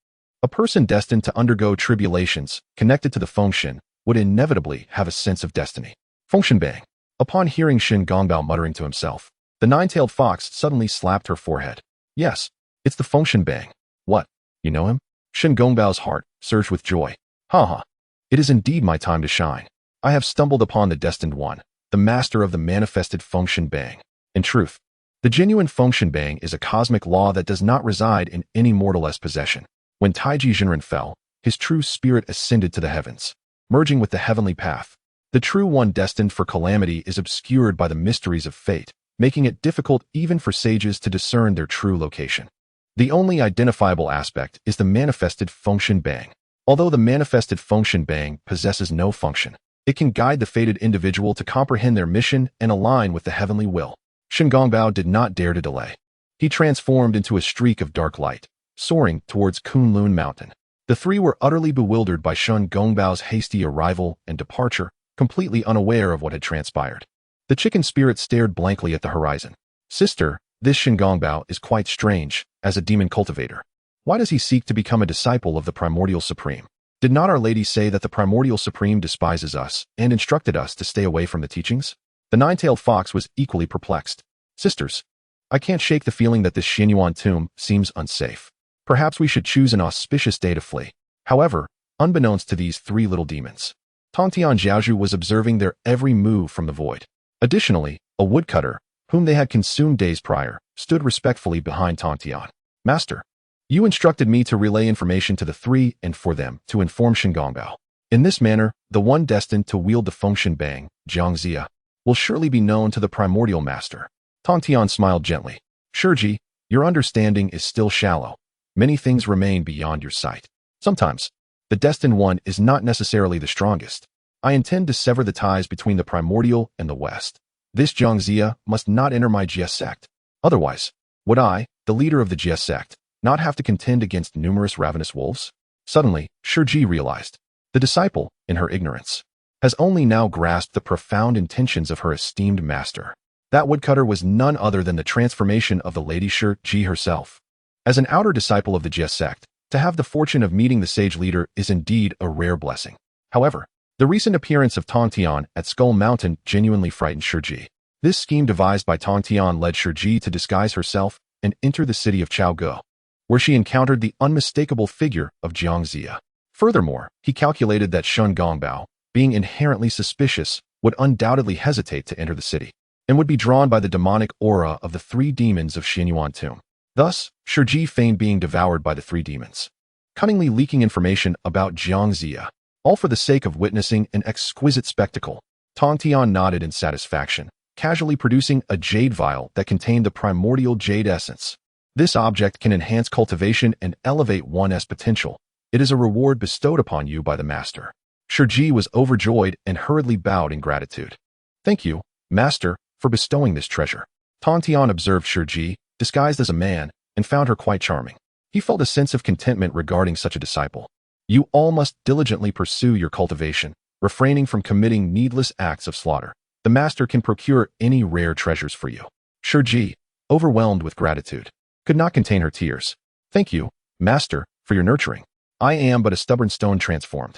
A person destined to undergo tribulations, connected to the Fengshen, would inevitably have a sense of destiny. Fengshen Bang. Upon hearing Shen Gongbao muttering to himself, the nine-tailed fox suddenly slapped her forehead. Yes, it's the Fengshen Bang. What? You know him? Shen Gongbao's heart surged with joy. Ha. It is indeed my time to shine. I have stumbled upon the destined one, the master of the manifested Fengshen Bang. In truth, the genuine Fengshen Bang is a cosmic law that does not reside in any mortal's possession. When Taiji Jinren fell, his true spirit ascended to the heavens, merging with the heavenly path. The true one destined for calamity is obscured by the mysteries of fate, making it difficult even for sages to discern their true location. The only identifiable aspect is the manifested Fengshen Bang. Although the manifested Fengshen Bang possesses no function, it can guide the fated individual to comprehend their mission and align with the heavenly will. Shen Gongbao did not dare to delay. He transformed into a streak of dark light, soaring towards Kunlun Mountain. The three were utterly bewildered by Shen Gongbao's hasty arrival and departure, completely unaware of what had transpired. The chicken spirit stared blankly at the horizon. Sister, this Shen Gongbao is quite strange, as a demon cultivator. Why does he seek to become a disciple of the primordial supreme? Did not Our Lady say that the primordial supreme despises us and instructed us to stay away from the teachings? The nine-tailed fox was equally perplexed. Sisters, I can't shake the feeling that this Xianyuan tomb seems unsafe. Perhaps we should choose an auspicious day to flee. However, unbeknownst to these 3 little demons, Tongtian Jiaozhu was observing their every move from the void. Additionally, a woodcutter, whom they had consumed days prior, stood respectfully behind Tongtian. Master, you instructed me to relay information to the 3 and for them to inform Shen Gongbao. In this manner, the one destined to wield the Fengshen Bang, xianxia, will surely be known to the primordial master. Tongtian smiled gently. Shiji, your understanding is still shallow. Many things remain beyond your sight. Sometimes, the destined one is not necessarily the strongest. I intend to sever the ties between the primordial and the West. This xianxia must not enter my Jie sect. Otherwise, would I, the leader of the Jie sect, not have to contend against numerous ravenous wolves? Suddenly, Shiji realized. The disciple, in her ignorance, has only now grasped the profound intentions of her esteemed master. That woodcutter was none other than the transformation of the Lady Shiji herself. As an outer disciple of the Jie sect, to have the fortune of meeting the sage leader is indeed a rare blessing. However, the recent appearance of Tongtian at Skull Mountain genuinely frightened Shiji. This scheme devised by Tongtian led Shiji to disguise herself and enter the city of Chaoge, where she encountered the unmistakable figure of Jiangxia. Furthermore, he calculated that Shen Gongbao, being inherently suspicious, would undoubtedly hesitate to enter the city, and would be drawn by the demonic aura of the 3 demons of Xianyuan tomb. Thus, Shiji feigned being devoured by the 3 demons, cunningly leaking information about Jiangxia, all for the sake of witnessing an exquisite spectacle. Tongtian nodded in satisfaction, casually producing a jade vial that contained the primordial jade essence. This object can enhance cultivation and elevate one's potential. It is a reward bestowed upon you by the master. Shiji was overjoyed and hurriedly bowed in gratitude. Thank you, master, for bestowing this treasure. Tongtian observed Shiji, disguised as a man, and found her quite charming. He felt a sense of contentment regarding such a disciple. You all must diligently pursue your cultivation, refraining from committing needless acts of slaughter. The master can procure any rare treasures for you. Shiji, overwhelmed with gratitude, could not contain her tears. Thank you, master, for your nurturing. I am but a stubborn stone transformed.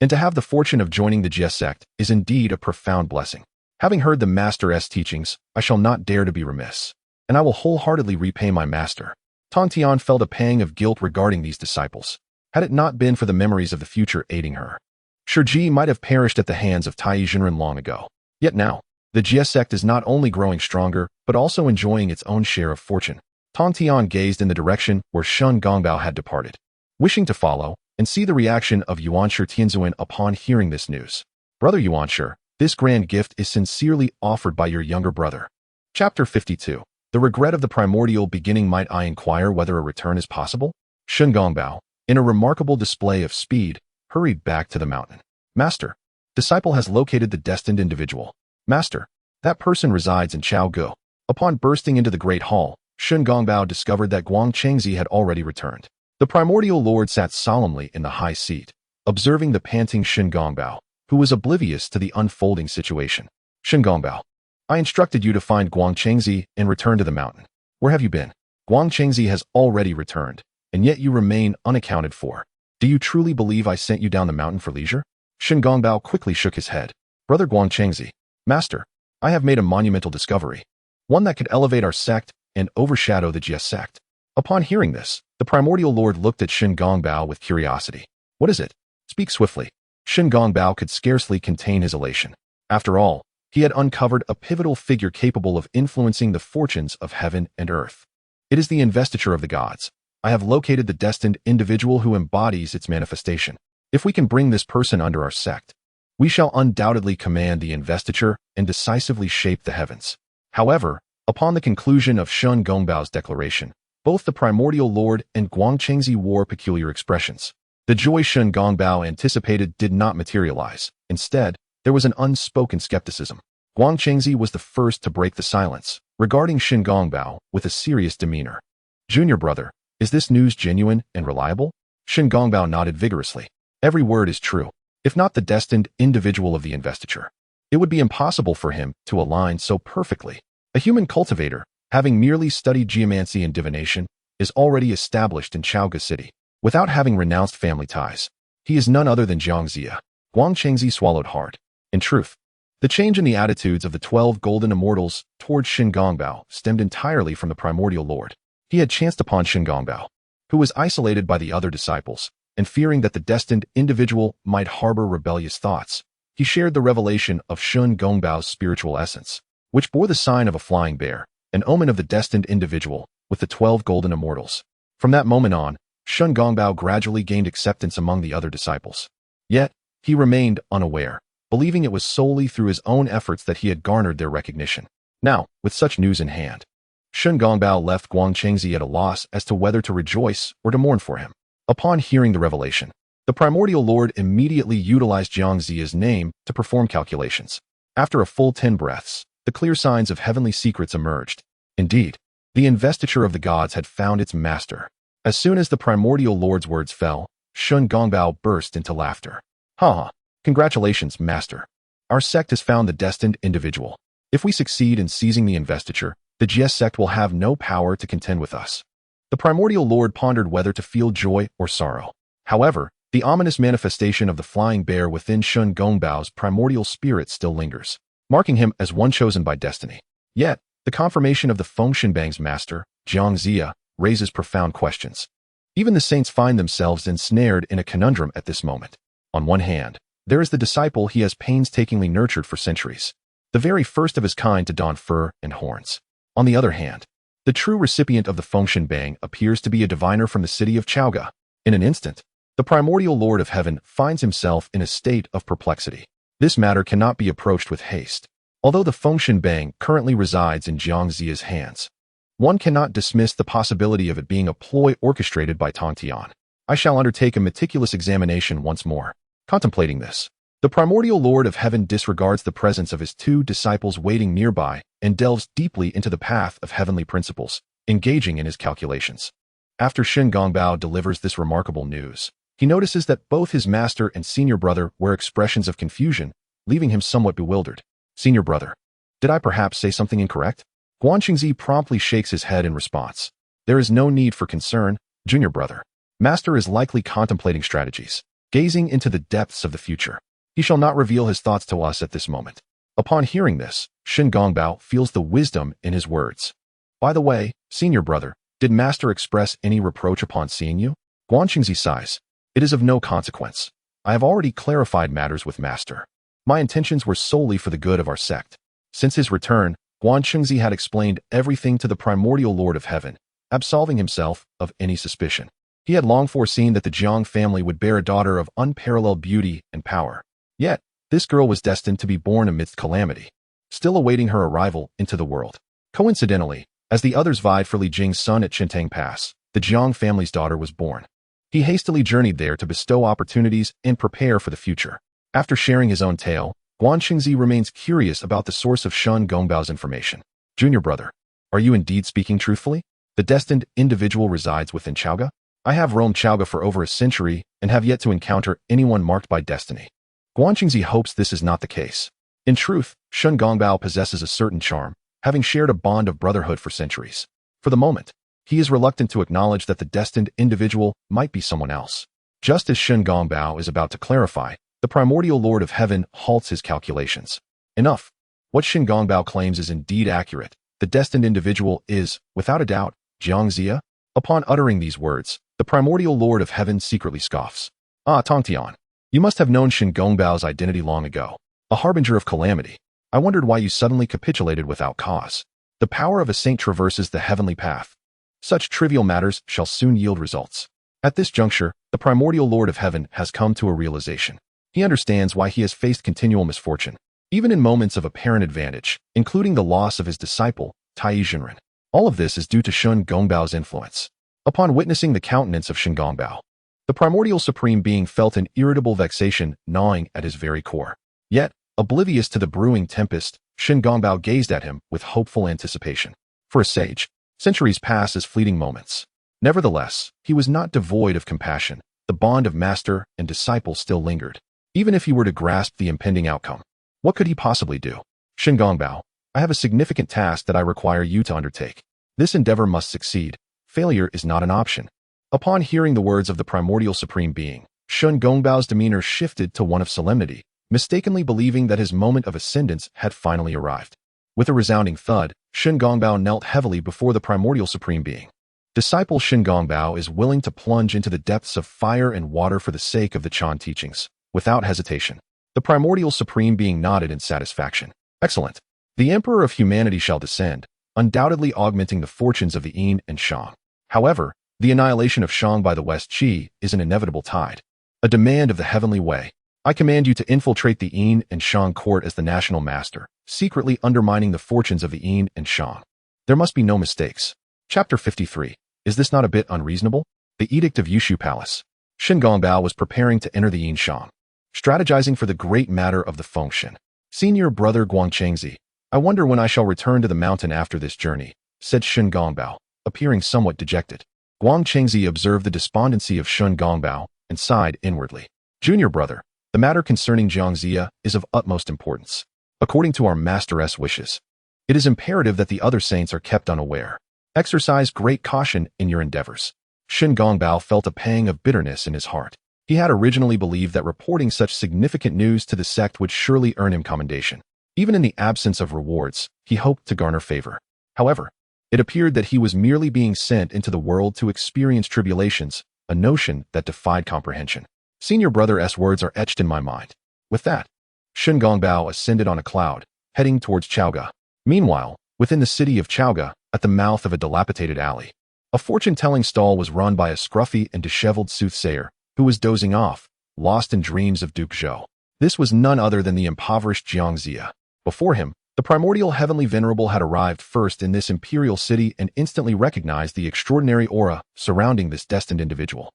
And to have the fortune of joining the Jie sect is indeed a profound blessing. Having heard the master's teachings, I shall not dare to be remiss, and I will wholeheartedly repay my master. Tongtian felt a pang of guilt regarding these disciples. Had it not been for the memories of the future aiding her, Shiji might have perished at the hands of Tai Jinren long ago. Yet now, the Jie sect is not only growing stronger, but also enjoying its own share of fortune. Tongtian gazed in the direction where Shen Gongbao had departed. Wishing to follow, and see the reaction of Yuanshi Tianzuan upon hearing this news. Brother Yuanshi, this grand gift is sincerely offered by your younger brother. Chapter 52. The regret of the primordial beginning. Might I inquire whether a return is possible? Shen Gongbao, in a remarkable display of speed, hurried back to the mountain. Master, disciple has located the destined individual. Master, that person resides in Chaogu. Upon bursting into the great hall, Shen Gongbao discovered that Guangchengzi had already returned. The primordial lord sat solemnly in the high seat, observing the panting Shen Gongbao, who was oblivious to the unfolding situation. Shen Gongbao, I instructed you to find Guangchengzi and return to the mountain. Where have you been? Guangchengzi has already returned, and yet you remain unaccounted for. Do you truly believe I sent you down the mountain for leisure? Shen Gongbao quickly shook his head. Brother Guangchengzi, Master, I have made a monumental discovery, one that could elevate our sect and overshadow the Jia sect. Upon hearing this, the primordial lord looked at Shen Gongbao with curiosity. What is it? Speak swiftly. Shen Gongbao could scarcely contain his elation. After all, he had uncovered a pivotal figure capable of influencing the fortunes of heaven and earth. It is the investiture of the gods. I have located the destined individual who embodies its manifestation. If we can bring this person under our sect, we shall undoubtedly command the investiture and decisively shape the heavens. However, upon the conclusion of Shen Gongbao's declaration, both the primordial lord and Guangchengzi wore peculiar expressions. The joy Shen Gongbao anticipated did not materialize. Instead, there was an unspoken skepticism. Guangchengzi was the first to break the silence, regarding Shen Gongbao with a serious demeanor. Junior brother, is this news genuine and reliable? Shen Gongbao nodded vigorously. Every word is true. If not the destined individual of the investiture, it would be impossible for him to align so perfectly. A human cultivator, having merely studied geomancy and divination, is already established in Chaogu City, without having renounced family ties. He is none other than xianxia. Guangchengzi swallowed hard. In truth, the change in the attitudes of the 12 golden immortals towards Shen Gongbao stemmed entirely from the primordial lord. He had chanced upon Shen Gongbao, who was isolated by the other disciples, and fearing that the destined individual might harbor rebellious thoughts, he shared the revelation of Shen Gongbao's spiritual essence, which bore the sign of a flying bear, an omen of the destined individual, with the 12 golden immortals. From that moment on, Shen Gongbao gradually gained acceptance among the other disciples. Yet, he remained unaware, believing it was solely through his own efforts that he had garnered their recognition. Now, with such news in hand, Shen Gongbao left Guangchengzi at a loss as to whether to rejoice or to mourn for him. Upon hearing the revelation, the primordial lord immediately utilized xianxia's name to perform calculations. After a full 10 breaths, the clear signs of heavenly secrets emerged. Indeed, the investiture of the gods had found its master. As soon as the primordial lord's words fell, Shen Gongbao burst into laughter. Ha! Congratulations, master. Our sect has found the destined individual. If we succeed in seizing the investiture, the Jia sect will have no power to contend with us. The primordial lord pondered whether to feel joy or sorrow. However, the ominous manifestation of the flying bear within Shen Gongbao's primordial spirit still lingers, marking him as one chosen by destiny. Yet, the confirmation of the Fengshenbang's master, xianxia, raises profound questions. Even the saints find themselves ensnared in a conundrum at this moment. On one hand, there is the disciple he has painstakingly nurtured for centuries, the very first of his kind to don fur and horns. On the other hand, the true recipient of the Fengshenbang appears to be a diviner from the city of Chaogu. In an instant, the primordial lord of heaven finds himself in a state of perplexity. This matter cannot be approached with haste. Although the Fengshenbang currently resides in xianxia's hands, one cannot dismiss the possibility of it being a ploy orchestrated by Tongtian. I shall undertake a meticulous examination once more. Contemplating this, the primordial lord of heaven disregards the presence of his 2 disciples waiting nearby and delves deeply into the path of heavenly principles, engaging in his calculations. After Shen Gongbao delivers this remarkable news, he notices that both his master and senior brother wear expressions of confusion, leaving him somewhat bewildered. Senior brother, did I perhaps say something incorrect? Guangchengzi promptly shakes his head in response. There is no need for concern, junior brother. Master is likely contemplating strategies, gazing into the depths of the future. He shall not reveal his thoughts to us at this moment. Upon hearing this, Shen Gongbao feels the wisdom in his words. By the way, senior brother, did master express any reproach upon seeing you? Guangchengzi sighs. It is of no consequence. I have already clarified matters with master. My intentions were solely for the good of our sect. Since his return, Guangchengzi had explained everything to the primordial lord of heaven, absolving himself of any suspicion. He had long foreseen that the Jiang family would bear a daughter of unparalleled beauty and power. Yet, this girl was destined to be born amidst calamity, still awaiting her arrival into the world. Coincidentally, as the others vied for Li Jing's son at Qintang Pass, the Jiang family's daughter was born. He hastily journeyed there to bestow opportunities and prepare for the future. After sharing his own tale, Guan Qingzi remains curious about the source of Shen Gongbao's information. Junior brother, are you indeed speaking truthfully? The destined individual resides within Chaoga? I have roamed Chaoga for over a century and have yet to encounter anyone marked by destiny. Guan Qingzi hopes this is not the case. In truth, Shen Gongbao possesses a certain charm, having shared a bond of brotherhood for centuries. For the moment, he is reluctant to acknowledge that the destined individual might be someone else. Just as Shen Gongbao is about to clarify, the primordial Lord of Heaven halts his calculations. Enough. What Shen Gongbao claims is indeed accurate. The destined individual is, without a doubt, xianxia. Upon uttering these words, the primordial Lord of Heaven secretly scoffs. Ah, Tongtian, you must have known Shen Gongbao's identity long ago. A harbinger of calamity. I wondered why you suddenly capitulated without cause. The power of a saint traverses the heavenly path. Such trivial matters shall soon yield results. At this juncture, the primordial Lord of Heaven has come to a realization. He understands why he has faced continual misfortune, even in moments of apparent advantage, including the loss of his disciple, Tai Zhenren. All of this is due to Shen Gongbao's influence. Upon witnessing the countenance of Shen Gongbao, the primordial supreme being felt an irritable vexation gnawing at his very core. Yet, oblivious to the brewing tempest, Shen Gongbao gazed at him with hopeful anticipation. For a sage, centuries pass as fleeting moments. Nevertheless, he was not devoid of compassion. The bond of master and disciple still lingered. Even if he were to grasp the impending outcome, what could he possibly do? Shen Gongbao, I have a significant task that I require you to undertake. This endeavor must succeed. Failure is not an option. Upon hearing the words of the primordial supreme being, Shen Gongbao's demeanor shifted to one of solemnity, mistakenly believing that his moment of ascendance had finally arrived. With a resounding thud, Shen Gongbao knelt heavily before the primordial supreme being. Disciple Shen Gongbao is willing to plunge into the depths of fire and water for the sake of the Chan teachings, without hesitation. The primordial supreme being nodded in satisfaction. Excellent. The Emperor of Humanity shall descend, undoubtedly augmenting the fortunes of the Yin and Shang. However, the annihilation of Shang by the West Qi is an inevitable tide. A demand of the heavenly way. I command you to infiltrate the Yin and Shang court as the national master, secretly undermining the fortunes of the Yin and Shang. There must be no mistakes. Chapter 53. Is this not a bit unreasonable? The Edict of Yushu Palace. Shen Gongbao was preparing to enter the Yin Shang, strategizing for the great matter of the Fengshen. Senior brother Guang Chengzi, I wonder when I shall return to the mountain after this journey, said Shen Gongbao, appearing somewhat dejected. Guang Chengzi observed the despondency of Shen Gongbao and sighed inwardly. Junior brother, the matter concerning xianxia is of utmost importance. According to our master's wishes, it is imperative that the other saints are kept unaware. Exercise great caution in your endeavors. Shen Gongbao felt a pang of bitterness in his heart. He had originally believed that reporting such significant news to the sect would surely earn him commendation. Even in the absence of rewards, he hoped to garner favor. However, it appeared that he was merely being sent into the world to experience tribulations, a notion that defied comprehension. Senior brother's words are etched in my mind. With that, Shen Gongbao ascended on a cloud, heading towards Chaoga. Meanwhile, within the city of Chaoga, at the mouth of a dilapidated alley, a fortune-telling stall was run by a scruffy and disheveled soothsayer who was dozing off, lost in dreams of Duke Zhou. This was none other than the impoverished xianxia. Before him, the primordial heavenly venerable had arrived first in this imperial city and instantly recognized the extraordinary aura surrounding this destined individual.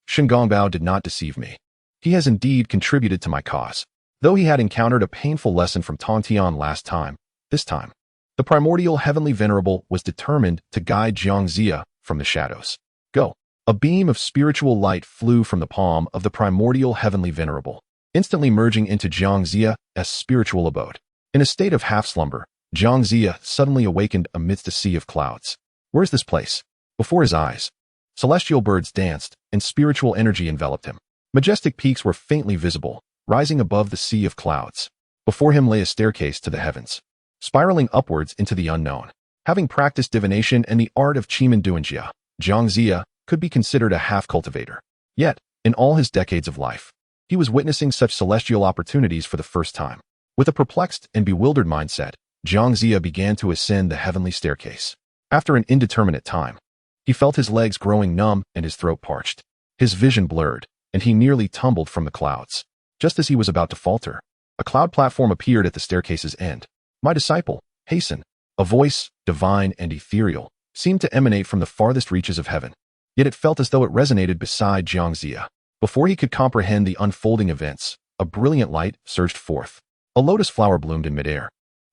Shen Gongbao did not deceive me. He has indeed contributed to my cause. Though he had encountered a painful lesson from Tongtian last time, this time, the primordial heavenly venerable was determined to guide xianxia from the shadows. Go. A beam of spiritual light flew from the palm of the primordial heavenly venerable, instantly merging into xianxia's spiritual abode. In a state of half-slumber, xianxia suddenly awakened amidst a sea of clouds. Where's this place? Before his eyes, celestial birds danced, and spiritual energy enveloped him. Majestic peaks were faintly visible, rising above the sea of clouds. Before him lay a staircase to the heavens, spiraling upwards into the unknown. Having practiced divination and the art of Qimen Duanjia, xianxia could be considered a half-cultivator. Yet, in all his decades of life, he was witnessing such celestial opportunities for the first time. With a perplexed and bewildered mindset, xianxia began to ascend the heavenly staircase. After an indeterminate time, He felt his legs growing numb and his throat parched. His vision blurred, and he nearly tumbled from the clouds. Just as he was about to falter, a cloud platform appeared at the staircase's end. "My disciple, hasten." A voice, divine and ethereal, seemed to emanate from the farthest reaches of heaven. Yet it felt as though it resonated beside xianxia. Before he could comprehend the unfolding events, a brilliant light surged forth. A lotus flower bloomed in midair,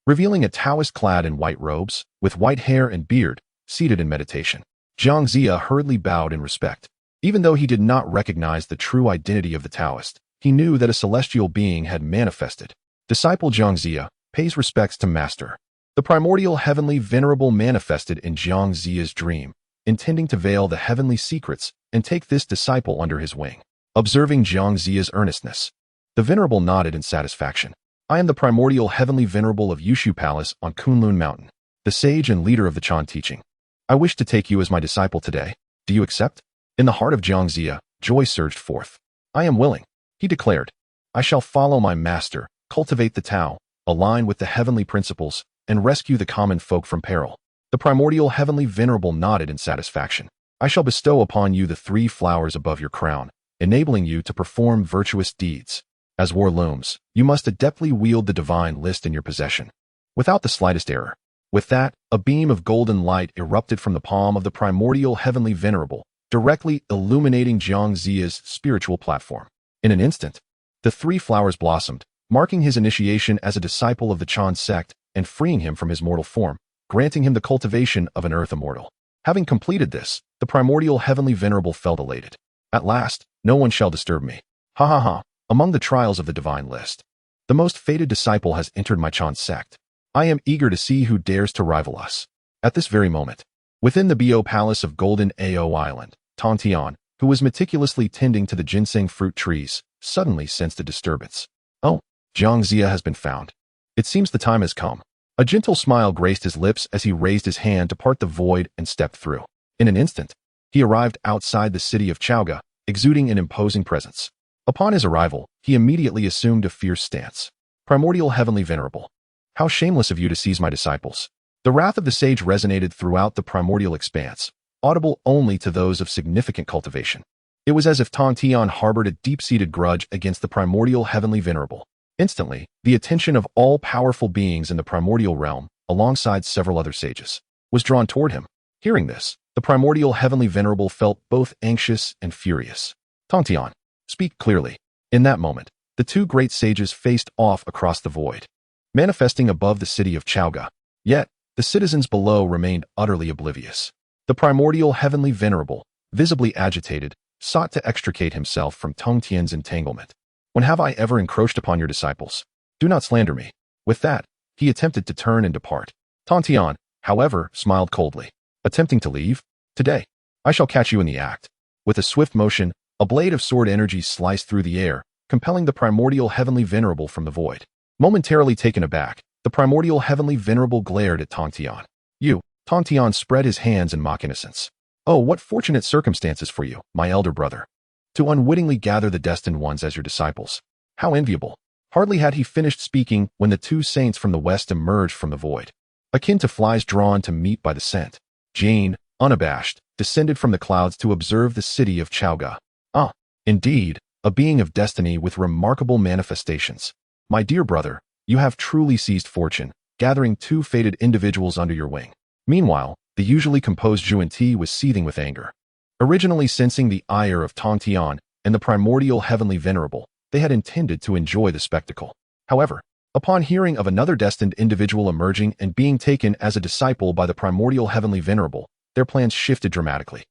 revealing a Taoist clad in white robes, with white hair and beard, seated in meditation. Xianxia hurriedly bowed in respect. Even though he did not recognize the true identity of the Taoist, he knew that a celestial being had manifested. Disciple Xianxia pays respects to Master. The primordial heavenly venerable manifested in Xianxia's dream, intending to veil the heavenly secrets and take this disciple under his wing. Observing Xianxia's earnestness, the venerable nodded in satisfaction. "I am the primordial heavenly venerable of Yushu Palace on Kunlun Mountain, the sage and leader of the Chan teaching. I wish to take you as my disciple today. Do you accept?" In the heart of Xianxia, joy surged forth. "I am willing," he declared. "I shall follow my master, cultivate the Tao, align with the heavenly principles, and rescue the common folk from peril." The primordial heavenly venerable nodded in satisfaction. "I shall bestow upon you the 3 flowers above your crown, enabling you to perform virtuous deeds. As war looms, you must adeptly wield the divine list in your possession, without the slightest error." With that, a beam of golden light erupted from the palm of the primordial heavenly venerable, directly illuminating Xianxia's spiritual platform. In an instant, the 3 flowers blossomed, marking his initiation as a disciple of the Chan sect and freeing him from his mortal form, granting him the cultivation of an earth immortal. Having completed this, the primordial heavenly venerable felt elated. "At last, no one shall disturb me. Ha ha ha. Among the trials of the divine list, the most fated disciple has entered my Chan sect. I am eager to see who dares to rival us." At this very moment, within the Bo Palace of Golden Ao Island, Tongtian, who was meticulously tending to the ginseng fruit trees, suddenly sensed a disturbance. "Oh, Xianxia has been found. It seems the time has come." A gentle smile graced his lips as he raised his hand to part the void and stepped through. In an instant, he arrived outside the city of Chaoga, exuding an imposing presence. Upon his arrival, he immediately assumed a fierce stance. "Primordial heavenly venerable, how shameless of you to seize my disciples." The wrath of the sage resonated throughout the primordial expanse, audible only to those of significant cultivation. It was as if Tongtian harbored a deep-seated grudge against the primordial heavenly venerable. Instantly, the attention of all powerful beings in the primordial realm, alongside several other sages, was drawn toward him. Hearing this, the primordial heavenly venerable felt both anxious and furious. "Tongtian, speak clearly." In that moment, the 2 great sages faced off across the void, manifesting above the city of Chaoga. Yet, the citizens below remained utterly oblivious. The primordial heavenly venerable, visibly agitated, sought to extricate himself from Tongtian's entanglement. "When have I ever encroached upon your disciples? Do not slander me." With that, he attempted to turn and depart. Tongtian, however, smiled coldly. "Attempting to leave? Today, I shall catch you in the act." With a swift motion, a blade of sword energy sliced through the air, compelling the primordial heavenly venerable from the void. Momentarily taken aback, the primordial heavenly venerable glared at Tongtian. "You." Tongtian spread his hands in mock innocence. "Oh, what fortunate circumstances for you, my elder brother, to unwittingly gather the destined ones as your disciples. How enviable." Hardly had he finished speaking when the 2 saints from the west emerged from the void, akin to flies drawn to meat by the scent. Jade, unabashed, descended from the clouds to observe the city of Chaoga. "Ah, indeed, a being of destiny with remarkable manifestations. My dear brother, you have truly seized fortune, gathering 2 fated individuals under your wing." Meanwhile, the usually composed Zhuan was seething with anger. Originally sensing the ire of Tongtian and the primordial heavenly venerable, they had intended to enjoy the spectacle. However, upon hearing of another destined individual emerging and being taken as a disciple by the primordial heavenly venerable, their plans shifted dramatically.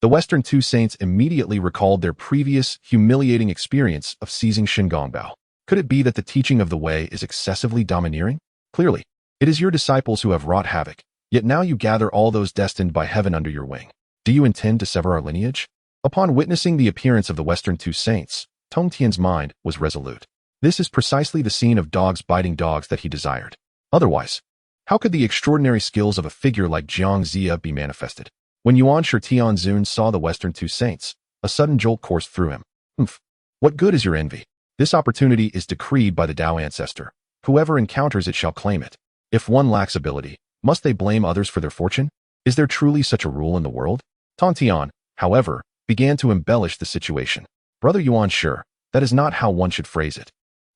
The Western 2 saints immediately recalled their previous humiliating experience of seizing Shingongbao. Could it be that the teaching of the way is excessively domineering? Clearly, it is your disciples who have wrought havoc, yet now you gather all those destined by heaven under your wing. Do you intend to sever our lineage? Upon witnessing the appearance of the Western 2 saints, Tongtian's mind was resolute. This is precisely the scene of dogs biting dogs that he desired. Otherwise, how could the extraordinary skills of a figure like Xianxia be manifested? When Yuan Shi Tianzun saw the Western 2 saints, a sudden jolt coursed through him. "Humph! What good is your envy? This opportunity is decreed by the Tao ancestor. Whoever encounters it shall claim it. If one lacks ability, must they blame others for their fortune? Is there truly such a rule in the world?" Tongtian, however, began to embellish the situation. Brother Yuan, sure, that is not how one should phrase it.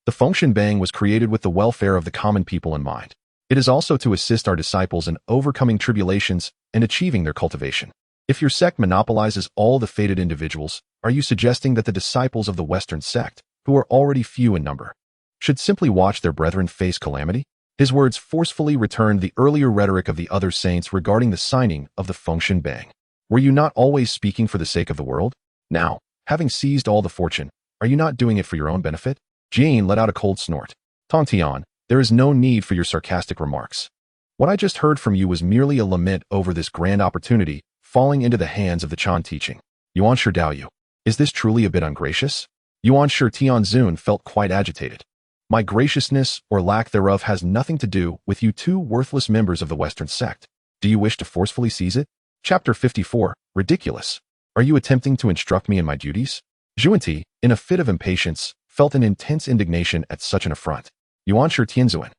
The Fengshen Bang was created with the welfare of the common people in mind. It is also to assist our disciples in overcoming tribulations and achieving their cultivation. If your sect monopolizes all the fated individuals, are you suggesting that the disciples of the Western sect, who are already few in number, should simply watch their brethren face calamity? His words forcefully returned the earlier rhetoric of the other saints regarding the signing of the Fengshen Bang. Were you not always speaking for the sake of the world? Now, having seized all the fortune, are you not doing it for your own benefit? Jane let out a cold snort. Tongtian, there is no need for your sarcastic remarks. What I just heard from you was merely a lament over this grand opportunity falling into the hands of the Chan teaching. Yuan Shi Dao Yu. Is this truly a bit ungracious? Yuan Shi Tianzun felt quite agitated. My graciousness or lack thereof has nothing to do with you two worthless members of the Western sect. Do you wish to forcefully seize it? Chapter 54. Ridiculous. Are you attempting to instruct me in my duties? Zhuanti, in a fit of impatience, felt an intense indignation at such an affront. Yuan Shi Tianzun.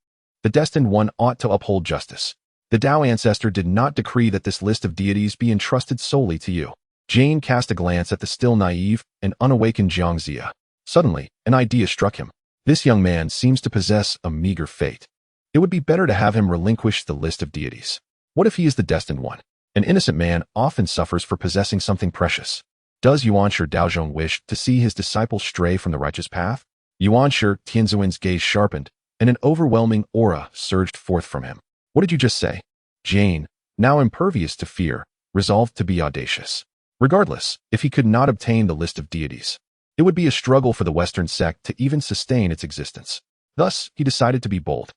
The destined one ought to uphold justice. The Tao ancestor did not decree that this list of deities be entrusted solely to you. Jane cast a glance at the still naive and unawakened xianxia. Suddenly, an idea struck him. This young man seems to possess a meager fate. It would be better to have him relinquish the list of deities. What if he is the destined one? An innocent man often suffers for possessing something precious. Does Yuan Shi Daozhong wish to see his disciple stray from the righteous path? Yuan Shi Tianzuan's gaze sharpened, and an overwhelming aura surged forth from him. What did you just say? Jane, now impervious to fear, resolved to be audacious. Regardless, if he could not obtain the list of deities, it would be a struggle for the Western sect to even sustain its existence. Thus, he decided to be bold.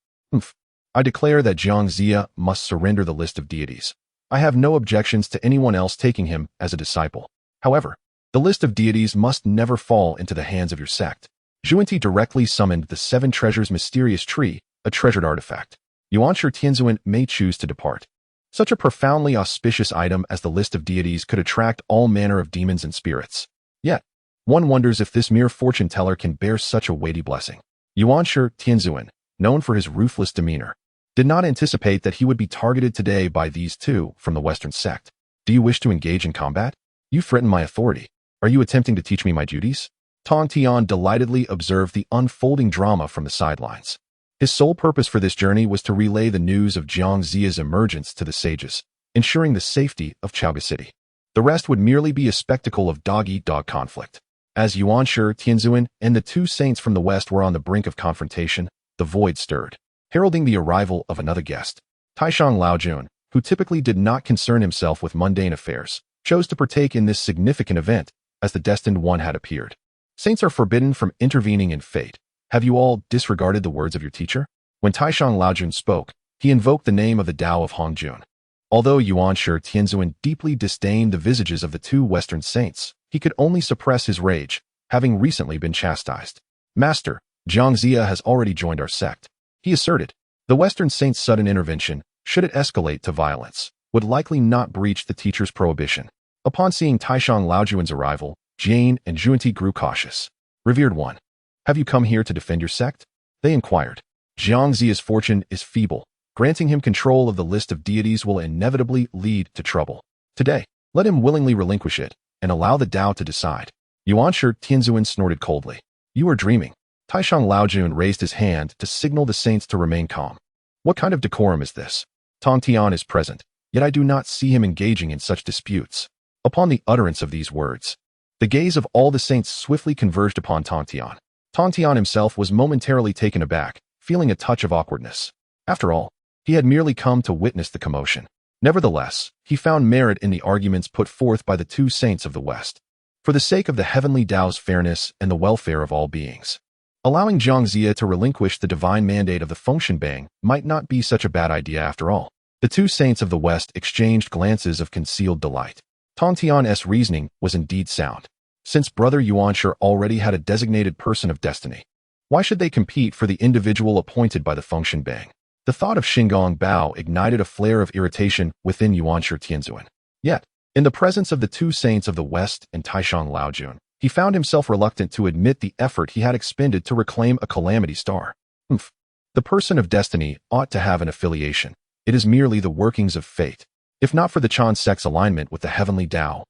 I declare that xianxia must surrender the list of deities. I have no objections to anyone else taking him as a disciple. However, the list of deities must never fall into the hands of your sect. Zhuanti directly summoned the Seven Treasures mysterious tree, a treasured artifact. Yuan Shi Tianzuan may choose to depart. Such a profoundly auspicious item as the list of deities could attract all manner of demons and spirits. Yet, one wonders if this mere fortune teller can bear such a weighty blessing. Yuan Shi Tianzuan, known for his ruthless demeanor, did not anticipate that he would be targeted today by these two from the Western sect. Do you wish to engage in combat? You threaten my authority. Are you attempting to teach me my duties? Tongtian delightedly observed the unfolding drama from the sidelines. His sole purpose for this journey was to relay the news of xianxia's emergence to the sages, ensuring the safety of Chaoga City. The rest would merely be a spectacle of dog-eat-dog conflict. As Yuan Shi Tianzuan and the two saints from the west were on the brink of confrontation, the void stirred, heralding the arrival of another guest. Taishang Laojun, who typically did not concern himself with mundane affairs, chose to partake in this significant event as the destined one had appeared. Saints are forbidden from intervening in fate. Have you all disregarded the words of your teacher? When Taishang Laojun spoke, he invoked the name of the Tao of Hongjun. Although Yuan Shi Tianzuan deeply disdained the visages of the two Western saints, he could only suppress his rage, having recently been chastised. Master, xianxia has already joined our sect. He asserted, the Western saint's sudden intervention, should it escalate to violence, would likely not breach the teacher's prohibition. Upon seeing Taishang Laojun's arrival, Jane and Zhuanti grew cautious. Revered one, have you come here to defend your sect? They inquired. Xianxia's fortune is feeble. Granting him control of the list of deities will inevitably lead to trouble. Today, let him willingly relinquish it and allow the Tao to decide. Yuan Shi Tianzuan snorted coldly. You are dreaming. Taishang Laojun raised his hand to signal the saints to remain calm. What kind of decorum is this? Tongtian is present, yet I do not see him engaging in such disputes. Upon the utterance of these words, the gaze of all the saints swiftly converged upon Tongtian. Tongtian himself was momentarily taken aback, feeling a touch of awkwardness. After all, he had merely come to witness the commotion. Nevertheless, he found merit in the arguments put forth by the two saints of the West. For the sake of the heavenly Tao's fairness and the welfare of all beings, allowing xianxia to relinquish the divine mandate of the Fengshen Bang might not be such a bad idea after all. The two saints of the West exchanged glances of concealed delight. Tongtian's reasoning was indeed sound. Since Brother Yuan Shi already had a designated person of destiny, why should they compete for the individual appointed by the Fengshen Bang? The thought of Xingong Bao ignited a flare of irritation within Yuan Shi Tianzuan. Yet, in the presence of the two saints of the West and Taishang Laojun, he found himself reluctant to admit the effort he had expended to reclaim a calamity star. The person of destiny ought to have an affiliation. It is merely the workings of fate. If not for the Chan sect's alignment with the heavenly Tao,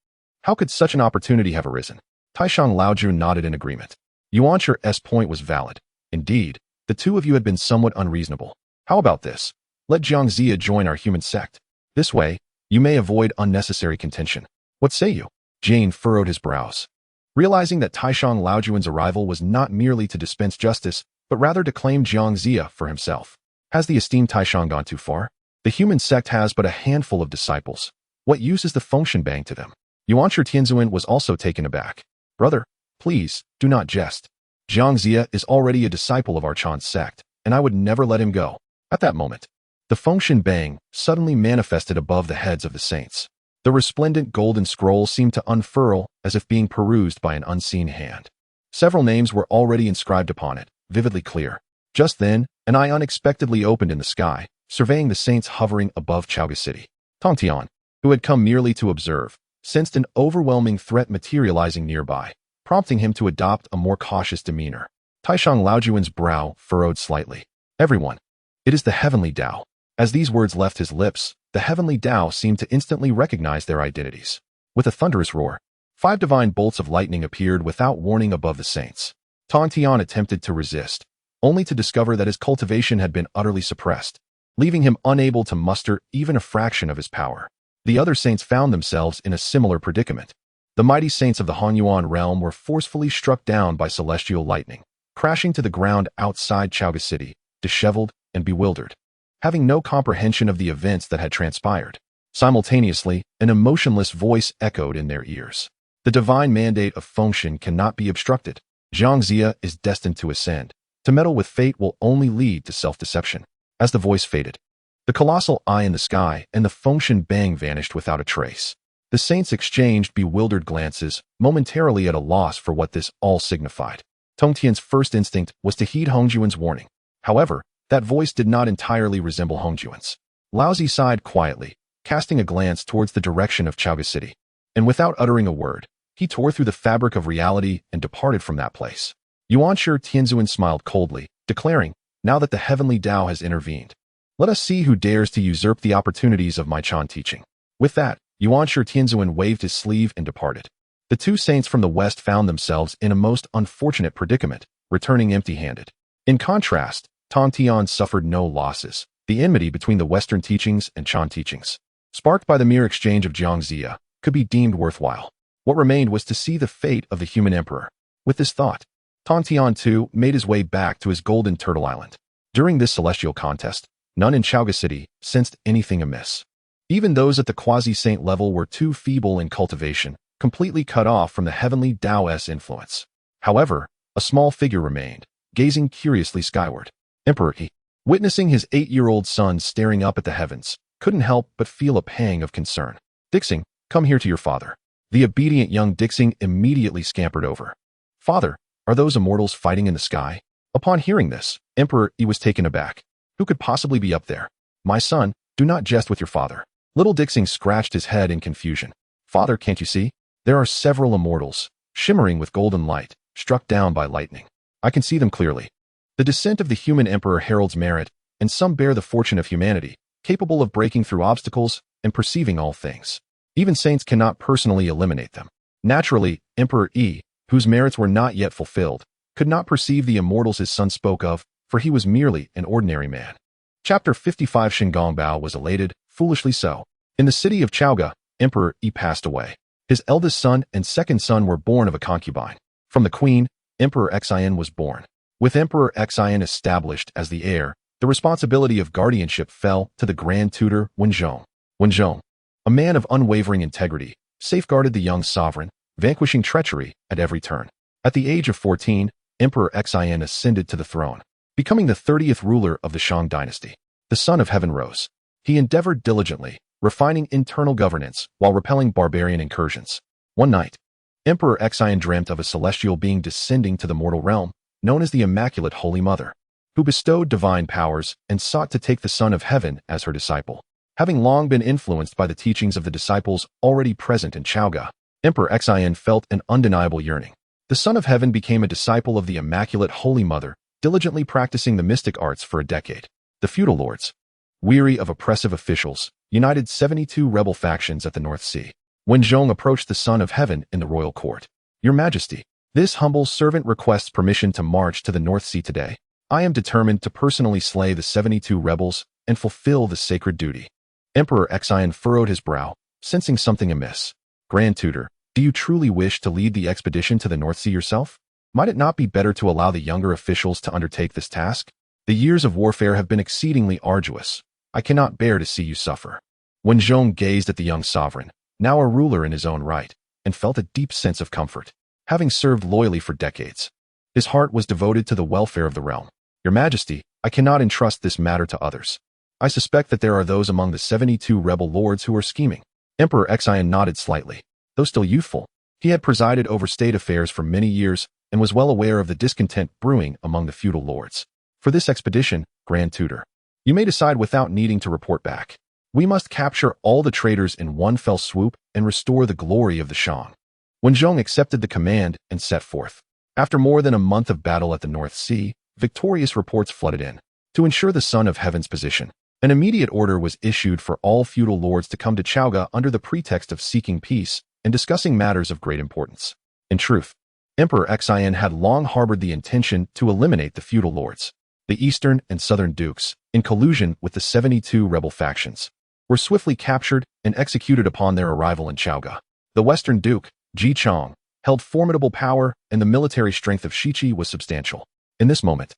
how could such an opportunity have arisen? Taishang Laojun nodded in agreement. Yuan's point was valid. Indeed, the two of you had been somewhat unreasonable. How about this? Let Xianxia join our human sect. This way, you may avoid unnecessary contention. What say you? Jane furrowed his brows. Realizing that Taishang Laojun's arrival was not merely to dispense justice, but rather to claim Xianxia for himself. Has the esteemed Taishang gone too far? The human sect has but a handful of disciples. What use is the Fengshen Bang to them? Yuan Tianzuan was also taken aback. Brother, please, do not jest. Xianxia is already a disciple of our Chan sect, and I would never let him go. At that moment, the Fengshen Bang suddenly manifested above the heads of the saints. The resplendent golden scroll seemed to unfurl as if being perused by an unseen hand. Several names were already inscribed upon it, vividly clear. Just then, an eye unexpectedly opened in the sky, surveying the saints hovering above Chaoga City. Tongtian, who had come merely to observe, sensed an overwhelming threat materializing nearby, prompting him to adopt a more cautious demeanor. Taishang Laojuan's brow furrowed slightly. Everyone. It is the heavenly Tao. As these words left his lips, the heavenly Tao seemed to instantly recognize their identities. With a thunderous roar, 5 divine bolts of lightning appeared without warning above the saints. Tongtian attempted to resist, only to discover that his cultivation had been utterly suppressed, leaving him unable to muster even a fraction of his power. The other saints found themselves in a similar predicament. The mighty saints of the Honyuan realm were forcefully struck down by celestial lightning, crashing to the ground outside Chaoga City, disheveled and bewildered, having no comprehension of the events that had transpired. Simultaneously, an emotionless voice echoed in their ears. The divine mandate of Fengshen cannot be obstructed. Xianxia is destined to ascend. To meddle with fate will only lead to self-deception. As the voice faded, the colossal eye in the sky and the Fengshen Bang vanished without a trace. The saints exchanged bewildered glances, momentarily at a loss for what this all signified. Tongtian's first instinct was to heed Hongjuan's warning. However, that voice did not entirely resemble Hongjuan's. Laozi sighed quietly, casting a glance towards the direction of Chaoga City. And without uttering a word, he tore through the fabric of reality and departed from that place. Yuan Tianzuan smiled coldly, declaring, now that the heavenly Tao has intervened, let us see who dares to usurp the opportunities of my Chan teaching. With that, Yuan Tianzuan waved his sleeve and departed. The two saints from the west found themselves in a most unfortunate predicament, returning empty-handed. In contrast, Tongtian suffered no losses. The enmity between the Western teachings and Chan teachings, sparked by the mere exchange of Xianxia, could be deemed worthwhile. What remained was to see the fate of the human emperor. With this thought, Tongtian too made his way back to his golden turtle island. During this celestial contest, none in Chaoga City sensed anything amiss. Even those at the quasi-saint level were too feeble in cultivation, completely cut off from the heavenly Tao's influence. However, a small figure remained, gazing curiously skyward. Emperor Yi, witnessing his 8-year-old son staring up at the heavens, couldn't help but feel a pang of concern. Dixing, come here to your father. The obedient young Dixing immediately scampered over. Father, are those immortals fighting in the sky? Upon hearing this, Emperor Yi was taken aback. Who could possibly be up there? My son, do not jest with your father. Little Dixing scratched his head in confusion. Father, can't you see? There are several immortals, shimmering with golden light, struck down by lightning. I can see them clearly. The descent of the human emperor heralds merit, and some bear the fortune of humanity, capable of breaking through obstacles and perceiving all things. Even saints cannot personally eliminate them. Naturally, Emperor Yi, whose merits were not yet fulfilled, could not perceive the immortals his son spoke of, for he was merely an ordinary man. Chapter 55 Shingongbao was elated, foolishly so. In the city of Chaoga, Emperor Yi passed away. His eldest son and second son were born of a concubine. From the queen, Emperor Xian was born. With Emperor Xian established as the heir, the responsibility of guardianship fell to the grand tutor Wenzhong. Wenzhong, a man of unwavering integrity, safeguarded the young sovereign, vanquishing treachery at every turn. At the age of 14, Emperor Xian ascended to the throne, becoming the 30th ruler of the Shang dynasty. The son of heaven rose. He endeavored diligently, refining internal governance while repelling barbarian incursions. One night, Emperor Xian dreamt of a celestial being descending to the mortal realm, known as the Immaculate Holy Mother, who bestowed divine powers and sought to take the Son of Heaven as her disciple. Having long been influenced by the teachings of the disciples already present in Chaoga, Emperor Xian felt an undeniable yearning. The Son of Heaven became a disciple of the Immaculate Holy Mother, diligently practicing the mystic arts for a decade. The feudal lords, weary of oppressive officials, united 72 rebel factions at the North Sea. When Zhong approached the Son of Heaven in the royal court, "Your Majesty, this humble servant requests permission to march to the North Sea today. I am determined to personally slay the 72 rebels and fulfill the sacred duty." Emperor Xian furrowed his brow, sensing something amiss. "Grand Tutor, do you truly wish to lead the expedition to the North Sea yourself? Might it not be better to allow the younger officials to undertake this task? The years of warfare have been exceedingly arduous. I cannot bear to see you suffer." When Zhong gazed at the young sovereign, now a ruler in his own right, and felt a deep sense of comfort, having served loyally for decades. His heart was devoted to the welfare of the realm. "Your Majesty, I cannot entrust this matter to others. I suspect that there are those among the 72 rebel lords who are scheming." Emperor Xian nodded slightly. Though still youthful, he had presided over state affairs for many years and was well aware of the discontent brewing among the feudal lords. "For this expedition, Grand Tutor, you may decide without needing to report back. We must capture all the traitors in one fell swoop and restore the glory of the Shang." When Zhong accepted the command and set forth, after more than a month of battle at the North Sea, victorious reports flooded in. To ensure the Son of Heaven's position, an immediate order was issued for all feudal lords to come to Chaoga under the pretext of seeking peace and discussing matters of great importance. In truth, Emperor Xian had long harbored the intention to eliminate the feudal lords. The eastern and southern dukes, in collusion with the 72 rebel factions, were swiftly captured and executed upon their arrival in Chaoga. The western duke, Ji Chong, held formidable power, and the military strength of Shichi was substantial. In this moment,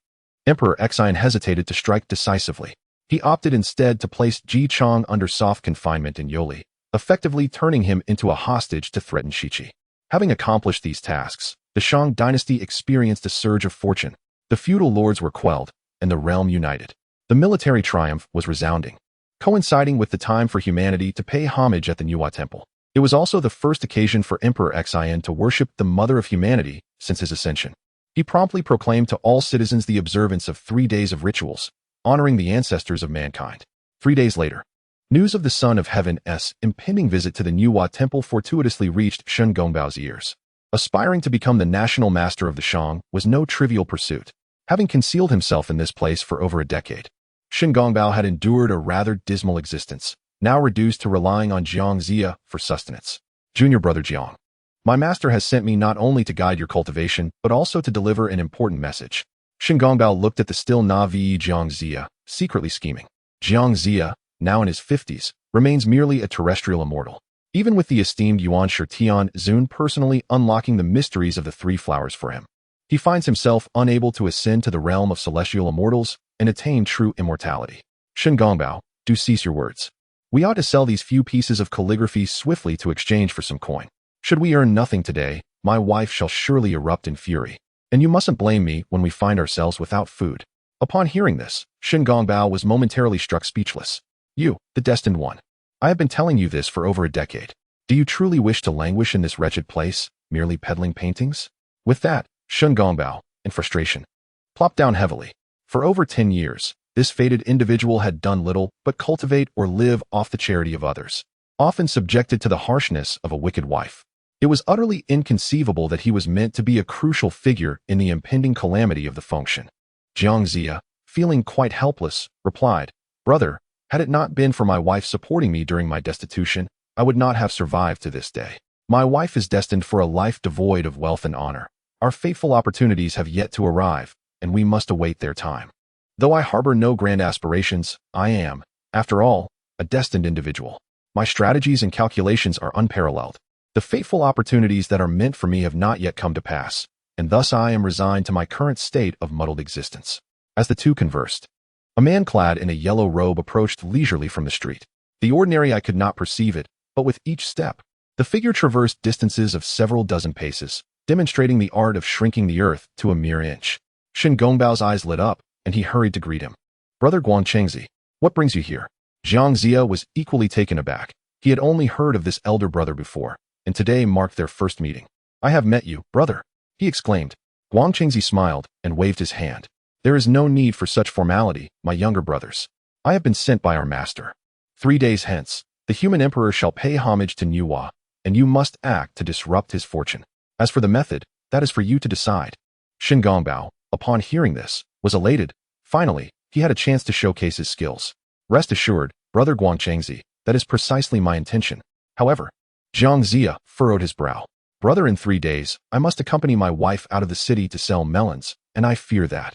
Emperor Xian hesitated to strike decisively. He opted instead to place Ji Chong under soft confinement in Yoli, effectively turning him into a hostage to threaten Shichi. Having accomplished these tasks, the Shang dynasty experienced a surge of fortune. The feudal lords were quelled, and the realm united. The military triumph was resounding, coinciding with the time for humanity to pay homage at the Nuwa Temple. It was also the first occasion for Emperor Xian to worship the Mother of Humanity since his ascension. He promptly proclaimed to all citizens the observance of 3 days of rituals, honoring the ancestors of mankind. 3 days later, news of the Son of Heaven's impending visit to the Nuwa Temple fortuitously reached Shen Gongbao's ears. Aspiring to become the national master of the Shang was no trivial pursuit. Having concealed himself in this place for over a decade, Shen Gongbao had endured a rather dismal existence, now reduced to relying on xianxia for sustenance. "Junior brother Jiang, my master has sent me not only to guide your cultivation, but also to deliver an important message." Shen Gongbao looked at the still Navi Xianxia, secretly scheming. Xianxia, now in his 50s, remains merely a terrestrial immortal. Even with the esteemed Yuan Shitian Zun personally unlocking the mysteries of the 3 flowers for him, he finds himself unable to ascend to the realm of celestial immortals and attain true immortality. "Shen Gongbao, do cease your words. We ought to sell these few pieces of calligraphy swiftly to exchange for some coin. Should we earn nothing today, my wife shall surely erupt in fury, and you mustn't blame me when we find ourselves without food." Upon hearing this, Shen Gongbao was momentarily struck speechless. "You, the destined one. I have been telling you this for over a decade. Do you truly wish to languish in this wretched place, merely peddling paintings?" With that, Shen Gongbao, in frustration, plopped down heavily. For over 10 years, this fated individual had done little but cultivate or live off the charity of others, often subjected to the harshness of a wicked wife. It was utterly inconceivable that he was meant to be a crucial figure in the impending calamity of the function. Jiangxia, feeling quite helpless, replied, "Brother, had it not been for my wife supporting me during my destitution, I would not have survived to this day. My wife is destined for a life devoid of wealth and honor. Our fateful opportunities have yet to arrive, and we must await their time. Though I harbor no grand aspirations, I am, after all, a destined individual. My strategies and calculations are unparalleled. The fateful opportunities that are meant for me have not yet come to pass, and thus I am resigned to my current state of muddled existence." As the two conversed, a man clad in a yellow robe approached leisurely from the street. The ordinary eye could not perceive it, but with each step, the figure traversed distances of several dozen paces, demonstrating the art of shrinking the earth to a mere inch. Shen Gongbao's eyes lit up, and he hurried to greet him. "Brother Guangchengzi, what brings you here?" Jiangxia was equally taken aback. He had only heard of this elder brother before, and today marked their first meeting. "I have met you, brother," he exclaimed. Guangchengzi smiled and waved his hand. "There is no need for such formality, my younger brothers. I have been sent by our master. 3 days hence, the human emperor shall pay homage to Nuwa, and you must act to disrupt his fortune. As for the method, that is for you to decide." Shen Gongbao, upon hearing this, was elated. Finally, he had a chance to showcase his skills. "Rest assured, brother Guangchengzi, That is precisely my intention. However, Xianxia furrowed his brow. Brother, in 3 days, I must accompany my wife out of the city to sell melons, and I fear that.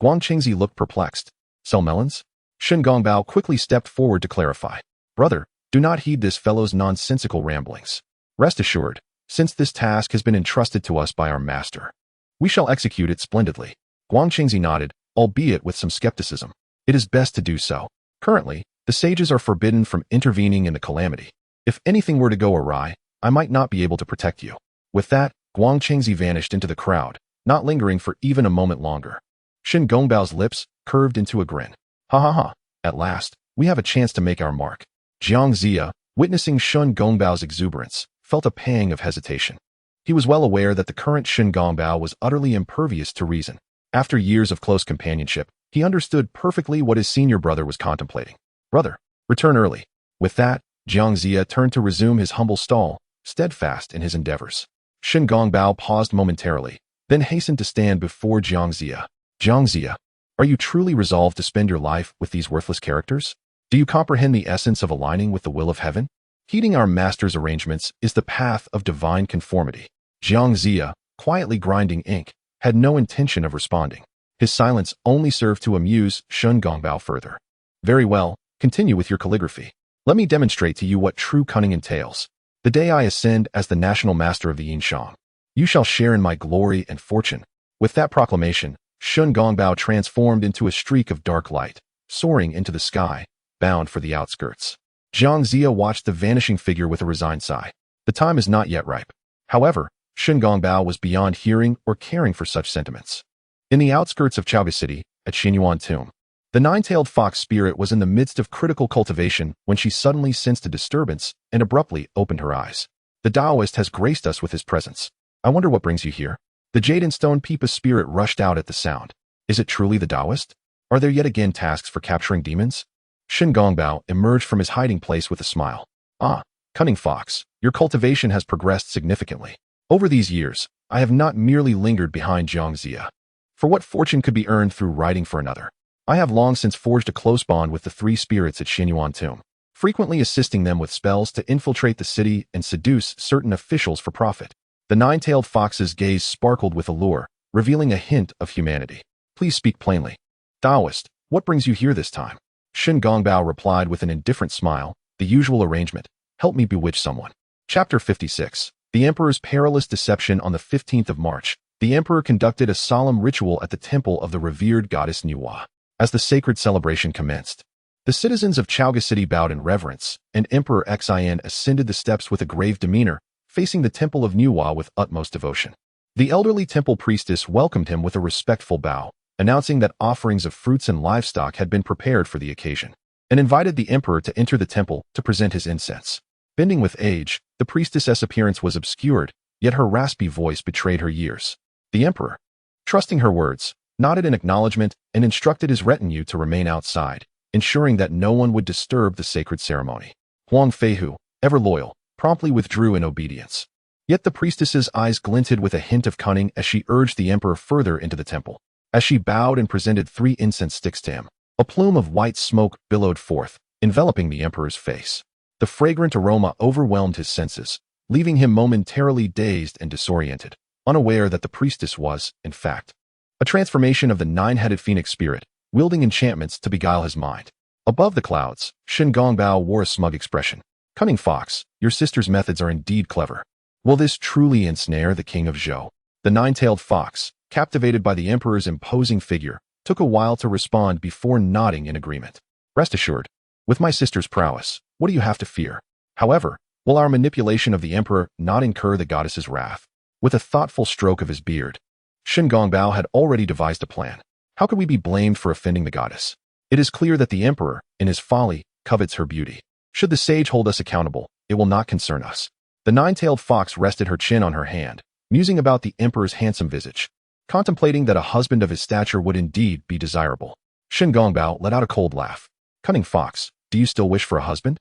Guangqingzi looked perplexed. Sell melons? Shen Gongbao quickly stepped forward to clarify. Brother, do not heed this fellow's nonsensical ramblings. Rest assured, since this task has been entrusted to us by our master, we shall execute it splendidly. Guangqingzi nodded, albeit with some skepticism. It is best to do so. Currently, the sages are forbidden from intervening in the calamity. If anything were to go awry, I might not be able to protect you. With that, Guangqingzi vanished into the crowd, not lingering for even a moment longer. Shen Gongbao's lips curved into a grin. Ha ha ha, at last, we have a chance to make our mark. Xianxia, witnessing Shen Gongbao's exuberance, felt a pang of hesitation. He was well aware that the current Shen Gongbao was utterly impervious to reason. After years of close companionship, he understood perfectly what his senior brother was contemplating. Brother, return early. With that, Xianxia turned to resume his humble stall, steadfast in his endeavors. Shen Gongbao paused momentarily, then hastened to stand before Xianxia. Xianxia, are you truly resolved to spend your life with these worthless characters? Do you comprehend the essence of aligning with the will of heaven? Heeding our master's arrangements is the path of divine conformity. Xianxia, quietly grinding ink, had no intention of responding. His silence only served to amuse Shen Gongbao further. Very well, continue with your calligraphy. Let me demonstrate to you what true cunning entails. The day I ascend as the national master of the Yinxiang, you shall share in my glory and fortune. With that proclamation, Shen Gongbao transformed into a streak of dark light, soaring into the sky, bound for the outskirts. Xianxia watched the vanishing figure with a resigned sigh. The time is not yet ripe. However, Shen Gongbao was beyond hearing or caring for such sentiments. In the outskirts of Chaoga City, at Xinyuan Tomb, the nine-tailed fox spirit was in the midst of critical cultivation when she suddenly sensed a disturbance and abruptly opened her eyes. The Taoist has graced us with his presence. I wonder what brings you here. The Jade and Stone Peepa spirit rushed out at the sound. Is it truly the Taoist? Are there yet again tasks for capturing demons? Shen Gongbao emerged from his hiding place with a smile. Ah, cunning fox, your cultivation has progressed significantly. Over these years, I have not merely lingered behind Xianxia. For what fortune could be earned through writing for another? I have long since forged a close bond with the 3 spirits at Xinyuan Tomb, frequently assisting them with spells to infiltrate the city and seduce certain officials for profit. The nine-tailed fox's gaze sparkled with allure, revealing a hint of humanity. Please speak plainly. Taoist, what brings you here this time? Shen Gongbao replied with an indifferent smile, the usual arrangement. Help me bewitch someone. Chapter 56. The Emperor's Perilous Deception. On the 15th of March, the Emperor conducted a solemn ritual at the temple of the revered goddess Nuwa. As the sacred celebration commenced, the citizens of Chaoga City bowed in reverence, and Emperor Xian ascended the steps with a grave demeanor, facing the temple of Nuwa with utmost devotion. The elderly temple priestess welcomed him with a respectful bow, announcing that offerings of fruits and livestock had been prepared for the occasion, and invited the emperor to enter the temple to present his incense. Bending with age, the priestess's appearance was obscured, yet her raspy voice betrayed her years. The emperor, trusting her words, nodded in acknowledgement and instructed his retinue to remain outside, ensuring that no one would disturb the sacred ceremony. Huang Feihu, ever loyal, promptly withdrew in obedience. Yet the priestess's eyes glinted with a hint of cunning as she urged the emperor further into the temple. As she bowed and presented 3 incense sticks to him, a plume of white smoke billowed forth, enveloping the emperor's face. The fragrant aroma overwhelmed his senses, leaving him momentarily dazed and disoriented, unaware that the priestess was, in fact, a transformation of the 9-headed phoenix spirit, wielding enchantments to beguile his mind. Above the clouds, Shen Gongbao wore a smug expression. Cunning fox, your sister's methods are indeed clever. Will this truly ensnare the king of Zhou? The 9-tailed fox, captivated by the emperor's imposing figure, took a while to respond before nodding in agreement. Rest assured, with my sister's prowess, what do you have to fear? However, will our manipulation of the emperor not incur the goddess's wrath? With a thoughtful stroke of his beard, Shen Gongbao had already devised a plan. How could we be blamed for offending the goddess? It is clear that the emperor, in his folly, covets her beauty. Should the sage hold us accountable, it will not concern us. The 9-tailed fox rested her chin on her hand, musing about the emperor's handsome visage, contemplating that a husband of his stature would indeed be desirable. Shen Gongbao let out a cold laugh. Cunning fox, do you still wish for a husband?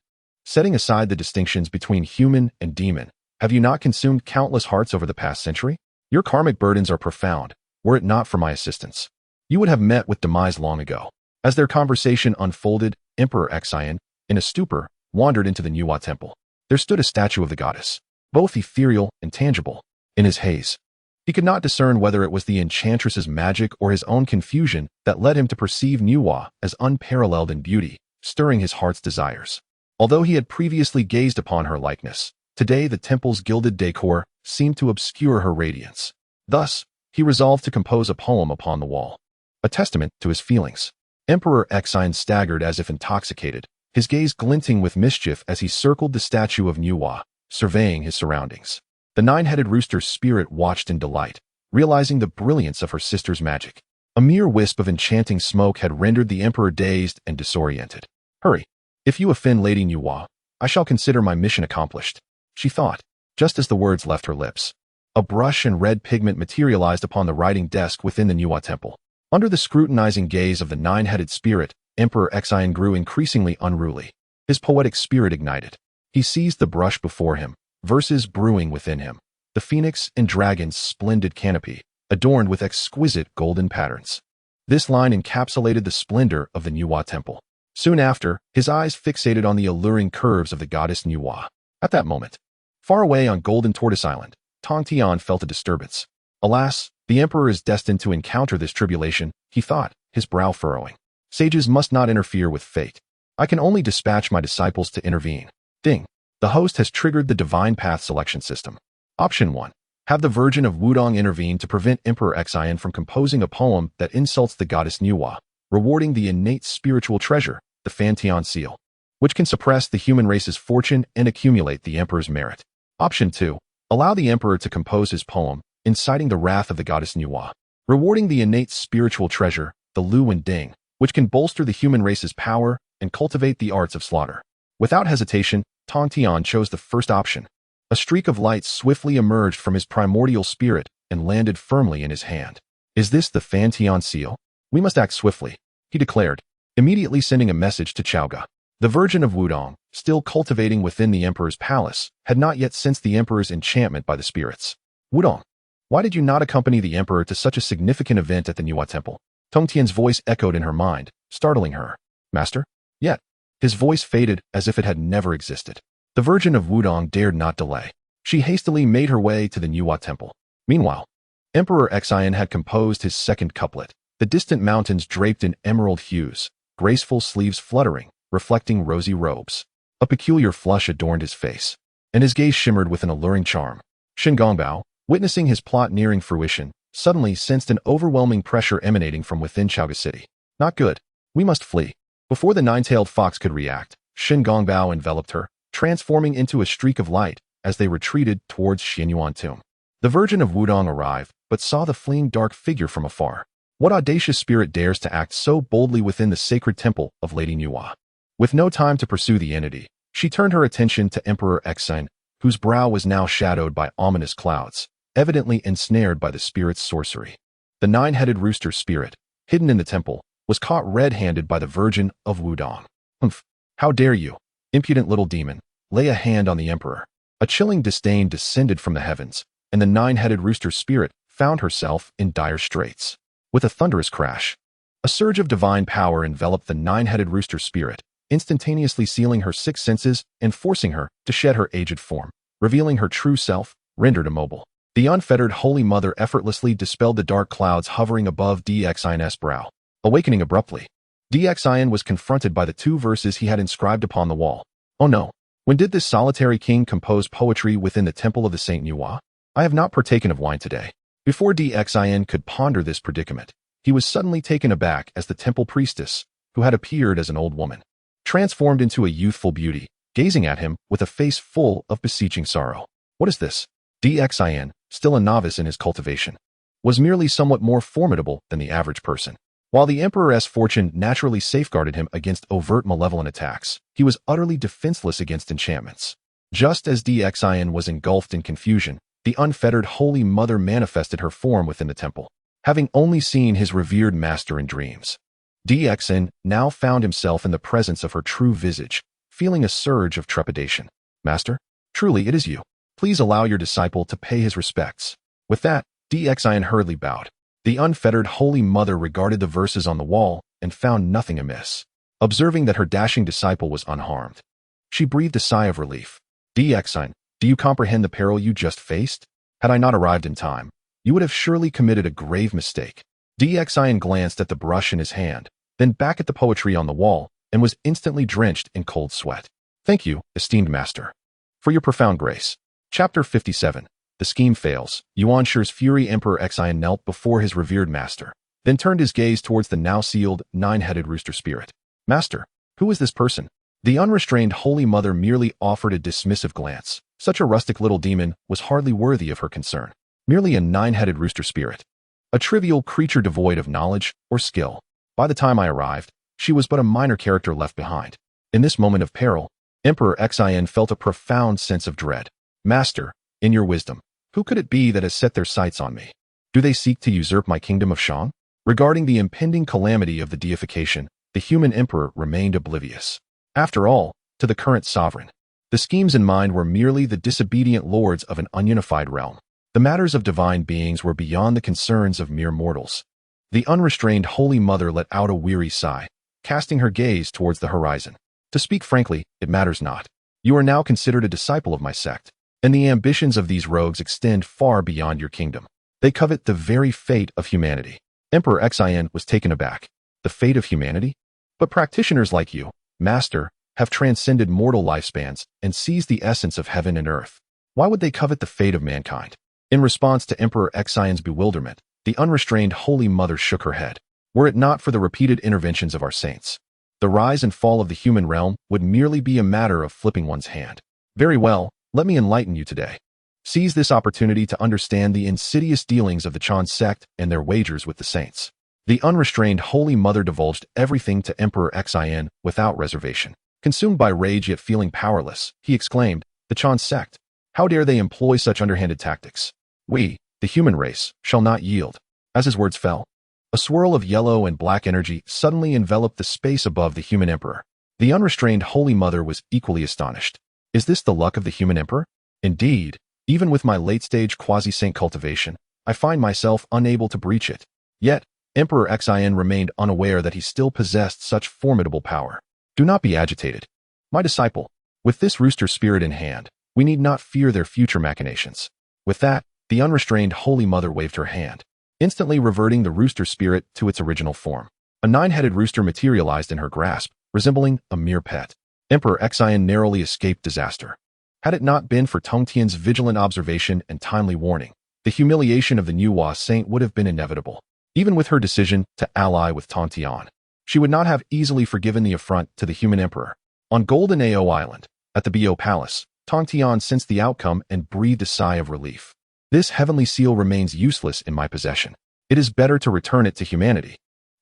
Setting aside the distinctions between human and demon, have you not consumed countless hearts over the past century? Your karmic burdens are profound. Were it not for my assistance, you would have met with demise long ago. As their conversation unfolded, Emperor Xian, in a stupor, wandered into the Nuwa temple. There stood a statue of the goddess, both ethereal and tangible, in his haze. He could not discern whether it was the enchantress's magic or his own confusion that led him to perceive Nuwa as unparalleled in beauty, stirring his heart's desires. Although he had previously gazed upon her likeness, today the temple's gilded decor seemed to obscure her radiance. Thus, he resolved to compose a poem upon the wall, a testament to his feelings. Emperor Xian staggered as if intoxicated, his gaze glinting with mischief as he circled the statue of Nuwa, surveying his surroundings. The nine-headed rooster's spirit watched in delight, realizing the brilliance of her sister's magic. A mere wisp of enchanting smoke had rendered the emperor dazed and disoriented. Hurry! If you offend Lady Nuwa, I shall consider my mission accomplished, she thought, just as the words left her lips. A brush and red pigment materialized upon the writing desk within the Nuwa temple. Under the scrutinizing gaze of the nine-headed spirit, Emperor Xian grew increasingly unruly. His poetic spirit ignited. He seized the brush before him, verses brewing within him. The phoenix and dragon's splendid canopy, adorned with exquisite golden patterns. This line encapsulated the splendor of the Nuwa temple. Soon after, his eyes fixated on the alluring curves of the goddess Nuwa. At that moment, far away on Golden Tortoise Island, Tongtian felt a disturbance. Alas, the emperor is destined to encounter this tribulation, he thought, his brow furrowing. Sages must not interfere with fate. I can only dispatch my disciples to intervene. Ding. The host has triggered the divine path selection system. Option 1. Have the Virgin of Wudong intervene to prevent Emperor Xian from composing a poem that insults the goddess Nuwa, rewarding the innate spiritual treasure, the Fantian seal, which can suppress the human race's fortune and accumulate the emperor's merit. Option 2. Allow the emperor to compose his poem, inciting the wrath of the goddess Nuwa, rewarding the innate spiritual treasure, the Lu and Ding, which can bolster the human race's power and cultivate the arts of slaughter. Without hesitation, Tongtian chose the first option. A streak of light swiftly emerged from his primordial spirit and landed firmly in his hand. Is this the Fantian seal? We must act swiftly, he declared, immediately sending a message to Chaoga. The Virgin of Wudong, still cultivating within the emperor's palace, had not yet sensed the emperor's enchantment by the spirits. Wudong, why did you not accompany the emperor to such a significant event at the Nuwa temple? Tongtian's voice echoed in her mind, startling her. Master? Yet. His voice faded as if it had never existed. The Virgin of Wudong dared not delay. She hastily made her way to the Nuwa temple. Meanwhile, Emperor Xian had composed his second couplet, the distant mountains draped in emerald hues, graceful sleeves fluttering, reflecting rosy robes. A peculiar flush adorned his face, and his gaze shimmered with an alluring charm. Shingongbao, witnessing his plot nearing fruition, suddenly sensed an overwhelming pressure emanating from within Chaoga City. Not good. We must flee. Before the nine-tailed fox could react, Shingongbao enveloped her, transforming into a streak of light as they retreated towards Xianyuan tomb. The Virgin of Wudong arrived, but saw the fleeing dark figure from afar. What audacious spirit dares to act so boldly within the sacred temple of Lady Nuwa? With no time to pursue the entity, she turned her attention to Emperor Xian, whose brow was now shadowed by ominous clouds, evidently ensnared by the spirit's sorcery. The nine-headed rooster spirit, hidden in the temple, was caught red-handed by the Virgin of Wudong. Humph! How dare you, impudent little demon, lay a hand on the emperor? A chilling disdain descended from the heavens, and the nine-headed rooster spirit found herself in dire straits. With a thunderous crash, a surge of divine power enveloped the nine-headed rooster spirit, instantaneously sealing her six senses and forcing her to shed her aged form, revealing her true self, rendered immobile. The unfettered Holy Mother effortlessly dispelled the dark clouds hovering above Xian's brow. Awakening abruptly, Xian was confronted by the two verses he had inscribed upon the wall. Oh no! When did this solitary king compose poetry within the temple of the Saint Nuwa? I have not partaken of wine today. Before Xian could ponder this predicament, he was suddenly taken aback as the temple priestess, who had appeared as an old woman, transformed into a youthful beauty, gazing at him with a face full of beseeching sorrow. What is this? Xian, still a novice in his cultivation, was merely somewhat more formidable than the average person. While the emperor's fortune naturally safeguarded him against overt malevolent attacks, he was utterly defenseless against enchantments. Just as Xian was engulfed in confusion, the unfettered Holy Mother manifested her form within the temple, having only seen his revered master in dreams. Xian now found himself in the presence of her true visage, feeling a surge of trepidation. Master, truly it is you. Please allow your disciple to pay his respects. With that, Xian hurriedly bowed. The unfettered Holy Mother regarded the verses on the wall and found nothing amiss. Observing that her dashing disciple was unharmed, She breathed a sigh of relief. Xian, do you comprehend the peril you just faced? Had I not arrived in time, you would have surely committed a grave mistake. Xian glanced at the brush in his hand, then back at the poetry on the wall, and was instantly drenched in cold sweat. Thank you, esteemed master, for your profound grace. Chapter 57. The scheme fails. Yuanshi's fury Emperor Xian knelt before his revered master, then turned his gaze towards the now sealed, nine-headed rooster spirit. Master, who is this person? The unrestrained Holy Mother merely offered a dismissive glance. Such a rustic little demon was hardly worthy of her concern. Merely a nine-headed rooster spirit. A trivial creature devoid of knowledge or skill. By the time I arrived, she was but a minor character left behind. In this moment of peril, Emperor Xian felt a profound sense of dread. Master, in your wisdom, who could it be that has set their sights on me? Do they seek to usurp my kingdom of Xiang? Regarding the impending calamity of the deification, the human emperor remained oblivious. After all, to the current sovereign, the schemes in mind were merely the disobedient lords of an ununified realm. The matters of divine beings were beyond the concerns of mere mortals. The unrestrained Holy Mother let out a weary sigh, casting her gaze towards the horizon. To speak frankly, it matters not. You are now considered a disciple of my sect, and the ambitions of these rogues extend far beyond your kingdom. They covet the very fate of humanity. Emperor Xian was taken aback. The fate of humanity? But practitioners like you, Master, have transcended mortal lifespans and seized the essence of heaven and earth. Why would they covet the fate of mankind? In response to Emperor Xian's bewilderment, the unrestrained Holy Mother shook her head. Were it not for the repeated interventions of our saints, the rise and fall of the human realm would merely be a matter of flipping one's hand. Very well, let me enlighten you today. Seize this opportunity to understand the insidious dealings of the Chan sect and their wagers with the saints. The unrestrained Holy Mother divulged everything to Emperor Xian without reservation. Consumed by rage yet feeling powerless, he exclaimed, "The Chan sect! How dare they employ such underhanded tactics? We, the human race, shall not yield." As his words fell, a swirl of yellow and black energy suddenly enveloped the space above the human emperor. The unrestrained Holy Mother was equally astonished. Is this the luck of the human emperor? Indeed, even with my late-stage quasi-saint cultivation, I find myself unable to breach it. Yet, Emperor Xian remained unaware that he still possessed such formidable power. Do not be agitated, my disciple. With this rooster spirit in hand, we need not fear their future machinations. With that, the unrestrained Holy Mother waved her hand, instantly reverting the rooster spirit to its original form. A nine-headed rooster materialized in her grasp, resembling a mere pet. Emperor Xian narrowly escaped disaster. Had it not been for Tongtian's vigilant observation and timely warning, the humiliation of the Nuwa saint would have been inevitable. Even with her decision to ally with Tongtian, she would not have easily forgiven the affront to the human emperor. On Golden Ao Island, at the Bo Palace, Tongtian sensed the outcome and breathed a sigh of relief. This heavenly seal remains useless in my possession. It is better to return it to humanity,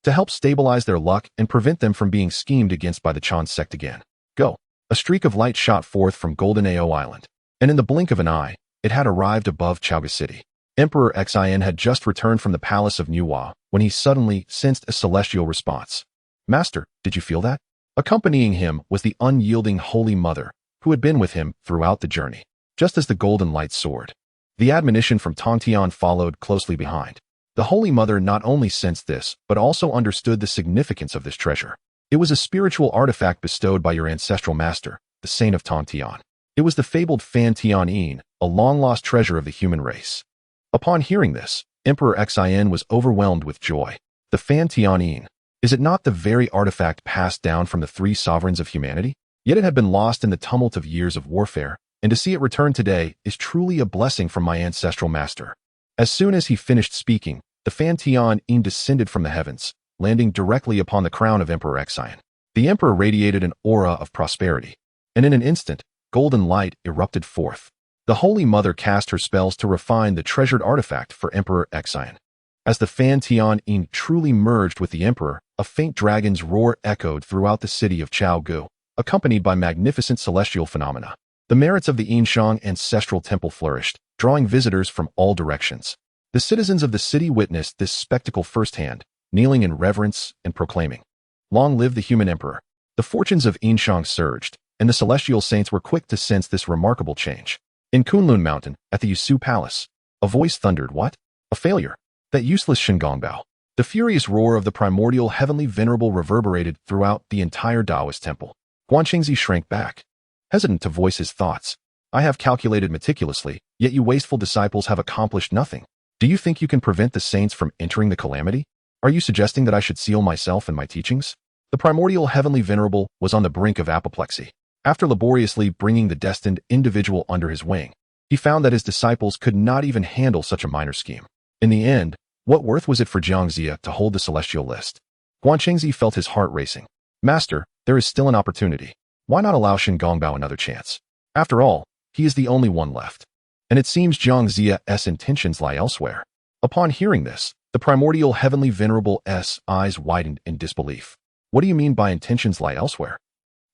to help stabilize their luck and prevent them from being schemed against by the Chan sect again. Go. A streak of light shot forth from Golden Ao Island, and in the blink of an eye, it had arrived above Chaoga City. Emperor Xian had just returned from the palace of Nuwa when he suddenly sensed a celestial response. Master, did you feel that? Accompanying him was the unyielding Holy Mother, who had been with him throughout the journey. Just as the golden light soared, the admonition from Tongtian followed closely behind. The Holy Mother not only sensed this, but also understood the significance of this treasure. It was a spiritual artifact bestowed by your ancestral master, the Saint of Tongtian. It was the fabled Fan Tian Yin, a long-lost treasure of the human race. Upon hearing this, Emperor Xian was overwhelmed with joy. The Fan Tian Yin, is it not the very artifact passed down from the three sovereigns of humanity? Yet it had been lost in the tumult of years of warfare, and to see it return today is truly a blessing from my ancestral master. As soon as he finished speaking, the Fan Tian Yin descended from the heavens, landing directly upon the crown of Emperor Xian. The emperor radiated an aura of prosperity, and in an instant, golden light erupted forth. The Holy Mother cast her spells to refine the treasured artifact for Emperor Xian. As the Fan Tian Yin truly merged with the emperor, a faint dragon's roar echoed throughout the city of Chaogu, accompanied by magnificent celestial phenomena. The merits of the Yinshang ancestral temple flourished, drawing visitors from all directions. The citizens of the city witnessed this spectacle firsthand, kneeling in reverence and proclaiming, "Long live the human emperor." The fortunes of Yinshang surged, and the celestial saints were quick to sense this remarkable change. In Kunlun Mountain, at the Yusu Palace, a voice thundered, "What? A failure? That useless Shingongbao." The furious roar of the primordial heavenly venerable reverberated throughout the entire Taoist temple. Guanxingzi shrank back. hesitant to voice his thoughts. I have calculated meticulously, yet you wasteful disciples have accomplished nothing. Do you think you can prevent the saints from entering the calamity? Are you suggesting that I should seal myself in my teachings? The primordial heavenly venerable was on the brink of apoplexy. After laboriously bringing the destined individual under his wing, he found that his disciples could not even handle such a minor scheme. In the end, what worth was it for xianxia to hold the celestial list? Guanchengzi felt his heart racing. Master, there is still an opportunity. Why not allow Shingongbao another chance? After all, he is the only one left. And it seems xianxia's intentions lie elsewhere. Upon hearing this, the primordial heavenly venerable's eyes widened in disbelief. What do you mean by intentions lie elsewhere?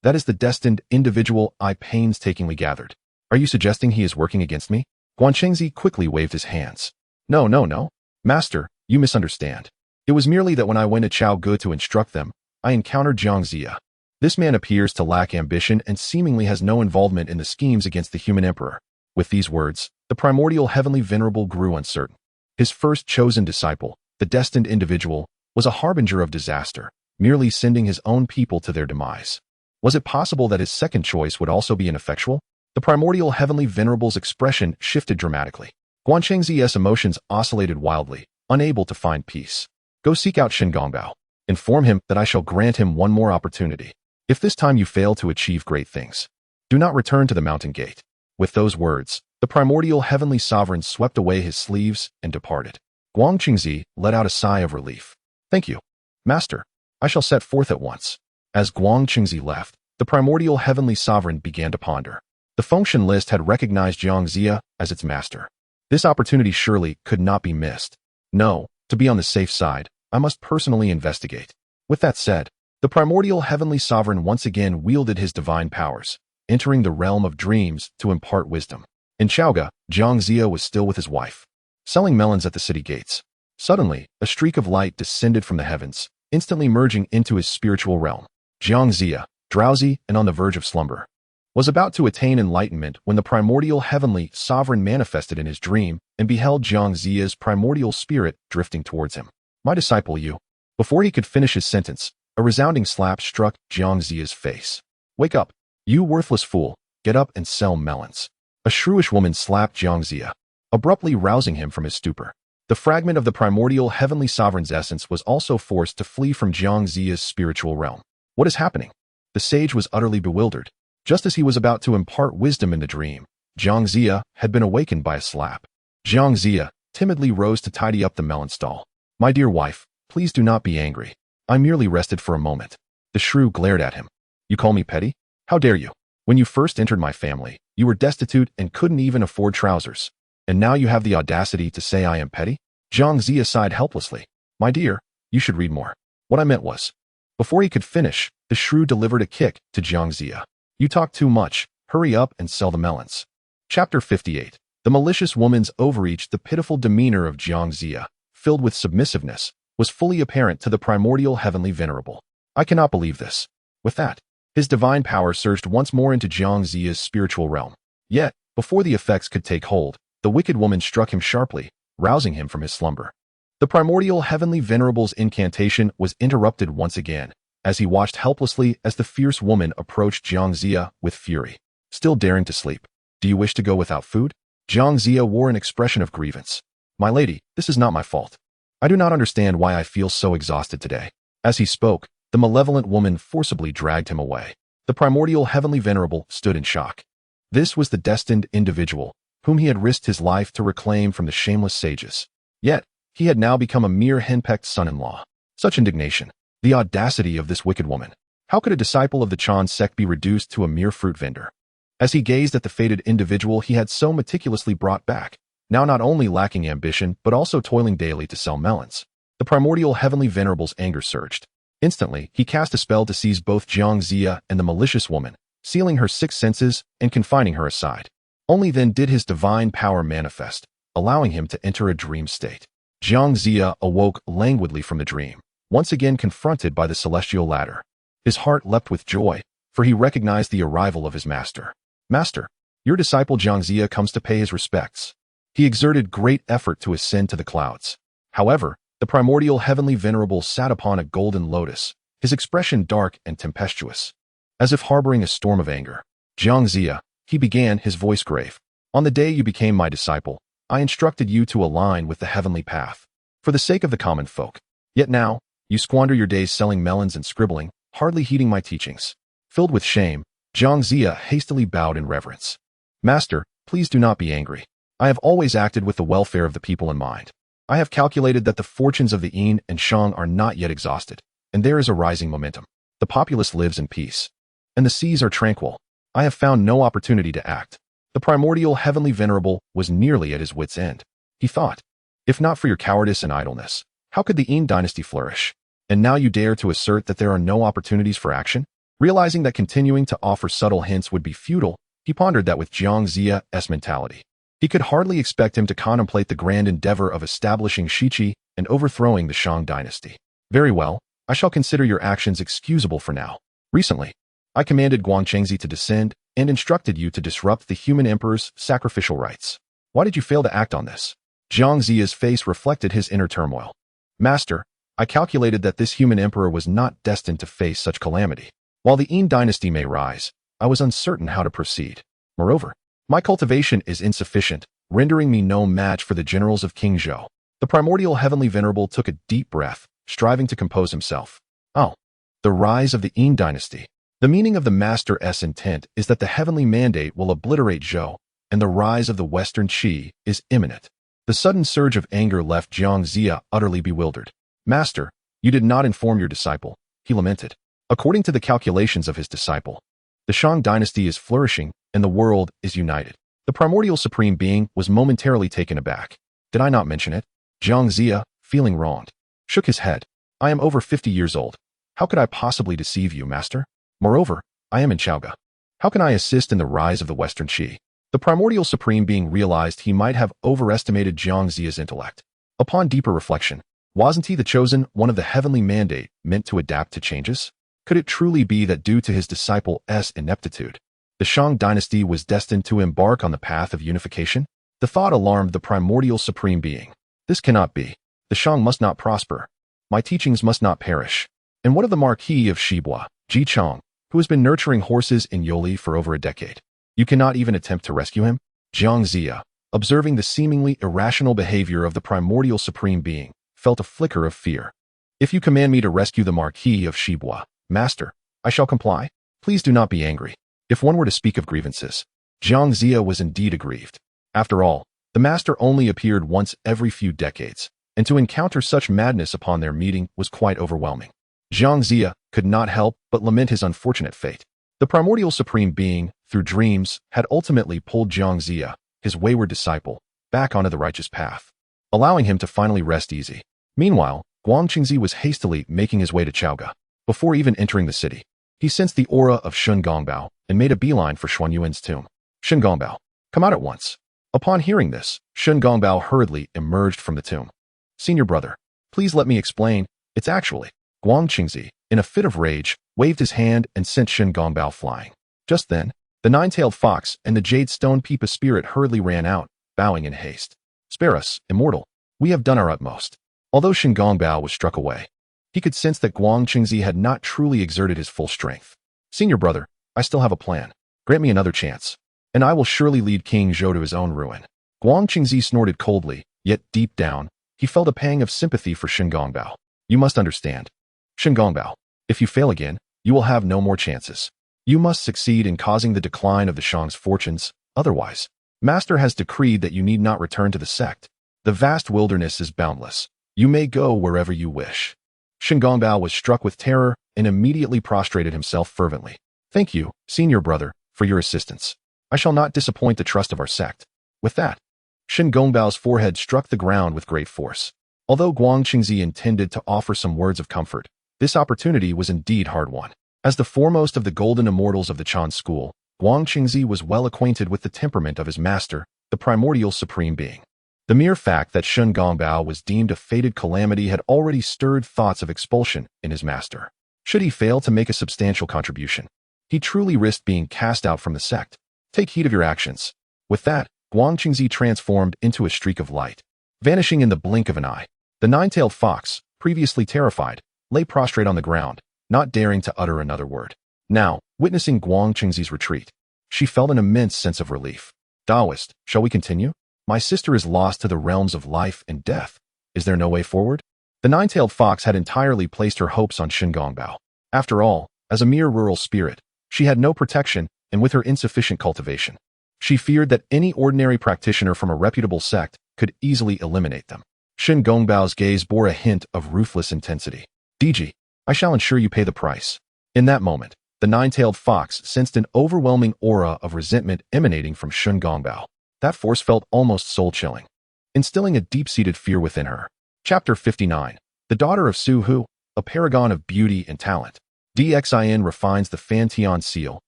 That is the destined individual I painstakingly gathered. Are you suggesting he is working against me? Guanchengzi quickly waved his hands. No. Master, you misunderstand. It was merely that when I went to Chao Gu to instruct them, I encountered xianxia. This man appears to lack ambition and seemingly has no involvement in the schemes against the human emperor. With these words, the primordial heavenly venerable grew uncertain. His first chosen disciple, the destined individual, was a harbinger of disaster, merely sending his own people to their demise. Was it possible that his second choice would also be ineffectual? The primordial heavenly venerable's expression shifted dramatically. Guanchengzi's emotions oscillated wildly, unable to find peace. Go seek out Shingongbao. Inform him that I shall grant him one more opportunity. If this time you fail to achieve great things, do not return to the mountain gate. With those words, the primordial heavenly sovereign swept away his sleeves and departed. Guanchengzi let out a sigh of relief. Thank you, Master. I shall set forth at once. As Guanchengzi left, the primordial heavenly sovereign began to ponder. The Fengshen list had recognized xianxia as its master. This opportunity surely could not be missed. No, to be on the safe side, I must personally investigate. With that said, the primordial heavenly sovereign once again wielded his divine powers, entering the realm of dreams to impart wisdom. In Chaoga, xianxia was still with his wife, selling melons at the city gates. Suddenly, a streak of light descended from the heavens, instantly merging into his spiritual realm. Xianxia, drowsy and on the verge of slumber, was about to attain enlightenment when the primordial heavenly sovereign manifested in his dream and beheld xianxia's primordial spirit drifting towards him. My disciple, you. Before he could finish his sentence, a resounding slap struck xianxia's face. Wake up, you worthless fool, get up and sell melons. A shrewish woman slapped xianxia, abruptly rousing him from his stupor. The fragment of the primordial heavenly sovereign's essence was also forced to flee from xianxia's spiritual realm. What is happening? The sage was utterly bewildered. Just as he was about to impart wisdom in the dream, xianxia had been awakened by a slap. Xianxia timidly rose to tidy up the melon stall. My dear wife, please do not be angry. I merely rested for a moment. The shrew glared at him. You call me petty? How dare you? When you first entered my family, you were destitute and couldn't even afford trousers. And now you have the audacity to say I am petty? Xianxia sighed helplessly. My dear, you should read more. What I meant was. Before he could finish, the shrew delivered a kick to xianxia. You talk too much. Hurry up and sell the melons. Chapter 58. The malicious woman's overreach. The pitiful demeanor of xianxia, filled with submissiveness, was fully apparent to the primordial heavenly venerable. I cannot believe this. With that, his divine power surged once more into xianxia's spiritual realm. Yet, before the effects could take hold, the wicked woman struck him sharply, rousing him from his slumber. The primordial heavenly venerable's incantation was interrupted once again, as he watched helplessly as the fierce woman approached xianxia with fury. Still daring to sleep. Do you wish to go without food? Xianxia wore an expression of grievance. My lady, this is not my fault. I do not understand why I feel so exhausted today. As he spoke, the malevolent woman forcibly dragged him away. The primordial heavenly venerable stood in shock. This was the destined individual, whom he had risked his life to reclaim from the shameless sages. Yet, he had now become a mere henpecked son-in-law. Such indignation. The audacity of this wicked woman. How could a disciple of the Chan sect be reduced to a mere fruit vendor? As he gazed at the fated individual he had so meticulously brought back, now not only lacking ambition but also toiling daily to sell melons, the primordial heavenly venerable's anger surged. Instantly, he cast a spell to seize both xianxia and the malicious woman, sealing her six senses and confining her aside. Only then did his divine power manifest, allowing him to enter a dream state. Xianxia awoke languidly from the dream, once again confronted by the celestial ladder. His heart leapt with joy, for he recognized the arrival of his master. Master, your disciple xianxia comes to pay his respects. He exerted great effort to ascend to the clouds. However, the primordial heavenly venerable sat upon a golden lotus, his expression dark and tempestuous, as if harboring a storm of anger. Xianxia, he began, his voice grave. On the day you became my disciple, I instructed you to align with the heavenly path, for the sake of the common folk. Yet now, you squander your days selling melons and scribbling, hardly heeding my teachings. Filled with shame, Xianxia hastily bowed in reverence. Master, please do not be angry. I have always acted with the welfare of the people in mind. I have calculated that the fortunes of the Yin and Shang are not yet exhausted, and there is a rising momentum. The populace lives in peace, and the seas are tranquil. I have found no opportunity to act. The primordial heavenly venerable was nearly at his wit's end. He thought, if not for your cowardice and idleness, how could the Yin dynasty flourish? And now you dare to assert that there are no opportunities for action? Realizing that continuing to offer subtle hints would be futile, he pondered that with Xianxia's mentality. He could hardly expect him to contemplate the grand endeavor of establishing Shiqi and overthrowing the Shang dynasty. Very well, I shall consider your actions excusable for now. Recently, I commanded Guangchengzi to descend and instructed you to disrupt the human emperor's sacrificial rites. Why did you fail to act on this? Xianxia's face reflected his inner turmoil. Master, I calculated that this human emperor was not destined to face such calamity. While the Yin dynasty may rise, I was uncertain how to proceed. Moreover, my cultivation is insufficient, rendering me no match for the generals of King Zhou. The primordial heavenly venerable took a deep breath, striving to compose himself. Oh, the rise of the Yin dynasty. The meaning of the master's intent is that the heavenly mandate will obliterate Zhou, and the rise of the Western Qi is imminent. The sudden surge of anger left Xianxia utterly bewildered. Master, you did not inform your disciple, he lamented. According to the calculations of his disciple, the Shang dynasty is flourishing, and the world is united. The primordial supreme being was momentarily taken aback. Did I not mention it? Xianxia, feeling wronged, shook his head. I am over 50 years old. How could I possibly deceive you, master? Moreover, I am in Chaoga. How can I assist in the rise of the Western Qi? The primordial supreme being realized he might have overestimated Xianxia's intellect. Upon deeper reflection, wasn't he the chosen one of the heavenly mandate meant to adapt to changes? Could it truly be that due to his disciple's ineptitude, the Shang dynasty was destined to embark on the path of unification? The thought alarmed the primordial supreme being. This cannot be. The Shang must not prosper. My teachings must not perish. And what of the Marquis of Shibua, Ji Chong, who has been nurturing horses in Yoli for over a decade? You cannot even attempt to rescue him? Xianxia, observing the seemingly irrational behavior of the primordial supreme being, felt a flicker of fear. If you command me to rescue the Marquis of Shibua, Master, I shall comply. Please do not be angry. If one were to speak of grievances, Xianxia was indeed aggrieved. After all, the master only appeared once every few decades, and to encounter such madness upon their meeting was quite overwhelming. Xianxia could not help but lament his unfortunate fate. The primordial supreme being, through dreams, had ultimately pulled Xianxia, his wayward disciple, back onto the righteous path, allowing him to finally rest easy. Meanwhile, Guangchengzi was hastily making his way to Chaoga. Before even entering the city, he sensed the aura of Shun Gongbao and made a beeline for Xuan Yuan's tomb. Shun Gongbao, come out at once. Upon hearing this, Shun Gongbao hurriedly emerged from the tomb. Senior brother, please let me explain. It's actually... Guangchengzi, in a fit of rage, waved his hand and sent Shun Gongbao flying. Just then, the nine-tailed fox and the jade stone peepa spirit hurriedly ran out, bowing in haste. Spare us, immortal. We have done our utmost. Although Shun Gongbao was struck away, he could sense that Guangchengzi had not truly exerted his full strength. Senior brother, I still have a plan. Grant me another chance, and I will surely lead King Zhou to his own ruin. Guangchengzi snorted coldly, yet deep down, he felt a pang of sympathy for Shun Gongbao. You must understand. Shun Gongbao, if you fail again, you will have no more chances. You must succeed in causing the decline of the Shang's fortunes, otherwise, Master has decreed that you need not return to the sect. The vast wilderness is boundless. You may go wherever you wish. Shun Gongbao was struck with terror and immediately prostrated himself fervently. Thank you, senior brother, for your assistance. I shall not disappoint the trust of our sect. With that, Shun Gongbao's forehead struck the ground with great force. Although Guangchengzi intended to offer some words of comfort, this opportunity was indeed hard-won. As the foremost of the golden immortals of the Chan school, Guangchengzi was well acquainted with the temperament of his master, the primordial supreme being. The mere fact that Shun Gongbao was deemed a fated calamity had already stirred thoughts of expulsion in his master. Should he fail to make a substantial contribution, he truly risked being cast out from the sect. Take heed of your actions. With that, Guangchengzi transformed into a streak of light. Vanishing in the blink of an eye, the nine-tailed fox, previously terrified, lay prostrate on the ground, not daring to utter another word. Now, witnessing Guangchengzi's retreat, She felt an immense sense of relief. Taoist, shall we continue? My sister is lost to the realms of life and death. Is there no way forward? The nine-tailed fox had entirely placed her hopes on Shingongbao. After all, as a mere rural spirit, she had no protection, and with her insufficient cultivation, she feared that any ordinary practitioner from a reputable sect could easily eliminate them. Shingongbao's gaze bore a hint of ruthless intensity. DG, I shall ensure you pay the price. In that moment, the nine-tailed fox sensed an overwhelming aura of resentment emanating from Shingongbao. That force felt almost soul-chilling, instilling a deep-seated fear within her. Chapter 59. The Daughter of Su Hu, a paragon of beauty and talent. Dxin refines the Fantian seal,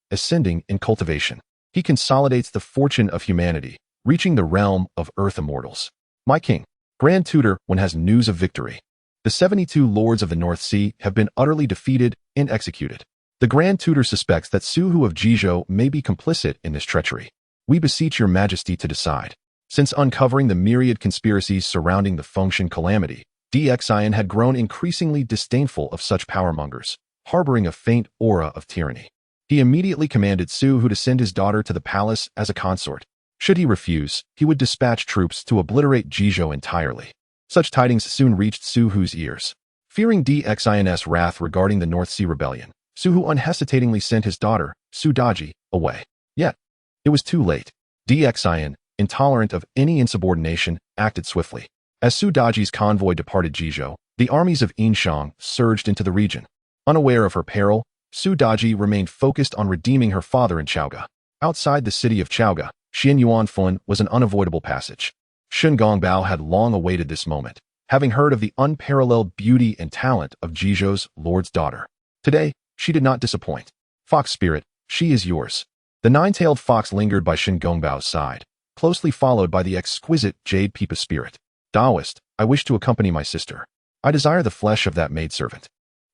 ascending in cultivation. He consolidates the fortune of humanity, reaching the realm of earth immortals. My king, Grand Tutor, one has news of victory. The 72 lords of the North Sea have been utterly defeated and executed. The Grand Tutor suspects that Su Hu of Jizhou may be complicit in this treachery. We beseech your majesty to decide. Since uncovering the myriad conspiracies surrounding the Fengshan calamity, Dxin had grown increasingly disdainful of such powermongers, harboring a faint aura of tyranny. He immediately commanded Su Hu to send his daughter to the palace as a consort. Should he refuse, he would dispatch troops to obliterate Jizhou entirely. Such tidings soon reached Su Hu's ears. Fearing Dxin's wrath regarding the North Sea rebellion, Su Hu unhesitatingly sent his daughter, Su Daji, away. Yet, it was too late. Dxin, intolerant of any insubordination, acted swiftly. As Su Daji's convoy departed Jizhou, the armies of Yinshang surged into the region. Unaware of her peril, Su Daji remained focused on redeeming her father in Chaoga. Outside the city of Chaoga, Xianyuanfun was an unavoidable passage. Shingongbao had long awaited this moment, having heard of the unparalleled beauty and talent of Jizhou's lord's daughter. Today, she did not disappoint. Fox spirit, she is yours. The nine-tailed fox lingered by Shingongbao's side, closely followed by the exquisite Jade Pipa spirit. Taoist, I wish to accompany my sister. I desire the flesh of that maidservant.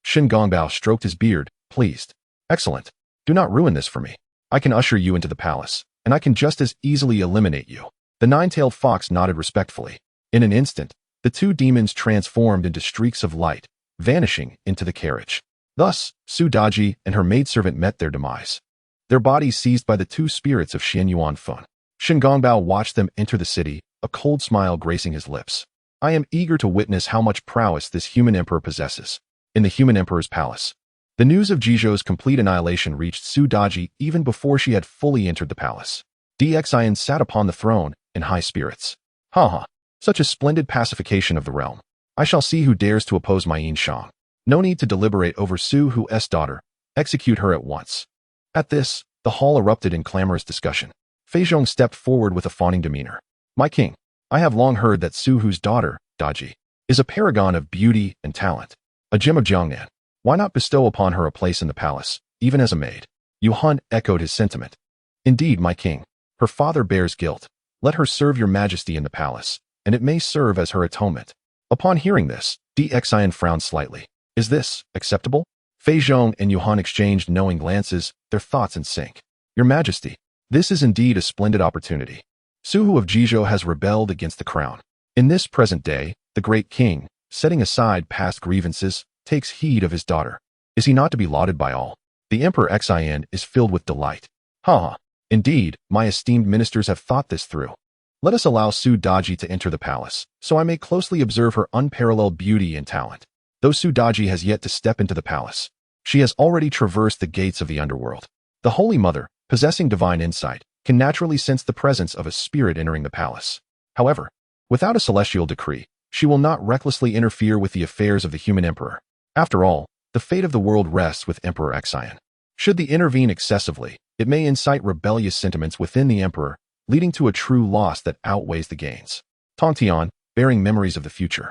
Shingongbao stroked his beard, pleased. Excellent. Do not ruin this for me. I can usher you into the palace, and I can just as easily eliminate you. The nine-tailed fox nodded respectfully. In an instant, the two demons transformed into streaks of light, vanishing into the carriage. Thus, Su Daji and her maidservant met their demise, their bodies seized by the two spirits of Xianyuanfun. Shingongbao watched them enter the city, a cold smile gracing his lips. I am eager to witness how much prowess this human emperor possesses. In the human emperor's palace, the news of Jizhou's complete annihilation reached Su Daji even before she had fully entered the palace. Dxin sat upon the throne, in high spirits. Ha! Such a splendid pacification of the realm. I shall see who dares to oppose my Yinshang. No need to deliberate over Su Hu's daughter. Execute her at once. At this, the hall erupted in clamorous discussion. Feizhong stepped forward with a fawning demeanor. My king, I have long heard that Su Hu's daughter, Daji, is a paragon of beauty and talent, a gem of Jiangnan. Why not bestow upon her a place in the palace, even as a maid? Yuhan echoed his sentiment. Indeed, my king, her father bears guilt. Let her serve your majesty in the palace, and it may serve as her atonement. Upon hearing this, Dxin frowned slightly. Is this acceptable? Feizhong and Yuhan exchanged knowing glances, their thoughts in sync. Your majesty, this is indeed a splendid opportunity. Su Hu of Jizhou has rebelled against the crown. In this present day, the great king, setting aside past grievances, takes heed of his daughter. Is he not to be lauded by all? The Emperor Xian is filled with delight. Ha! Indeed, my esteemed ministers have thought this through. Let us allow Su Daji to enter the palace, so I may closely observe her unparalleled beauty and talent. Though Su Daji has yet to step into the palace, she has already traversed the gates of the underworld. The Holy Mother, possessing divine insight, can naturally sense the presence of a spirit entering the palace. However, without a celestial decree, she will not recklessly interfere with the affairs of the human emperor. After all, the fate of the world rests with Emperor Xian. Should they intervene excessively, it may incite rebellious sentiments within the emperor, leading to a true loss that outweighs the gains. Tongtian, bearing memories of the future,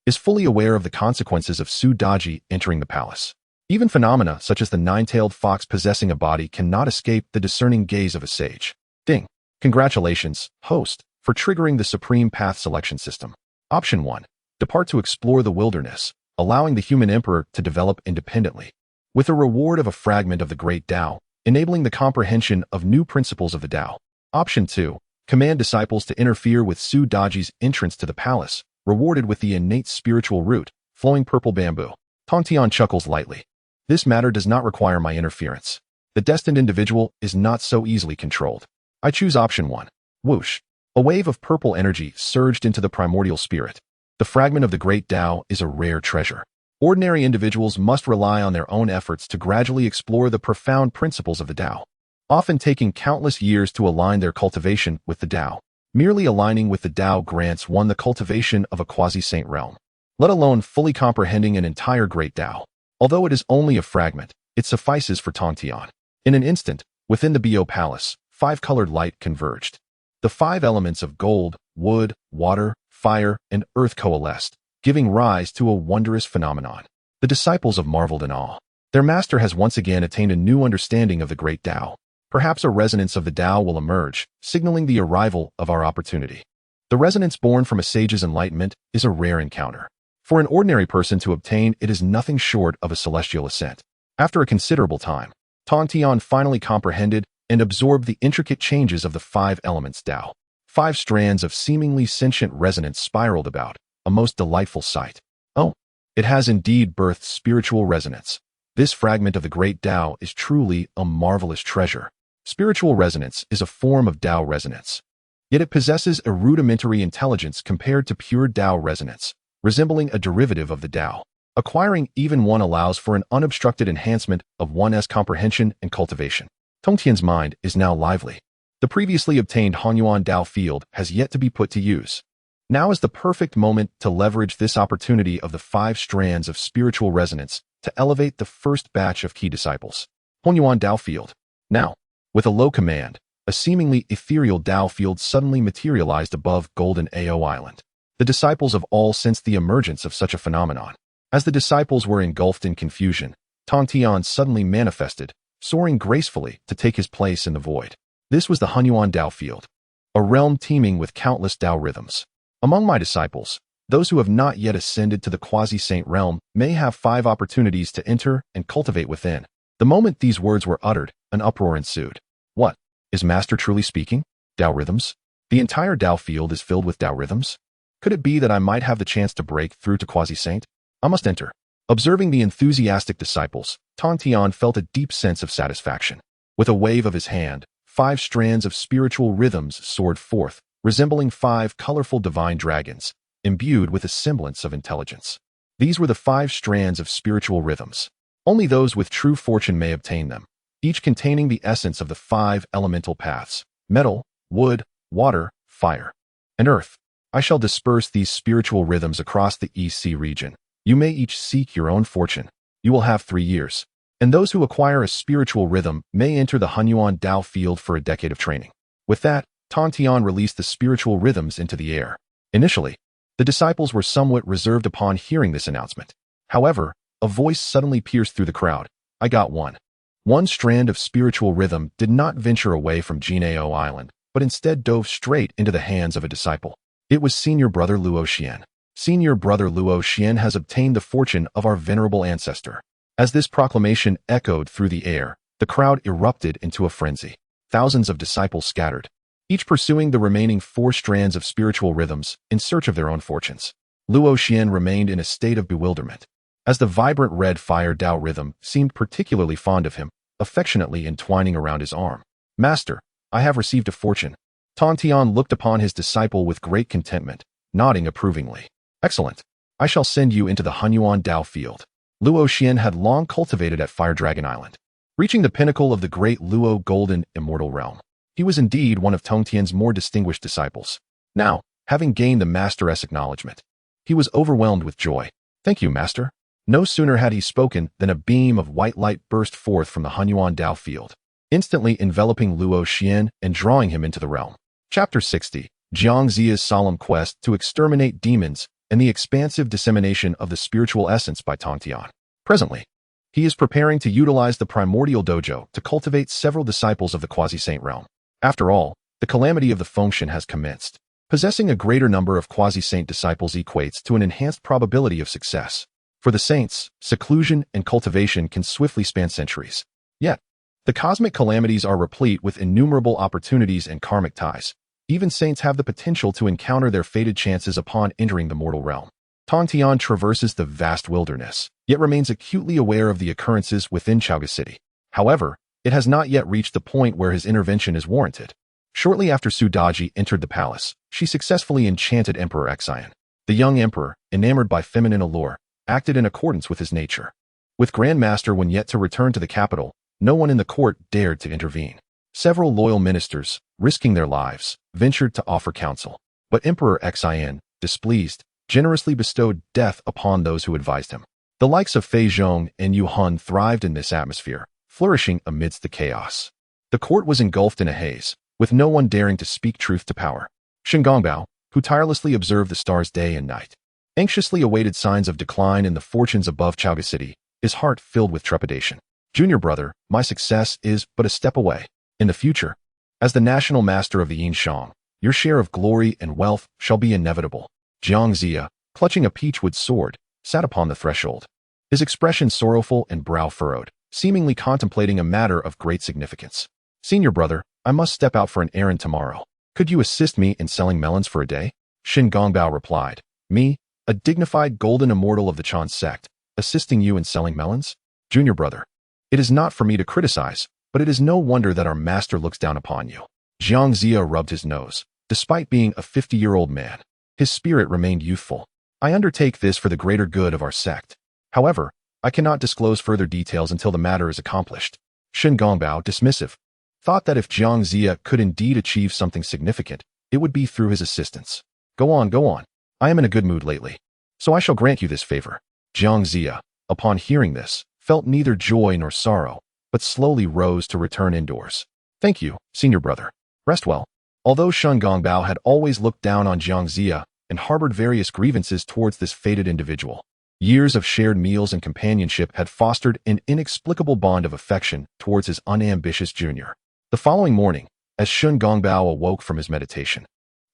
is fully aware of the consequences of Su Daji entering the palace. Even phenomena such as the nine-tailed fox possessing a body cannot escape the discerning gaze of a sage. Ding! Congratulations, host, for triggering the Supreme Path Selection System. Option 1. Depart to explore the wilderness, allowing the human emperor to develop independently, with a reward of a fragment of the Great Tao, enabling the comprehension of new principles of the Tao. Option 2. Command disciples to interfere with Su Daji's entrance to the palace, rewarded with the innate spiritual root, flowing purple bamboo. Tongtian chuckles lightly. This matter does not require my interference. The destined individual is not so easily controlled. I choose option 1. Whoosh. A wave of purple energy surged into the primordial spirit. The fragment of the great Tao is a rare treasure. Ordinary individuals must rely on their own efforts to gradually explore the profound principles of the Tao, often taking countless years to align their cultivation with the Tao. Merely aligning with the Tao grants one the cultivation of a quasi-saint realm, let alone fully comprehending an entire great Tao. Although it is only a fragment, it suffices for Tongtian. In an instant, within the Bo Palace, 5-colored light converged. The 5 elements of gold, wood, water, fire, and earth coalesced, giving rise to a wondrous phenomenon. The disciples have marveled in awe. Their master has once again attained a new understanding of the great Tao. Perhaps a resonance of the Tao will emerge, signaling the arrival of our opportunity. The resonance born from a sage's enlightenment is a rare encounter. For an ordinary person to obtain, it is nothing short of a celestial ascent. After a considerable time, Tongtian finally comprehended and absorbed the intricate changes of the 5 elements Tao. 5 strands of seemingly sentient resonance spiraled about, a most delightful sight. Oh, it has indeed birthed spiritual resonance. This fragment of the great Tao is truly a marvelous treasure. Spiritual resonance is a form of Tao resonance. Yet it possesses a rudimentary intelligence compared to pure Tao resonance, resembling a derivative of the Tao. Acquiring even one allows for an unobstructed enhancement of one's comprehension and cultivation. Tongtian's mind is now lively. The previously obtained Hanyuan Tao field has yet to be put to use. Now is the perfect moment to leverage this opportunity of the 5 strands of spiritual resonance to elevate the first batch of key disciples. Hanyuan Tao field. Now, with a low command, a seemingly ethereal Tao field suddenly materialized above Golden Ao Island. The disciples of all sensed the emergence of such a phenomenon. As the disciples were engulfed in confusion, Tongtian suddenly manifested, soaring gracefully to take his place in the void. This was the Hanyuan Tao field, a realm teeming with countless Tao rhythms. Among my disciples, those who have not yet ascended to the quasi-saint realm may have 5 opportunities to enter and cultivate within. The moment these words were uttered, an uproar ensued. What? Is Master truly speaking? Tao rhythms? The entire Tao field is filled with Tao rhythms? Could it be that I might have the chance to break through to quasi-saint? I must enter. Observing the enthusiastic disciples, Tongtian felt a deep sense of satisfaction. With a wave of his hand, 5 strands of spiritual rhythms soared forth, resembling 5 colorful divine dragons, imbued with a semblance of intelligence. These were the 5 strands of spiritual rhythms. Only those with true fortune may obtain them, each containing the essence of the 5 elemental paths: metal, wood, water, fire, and earth. I shall disperse these spiritual rhythms across the EC region. You may each seek your own fortune. You will have 3 years. And those who acquire a spiritual rhythm may enter the Hanyuan Tao field for a decade of training. With that, Tongtian released the spiritual rhythms into the air. Initially, the disciples were somewhat reserved upon hearing this announcement. However, a voice suddenly pierced through the crowd. I got one. One strand of spiritual rhythm did not venture away from Jinao Island, but instead dove straight into the hands of a disciple. It was Senior Brother Luo Xian. Senior Brother Luo Xian has obtained the fortune of our venerable ancestor. As this proclamation echoed through the air, the crowd erupted into a frenzy. Thousands of disciples scattered, each pursuing the remaining 4 strands of spiritual rhythms in search of their own fortunes. Luo Xian remained in a state of bewilderment, as the vibrant red fire Tao rhythm seemed particularly fond of him, affectionately entwining around his arm. Master, I have received a fortune. Tongtian looked upon his disciple with great contentment, nodding approvingly. Excellent. I shall send you into the Hanyuan Tao field. Luo Xian had long cultivated at Fire Dragon Island, reaching the pinnacle of the great Luo Golden Immortal Realm. He was indeed one of Tongtian's more distinguished disciples. Now, having gained the Master's acknowledgement, he was overwhelmed with joy. Thank you, Master. No sooner had he spoken than a beam of white light burst forth from the Hanyuan Tao field, instantly enveloping Luo Xian and drawing him into the realm. Chapter 60. Xianxia's Solemn Quest to Exterminate Demons and the Expansive Dissemination of the Spiritual Essence by Tongtian. Presently, he is preparing to utilize the primordial dojo to cultivate several disciples of the quasi-saint realm. After all, the calamity of the function has commenced. Possessing a greater number of quasi-saint disciples equates to an enhanced probability of success. For the saints, seclusion and cultivation can swiftly span centuries. Yet, the cosmic calamities are replete with innumerable opportunities and karmic ties. Even saints have the potential to encounter their fated chances upon entering the mortal realm. Tongtian traverses the vast wilderness, yet remains acutely aware of the occurrences within Chaoga City. However, It has not yet reached the point where his intervention is warranted. Shortly after Su Daji entered the palace, she successfully enchanted Emperor Xian. The young emperor, enamored by feminine allure, acted in accordance with his nature. With Grand Master Wen yet to return to the capital, no one in the court dared to intervene. Several loyal ministers, risking their lives, ventured to offer counsel. But Emperor Xian, displeased, generously bestowed death upon those who advised him. The likes of Fei Zhong and Yu Han thrived in this atmosphere, flourishing amidst the chaos. The court was engulfed in a haze, with no one daring to speak truth to power. Shen Gongbao, who tirelessly observed the stars day and night, anxiously awaited signs of decline in the fortunes above Chaoga City, his heart filled with trepidation. Junior brother, my success is but a step away. In the future, as the national master of the Yinshang, your share of glory and wealth shall be inevitable. Xianxia, clutching a peachwood sword, sat upon the threshold, his expression sorrowful and brow furrowed, seemingly contemplating a matter of great significance. Senior brother, I must step out for an errand tomorrow. Could you assist me in selling melons for a day? Shen Gongbao replied. Me, a dignified golden immortal of the Chan sect, assisting you in selling melons? Junior brother, it is not for me to criticize, but it is no wonder that our master looks down upon you. Xianxia rubbed his nose. Despite being a 50-year-old man, his spirit remained youthful. I undertake this for the greater good of our sect. However, I cannot disclose further details until the matter is accomplished. Shen Gongbao, dismissive, thought that if Xianxia could indeed achieve something significant, it would be through his assistance. Go on, go on. I am in a good mood lately, so I shall grant you this favor. Xianxia, upon hearing this, felt neither joy nor sorrow, but slowly rose to return indoors. Thank you, senior brother. Rest well. Although Shen Gongbao had always looked down on Xianxia and harbored various grievances towards this fated individual, years of shared meals and companionship had fostered an inexplicable bond of affection towards his unambitious junior. The following morning, as Shen Gongbao awoke from his meditation,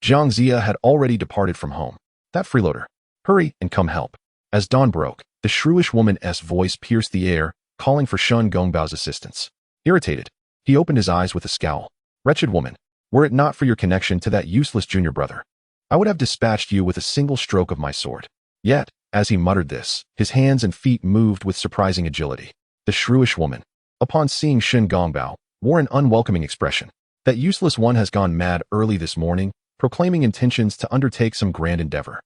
Xianxia had already departed from home. That freeloader. Hurry and come help. As dawn broke, the shrewish woman's voice pierced the air, calling for Shen Gongbao's assistance. Irritated, he opened his eyes with a scowl. Wretched woman, were it not for your connection to that useless junior brother, I would have dispatched you with a single stroke of my sword. Yet, as he muttered this, his hands and feet moved with surprising agility. The shrewish woman, upon seeing Shen Gongbao, wore an unwelcoming expression. That useless one has gone mad early this morning, proclaiming intentions to undertake some grand endeavor.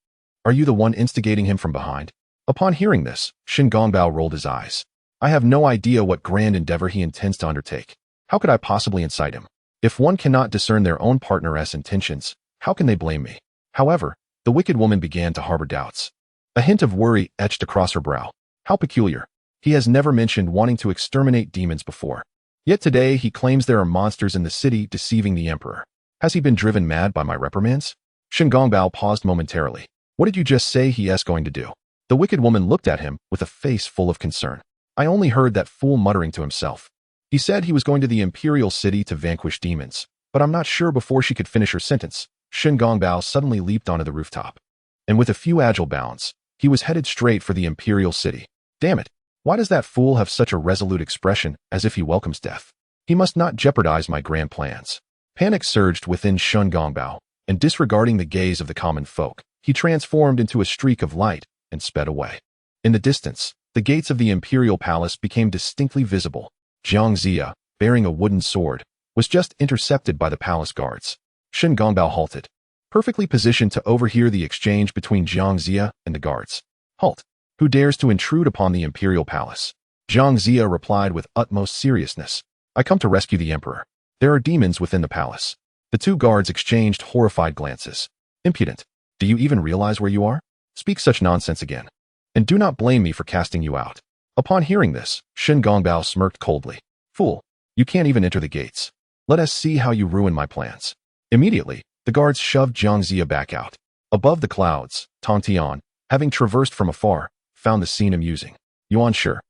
Are you the one instigating him from behind? Upon hearing this, Shen Gongbao rolled his eyes. I have no idea what grand endeavor he intends to undertake. How could I possibly incite him? If one cannot discern their own partner's intentions, how can they blame me? However, the wicked woman began to harbor doubts. A hint of worry etched across her brow. How peculiar. He has never mentioned wanting to exterminate demons before. Yet today he claims there are monsters in the city deceiving the emperor. Has he been driven mad by my reprimands? Shen Gongbao paused momentarily. What did you just say he is going to do? The wicked woman looked at him with a face full of concern. I only heard that fool muttering to himself. He said he was going to the imperial city to vanquish demons, but I'm not sure. Before she could finish her sentence, Shen Gongbao suddenly leaped onto the rooftop. And with a few agile bounds, he was headed straight for the imperial city. Damn it, why does that fool have such a resolute expression, as if he welcomes death? He must not jeopardize my grand plans. Panic surged within Shen Gongbao, and disregarding the gaze of the common folk, he transformed into a streak of light and sped away. In the distance, the gates of the imperial palace became distinctly visible. Xianxia, bearing a wooden sword, was just intercepted by the palace guards. Shen Gongbao halted, perfectly positioned to overhear the exchange between Xianxia and the guards. Halt! Who dares to intrude upon the imperial palace? Xianxia replied with utmost seriousness. I come to rescue the emperor. There are demons within the palace. The two guards exchanged horrified glances. Impudent. Do you even realize where you are? Speak such nonsense again. And do not blame me for casting you out. Upon hearing this, Shen Gongbao smirked coldly. Fool, you can't even enter the gates. Let us see how you ruin my plans. Immediately, the guards shoved Xianxia back out. Above the clouds, Tongtian, having traversed from afar, found the scene amusing. Yuan sure.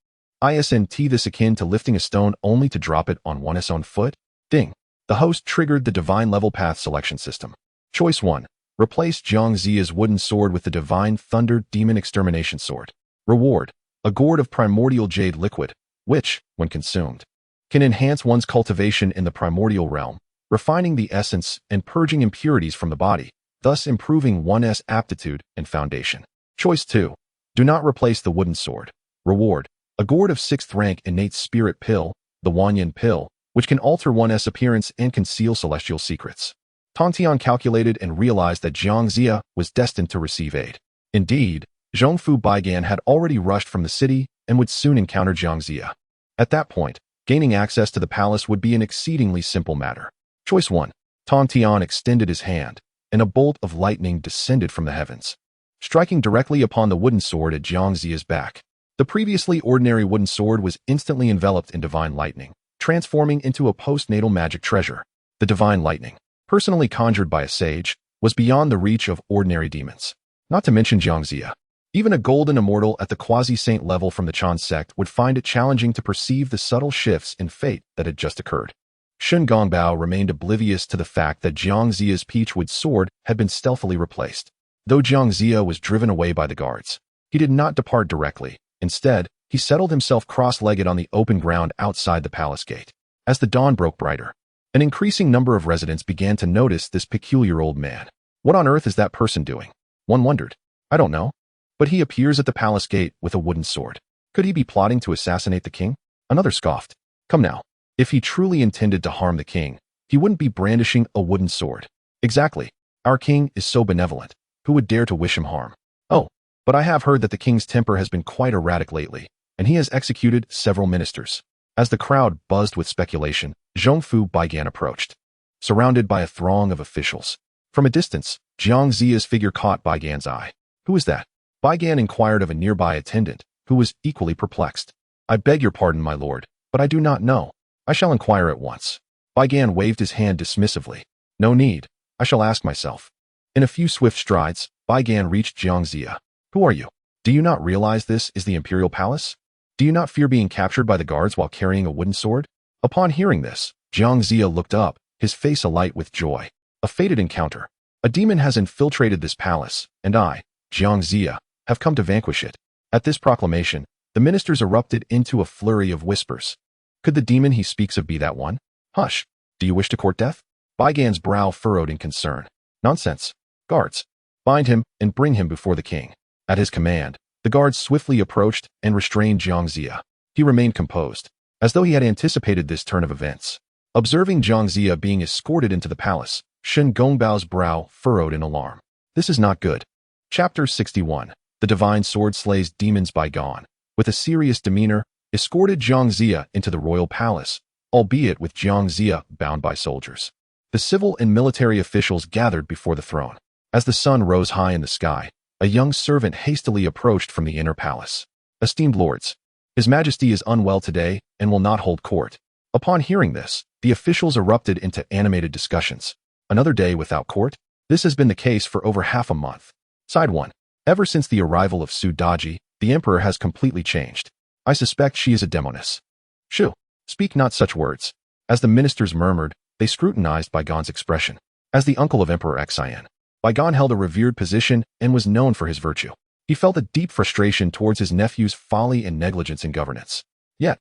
Isn't this akin to lifting a stone only to drop it on one's own foot? Ding. The host triggered the divine level path selection system. Choice 1. Replace Xianxia's wooden sword with the divine thunder demon extermination sword. Reward. A gourd of primordial jade liquid, which, when consumed, can enhance one's cultivation in the primordial realm, refining the essence and purging impurities from the body, thus improving one's aptitude and foundation. Choice 2. Do not replace the wooden sword. Reward. A gourd of 6th rank innate spirit pill, the Wanyan pill, which can alter one's appearance and conceal celestial secrets. Tongtian calculated and realized that xianxia was destined to receive aid. Indeed, Zhongfu Baigan had already rushed from the city and would soon encounter xianxia. At that point, gaining access to the palace would be an exceedingly simple matter. Choice 1. Tongtian extended his hand, and a bolt of lightning descended from the heavens, striking directly upon the wooden sword at xianxia's back. The previously ordinary wooden sword was instantly enveloped in divine lightning, transforming into a postnatal magic treasure. The divine lightning, personally conjured by a sage, was beyond the reach of ordinary demons. Not to mention xianxia. Even a golden immortal at the quasi-saint level from the Chan sect would find it challenging to perceive the subtle shifts in fate that had just occurred. Shun Gongbao remained oblivious to the fact that Jiangxia's peachwood sword had been stealthily replaced. Though Jiangxia was driven away by the guards, he did not depart directly. Instead, he settled himself cross-legged on the open ground outside the palace gate. As the dawn broke brighter, an increasing number of residents began to notice this peculiar old man. What on earth is that person doing? One wondered. I don't know. But he appears at the palace gate with a wooden sword. Could he be plotting to assassinate the king? Another scoffed. Come now. If he truly intended to harm the king, he wouldn't be brandishing a wooden sword. Exactly. Our king is so benevolent. Who would dare to wish him harm? Oh, but I have heard that the king's temper has been quite erratic lately, and he has executed several ministers. As the crowd buzzed with speculation, Zhongfu Baigan approached, surrounded by a throng of officials. From a distance, Jiangxia's figure caught Baigan's eye. Who is that? Baigan inquired of a nearby attendant, who was equally perplexed. I beg your pardon, my lord, but I do not know. I shall inquire at once. Baigan waved his hand dismissively. No need. I shall ask myself. In a few swift strides, Baigan reached Jiangxia. Who are you? Do you not realize this is the imperial palace? Do you not fear being captured by the guards while carrying a wooden sword? Upon hearing this, Jiangxia looked up, his face alight with joy. A fated encounter. A demon has infiltrated this palace, and I, Xianxia, have come to vanquish it. At this proclamation, the ministers erupted into a flurry of whispers. Could the demon he speaks of be that one? Hush. Do you wish to court death? Baigan's brow furrowed in concern. Nonsense. Guards, bind him and bring him before the king. At his command, the guards swiftly approached and restrained Jiangxia. He remained composed, as though he had anticipated this turn of events. Observing Jiangxia being escorted into the palace, Shun Gongbao's brow furrowed in alarm. This is not good. Chapter 61. The Divine Sword Slays Demons. Baigan, with a serious demeanor, escorted Jiangxia into the royal palace, albeit with Jiangxia bound by soldiers. The civil and military officials gathered before the throne. As the sun rose high in the sky, a young servant hastily approached from the inner palace. Esteemed lords, His Majesty is unwell today and will not hold court. Upon hearing this, the officials erupted into animated discussions. Another day without court? This has been the case for over half a month. Side 1. Ever since the arrival of Su Daji, the emperor has completely changed. I suspect she is a demoness. Shoo, speak not such words. As the ministers murmured, they scrutinized Baigan's expression. As the uncle of Emperor Xian, Baigan held a revered position and was known for his virtue. He felt a deep frustration towards his nephew's folly and negligence in governance. Yet,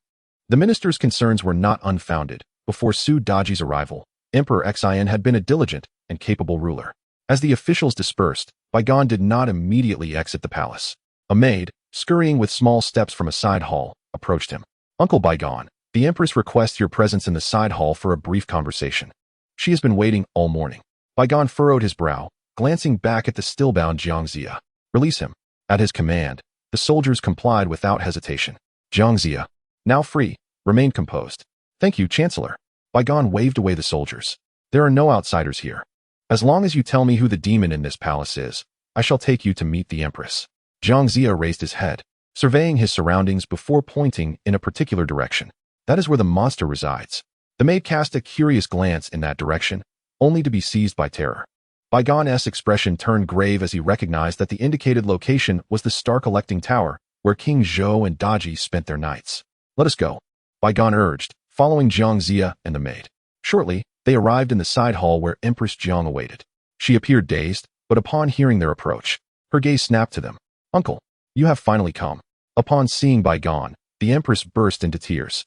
the minister's concerns were not unfounded. Before Su Daji's arrival, Emperor Xian had been a diligent and capable ruler. As the officials dispersed, Baigan did not immediately exit the palace. A maid, scurrying with small steps from a side hall, approached him. Uncle Baigan, the Empress requests your presence in the side hall for a brief conversation. She has been waiting all morning. Baigan furrowed his brow, glancing back at the still-bound Jiangxia. Release him. At his command, the soldiers complied without hesitation. Jiangxia, now free, remained composed. Thank you, Chancellor. Baigan waved away the soldiers. There are no outsiders here. As long as you tell me who the demon in this palace is, I shall take you to meet the Empress. Jiangxia raised his head, surveying his surroundings before pointing in a particular direction. That is where the monster resides. The maid cast a curious glance in that direction, only to be seized by terror. Baigan's expression turned grave as he recognized that the indicated location was the star-collecting tower, where King Zhou and Daji spent their nights. Let us go, Baigan urged, following Jiangxia and the maid. Shortly, they arrived in the side hall where Empress Jiang awaited. She appeared dazed, but upon hearing their approach, her gaze snapped to them. Uncle, you have finally come. Upon seeing Baigan, the Empress burst into tears.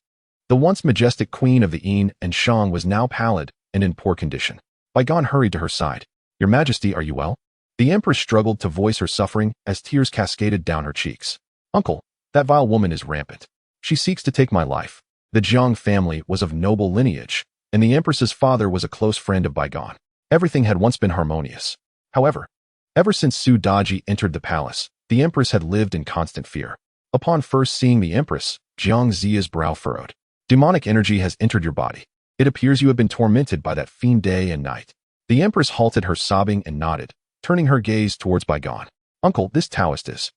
The once majestic queen of the Yin and Shang was now pallid and in poor condition. Baigan hurried to her side. Your Majesty, are you well? The Empress struggled to voice her suffering as tears cascaded down her cheeks. Uncle, that vile woman is rampant. She seeks to take my life. The Jiang family was of noble lineage, and the empress's father was a close friend of bygone. Everything had once been harmonious. However, ever since Su Daji entered the palace, the empress had lived in constant fear. Upon first seeing the empress, Xianxia's brow furrowed. Demonic energy has entered your body. It appears you have been tormented by that fiend day and night. The empress halted her sobbing and nodded, turning her gaze towards bygone. Uncle, this Taoist is.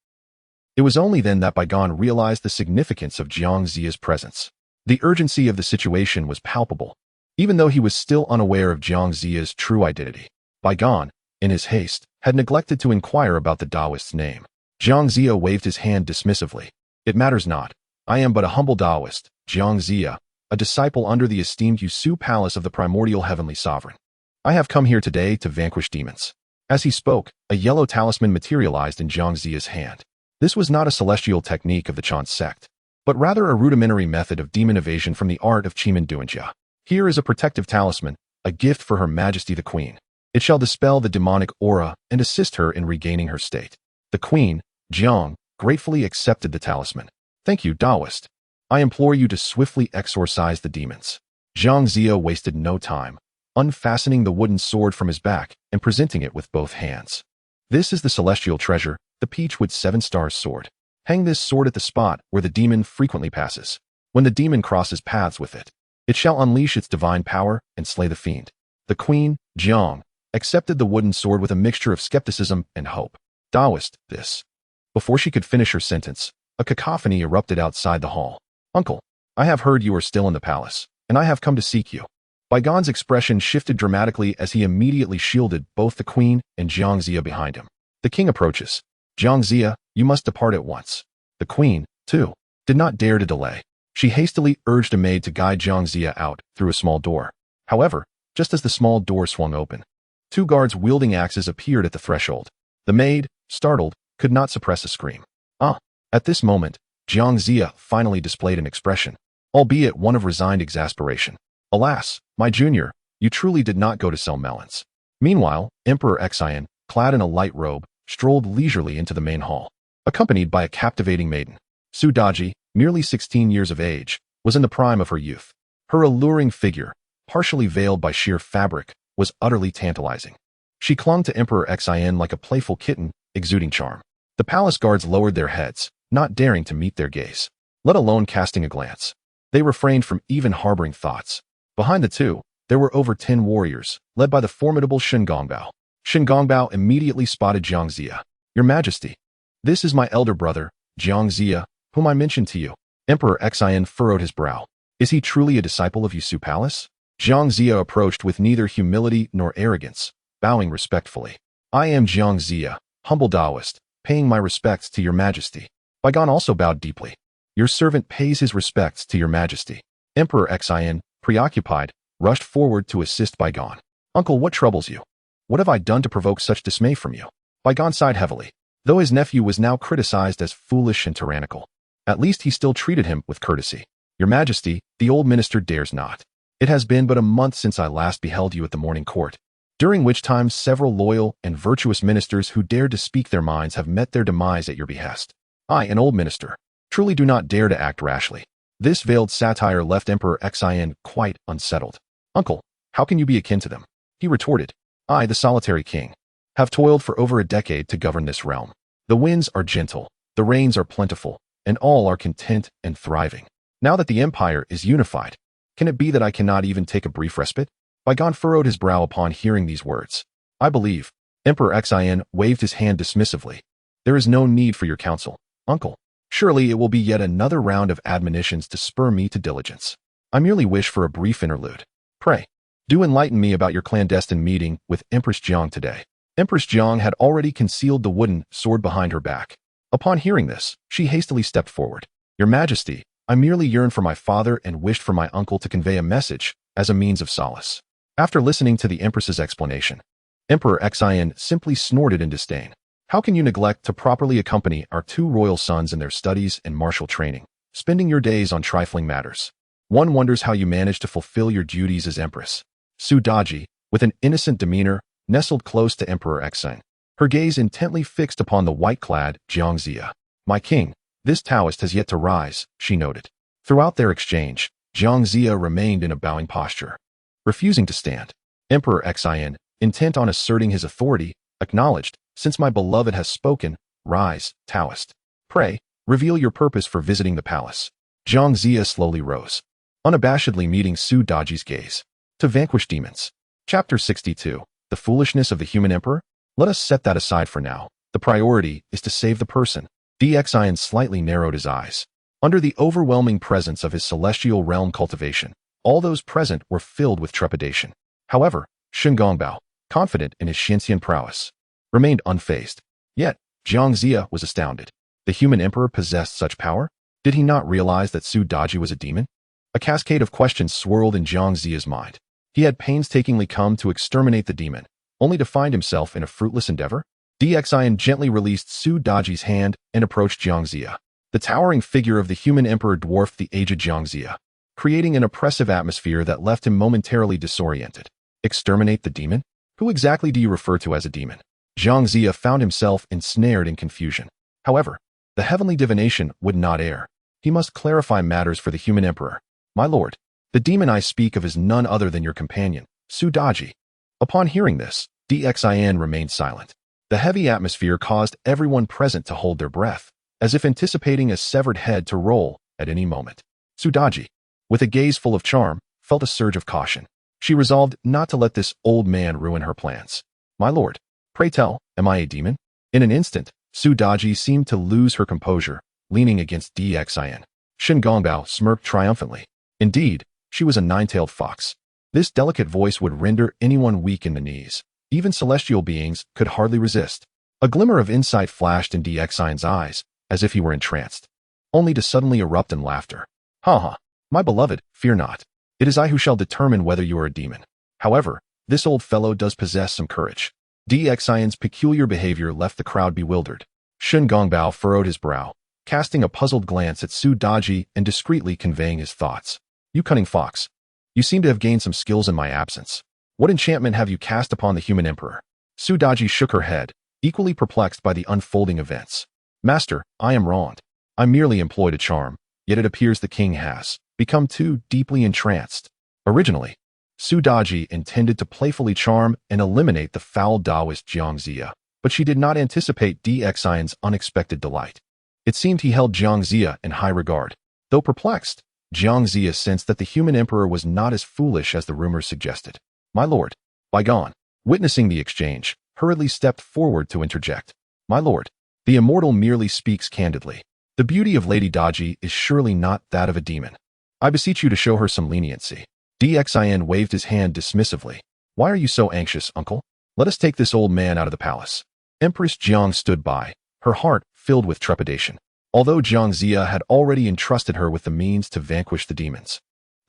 It was only then that bygone realized the significance of Xianxia's presence. The urgency of the situation was palpable, even though he was still unaware of Xianxia's true identity. Bygone, in his haste, had neglected to inquire about the Taoist's name. Xianxia waved his hand dismissively. It matters not. I am but a humble Taoist, Xianxia, a disciple under the esteemed Yusu Palace of the primordial heavenly sovereign. I have come here today to vanquish demons. As he spoke, a yellow talisman materialized in Xianxia's hand. This was not a celestial technique of the Chan sect, but rather a rudimentary method of demon evasion from the art of Chiman Duanjia. Here is a protective talisman, a gift for Her Majesty the Queen. It shall dispel the demonic aura and assist her in regaining her state. The Queen, Jiang, gratefully accepted the talisman. Thank you, Taoist. I implore you to swiftly exorcise the demons. Xianxia wasted no time, unfastening the wooden sword from his back and presenting it with both hands. This is the celestial treasure, the Peachwood 7-Stars sword. Hang this sword at the spot where the demon frequently passes. When the demon crosses paths with it, it shall unleash its divine power and slay the fiend. The Queen, Jiang, accepted the wooden sword with a mixture of skepticism and hope. Taoist, this. Before she could finish her sentence, a cacophony erupted outside the hall. Uncle, I have heard you are still in the palace, and I have come to seek you. Bygone's expression shifted dramatically as he immediately shielded both the Queen and Xianxia behind him. The king approaches. Xianxia, you must depart at once. The Queen, too, did not dare to delay. She hastily urged a maid to guide Xianxia out through a small door. However, just as the small door swung open, 2 guards wielding axes appeared at the threshold. The maid, startled, could not suppress a scream. At this moment, Xianxia finally displayed an expression, albeit one of resigned exasperation. Alas, my junior, you truly did not go to sell melons. Meanwhile, Emperor Xian, clad in a light robe, strolled leisurely into the main hall, accompanied by a captivating maiden. Su Daji, merely 16 years of age, was in the prime of her youth. Her alluring figure, partially veiled by sheer fabric, was utterly tantalizing. She clung to Emperor Xian like a playful kitten, exuding charm. The palace guards lowered their heads, not daring to meet their gaze, let alone casting a glance. They refrained from even harboring thoughts. Behind the two, there were over 10 warriors, led by the formidable Shengongbao. Shengongbao immediately spotted Xianxia. Your Majesty, this is my elder brother, Xianxia, whom I mentioned to you. Emperor Xian furrowed his brow. Is he truly a disciple of Yusu Palace? Xianxia approached with neither humility nor arrogance, bowing respectfully. I am Xianxia, humble Taoist, paying my respects to your Majesty. Bygone also bowed deeply. Your servant pays his respects to your Majesty. Emperor Xian, preoccupied, rushed forward to assist Bygone. Uncle, what troubles you? What have I done to provoke such dismay from you? Bygone sighed heavily, though his nephew was now criticized as foolish and tyrannical. At least he still treated him with courtesy. Your Majesty, the old minister dares not. It has been but a month since I last beheld you at the morning court, during which time several loyal and virtuous ministers who dared to speak their minds have met their demise at your behest. I, an old minister, truly do not dare to act rashly. This veiled satire left Emperor Xian quite unsettled. Uncle, how can you be akin to them? He retorted. I, the solitary king, have toiled for over a decade to govern this realm. The winds are gentle, the rains are plentiful, and all are content and thriving. Now that the empire is unified, can it be that I cannot even take a brief respite? Bygone furrowed his brow upon hearing these words. I believe. Emperor Xian waved his hand dismissively. There is no need for your counsel, uncle. Surely it will be yet another round of admonitions to spur me to diligence. I merely wish for a brief interlude. Pray, do enlighten me about your clandestine meeting with Empress Jiang today. Empress Jiang had already concealed the wooden sword behind her back. Upon hearing this, she hastily stepped forward. Your Majesty, I merely yearned for my father and wished for my uncle to convey a message as a means of solace. After listening to the Empress's explanation, Emperor Xian simply snorted in disdain. How can you neglect to properly accompany our 2 royal sons in their studies and martial training, spending your days on trifling matters? One wonders how you manage to fulfill your duties as Empress. Su Daji, with an innocent demeanor, nestled close to Emperor Xian, her gaze intently fixed upon the white-clad Xianxia. My king, this Taoist has yet to rise, she noted. Throughout their exchange, Xianxia remained in a bowing posture, refusing to stand. Emperor Xian, intent on asserting his authority, acknowledged, "Since my beloved has spoken, rise, Taoist. Pray, reveal your purpose for visiting the palace." Xianxia slowly rose, unabashedly meeting Su Daji's gaze. To vanquish demons. Chapter 62. The foolishness of the human emperor? Let us set that aside for now. The priority is to save the person. Xian slightly narrowed his eyes. Under the overwhelming presence of his celestial realm cultivation, all those present were filled with trepidation. However, Shen Gongbao, confident in his xianxia prowess, remained unfazed. Yet, Xianxia was astounded. The human emperor possessed such power? Did he not realize that Su Daji was a demon? A cascade of questions swirled in Xianxia's mind. He had painstakingly come to exterminate the demon, only to find himself in a fruitless endeavor. Xian gently released Su Daji's hand and approached Xianxia. The towering figure of the human emperor dwarfed the aged Xianxia, creating an oppressive atmosphere that left him momentarily disoriented. Exterminate the demon? Who exactly do you refer to as a demon? Xianxia found himself ensnared in confusion. However, the heavenly divination would not err. He must clarify matters for the human emperor. My lord, the demon I speak of is none other than your companion, Su Daji. Upon hearing this, Xian remained silent. The heavy atmosphere caused everyone present to hold their breath, as if anticipating a severed head to roll at any moment. Su Daji, with a gaze full of charm, felt a surge of caution. She resolved not to let this old man ruin her plans. My lord, pray tell, am I a demon? In an instant, Su Daji seemed to lose her composure, leaning against Xian. Shen Gongbao smirked triumphantly. Indeed, she was a nine-tailed fox. This delicate voice would render anyone weak in the knees. Even celestial beings could hardly resist. A glimmer of insight flashed in Xian's eyes, as if he were entranced, only to suddenly erupt in laughter. Ha ha, my beloved, fear not. It is I who shall determine whether you are a demon. However, this old fellow does possess some courage. Xian's peculiar behavior left the crowd bewildered. Shen Gongbao furrowed his brow, casting a puzzled glance at Su Daji and discreetly conveying his thoughts. You cunning fox. You seem to have gained some skills in my absence. What enchantment have you cast upon the human emperor? Su Daji shook her head, equally perplexed by the unfolding events. Master, I am wronged. I merely employed a charm, yet it appears the king has become too deeply entranced. Originally, Su Daji intended to playfully charm and eliminate the foul Taoist Xianxia, but she did not anticipate Xian's unexpected delight. It seemed he held Xianxia in high regard. Though perplexed, Xianxia sensed that the human emperor was not as foolish as the rumors suggested. My lord, bygone. Witnessing the exchange, hurriedly stepped forward to interject. My lord, the immortal merely speaks candidly. The beauty of Lady Daji is surely not that of a demon. I beseech you to show her some leniency. Xian waved his hand dismissively. Why are you so anxious, uncle? Let us take this old man out of the palace. Empress Jiang stood by, her heart filled with trepidation. Although Xianxia had already entrusted her with the means to vanquish the demons,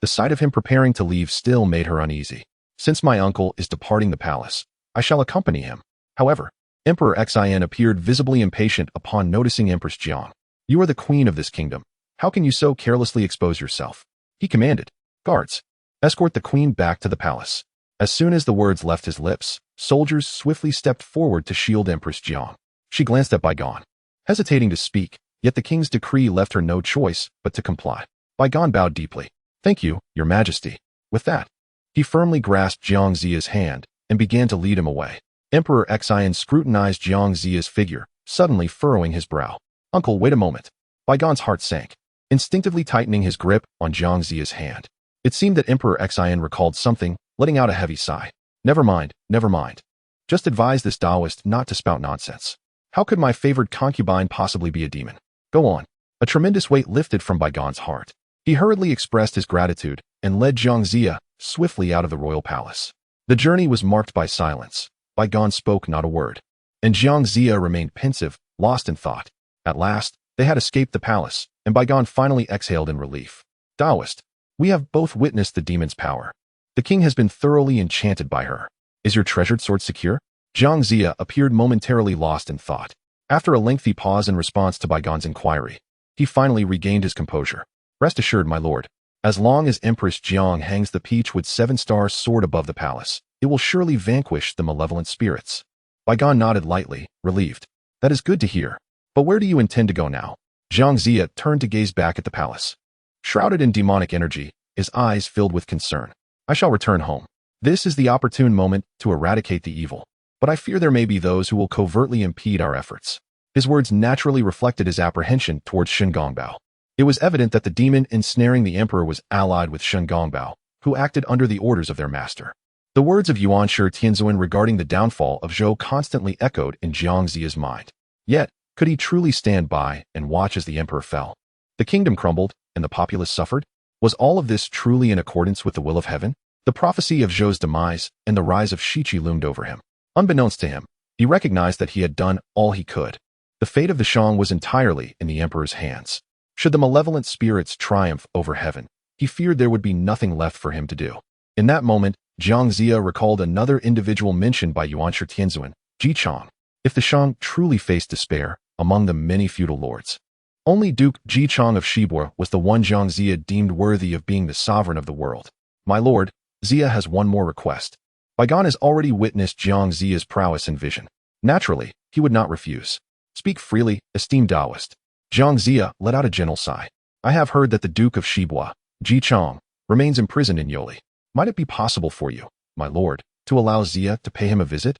the sight of him preparing to leave still made her uneasy. Since my uncle is departing the palace, I shall accompany him. However, Emperor Xian appeared visibly impatient upon noticing Empress Jiang. You are the queen of this kingdom. How can you so carelessly expose yourself? He commanded. Guards, escort the queen back to the palace. As soon as the words left his lips, soldiers swiftly stepped forward to shield Empress Jiang. She glanced at Bygone, hesitating to speak, yet the king's decree left her no choice but to comply. Bygone bowed deeply. Thank you, your majesty. With that, he firmly grasped Xianxia's hand and began to lead him away. Emperor Xian scrutinized Xianxia's figure, suddenly furrowing his brow. Uncle, wait a moment. Bygone's heart sank, instinctively tightening his grip on Xianxia's hand. It seemed that Emperor Xian recalled something, letting out a heavy sigh. Never mind, never mind. Just advise this Taoist not to spout nonsense. How could my favored concubine possibly be a demon? Go on. A tremendous weight lifted from Bygone's heart. He hurriedly expressed his gratitude and led Xianxia swiftly out of the royal palace. The journey was marked by silence. Bygone spoke not a word, and Xianxia remained pensive, lost in thought. At last, they had escaped the palace, and Bygone finally exhaled in relief. Taoist, we have both witnessed the demon's power. The king has been thoroughly enchanted by her. Is your treasured sword secure? Xianxia appeared momentarily lost in thought. After a lengthy pause in response to Bygone's inquiry, he finally regained his composure. Rest assured, my lord, as long as Empress Jiang hangs the peach-wood 7-star sword above the palace, it will surely vanquish the malevolent spirits. Bygone nodded lightly, relieved. That is good to hear. But where do you intend to go now? Xianxia turned to gaze back at the palace. Shrouded in demonic energy, his eyes filled with concern. I shall return home. This is the opportune moment to eradicate the evil, but I fear there may be those who will covertly impede our efforts. His words naturally reflected his apprehension towards Shengongbao. It was evident that the demon ensnaring the emperor was allied with Shengongbao, who acted under the orders of their master. The words of Yuanshi Tianzuan regarding the downfall of Zhou constantly echoed in xianxia's mind. Yet, could he truly stand by and watch as the emperor fell? The kingdom crumbled, and the populace suffered? Was all of this truly in accordance with the will of heaven? The prophecy of Zhou's demise and the rise of Shiqi loomed over him. Unbeknownst to him, he recognized that he had done all he could. The fate of the Shang was entirely in the emperor's hands. Should the malevolent spirits triumph over heaven, he feared there would be nothing left for him to do. In that moment, xianxia recalled another individual mentioned by Yuanshi Tianzuan, Ji Chang. If the Shang truly faced despair among the many feudal lords, only Duke Ji Chang of Shibor was the one xianxia deemed worthy of being the sovereign of the world. My lord, Xia has one more request. Baigan has already witnessed xianxia's prowess and vision. Naturally, he would not refuse. Speak freely, esteemed Taoist. Xianxia let out a gentle sigh. I have heard that the Duke of Shibua, Ji Chang, remains imprisoned in Yoli. Might it be possible for you, my lord, to allow Xia to pay him a visit?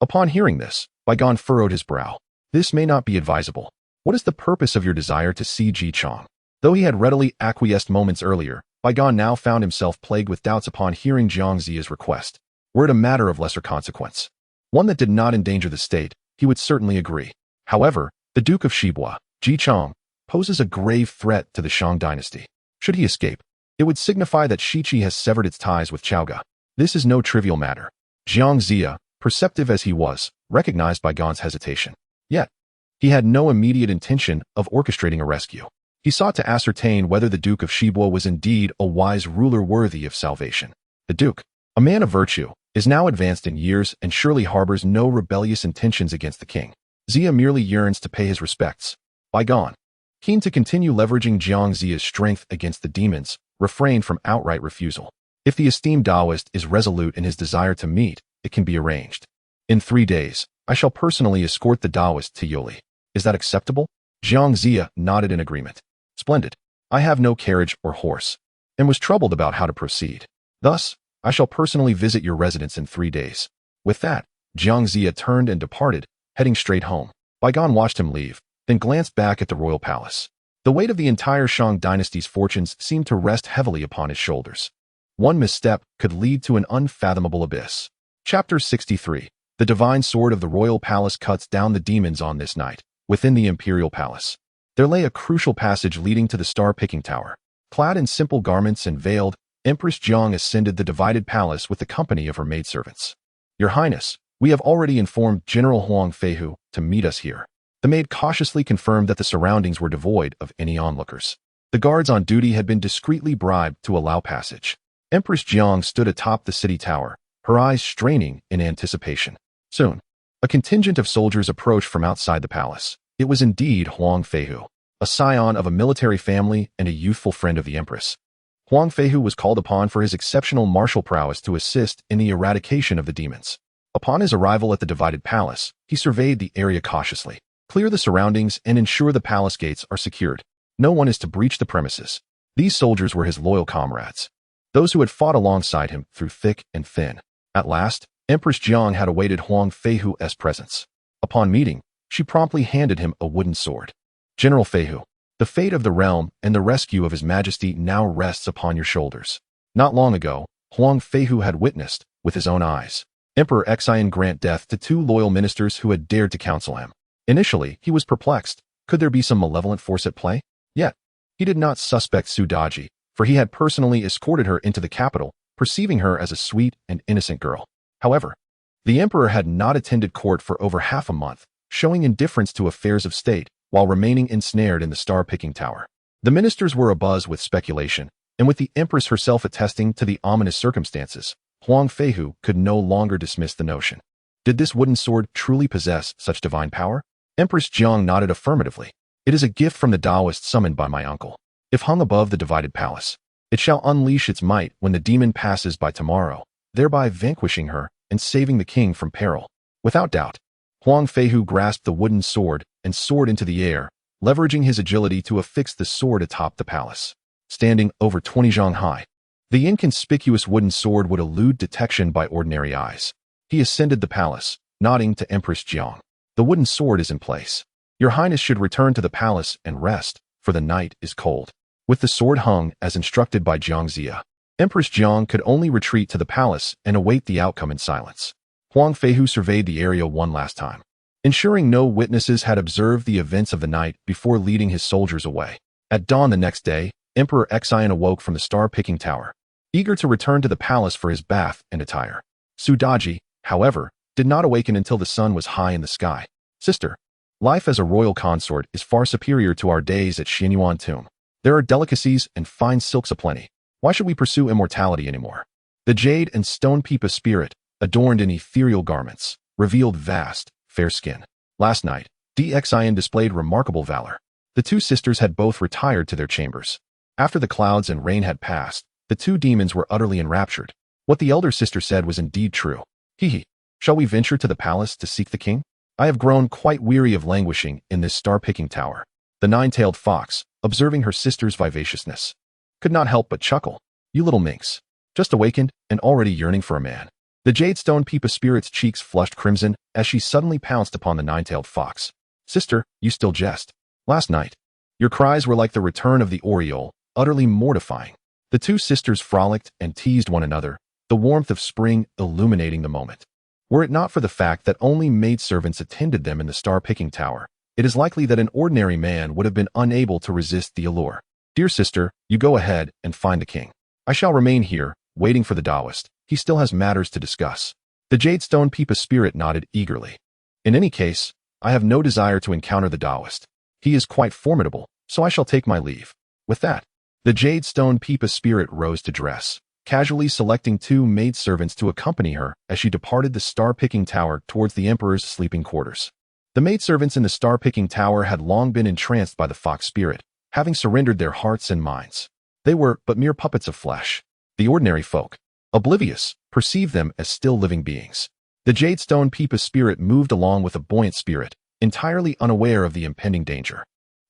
Upon hearing this, Baigan furrowed his brow. This may not be advisable. What is the purpose of your desire to see Ji Chang? Though he had readily acquiesced moments earlier, Baigan now found himself plagued with doubts upon hearing xianxia's request. Were it a matter of lesser consequence, one that did not endanger the state, he would certainly agree. However, the Duke of Shibua, Ji Chang, poses a grave threat to the Shang dynasty. Should he escape, it would signify that Shiqi has severed its ties with Chaoga. This is no trivial matter. Xianxia, perceptive as he was, recognized Baigan's hesitation. Yet, he had no immediate intention of orchestrating a rescue. He sought to ascertain whether the Duke of Shibua was indeed a wise ruler worthy of salvation. The Duke, a man of virtue, is now advanced in years and surely harbors no rebellious intentions against the king. Xia merely yearns to pay his respects. Baigan, keen to continue leveraging xianxia's strength against the demons, refrained from outright refusal. If the esteemed Taoist is resolute in his desire to meet, it can be arranged. In 3 days, I shall personally escort the Taoist to Yoli. Is that acceptable? Xianxia nodded in agreement. Splendid. I have no carriage or horse, and was troubled about how to proceed. Thus, I shall personally visit your residence in 3 days. With that, Xianxia turned and departed, heading straight home. Baigan watched him leave, then glanced back at the royal palace. The weight of the entire Shang dynasty's fortunes seemed to rest heavily upon his shoulders. One misstep could lead to an unfathomable abyss. Chapter 63. The divine sword of the royal palace cuts down the demons on this night. Within the imperial palace, there lay a crucial passage leading to the star-picking tower. Clad in simple garments and veiled, Empress Jiang ascended the divided palace with the company of her maidservants. Your Highness, we have already informed General Huang Feihu to meet us here. The maid cautiously confirmed that the surroundings were devoid of any onlookers. The guards on duty had been discreetly bribed to allow passage. Empress Jiang stood atop the city tower, her eyes straining in anticipation. Soon, a contingent of soldiers approached from outside the palace. It was indeed Huang Feihu, a scion of a military family and a youthful friend of the empress. Huang Feihu was called upon for his exceptional martial prowess to assist in the eradication of the demons. Upon his arrival at the divided palace, he surveyed the area cautiously. Clear the surroundings and ensure the palace gates are secured. No one is to breach the premises. These soldiers were his loyal comrades, those who had fought alongside him through thick and thin. At last, Empress Jiang had awaited Huang Feihu's presence. Upon meeting, she promptly handed him a wooden sword. General Feihu, the fate of the realm and the rescue of His Majesty now rests upon your shoulders. Not long ago, Huang Feihu had witnessed, with his own eyes, Emperor Xian grant death to 2 loyal ministers who had dared to counsel him. Initially, he was perplexed. Could there be some malevolent force at play? Yet, he did not suspect Su Daji, for he had personally escorted her into the capital, perceiving her as a sweet and innocent girl. However, the emperor had not attended court for over half a month, showing indifference to affairs of state while remaining ensnared in the star-picking tower. The ministers were abuzz with speculation, and with the empress herself attesting to the ominous circumstances, Huang Feihu could no longer dismiss the notion. Did this wooden sword truly possess such divine power? Empress Jiang nodded affirmatively. It is a gift from the Taoist summoned by my uncle. If hung above the divided palace, it shall unleash its might when the demon passes by tomorrow, thereby vanquishing her and saving the king from peril. Without doubt, Huang Feihu grasped the wooden sword and soared into the air, leveraging his agility to affix the sword atop the palace. Standing over 20 zhang high, The inconspicuous wooden sword would elude detection by ordinary eyes. He ascended the palace, nodding to Empress Jiang. The wooden sword is in place. Your Highness should return to the palace and rest, for the night is cold. With the sword hung, as instructed by xianxia, Empress Jiang could only retreat to the palace and await the outcome in silence. Huang Feihu surveyed the area one last time, ensuring no witnesses had observed the events of the night before leading his soldiers away. At dawn the next day, Emperor Xian awoke from the star-picking tower, eager to return to the palace for his bath and attire. Su Daji, however, did not awaken until the sun was high in the sky. Sister, life as a royal consort is far superior to our days at Xianyuan Tomb. There are delicacies and fine silks aplenty. Why should we pursue immortality anymore? The jade and stone pipa spirit, adorned in ethereal garments, revealed vast, fair skin. Last night, Xian displayed remarkable valor. The two sisters had both retired to their chambers. After the clouds and rain had passed, the two demons were utterly enraptured. What the elder sister said was indeed true. Hee. Shall we venture to the palace to seek the king? I have grown quite weary of languishing in this star-picking tower. The nine-tailed fox, observing her sister's vivaciousness, could not help but chuckle. You little minx. Just awakened and already yearning for a man. The jade-stone pipa spirit's cheeks flushed crimson as she suddenly pounced upon the nine-tailed fox. Sister, you still jest. Last night, your cries were like the return of the oriole, utterly mortifying. The two sisters frolicked and teased one another, the warmth of spring illuminating the moment. Were it not for the fact that only maidservants attended them in the star-picking tower, it is likely that an ordinary man would have been unable to resist the allure. Dear sister, you go ahead and find the king. I shall remain here, waiting for the Taoist. He still has matters to discuss. The jade-stone pipa spirit nodded eagerly. In any case, I have no desire to encounter the Taoist. He is quite formidable, so I shall take my leave. With that, the jade-stone pipa spirit rose to dress, casually selecting two maidservants to accompany her as she departed the star-picking tower towards the emperor's sleeping quarters. The maidservants in the star-picking tower had long been entranced by the fox spirit, having surrendered their hearts and minds. They were but mere puppets of flesh. The ordinary folk, oblivious, perceived them as still living beings. The jade-stone pipa spirit moved along with a buoyant spirit, entirely unaware of the impending danger.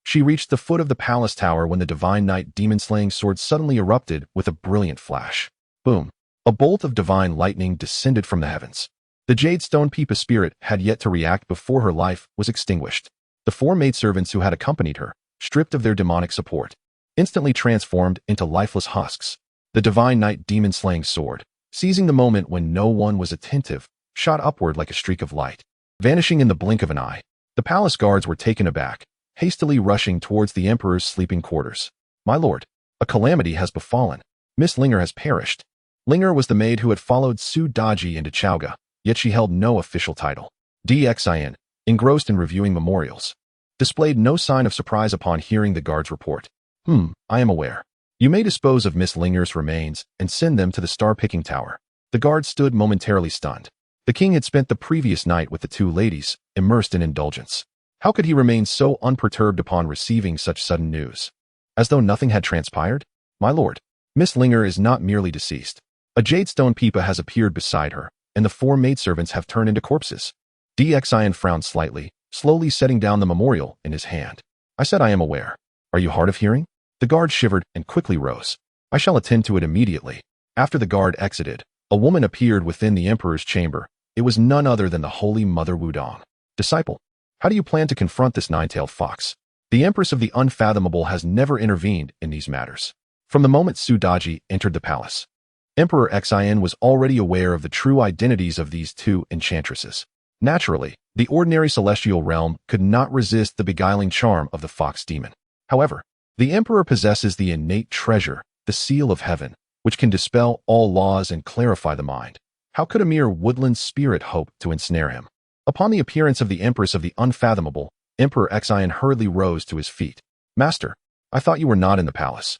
She reached the foot of the palace tower when the divine knight demon-slaying sword suddenly erupted with a brilliant flash. Boom! A bolt of divine lightning descended from the heavens. The jade-stone pipa spirit had yet to react before her life was extinguished. The four maidservants who had accompanied her, stripped of their demonic support, instantly transformed into lifeless husks. The divine knight demon-slaying sword, seizing the moment when no one was attentive, shot upward like a streak of light, vanishing in the blink of an eye. The palace guards were taken aback, hastily rushing towards the emperor's sleeping quarters. My lord, a calamity has befallen. Miss Linger has perished. Linger was the maid who had followed Su Daji into Chaoga, yet she held no official title. Xian, engrossed in reviewing memorials, displayed no sign of surprise upon hearing the guard's report. I am aware. You may dispose of Miss Linger's remains and send them to the star-picking tower. The guard stood momentarily stunned. The king had spent the previous night with the two ladies, immersed in indulgence. How could he remain so unperturbed upon receiving such sudden news? As though nothing had transpired? My lord, Miss Linger is not merely deceased. A jade-stone pipa has appeared beside her, and the four maidservants have turned into corpses. Xian frowned slightly, slowly setting down the memorial in his hand. I said I am aware. Are you hard of hearing? The guard shivered and quickly rose. I shall attend to it immediately. After the guard exited, a woman appeared within the emperor's chamber. It was none other than the Holy Mother Wudong. Disciple, how do you plan to confront this nine-tailed fox? The Empress of the Unfathomable has never intervened in these matters. From the moment Su Daji entered the palace, Emperor Xian was already aware of the true identities of these two enchantresses. Naturally, the ordinary celestial realm could not resist the beguiling charm of the fox demon. However, the emperor possesses the innate treasure, the seal of heaven, which can dispel all laws and clarify the mind. How could a mere woodland spirit hope to ensnare him? Upon the appearance of the Empress of the Unfathomable, Emperor Xian hurriedly rose to his feet. Master, I thought you were not in the palace.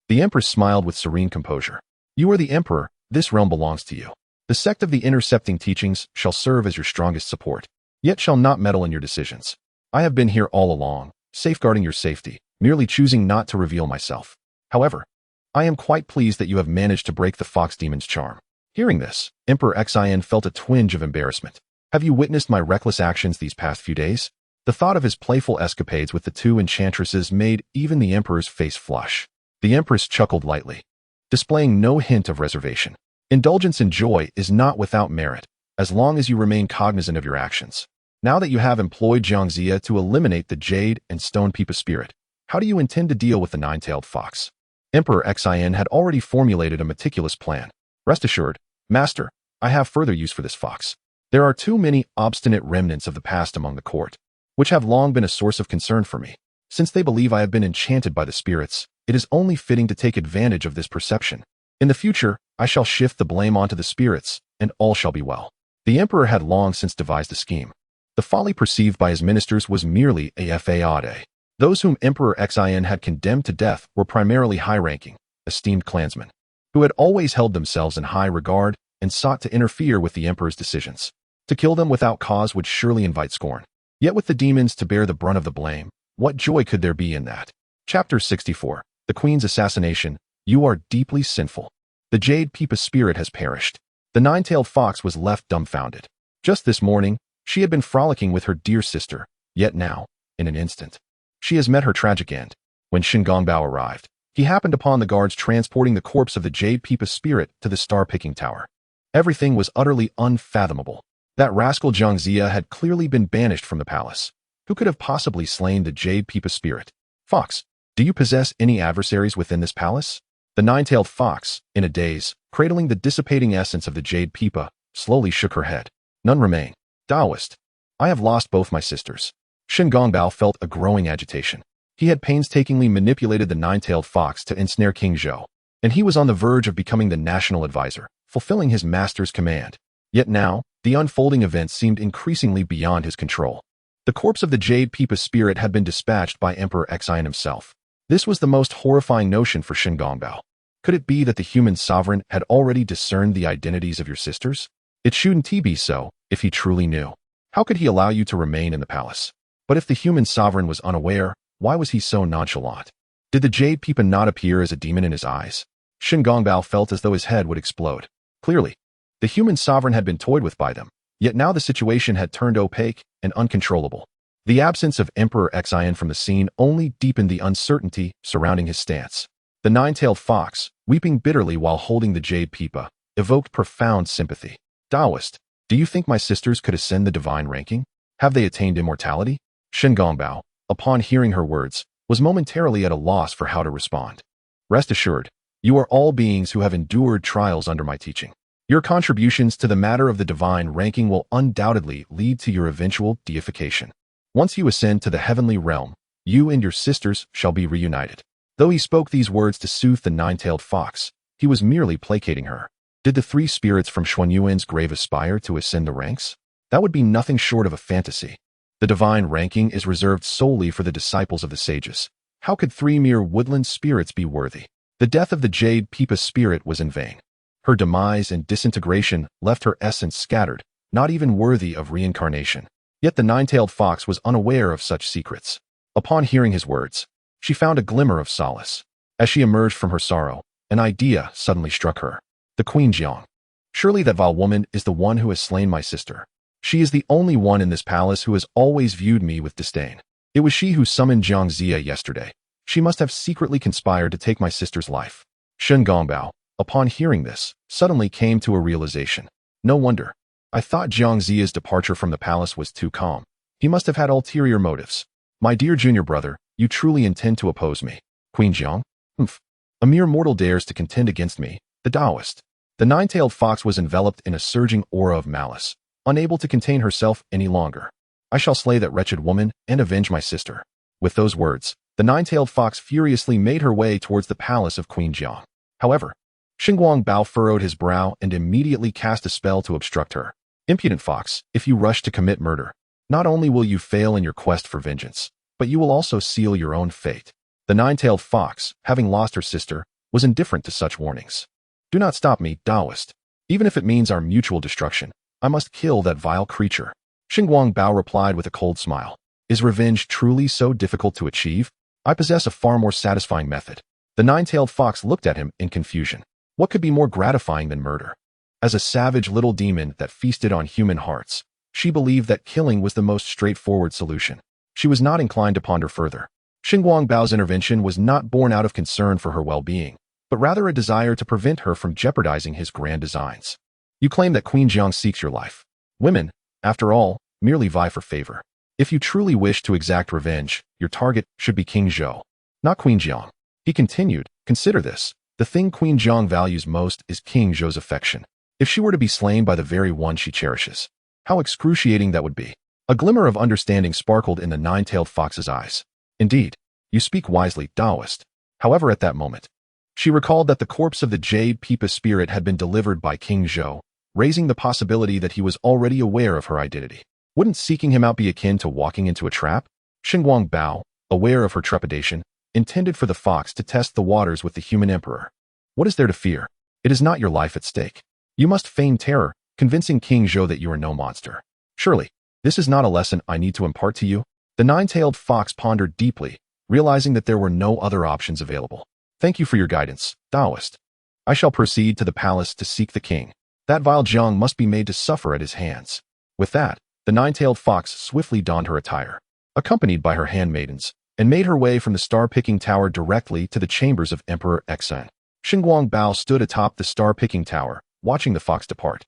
The Empress smiled with serene composure. You are the emperor, this realm belongs to you. The sect of the intercepting teachings shall serve as your strongest support, yet shall not meddle in your decisions. I have been here all along, safeguarding your safety, merely choosing not to reveal myself. However, I am quite pleased that you have managed to break the fox demon's charm. Hearing this, Emperor Xian felt a twinge of embarrassment. Have you witnessed my reckless actions these past few days? The thought of his playful escapades with the two enchantresses made even the emperor's face flush. The empress chuckled lightly. displaying no hint of reservation. Indulgence in joy is not without merit, as long as you remain cognizant of your actions. Now that you have employed xianxia to eliminate the Jade and Stone Pipa spirit, how do you intend to deal with the nine-tailed fox? Emperor Xian had already formulated a meticulous plan. Rest assured, Master, I have further use for this fox. There are too many obstinate remnants of the past among the court, which have long been a source of concern for me. Since they believe I have been enchanted by the spirits, it is only fitting to take advantage of this perception. In the future, I shall shift the blame onto the spirits, and all shall be well. The emperor had long since devised a scheme. The folly perceived by his ministers was merely a faade. Those whom Emperor Xian had condemned to death were primarily high-ranking, esteemed clansmen, who had always held themselves in high regard and sought to interfere with the emperor's decisions. To kill them without cause would surely invite scorn. Yet with the demons to bear the brunt of the blame, what joy could there be in that? Chapter 64. The Queen's Assassination. You are deeply sinful. The Jade Pipa spirit has perished. The nine-tailed fox was left dumbfounded. Just this morning, she had been frolicking with her dear sister, yet now, in an instant, she has met her tragic end. When Shen Gongbao arrived, he happened upon the guards transporting the corpse of the Jade Pipa spirit to the star-picking tower. Everything was utterly unfathomable. That rascal xianxia had clearly been banished from the palace. Who could have possibly slain the Jade Pipa spirit? Fox, do you possess any adversaries within this palace? The nine-tailed fox, in a daze, cradling the dissipating essence of the Jade Pipa, slowly shook her head. None remain. Taoist, I have lost both my sisters. Shen Gongbao felt a growing agitation. He had painstakingly manipulated the nine-tailed fox to ensnare King Zhou, and he was on the verge of becoming the national advisor, fulfilling his master's command. Yet now, the unfolding events seemed increasingly beyond his control. The corpse of the Jade Pipa spirit had been dispatched by Emperor Xian himself. This was the most horrifying notion for Shen Gongbao. Could it be that the human sovereign had already discerned the identities of your sisters? It shouldn't be so, if he truly knew. How could he allow you to remain in the palace? But if the human sovereign was unaware, why was he so nonchalant? Did the Jade Pipa not appear as a demon in his eyes? Shen Gongbao felt as though his head would explode. Clearly, the human sovereign had been toyed with by them, yet now the situation had turned opaque and uncontrollable. The absence of Emperor Xian from the scene only deepened the uncertainty surrounding his stance. The nine-tailed fox, weeping bitterly while holding the Jade Pipa, evoked profound sympathy. Taoist, do you think my sisters could ascend the divine ranking? Have they attained immortality? Shen Gongbao, upon hearing her words, was momentarily at a loss for how to respond. Rest assured, you are all beings who have endured trials under my teaching. Your contributions to the matter of the divine ranking will undoubtedly lead to your eventual deification. Once you ascend to the heavenly realm, you and your sisters shall be reunited. Though he spoke these words to soothe the nine-tailed fox, he was merely placating her. Did the three spirits from Xuanyuan's grave aspire to ascend the ranks? That would be nothing short of a fantasy. The divine ranking is reserved solely for the disciples of the sages. How could three mere woodland spirits be worthy? The death of the Jade Pipa spirit was in vain. Her demise and disintegration left her essence scattered, not even worthy of reincarnation. Yet the nine-tailed fox was unaware of such secrets. Upon hearing his words, she found a glimmer of solace. As she emerged from her sorrow, an idea suddenly struck her. The Queen Jiang. Surely that vile woman is the one who has slain my sister. She is the only one in this palace who has always viewed me with disdain. It was she who summoned xianxia yesterday. She must have secretly conspired to take my sister's life. Shen Gongbao, upon hearing this, suddenly came to a realization. No wonder. I thought xianxia's departure from the palace was too calm. He must have had ulterior motives. My dear junior brother, you truly intend to oppose me. Queen Jiang? Humph. A mere mortal dares to contend against me, the Taoist. The nine-tailed fox was enveloped in a surging aura of malice, unable to contain herself any longer. I shall slay that wretched woman and avenge my sister. With those words, the nine-tailed fox furiously made her way towards the palace of Queen Jiang. However, Shen Gongbao furrowed his brow and immediately cast a spell to obstruct her. Impudent fox, if you rush to commit murder, not only will you fail in your quest for vengeance, but you will also seal your own fate. The nine-tailed fox, having lost her sister, was indifferent to such warnings. Do not stop me, Taoist. Even if it means our mutual destruction, I must kill that vile creature. Shen Gongbao replied with a cold smile. Is revenge truly so difficult to achieve? I possess a far more satisfying method. The nine-tailed fox looked at him in confusion. What could be more gratifying than murder? As a savage little demon that feasted on human hearts, she believed that killing was the most straightforward solution. She was not inclined to ponder further. Shen Gongbao intervention was not born out of concern for her well-being. but rather a desire to prevent her from jeopardizing his grand designs. You claim that Queen Jiang seeks your life. Women, after all, merely vie for favor. If you truly wish to exact revenge, your target should be King Zhou, not Queen Jiang. He continued, consider this. The thing Queen Jiang values most is King Zhou's affection. If she were to be slain by the very one she cherishes, how excruciating that would be. A glimmer of understanding sparkled in the nine-tailed fox's eyes. Indeed, you speak wisely, Taoist. However, at that moment, she recalled that the corpse of the Jade Pipa spirit had been delivered by King Zhou, raising the possibility that he was already aware of her identity. Wouldn't seeking him out be akin to walking into a trap? Xinguang Bao, aware of her trepidation, intended for the fox to test the waters with the human emperor. What is there to fear? It is not your life at stake. You must feign terror, convincing King Zhou that you are no monster. Surely, this is not a lesson I need to impart to you? The nine-tailed fox pondered deeply, realizing that there were no other options available. Thank you for your guidance, Taoist. I shall proceed to the palace to seek the king. That vile Jiang must be made to suffer at his hands. With that, the nine-tailed fox swiftly donned her attire, accompanied by her handmaidens, and made her way from the star-picking tower directly to the chambers of Emperor Xan. Xinguang Bao stood atop the star-picking tower, watching the fox depart.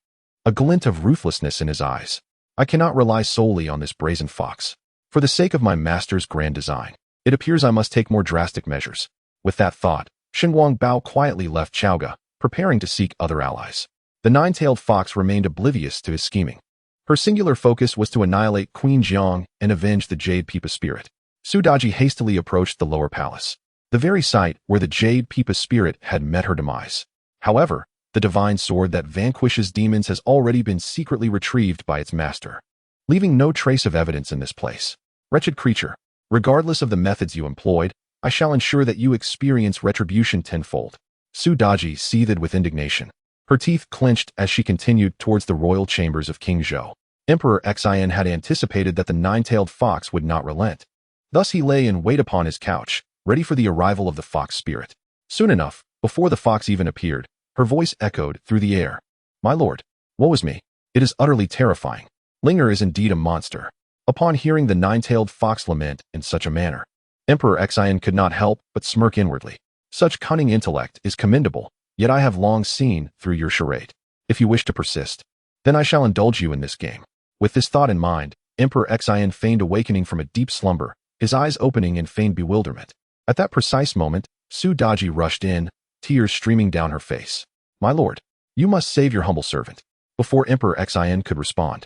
A glint of ruthlessness in his eyes. I cannot rely solely on this brazen fox. For the sake of my master's grand design, it appears I must take more drastic measures. With that thought, Xinguang Bao quietly left Chaoga, preparing to seek other allies. The nine-tailed fox remained oblivious to his scheming. Her singular focus was to annihilate Queen Jiang and avenge the Jade Pipa spirit. Su Daji hastily approached the lower palace, the very site where the Jade Pipa spirit had met her demise. However, the divine sword that vanquishes demons has already been secretly retrieved by its master, leaving no trace of evidence in this place. Wretched creature, regardless of the methods you employed, I shall ensure that you experience retribution tenfold. Su Daji seethed with indignation. Her teeth clenched as she continued towards the royal chambers of King Zhou. Emperor Xian had anticipated that the nine-tailed fox would not relent. Thus he lay in wait upon his couch, ready for the arrival of the fox spirit. Soon enough, before the fox even appeared, her voice echoed through the air. My lord, woe is me. It is utterly terrifying. Linger is indeed a monster. Upon hearing the nine-tailed fox lament in such a manner, Emperor Xian could not help but smirk inwardly. Such cunning intellect is commendable, yet I have long seen through your charade. If you wish to persist, then I shall indulge you in this game. With this thought in mind, Emperor Xian feigned awakening from a deep slumber, his eyes opening in feigned bewilderment. At that precise moment, Su Daji rushed in, tears streaming down her face. My lord, you must save your humble servant. Before Emperor Xian could respond,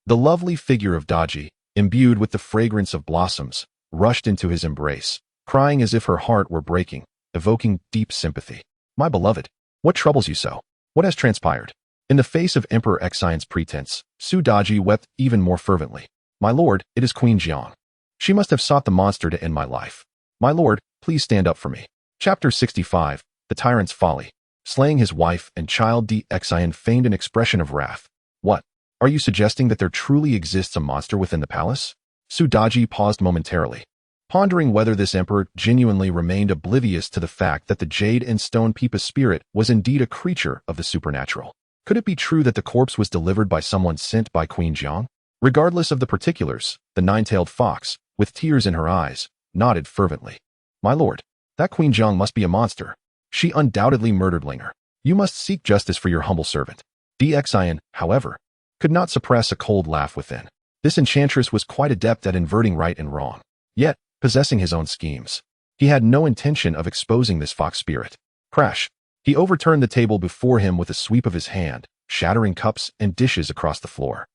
the lovely figure of Daji, imbued with the fragrance of blossoms, rushed into his embrace, crying as if her heart were breaking, evoking deep sympathy. My beloved, what troubles you so? What has transpired? In the face of Emperor Xian's pretense, Su Daji wept even more fervently. My lord, it is Queen Jiang. She must have sought the monster to end my life. My lord, please stand up for me. Chapter 65, The Tyrant's Folly. Slaying his wife and child. Xian feigned an expression of wrath. What? Are you suggesting that there truly exists a monster within the palace? Su Daji paused momentarily, pondering whether this emperor genuinely remained oblivious to the fact that the Jade and Stone Pipa spirit was indeed a creature of the supernatural. Could it be true that the corpse was delivered by someone sent by Queen Jiang? Regardless of the particulars, the nine-tailed fox, with tears in her eyes, nodded fervently. My lord, that Queen Jiang must be a monster. She undoubtedly murdered Linger. You must seek justice for your humble servant. Xian, however, could not suppress a cold laugh within. This enchantress was quite adept at inverting right and wrong, yet possessing his own schemes. He had no intention of exposing this fox spirit. Crash! He overturned the table before him with a sweep of his hand, shattering cups and dishes across the floor.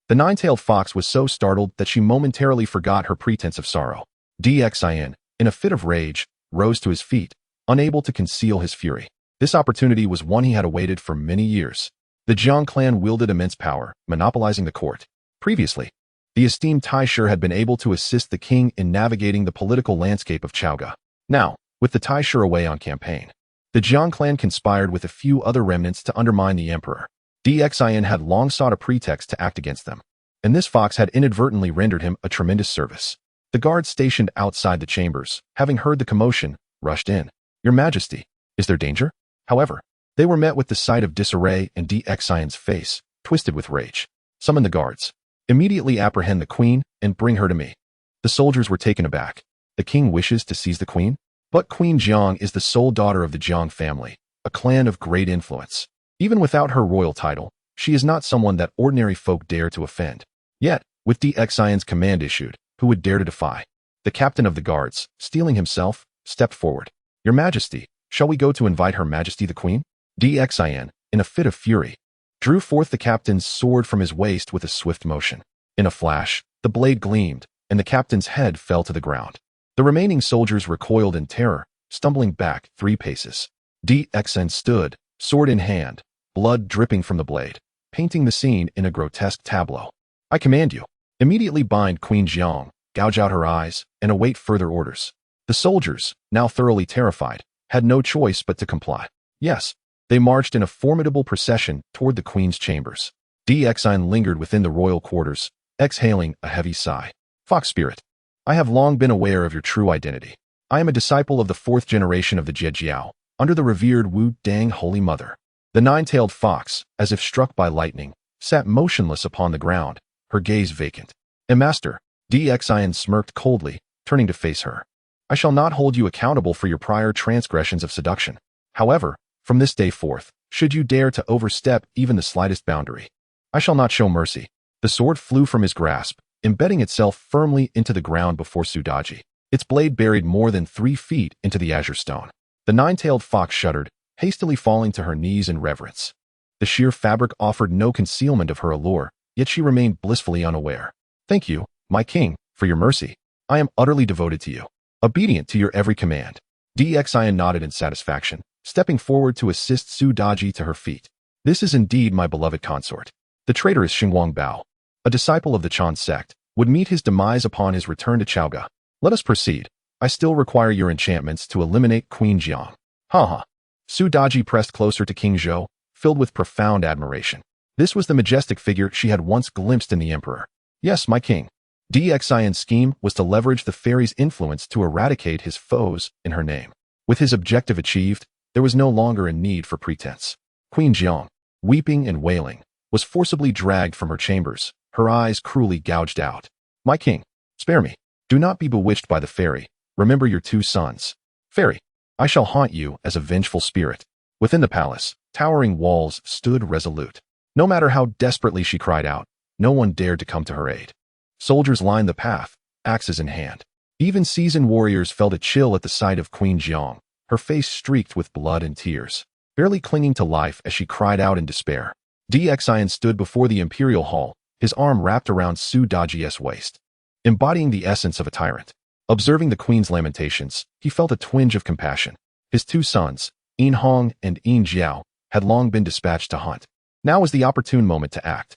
The nine-tailed fox was so startled that she momentarily forgot her pretense of sorrow. Xian, in a fit of rage, rose to his feet, unable to conceal his fury. This opportunity was one he had awaited for many years. The Jiang clan wielded immense power, monopolizing the court. Previously, the esteemed Taisher had been able to assist the king in navigating the political landscape of Chaoga. Now, with the Taisher away on campaign, the Jiang clan conspired with a few other remnants to undermine the emperor. Xian had long sought a pretext to act against them, and this fox had inadvertently rendered him a tremendous service. The guards stationed outside the chambers, having heard the commotion, rushed in. Your Majesty, is there danger? However, they were met with the sight of disarray and Xian's face, twisted with rage. Summon the guards. Immediately apprehend the queen and bring her to me. The soldiers were taken aback. The king wishes to seize the queen? But Queen Jiang is the sole daughter of the Jiang family, a clan of great influence. Even without her royal title, she is not someone that ordinary folk dare to offend. Yet, with xian's command issued, who would dare to defy? The captain of the guards, steeling himself, stepped forward. Your Majesty, shall we go to invite Her Majesty the Queen? Xian, in a fit of fury, drew forth the captain's sword from his waist with a swift motion. In a flash, the blade gleamed, and the captain's head fell to the ground. The remaining soldiers recoiled in terror, stumbling back 3 paces. Xian stood, sword in hand, blood dripping from the blade, painting the scene in a grotesque tableau. I command you, immediately bind Queen Jiang, gouge out her eyes, and await further orders. The soldiers, now thoroughly terrified, had no choice but to comply. Yes, they marched in a formidable procession toward the queen's chambers. Xian lingered within the royal quarters, exhaling a heavy sigh. Fox spirit, I have long been aware of your true identity. I am a disciple of the 4th generation of the Jade, under the revered Wu Dang Holy Mother. The 9-tailed fox, as if struck by lightning, sat motionless upon the ground, her gaze vacant. Master, Xian smirked coldly, turning to face her. I shall not hold you accountable for your prior transgressions of seduction. However, from this day forth, should you dare to overstep even the slightest boundary, I shall not show mercy. The sword flew from his grasp, embedding itself firmly into the ground before Sudaji, its blade buried more than 3 feet into the azure stone. The 9-tailed fox shuddered, hastily falling to her knees in reverence. The sheer fabric offered no concealment of her allure, yet she remained blissfully unaware. Thank you, my king, for your mercy. I am utterly devoted to you, obedient to your every command. Xian nodded in satisfaction, stepping forward to assist Sudaji to her feet. This is indeed my beloved consort. The traitorous Xinguang Bao, a disciple of the Chan sect, would meet his demise upon his return to Chaoga. Let us proceed. I still require your enchantments to eliminate Queen Jiang. Ha. Sudaji pressed closer to King Zhou, filled with profound admiration. This was the majestic figure she had once glimpsed in the emperor. Yes, my king. Xian's scheme was to leverage the fairy's influence to eradicate his foes in her name. With his objective achieved, there was no longer a need for pretense. Queen Jiang, weeping and wailing, was forcibly dragged from her chambers, her eyes cruelly gouged out. My king, spare me. Do not be bewitched by the fairy. Remember your 2 sons. Fairy, I shall haunt you as a vengeful spirit. Within the palace, towering walls stood resolute. No matter how desperately she cried out, no one dared to come to her aid. Soldiers lined the path, axes in hand. Even seasoned warriors felt a chill at the sight of Queen Jiang, her face streaked with blood and tears, barely clinging to life as she cried out in despair. Xian stood before the imperial hall, his arm wrapped around Sudaji's waist, embodying the essence of a tyrant. Observing the queen's lamentations, he felt a twinge of compassion. His 2 sons, Yin Hong and Yin Jiao, had long been dispatched to hunt. Now was the opportune moment to act.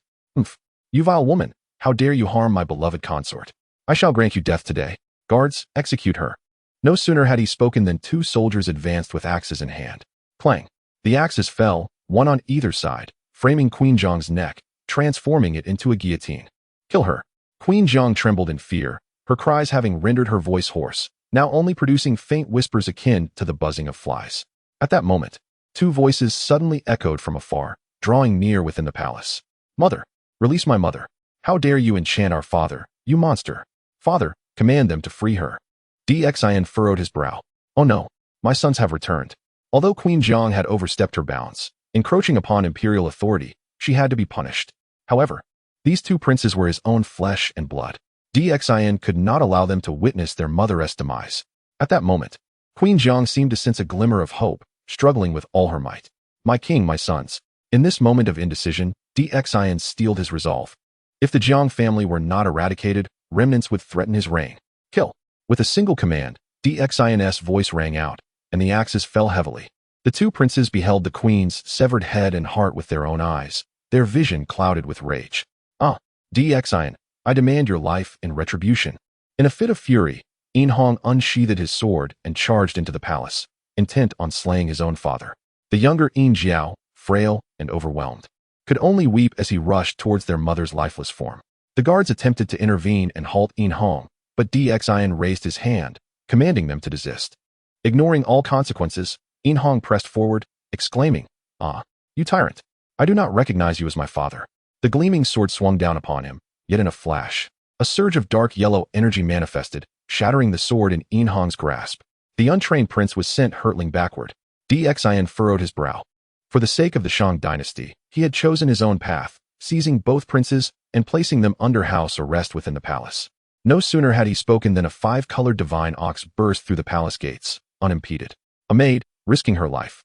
You vile woman, how dare you harm my beloved consort? I shall grant you death today. Guards, execute her. No sooner had he spoken than 2 soldiers advanced with axes in hand. Clang. The axes fell, one on either side, framing Queen Jiang's neck, transforming it into a guillotine. Kill her. Queen Jiang trembled in fear, her cries having rendered her voice hoarse, now only producing faint whispers akin to the buzzing of flies. At that moment, 2 voices suddenly echoed from afar, drawing near within the palace. Mother, release my mother. How dare you enchant our father, you monster? Father, command them to free her. Xian furrowed his brow. Oh no, my sons have returned. Although Queen Jiang had overstepped her bounds, encroaching upon imperial authority, she had to be punished. However, these 2 princes were his own flesh and blood. Xian could not allow them to witness their mother's demise. At that moment, Queen Jiang seemed to sense a glimmer of hope, struggling with all her might. My king, my sons. In this moment of indecision, Xian steeled his resolve. If the Jiang family were not eradicated, remnants would threaten his reign. Kill. With a single command, Xian's voice rang out, and the axes fell heavily. The 2 princes beheld the queen's severed head and heart with their own eyes, their vision clouded with rage. Xian, I demand your life in retribution. In a fit of fury, Yin Hong unsheathed his sword and charged into the palace, intent on slaying his own father. The younger Yin Jiao, frail and overwhelmed, could only weep as he rushed towards their mother's lifeless form. The guards attempted to intervene and halt Yin Hong, but Xian raised his hand, commanding them to desist. Ignoring all consequences, Yin Hong pressed forward, exclaiming, You tyrant! I do not recognize you as my father. The gleaming sword swung down upon him, yet in a flash, a surge of dark yellow energy manifested, shattering the sword in Yin Hong's grasp. The untrained prince was sent hurtling backward. Xian furrowed his brow. For the sake of the Shang dynasty, he had chosen his own path, seizing both princes and placing them under house arrest within the palace. No sooner had he spoken than a 5-colored divine ox burst through the palace gates, unimpeded. A maid, risking her life,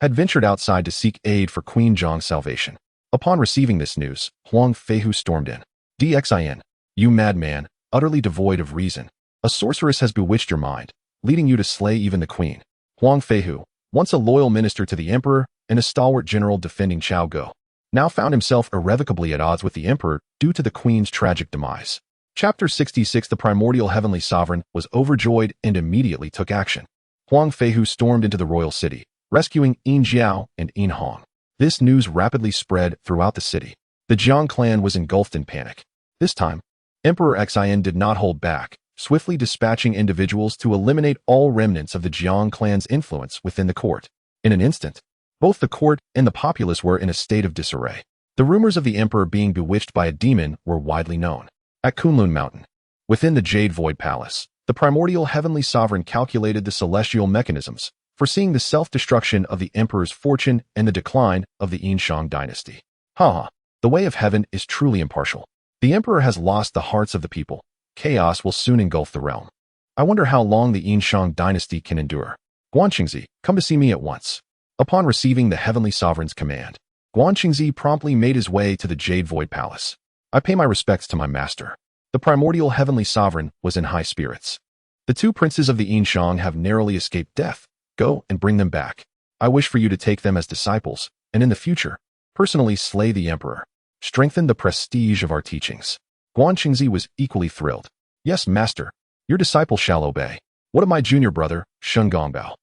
had ventured outside to seek aid for Queen Zhang's salvation. Upon receiving this news, Huang Feihu stormed in. Xian, you madman, utterly devoid of reason. A sorceress has bewitched your mind, leading you to slay even the queen. Huang Feihu, once a loyal minister to the emperor and a stalwart general defending Chaogou, now found himself irrevocably at odds with the emperor due to the queen's tragic demise. Chapter 66. The primordial heavenly sovereign was overjoyed and immediately took action. Huang Feihu stormed into the royal city, rescuing Yin Jiao and Yin Hong. This news rapidly spread throughout the city. The Jiang clan was engulfed in panic. This time, Emperor Xian did not hold back, swiftly dispatching individuals to eliminate all remnants of the Jiang clan's influence within the court. In an instant, both the court and the populace were in a state of disarray. The rumors of the emperor being bewitched by a demon were widely known. At Kunlun Mountain, within the Jade Void Palace, the primordial heavenly sovereign calculated the celestial mechanisms, foreseeing the self-destruction of the emperor's fortune and the decline of the Shang dynasty. The way of heaven is truly impartial. The emperor has lost the hearts of the people. Chaos will soon engulf the realm. I wonder how long the Shang dynasty can endure. Guanxingzi, come to see me at once. Upon receiving the heavenly sovereign's command, Guanxingzi promptly made his way to the Jade Void Palace. I pay my respects to my master. The primordial heavenly sovereign was in high spirits. The 2 princes of the Shang have narrowly escaped death. Go and bring them back. I wish for you to take them as disciples, and in the future, personally slay the emperor. Strengthen the prestige of our teachings. Guanxingzi was equally thrilled. Yes, master. Your disciple shall obey. What of my junior brother, Shun Gongbao?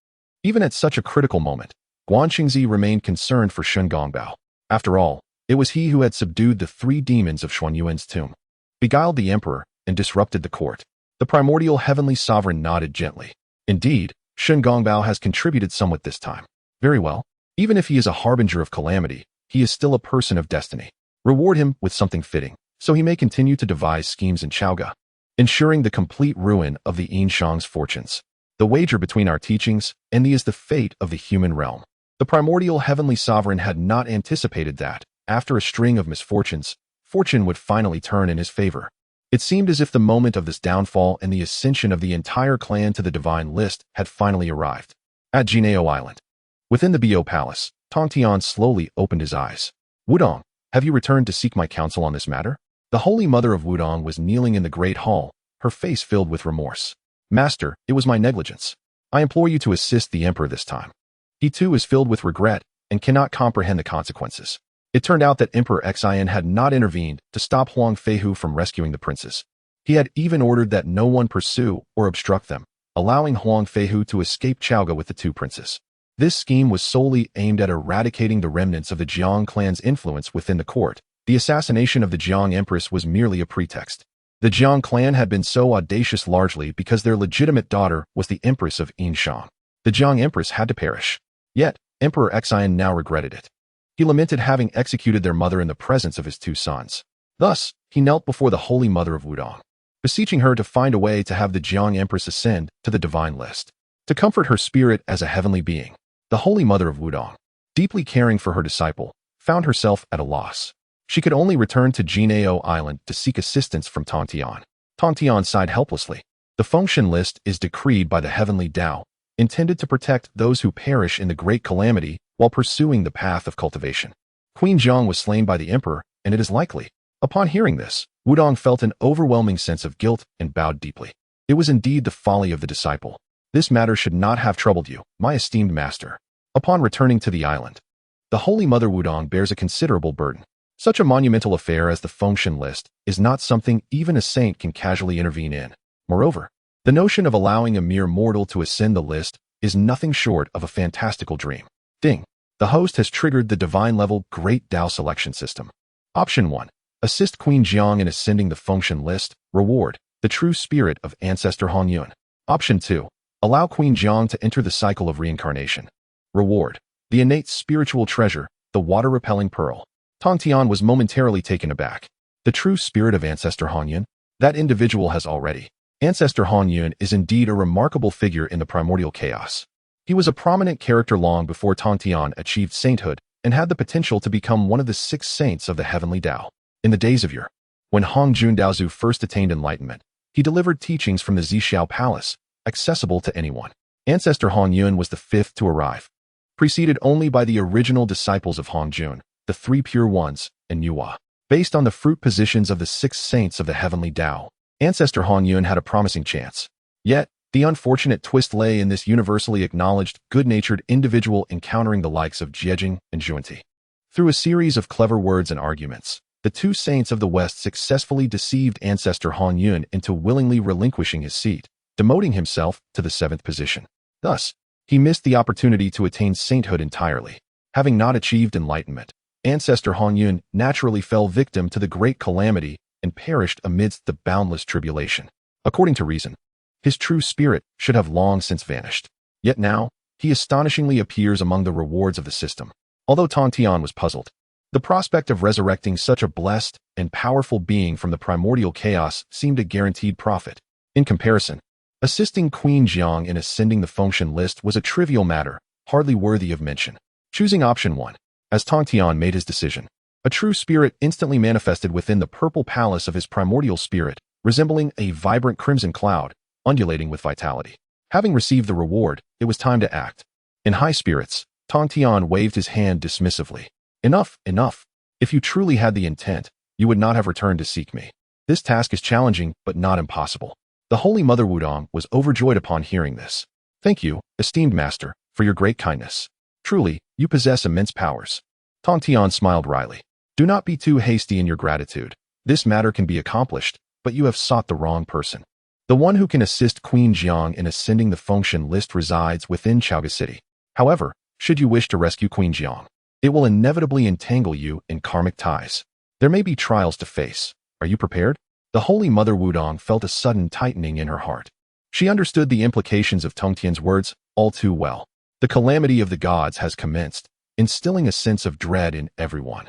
Even at such a critical moment, Guanxingzi remained concerned for Shun Gongbao. After all, it was he who had subdued the 3 demons of Xuanyuan's tomb, beguiled the emperor, and disrupted the court. The primordial heavenly sovereign nodded gently. Indeed, Shun Gongbao has contributed somewhat this time. Very well. Even if he is a harbinger of calamity, he is still a person of destiny. Reward him with something fitting, so he may continue to devise schemes in Chaogou, ensuring the complete ruin of the Shang's fortunes. The wager between our teachings and thee is the fate of the human realm. The primordial heavenly sovereign had not anticipated that, after a string of misfortunes, fortune would finally turn in his favor. It seemed as if the moment of this downfall and the ascension of the entire clan to the divine list had finally arrived. At Jineo Island, within the Bo Palace, Tongtian slowly opened his eyes. Wudong, have you returned to seek my counsel on this matter? The Holy Mother of Wudong was kneeling in the great hall, her face filled with remorse. Master, it was my negligence. I implore you to assist the emperor this time. He too is filled with regret and cannot comprehend the consequences. It turned out that Emperor Xian had not intervened to stop Huang Feihu from rescuing the princes. He had even ordered that no one pursue or obstruct them, allowing Huang Feihu to escape Chaogou with the 2 princes. This scheme was solely aimed at eradicating the remnants of the Jiang clan's influence within the court. The assassination of the Jiang empress was merely a pretext. The Jiang clan had been so audacious largely because their legitimate daughter was the empress of Shang. The Jiang empress had to perish. Yet, Emperor Xian now regretted it. He lamented having executed their mother in the presence of his 2 sons. Thus, he knelt before the Holy Mother of Wudong, beseeching her to find a way to have the Jiang Empress ascend to the divine list, to comfort her spirit as a heavenly being. The Holy Mother of Wudong, deeply caring for her disciple, found herself at a loss. She could only return to Jineo Island to seek assistance from Tongtian. Tongtian sighed helplessly. The function list is decreed by the heavenly Tao, intended to protect those who perish in the great calamity while pursuing the path of cultivation. Queen Zhang was slain by the emperor, and it is likely. Upon hearing this, Wudong felt an overwhelming sense of guilt and bowed deeply. It was indeed the folly of the disciple. This matter should not have troubled you, my esteemed master. Upon returning to the island, the Holy Mother Wudong bears a considerable burden. Such a monumental affair as the function list is not something even a saint can casually intervene in. Moreover, the notion of allowing a mere mortal to ascend the list is nothing short of a fantastical dream. Ding. The host has triggered the divine-level Great Tao selection system. Option 1. Assist Queen Jiang in ascending the function list. Reward. The true spirit of Ancestor Han Yun. Option 2. Allow Queen Jiang to enter the cycle of reincarnation. Reward. The innate spiritual treasure, the water-repelling pearl. Tongtian was momentarily taken aback. The true spirit of Ancestor Han Yun? That individual has already Ancestor Hong Yun is indeed a remarkable figure in the primordial chaos. He was a prominent character long before Tongtian achieved sainthood and had the potential to become one of the 6 saints of the heavenly Tao. In the days of yore, when Hong Jun Daozu first attained enlightenment, he delivered teachings from the Xiao Palace, accessible to anyone. Ancestor Hong Yun was the 5th to arrive, preceded only by the original disciples of Hong Jun, the 3 pure ones, and Yuhua. Based on the fruit positions of the 6 saints of the heavenly Tao, Ancestor Hong Yun had a promising chance. Yet, the unfortunate twist lay in this universally acknowledged, good-natured individual encountering the likes of Jiejing and Zhuanti. Through a series of clever words and arguments, the 2 saints of the West successfully deceived Ancestor Hong Yun into willingly relinquishing his seat, demoting himself to the 7th position. Thus, he missed the opportunity to attain sainthood entirely. Having not achieved enlightenment, Ancestor Hong Yun naturally fell victim to the great calamity and perished amidst the boundless tribulation. According to reason, his true spirit should have long since vanished. Yet now, he astonishingly appears among the rewards of the system. Although Tongtian was puzzled, the prospect of resurrecting such a blessed and powerful being from the primordial chaos seemed a guaranteed profit. In comparison, assisting Queen Jiang in ascending the function list was a trivial matter, hardly worthy of mention. Choosing option 1, as Tongtian made his decision, a true spirit instantly manifested within the purple palace of his primordial spirit, resembling a vibrant crimson cloud, undulating with vitality. Having received the reward, it was time to act. In high spirits, Tongtian waved his hand dismissively. Enough, enough. If you truly had the intent, you would not have returned to seek me. This task is challenging, but not impossible. The Holy Mother Wudong was overjoyed upon hearing this. Thank you, esteemed master, for your great kindness. Truly, you possess immense powers. Tongtian smiled wryly. Do not be too hasty in your gratitude. This matter can be accomplished, but you have sought the wrong person. The one who can assist Queen Jiang in ascending the function list resides within Chaoga City. However, should you wish to rescue Queen Jiang, it will inevitably entangle you in karmic ties. There may be trials to face. Are you prepared? The Holy Mother Wudong felt a sudden tightening in her heart. She understood the implications of Tongtian's words all too well. The calamity of the gods has commenced, instilling a sense of dread in everyone,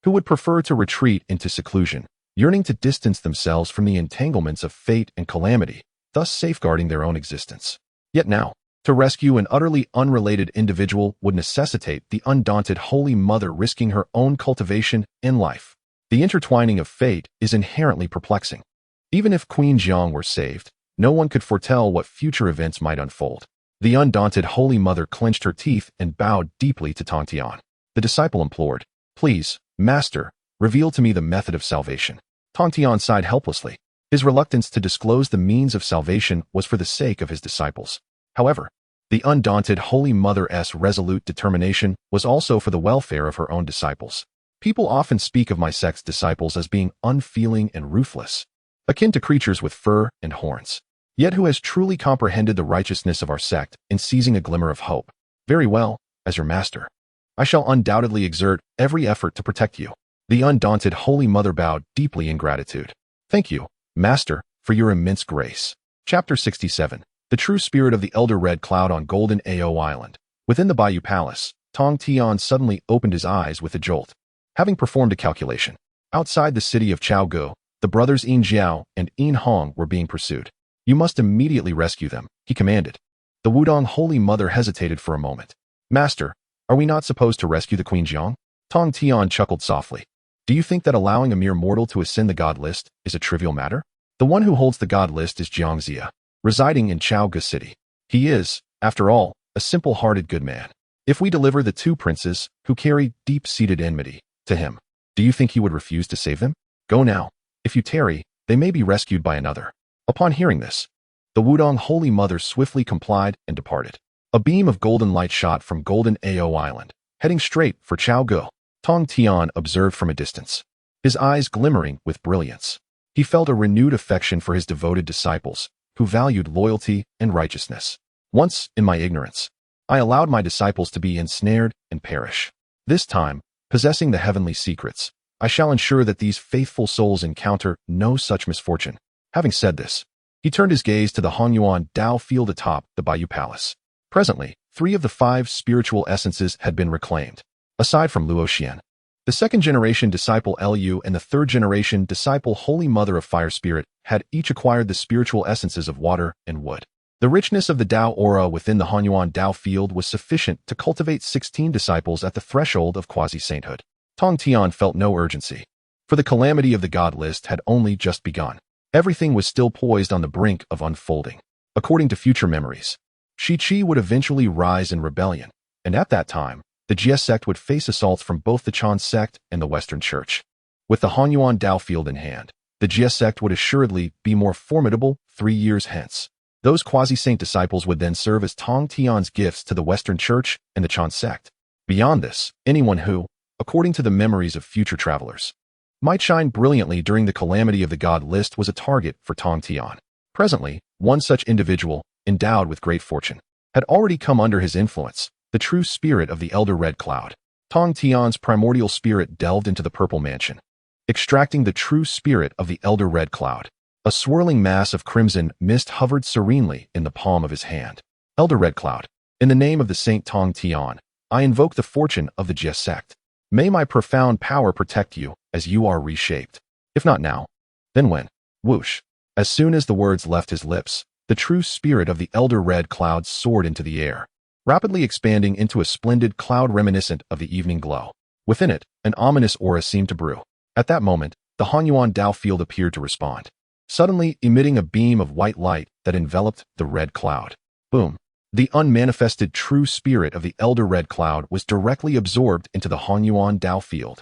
who would prefer to retreat into seclusion, yearning to distance themselves from the entanglements of fate and calamity, thus safeguarding their own existence. Yet now, to rescue an utterly unrelated individual would necessitate the undaunted Holy Mother risking her own cultivation and life. The intertwining of fate is inherently perplexing. Even if Queen Jiang were saved, no one could foretell what future events might unfold. The undaunted Holy Mother clenched her teeth and bowed deeply to Tongtian. The disciple implored, "Please, Master, reveal to me the method of salvation." Tongtian sighed helplessly. His reluctance to disclose the means of salvation was for the sake of his disciples. However, the undaunted Holy Mother's resolute determination was also for the welfare of her own disciples. People often speak of my sect's disciples as being unfeeling and ruthless, akin to creatures with fur and horns. Yet who has truly comprehended the righteousness of our sect in seizing a glimmer of hope? Very well, as your master, I shall undoubtedly exert every effort to protect you. The undaunted Holy Mother bowed deeply in gratitude. Thank you, Master, for your immense grace. Chapter 67. The True Spirit of the Elder Red Cloud on Golden Ao Island. Within the Bayou Palace, Tongtian suddenly opened his eyes with a jolt. Having performed a calculation, outside the city of Chaogu, the brothers Yin Jiao and Yin Hong were being pursued. You must immediately rescue them, he commanded. The Wudong Holy Mother hesitated for a moment. Master, are we not supposed to rescue the Queen Jiang? Tongtian chuckled softly. Do you think that allowing a mere mortal to ascend the god list is a trivial matter? The one who holds the god list is xianxia, residing in Chaoga City. He is, after all, a simple-hearted good man. If we deliver the 2 princes, who carry deep-seated enmity, to him, do you think he would refuse to save them? Go now. If you tarry, they may be rescued by another. Upon hearing this, the Wudong Holy Mother swiftly complied and departed. A beam of golden light shot from Golden Ao Island, heading straight for Chaogu. Tongtian observed from a distance, his eyes glimmering with brilliance. He felt a renewed affection for his devoted disciples, who valued loyalty and righteousness. Once, in my ignorance, I allowed my disciples to be ensnared and perish. This time, possessing the heavenly secrets, I shall ensure that these faithful souls encounter no such misfortune. Having said this, he turned his gaze to the Hongyuan Dao field atop the Bayou Palace. Presently, 3 of the 5 spiritual essences had been reclaimed. Aside from Luoxian, The second-generation disciple Lu and the third-generation disciple Holy Mother of Fire Spirit had each acquired the spiritual essences of water and wood. The richness of the Tao aura within the Honyuan Tao field was sufficient to cultivate 16 disciples at the threshold of quasi-sainthood. Tongtian felt no urgency, for the calamity of the god list had only just begun. Everything was still poised on the brink of unfolding. According to future memories, Shiqi would eventually rise in rebellion, and at that time, the Jie sect would face assaults from both the Chan sect and the Western Church. With the Honyuan Tao field in hand, the Jie sect would assuredly be more formidable 3 years hence. Those quasi-saint disciples would then serve as Tongtian's gifts to the Western Church and the Chan sect. Beyond this, anyone who, according to the memories of future travelers, might shine brilliantly during the calamity of the god list was a target for Tongtian. Presently, one such individual, endowed with great fortune, had already come under his influence, the true spirit of the Elder Red Cloud. Tongtian's primordial spirit delved into the purple mansion, extracting the true spirit of the Elder Red Cloud. A swirling mass of crimson mist hovered serenely in the palm of his hand. Elder Red Cloud, in the name of the Saint Tongtian, I invoke the fortune of the Jie sect. May my profound power protect you as you are reshaped. If not now, then when? Whoosh. As soon as the words left his lips, the true spirit of the Elder Red Cloud soared into the air, rapidly expanding into a splendid cloud reminiscent of the evening glow. Within it, an ominous aura seemed to brew. At that moment, the Honyuan Tao field appeared to respond, suddenly emitting a beam of white light that enveloped the red cloud. Boom. The unmanifested true spirit of the Elder Red Cloud was directly absorbed into the Honyuan Tao field.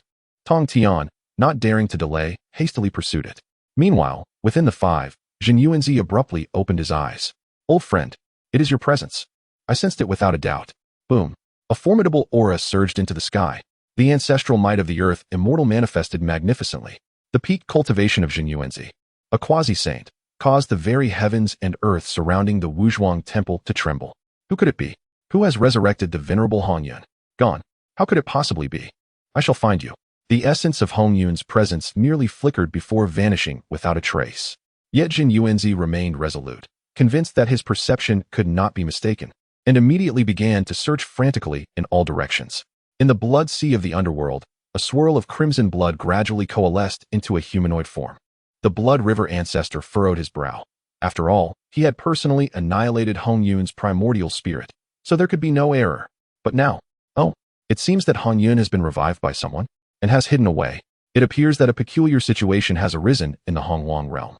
Tongtian, not daring to delay, hastily pursued it. Meanwhile, within the 5, xianxia abruptly opened his eyes. Old friend, it is your presence. I sensed it without a doubt. Boom. A formidable aura surged into the sky. The ancestral might of the earth immortal manifested magnificently. The peak cultivation of xianxia, a quasi-saint, caused the very heavens and earth surrounding the Wuzhuang temple to tremble. Who could it be? Who has resurrected the venerable Hongyun? Gone. How could it possibly be? I shall find you. The essence of Hongyun's presence merely flickered before vanishing without a trace. Yet xianxia remained resolute, convinced that his perception could not be mistaken, and immediately began to search frantically in all directions. In the blood sea of the underworld, a swirl of crimson blood gradually coalesced into a humanoid form. The Blood River ancestor furrowed his brow. After all, he had personally annihilated Hongyun's primordial spirit, so there could be no error. But now, it seems that Hongyun has been revived by someone, and has hidden away. It appears that a peculiar situation has arisen in the Hongwang realm.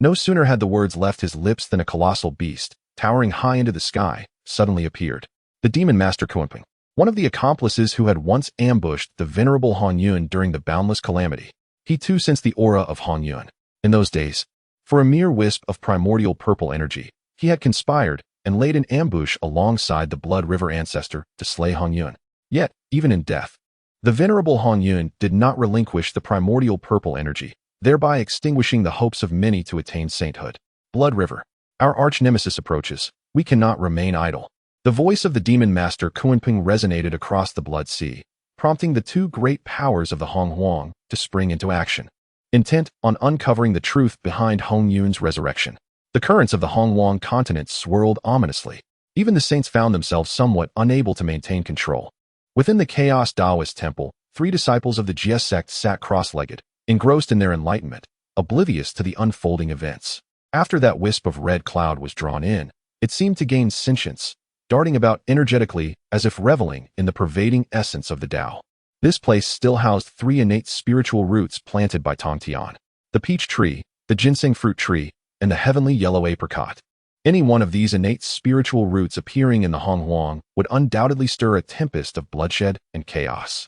No sooner had the words left his lips than a colossal beast, towering high into the sky, suddenly appeared. The demon master Kunping, one of the accomplices who had once ambushed the venerable Hongyun during the boundless calamity. He too sensed the aura of Hongyun. In those days, for a mere wisp of primordial purple energy, he had conspired and laid an ambush alongside the Blood River ancestor to slay Hongyun. Yet, even in death, the venerable Hongyun did not relinquish the primordial purple energy, thereby extinguishing the hopes of many to attain sainthood. Blood River, our arch-nemesis approaches. We cannot remain idle. The voice of the demon master Kunping resonated across the blood sea, prompting the two great powers of the Honghuang to spring into action, intent on uncovering the truth behind Hongyun's resurrection. The currents of the Hongwang continent swirled ominously. Even the saints found themselves somewhat unable to maintain control. Within the Chaos Taoist temple, 3 disciples of the Jie sect sat cross-legged, engrossed in their enlightenment, oblivious to the unfolding events. After that wisp of red cloud was drawn in, it seemed to gain sentience, darting about energetically as if reveling in the pervading essence of the Tao. This place still housed 3 innate spiritual roots planted by Tongtian: the peach tree, the ginseng fruit tree, and the heavenly yellow apricot. Any one of these innate spiritual roots appearing in the Honghuang would undoubtedly stir a tempest of bloodshed and chaos.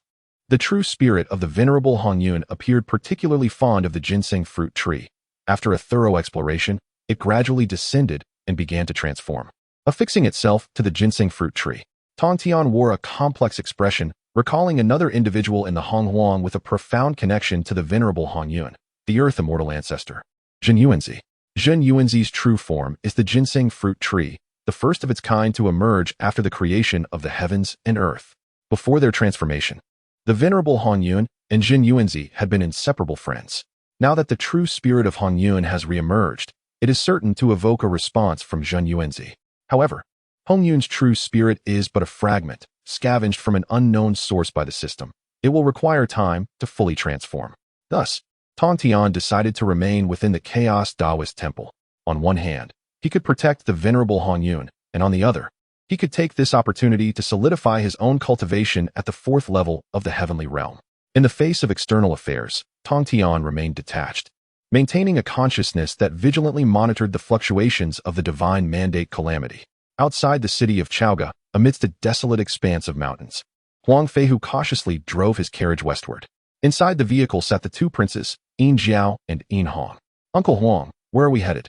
The true spirit of the venerable Hongyun appeared particularly fond of the ginseng fruit tree. After a thorough exploration, it gradually descended and began to transform, affixing itself to the ginseng fruit tree. Tongtian wore a complex expression, recalling another individual in the Honghuang with a profound connection to the venerable Hongyun, the earth immortal ancestor. Xianxia. Xianxia's true form is the ginseng fruit tree, the first of its kind to emerge after the creation of the heavens and earth. Before their transformation, the venerable Hongyun and Xianxia had been inseparable friends. Now that the true spirit of Hongyun has reemerged, it is certain to evoke a response from Xianxia. However, Hongyun's true spirit is but a fragment, scavenged from an unknown source by the system. it will require time to fully transform. Thus, Tongtian decided to remain within the Chaos Taoist temple. On one hand, he could protect the venerable Hongyun, and on the other, he could take this opportunity to solidify his own cultivation at the 4th level of the heavenly realm. In the face of external affairs, Tongtian remained detached, maintaining a consciousness that vigilantly monitored the fluctuations of the divine mandate calamity. Outside the city of Chaoga, amidst a desolate expanse of mountains, Huang Feihu cautiously drove his carriage westward. Inside the vehicle sat the 2 princes, Yin Jiao and Yin Hong. "Uncle Huang, where are we headed?"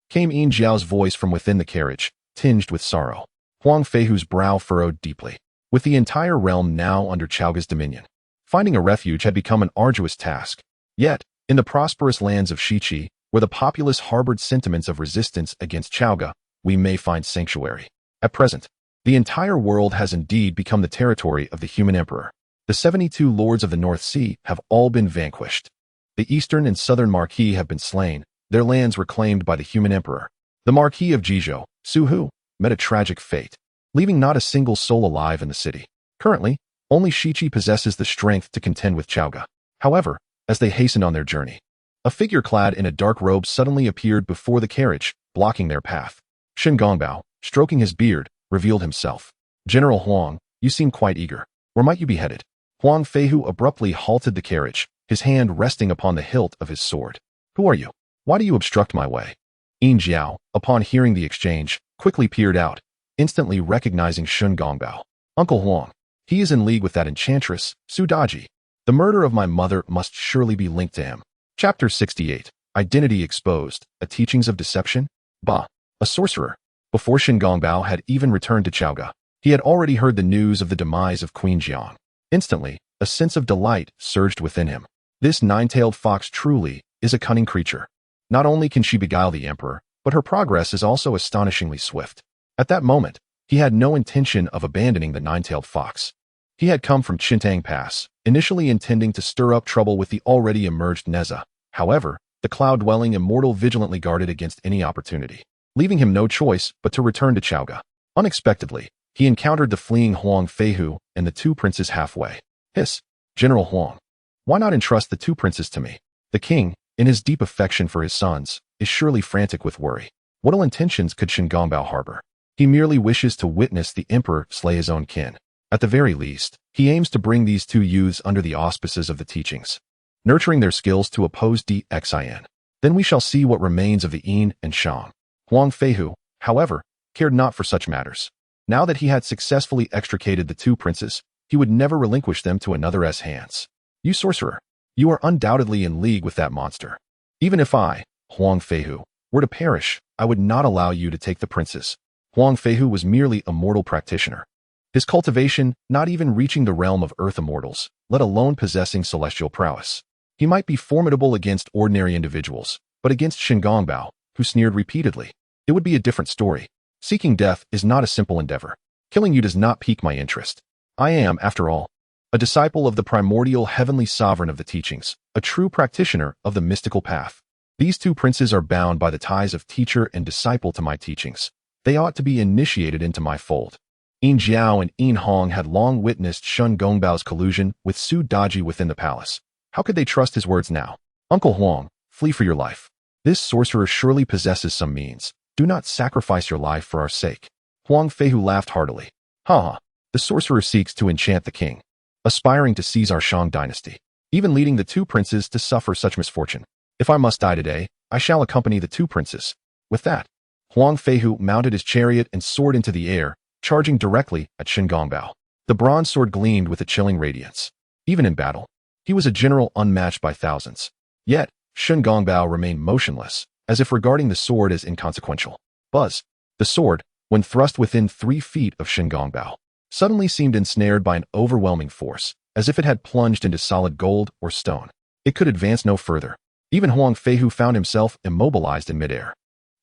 came Yin Jiao's voice from within the carriage, tinged with sorrow. Huang Feihu's brow furrowed deeply. With the entire realm now under Chaoga's dominion, finding a refuge had become an arduous task. Yet, in the prosperous lands of Shiqi, where the populace harbored sentiments of resistance against Chaoga, we may find sanctuary. At present, the entire world has indeed become the territory of the human emperor. The 72 lords of the North Sea have all been vanquished. The eastern and southern marquis have been slain, their lands reclaimed by the human emperor. The Marquis of Jizhou, Su Hu, met a tragic fate, leaving not a single soul alive in the city. Currently, only Shiqi possesses the strength to contend with Chaoga. However, as they hastened on their journey, a figure clad in a dark robe suddenly appeared before the carriage, blocking their path. Shen Gongbao, stroking his beard, revealed himself. "General Huang, you seem quite eager. Where might you be headed?" Huang Feihu abruptly halted the carriage, his hand resting upon the hilt of his sword. "Who are you? Why do you obstruct my way?" Yin Jiao, upon hearing the exchange, quickly peered out, instantly recognizing Shen Gongbao. "Uncle Huang, he is in league with that enchantress, Su Daji. The murder of my mother must surely be linked to him." Chapter 68. Identity Exposed, A Teachings of Deception? Ba, a sorcerer. Before Shen Gongbao had even returned to Chaoga, he had already heard the news of the demise of Queen Jiang. Instantly, a sense of delight surged within him. This nine-tailed fox truly is a cunning creature. Not only can she beguile the emperor, but her progress is also astonishingly swift. At that moment, he had no intention of abandoning the nine-tailed fox. He had come from Qintang Pass, initially intending to stir up trouble with the already emerged Neza. However, the cloud-dwelling immortal vigilantly guarded against any opportunity, leaving him no choice but to return to Chaoga. Unexpectedly, he encountered the fleeing Huang Feihu and the 2 princes halfway. "Hiss, General Huang, why not entrust the 2 princes to me?" The king, in his deep affection for his sons, is surely frantic with worry. What ill intentions could Shen Gongbao harbor? He merely wishes to witness the emperor slay his own kin. At the very least, he aims to bring these 2 youths under the auspices of the teachings, nurturing their skills to oppose xian. Then we shall see what remains of the Yin and Shang. Huang Feihu, however, cared not for such matters. Now that he had successfully extricated the 2 princes, he would never relinquish them to another's hands. "You sorcerer, you are undoubtedly in league with that monster. Even if I, Huang Feihu, were to perish, I would not allow you to take the princes." Huang Feihu was merely a mortal practitioner, his cultivation not even reaching the realm of earth immortals, let alone possessing celestial prowess. He might be formidable against ordinary individuals, but against Shen Gongbao, who sneered repeatedly, it would be a different story. Seeking death is not a simple endeavor. Killing you does not pique my interest. I am, after all, a disciple of the primordial heavenly sovereign of the teachings, a true practitioner of the mystical path. These 2 princes are bound by the ties of teacher and disciple to my teachings. They ought to be initiated into my fold. Yin Jiao and Yin Hong had long witnessed Shen Gongbao's collusion with Su Daji within the palace. How could they trust his words now? "Uncle Huang, flee for your life. This sorcerer surely possesses some means. Do not sacrifice your life for our sake." Huang Feihu laughed heartily. "Ha ha, the sorcerer seeks to enchant the king, aspiring to seize our Shang dynasty, even leading the 2 princes to suffer such misfortune. If I must die today, I shall accompany the 2 princes." With that, Huang Feihu mounted his chariot and soared into the air, charging directly at Shen Gongbao. The bronze sword gleamed with a chilling radiance. Even in battle, he was a general unmatched by thousands. Yet, Shen Gongbao remained motionless, as if regarding the sword as inconsequential. Buzz! The sword, when thrust within 3 feet of Shen Gongbao, suddenly seemed ensnared by an overwhelming force, as if it had plunged into solid gold or stone. It could advance no further. Even Huang Feihu found himself immobilized in midair.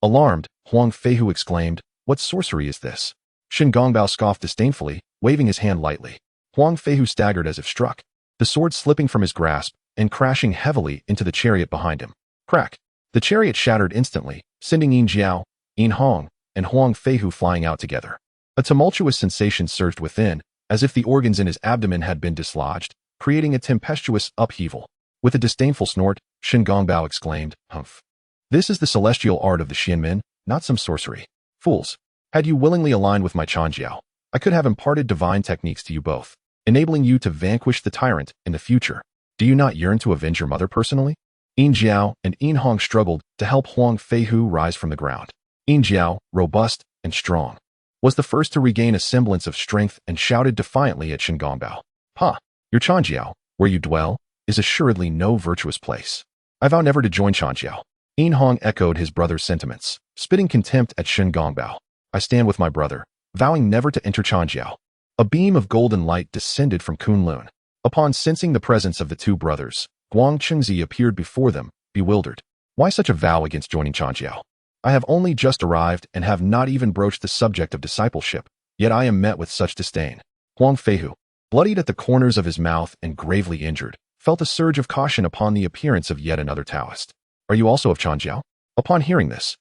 Alarmed, Huang Feihu exclaimed, "What sorcery is this?" Shen Gongbao scoffed disdainfully, waving his hand lightly. Huang Feihu staggered as if struck, the sword slipping from his grasp and crashing heavily into the chariot behind him. Crack! The chariot shattered instantly, sending Yin Jiao, Yin Hong, and Huang Feihu flying out together. A tumultuous sensation surged within, as if the organs in his abdomen had been dislodged, creating a tempestuous upheaval. With a disdainful snort, Shen Gongbao exclaimed, "Humph. This is the celestial art of the Xianmin, not some sorcery. Fools. Had you willingly aligned with my Chanjiao, I could have imparted divine techniques to you both, enabling you to vanquish the tyrant in the future. Do you not yearn to avenge your mother personally?" Yin Jiao and Yin Hong struggled to help Huang Feihu rise from the ground. Yin Jiao, robust and strong, was the first to regain a semblance of strength and shouted defiantly at Shen Gongbao, "Ha! Your Chanjiao, where you dwell, is assuredly no virtuous place. I vow never to join Chanjiao." Yin Hong echoed his brother's sentiments, spitting contempt at Shen Gongbao. "I stand with my brother, vowing never to enter Chanjiao." A beam of golden light descended from Kunlun. Upon sensing the presence of the two brothers, Guang Chengzi appeared before them, bewildered. "Why such a vow against joining Chanjiao? I have only just arrived and have not even broached the subject of discipleship, yet I am met with such disdain." Huang Feihu, bloodied at the corners of his mouth and gravely injured, felt a surge of caution upon the appearance of yet another Taoist. "Are you also of Chanjiao?" Upon hearing this,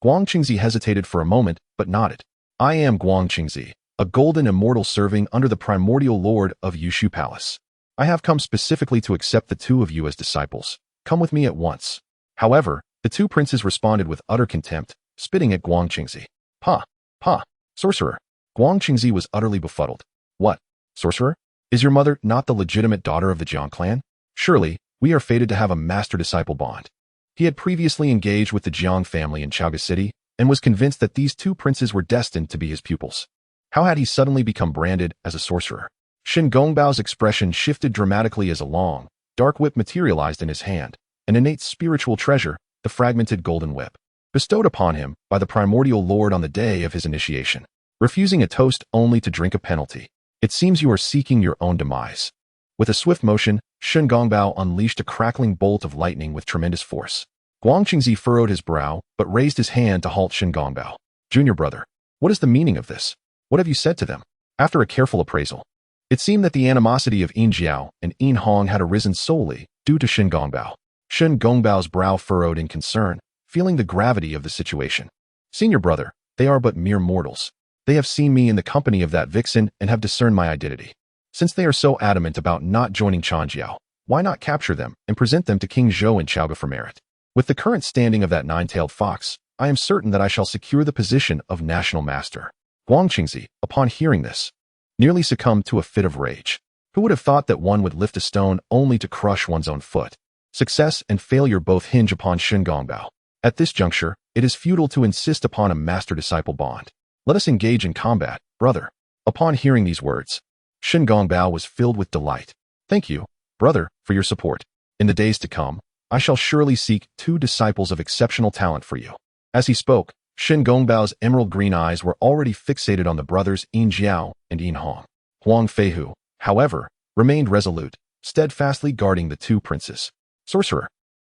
Guang Chengzi hesitated for a moment, but nodded. "I am Guang Chengzi, a golden immortal serving under the primordial lord of Yushu Palace. I have come specifically to accept the two of you as disciples. Come with me at once." However, the two princes responded with utter contempt, spitting at Guang Chengzi. "Pa! Pa! Sorcerer!" Guang Chengzi was utterly befuddled. "What? Sorcerer? Is your mother not the legitimate daughter of the Jiang clan? Surely, we are fated to have a master-disciple bond." He had previously engaged with the Jiang family in Chaoga City and was convinced that these two princes were destined to be his pupils. How had he suddenly become branded as a sorcerer? Shen Gongbao's expression shifted dramatically as a long, dark whip materialized in his hand, an innate spiritual treasure, the fragmented golden whip, bestowed upon him by the primordial lord on the day of his initiation. Refusing a toast only to drink a penalty. It seems you are seeking your own demise. With a swift motion, Shen Gongbao unleashed a crackling bolt of lightning with tremendous force. Guang Chengzi furrowed his brow, but raised his hand to halt Shen Gongbao. "Junior brother, what is the meaning of this? What have you said to them?" After a careful appraisal, it seemed that the animosity of Yin Jiao and Yin Hong had arisen solely due to Shen Gongbao. Shen Gongbao's brow furrowed in concern, feeling the gravity of the situation. "Senior brother, they are but mere mortals. They have seen me in the company of that vixen and have discerned my identity. Since they are so adamant about not joining Chanjiao, why not capture them and present them to King Zhou and Chaoga for merit? With the current standing of that nine-tailed fox, I am certain that I shall secure the position of national master." Guang Chengzi, upon hearing this, nearly succumbed to a fit of rage. Who would have thought that one would lift a stone only to crush one's own foot? Success and failure both hinge upon Shen Gongbao. At this juncture, it is futile to insist upon a master-disciple bond. "Let us engage in combat, brother." Upon hearing these words, Shen Gongbao was filled with delight. "Thank you, brother, for your support. In the days to come, I shall surely seek two disciples of exceptional talent for you." As he spoke, Shen Gongbao's emerald green eyes were already fixated on the brothers Yin Jiao and Yin Hong. Huang Feihu, however, remained resolute, steadfastly guarding the two princes. "Sorcerer.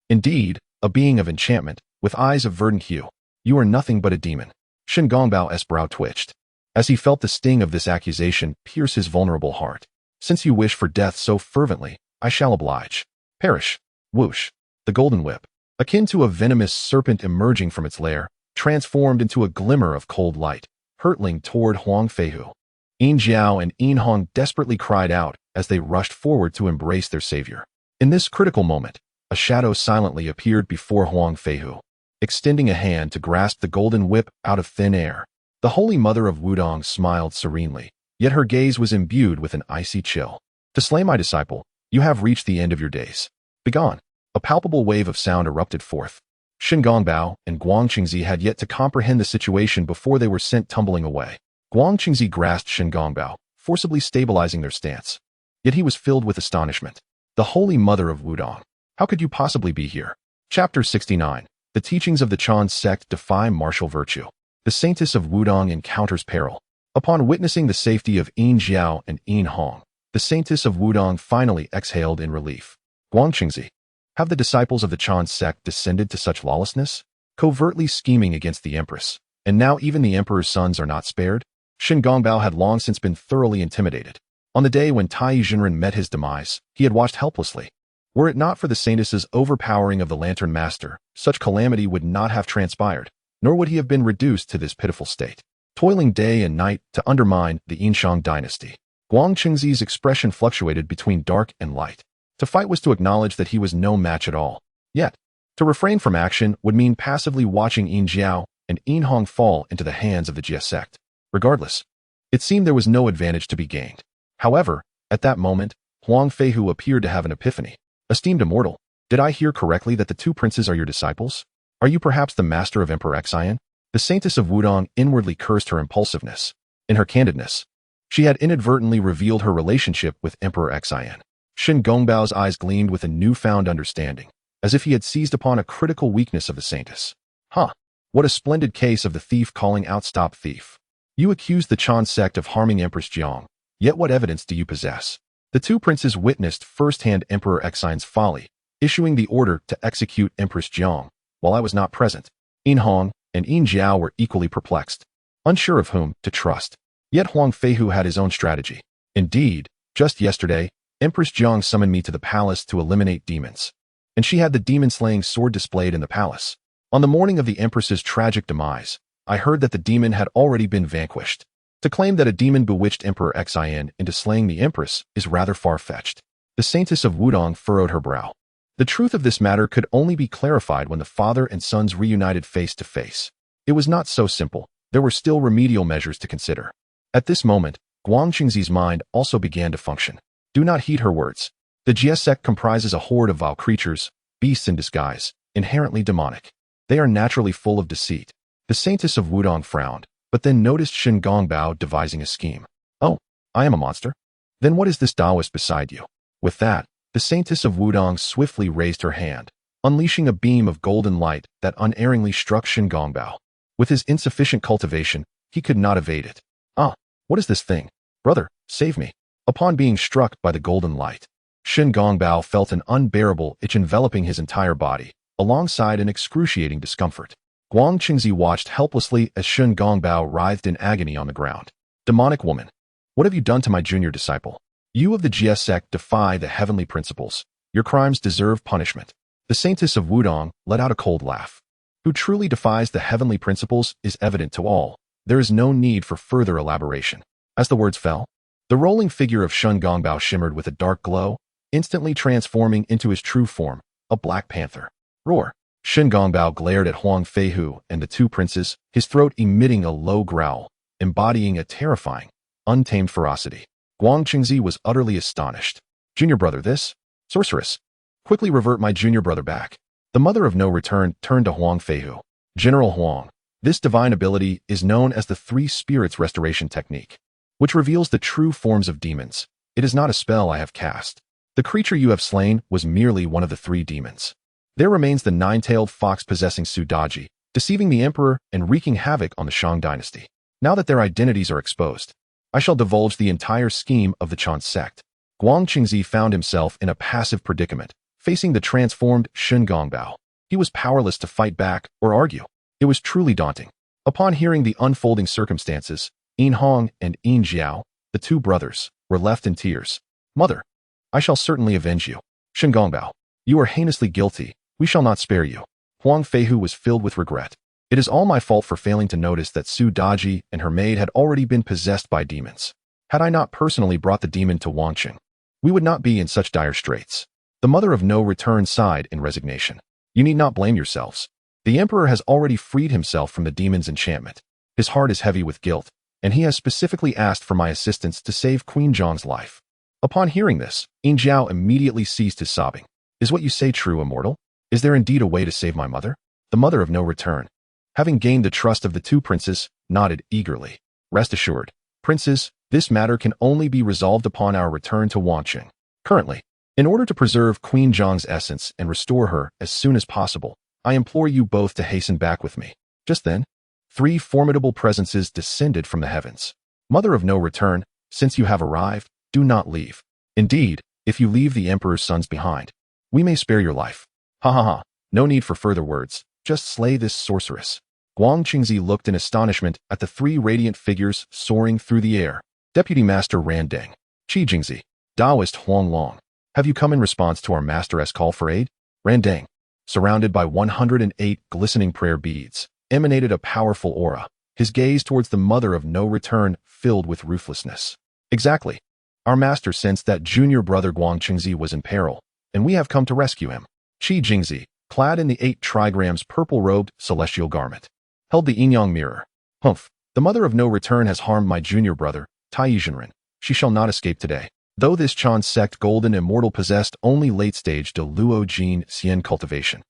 Indeed, a being of enchantment, with eyes of verdant hue. You are nothing but a demon." Shen Gongbao's brow twitched, as he felt the sting of this accusation pierce his vulnerable heart. "Since you wish for death so fervently, I shall oblige. Perish." Whoosh. The golden whip, akin to a venomous serpent emerging from its lair, transformed into a glimmer of cold light, hurtling toward Huang Feihu. Yin Jiao and Yin Hong desperately cried out as they rushed forward to embrace their savior. In this critical moment, a shadow silently appeared before Huang Feihu, extending a hand to grasp the golden whip out of thin air. The Holy Mother of Wudong smiled serenely, yet her gaze was imbued with an icy chill. "To slay my disciple, you have reached the end of your days. Begone." A palpable wave of sound erupted forth. Shen Gongbao and Guang Chengzi had yet to comprehend the situation before they were sent tumbling away. Guang Chengzi grasped Shen Gongbao, forcibly stabilizing their stance. Yet he was filled with astonishment. "The Holy Mother of Wudong, how could you possibly be here?" Chapter 69. The teachings of the Chan sect defy martial virtue. The Saintess of Wudong encounters peril. Upon witnessing the safety of Yin Jiao and Yin Hong, the Saintess of Wudong finally exhaled in relief. Guang Chengzi, have the disciples of the Chan sect descended to such lawlessness? Covertly scheming against the Empress, and now even the Emperor's sons are not spared? Shen Gongbao had long since been thoroughly intimidated. On the day when Tai Jinren met his demise, he had watched helplessly. Were it not for the Saintess's overpowering of the Lantern Master, such calamity would not have transpired, nor would he have been reduced to this pitiful state, toiling day and night to undermine the Yinshang dynasty. Guang Qingzi's expression fluctuated between dark and light. To fight was to acknowledge that he was no match at all. Yet, to refrain from action would mean passively watching Yin Jiao and Yin Hong fall into the hands of the Jia sect. Regardless, it seemed there was no advantage to be gained. However, at that moment, Huang Feihu appeared to have an epiphany. Esteemed immortal, did I hear correctly that the two princes are your disciples? Are you perhaps the master of Emperor Xian? The saintess of Wudong inwardly cursed her impulsiveness. In her candidness, she had inadvertently revealed her relationship with Emperor Xian. Shen Gongbao's eyes gleamed with a newfound understanding, as if he had seized upon a critical weakness of the saintess. Huh, what a splendid case of the thief calling out stop thief. You accused the Chan sect of harming Empress Jiang, yet what evidence do you possess? The two princes witnessed firsthand Emperor Xian's folly, issuing the order to execute Empress Jiang, while I was not present. Yin Hong and Yin Jiao were equally perplexed, unsure of whom to trust. Yet Huang Feihu had his own strategy. Indeed, just yesterday, Empress Jiang summoned me to the palace to eliminate demons, and she had the demon-slaying sword displayed in the palace. On the morning of the Empress's tragic demise, I heard that the demon had already been vanquished. To claim that a demon bewitched Emperor Xian into slaying the Empress is rather far-fetched. The saintess of Wudong furrowed her brow. The truth of this matter could only be clarified when the father and sons reunited face to face. It was not so simple. There were still remedial measures to consider. At this moment, Guang Qingzi's mind also began to function. Do not heed her words. The Jia sect comprises a horde of vile creatures, beasts in disguise, inherently demonic. They are naturally full of deceit. The saintess of Wudong frowned, but then noticed Shen Gongbao devising a scheme. Oh, I am a monster? Then what is this Taoist beside you? With that, the saintess of Wudong swiftly raised her hand, unleashing a beam of golden light that unerringly struck Shen Gongbao. With his insufficient cultivation, he could not evade it. Ah, what is this thing? Brother, save me. Upon being struck by the golden light, Shen Gongbao felt an unbearable itch enveloping his entire body, alongside an excruciating discomfort. Guang Qingzi watched helplessly as Shen Gongbao writhed in agony on the ground. Demonic woman, what have you done to my junior disciple? You of the Jia sect defy the heavenly principles. Your crimes deserve punishment. The saintess of Wudong let out a cold laugh. Who truly defies the heavenly principles is evident to all. There is no need for further elaboration. As the words fell, the rolling figure of Shen Gongbao shimmered with a dark glow, instantly transforming into his true form, a black panther. Roar! Shen Gongbao glared at Huang Feihu and the two princes, his throat emitting a low growl, embodying a terrifying, untamed ferocity. Guang Qingzi was utterly astonished. Junior brother, this? Sorceress! Quickly revert my junior brother back. The mother of no return turned to Huang Feihu. General Huang, this divine ability is known as the Three Spirits Restoration Technique, which reveals the true forms of demons. It is not a spell I have cast. The creature you have slain was merely one of the three demons. There remains the nine-tailed fox possessing Su Daji, deceiving the emperor and wreaking havoc on the Shang dynasty. Now that their identities are exposed, I shall divulge the entire scheme of the Chan sect. Guang Qingzi found himself in a passive predicament, facing the transformed Shen Gongbao. He was powerless to fight back or argue. It was truly daunting. Upon hearing the unfolding circumstances, Yin Hong and Yin Jiao, the two brothers, were left in tears. Mother, I shall certainly avenge you. Shen Gongbao, you are heinously guilty. We shall not spare you. Huang Feihu was filled with regret. It is all my fault for failing to notice that Su Daji and her maid had already been possessed by demons. Had I not personally brought the demon to Wangqing, we would not be in such dire straits. The mother of no return sighed in resignation. You need not blame yourselves. The emperor has already freed himself from the demon's enchantment. His heart is heavy with guilt, and he has specifically asked for my assistance to save Queen Zhang's life. Upon hearing this, Yin Jiao immediately ceased his sobbing. Is what you say true, immortal? Is there indeed a way to save my mother? The mother of no return, having gained the trust of the two princes, nodded eagerly. Rest assured, princes, this matter can only be resolved upon our return to Wangqing. Currently, in order to preserve Queen Zhang's essence and restore her as soon as possible, I implore you both to hasten back with me. Just then, three formidable presences descended from the heavens. Mother of no return, since you have arrived, do not leave. Indeed, if you leave the emperor's sons behind, we may spare your life. Ha ha ha, no need for further words, just slay this sorceress. Guang Qingzi looked in astonishment at the three radiant figures soaring through the air. Deputy Master Randeng, Qi Jingzi, Taoist Huang Long, have you come in response to our master's call for aid? Randeng, surrounded by 108 glistening prayer beads, emanated a powerful aura, his gaze towards the mother of no return filled with ruthlessness. Exactly. Our master sensed that junior brother Guangqingzi was in peril, and we have come to rescue him. Qi Jingzi, clad in the 8 trigrams purple-robed celestial garment, held the yin-yang mirror. Humph, the mother of no return has harmed my junior brother, Tai Yizhenren. She shall not escape today. Though this Chan sect golden immortal possessed only late-stage de Luo Jin Xian cultivation,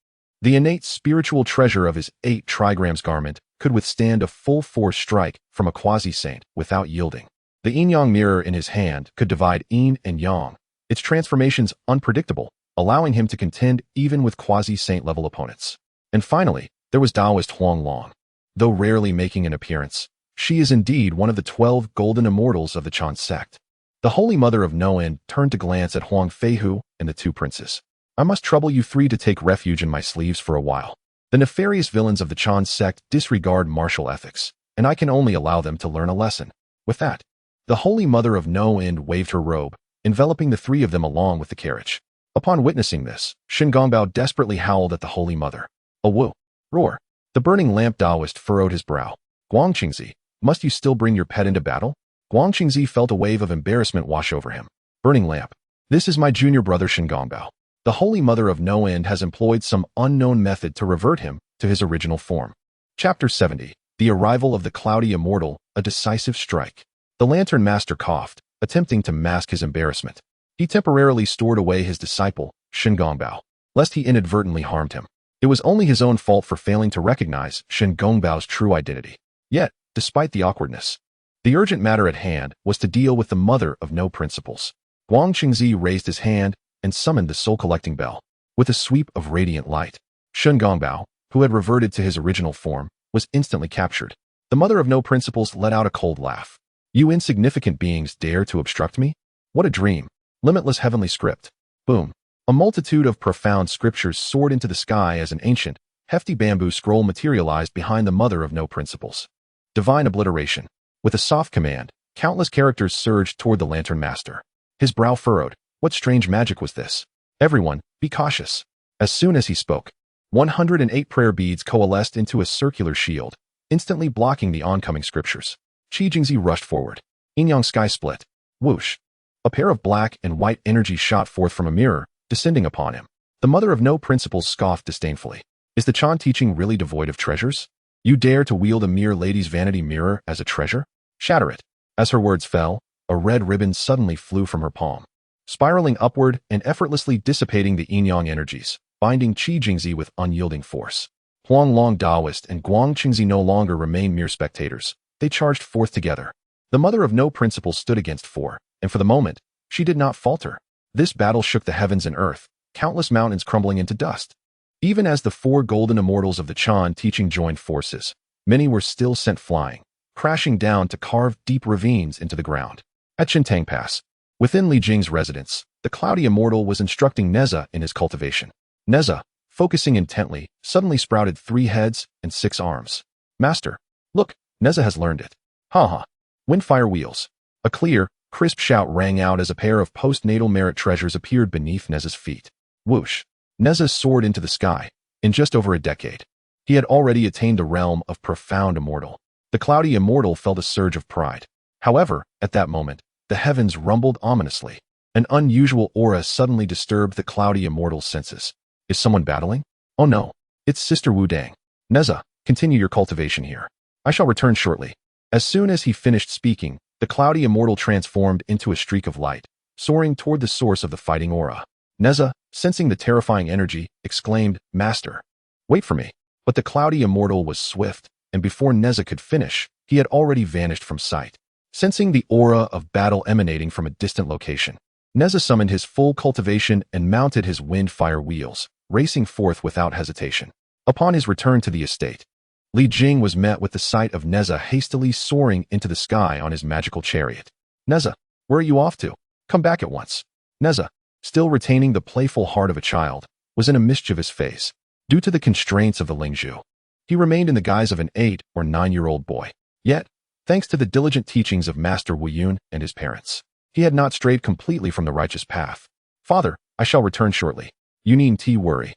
the innate spiritual treasure of his 8 trigrams garment could withstand a full-force strike from a quasi-saint without yielding. The yin-yang mirror in his hand could divide yin and yang, its transformations unpredictable, allowing him to contend even with quasi-saint level opponents. And finally, there was Taoist Huang Long. Though rarely making an appearance, she is indeed one of the 12 golden immortals of the Chan sect. The Holy Mother of No End turned to glance at Huang Feihu and the 2 princes. I must trouble you 3 to take refuge in my sleeves for a while. The nefarious villains of the Chan sect disregard martial ethics, and I can only allow them to learn a lesson. With that, the Holy Mother of No End waved her robe, enveloping the 3 of them along with the carriage. Upon witnessing this, Shen Gongbao desperately howled at the Holy Mother. A woo! Roar! The burning lamp Taoist furrowed his brow. Guangqingzi, must you still bring your pet into battle? Guangqingzi felt a wave of embarrassment wash over him. Burning lamp. This is my junior brother Shen Gongbao. The Holy Mother of No End has employed some unknown method to revert him to his original form. Chapter 70. The Arrival of the Cloudy Immortal, a Decisive Strike. The Lantern Master coughed, attempting to mask his embarrassment. He temporarily stored away his disciple, Shen Gongbao, lest he inadvertently harmed him. It was only his own fault for failing to recognize Shen Gongbao's true identity. Yet, despite the awkwardness, the urgent matter at hand was to deal with the mother of no principles. Guangqingzi raised his hand and summoned the soul-collecting bell. With a sweep of radiant light, Shen Gongbao, who had reverted to his original form, was instantly captured. The mother of no principles let out a cold laugh. You insignificant beings dare to obstruct me? What a dream. Limitless heavenly script. Boom. A multitude of profound scriptures soared into the sky as an ancient, hefty bamboo scroll materialized behind the mother of no principles. Divine obliteration. With a soft command, countless characters surged toward the Lantern Master. His brow furrowed. What strange magic was this? Everyone, be cautious. As soon as he spoke, 108 prayer beads coalesced into a circular shield, instantly blocking the oncoming scriptures. Qi Jingzi rushed forward. Yin-yang sky split. Whoosh. A pair of black and white energies shot forth from a mirror, descending upon him. The mother of no principles scoffed disdainfully. Is the Chan teaching really devoid of treasures? You dare to wield a mere lady's vanity mirror as a treasure? Shatter it. As her words fell, a red ribbon suddenly flew from her palm, spiraling upward and effortlessly dissipating the yin-yang energies, binding Qi Jingzi with unyielding force. Huang Long Taoist and Guangqingzi no longer remained mere spectators. They charged forth together. The mother of no principles stood against 4, and for the moment, she did not falter. This battle shook the heavens and earth, countless mountains crumbling into dust. Even as the 4 golden immortals of the Chan teaching joined forces, many were still sent flying, crashing down to carve deep ravines into the ground. At Chintang Pass, within Li Jing's residence, the cloudy immortal was instructing Neza in his cultivation. Neza, focusing intently, suddenly sprouted 3 heads and 6 arms. Master, look, Neza has learned it. Ha ha. Windfire wheels. A clear, crisp shout rang out as a pair of postnatal merit treasures appeared beneath Neza's feet. Whoosh. Neza soared into the sky. In just over a decade, he had already attained the realm of profound immortal. The cloudy immortal felt a surge of pride. However, at that moment, the heavens rumbled ominously. An unusual aura suddenly disturbed the cloudy immortal's senses. Is someone battling? Oh no, it's Sister Wu Dang. Neza, continue your cultivation here. I shall return shortly. As soon as he finished speaking, the cloudy immortal transformed into a streak of light, soaring toward the source of the fighting aura. Neza, sensing the terrifying energy, exclaimed, Master, wait for me. But the cloudy immortal was swift, and before Neza could finish, he had already vanished from sight. Sensing the aura of battle emanating from a distant location, Neza summoned his full cultivation and mounted his wind-fire wheels, racing forth without hesitation. Upon his return to the estate, Li Jing was met with the sight of Neza hastily soaring into the sky on his magical chariot. Neza, where are you off to? Come back at once. Neza, still retaining the playful heart of a child, was in a mischievous phase. Due to the constraints of the Lingzhu, he remained in the guise of an 8 or 9-year-old boy. Yet, thanks to the diligent teachings of Master Wu Yun and his parents, he had not strayed completely from the righteous path. Father, I shall return shortly. You needn't worry.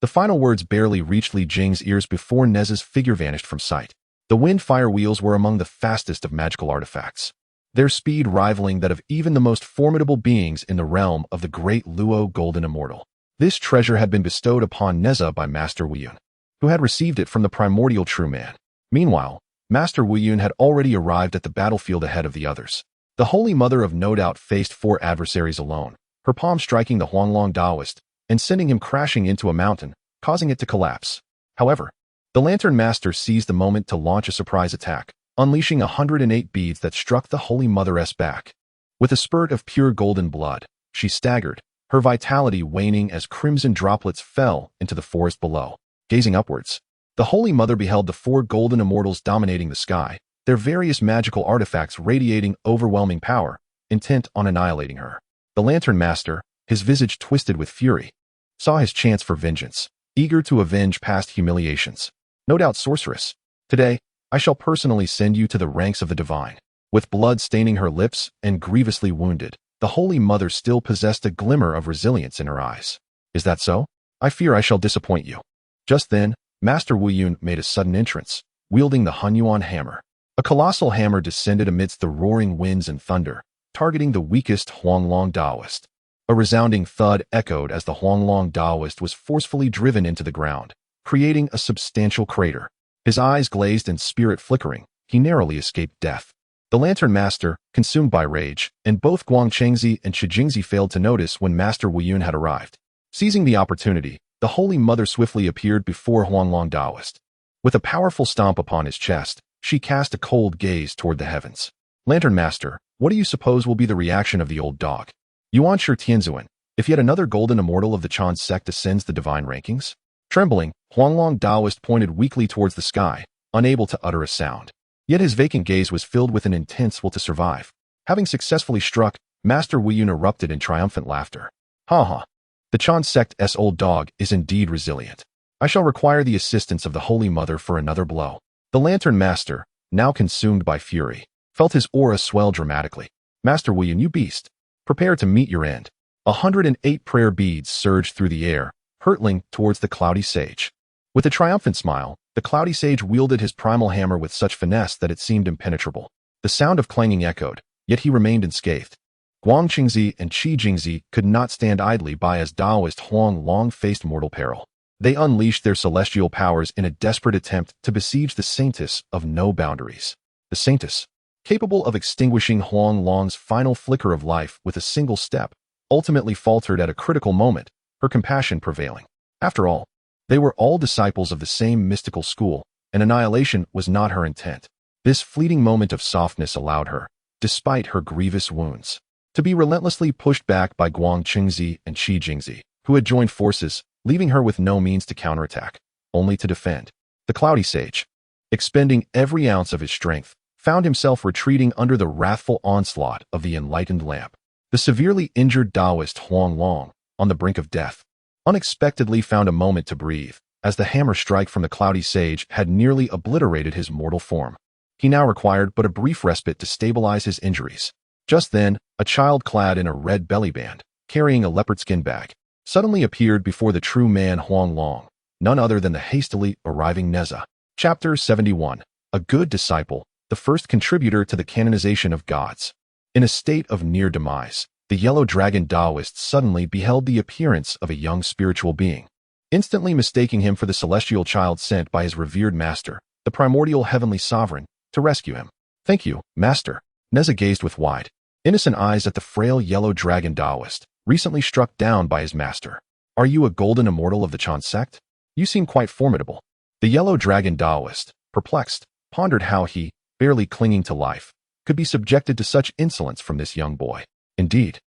The final words barely reached Li Jing's ears before Neza's figure vanished from sight. The wind-fire wheels were among the fastest of magical artifacts. their speed rivaling that of even the most formidable beings in the realm of the great Luo Golden Immortal. This treasure had been bestowed upon Neza by Master Wuyun, who had received it from the primordial true man. Meanwhile, Master Wuyun had already arrived at the battlefield ahead of the others. The Holy Mother of no doubt faced 4 adversaries alone, her palm striking the Huanglong Taoist and sending him crashing into a mountain, causing it to collapse. However, the Lantern Master seized the moment to launch a surprise attack, unleashing 108 beads that struck the Holy Mother's back. With a spurt of pure golden blood, she staggered, her vitality waning as crimson droplets fell into the forest below. Gazing upwards, the Holy Mother beheld the 4 golden immortals dominating the sky, their various magical artifacts radiating overwhelming power, intent on annihilating her. The Lantern Master, his visage twisted with fury, saw his chance for vengeance, eager to avenge past humiliations. No doubt, sorceress, today, I shall personally send you to the ranks of the divine. With blood staining her lips and grievously wounded, the Holy Mother still possessed a glimmer of resilience in her eyes. Is that so? I fear I shall disappoint you. Just then, Master Wuyun made a sudden entrance, wielding the Hunyuan hammer. A colossal hammer descended amidst the roaring winds and thunder, targeting the weakest Huanglong Taoist. A resounding thud echoed as the Huanglong Taoist was forcefully driven into the ground, creating a substantial crater. His eyes glazed and spirit flickering, he narrowly escaped death. The Lantern Master, consumed by rage, and both Guangchengzi and Shijingzi failed to notice when Master Wuyun had arrived. Seizing the opportunity, the Holy Mother swiftly appeared before Huanglong Taoist. With a powerful stomp upon his chest, she cast a cold gaze toward the heavens. Lantern Master, what do you suppose will be the reaction of the old dog? Yuan Shi Tianzuan, if yet another golden immortal of the Chan sect ascends the divine rankings? Trembling, Huanglong Taoist pointed weakly towards the sky, unable to utter a sound. Yet his vacant gaze was filled with an intense will to survive. Having successfully struck, Master Wuyun erupted in triumphant laughter. Ha ha! The Chan sect's old dog is indeed resilient. I shall require the assistance of the Holy Mother for another blow. The Lantern Master, now consumed by fury, felt his aura swell dramatically. Master Wuyun, you beast! Prepare to meet your end. 108 prayer beads surged through the air, hurtling towards the Cloudy Sage. With a triumphant smile, the Cloudy Sage wielded his primal hammer with such finesse that it seemed impenetrable. The sound of clanging echoed, yet he remained unscathed. Guangchengzi and Shijingzi could not stand idly by as Taoist Huang Long faced mortal peril. They unleashed their celestial powers in a desperate attempt to besiege the Saintess of no boundaries. The Saintess, capable of extinguishing Huang Long's final flicker of life with a single step, ultimately faltered at a critical moment, her compassion prevailing. After all, they were all disciples of the same mystical school, and annihilation was not her intent. This fleeting moment of softness allowed her, despite her grievous wounds, to be relentlessly pushed back by Guangchengzi and Shijingzi, who had joined forces, leaving her with no means to counterattack, only to defend. The Cloudy Sage, expending every ounce of his strength, found himself retreating under the wrathful onslaught of the enlightened lamp. The severely injured Taoist Huang Long, on the brink of death, unexpectedly found a moment to breathe, as the hammer strike from the Cloudy Sage had nearly obliterated his mortal form. He now required but a brief respite to stabilize his injuries. Just then, a child clad in a red belly band, carrying a leopard skin bag, suddenly appeared before the true man Huang Long, none other than the hastily arriving Neza. Chapter 71. A Good Disciple, the first contributor to the canonization of gods. In a state of near demise, the Yellow Dragon Taoist suddenly beheld the appearance of a young spiritual being. Instantly mistaking him for the celestial child sent by his revered master, the primordial heavenly sovereign, to rescue him. Thank you, master. Neza gazed with wide, innocent eyes at the frail Yellow Dragon Taoist, recently struck down by his master. Are you a golden immortal of the Chan sect? You seem quite formidable. The Yellow Dragon Taoist, perplexed, pondered how he, barely clinging to life, could be subjected to such insolence from this young boy. Indeed,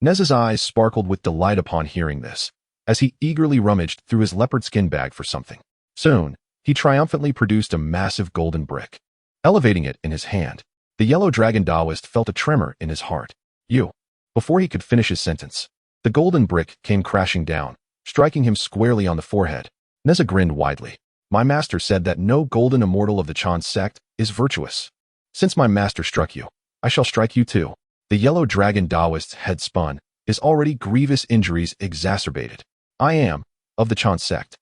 Neza's eyes sparkled with delight upon hearing this, as he eagerly rummaged through his leopard skin bag for something. Soon, he triumphantly produced a massive golden brick. Elevating it in his hand, the Yellow Dragon Taoist felt a tremor in his heart. Before he could finish his sentence, the golden brick came crashing down, striking him squarely on the forehead. Neza grinned widely. My master said that no golden immortal of the Chan sect is virtuous. Since my master struck you, I shall strike you too. The Yellow Dragon Taoist's head spun, his already grievous injuries exacerbated. I am of the Chan sect.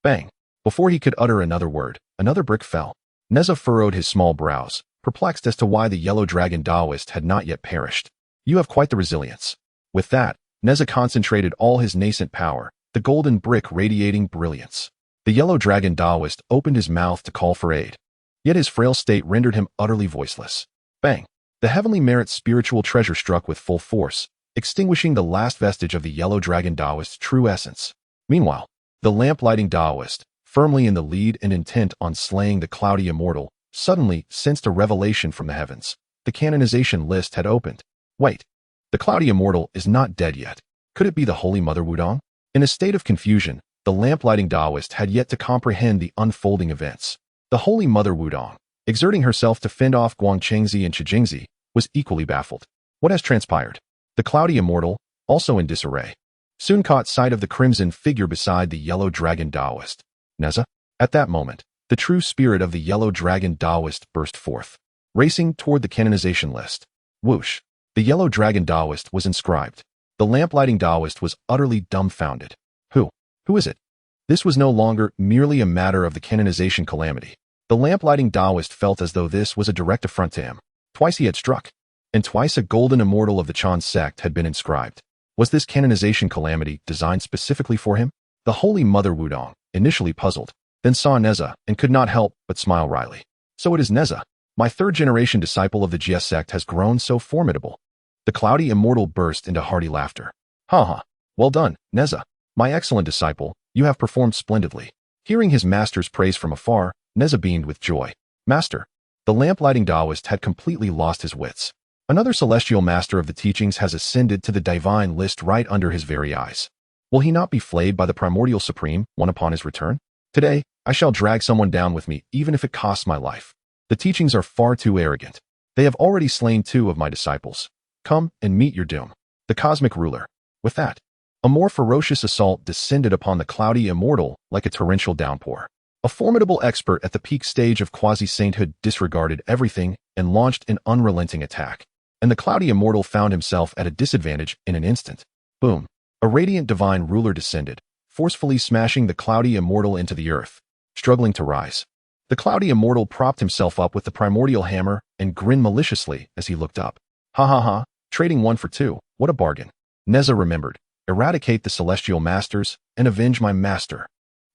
Bang! Before he could utter another word, another brick fell. Neza furrowed his small brows, perplexed as to why the yellow dragon Taoist had not yet perished. You have quite the resilience. With that, Neza concentrated all his nascent power, the golden brick radiating brilliance. The yellow dragon Taoist opened his mouth to call for aid. Yet his frail state rendered him utterly voiceless. Bang! The heavenly merit's spiritual treasure struck with full force, extinguishing the last vestige of the yellow dragon Taoist's true essence. Meanwhile, the lamp-lighting Taoist, firmly in the lead and intent on slaying the cloudy immortal, suddenly sensed a revelation from the heavens. The canonization list had opened. Wait, the cloudy immortal is not dead yet. Could it be the Holy Mother Wudong? In a state of confusion, the lamp-lighting Taoist had yet to comprehend the unfolding events. The Holy Mother Wudong, exerting herself to fend off Guangqingzi and Qijingzi, was equally baffled. What has transpired? The cloudy immortal, also in disarray, soon caught sight of the crimson figure beside the yellow dragon Taoist. Neza? At that moment, the true spirit of the yellow dragon Taoist burst forth, racing toward the canonization list. Whoosh! The yellow dragon Taoist was inscribed. The lamp-lighting Taoist was utterly dumbfounded. Who is it? This was no longer merely a matter of the canonization calamity. The lamp-lighting Taoist felt as though this was a direct affront to him. Twice he had struck, and twice a golden immortal of the Chan sect had been inscribed. Was this canonization calamity designed specifically for him? The Holy Mother Wudong, initially puzzled, then saw Neza and could not help but smile wryly. So it is Neza. My third-generation disciple of the Jia sect has grown so formidable. The cloudy immortal burst into hearty laughter. Ha ha. Well done, Neza. My excellent disciple, you have performed splendidly. Hearing his master's praise from afar, Neza beamed with joy. Master. The lamp-lighting Taoist had completely lost his wits. Another celestial master of the teachings has ascended to the divine list right under his very eyes. Will he not be flayed by the primordial supreme, one upon his return? Today, I shall drag someone down with me, even if it costs my life. The teachings are far too arrogant. They have already slain 2 of my disciples. Come and meet your doom. The cosmic ruler. With that, a more ferocious assault descended upon the cloudy immortal like a torrential downpour. A formidable expert at the peak stage of quasi-sainthood disregarded everything and launched an unrelenting attack. And the cloudy immortal found himself at a disadvantage in an instant. Boom! A radiant divine ruler descended, forcefully smashing the cloudy immortal into the earth. Struggling to rise, the cloudy immortal propped himself up with the primordial hammer and grinned maliciously as he looked up. Ha ha ha, trading 1 for 2, what a bargain. Neza remembered. Eradicate the celestial masters and avenge my master.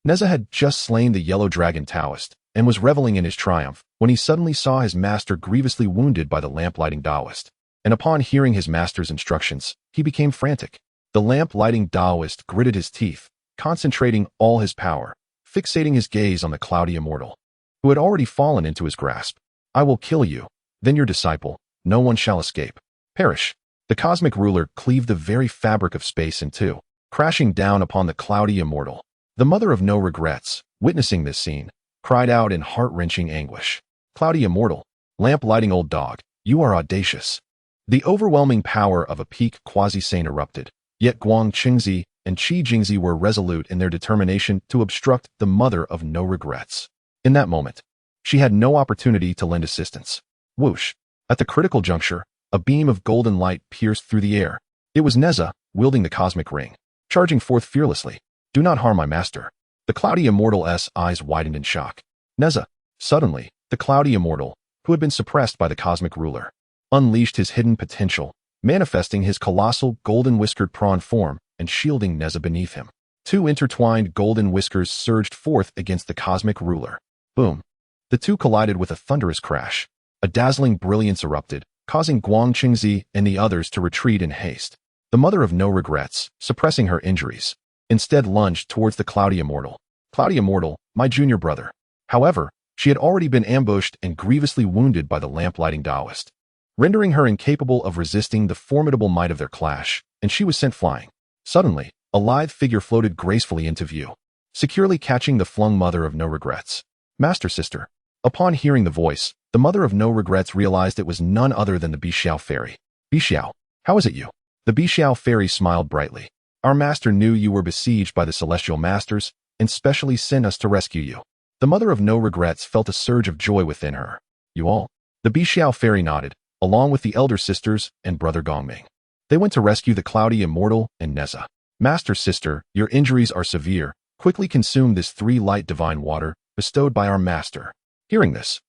Neza had just slain the yellow dragon Taoist and was reveling in his triumph when he suddenly saw his master grievously wounded by the lamp-lighting Taoist. And upon hearing his master's instructions, he became frantic. The lamp-lighting Taoist gritted his teeth, concentrating all his power, fixating his gaze on the cloudy immortal, who had already fallen into his grasp. I will kill you, then your disciple, no one shall escape. Perish. The cosmic ruler cleaved the very fabric of space in 2, crashing down upon the cloudy immortal. The mother of no regrets, witnessing this scene, cried out in heart-wrenching anguish. Cloudy immortal, lamp-lighting old dog, you are audacious. The overwhelming power of a peak quasi-saint erupted, yet Guangqingzi and Qijingzi were resolute in their determination to obstruct the mother of no regrets. In that moment, she had no opportunity to lend assistance. Whoosh! At the critical juncture, a beam of golden light pierced through the air. It was Neza, wielding the cosmic ring, charging forth fearlessly. Do not harm my master. The cloudy immortal's eyes widened in shock. Neza. Suddenly, the cloudy immortal, who had been suppressed by the cosmic ruler, unleashed his hidden potential, manifesting his colossal golden-whiskered prawn form and shielding Neza beneath him. 2 intertwined golden whiskers surged forth against the cosmic ruler. Boom! The 2 collided with a thunderous crash. A dazzling brilliance erupted, causing Guangqingzi and the others to retreat in haste. The mother of no regrets, suppressing her injuries, instead lunged towards the cloudy immortal. Cloudy immortal, my junior brother. However, she had already been ambushed and grievously wounded by the lamp-lighting Taoist, rendering her incapable of resisting the formidable might of their clash, and she was sent flying. Suddenly, a lithe figure floated gracefully into view, securely catching the flung mother of no regrets. Master sister. Upon hearing the voice, the mother of no regrets realized it was none other than the Bixiao fairy. Bixiao, how is it you? The Bixiao fairy smiled brightly. Our master knew you were besieged by the celestial masters and specially sent us to rescue you. The mother of no regrets felt a surge of joy within her. You all? The Bixiao fairy nodded, along with the elder sisters and brother Gongming. They went to rescue the cloudy immortal and Neza. Master sister, your injuries are severe. Quickly consume this 3 light divine water bestowed by our master. Hearing this,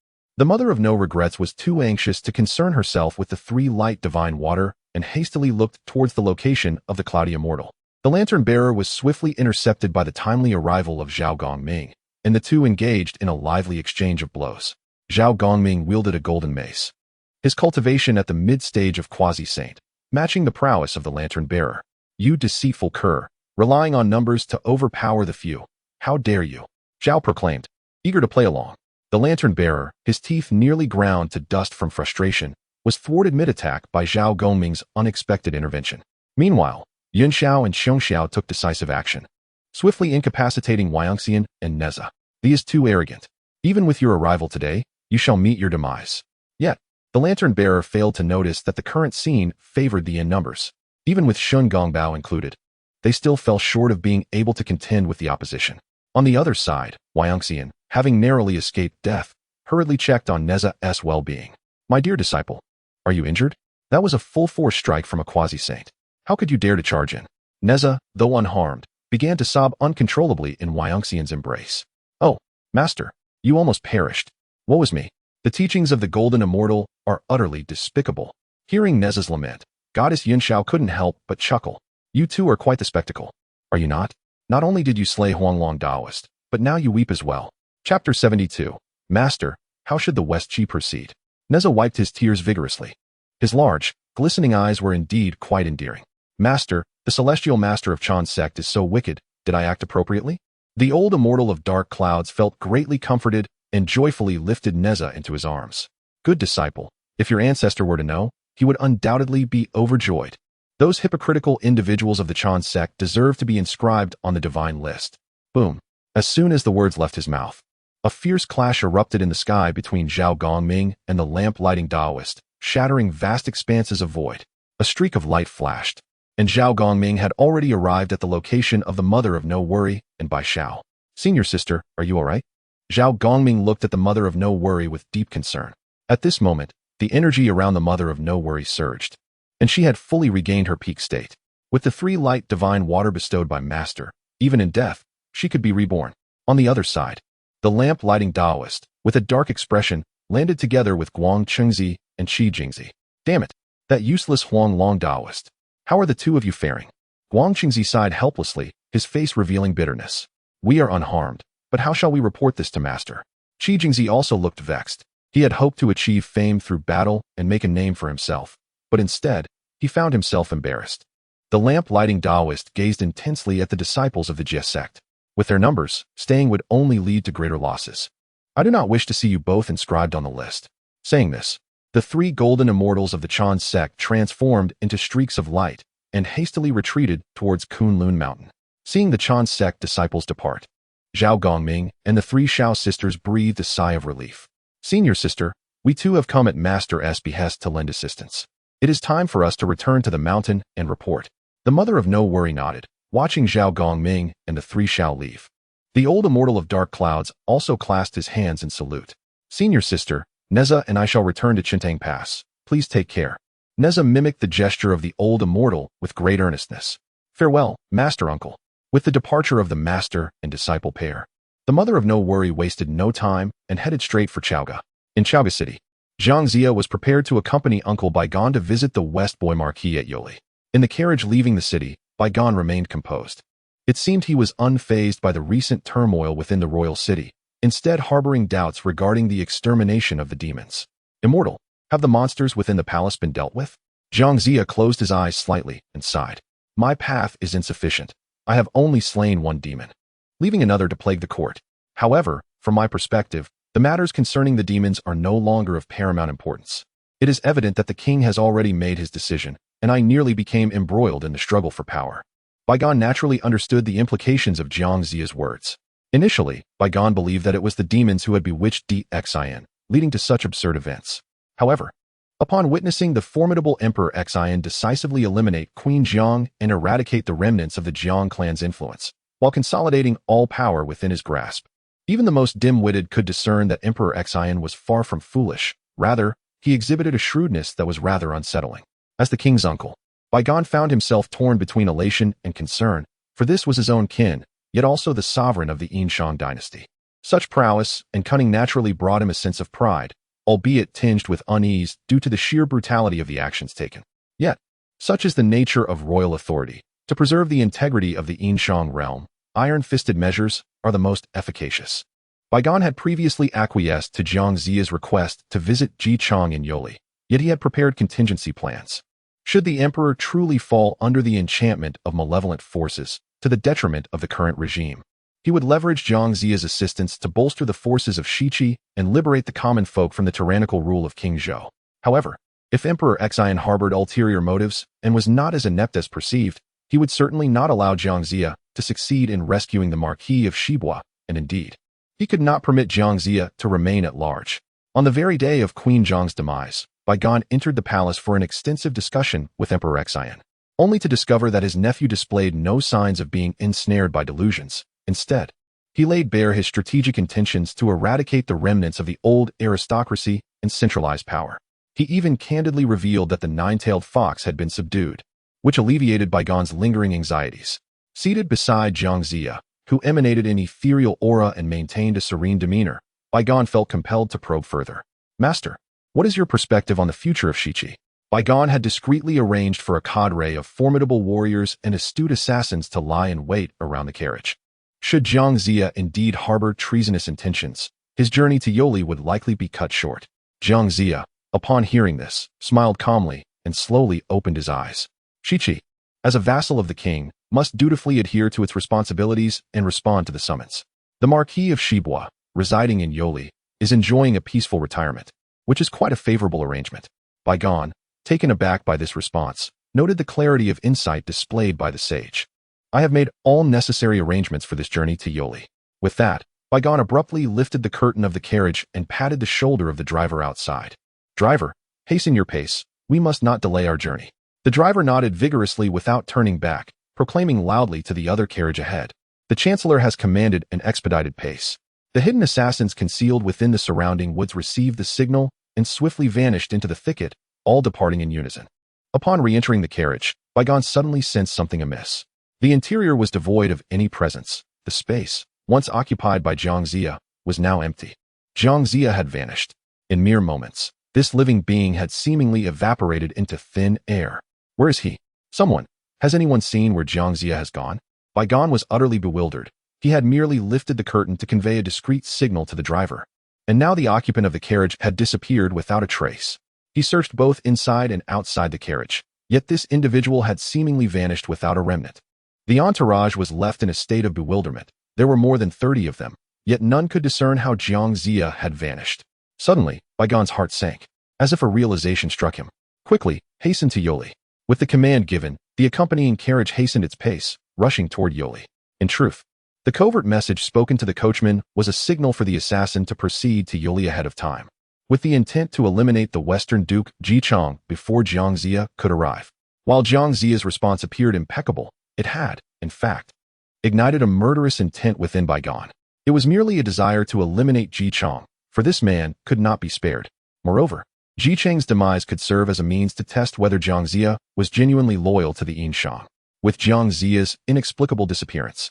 The Mother of No Regrets was too anxious to concern herself with the three light divine water and hastily looked towards the location of the cloudy immortal. The lantern bearer was swiftly intercepted by the timely arrival of Zhao Gongming, and the two engaged in a lively exchange of blows. Zhao Gongming wielded a golden mace, his cultivation at the mid-stage of quasi-saint, matching the prowess of the lantern bearer. You deceitful cur, relying on numbers to overpower the few. How dare you? Zhao proclaimed, eager to play along. The lantern bearer, his teeth nearly ground to dust from frustration, was thwarted mid-attack by Zhao Gongming's unexpected intervention. Meanwhile, Yunxiao and xianxia took decisive action, swiftly incapacitating xianxia and Neza. He is too arrogant. Even with your arrival today, you shall meet your demise. Yet, the lantern bearer failed to notice that the current scene favored the in numbers. Even with Shun Gongbao included, they still fell short of being able to contend with the opposition. On the other side, xianxia, having narrowly escaped death, hurriedly checked on Neza's well-being. My dear disciple, are you injured? That was a full-force strike from a quasi-saint. How could you dare to charge in? Neza, though unharmed, began to sob uncontrollably in xianxia's embrace. Oh, master, you almost perished. Woe is me. The teachings of the Golden Immortal are utterly despicable. Hearing Neza's lament, Goddess Yunxiao couldn't help but chuckle. You two are quite the spectacle, are you not? Not only did you slay Huanglong Taoist, but now you weep as well. Chapter 72. Master, how should the West Qi proceed? Neza wiped his tears vigorously. His large, glistening eyes were indeed quite endearing. Master, the celestial master of Chan sect is so wicked, did I act appropriately? The old immortal of dark clouds felt greatly comforted and joyfully lifted Neza into his arms. Good disciple, if your ancestor were to know, he would undoubtedly be overjoyed. Those hypocritical individuals of the Chan sect deserve to be inscribed on the divine list. Boom. As soon as the words left his mouth, a fierce clash erupted in the sky between Zhao Gongming and the lamp-lighting Taoist, shattering vast expanses of void. A streak of light flashed, and Zhao Gongming had already arrived at the location of the Mother of No Worry and Bai Shao. Senior sister, are you all right? Zhao Gongming looked at the Mother of No Worry with deep concern. At this moment, the energy around the Mother of No Worry surged, and she had fully regained her peak state. With the three light divine water bestowed by Master, even in death, she could be reborn. On the other side, the lamp-lighting Taoist, with a dark expression, landed together with Guang Chengzi and Qi Jingzi. Damn it, that useless Huanglong Taoist. How are the two of you faring? Guang Chengzi sighed helplessly, his face revealing bitterness. We are unharmed, but how shall we report this to Master? Qi Jingzi also looked vexed. He had hoped to achieve fame through battle and make a name for himself, but instead, he found himself embarrassed. The lamp-lighting Taoist gazed intensely at the disciples of the Jie sect. With their numbers, staying would only lead to greater losses. I do not wish to see you both inscribed on the list. Saying this, the three golden immortals of the Chan sect transformed into streaks of light and hastily retreated towards Kunlun Mountain. Seeing the Chan sect disciples depart, Zhao Gongming and the three Shao sisters breathed a sigh of relief. Senior sister, we too have come at Master's behest to lend assistance. It is time for us to return to the mountain and report. The Mother of No Worry nodded, watching Zhao Gongming and the three Shao leave. The old immortal of dark clouds also clasped his hands in salute. Senior sister, Neza and I shall return to Chintang Pass. Please take care. Neza mimicked the gesture of the old immortal with great earnestness. Farewell, Master Uncle. With the departure of the master and disciple pair, the Mother of No Worry wasted no time and headed straight for Chaoga. In Chaoga City, xianxia was prepared to accompany Uncle Baigan to visit the West Boy Marquis at Yoli. In the carriage leaving the city, Baigan remained composed. It seemed he was unfazed by the recent turmoil within the royal city, instead harboring doubts regarding the extermination of the demons. Immortal, have the monsters within the palace been dealt with? Xianxia closed his eyes slightly and sighed. My path is insufficient. I have only slain one demon, leaving another to plague the court. However, from my perspective, the matters concerning the demons are no longer of paramount importance. It is evident that the king has already made his decision, and I nearly became embroiled in the struggle for power. Baigan naturally understood the implications of Xianxia's words. Initially, Baigan believed that it was the demons who had bewitched Xian, leading to such absurd events. However, upon witnessing the formidable Emperor Xian decisively eliminate Queen Jiang and eradicate the remnants of the Jiang clan's influence, while consolidating all power within his grasp, even the most dim-witted could discern that Emperor Xian was far from foolish. Rather, he exhibited a shrewdness that was rather unsettling. As the king's uncle, Baigan found himself torn between elation and concern, for this was his own kin, yet also the sovereign of the Yinshang dynasty. Such prowess and cunning naturally brought him a sense of pride, albeit tinged with unease due to the sheer brutality of the actions taken. Yet, such is the nature of royal authority. To preserve the integrity of the Yinxiang realm, iron-fisted measures are the most efficacious. Baigan had previously acquiesced to Xianxia's request to visit Jichang in Yoli, yet he had prepared contingency plans. Should the emperor truly fall under the enchantment of malevolent forces, to the detriment of the current regime, he would leverage Xianxia's assistance to bolster the forces of Shiqi and liberate the common folk from the tyrannical rule of King Zhou. However, if Emperor Xian harbored ulterior motives and was not as inept as perceived, he would certainly not allow Xianxia to succeed in rescuing the Marquis of Shibua, and indeed, he could not permit Xianxia to remain at large. On the very day of Queen Zhang's demise, Baigan entered the palace for an extensive discussion with Emperor Xian, only to discover that his nephew displayed no signs of being ensnared by delusions. Instead, he laid bare his strategic intentions to eradicate the remnants of the old aristocracy and centralize power. He even candidly revealed that the nine-tailed fox had been subdued, which alleviated Baigan's lingering anxieties. Seated beside Xianxia, who emanated an ethereal aura and maintained a serene demeanor, Baigan felt compelled to probe further. Master, what is your perspective on the future of Shiqi? Baigan had discreetly arranged for a cadre of formidable warriors and astute assassins to lie in wait around the carriage. Should Xianxia indeed harbor treasonous intentions, his journey to Yoli would likely be cut short. Xianxia, upon hearing this, smiled calmly and slowly opened his eyes. Shiqi, as a vassal of the king, must dutifully adhere to its responsibilities and respond to the summons. The Marquis of Shibua, residing in Yoli, is enjoying a peaceful retirement, which is quite a favorable arrangement. Baigan, taken aback by this response, noted the clarity of insight displayed by the sage. I have made all necessary arrangements for this journey to Yoli. With that, Baigan abruptly lifted the curtain of the carriage and patted the shoulder of the driver outside. Driver, hasten your pace. We must not delay our journey. The driver nodded vigorously without turning back, proclaiming loudly to the other carriage ahead. The Chancellor has commanded an expedited pace. The hidden assassins concealed within the surrounding woods received the signal and swiftly vanished into the thicket, all departing in unison. Upon re-entering the carriage, Baigan suddenly sensed something amiss. The interior was devoid of any presence. The space, once occupied by Xianxia, was now empty. Xianxia had vanished. In mere moments, this living being had seemingly evaporated into thin air. Where is he? Someone. Has anyone seen where Xianxia has gone? Baigan was utterly bewildered. He had merely lifted the curtain to convey a discreet signal to the driver. And now the occupant of the carriage had disappeared without a trace. He searched both inside and outside the carriage, yet this individual had seemingly vanished without a remnant. The entourage was left in a state of bewilderment. There were more than 30 of them, yet none could discern how Xianxia had vanished. Suddenly, Baigan's heart sank, as if a realization struck him. Quickly, hasten to Yoli. With the command given, the accompanying carriage hastened its pace, rushing toward Yoli. In truth, the covert message spoken to the coachman was a signal for the assassin to proceed to Yoli ahead of time, with the intent to eliminate the Western Duke Jichang before Xianxia could arrive. While Xianxia's response appeared impeccable, it had, in fact, ignited a murderous intent within Baigan. It was merely a desire to eliminate Jichang, for this man could not be spared. Moreover, Jichang's demise could serve as a means to test whether Xianxia was genuinely loyal to the Yinxiang. With Xianxia's inexplicable disappearance,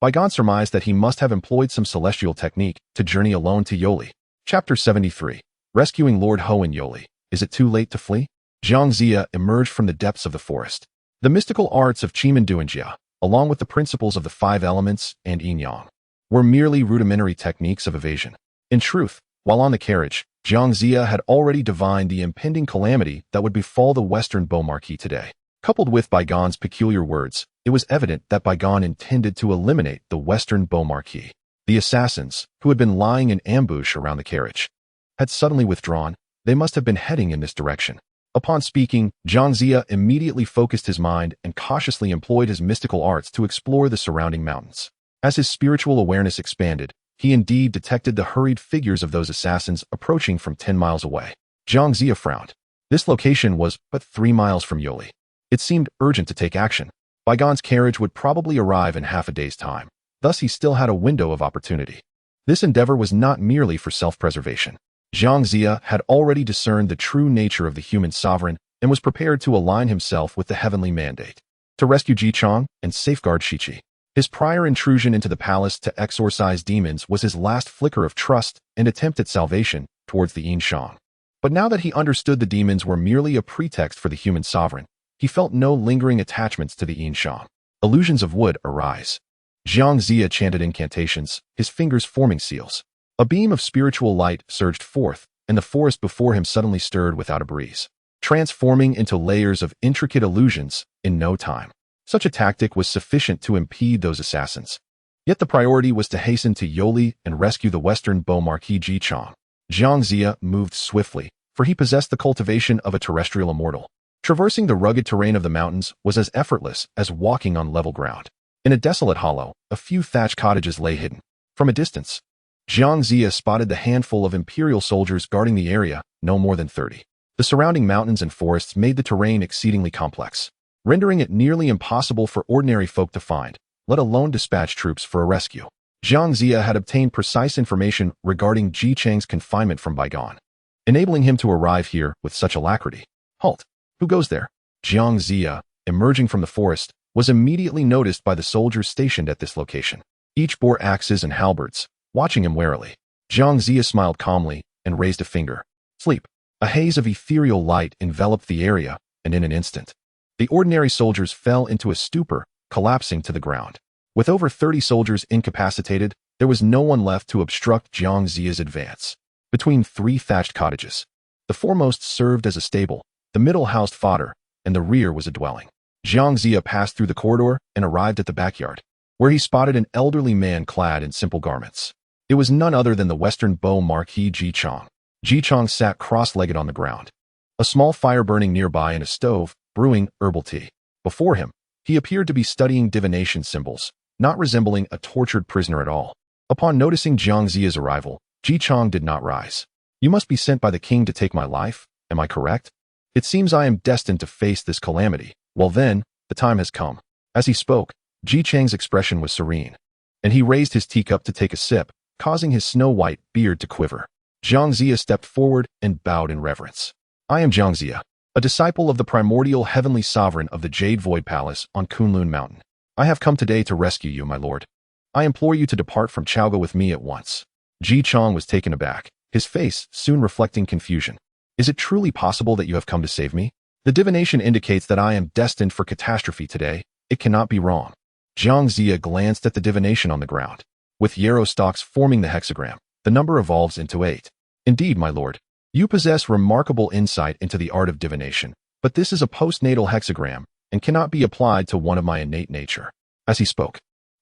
Baigan surmised that he must have employed some celestial technique to journey alone to Yoli. Chapter 73. Rescuing Lord Ho in Yoli. Is it too late to flee? Xianxia emerged from the depths of the forest. The mystical arts of Qimenduanjia, along with the principles of the 5 elements and yin-yang, were merely rudimentary techniques of evasion. In truth, while on the carriage, Xianxia had already divined the impending calamity that would befall the Western Beaumarchais today. Coupled with Baigan's peculiar words, it was evident that Baigan intended to eliminate the Western Beaumarchais. The assassins, who had been lying in ambush around the carriage, had suddenly withdrawn. They must have been heading in this direction. Upon speaking, Xianxia immediately focused his mind and cautiously employed his mystical arts to explore the surrounding mountains. As his spiritual awareness expanded, he indeed detected the hurried figures of those assassins approaching from 10 miles away. Xianxia frowned. This location was but 3 miles from Yoli. It seemed urgent to take action. Baigan's carriage would probably arrive in half a day's time. Thus he still had a window of opportunity. This endeavor was not merely for self-preservation. Xianxia had already discerned the true nature of the human sovereign and was prepared to align himself with the heavenly mandate, to rescue Jichang and safeguard Shiqi. His prior intrusion into the palace to exorcise demons was his last flicker of trust and attempt at salvation towards the xianxia. But now that he understood the demons were merely a pretext for the human sovereign, he felt no lingering attachments to the xianxia. Illusions of wood arise. Xianxia chanted incantations, his fingers forming seals. A beam of spiritual light surged forth, and the forest before him suddenly stirred without a breeze, transforming into layers of intricate illusions in no time. Such a tactic was sufficient to impede those assassins. Yet the priority was to hasten to Yoli and rescue the Western Beau Marquis Jichang. Xianxia moved swiftly, for he possessed the cultivation of a terrestrial immortal. Traversing the rugged terrain of the mountains was as effortless as walking on level ground. In a desolate hollow, a few thatched cottages lay hidden. From a distance, Xianxia spotted the handful of imperial soldiers guarding the area, no more than 30. The surrounding mountains and forests made the terrain exceedingly complex, rendering it nearly impossible for ordinary folk to find, let alone dispatch troops for a rescue. Xianxia had obtained precise information regarding Ji Chang's confinement from bygone, enabling him to arrive here with such alacrity. Halt! Who goes there? Xianxia, emerging from the forest, was immediately noticed by the soldiers stationed at this location. Each bore axes and halberds, watching him warily. Xianxia smiled calmly and raised a finger. Sleep. A haze of ethereal light enveloped the area, and in an instant, the ordinary soldiers fell into a stupor, collapsing to the ground. With over 30 soldiers incapacitated, there was no one left to obstruct Xianxia's advance. Between 3 thatched cottages, the foremost served as a stable, the middle housed fodder, and the rear was a dwelling. Xianxia passed through the corridor and arrived at the backyard, where he spotted an elderly man clad in simple garments. It was none other than the Western Beau Marquis Jichang. Jichang sat cross-legged on the ground, a small fire burning nearby in a stove, brewing herbal tea. Before him, he appeared to be studying divination symbols, not resembling a tortured prisoner at all. Upon noticing Xianxia's arrival, Jichang did not rise. You must be sent by the king to take my life, am I correct? It seems I am destined to face this calamity. Well then, the time has come. As he spoke, Jichang's expression was serene, and he raised his teacup to take a sip, causing his snow-white beard to quiver. Xianxia stepped forward and bowed in reverence. I am Xianxia, a disciple of the primordial heavenly sovereign of the Jade Void Palace on Kunlun Mountain. I have come today to rescue you, my lord. I implore you to depart from Chaoga with me at once. Jichang was taken aback, his face soon reflecting confusion. Is it truly possible that you have come to save me? The divination indicates that I am destined for catastrophe today. It cannot be wrong. Xianxia glanced at the divination on the ground. With yarrow stalks forming the hexagram, the number evolves into 8. Indeed, my lord, you possess remarkable insight into the art of divination, but this is a postnatal hexagram and cannot be applied to one of my innate nature. As he spoke,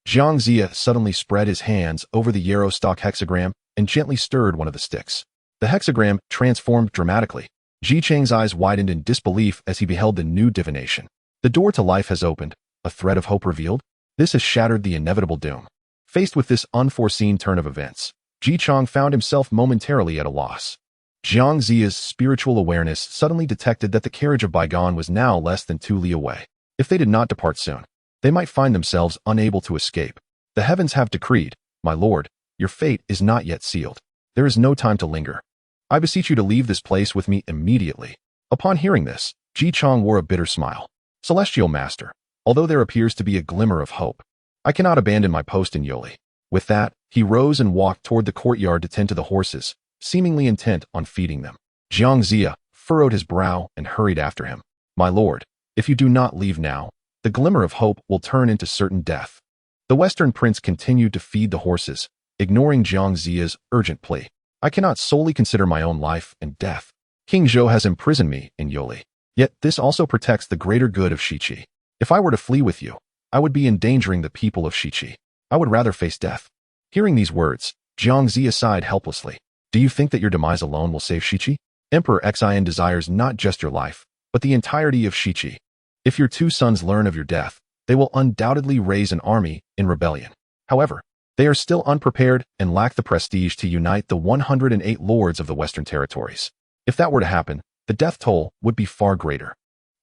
Xianxia suddenly spread his hands over the yarrow stalk hexagram and gently stirred one of the sticks. The hexagram transformed dramatically. Jichang's eyes widened in disbelief as he beheld the new divination. The door to life has opened, a thread of hope revealed. This has shattered the inevitable doom. Faced with this unforeseen turn of events, Jichang found himself momentarily at a loss. Xianxia's spiritual awareness suddenly detected that the carriage of bygone was now less than 2 li away. If they did not depart soon, they might find themselves unable to escape. The heavens have decreed, my lord, your fate is not yet sealed. There is no time to linger. I beseech you to leave this place with me immediately. Upon hearing this, Jichang wore a bitter smile. Celestial Master, although there appears to be a glimmer of hope, I cannot abandon my post in Yoli. With that, he rose and walked toward the courtyard to tend to the horses, seemingly intent on feeding them. Xianxia furrowed his brow and hurried after him. My lord, if you do not leave now, the glimmer of hope will turn into certain death. The Western Prince continued to feed the horses, ignoring Xianxia's urgent plea. I cannot solely consider my own life and death. King Zhou has imprisoned me in Yoli. Yet this also protects the greater good of Shiqi. If I were to flee with you, I would be endangering the people of Shiqi. I would rather face death. Hearing these words, Xianxia sighed helplessly. Do you think that your demise alone will save Shiqi? Emperor Xian desires not just your life, but the entirety of Shiqi. If your 2 sons learn of your death, they will undoubtedly raise an army in rebellion. However, they are still unprepared and lack the prestige to unite the 108 lords of the Western territories. If that were to happen, the death toll would be far greater.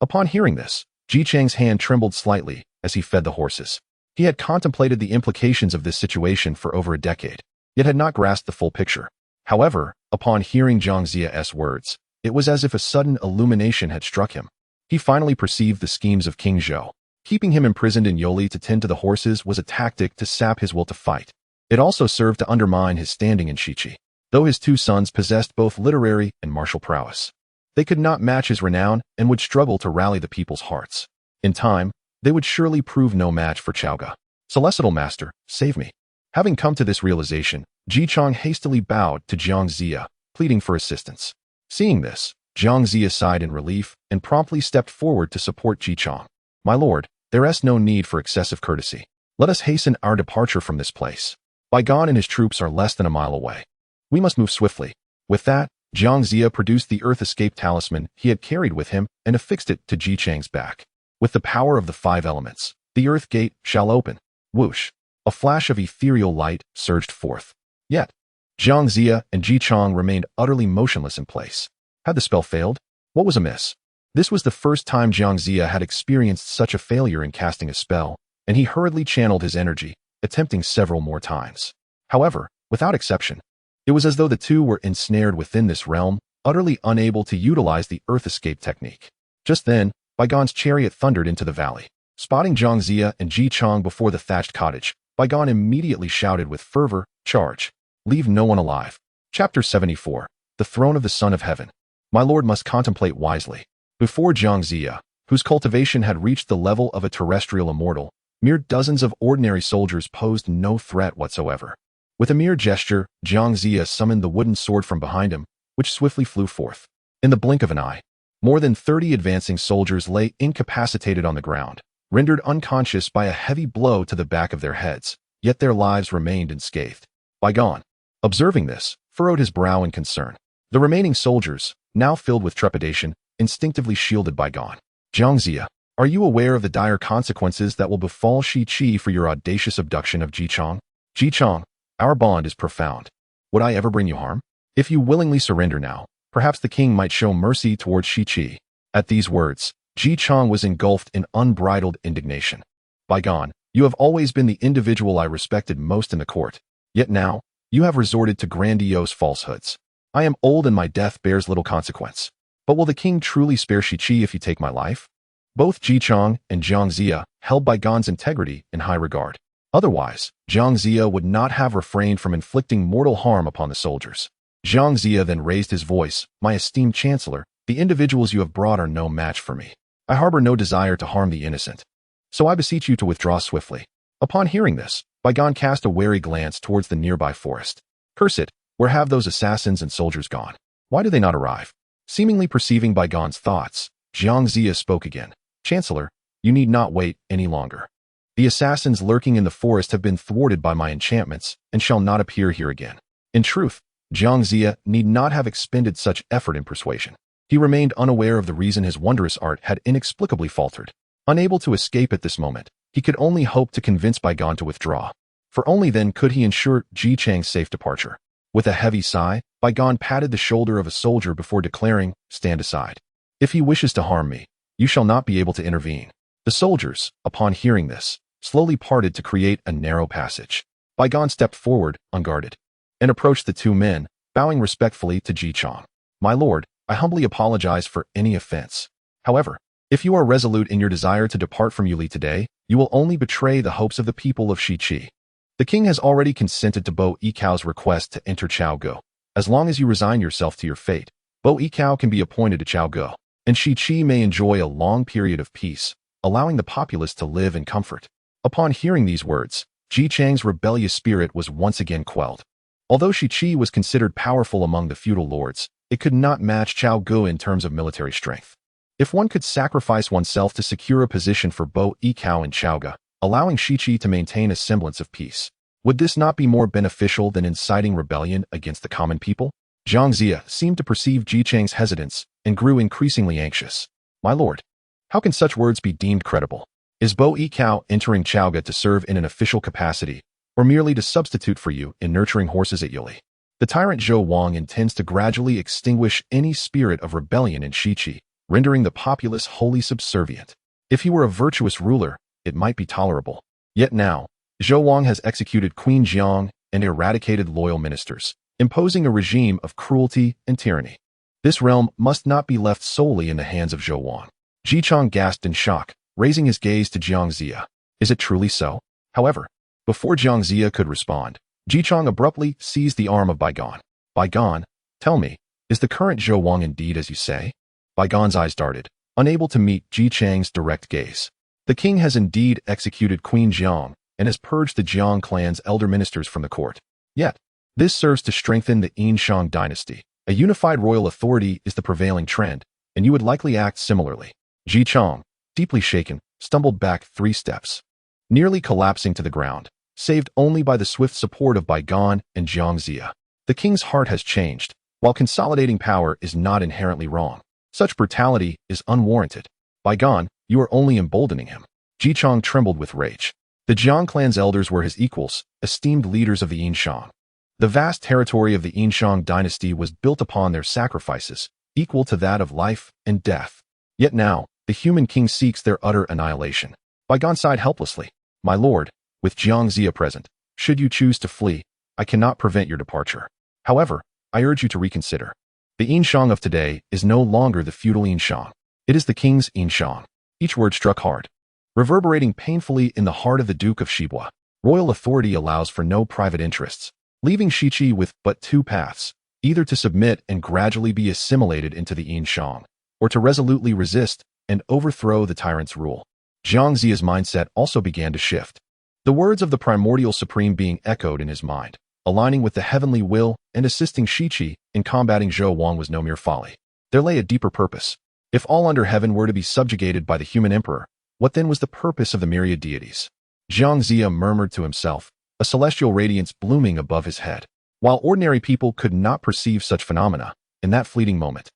Upon hearing this, Jichang's hand trembled slightly as he fed the horses. He had contemplated the implications of this situation for over a decade, yet had not grasped the full picture. However, upon hearing Xianxia's words, it was as if a sudden illumination had struck him. He finally perceived the schemes of King Zhou. Keeping him imprisoned in Yoli to tend to the horses was a tactic to sap his will to fight. It also served to undermine his standing in Shiqi. though his two sons possessed both literary and martial prowess. They could not match his renown and would struggle to rally the people's hearts. In time, they would surely prove no match for Xiaoge. Celestial Master, save me. Having come to this realization, Jichang hastily bowed to xianxia, pleading for assistance. Seeing this, xianxia sighed in relief and promptly stepped forward to support Jichang. My lord, there is no need for excessive courtesy. Let us hasten our departure from this place. Baigan and his troops are less than a mile away. We must move swiftly. With that, xianxia produced the Earth Escape Talisman he had carried with him and affixed it to Jichang's back. With the power of the 5 elements, the Earth Gate shall open. Whoosh! A flash of ethereal light surged forth. Yet, xianxia and Jichang remained utterly motionless in place. Had the spell failed? What was amiss? This was the first time xianxia had experienced such a failure in casting a spell, and he hurriedly channeled his energy, attempting several more times. However, without exception, it was as though the two were ensnared within this realm, utterly unable to utilize the Earth Escape technique. Just then, Baigan's chariot thundered into the valley. Spotting xianxia and Jichang before the thatched cottage, Baigan immediately shouted with fervor, "Charge! Leave no one alive." Chapter 74. The Throne of the Son of Heaven. My lord must contemplate wisely. Before xianxia, whose cultivation had reached the level of a terrestrial immortal, mere dozens of ordinary soldiers posed no threat whatsoever. With a mere gesture, xianxia summoned the wooden sword from behind him, which swiftly flew forth. In the blink of an eye, more than 30 advancing soldiers lay incapacitated on the ground, rendered unconscious by a heavy blow to the back of their heads, yet their lives remained unscathed. Baigan, observing this, furrowed his brow in concern. The remaining soldiers, now filled with trepidation, instinctively shielded Baigan. Xianxia, are you aware of the dire consequences that will befall Shi-Chi for your audacious abduction of Jichang? Jichang, our bond is profound. Would I ever bring you harm? If you willingly surrender now, perhaps the king might show mercy towards Shi-Chi. At these words, Jichang was engulfed in unbridled indignation. Baigan, you have always been the individual I respected most in the court. Yet now, you have resorted to grandiose falsehoods. I am old and my death bears little consequence. But will the king truly spare Shi-Chi if you take my life? Both Jichang and xianxia held Baigan's integrity in high regard. Otherwise, xianxia would not have refrained from inflicting mortal harm upon the soldiers. Xianxia then raised his voice, "My esteemed chancellor, the individuals you have brought are no match for me. I harbor no desire to harm the innocent. So I beseech you to withdraw swiftly." Upon hearing this, Baigan cast a wary glance towards the nearby forest. Curse it, where have those assassins and soldiers gone? Why do they not arrive? Seemingly perceiving Baigan's thoughts, xianxia spoke again. Chancellor, you need not wait any longer. The assassins lurking in the forest have been thwarted by my enchantments and shall not appear here again. In truth, xianxia need not have expended such effort in persuasion. He remained unaware of the reason his wondrous art had inexplicably faltered. Unable to escape at this moment, he could only hope to convince Baigan to withdraw, for only then could he ensure Jichang's safe departure. With a heavy sigh, Baigan patted the shoulder of a soldier before declaring, "Stand aside. If he wishes to harm me, you shall not be able to intervene." The soldiers, upon hearing this, slowly parted to create a narrow passage. Baigan stepped forward, unguarded, and approached the two men, bowing respectfully to Jichang. "My lord, I humbly apologize for any offense. However, if you are resolute in your desire to depart from Yuli today, you will only betray the hopes of the people of Shi-Chi. The king has already consented to Bo Yicao's request to enter Xiaoge. As long as you resign yourself to your fate, Bo Yicao can be appointed to Xiaoge, and Shi-Chi may enjoy a long period of peace, allowing the populace to live in comfort." Upon hearing these words, Jichang's rebellious spirit was once again quelled. Although Shi-Chi was considered powerful among the feudal lords, it could not match Xiaoge in terms of military strength. If one could sacrifice oneself to secure a position for Bo Yicao in Xiaoge, allowing Shi-Chi to maintain a semblance of peace, would this not be more beneficial than inciting rebellion against the common people? Xianxia seemed to perceive Jichang's hesitance and grew increasingly anxious. "My lord, how can such words be deemed credible? Is Bo Yicao entering Xiaoge to serve in an official capacity, or merely to substitute for you in nurturing horses at Yuli? The tyrant Zhou Wang intends to gradually extinguish any spirit of rebellion in Shi-Chi, rendering the populace wholly subservient. If he were a virtuous ruler, it might be tolerable. Yet now, Zhou Wang has executed Queen Jiang and eradicated loyal ministers, imposing a regime of cruelty and tyranny. This realm must not be left solely in the hands of Zhou Wang." Jichang gasped in shock, raising his gaze to xianxia. "Is it truly so?" However, before xianxia could respond, Jichang abruptly seized the arm of Baigan. Bygone, tell me, is the current Zhou Wang indeed as you say? Bygone's eyes darted, unable to meet Ji Chang's direct gaze. The king has indeed executed Queen Jiang and has purged the Jiang clan's elder ministers from the court. Yet, this serves to strengthen the Xianxia dynasty. A unified royal authority is the prevailing trend, and you would likely act similarly. Ji Chang, deeply shaken, stumbled back 3 steps, nearly collapsing to the ground, saved only by the swift support of Bygone and xianxia. The king's heart has changed. While consolidating power is not inherently wrong, such brutality is unwarranted. Bygone, you are only emboldening him. Ji Chang trembled with rage. The Jiang clan's elders were his equals, esteemed leaders of the Xianxia. The vast territory of the Xianxia dynasty was built upon their sacrifices, equal to that of life and death. Yet now, the human king seeks their utter annihilation. Bygone sighed helplessly. My lord, with xianxia present, should you choose to flee, I cannot prevent your departure. However, I urge you to reconsider. The Xianxia of today is no longer the feudal Xianxia. It is the king's Xianxia. Each word struck hard, reverberating painfully in the heart of the Duke of Shibua. Royal authority allows for no private interests, leaving Shichi with but 2 paths, either to submit and gradually be assimilated into the Xianxia, or to resolutely resist and overthrow the tyrant's rule. Xianxia's mindset also began to shift. The words of the primordial supreme being echoed in his mind, aligning with the heavenly will and assisting Shichi in combating Zhou Wang was no mere folly. There lay a deeper purpose. If all under heaven were to be subjugated by the human emperor, what then was the purpose of the myriad deities? Xianxia murmured to himself, a celestial radiance blooming above his head. While ordinary people could not perceive such phenomena, in that fleeting moment,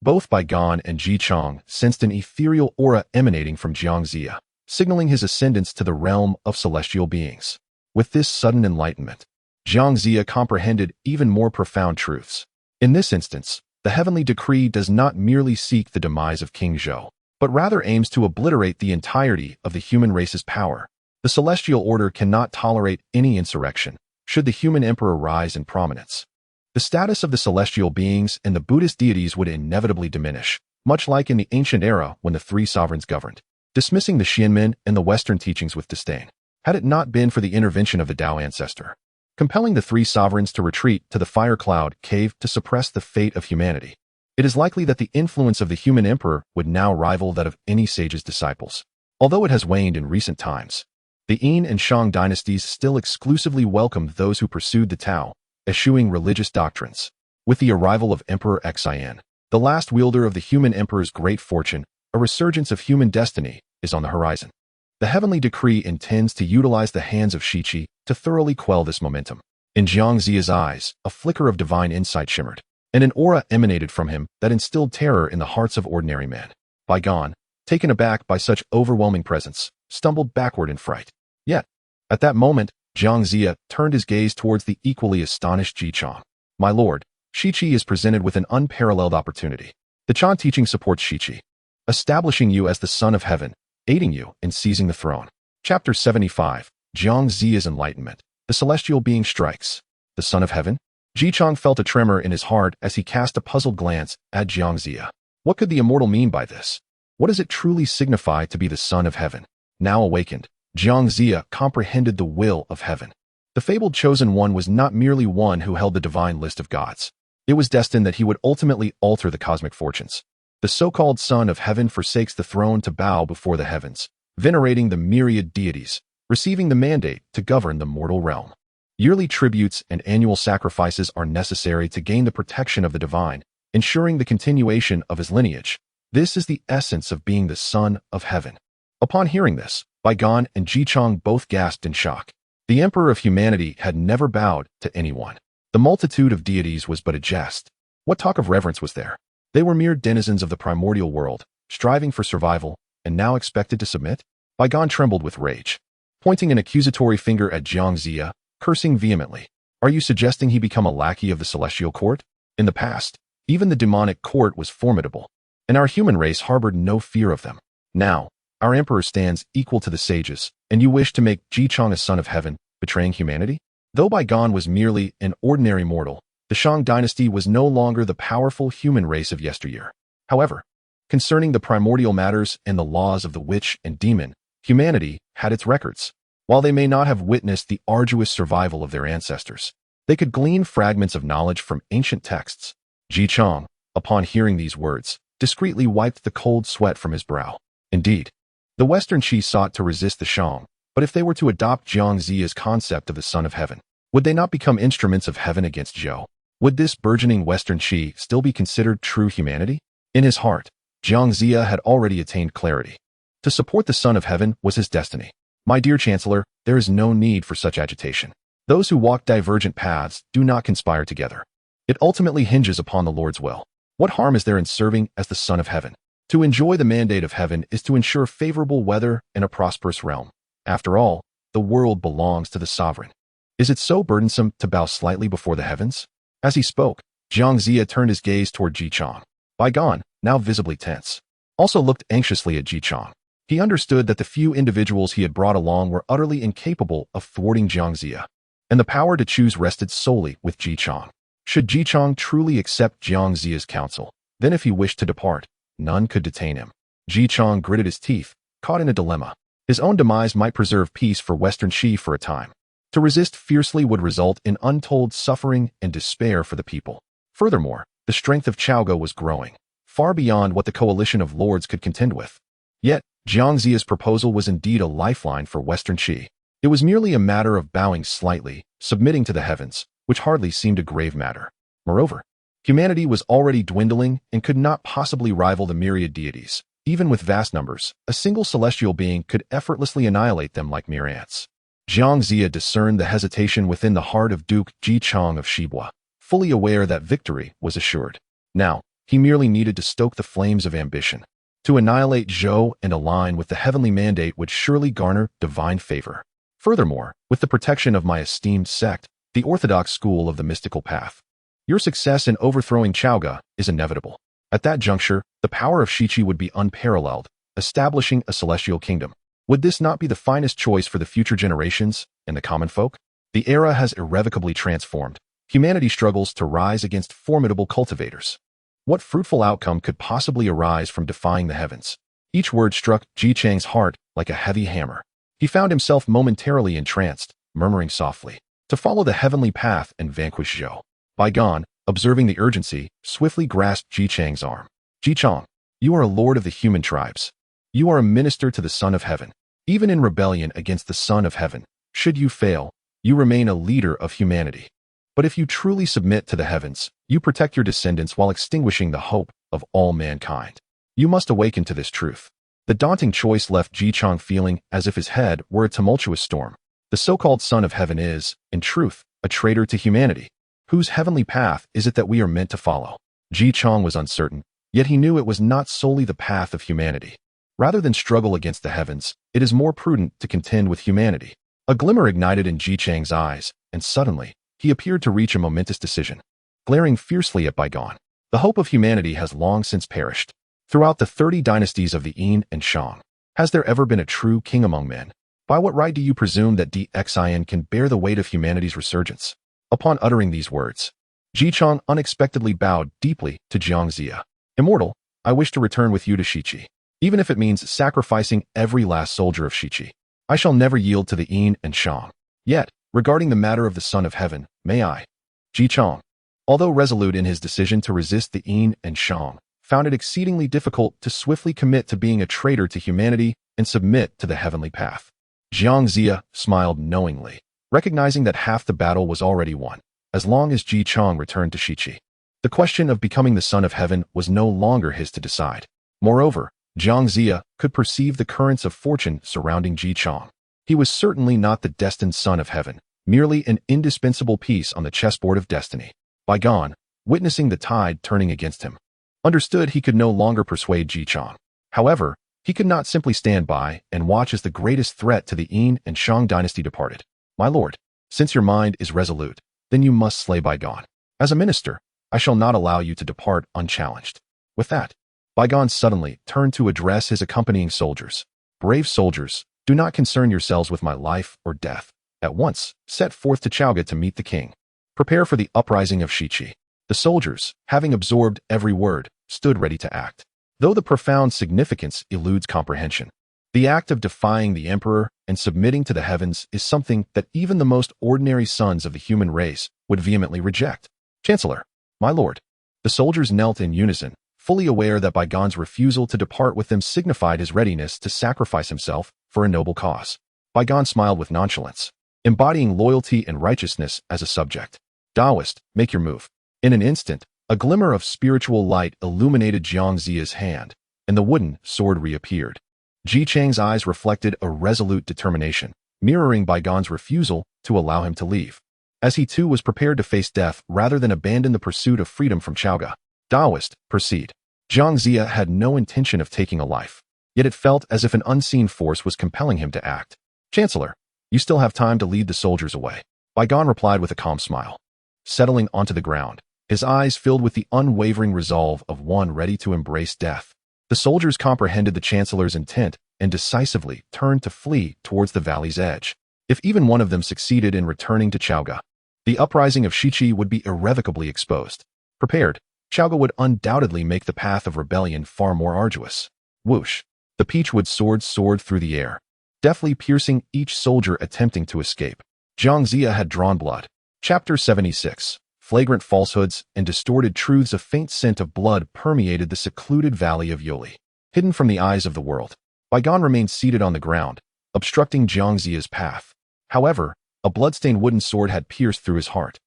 both Bygone and Ji Chang sensed an ethereal aura emanating from Xianxia, signaling his ascendance to the realm of celestial beings. With this sudden enlightenment, Xianxia comprehended even more profound truths. In this instance, the heavenly decree does not merely seek the demise of King Zhou, but rather aims to obliterate the entirety of the human race's power. The celestial order cannot tolerate any insurrection, should the human emperor rise in prominence. The status of the celestial beings and the Buddhist deities would inevitably diminish, much like in the ancient era when the 3 sovereigns governed, dismissing the Xianmen and the Western teachings with disdain. Had it not been for the intervention of the Tao ancestor, compelling the 3 sovereigns to retreat to the fire cloud cave to suppress the fate of humanity, it is likely that the influence of the human emperor would now rival that of any sage's disciples. Although it has waned in recent times, the Yin and Shang dynasties still exclusively welcomed those who pursued the Tao, eschewing religious doctrines. With the arrival of Emperor Xian, the last wielder of the human emperor's great fortune, a resurgence of human destiny is on the horizon. The heavenly decree intends to utilize the hands of Shichi to thoroughly quell this momentum. In Xianxia's eyes, a flicker of divine insight shimmered, and an aura emanated from him that instilled terror in the hearts of ordinary men. Bygone, taken aback by such overwhelming presence, stumbled backward in fright. Yet, at that moment, Xianxia turned his gaze towards the equally astonished Ji Chang. My lord, Shichi is presented with an unparalleled opportunity. The Chan teaching supports Shichi, establishing you as the son of heaven, aiding you in seizing the throne. Chapter 75, Xianxia's enlightenment. The celestial being strikes. The son of heaven? Ji Chang felt a tremor in his heart as he cast a puzzled glance at Xianxia. What could the immortal mean by this? What does it truly signify to be the son of heaven? Now awakened, Xianxia comprehended the will of heaven. The fabled chosen one was not merely one who held the divine list of gods. It was destined that he would ultimately alter the cosmic fortunes. The so-called son of heaven forsakes the throne to bow before the heavens, venerating the myriad deities, receiving the mandate to govern the mortal realm. Yearly tributes and annual sacrifices are necessary to gain the protection of the divine, ensuring the continuation of his lineage. This is the essence of being the son of heaven. Upon hearing this, Bygone and Ji Chang both gasped in shock. The emperor of humanity had never bowed to anyone. The multitude of deities was but a jest. What talk of reverence was there? They were mere denizens of the primordial world, striving for survival, and now expected to submit? Bygone trembled with rage, pointing an accusatory finger at Xianxia, cursing vehemently. Are you suggesting he become a lackey of the celestial court? In the past, even the demonic court was formidable, and our human race harbored no fear of them. Now, our emperor stands equal to the sages, and you wish to make Ji Chang a son of heaven, betraying humanity? Though Bygone was merely an ordinary mortal, the Shang dynasty was no longer the powerful human race of yesteryear. However, concerning the primordial matters and the laws of the witch and demon, humanity had its records. While they may not have witnessed the arduous survival of their ancestors, They could glean fragments of knowledge from ancient texts. Ji Chang, upon hearing these words, discreetly wiped the cold sweat from his brow. Indeed, the Western Qi sought to resist the Shang, but if they were to adopt xianxia's concept of the Son of Heaven, would they not become instruments of heaven against Zhou? Would this burgeoning Western Qi still be considered true humanity? In his heart, xianxia had already attained clarity. To support the Son of Heaven was his destiny. My dear Chancellor, there is no need for such agitation. Those who walk divergent paths do not conspire together. It ultimately hinges upon the Lord's will. What harm is there in serving as the Son of Heaven? To enjoy the mandate of heaven is to ensure favorable weather and a prosperous realm. After all, the world belongs to the sovereign. Is it so burdensome to bow slightly before the heavens? As he spoke, xianxia turned his gaze toward Ji Chang. Bai Gan, now visibly tense, also looked anxiously at Ji Chang. He understood that the few individuals he had brought along were utterly incapable of thwarting xianxia, and the power to choose rested solely with Ji Chang. Should Ji Chang truly accept xianxia's counsel, then if he wished to depart, none could detain him. Ji Chang gritted his teeth, caught in a dilemma. His own demise might preserve peace for Western Qi for a time. To resist fiercely would result in untold suffering and despair for the people. Furthermore, the strength of Chaoga was growing, far beyond what the coalition of lords could contend with. Yet, xianxia's proposal was indeed a lifeline for Western Qi. It was merely a matter of bowing slightly, submitting to the heavens, which hardly seemed a grave matter. Moreover, humanity was already dwindling and could not possibly rival the myriad deities. Even with vast numbers, a single celestial being could effortlessly annihilate them like mere ants. Xianxia discerned the hesitation within the heart of Duke Ji Chang of Shibua, fully aware that victory was assured. Now, he merely needed to stoke the flames of ambition. To annihilate Zhou and align with the heavenly mandate would surely garner divine favor. Furthermore, with the protection of my esteemed sect, the orthodox school of the mystical path, your success in overthrowing Chaoga is inevitable. At that juncture, the power of Shiqi would be unparalleled, establishing a celestial kingdom. Would this not be the finest choice for the future generations and the common folk? The era has irrevocably transformed. Humanity struggles to rise against formidable cultivators. What fruitful outcome could possibly arise from defying the heavens? Each word struck Ji Chang's heart like a heavy hammer. He found himself momentarily entranced, murmuring softly, to follow the heavenly path and vanquish Zhou. Bai Gan, observing the urgency, swiftly grasped Ji Chang's arm. Ji Chang, you are a lord of the human tribes. You are a minister to the Son of Heaven. Even in rebellion against the Son of Heaven, should you fail, you remain a leader of humanity. But if you truly submit to the heavens, you protect your descendants while extinguishing the hope of all mankind. You must awaken to this truth. The daunting choice left Ji Chang feeling as if his head were a tumultuous storm. The so-called Son of Heaven is, in truth, a traitor to humanity. Whose heavenly path is it that we are meant to follow? Ji Chang was uncertain, yet he knew it was not solely the path of humanity. Rather than struggle against the heavens, it is more prudent to contend with humanity. A glimmer ignited in Ji Chang's eyes, and suddenly, he appeared to reach a momentous decision. Glaring fiercely at Bai Gan, the hope of humanity has long since perished. Throughout the 30 dynasties of the Yin and Shang, has there ever been a true king among men? By what right do you presume that xian can bear the weight of humanity's resurgence? Upon uttering these words, Ji Chang unexpectedly bowed deeply to xianxia. Immortal, I wish to return with you to Shiqi. Even if it means sacrificing every last soldier of Shiqi, I shall never yield to the Yin and Shang. Yet, regarding the matter of the Son of Heaven, may I? Ji Chang, although resolute in his decision to resist the Yin and Shang, found it exceedingly difficult to swiftly commit to being a traitor to humanity and submit to the heavenly path. Xianxia smiled knowingly, recognizing that half the battle was already won, as long as Ji Chang returned to Shiqi. The question of becoming the Son of Heaven was no longer his to decide. Moreover, Xianxia could perceive the currents of fortune surrounding Ji Chang. He was certainly not the destined Son of Heaven, merely an indispensable piece on the chessboard of destiny. Bai Gan, witnessing the tide turning against him, understood he could no longer persuade Ji Chang. However, he could not simply stand by and watch as the greatest threat to the Yin and Shang dynasty departed. My lord, since your mind is resolute, then you must slay Bai Gan. As a minister, I shall not allow you to depart unchallenged. With that, Bai Gan suddenly turned to address his accompanying soldiers. Brave soldiers, do not concern yourselves with my life or death. At once, set forth to Chaoga to meet the king. Prepare for the uprising of Shiqi. The soldiers, having absorbed every word, stood ready to act. Though the profound significance eludes comprehension, the act of defying the emperor and submitting to the heavens is something that even the most ordinary sons of the human race would vehemently reject. "Chancellor, my lord." The soldiers knelt in unison, fully aware that Baigon's refusal to depart with them signified his readiness to sacrifice himself for a noble cause. Baigon smiled with nonchalance, embodying loyalty and righteousness as a subject. "Taoist, make your move." In an instant, a glimmer of spiritual light illuminated xianxia's hand, and the wooden sword reappeared. Ji Chang's eyes reflected a resolute determination, mirroring Baigon's refusal to allow him to leave, as he too was prepared to face death rather than abandon the pursuit of freedom from Chaoga. "Taoist, proceed." Xianxia had no intention of taking a life, yet it felt as if an unseen force was compelling him to act. "Chancellor, you still have time to lead the soldiers away." Baigon replied with a calm smile. Settling onto the ground, his eyes filled with the unwavering resolve of one ready to embrace death. The soldiers comprehended the Chancellor's intent and decisively turned to flee towards the valley's edge. If even one of them succeeded in returning to Chaoga, the uprising of Shichi would be irrevocably exposed. Prepared, Chaoga would undoubtedly make the path of rebellion far more arduous. Whoosh! The peachwood sword soared through the air, deftly piercing each soldier attempting to escape. Xianxia had drawn blood. Chapter 76. Flagrant falsehoods and distorted truths. A faint scent of blood permeated the secluded valley of Yoli. Hidden from the eyes of the world, Baigon remained seated on the ground, obstructing Xianxia's path. However, a bloodstained wooden sword had pierced through his heart,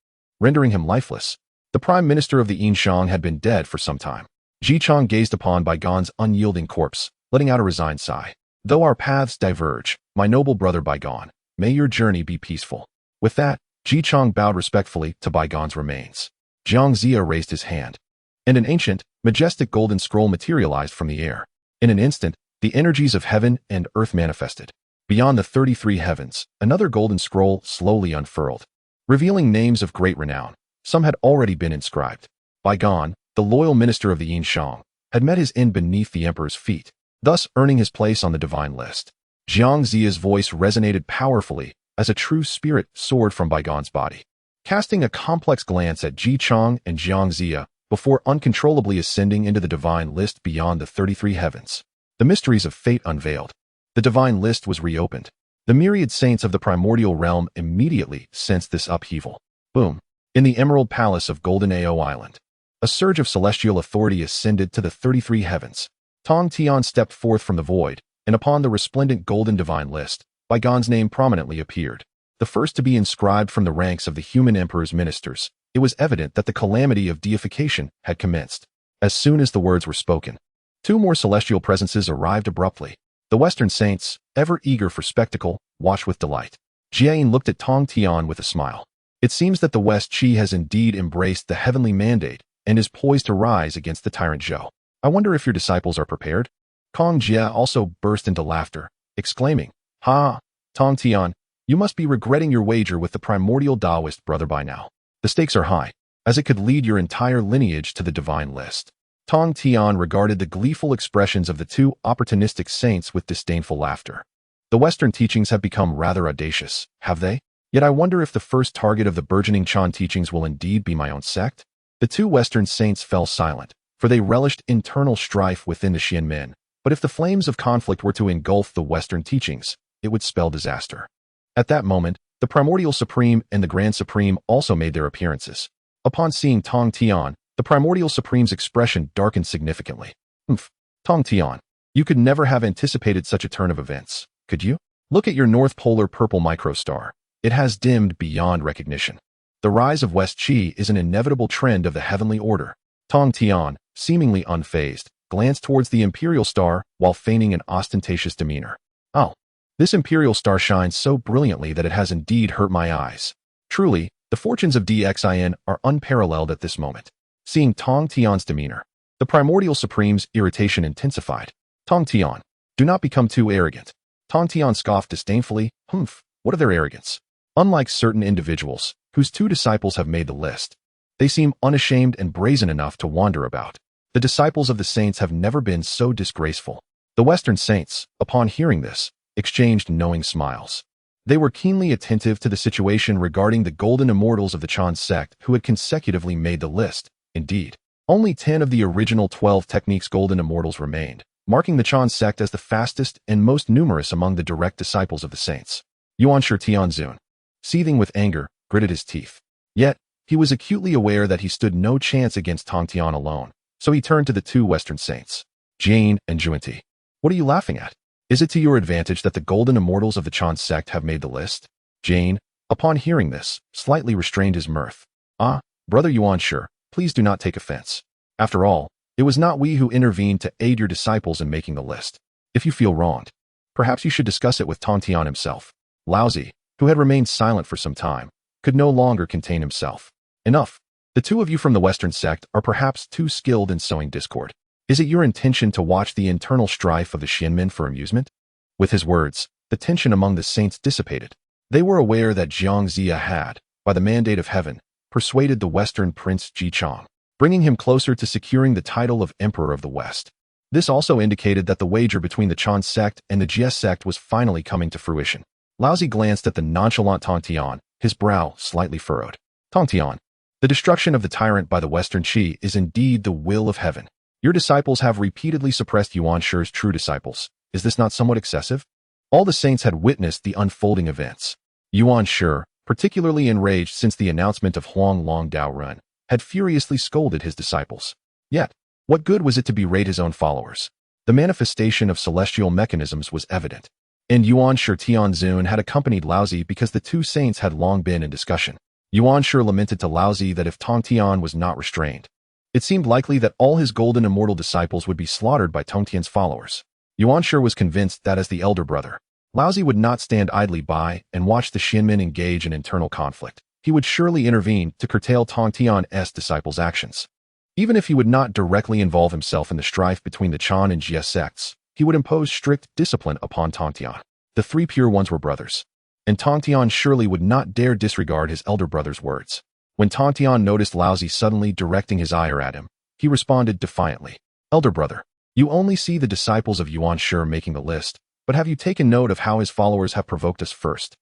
rendering him lifeless. The Prime Minister of the Yinxiang had been dead for some time. Ji Chang gazed upon Baigon's unyielding corpse, letting out a resigned sigh. "Though our paths diverge, my noble brother Baigon, may your journey be peaceful." With that, Ji Chang bowed respectfully to Baigon's remains. Xianxia raised his hand, and an ancient, majestic golden scroll materialized from the air. In an instant, the energies of heaven and earth manifested. Beyond the 33 heavens, another golden scroll slowly unfurled, revealing names of great renown. Some had already been inscribed. Baigon, the loyal minister of the Yinxiang, had met his end beneath the emperor's feet, thus earning his place on the divine list. Xianxia's voice resonated powerfully as a true spirit soared from Baigon's body. Casting a complex glance at Ji Chang and Xianxia before uncontrollably ascending into the divine list beyond the 33 heavens, the mysteries of fate unveiled. The divine list was reopened. The myriad saints of the primordial realm immediately sensed this upheaval. Boom! In the Emerald Palace of Golden Ao Island, a surge of celestial authority ascended to the 33 heavens. Tongtian stepped forth from the void, and upon the resplendent golden divine list, Baigon's name prominently appeared. The first to be inscribed from the ranks of the human emperor's ministers, it was evident that the calamity of deification had commenced. As soon as the words were spoken, two more celestial presences arrived abruptly. The Western saints, ever eager for spectacle, watched with delight. Jade looked at Tongtian with a smile. "It seems that the West Qi has indeed embraced the heavenly mandate and is poised to rise against the tyrant Zhou. I wonder if your disciples are prepared?" Kong Jia also burst into laughter, exclaiming, "Ha, Tongtian, you must be regretting your wager with the primordial Taoist brother by now. The stakes are high, as it could lead your entire lineage to the divine list." Tongtian regarded the gleeful expressions of the two opportunistic saints with disdainful laughter. "The Western teachings have become rather audacious, have they? Yet I wonder if the first target of the burgeoning Chan teachings will indeed be my own sect?" The two Western saints fell silent, for they relished internal strife within the Xianmen. But if the flames of conflict were to engulf the Western teachings, it would spell disaster. At that moment, the Primordial Supreme and the Grand Supreme also made their appearances. Upon seeing Tongtian, the Primordial Supreme's expression darkened significantly. Tongtian, you could never have anticipated such a turn of events, could you? Look at your North Polar purple microstar. It has dimmed beyond recognition. The rise of West Qi is an inevitable trend of the heavenly order." Tongtian, seemingly unfazed, glanced towards the imperial star while feigning an ostentatious demeanor. "Oh, this imperial star shines so brilliantly that it has indeed hurt my eyes. Truly, the fortunes of DXIN are unparalleled at this moment." Seeing Tongtian's demeanor, the Primordial Supreme's irritation intensified. "Tongtian, do not become too arrogant." Tongtian scoffed disdainfully. What of their arrogance? Unlike certain individuals, whose two disciples have made the list, they seem unashamed and brazen enough to wander about. The disciples of the saints have never been so disgraceful. The Western saints, upon hearing this, exchanged knowing smiles. They were keenly attentive to the situation regarding the golden immortals of the Chan sect who had consecutively made the list. Indeed, only 10 of the original 12 techniques golden immortals remained, marking the Chan sect as the fastest and most numerous among the direct disciples of the saints. Yuan Tianzun, seething with anger, gritted his teeth. Yet, He was acutely aware that he stood no chance against Tongtian alone, so he turned to the two Western saints, Jade and Juanti. What are you laughing at? Is it to your advantage that the golden immortals of the Chan sect have made the list? Jade, upon hearing this, slightly restrained his mirth. Ah, Brother xianxia, please do not take offense. After all, it was not we who intervened to aid your disciples in making the list. If you feel wronged, perhaps you should discuss it with Tongtian himself. Laozi, who had remained silent for some time, could no longer contain himself. Enough. The two of you from the Western sect are perhaps too skilled in sowing discord. Is it your intention to watch the internal strife of the Xianmin for amusement? With his words, the tension among the saints dissipated. They were aware that xianxia had, by the mandate of heaven, persuaded the Western prince Jichang, bringing him closer to securing the title of Emperor of the West. This also indicated that the wager between the Chan sect and the Jie sect was finally coming to fruition. Laozi glanced at the nonchalant Tongtian, his brow slightly furrowed. Tongtian, the destruction of the tyrant by the Western Qi is indeed the will of heaven. Your disciples have repeatedly suppressed xianxia's true disciples. Is this not somewhat excessive? All the saints had witnessed the unfolding events. Xianxia, particularly enraged since the announcement of Huang Long Dao Run, had furiously scolded his disciples. Yet, what good was it to berate his own followers? The manifestation of celestial mechanisms was evident. And xianxia Tianzun had accompanied Laozi because the two saints had long been in discussion. Xianxia lamented to Laozi that if Tongtian was not restrained, it seemed likely that all his golden immortal disciples would be slaughtered by Tongtian's followers. Xianxia was convinced that as the elder brother, Laozi would not stand idly by and watch the Xianmin engage in internal conflict. He would surely intervene to curtail Tongtian's disciples' actions. Even if he would not directly involve himself in the strife between the Chan and Jie sects, he would impose strict discipline upon Tongtian. The three pure ones were brothers, and Tongtian surely would not dare disregard his elder brother's words. When Tongtian noticed Laozi suddenly directing his ire at him, he responded defiantly. Elder brother, you only see the disciples of xianxia making the list, but have you taken note of how his followers have provoked us first?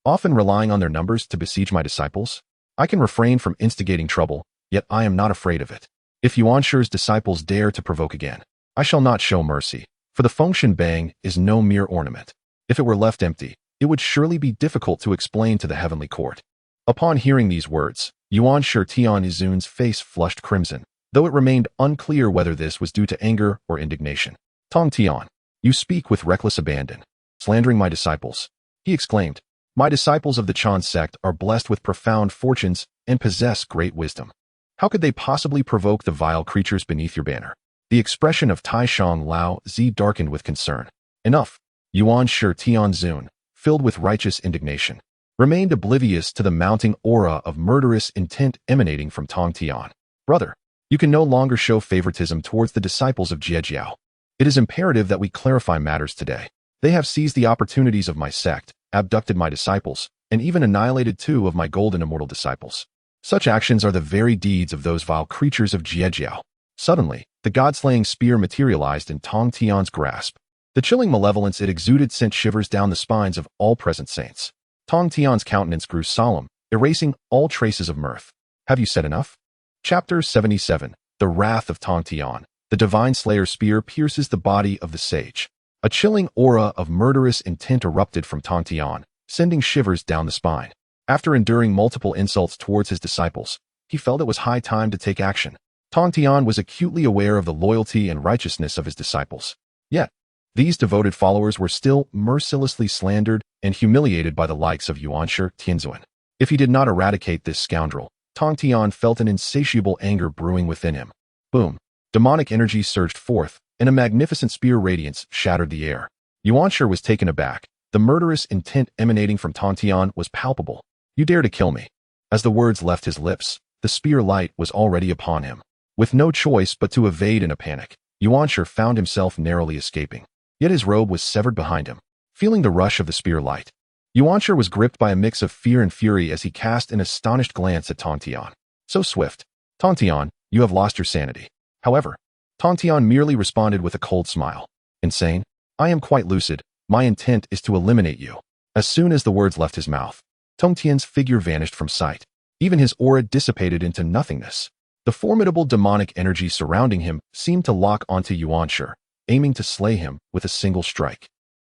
Often relying on their numbers to besiege my disciples? I can refrain from instigating trouble, yet I am not afraid of it. If xianxia's disciples dare to provoke again, I shall not show mercy, for the Fengshen Bang is no mere ornament. If it were left empty, it would surely be difficult to explain to the heavenly court. Upon hearing these words, xianxia Tianzun's face flushed crimson, though it remained unclear whether this was due to anger or indignation. Tongtian, you speak with reckless abandon, slandering my disciples, he exclaimed. My disciples of the Chan sect are blessed with profound fortunes and possess great wisdom. How could they possibly provoke the vile creatures beneath your banner? The expression of Taishang Laozi darkened with concern. Enough. Xianxia Tianzun, filled with righteous indignation, remained oblivious to the mounting aura of murderous intent emanating from Tongtian. Brother, you can no longer show favoritism towards the disciples of Jiejiao. It is imperative that we clarify matters today. They have seized the opportunities of my sect, abducted my disciples, and even annihilated 2 of my golden immortal disciples. Such actions are the very deeds of those vile creatures of Jiejiao. Suddenly, the god-slaying spear materialized in Tongtian's grasp. The chilling malevolence it exuded sent shivers down the spines of all present saints. Tongtian's countenance grew solemn, erasing all traces of mirth. Have you said enough? Chapter 77. The Wrath of Tongtian. The Divine Slayer's spear pierces the body of the sage. A chilling aura of murderous intent erupted from Tongtian, sending shivers down the spine. After enduring multiple insults towards his disciples, he felt it was high time to take action. Tongtian was acutely aware of the loyalty and righteousness of his disciples. Yet, these devoted followers were still mercilessly slandered and humiliated by the likes of xianxia Tianzun. If he did not eradicate this scoundrel, Tongtian felt an insatiable anger brewing within him. Boom! Demonic energy surged forth, and a magnificent spear radiance shattered the air. Xianxia was taken aback. The murderous intent emanating from Tongtian was palpable. You dare to kill me. As the words left his lips, the spear light was already upon him. With no choice but to evade in a panic, xianxia found himself narrowly escaping. Yet his robe was severed behind him. Feeling the rush of the spear light, xianxia was gripped by a mix of fear and fury as he cast an astonished glance at Tongtian. So swift. Tongtian, you have lost your sanity. However, Tongtian merely responded with a cold smile. Insane? I am quite lucid. My intent is to eliminate you. As soon as the words left his mouth, Tongtian's figure vanished from sight. Even his aura dissipated into nothingness. The formidable demonic energy surrounding him seemed to lock onto xianxia, aiming to slay him with a single strike.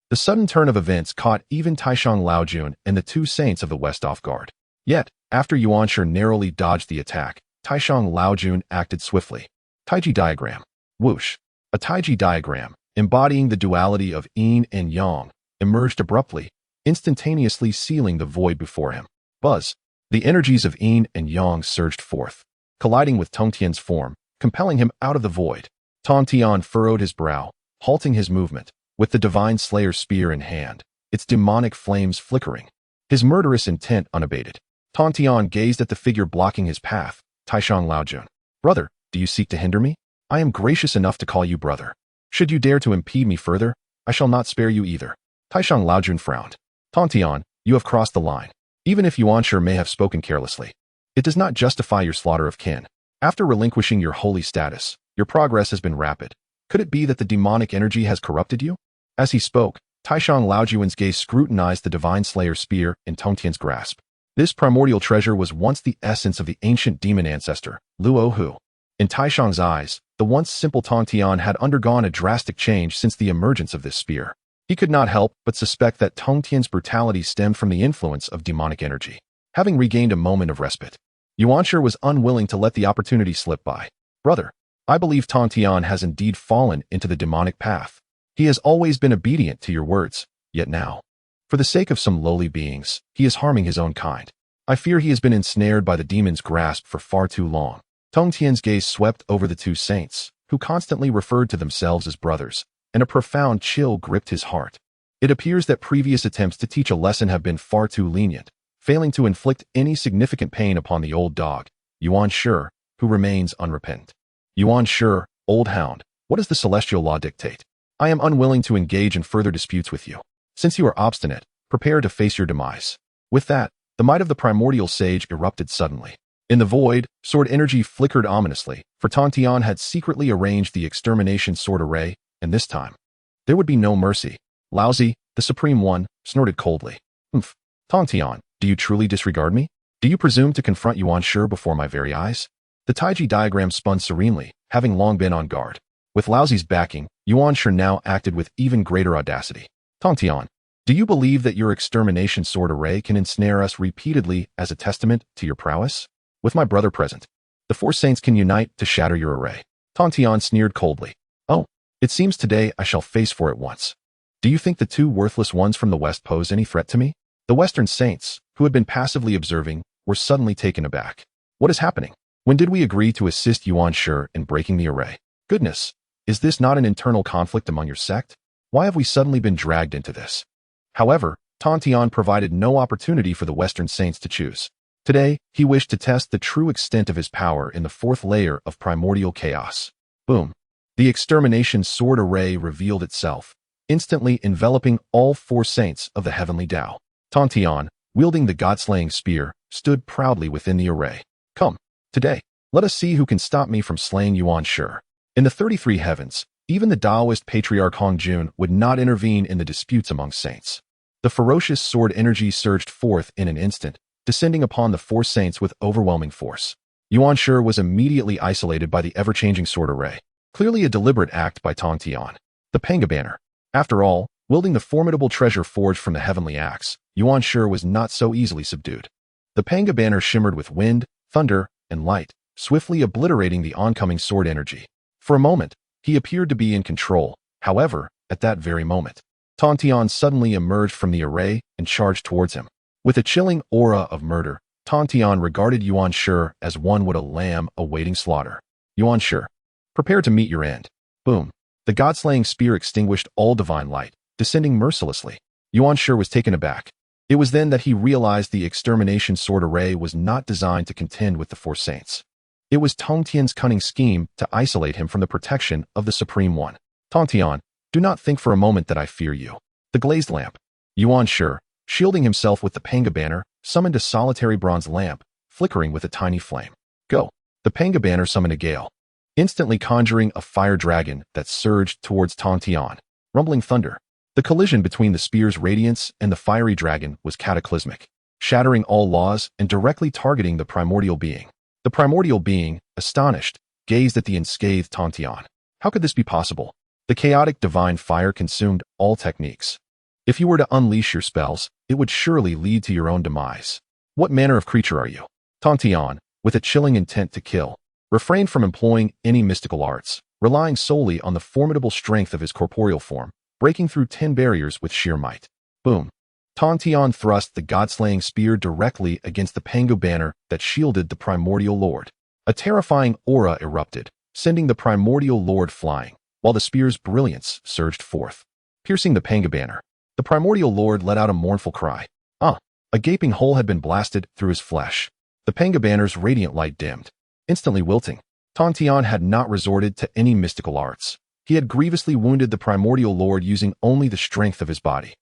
The sudden turn of events caught even Taishang Laojun and the 2 saints of the West off guard. Yet, After Yuanshi narrowly dodged the attack, Taishang Laojun acted swiftly. Taiji diagram. Whoosh. A Taiji diagram, embodying the duality of yin and yang, emerged abruptly, instantaneously sealing the void before him. Buzz. The energies of yin and yang surged forth, colliding with Tongtian's form, compelling him out of the void. Tongtian furrowed his brow, halting his movement, with the Divine Slayer's spear in hand, its demonic flames flickering, his murderous intent unabated. Tongtian gazed at the figure blocking his path, Taishang Laojun. Brother, do you seek to hinder me? I am gracious enough to call you brother. Should you dare to impede me further, I shall not spare you either. Taishang Laojun frowned. Tongtian, you have crossed the line. Even if Yuanshi may have spoken carelessly, it does not justify your slaughter of kin. After relinquishing your holy status, your progress has been rapid. Could it be that the demonic energy has corrupted you? As he spoke, Taishang Laojun's gaze scrutinized the Divine Slayer's spear in Tongtian's grasp. This primordial treasure was once the essence of the ancient demon ancestor, Luohu. In Taishang's eyes, the once simple Tongtian had undergone a drastic change since the emergence of this spear. He could not help but suspect that Tongtian's brutality stemmed from the influence of demonic energy. Having regained a moment of respite, Yuanshi was unwilling to let the opportunity slip by. Brother, I believe Tongtian has indeed fallen into the demonic path. He has always been obedient to your words, yet now, for the sake of some lowly beings, he is harming his own kind. I fear he has been ensnared by the demon's grasp for far too long. Tongtian's gaze swept over the two saints, who constantly referred to themselves as brothers, and a profound chill gripped his heart. It appears that previous attempts to teach a lesson have been far too lenient, failing to inflict any significant pain upon the old dog, Yuanshi, who remains unrepentant. Yuanshi, old hound, what does the celestial law dictate? I am unwilling to engage in further disputes with you. Since you are obstinate, prepare to face your demise. With that, the might of the primordial sage erupted suddenly. In the void, sword energy flickered ominously, for Tongtian had secretly arranged the extermination sword array, and this time, there would be no mercy. Laozi, the Supreme One, snorted coldly. Humph. Tongtian, do you truly disregard me? Do you presume to confront Yuanshi before my very eyes? The Taiji diagram spun serenely, having long been on guard. With Laozi's backing, Yuanshi now acted with even greater audacity. Tongtian, do you believe that your extermination sword array can ensnare us repeatedly as a testament to your prowess? With my brother present, the four saints can unite to shatter your array. Tongtian sneered coldly. Oh, it seems today I shall face for it once. Do you think the two worthless ones from the west pose any threat to me? The western saints, who had been passively observing, were suddenly taken aback. What is happening? When did we agree to assist Yuanshi in breaking the array? Goodness, is this not an internal conflict among your sect? Why have we suddenly been dragged into this? However, Tongtian provided no opportunity for the western saints to choose. Today, he wished to test the true extent of his power in the fourth layer of primordial chaos. Boom. The extermination sword array revealed itself, instantly enveloping all four saints of the heavenly Tao. Tongtian, wielding the god-slaying spear, stood proudly within the array. Come, today, let us see who can stop me from slaying Yuanshi. In the 33 heavens, even the Taoist patriarch Hongjun would not intervene in the disputes among saints. The ferocious sword energy surged forth in an instant, descending upon the four saints with overwhelming force. Yuanshi was immediately isolated by the ever-changing sword array, clearly a deliberate act by Tongtian. The Panga banner. After all, wielding the formidable treasure forged from the heavenly axe, Yuanshi was not so easily subdued. The Panga banner shimmered with wind, thunder, and light, swiftly obliterating the oncoming sword energy. For a moment, he appeared to be in control. However, at that very moment, Tongtian suddenly emerged from the array and charged towards him. With a chilling aura of murder, Tongtian regarded Yuanshi as one would a lamb awaiting slaughter. Yuanshi, prepare to meet your end. Boom. The god-slaying spear extinguished all divine light, descending mercilessly. Yuanshi was taken aback. It was then that he realized the extermination sword array was not designed to contend with the four saints. It was Tongtian's cunning scheme to isolate him from the protection of the Supreme One. Tongtian, do not think for a moment that I fear you. The glazed lamp. Yuanshi, shielding himself with the Panga banner, summoned a solitary bronze lamp, flickering with a tiny flame. Go. The Panga banner summoned a gale, instantly conjuring a fire dragon that surged towards Tongtian. Rumbling thunder. The collision between the spear's radiance and the fiery dragon was cataclysmic, shattering all laws and directly targeting the primordial being. The primordial being, astonished, gazed at the unscathed Tongtian. How could this be possible? The chaotic divine fire consumed all techniques. If you were to unleash your spells, it would surely lead to your own demise. What manner of creature are you? Tongtian, with a chilling intent to kill, refrained from employing any mystical arts, relying solely on the formidable strength of his corporeal form, breaking through 10 barriers with sheer might. Boom. Tongtian thrust the god-slaying spear directly against the Pango banner that shielded the primordial lord. A terrifying aura erupted, sending the primordial lord flying, while the spear's brilliance surged forth, piercing the Pango banner. The primordial lord let out a mournful cry. A gaping hole had been blasted through his flesh. The Pango banner's radiant light dimmed, instantly wilting. Tongtian had not resorted to any mystical arts. He had grievously wounded the primordial lord using only the strength of his body.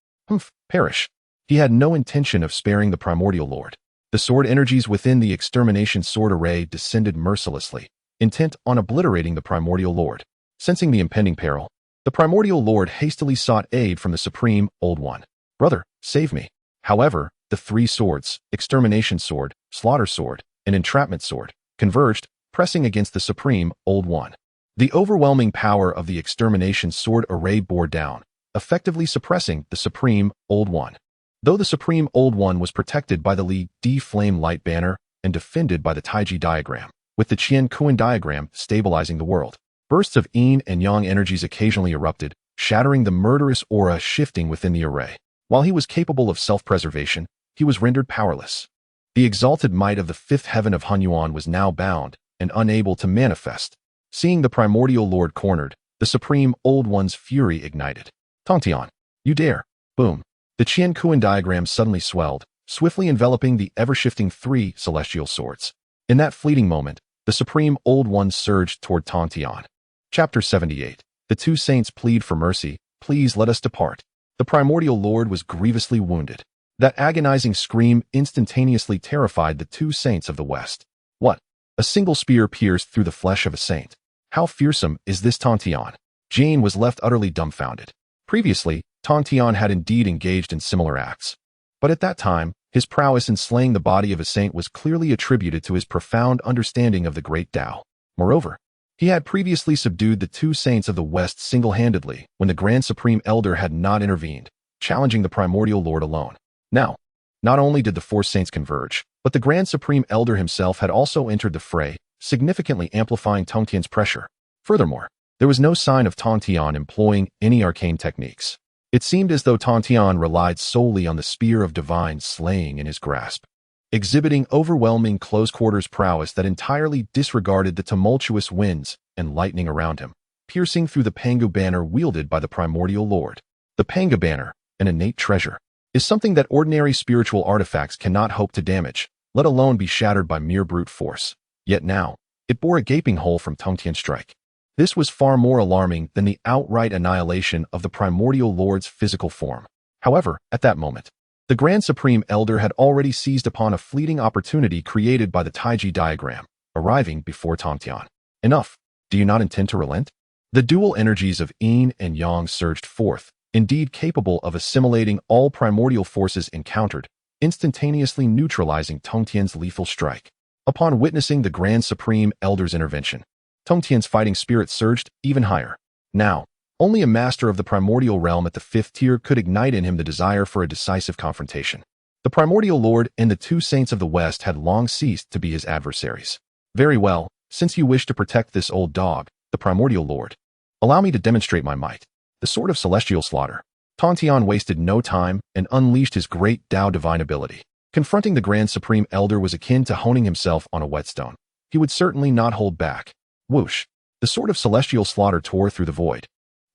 Perish. He had no intention of sparing the primordial lord. The sword energies within the extermination sword array descended mercilessly, intent on obliterating the primordial lord. Sensing the impending peril, the primordial lord hastily sought aid from the supreme Old One. Brother, save me. However, the 3 swords, extermination sword, slaughter sword, and entrapment sword, converged, pressing against the supreme Old One. The overwhelming power of the extermination sword array bore down, effectively suppressing the supreme Old One. Though the supreme Old One was protected by the Li D flame light banner and defended by the Taiji diagram, with the Qian diagram stabilizing the world, bursts of yin and yang energies occasionally erupted, shattering the murderous aura shifting within the array. While he was capable of self-preservation, he was rendered powerless. The exalted might of the 5th heaven of Hunyuan was now bound and unable to manifest. Seeing the primordial lord cornered, the supreme Old One's fury ignited. Tongtian, you dare. Boom. The Qian diagram suddenly swelled, swiftly enveloping the ever-shifting 3 celestial swords. In that fleeting moment, the supreme Old One surged toward Tongtian. Chapter 78. The 2 saints plead for mercy. Please let us depart. The primordial lord was grievously wounded. That agonizing scream instantaneously terrified the 2 saints of the West. What? A single spear pierced through the flesh of a saint. How fearsome is this Tongtian? Jade was left utterly dumbfounded. Previously, Tongtian had indeed engaged in similar acts. But at that time, his prowess in slaying the body of a saint was clearly attributed to his profound understanding of the great Tao. Moreover, he had previously subdued the 2 saints of the West single-handedly when the Grand Supreme Elder had not intervened, challenging the primordial lord alone. Now, not only did the 4 saints converge, but the Grand Supreme Elder himself had also entered the fray, significantly amplifying Tongtian's pressure. Furthermore, there was no sign of Tongtian employing any arcane techniques. It seemed as though Tongtian relied solely on the spear of divine slaying in his grasp, exhibiting overwhelming close-quarters prowess that entirely disregarded the tumultuous winds and lightning around him, piercing through the Pango banner wielded by the primordial lord. The Pango banner, an innate treasure, is something that ordinary spiritual artifacts cannot hope to damage, let alone be shattered by mere brute force. Yet now, it bore a gaping hole from Tongtian's strike. This was far more alarming than the outright annihilation of the primordial lord's physical form. However, at that moment, the Grand Supreme Elder had already seized upon a fleeting opportunity created by the Taiji diagram, arriving before Tongtian. Enough. Do you not intend to relent? The dual energies of yin and yang surged forth, indeed capable of assimilating all primordial forces encountered, instantaneously neutralizing Tongtian's lethal strike. Upon witnessing the Grand Supreme Elder's intervention, Tongtian's fighting spirit surged even higher. Now, only a master of the primordial realm at the 5th tier could ignite in him the desire for a decisive confrontation. The primordial lord and the 2 saints of the West had long ceased to be his adversaries. Very well, since you wish to protect this old dog, the primordial lord, allow me to demonstrate my might. The sword of celestial slaughter. Tongtian wasted no time and unleashed his great Tao divine ability. Confronting the Grand Supreme Elder was akin to honing himself on a whetstone. He would certainly not hold back. Whoosh! The sword of celestial slaughter tore through the void,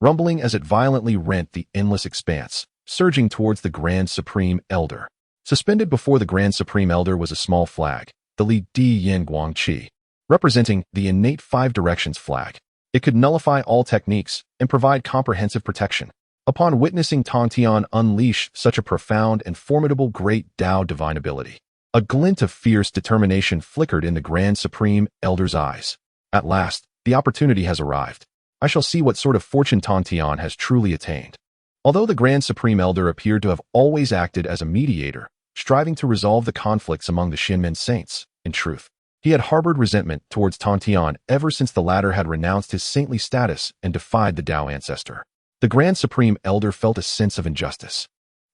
rumbling as it violently rent the endless expanse, surging towards the Grand Supreme Elder. Suspended before the Grand Supreme Elder was a small flag, the Li Di Yin Guang Qi, representing the innate 5 directions flag. It could nullify all techniques and provide comprehensive protection. Upon witnessing Tongtian unleash such a profound and formidable great Tao divine ability, a glint of fierce determination flickered in the Grand Supreme Elder's eyes. At last, the opportunity has arrived. I shall see what sort of fortune Tongtian has truly attained. Although the Grand Supreme Elder appeared to have always acted as a mediator, striving to resolve the conflicts among the Xinmen saints, in truth, he had harbored resentment towards Tongtian ever since the latter had renounced his saintly status and defied the Tao ancestor. The Grand Supreme Elder felt a sense of injustice.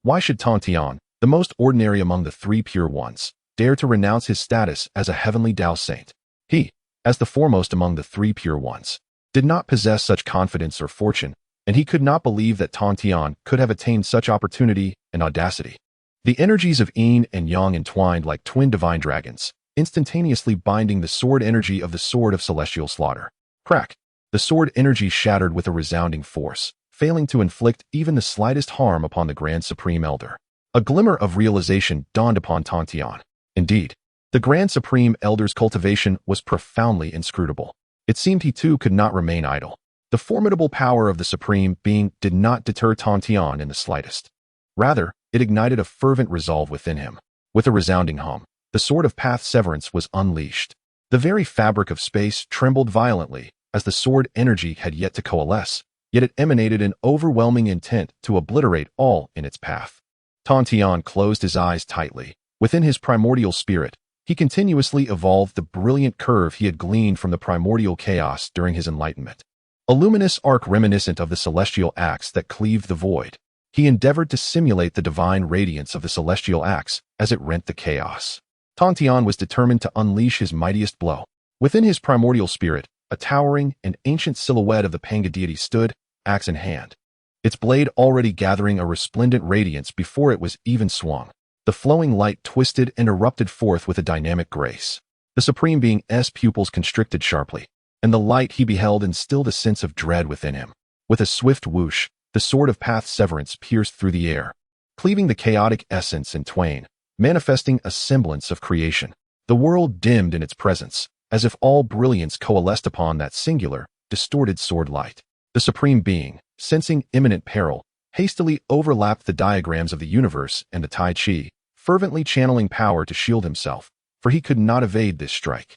Why should Tongtian, the most ordinary among the 3 pure ones, dare to renounce his status as a heavenly Tao saint. He, as the foremost among the three pure ones, did not possess such confidence or fortune, and he could not believe that Tongtian could have attained such opportunity and audacity. The energies of yin and yang entwined like twin divine dragons, instantaneously binding the sword energy of the sword of celestial slaughter. Crack! The sword energy shattered with a resounding force, failing to inflict even the slightest harm upon the Grand Supreme Elder. A glimmer of realization dawned upon Tongtian. Indeed, the Grand Supreme Elder's cultivation was profoundly inscrutable. It seemed he too could not remain idle. The formidable power of the Supreme Being did not deter Tongtian in the slightest. Rather, it ignited a fervent resolve within him. With a resounding hum, the sword of path severance was unleashed. The very fabric of space trembled violently, as the sword energy had yet to coalesce, yet it emanated an overwhelming intent to obliterate all in its path. Tongtian closed his eyes tightly. Within his primordial spirit, he continuously evolved the brilliant curve he had gleaned from the primordial chaos during his enlightenment. A luminous arc reminiscent of the celestial axe that cleaved the void, he endeavored to simulate the divine radiance of the celestial axe as it rent the chaos. Tongtian was determined to unleash his mightiest blow. Within his primordial spirit, a towering and ancient silhouette of the Panga deity stood, axe in hand, its blade already gathering a resplendent radiance before it was even swung. The flowing light twisted and erupted forth with a dynamic grace. The Supreme Being's pupils constricted sharply, and the light he beheld instilled a sense of dread within him. With a swift whoosh, the sword of path severance pierced through the air, cleaving the chaotic essence in twain, manifesting a semblance of creation. The world dimmed in its presence, as if all brilliance coalesced upon that singular, distorted sword light. The Supreme Being, sensing imminent peril, hastily overlapped the diagrams of the universe and the Tai Chi, fervently channeling power to shield himself, for he could not evade this strike.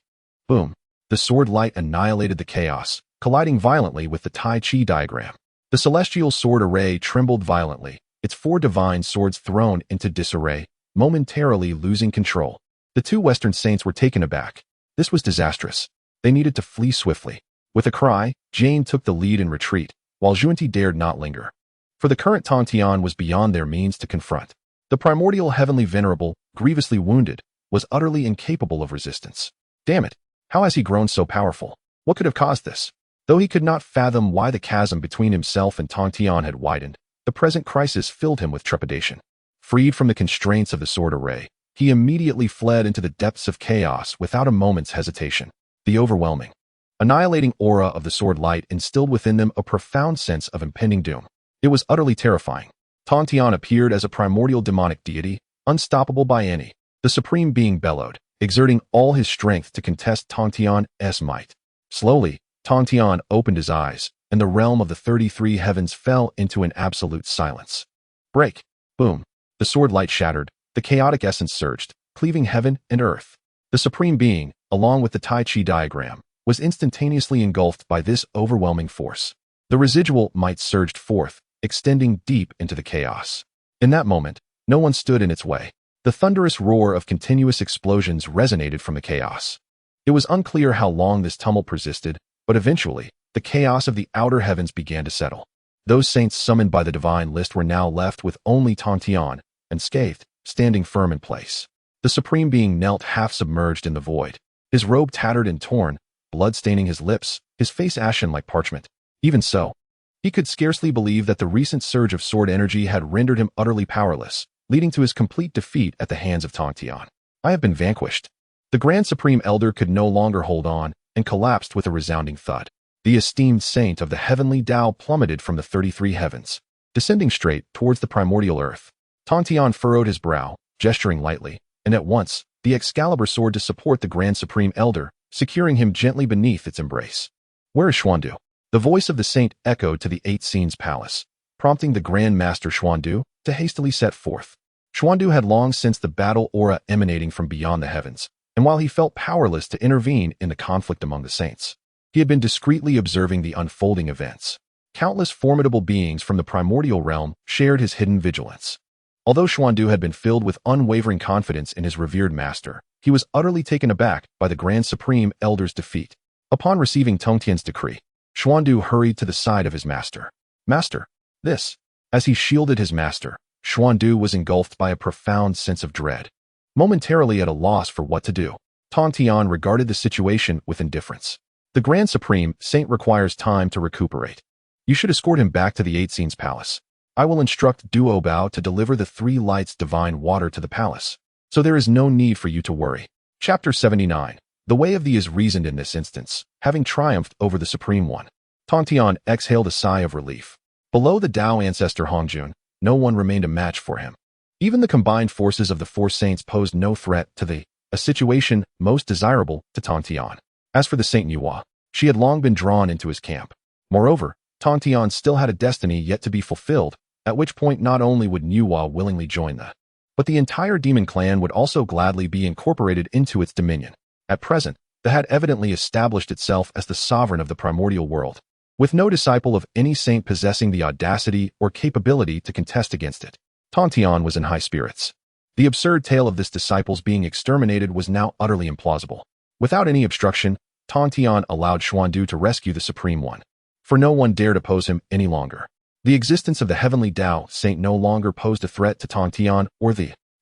Boom! The sword light annihilated the chaos, colliding violently with the Tai Chi diagram. The celestial sword array trembled violently, its four divine swords thrown into disarray, momentarily losing control. The two Western saints were taken aback. This was disastrous. They needed to flee swiftly. With a cry, Jade took the lead in retreat, while Xuanti dared not linger. For the current Tongtian was beyond their means to confront. The primordial heavenly venerable, grievously wounded, was utterly incapable of resistance. Damn it! How has he grown so powerful? What could have caused this? Though he could not fathom why the chasm between himself and Tongtian had widened, the present crisis filled him with trepidation. Freed from the constraints of the sword array, he immediately fled into the depths of chaos without a moment's hesitation. The overwhelming, annihilating aura of the sword light instilled within them a profound sense of impending doom. It was utterly terrifying. Tongtian appeared as a primordial demonic deity, unstoppable by any. The Supreme Being bellowed, exerting all his strength to contest Tongtian's might. Slowly, Tongtian opened his eyes, and the realm of the 33 heavens fell into an absolute silence. Break! Boom! The sword light shattered, the chaotic essence surged, cleaving heaven and earth. The Supreme Being, along with the Tai Chi diagram, was instantaneously engulfed by this overwhelming force. The residual might surged forth, extending deep into the chaos. In that moment, no one stood in its way. The thunderous roar of continuous explosions resonated from the chaos. It was unclear how long this tumult persisted, but eventually, the chaos of the outer heavens began to settle. Those saints summoned by the divine list were now left with only Tongtian, unscathed, standing firm in place. The Supreme Being knelt half-submerged in the void, his robe tattered and torn, blood staining his lips, his face ashen like parchment. Even so, he could scarcely believe that the recent surge of sword energy had rendered him utterly powerless, leading to his complete defeat at the hands of Tongtian. I have been vanquished. The Grand Supreme Elder could no longer hold on, and collapsed with a resounding thud. The esteemed saint of the heavenly Tao plummeted from the 33 heavens, descending straight towards the primordial earth. Tongtian furrowed his brow, gesturing lightly, and at once, the Excalibur soared to support the Grand Supreme Elder, securing him gently beneath its embrace. Where is Xuandu? The voice of the saint echoed to the Eight Scenes Palace, prompting the Grand Master Xuandu to hastily set forth. Xuandu had long sensed the battle aura emanating from beyond the heavens, and while he felt powerless to intervene in the conflict among the saints, he had been discreetly observing the unfolding events. Countless formidable beings from the primordial realm shared his hidden vigilance. Although Xuandu had been filled with unwavering confidence in his revered master, he was utterly taken aback by the Grand Supreme Elder's defeat. Upon receiving Tongtian's decree, Xuandu hurried to the side of his master. Master, this. As he shielded his master, Xuandu was engulfed by a profound sense of dread. momentarily at a loss for what to do. Tongtian regarded the situation with indifference. The Grand Supreme Saint requires time to recuperate. You should escort him back to the Eight Scenes Palace. I will instruct Duo Bao to deliver the Three Lights divine water to the palace, so there is no need for you to worry. Chapter 79. The way of thee is reasoned in this instance, having triumphed over the Supreme One. Tongtian exhaled a sigh of relief. Below the Tao ancestor Hongjun, no one remained a match for him. Even the combined forces of the four saints posed no threat to a situation most desirable to Tongtian. As for the Saint Nuwa, she had long been drawn into his camp. Moreover, Tongtian still had a destiny yet to be fulfilled, at which point not only would Nuwa willingly join but the entire demon clan would also gladly be incorporated into its dominion. At present, the had evidently established itself as the sovereign of the primordial world, with no disciple of any saint possessing the audacity or capability to contest against it. Tongtian was in high spirits. The absurd tale of this disciple's being exterminated was now utterly implausible. Without any obstruction, Tongtian allowed Xuandu to rescue the Supreme One, for no one dared oppose him any longer. The existence of the heavenly Tao Saint no longer posed a threat to Tongtian or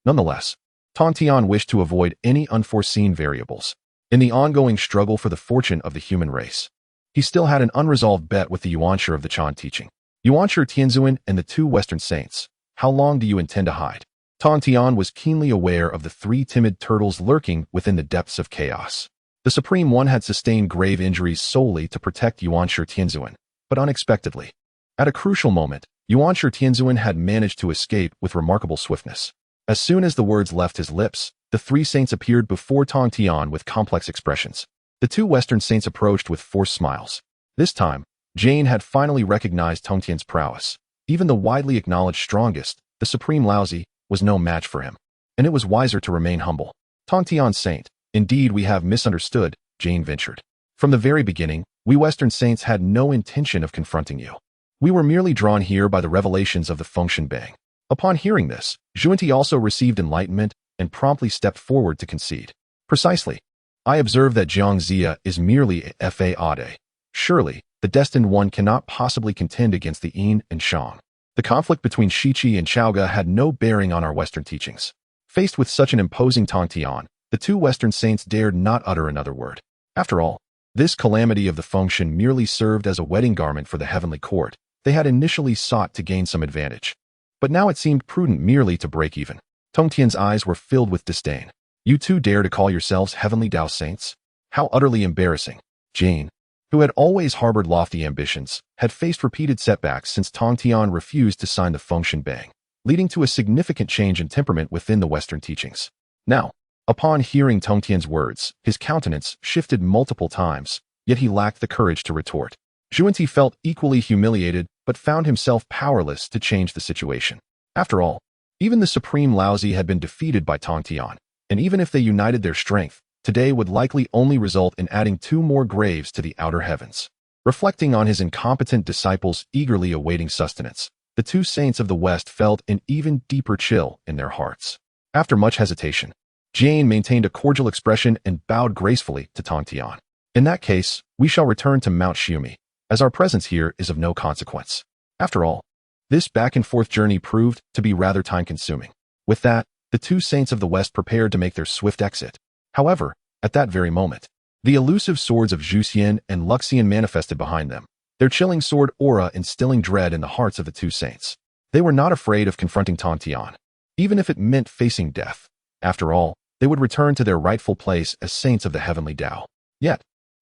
Nonetheless, Tongtian wished to avoid any unforeseen variables in the ongoing struggle for the fortune of the human race. He still had an unresolved bet with the Yuanshi of the Chan teaching. Yuanshi Tianzuan and the two Western saints. How long do you intend to hide? Tongtian was keenly aware of the three timid turtles lurking within the depths of chaos. The Supreme One had sustained grave injuries solely to protect Yuanshi Tianzuan, but unexpectedly, at a crucial moment, Yuanshi Tianzuan had managed to escape with remarkable swiftness. As soon as the words left his lips, the three saints appeared before Tongtian with complex expressions. The two Western saints approached with forced smiles. This time, Jane had finally recognized Tongtian's prowess. Even the widely acknowledged strongest, the Supreme Laozi, was no match for him, and it was wiser to remain humble. Tongtian Saint, indeed we have misunderstood, Jane ventured. From the very beginning, we Western saints had no intention of confronting you. We were merely drawn here by the revelations of the Fengshen Bang. Upon hearing this, Zhuanti also received enlightenment and promptly stepped forward to concede. Precisely. I observe that xianxia is merely a fade. Surely, the destined one cannot possibly contend against the yin and shang. The conflict between Shiqi and Chaoga had no bearing on our Western teachings. Faced with such an imposing Tongtian, the two Western saints dared not utter another word. After all, this calamity of the Fengshen merely served as a wedding garment for the heavenly court. They had initially sought to gain some advantage, but now it seemed prudent merely to break even. Tongtian's eyes were filled with disdain. You two dare to call yourselves heavenly Tao saints? How utterly embarrassing. Jane, who had always harbored lofty ambitions, had faced repeated setbacks since Tongtian refused to sign the Fengshen Bang, leading to a significant change in temperament within the Western teachings. Now, upon hearing Tongtian's words, his countenance shifted multiple times, yet he lacked the courage to retort. Zhuanti felt equally humiliated, but found himself powerless to change the situation. After all, even the Supreme Laozi had been defeated by Tongtian, and even if they united their strength, today would likely only result in adding two more graves to the outer heavens. Reflecting on his incompetent disciples eagerly awaiting sustenance, the two saints of the West felt an even deeper chill in their hearts. After much hesitation, Jane maintained a cordial expression and bowed gracefully to Tongtian. In that case, we shall return to Mount Xiumi, as our presence here is of no consequence. After all, this back-and-forth journey proved to be rather time-consuming. With that, the two saints of the West prepared to make their swift exit. However, at that very moment, the elusive swords of Zhu Xian and Luxian manifested behind them, their chilling sword aura instilling dread in the hearts of the two saints. They were not afraid of confronting Tongtian, even if it meant facing death. After all, they would return to their rightful place as saints of the heavenly Tao. Yet,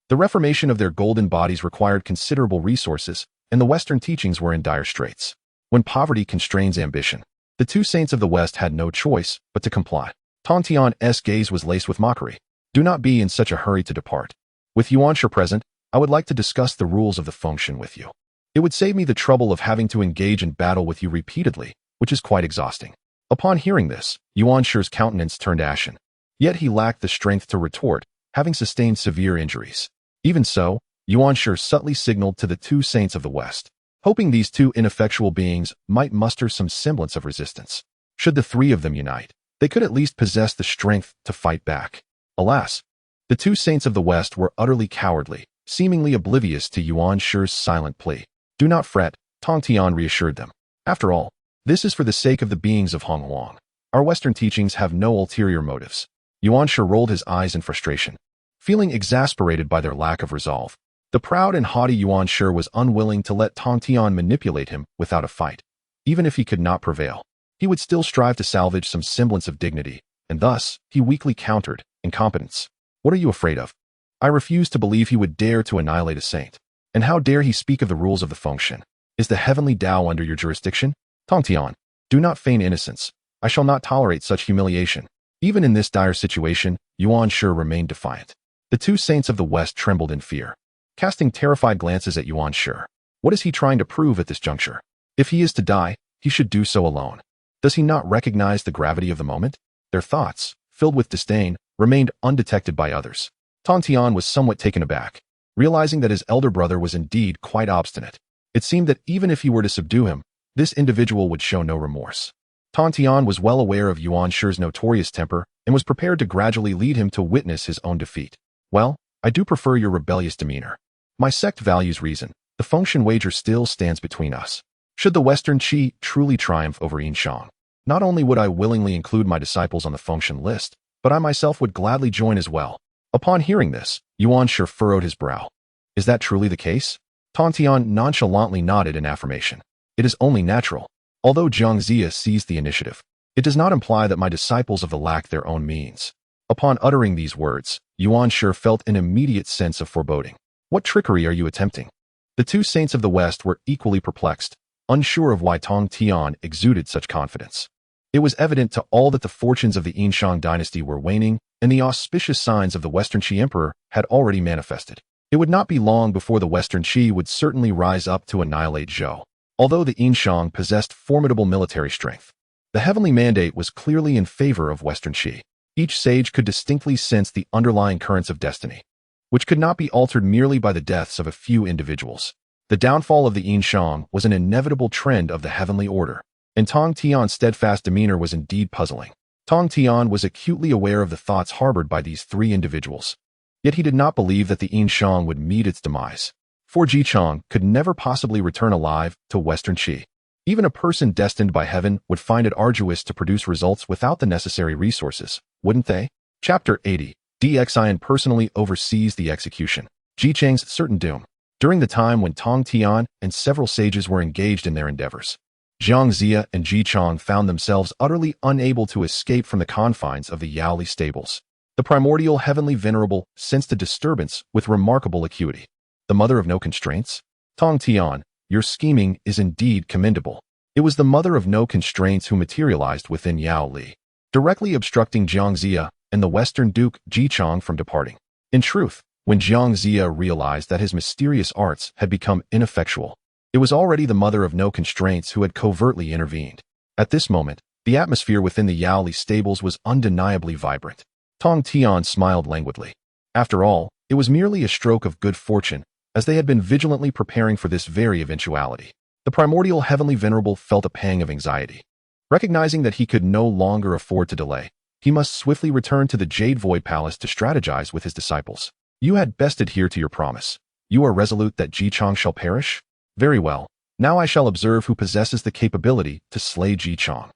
the reformation of their golden bodies required considerable resources, and the Western teachings were in dire straits. When poverty constrains ambition, the two saints of the West had no choice but to comply. Tongtian's gaze was laced with mockery. Do not be in such a hurry to depart. With Yuanshi present, I would like to discuss the rules of the Fengshen with you. It would save me the trouble of having to engage in battle with you repeatedly, which is quite exhausting. Upon hearing this, Yuanshi's countenance turned ashen. Yet he lacked the strength to retort, having sustained severe injuries. Even so, Yuanshi subtly signaled to the two saints of the West, hoping these two ineffectual beings might muster some semblance of resistance. Should the three of them unite, they could at least possess the strength to fight back. Alas, the two saints of the West were utterly cowardly, seemingly oblivious to Yuanshi's silent plea. Do not fret, Tongtian reassured them. After all, this is for the sake of the beings of Hongwang. Our Western teachings have no ulterior motives. Xianxia rolled his eyes in frustration, feeling exasperated by their lack of resolve. The proud and haughty Xianxia was unwilling to let Tongtian manipulate him without a fight. Even if he could not prevail, he would still strive to salvage some semblance of dignity, and thus, he weakly countered, incompetence. What are you afraid of? I refuse to believe he would dare to annihilate a saint. And how dare he speak of the rules of the function? Is the heavenly Tao under your jurisdiction? Tongtian, do not feign innocence. I shall not tolerate such humiliation. Even in this dire situation, Xianxia remained defiant. The two saints of the West trembled in fear, casting terrified glances at Xianxia. What is he trying to prove at this juncture? If he is to die, he should do so alone. Does he not recognize the gravity of the moment? Their thoughts, filled with disdain, remained undetected by others. Tongtian was somewhat taken aback, realizing that his elder brother was indeed quite obstinate. It seemed that even if he were to subdue him, this individual would show no remorse. Tongtian was well aware of Xianxia's notorious temper and was prepared to gradually lead him to witness his own defeat. Well, I do prefer your rebellious demeanor. My sect values reason. The function wager still stands between us. Should the Western Qi truly triumph over Yinxiang, not only would I willingly include my disciples on the function list, but I myself would gladly join as well. Upon hearing this, Xianxia furrowed his brow. Is that truly the case? Tongtian nonchalantly nodded in affirmation. It is only natural. Although xianxia seized the initiative, it does not imply that my disciples of the lack their own means. Upon uttering these words, Xianxia felt an immediate sense of foreboding. What trickery are you attempting? The two saints of the West were equally perplexed, unsure of why Tongtian exuded such confidence. It was evident to all that the fortunes of the Yinxiang dynasty were waning, and the auspicious signs of the Western Qi Emperor had already manifested. It would not be long before the Western Qi would certainly rise up to annihilate Zhou. Although the Yinxiang possessed formidable military strength, the heavenly mandate was clearly in favor of Western Qi. Each sage could distinctly sense the underlying currents of destiny, which could not be altered merely by the deaths of a few individuals. The downfall of the Yinxiang was an inevitable trend of the heavenly order, and Tongtian's steadfast demeanor was indeed puzzling. Tongtian was acutely aware of the thoughts harbored by these three individuals, yet he did not believe that the Yinxiang would meet its demise. For Jichang could never possibly return alive to Western Qi. Even a person destined by heaven would find it arduous to produce results without the necessary resources, wouldn't they? Chapter 80. Xian personally oversees the execution. Jichang's certain doom. During the time when Tongtian and several sages were engaged in their endeavors, xianxia and Jichang found themselves utterly unable to escape from the confines of the Yaoli stables. The primordial heavenly venerable sensed a disturbance with remarkable acuity. The mother of no constraints? Tongtian, your scheming is indeed commendable. It was the mother of no constraints who materialized within Yaoli, directly obstructing xianxia and the Western Duke Jichang from departing. In truth, when xianxia realized that his mysterious arts had become ineffectual, it was already the mother of no constraints who had covertly intervened. At this moment, the atmosphere within the Yaoli stables was undeniably vibrant. Tongtian smiled languidly. After all, it was merely a stroke of good fortune, as they had been vigilantly preparing for this very eventuality. The primordial heavenly venerable felt a pang of anxiety. Recognizing that he could no longer afford to delay, he must swiftly return to the Jade Void Palace to strategize with his disciples. You had best adhere to your promise. You are resolute that Jichang shall perish? Very well. Now I shall observe who possesses the capability to slay Jichang.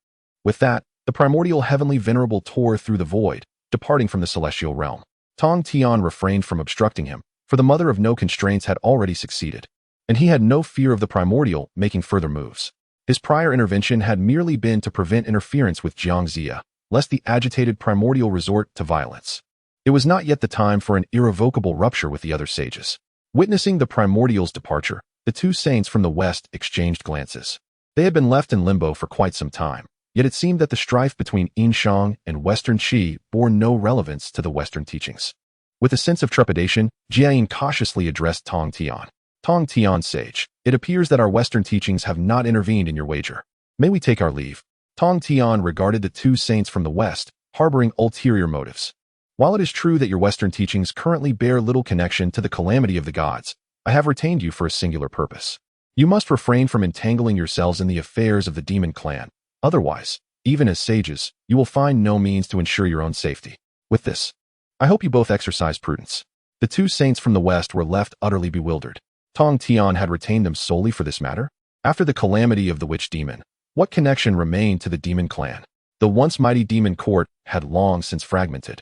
With that, the primordial heavenly venerable tore through the void, departing from the celestial realm. Tongtian refrained from obstructing him, for the mother of no constraints had already succeeded, and he had no fear of the primordial making further moves. His prior intervention had merely been to prevent interference with xianxia, lest the agitated primordial resort to violence. It was not yet the time for an irrevocable rupture with the other sages. Witnessing the primordial's departure, the two saints from the West exchanged glances. They had been left in limbo for quite some time, yet it seemed that the strife between Yinxiang and Western Qi bore no relevance to the Western teachings. With a sense of trepidation, Jiayin cautiously addressed Tongtian. Tongtian sage, it appears that our Western teachings have not intervened in your wager. May we take our leave? Tongtian regarded the two saints from the West, harboring ulterior motives. While it is true that your Western teachings currently bear little connection to the calamity of the gods, I have retained you for a singular purpose. You must refrain from entangling yourselves in the affairs of the demon clan. Otherwise, even as sages, you will find no means to ensure your own safety. With this, I hope you both exercise prudence. The two saints from the West were left utterly bewildered. Tongtian had retained them solely for this matter? After the calamity of the witch demon, what connection remained to the demon clan? The once mighty demon court had long since fragmented.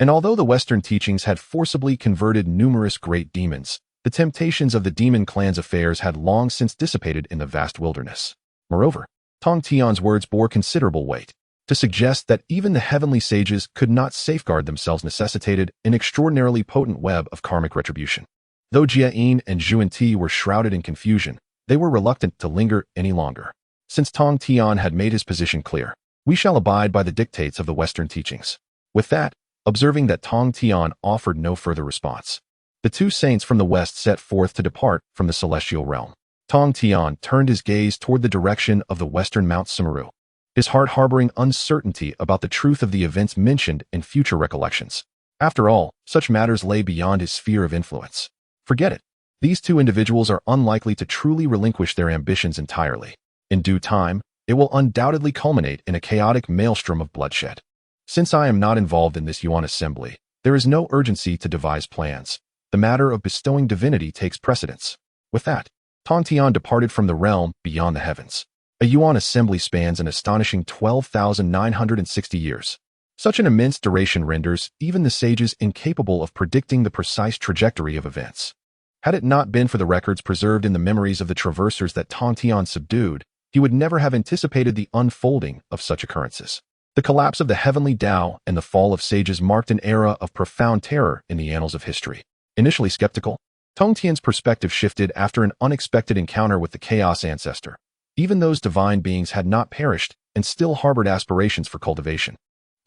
And although the Western teachings had forcibly converted numerous great demons, the temptations of the demon clan's affairs had long since dissipated in the vast wilderness. Moreover, Tongtian's words bore considerable weight. To suggest that even the heavenly sages could not safeguard themselves necessitated an extraordinarily potent web of karmic retribution. Though Jia and Zhuan were shrouded in confusion, they were reluctant to linger any longer. Since Tongtian had made his position clear, we shall abide by the dictates of the Western teachings. With that, observing that Tongtian offered no further response, the two saints from the west set forth to depart from the celestial realm. Tongtian turned his gaze toward the direction of the western Mount Sumeru, his heart harboring uncertainty about the truth of the events mentioned in future recollections. After all, such matters lay beyond his sphere of influence. Forget it. These two individuals are unlikely to truly relinquish their ambitions entirely. In due time, it will undoubtedly culminate in a chaotic maelstrom of bloodshed. Since I am not involved in this Yuan assembly, there is no urgency to devise plans. The matter of bestowing divinity takes precedence. With that, Tongtian departed from the realm beyond the heavens. A Yuan assembly spans an astonishing 12,960 years. Such an immense duration renders even the sages incapable of predicting the precise trajectory of events. Had it not been for the records preserved in the memories of the traversers that Tongtian subdued, he would never have anticipated the unfolding of such occurrences. The collapse of the heavenly Tao and the fall of sages marked an era of profound terror in the annals of history. Initially skeptical, Tongtian's perspective shifted after an unexpected encounter with the Chaos Ancestor. Even those divine beings had not perished and still harbored aspirations for cultivation,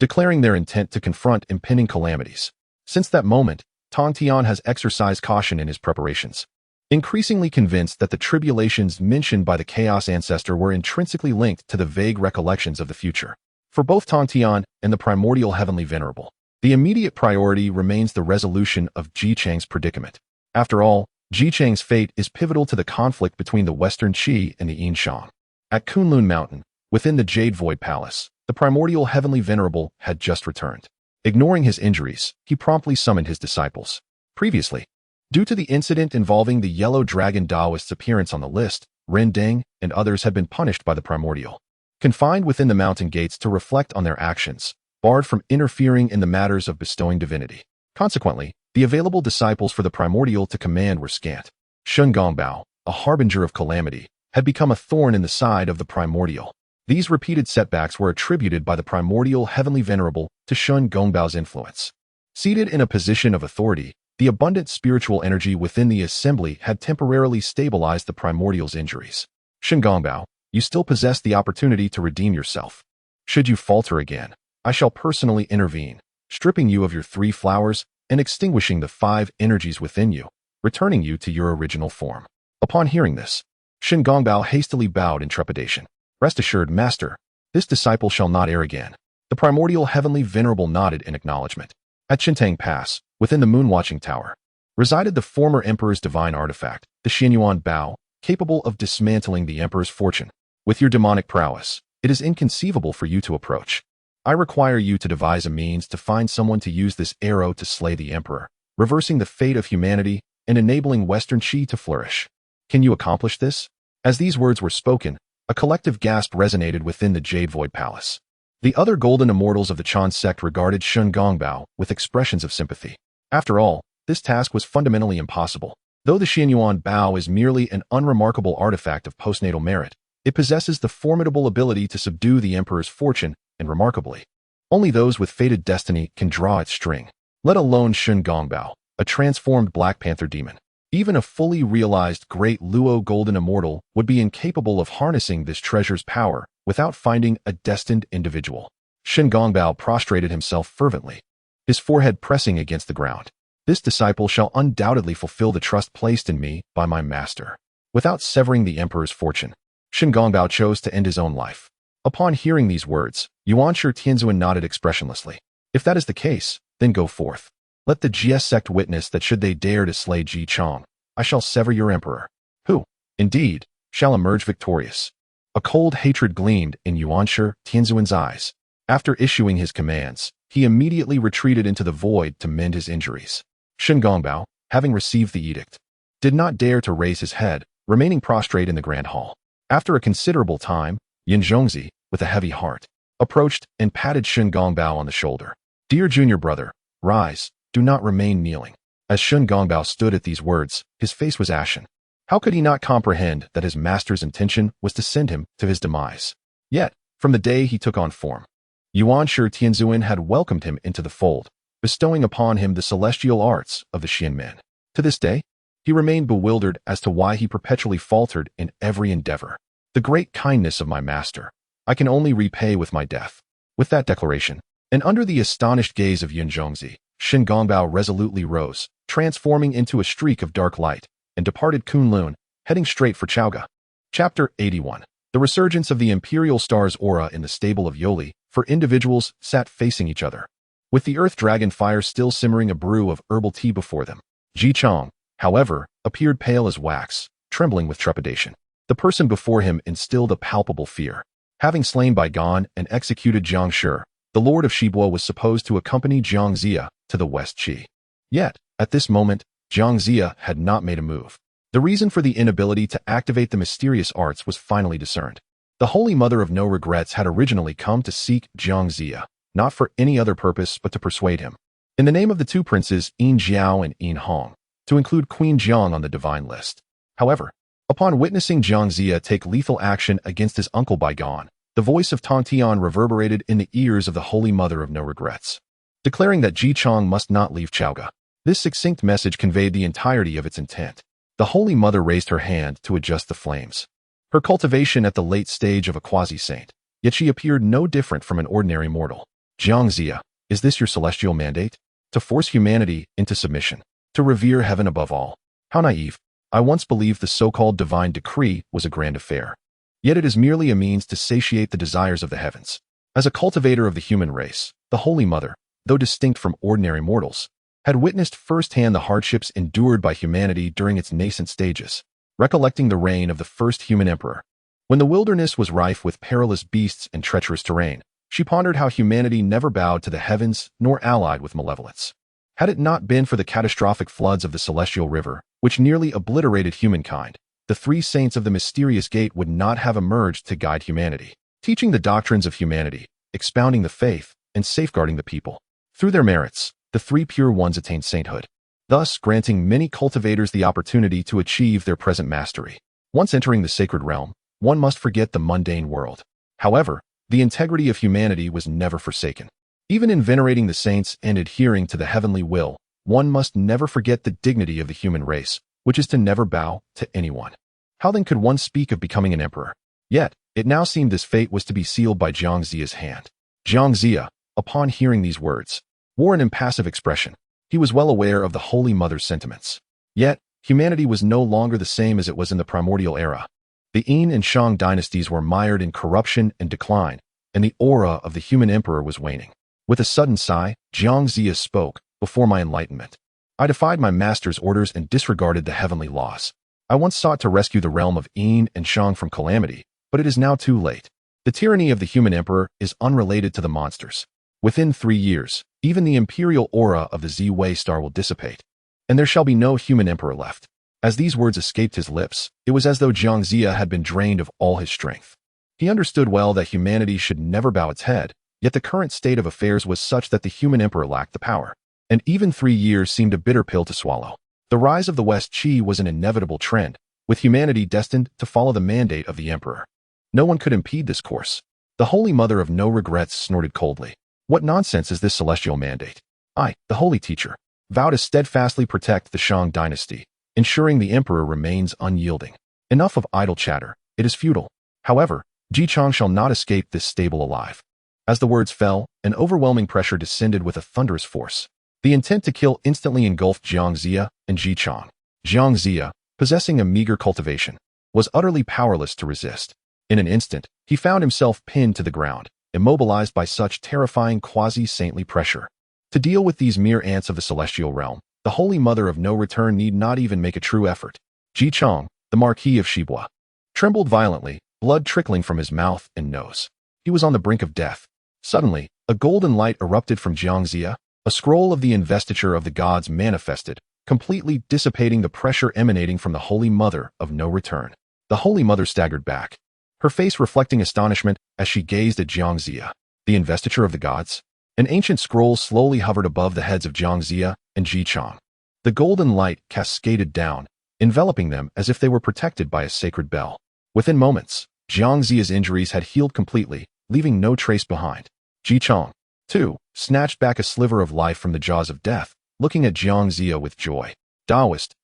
declaring their intent to confront impending calamities. Since that moment, Tongtian has exercised caution in his preparations, increasingly convinced that the tribulations mentioned by the Chaos Ancestor were intrinsically linked to the vague recollections of the future. For both Tongtian and the primordial heavenly venerable, the immediate priority remains the resolution of Jicheng's predicament. After all, Jicheng's fate is pivotal to the conflict between the Western Qi and the Yinshan. At Kunlun Mountain, within the Jade Void Palace, the primordial heavenly venerable had just returned. Ignoring his injuries, he promptly summoned his disciples. Previously, due to the incident involving the Yellow Dragon Daoist's appearance on the list, Ren Deng and others had been punished by the primordial, confined within the mountain gates to reflect on their actions, barred from interfering in the matters of bestowing divinity. Consequently, the available disciples for the primordial to command were scant. Shun Gongbao, a harbinger of calamity, had become a thorn in the side of the primordial. These repeated setbacks were attributed by the primordial heavenly venerable to Shun Gongbao's influence. Seated in a position of authority, the abundant spiritual energy within the assembly had temporarily stabilized the primordial's injuries. Shun Gongbao, you still possess the opportunity to redeem yourself. Should you falter again, I shall personally intervene, stripping you of your 3 flowers and extinguishing the 5 energies within you, returning you to your original form. Upon hearing this, Shun Gongbao hastily bowed in trepidation. Rest assured, Master, this disciple shall not err again. The primordial heavenly venerable nodded in acknowledgement. At Qintang Pass, within the Moonwatching Tower, resided the former emperor's divine artifact, the Xianyuan Bao, capable of dismantling the emperor's fortune. With your demonic prowess, it is inconceivable for you to approach. I require you to devise a means to find someone to use this arrow to slay the emperor, reversing the fate of humanity and enabling Western Qi to flourish. Can you accomplish this? As these words were spoken, a collective gasp resonated within the Jade Void Palace. The other golden immortals of the Chan sect regarded Shun Gongbao with expressions of sympathy. After all, this task was fundamentally impossible. Though the Xianyuan Bao is merely an unremarkable artifact of postnatal merit, it possesses the formidable ability to subdue the emperor's fortune, and remarkably, only those with fated destiny can draw its string, let alone Shun Gongbao, a transformed Black Panther demon. Even a fully realized great Luo golden immortal would be incapable of harnessing this treasure's power without finding a destined individual. Shun Gongbao prostrated himself fervently, his forehead pressing against the ground. This disciple shall undoubtedly fulfill the trust placed in me by my master. Without severing the emperor's fortune, Shun Gongbao chose to end his own life. Upon hearing these words, Yuanshi Tianzuan nodded expressionlessly. If that is the case, then go forth. Let the Jie sect witness that should they dare to slay Ji Chong, I shall sever your emperor, who, indeed, shall emerge victorious. A cold hatred gleamed in Yuanshi Tianzuan's eyes. After issuing his commands, he immediately retreated into the void to mend his injuries. Shun Gongbao, having received the edict, did not dare to raise his head, remaining prostrate in the grand hall. After a considerable time, Yin Zhongzi, with a heavy heart, approached and patted Shun Gongbao on the shoulder. "Dear junior brother, rise, do not remain kneeling." As Shun Gongbao stood at these words, his face was ashen. How could he not comprehend that his master's intention was to send him to his demise? Yet, from the day he took on form, Yuan Shi Tianzuan had welcomed him into the fold, bestowing upon him the celestial arts of the Xian men. To this day, he remained bewildered as to why he perpetually faltered in every endeavor. "The great kindness of my master, I can only repay with my death." With that declaration, and under the astonished gaze of Yun Zhongzi, Shun Gongbao resolutely rose, transforming into a streak of dark light, and departed Kunlun, heading straight for Chaoga. Chapter 81. The resurgence of the Imperial Star's aura in the stable of Yoli, for individuals sat facing each other, with the earth dragon fire still simmering a brew of herbal tea before them. Ji Chong, however, appeared pale as wax, trembling with trepidation. The person before him instilled a palpable fear. Having slain Bai Gan and executed Jiang Shi, the Lord of Shibua was supposed to accompany Xianxia to the West Qi. Yet, at this moment, Xianxia had not made a move. The reason for the inability to activate the mysterious arts was finally discerned. The Holy Mother of No Regrets had originally come to seek Xianxia, not for any other purpose but to persuade him, in the name of the two princes Yin Jiao and Yin Hong, to include Queen Jiang on the divine list. However, upon witnessing Xianxia take lethal action against his uncle Bai Gan, the voice of Tongtian reverberated in the ears of the Holy Mother of No Regrets, declaring that Ji Chong must not leave Chaoga. This succinct message conveyed the entirety of its intent. The Holy Mother raised her hand to adjust the flames. Her cultivation at the late stage of a quasi-saint, yet she appeared no different from an ordinary mortal. "Xianxia, is this your celestial mandate? To force humanity into submission? To revere heaven above all? How naive. I once believed the so-called divine decree was a grand affair. Yet it is merely a means to satiate the desires of the heavens." As a cultivator of the human race, the Holy Mother, though distinct from ordinary mortals, had witnessed firsthand the hardships endured by humanity during its nascent stages, recollecting the reign of the first human emperor. When the wilderness was rife with perilous beasts and treacherous terrain, she pondered how humanity never bowed to the heavens nor allied with malevolence. Had it not been for the catastrophic floods of the Celestial River, which nearly obliterated humankind, the three saints of the mysterious gate would not have emerged to guide humanity, teaching the doctrines of humanity, expounding the faith, and safeguarding the people. Through their merits, the three pure ones attained sainthood, thus granting many cultivators the opportunity to achieve their present mastery. Once entering the sacred realm, one must forget the mundane world. However, the integrity of humanity was never forsaken. Even in venerating the saints and adhering to the heavenly will, one must never forget the dignity of the human race, which is to never bow to anyone. How then could one speak of becoming an emperor? Yet, it now seemed this fate was to be sealed by Xianxia's hand. Xianxia, upon hearing these words, wore an impassive expression. He was well aware of the Holy Mother's sentiments. Yet, humanity was no longer the same as it was in the primordial era. The Yin and Shang dynasties were mired in corruption and decline, and the aura of the human emperor was waning. With a sudden sigh, Xianxia spoke, "Before my enlightenment, I defied my master's orders and disregarded the heavenly laws. I once sought to rescue the realm of Yin and Shang from calamity, but it is now too late. The tyranny of the human emperor is unrelated to the monsters. Within 3 years, even the imperial aura of the Z-Wei star will dissipate, and there shall be no human emperor left." As these words escaped his lips, it was as though Xianxia had been drained of all his strength. He understood well that humanity should never bow its head, yet the current state of affairs was such that the human emperor lacked the power. And even 3 years seemed a bitter pill to swallow. The rise of the West Qi was an inevitable trend, with humanity destined to follow the mandate of the emperor. No one could impede this course. The Holy Mother of No Regrets snorted coldly. "What nonsense is this celestial mandate? I, the holy teacher, vow to steadfastly protect the Shang dynasty, ensuring the emperor remains unyielding. Enough of idle chatter. It is futile. However, Ji Chong shall not escape this stable alive." As the words fell, an overwhelming pressure descended with a thunderous force. The intent to kill instantly engulfed Xianxia and Ji Chong. Xianxia, possessing a meager cultivation, was utterly powerless to resist. In an instant, he found himself pinned to the ground, immobilized by such terrifying quasi-saintly pressure. To deal with these mere ants of the celestial realm, the Holy Mother of No Return need not even make a true effort. Ji Chong, the Marquis of Shibua, trembled violently, blood trickling from his mouth and nose. He was on the brink of death. Suddenly, a golden light erupted from Xianxia. A scroll of the investiture of the gods manifested, completely dissipating the pressure emanating from the Holy Mother of No Return. The Holy Mother staggered back, her face reflecting astonishment as she gazed at Xianxia. The investiture of the gods? An ancient scroll slowly hovered above the heads of xianxia and Jichang. The golden light cascaded down, enveloping them as if they were protected by a sacred bell. Within moments, Jiangxia's injuries had healed completely, leaving no trace behind. Jichang, too, snatched back a sliver of life from the jaws of death, looking at Jiangxia with joy. Taoist.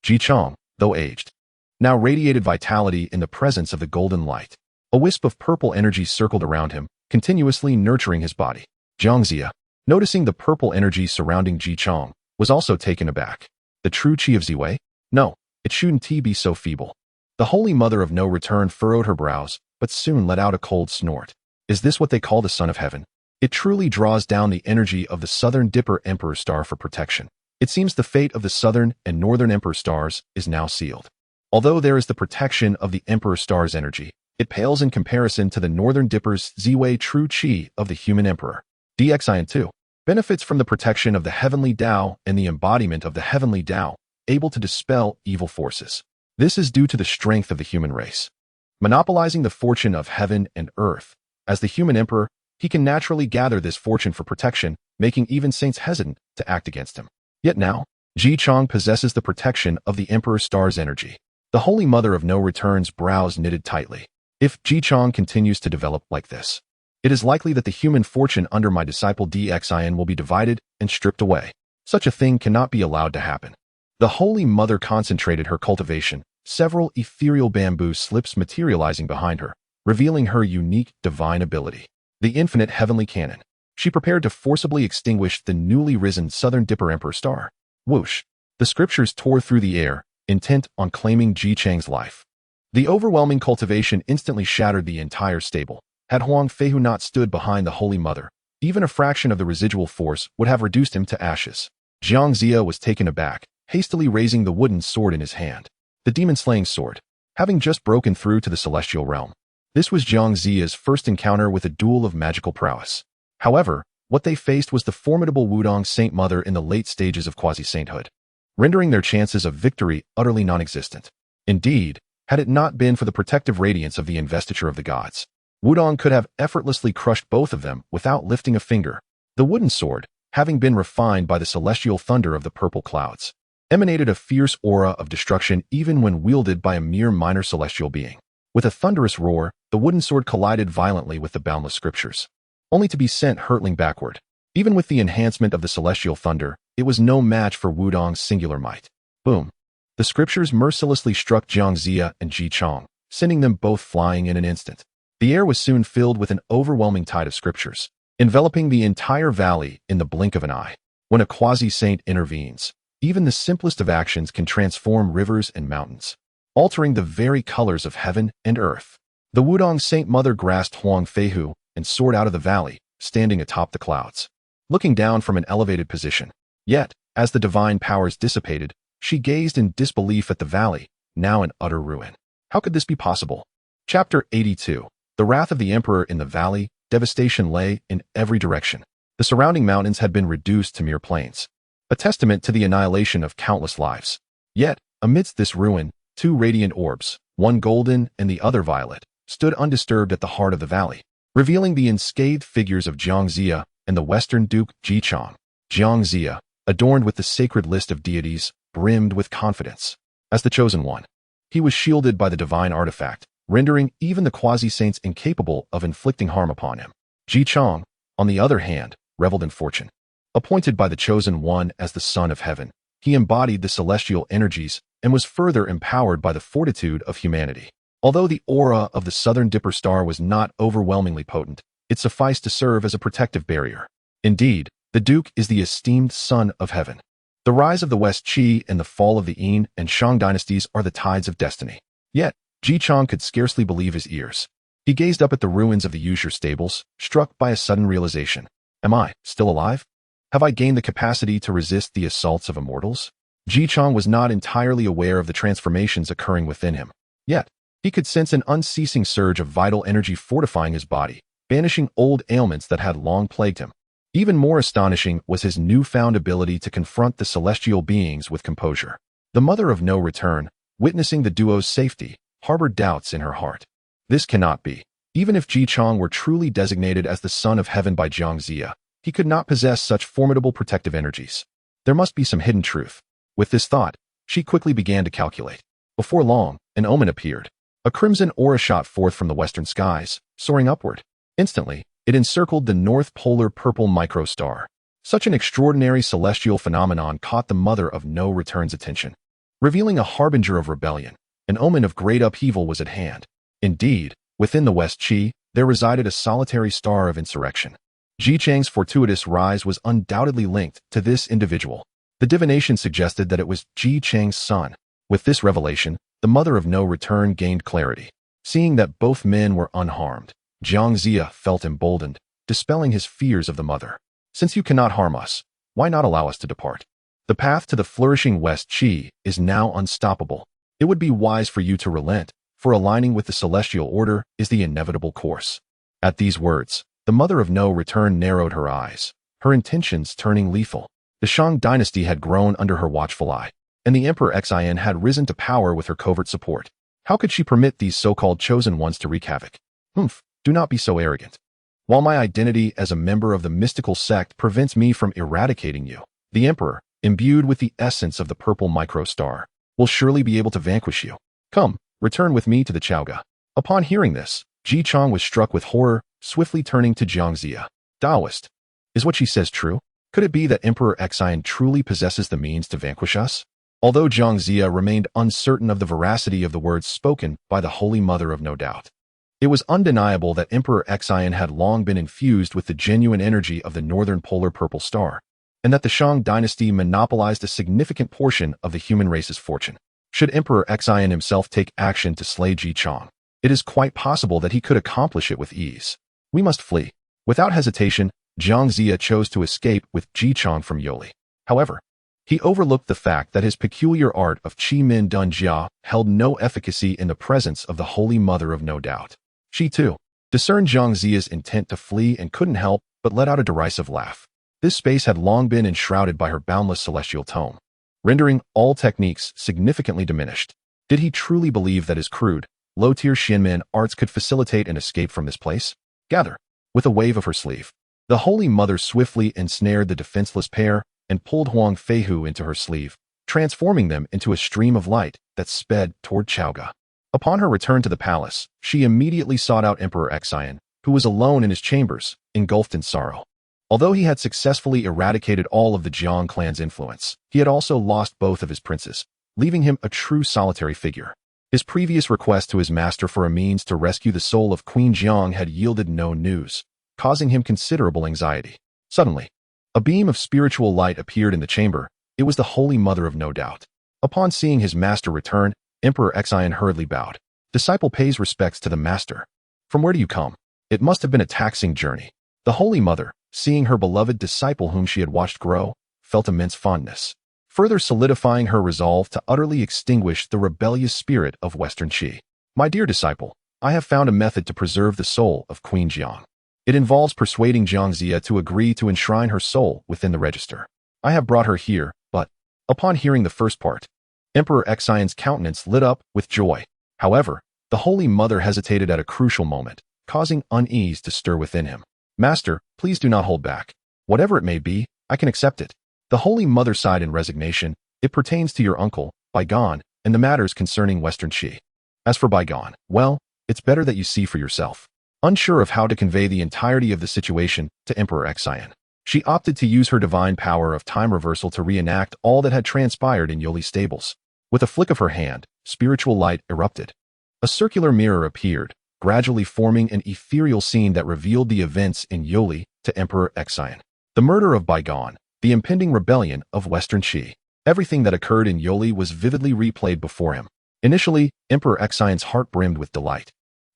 Jichang, though aged, now radiated vitality in the presence of the golden light. A wisp of purple energy circled around him, continuously nurturing his body. Jiangxia, noticing the purple energy surrounding Jichang, was also taken aback. The true chi of Ziwei? No, it shouldn't be so feeble. The Holy Mother of No Return furrowed her brows, but soon let out a cold snort. Is this what they call the Son of Heaven? It truly draws down the energy of the Southern Dipper Emperor Star for protection. It seems the fate of the Southern and Northern Emperor Stars is now sealed. Although there is the protection of the Emperor Star's energy, it pales in comparison to the Northern Dipper's Ziwei true chi of the human Emperor. Xian too benefits from the protection of the Heavenly Tao and the embodiment of the Heavenly Tao, able to dispel evil forces. This is due to the strength of the human race. Monopolizing the fortune of heaven and earth, as the human emperor, he can naturally gather this fortune for protection, making even saints hesitant to act against him. Yet now, Jichang possesses the protection of the Emperor Star's energy. The Holy Mother of No Return's brows knitted tightly. If Jichang continues to develop like this, it is likely that the human fortune under my disciple Xian will be divided and stripped away. Such a thing cannot be allowed to happen. The Holy Mother concentrated her cultivation, several ethereal bamboo slips materializing behind her, revealing her unique divine ability. The infinite heavenly canon. She prepared to forcibly extinguish the newly risen Southern Dipper Emperor Star. Whoosh! The scriptures tore through the air, intent on claiming Jichang's life. The overwhelming cultivation instantly shattered the entire stable. Had Huang Feihu not stood behind the Holy Mother, even a fraction of the residual force would have reduced him to ashes. Jiangxia was taken aback, hastily raising the wooden sword in his hand. The demon-slaying sword, having just broken through to the celestial realm. This was Jiangxia's first encounter with a duel of magical prowess. However, what they faced was the formidable Wudong Saint Mother in the late stages of quasi-sainthood, rendering their chances of victory utterly non-existent. Indeed, had it not been for the protective radiance of the investiture of the gods, Wudong could have effortlessly crushed both of them without lifting a finger. The wooden sword, having been refined by the celestial thunder of the purple clouds, emanated a fierce aura of destruction even when wielded by a mere minor celestial being. With a thunderous roar, the wooden sword collided violently with the boundless scriptures, only to be sent hurtling backward. Even with the enhancement of the celestial thunder, it was no match for Wudong's singular might. Boom! The scriptures mercilessly struck Jiangxia and Jichang, sending them both flying in an instant. The air was soon filled with an overwhelming tide of scriptures, enveloping the entire valley in the blink of an eye. When a quasi-saint intervenes, even the simplest of actions can transform rivers and mountains, altering the very colors of heaven and earth. The Wudong Saint Mother grasped Huang Feihu and soared out of the valley, standing atop the clouds, looking down from an elevated position. Yet, as the divine powers dissipated, she gazed in disbelief at the valley, now in utter ruin. How could this be possible? Chapter 82. The Wrath of the Emperor in the Valley. Devastation lay in every direction. The surrounding mountains had been reduced to mere plains, a testament to the annihilation of countless lives. Yet, amidst this ruin, two radiant orbs, one golden and the other violet, stood undisturbed at the heart of the valley, revealing the unscathed figures of Jiangxia and the Western Duke Jichang. Jiangxia, adorned with the sacred list of deities, brimmed with confidence. As the chosen one, he was shielded by the divine artifact, rendering even the quasi-saints incapable of inflicting harm upon him. Jichang, on the other hand, reveled in fortune. Appointed by the chosen one as the Son of Heaven, he embodied the celestial energies and was further empowered by the fortitude of humanity. Although the aura of the Southern Dipper Star was not overwhelmingly potent, it sufficed to serve as a protective barrier. Indeed, the Duke is the esteemed Son of Heaven. The rise of the West Qi and the fall of the Yin and Shang dynasties are the tides of destiny. Yet, Jichang could scarcely believe his ears. He gazed up at the ruins of the Yuzhur stables, struck by a sudden realization. Am I still alive? Have I gained the capacity to resist the assaults of immortals? Jichang was not entirely aware of the transformations occurring within him. Yet, he could sense an unceasing surge of vital energy fortifying his body, banishing old ailments that had long plagued him. Even more astonishing was his newfound ability to confront the celestial beings with composure. The Mother of No Return, witnessing the duo's safety, harbored doubts in her heart. This cannot be. Even if Ji Chang were truly designated as the son of heaven by xianxia, he could not possess such formidable protective energies. There must be some hidden truth. With this thought, she quickly began to calculate. Before long, an omen appeared. A crimson aura shot forth from the western skies, soaring upward. Instantly, it encircled the North Polar Purple microstar. Such an extraordinary celestial phenomenon caught the Mother of No Return's attention. Revealing a harbinger of rebellion, an omen of great upheaval was at hand. Indeed, within the West Qi, there resided a solitary star of insurrection. Ji Chang's fortuitous rise was undoubtedly linked to this individual. The divination suggested that it was Ji Chang's son. With this revelation, the Mother of No Return gained clarity. Seeing that both men were unharmed, xianxia felt emboldened, dispelling his fears of the mother. Since you cannot harm us, why not allow us to depart? The path to the flourishing West Qi is now unstoppable. It would be wise for you to relent, for aligning with the celestial order is the inevitable course. At these words, the Mother of No Return narrowed her eyes, her intentions turning lethal. The Shang dynasty had grown under her watchful eye, and the Emperor Xian had risen to power with her covert support. How could she permit these so-called chosen ones to wreak havoc? Do not be so arrogant. While my identity as a member of the mystical sect prevents me from eradicating you, the Emperor, imbued with the essence of the purple microstar, will surely be able to vanquish you. Come, return with me to the Chaoga. Upon hearing this, Ji Chang was struck with horror, swiftly turning to xianxia. Taoist. Is what she says true? Could it be that Emperor Xian truly possesses the means to vanquish us? Although xianxia remained uncertain of the veracity of the words spoken by the Holy Mother of No Doubt, it was undeniable that Emperor Xian had long been infused with the genuine energy of the northern polar purple star, and that the Shang dynasty monopolized a significant portion of the human race's fortune. Should Emperor Xian himself take action to slay Ji Chang, it is quite possible that he could accomplish it with ease. We must flee. Without hesitation, xianxia chose to escape with Ji Chang from Yoli. However, he overlooked the fact that his peculiar art of Qi Min Dun Jia held no efficacy in the presence of the Holy Mother of No Doubt. She, too, discerned xianxia's intent to flee and couldn't help but let out a derisive laugh. This space had long been enshrouded by her boundless celestial tome, rendering all techniques significantly diminished. Did he truly believe that his crude, low-tier Xianmen arts could facilitate an escape from this place? Gather. With a wave of her sleeve, the Holy Mother swiftly ensnared the defenseless pair and pulled Huang Feihu into her sleeve, transforming them into a stream of light that sped toward Chaoga. Upon her return to the palace, she immediately sought out Emperor Xian, who was alone in his chambers, engulfed in sorrow. Although he had successfully eradicated all of the Jiang clan's influence, he had also lost both of his princes, leaving him a true solitary figure. His previous request to his master for a means to rescue the soul of Queen Jiang had yielded no news, causing him considerable anxiety. Suddenly, a beam of spiritual light appeared in the chamber. It was the Holy Mother of No Doubt. Upon seeing his master return, Emperor Xian hurriedly bowed. Disciple pays respects to the master. From where do you come? It must have been a taxing journey. The Holy Mother, seeing her beloved disciple whom she had watched grow, felt immense fondness, further solidifying her resolve to utterly extinguish the rebellious spirit of Western Qi. My dear disciple, I have found a method to preserve the soul of Queen Jiang. It involves persuading xianxia to agree to enshrine her soul within the register. I have brought her here, but, upon hearing the first part, Emperor Xian's countenance lit up with joy. However, the Holy Mother hesitated at a crucial moment, causing unease to stir within him. Master, please do not hold back. Whatever it may be, I can accept it. The Holy Mother sighed in resignation. It pertains to your uncle, Bygone, and the matters concerning Western Qi. As for Bygone, well, it's better that you see for yourself. Unsure of how to convey the entirety of the situation to Emperor Xian, she opted to use her divine power of time reversal to reenact all that had transpired in Yoli's stables. With a flick of her hand, spiritual light erupted. A circular mirror appeared, gradually forming an ethereal scene that revealed the events in Yoli to Emperor Xian. The murder of Bygone, the impending rebellion of Western Qi. Everything that occurred in Yoli was vividly replayed before him. Initially, Emperor Xian's heart brimmed with delight.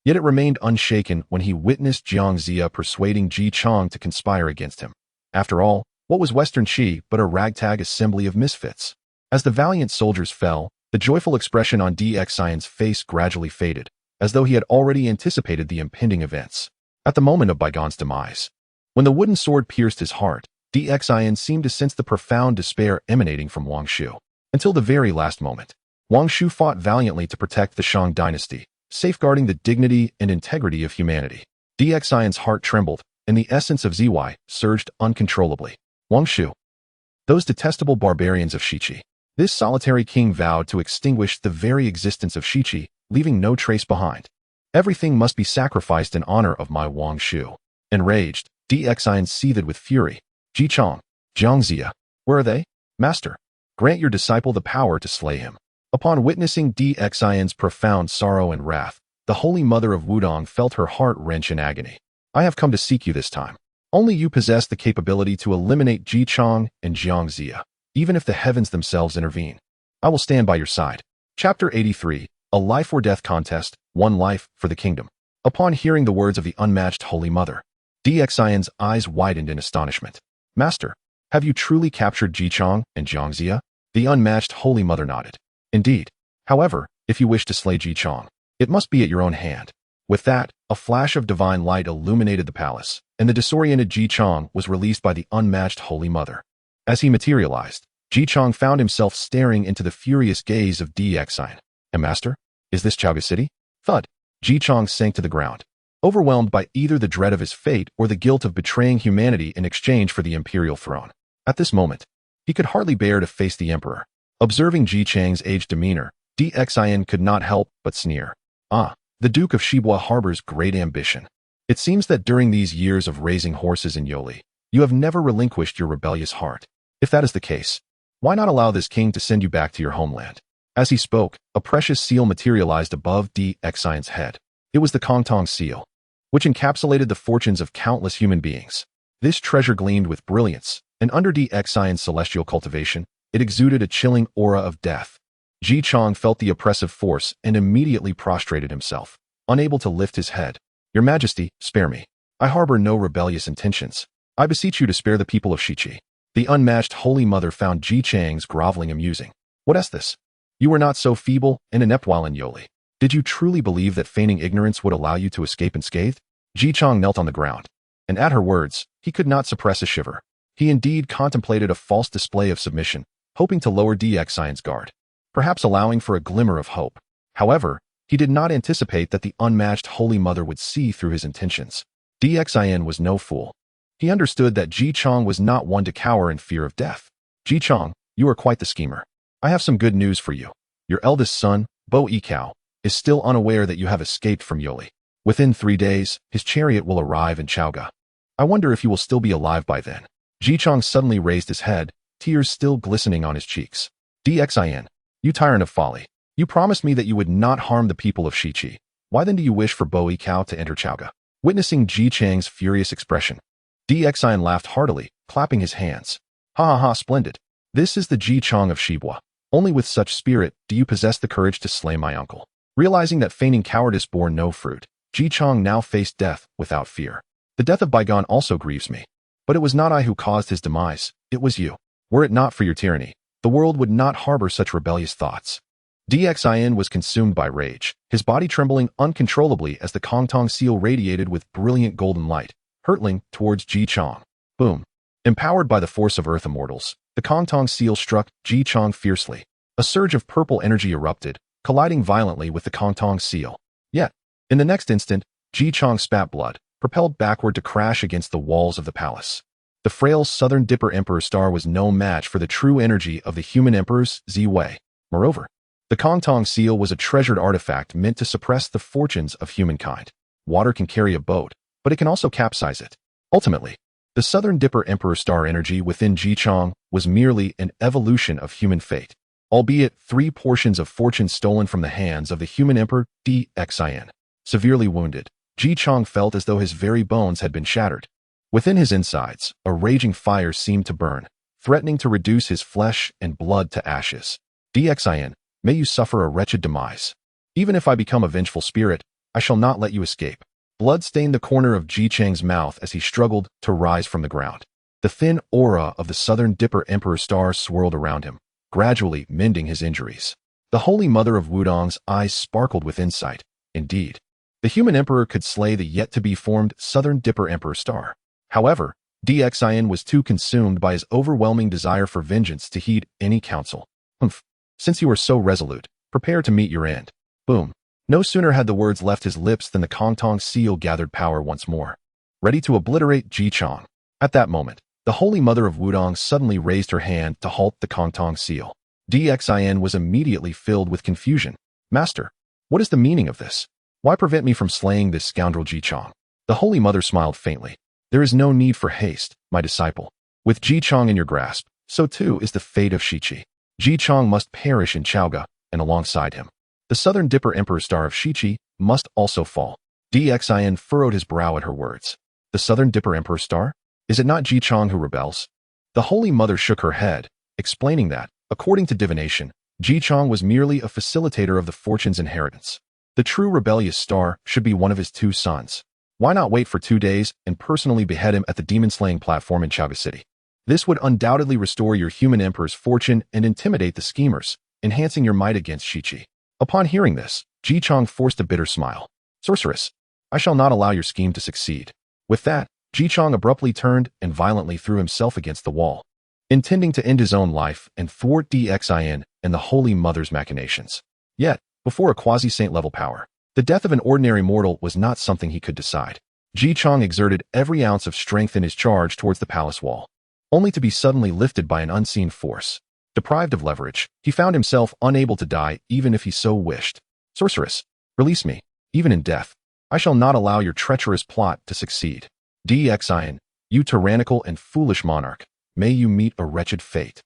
Yet it remained unshaken when he witnessed xianxia persuading Ji Chang to conspire against him. After all, what was Western Qi but a ragtag assembly of misfits? As the valiant soldiers fell, the joyful expression on Xian's face gradually faded, as though he had already anticipated the impending events. At the moment of Bygone's demise, when the wooden sword pierced his heart, Xian seemed to sense the profound despair emanating from Wang Shu. Until the very last moment, Wang Shu fought valiantly to protect the Shang dynasty, safeguarding the dignity and integrity of humanity. Xian's heart trembled, and the essence of Zy surged uncontrollably. Wang Shu. Those detestable barbarians of Shiqi. This solitary king vowed to extinguish the very existence of Shiqi, leaving no trace behind. Everything must be sacrificed in honor of my Wang Shu. Enraged, Xian seethed with fury. Jichong, xianxia, where are they? Master, grant your disciple the power to slay him. Upon witnessing Xian's profound sorrow and wrath, the Holy Mother of Wudong felt her heart wrench in agony. I have come to seek you this time. Only you possess the capability to eliminate Jichong and xianxia, even if the heavens themselves intervene. I will stand by your side. Chapter 83, A Life or Death Contest, One Life for the Kingdom. Upon hearing the words of the unmatched Holy Mother, Xian's eyes widened in astonishment. Master, have you truly captured Jichong and xianxia? The unmatched Holy Mother nodded. Indeed. However, if you wish to slay Jichong, it must be at your own hand. With that, a flash of divine light illuminated the palace, and the disoriented Jichong was released by the unmatched Holy Mother. As he materialized, Jichong found himself staring into the furious gaze of Xian. And Master, is this Chaoga City? Thud. Jichong sank to the ground, overwhelmed by either the dread of his fate or the guilt of betraying humanity in exchange for the imperial throne. At this moment, he could hardly bear to face the emperor. Observing Jichang's aged demeanor, Xian could not help but sneer. Ah, the Duke of Shibua harbors great ambition. It seems that during these years of raising horses in Yoli, you have never relinquished your rebellious heart. If that is the case, why not allow this king to send you back to your homeland? As he spoke, a precious seal materialized above Xian's head. It was the Tongtian seal, which encapsulated the fortunes of countless human beings. This treasure gleamed with brilliance, and under Xian's celestial cultivation, it exuded a chilling aura of death. Jichong felt the oppressive force and immediately prostrated himself, unable to lift his head. Your Majesty, spare me. I harbor no rebellious intentions. I beseech you to spare the people of Shiqi. The unmatched Holy Mother found Jichang's groveling amusing. What is this? You were not so feeble and inept while in Yoli. Did you truly believe that feigning ignorance would allow you to escape unscathed? Jichong knelt on the ground, and at her words, he could not suppress a shiver. He indeed contemplated a false display of submission, hoping to lower Xian's guard, perhaps allowing for a glimmer of hope. However, he did not anticipate that the unmatched Holy Mother would see through his intentions. Xian was no fool. He understood that Jichong was not one to cower in fear of death. Jichong, you are quite the schemer. I have some good news for you. Your eldest son, Bo Yikao, is still unaware that you have escaped from Yoli. Within 3 days, his chariot will arrive in Chaoga. I wonder if you will still be alive by then. Jichong suddenly raised his head, tears still glistening on his cheeks. Xian, you tyrant of folly. You promised me that you would not harm the people of Shiqi. Why then do you wish for Bo Yikao to enter Chaoga? Witnessing Jichang's furious expression, Xian laughed heartily, clapping his hands. Ha ha ha, splendid. This is the Jichong of Shibua. Only with such spirit do you possess the courage to slay my uncle. Realizing that feigning cowardice bore no fruit, Jichong now faced death without fear. The death of Baigon also grieves me. But it was not I who caused his demise, it was you. Were it not for your tyranny, the world would not harbor such rebellious thoughts. Xian was consumed by rage, his body trembling uncontrollably as the Tongtian seal radiated with brilliant golden light, hurtling towards Jichong. Boom. Empowered by the force of Earth Immortals, the Tongtian seal struck Jichong fiercely. A surge of purple energy erupted, colliding violently with the Tongtian seal. Yet, in the next instant, Jichong spat blood, propelled backward to crash against the walls of the palace. The frail Southern Dipper Emperor star was no match for the true energy of the human emperors, Ziwei. Moreover, the Tongtian seal was a treasured artifact meant to suppress the fortunes of humankind. Water can carry a boat, but it can also capsize it. Ultimately, the Southern Dipper Emperor star energy within Jichong was merely an evolution of human fate, albeit 3 portions of fortune stolen from the hands of the human emperor, Xian. Severely wounded, Jichong felt as though his very bones had been shattered. Within his insides, a raging fire seemed to burn, threatening to reduce his flesh and blood to ashes. Xian, may you suffer a wretched demise. Even if I become a vengeful spirit, I shall not let you escape. Blood stained the corner of Jichang's mouth as he struggled to rise from the ground. The thin aura of the Southern Dipper Emperor star swirled around him, gradually mending his injuries. The Holy Mother of Wudong's eyes sparkled with insight. Indeed, the human emperor could slay the yet-to-be-formed Southern Dipper Emperor star. However, Xian was too consumed by his overwhelming desire for vengeance to heed any counsel. Since you are so resolute, prepare to meet your end. Boom. No sooner had the words left his lips than the Kongtong seal gathered power once more, ready to obliterate Jichang. At that moment, the Holy Mother of Wudong suddenly raised her hand to halt the Kongtong seal. Dxin was immediately filled with confusion. Master, what is the meaning of this? Why prevent me from slaying this scoundrel Jichang? The Holy Mother smiled faintly. There is no need for haste, my disciple. With Jichang in your grasp, so too is the fate of Shiqi. Jichang must perish in Chaoga, and alongside him, the Southern Dipper Emperor Star of Shiqi must also fall. Dxin furrowed his brow at her words. The Southern Dipper Emperor Star? Is it not Jichang who rebels? The Holy Mother shook her head, explaining that, according to divination, Jichang was merely a facilitator of the fortune's inheritance. The true rebellious star should be one of his two sons. Why not wait for 2 days and personally behead him at the demon-slaying platform in Chaoga City? This would undoubtedly restore your human emperor's fortune and intimidate the schemers, enhancing your might against Shiqi. Upon hearing this, Jichang forced a bitter smile. Sorceress, I shall not allow your scheme to succeed. With that, Jichang abruptly turned and violently threw himself against the wall, intending to end his own life and thwart Dxin and the Holy Mother's machinations. Yet, before a quasi-saint level power, the death of an ordinary mortal was not something he could decide. Jichang exerted every ounce of strength in his charge towards the palace wall, only to be suddenly lifted by an unseen force. Deprived of leverage, he found himself unable to die even if he so wished. Sorceress, release me. Even in death, I shall not allow your treacherous plot to succeed. Dxin, you tyrannical and foolish monarch, may you meet a wretched fate.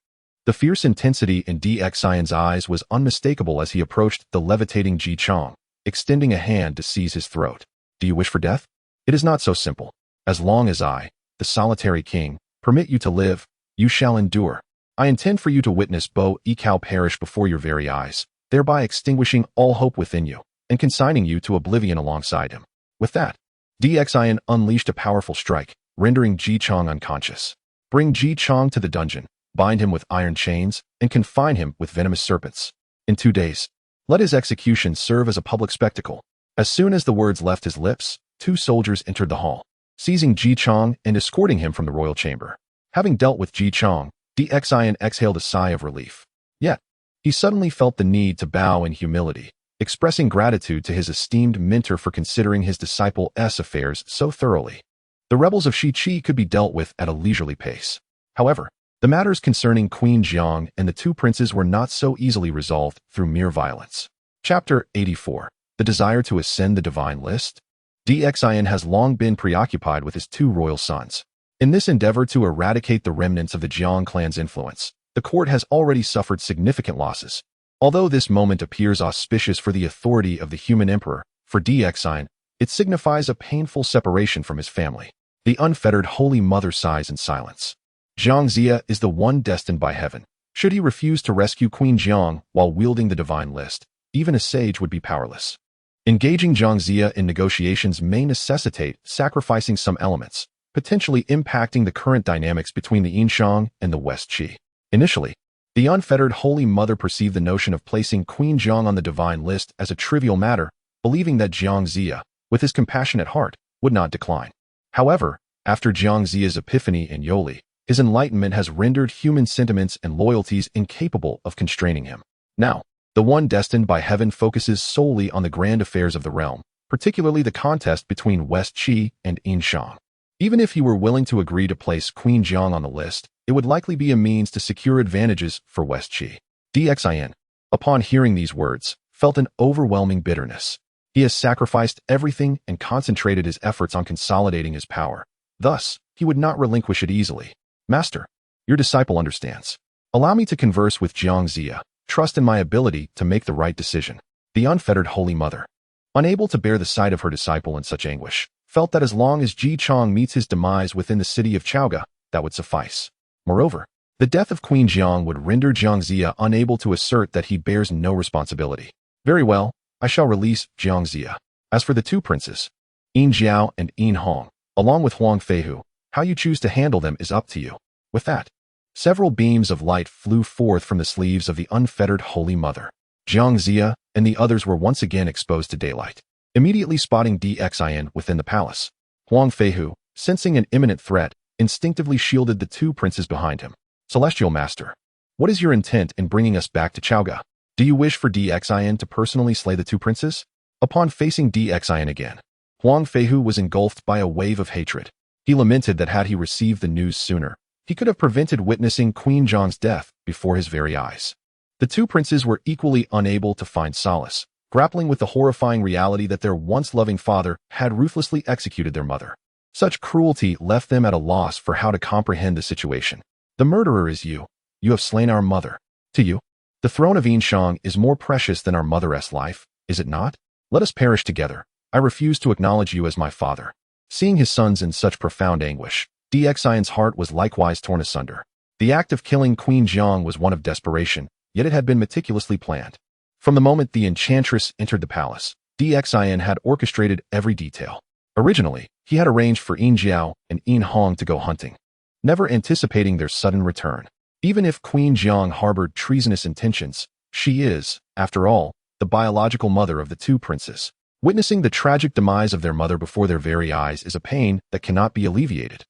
The fierce intensity in Dxin's eyes was unmistakable as he approached the levitating Jichang, extending a hand to seize his throat. Do you wish for death? It is not so simple. As long as I, the solitary king, permit you to live, you shall endure. I intend for you to witness Bo Ikao perish before your very eyes, thereby extinguishing all hope within you, and consigning you to oblivion alongside him. With that, Dxin unleashed a powerful strike, rendering Jichang unconscious. Bring Jichang to the dungeon, bind him with iron chains, and confine him with venomous serpents. In 2 days, let his execution serve as a public spectacle. As soon as the words left his lips, 2 soldiers entered the hall, seizing Jichang and escorting him from the royal chamber. Having dealt with Jichang, Dxin exhaled a sigh of relief. Yet, he suddenly felt the need to bow in humility, expressing gratitude to his esteemed mentor for considering his disciple's affairs so thoroughly. The rebels of Shiqi could be dealt with at a leisurely pace. However, the matters concerning Queen Jiang and the 2 princes were not so easily resolved through mere violence. Chapter 84. The Desire to Ascend the Divine List. Dxin has long been preoccupied with his 2 royal sons. In this endeavor to eradicate the remnants of the Jiang clan's influence, the court has already suffered significant losses. Although this moment appears auspicious for the authority of the human emperor, for Dxin, it signifies a painful separation from his family. The unfettered Holy Mother sighs in silence. Xianxia is the one destined by heaven. Should he refuse to rescue Queen Jiang while wielding the divine list, even a sage would be powerless. Engaging Xianxia in negotiations may necessitate sacrificing some elements, potentially impacting the current dynamics between the Yinshang and the West Qi. Initially, the unfettered Holy Mother perceived the notion of placing Queen Jiang on the divine list as a trivial matter, believing that Xianxia, with his compassionate heart, would not decline. However, after Xianxia's epiphany in Yoli, his enlightenment has rendered human sentiments and loyalties incapable of constraining him. Now, the one destined by heaven focuses solely on the grand affairs of the realm, particularly the contest between West Qi and Yinshang. Even if he were willing to agree to place Queen Jiang on the list, it would likely be a means to secure advantages for West Qi. Dxin, upon hearing these words, felt an overwhelming bitterness. He has sacrificed everything and concentrated his efforts on consolidating his power. Thus, he would not relinquish it easily. Master, your disciple understands. Allow me to converse with Xianxia. Trust in my ability to make the right decision. The unfettered Holy Mother, unable to bear the sight of her disciple in such anguish, felt that as long as Jichang meets his demise within the city of Chaoga, that would suffice. Moreover, the death of Queen Jiang would render Xianxia unable to assert that he bears no responsibility. Very well, I shall release Xianxia. As for the 2 princes, Yin Jiao and Yin Hong, along with Huang Feihu, how you choose to handle them is up to you. With that, several beams of light flew forth from the sleeves of the unfettered Holy Mother. Xianxia and the others were once again exposed to daylight. Immediately spotting Dxin within the palace, Huang Feihu, sensing an imminent threat, instinctively shielded the 2 princes behind him. Celestial Master, what is your intent in bringing us back to Chaoga? Do you wish for Dxin to personally slay the 2 princes? Upon facing Dxian again, Huang Feihu was engulfed by a wave of hatred. He lamented that had he received the news sooner, he could have prevented witnessing Queen Zhang's death before his very eyes. The two princes were equally unable to find solace, grappling with the horrifying reality that their once loving father had ruthlessly executed their mother. Such cruelty left them at a loss for how to comprehend the situation. The murderer is you. You have slain our mother. To you, the throne of Yinshang is more precious than our mother's life, is it not? Let us perish together. I refuse to acknowledge you as my father. Seeing his sons in such profound anguish, Dxian's heart was likewise torn asunder. The act of killing Queen Zhang was one of desperation, yet it had been meticulously planned. From the moment the enchantress entered the palace, Dxian had orchestrated every detail. Originally, he had arranged for Yin Jiao and Yin Hong to go hunting, never anticipating their sudden return. Even if Queen Zhang harbored treasonous intentions, she is, after all, the biological mother of the two princes. Witnessing the tragic demise of their mother before their very eyes is a pain that cannot be alleviated.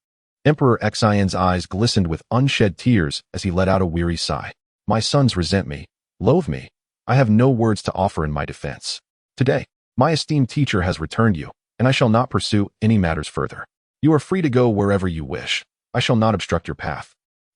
Emperor Xian's eyes glistened with unshed tears as he let out a weary sigh. My sons resent me, loathe me. I have no words to offer in my defense. Today, my esteemed teacher has returned you, and I shall not pursue any matters further. You are free to go wherever you wish. I shall not obstruct your path.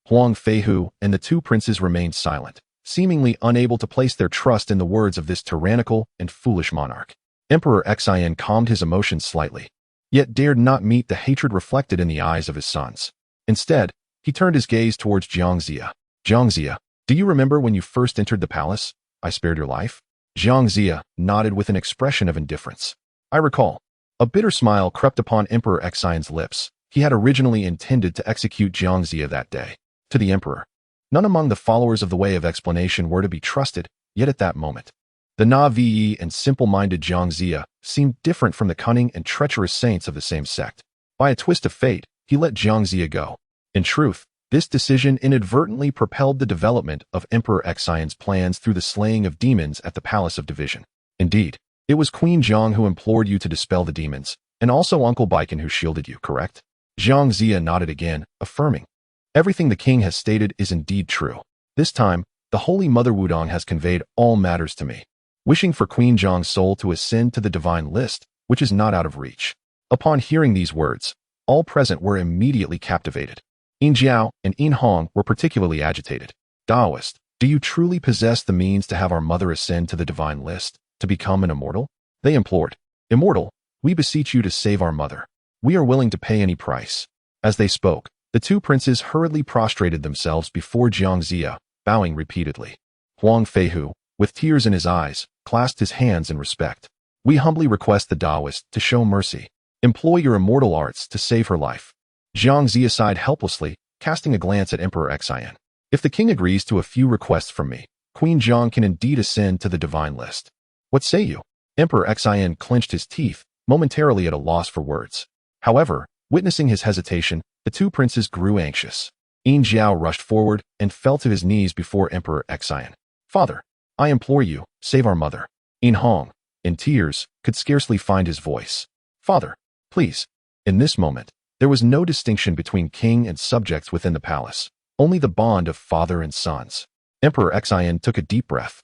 Huang Feihu and the two princes remained silent, seemingly unable to place their trust in the words of this tyrannical and foolish monarch. Emperor Xian calmed his emotions slightly, yet dared not meet the hatred reflected in the eyes of his sons. Instead, he turned his gaze towards xianxia. Xianxia, do you remember when you first entered the palace? I spared your life? Xianxia nodded with an expression of indifference. I recall. A bitter smile crept upon Emperor Xian's lips. He had originally intended to execute Xianxia that day. To the emperor, none among the followers of the way of explanation were to be trusted, yet at that moment, the naive and simple-minded Xianxia seemed different from the cunning and treacherous saints of the same sect. By a twist of fate, he let Xianxia go. In truth, this decision inadvertently propelled the development of Emperor Xian's plans through the slaying of demons at the Palace of Division. Indeed, it was Queen Zhang who implored you to dispel the demons, and also Uncle Baiken who shielded you, correct? Xianxia nodded again, affirming. Everything the king has stated is indeed true. This time, the Holy Mother Wudong has conveyed all matters to me, wishing for Queen Zhang's soul to ascend to the divine list, which is not out of reach. Upon hearing these words, all present were immediately captivated. Yin Jiao and Yin Hong were particularly agitated. Taoist, do you truly possess the means to have our mother ascend to the divine list, to become an immortal? They implored. Immortal, we beseech you to save our mother. We are willing to pay any price. As they spoke, the two princes hurriedly prostrated themselves before Xianxia, bowing repeatedly. Huang Feihu, with tears in his eyes, clasped his hands in respect. We humbly request the Taoist to show mercy. Employ your immortal arts to save her life. Xianxia sighed helplessly, casting a glance at Emperor Xian. If the king agrees to a few requests from me, Queen Zhang can indeed ascend to the divine list. What say you? Emperor Xian clenched his teeth, momentarily at a loss for words. However, witnessing his hesitation, the two princes grew anxious. Yin Jiao rushed forward and fell to his knees before Emperor Xian. Father, I implore you, save our mother. Yin Hong, in tears, could scarcely find his voice. Father, please. In this moment, there was no distinction between king and subjects within the palace, only the bond of father and sons. Emperor Xian took a deep breath,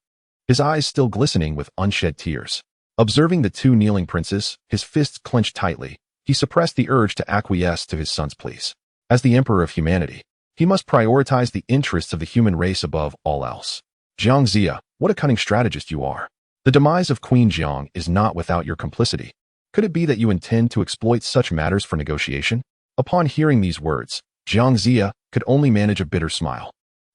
his eyes still glistening with unshed tears. Observing the two kneeling princes, his fists clenched tightly, he suppressed the urge to acquiesce to his son's pleas. As the emperor of humanity, he must prioritize the interests of the human race above all else. Xianxia, what a cunning strategist you are. The demise of Queen Zhang is not without your complicity. Could it be that you intend to exploit such matters for negotiation? Upon hearing these words, Xianxia could only manage a bitter smile.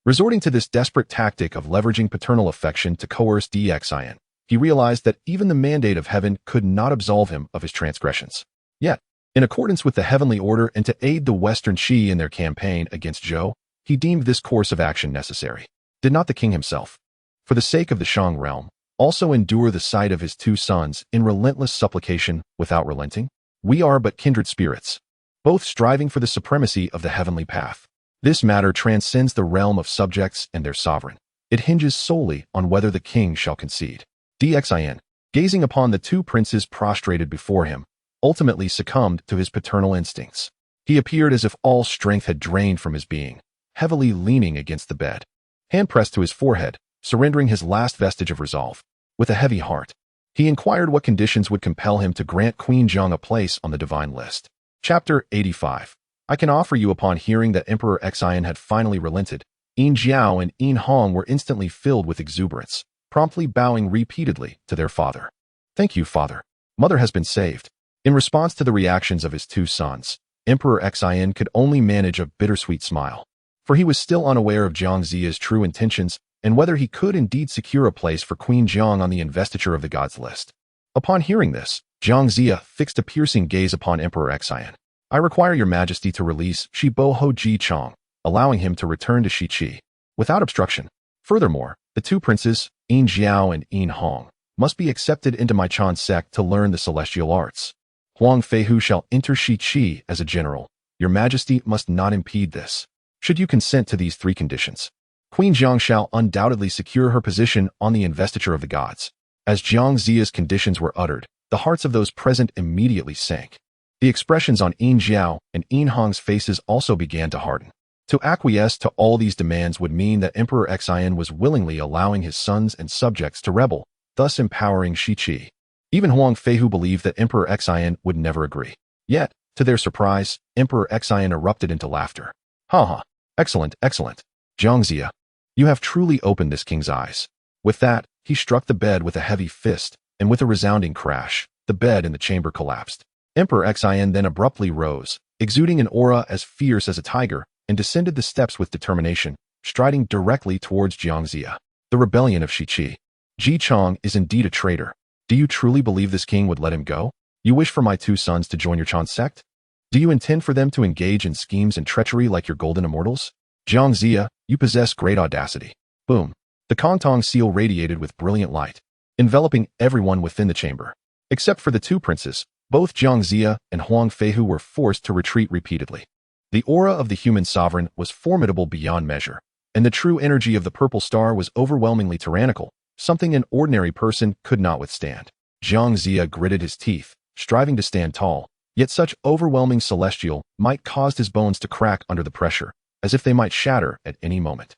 Resorting to this desperate tactic of leveraging paternal affection to coerce Dxian, he realized that even the mandate of heaven could not absolve him of his transgressions. Yet, in accordance with the heavenly order and to aid the Western Qi in their campaign against Zhou, he deemed this course of action necessary. Did not the king himself, for the sake of the Shang realm, also endure the sight of his two sons in relentless supplication without relenting? We are but kindred spirits, both striving for the supremacy of the heavenly path. This matter transcends the realm of subjects and their sovereign. It hinges solely on whether the king shall concede. Dxian, gazing upon the two princes prostrated before him, ultimately succumbed to his paternal instincts. He appeared as if all strength had drained from his being, heavily leaning against the bed, hand pressed to his forehead, surrendering his last vestige of resolve. With a heavy heart, He inquired what conditions would compel him to grant Queen Zhang a place on the divine list. Chapter 85. I can offer you. Upon hearing that Emperor Xian had finally relented, Yin Jiao and Yin Hong were instantly filled with exuberance, promptly bowing repeatedly to their father. Thank you, father. Mother has been saved. In response to the reactions of his two sons, Emperor Xian could only manage a bittersweet smile, for he was still unaware of Xianxia's true intentions and whether he could indeed secure a place for Queen Zhang on the investiture of the gods list. Upon hearing this, Xianxia fixed a piercing gaze upon Emperor Xian. I require your majesty to release Shibo Ho Ji Chong, allowing him to return to Shiqi without obstruction. Furthermore, the two princes, Yin Jiao and Yin Hong, must be accepted into my Chan sect to learn the celestial arts. Huang Feihu shall enter Shiqi as a general. Your majesty must not impede this. Should you consent to these three conditions, Queen Zhang shall undoubtedly secure her position on the investiture of the gods. As Xianxia's conditions were uttered, the hearts of those present immediately sank. The expressions on Yin Jiao and Yin Hong's faces also began to harden. To acquiesce to all these demands would mean that Emperor Xian was willingly allowing his sons and subjects to rebel, thus empowering Shiqi. Even Huang Feihu believed that Emperor Xian would never agree. Yet, to their surprise, Emperor Xian erupted into laughter. Ha ha! Excellent, excellent. Xianxia, you have truly opened this king's eyes. With that, he struck the bed with a heavy fist, and with a resounding crash, the bed in the chamber collapsed. Emperor Xian then abruptly rose, exuding an aura as fierce as a tiger, and descended the steps with determination, striding directly towards Xianxia. The rebellion of Shiqi. Ji Chong is indeed a traitor. Do you truly believe this king would let him go? You wish for my two sons to join your Chan sect? Do you intend for them to engage in schemes and treachery like your golden immortals? Xianxia, you possess great audacity. Boom. The Kongtong seal radiated with brilliant light, enveloping everyone within the chamber. Except for the two princes, both Xianxia and Huang Feihu were forced to retreat repeatedly. The aura of the human sovereign was formidable beyond measure, and the true energy of the purple star was overwhelmingly tyrannical, something an ordinary person could not withstand. Xianxia gritted his teeth, striving to stand tall, yet such overwhelming celestial might cause his bones to crack under the pressure, as if they might shatter at any moment.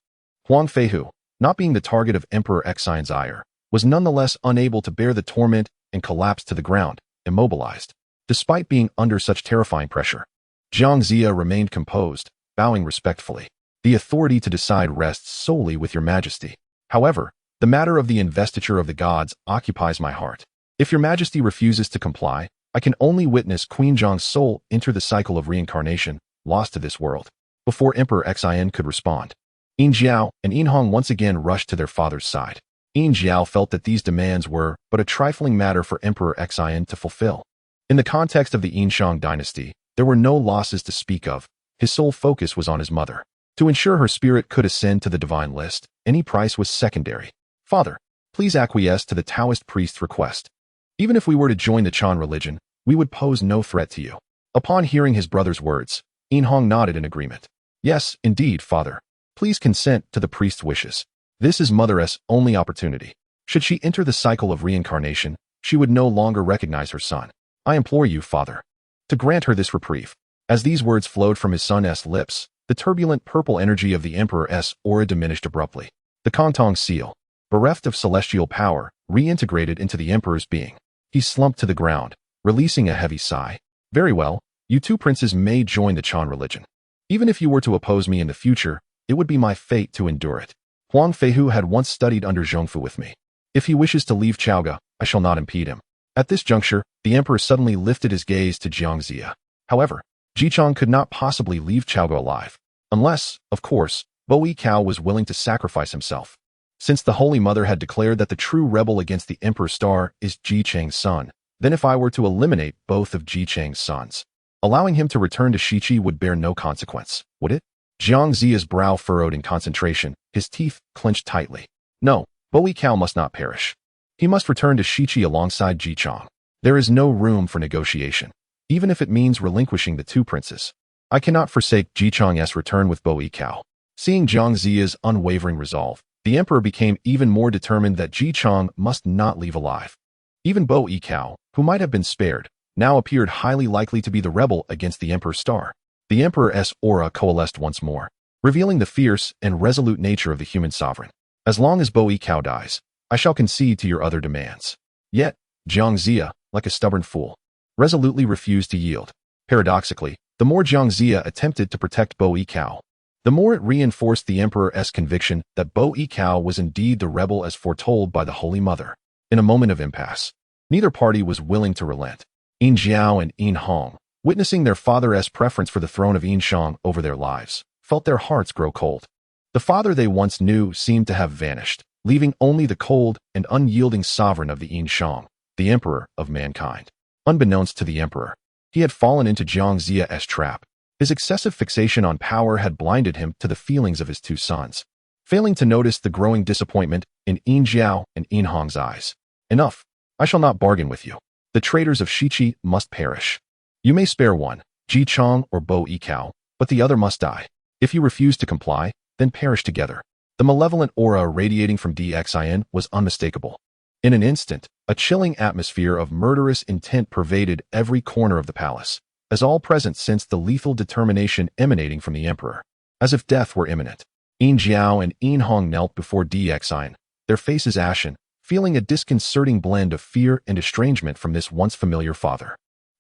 Huang Feihu, not being the target of Emperor Xian's ire, was nonetheless unable to bear the torment and collapsed to the ground, immobilized. Despite being under such terrifying pressure, Xianxia remained composed, bowing respectfully. The authority to decide rests solely with your majesty. However, the matter of the investiture of the gods occupies my heart. If your majesty refuses to comply, I can only witness Queen Zhang's soul enter the cycle of reincarnation, lost to this world. Before Emperor Xian could respond, Yin Jiao and Yin Hong once again rushed to their father's side. Yin Jiao felt that these demands were but a trifling matter for Emperor Xian to fulfill. In the context of the Yin Shang dynasty, there were no losses to speak of. His sole focus was on his mother. To ensure her spirit could ascend to the divine list, any price was secondary. Father, please acquiesce to the Taoist priest's request. Even if we were to join the Chan religion, we would pose no threat to you. Upon hearing his brother's words, Yin Hong nodded in agreement. Yes, indeed, father. Please consent to the priest's wishes. This is Mother's only opportunity. Should she enter the cycle of reincarnation, she would no longer recognize her son. I implore you, father, to grant her this reprieve. As these words flowed from his son's lips, the turbulent purple energy of the Emperor's aura diminished abruptly. The Kongtong seal, bereft of celestial power, reintegrated into the Emperor's being. He slumped to the ground, releasing a heavy sigh. Very well, you two princes may join the Chan religion. Even if you were to oppose me in the future, it would be my fate to endure it. Huang Feihu had once studied under Zhongfu with me. If he wishes to leave Chaoga, I shall not impede him. At this juncture, the Emperor suddenly lifted his gaze to Xianxia. However, Jichong could not possibly leave Chaoga alive, unless, of course, Bo Yikao was willing to sacrifice himself. Since the Holy Mother had declared that the true rebel against the Emperor's star is Ji Chang's son, then if I were to eliminate both of Ji Chang's sons, allowing him to return to Shiqi would bear no consequence, would it? Xianxia's brow furrowed in concentration, his teeth clenched tightly. No, Bo Yikao must not perish. He must return to Shiqi alongside Ji Chang. There is no room for negotiation, even if it means relinquishing the two princes. I cannot forsake Ji Chang's return with Bo Yikao. Seeing Xianxia's unwavering resolve, the Emperor became even more determined that Ji Chang must not leave alive. Even Bo Yikao, who might have been spared, now appeared highly likely to be the rebel against the Emperor's star. The Emperor's aura coalesced once more, revealing the fierce and resolute nature of the human sovereign. As long as Bo Yikao dies, I shall concede to your other demands. Yet, Xianxia, like a stubborn fool, resolutely refused to yield. Paradoxically, the more Xianxia attempted to protect Bo Yikao, the more it reinforced the emperor's conviction that Bo Yikao was indeed the rebel as foretold by the Holy Mother. In a moment of impasse, neither party was willing to relent. Yin Jiao and Yin Hong, witnessing their father's preference for the throne of Yin Shang over their lives, felt their hearts grow cold. The father they once knew seemed to have vanished, leaving only the cold and unyielding sovereign of the Yin Shang, the emperor of mankind. Unbeknownst to the emperor, he had fallen into Xianxia's trap. His excessive fixation on power had blinded him to the feelings of his two sons, failing to notice the growing disappointment in Yin Jiao and Yin Hong's eyes. Enough. I shall not bargain with you. The traitors of Shiqi must perish. You may spare one, Ji Chong or Bo Yikao, but the other must die. If you refuse to comply, then perish together. The malevolent aura radiating from Dxin was unmistakable. In an instant, a chilling atmosphere of murderous intent pervaded every corner of the palace, as all present sensed the lethal determination emanating from the emperor. As if death were imminent, Yin Jiao and Yin Hong knelt before Dxin, their faces ashen, feeling a disconcerting blend of fear and estrangement from this once familiar father.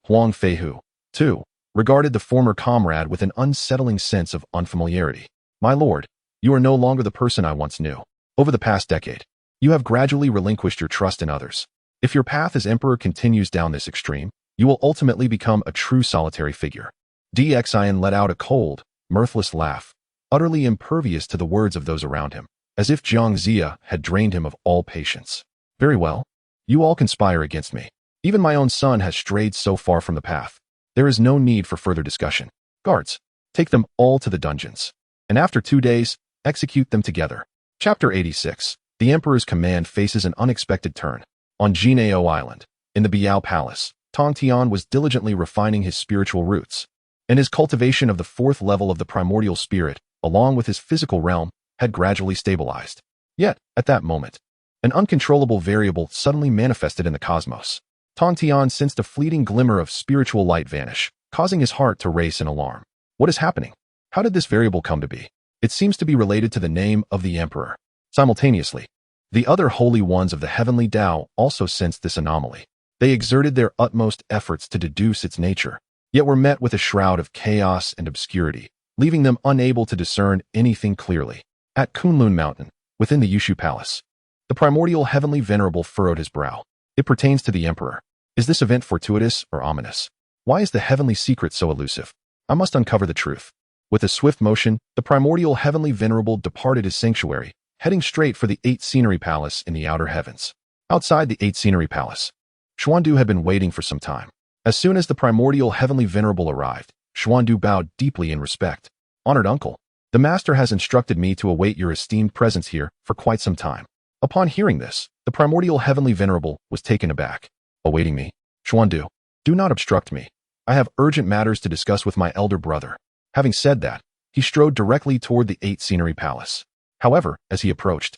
Huang Feihu, too, regarded the former comrade with an unsettling sense of unfamiliarity. My lord, you are no longer the person I once knew. Over the past decade, you have gradually relinquished your trust in others. If your path as emperor continues down this extreme, you will ultimately become a true solitary figure. Dxin let out a cold, mirthless laugh, utterly impervious to the words of those around him, as if Xianxia had drained him of all patience. Very well. You all conspire against me. Even my own son has strayed so far from the path. There is no need for further discussion. Guards, take them all to the dungeons, and after 2 days, execute them together. Chapter 86. The Emperor's command faces an unexpected turn. On Jinao Island, in the Biao Palace, Tongtian was diligently refining his spiritual roots, and his cultivation of the 4th level of the primordial spirit, along with his physical realm, had gradually stabilized. Yet, at that moment, an uncontrollable variable suddenly manifested in the cosmos. Tongtian sensed a fleeting glimmer of spiritual light vanish, causing his heart to race in alarm. What is happening? How did this variable come to be? It seems to be related to the name of the emperor. Simultaneously, the other holy ones of the heavenly Tao also sensed this anomaly. They exerted their utmost efforts to deduce its nature, yet were met with a shroud of chaos and obscurity, leaving them unable to discern anything clearly. At Kunlun Mountain, within the Yushu Palace, the primordial heavenly venerable furrowed his brow. It pertains to the emperor. Is this event fortuitous or ominous? Why is the heavenly secret so elusive? I must uncover the truth. With a swift motion, the primordial heavenly venerable departed his sanctuary, heading straight for the 8 Scenery Palace in the outer heavens. Outside the 8 Scenery Palace, Xuandu had been waiting for some time. As soon as the primordial heavenly venerable arrived, Xuandu bowed deeply in respect. Honored uncle, the master has instructed me to await your esteemed presence here for quite some time. Upon hearing this, the primordial heavenly venerable was taken aback. Awaiting me? Xuandu, do not obstruct me. I have urgent matters to discuss with my elder brother. Having said that, he strode directly toward the 8 Scenery Palace. However, as he approached,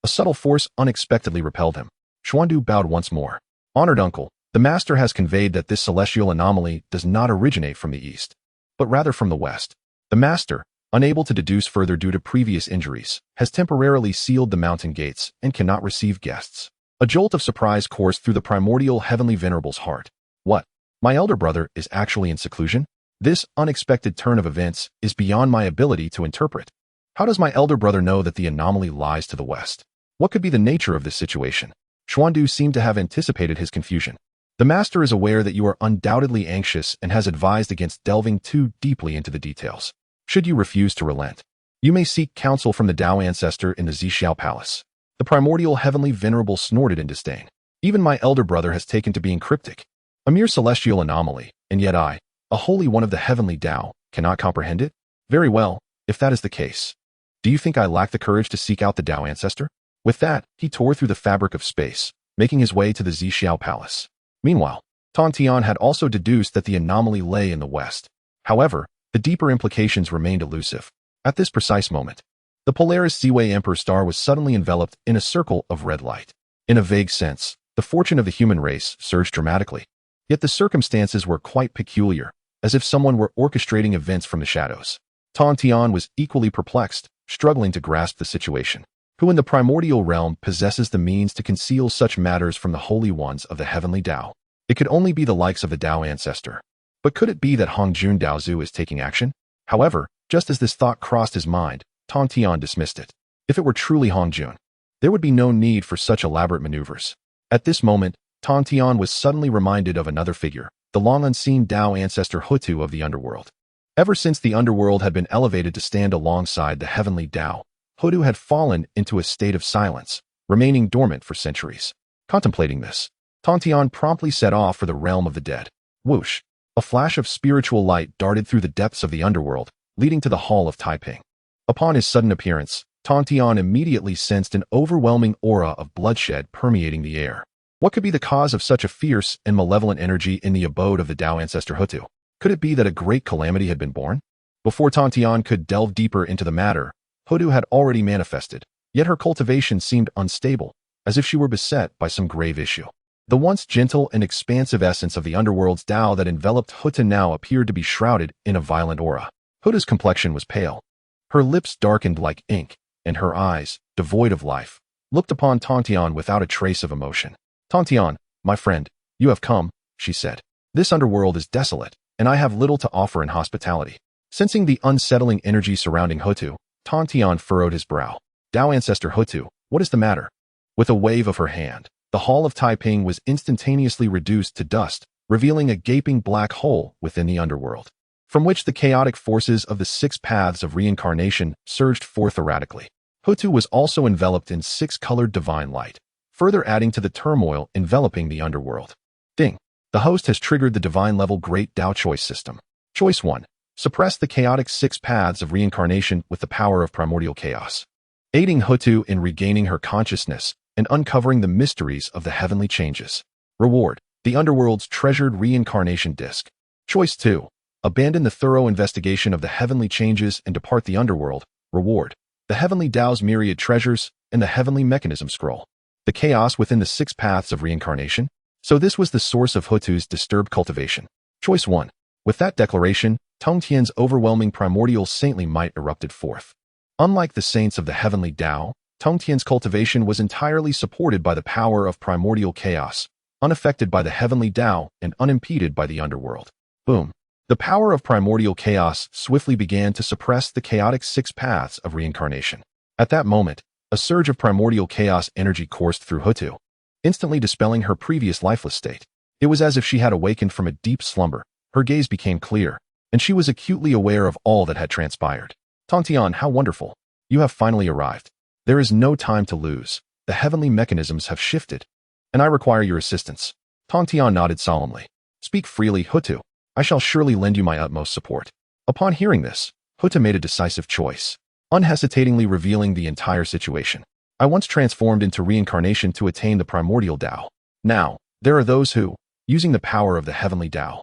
a subtle force unexpectedly repelled him. Xuandu bowed once more. Honored uncle, the master has conveyed that this celestial anomaly does not originate from the east, but rather from the west. The master, unable to deduce further due to previous injuries, has temporarily sealed the mountain gates and cannot receive guests. A jolt of surprise coursed through the primordial heavenly venerable's heart. What? My elder brother is actually in seclusion? This unexpected turn of events is beyond my ability to interpret. How does my elder brother know that the anomaly lies to the west? What could be the nature of this situation? Xuandu seemed to have anticipated his confusion. The master is aware that you are undoubtedly anxious and has advised against delving too deeply into the details. Should you refuse to relent, you may seek counsel from the Tao ancestor in the Xixiao Palace. The primordial heavenly venerable snorted in disdain. Even my elder brother has taken to being cryptic. A mere celestial anomaly, and yet I, a holy one of the heavenly Tao, cannot comprehend it? Very well, if that is the case. Do you think I lack the courage to seek out the Tao ancestor? With that, he tore through the fabric of space, making his way to the Xixiao Palace. Meanwhile, Tongtian had also deduced that the anomaly lay in the west. However, the deeper implications remained elusive. At this precise moment, the Polaris Seaway Emperor star was suddenly enveloped in a circle of red light. In a vague sense, the fortune of the human race surged dramatically. Yet the circumstances were quite peculiar, as if someone were orchestrating events from the shadows. Tongtian was equally perplexed, struggling to grasp the situation. who in the primordial realm possesses the means to conceal such matters from the holy ones of the heavenly Tao. It could only be the likes of the Tao ancestor. But could it be that Hongjun Daozu is taking action? However, just as this thought crossed his mind, Tongtian dismissed it. If it were truly Hongjun, there would be no need for such elaborate maneuvers. At this moment, Tongtian was suddenly reminded of another figure, the long-unseen Tao ancestor Hutu of the underworld. Ever since the underworld had been elevated to stand alongside the heavenly Tao, Hutu had fallen into a state of silence, remaining dormant for centuries. Contemplating this, Tongtian promptly set off for the realm of the dead. Whoosh! A flash of spiritual light darted through the depths of the underworld, leading to the Hall of Taiping. Upon his sudden appearance, Tongtian immediately sensed an overwhelming aura of bloodshed permeating the air. What could be the cause of such a fierce and malevolent energy in the abode of the Tao ancestor Hutu? Could it be that a great calamity had been born? Before Tongtian could delve deeper into the matter, Hutu had already manifested, yet her cultivation seemed unstable, as if she were beset by some grave issue. The once gentle and expansive essence of the underworld's Tao that enveloped Hutu now appeared to be shrouded in a violent aura. Hutu's complexion was pale. Her lips darkened like ink, and her eyes, devoid of life, looked upon Tongtian without a trace of emotion. Tongtian, my friend, you have come, she said. This underworld is desolate, and I have little to offer in hospitality. Sensing the unsettling energy surrounding Hutu, Tongtian furrowed his brow. Tao ancestor Hutu, what is the matter? With a wave of her hand, the Hall of Taiping was instantaneously reduced to dust, revealing a gaping black hole within the underworld, from which the chaotic forces of the 6 paths of reincarnation surged forth erratically. Hutu was also enveloped in 6-colored divine light, further adding to the turmoil enveloping the underworld. Ding! The host has triggered the divine-level Great Tao Choice System. Choice 1. Suppress the chaotic 6 paths of reincarnation with the power of primordial chaos, aiding Hutu in regaining her consciousness and uncovering the mysteries of the heavenly changes. Reward: the underworld's treasured reincarnation disc. Choice 2. Abandon the thorough investigation of the heavenly changes and depart the underworld. Reward: the heavenly Tao's myriad treasures and the heavenly mechanism scroll. The chaos within the 6 paths of reincarnation. So this was the source of Hutu's disturbed cultivation. Choice 1. With that declaration, Tongtian's overwhelming primordial saintly might erupted forth. Unlike the saints of the heavenly Tao, Tongtian's cultivation was entirely supported by the power of primordial chaos, unaffected by the heavenly Tao and unimpeded by the underworld. Boom! The power of primordial chaos swiftly began to suppress the chaotic 6 paths of reincarnation. At that moment, a surge of primordial chaos energy coursed through Hutu, instantly dispelling her previous lifeless state. It was as if she had awakened from a deep slumber. Her gaze became clear, and she was acutely aware of all that had transpired. Tongtian, how wonderful! You have finally arrived. There is no time to lose. The heavenly mechanisms have shifted, and I require your assistance. Tongtian nodded solemnly. Speak freely, Hutu. I shall surely lend you my utmost support. Upon hearing this, Hutu made a decisive choice, unhesitatingly revealing the entire situation. I once transformed into reincarnation to attain the primordial Tao. Now, there are those who, using the power of the heavenly Tao,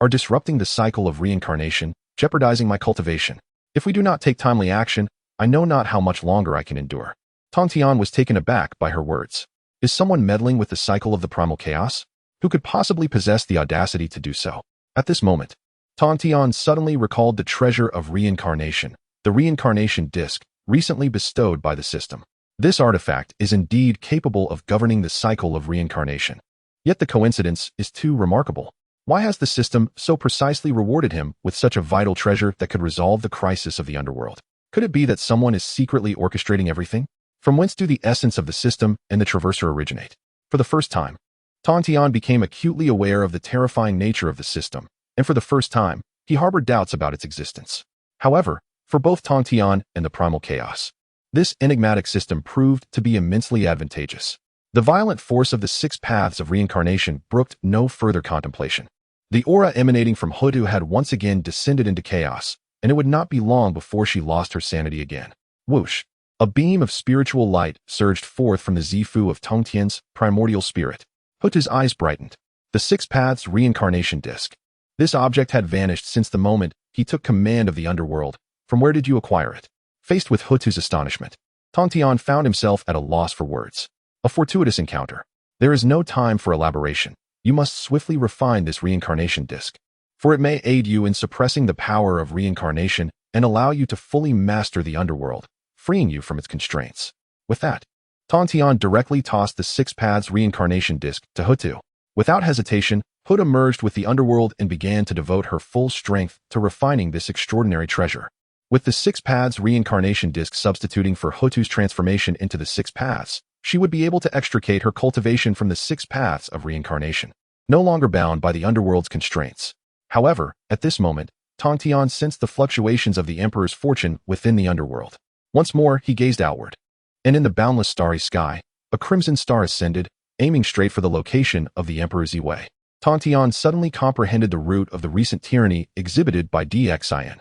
are disrupting the cycle of reincarnation, jeopardizing my cultivation. If we do not take timely action, I know not how much longer I can endure. Tongtian was taken aback by her words. Is someone meddling with the cycle of the primal chaos? Who could possibly possess the audacity to do so? At this moment, Tongtian suddenly recalled the treasure of reincarnation, the reincarnation disc, recently bestowed by the system. This artifact is indeed capable of governing the cycle of reincarnation. Yet the coincidence is too remarkable. Why has the system so precisely rewarded him with such a vital treasure that could resolve the crisis of the underworld? Could it be that someone is secretly orchestrating everything? From whence do the essence of the system and the traverser originate? For the first time, Tongtian became acutely aware of the terrifying nature of the system, and for the first time, he harbored doubts about its existence. However, for both Tongtian and the primal chaos, this enigmatic system proved to be immensely advantageous. The violent force of the 6 paths of reincarnation brooked no further contemplation. The aura emanating from Hutu had once again descended into chaos, and it would not be long before she lost her sanity again. Whoosh! A beam of spiritual light surged forth from the Zifu of Tongtian's primordial spirit. Hutu's eyes brightened. The 6 paths reincarnation disc. This object had vanished since the moment he took command of the underworld. From where did you acquire it? Faced with Hutu's astonishment, Tongtian found himself at a loss for words. A fortuitous encounter. There is no time for elaboration. You must swiftly refine this reincarnation disc, for it may aid you in suppressing the power of reincarnation and allow you to fully master the underworld, freeing you from its constraints. With that, Tongtian directly tossed the Six Paths reincarnation disc to Hutu. Without hesitation, Hutu merged with the underworld and began to devote her full strength to refining this extraordinary treasure. With the Six Paths reincarnation disc substituting for Hutu's transformation into the Six Paths, she would be able to extricate her cultivation from the Six Paths of reincarnation, no longer bound by the underworld's constraints. However, at this moment, Tongtian sensed the fluctuations of the Emperor's fortune within the underworld. Once more, he gazed outward. And in the boundless starry sky, a crimson star ascended, aiming straight for the location of the Emperor's Yi. Tongtian suddenly comprehended the root of the recent tyranny exhibited by xianxia.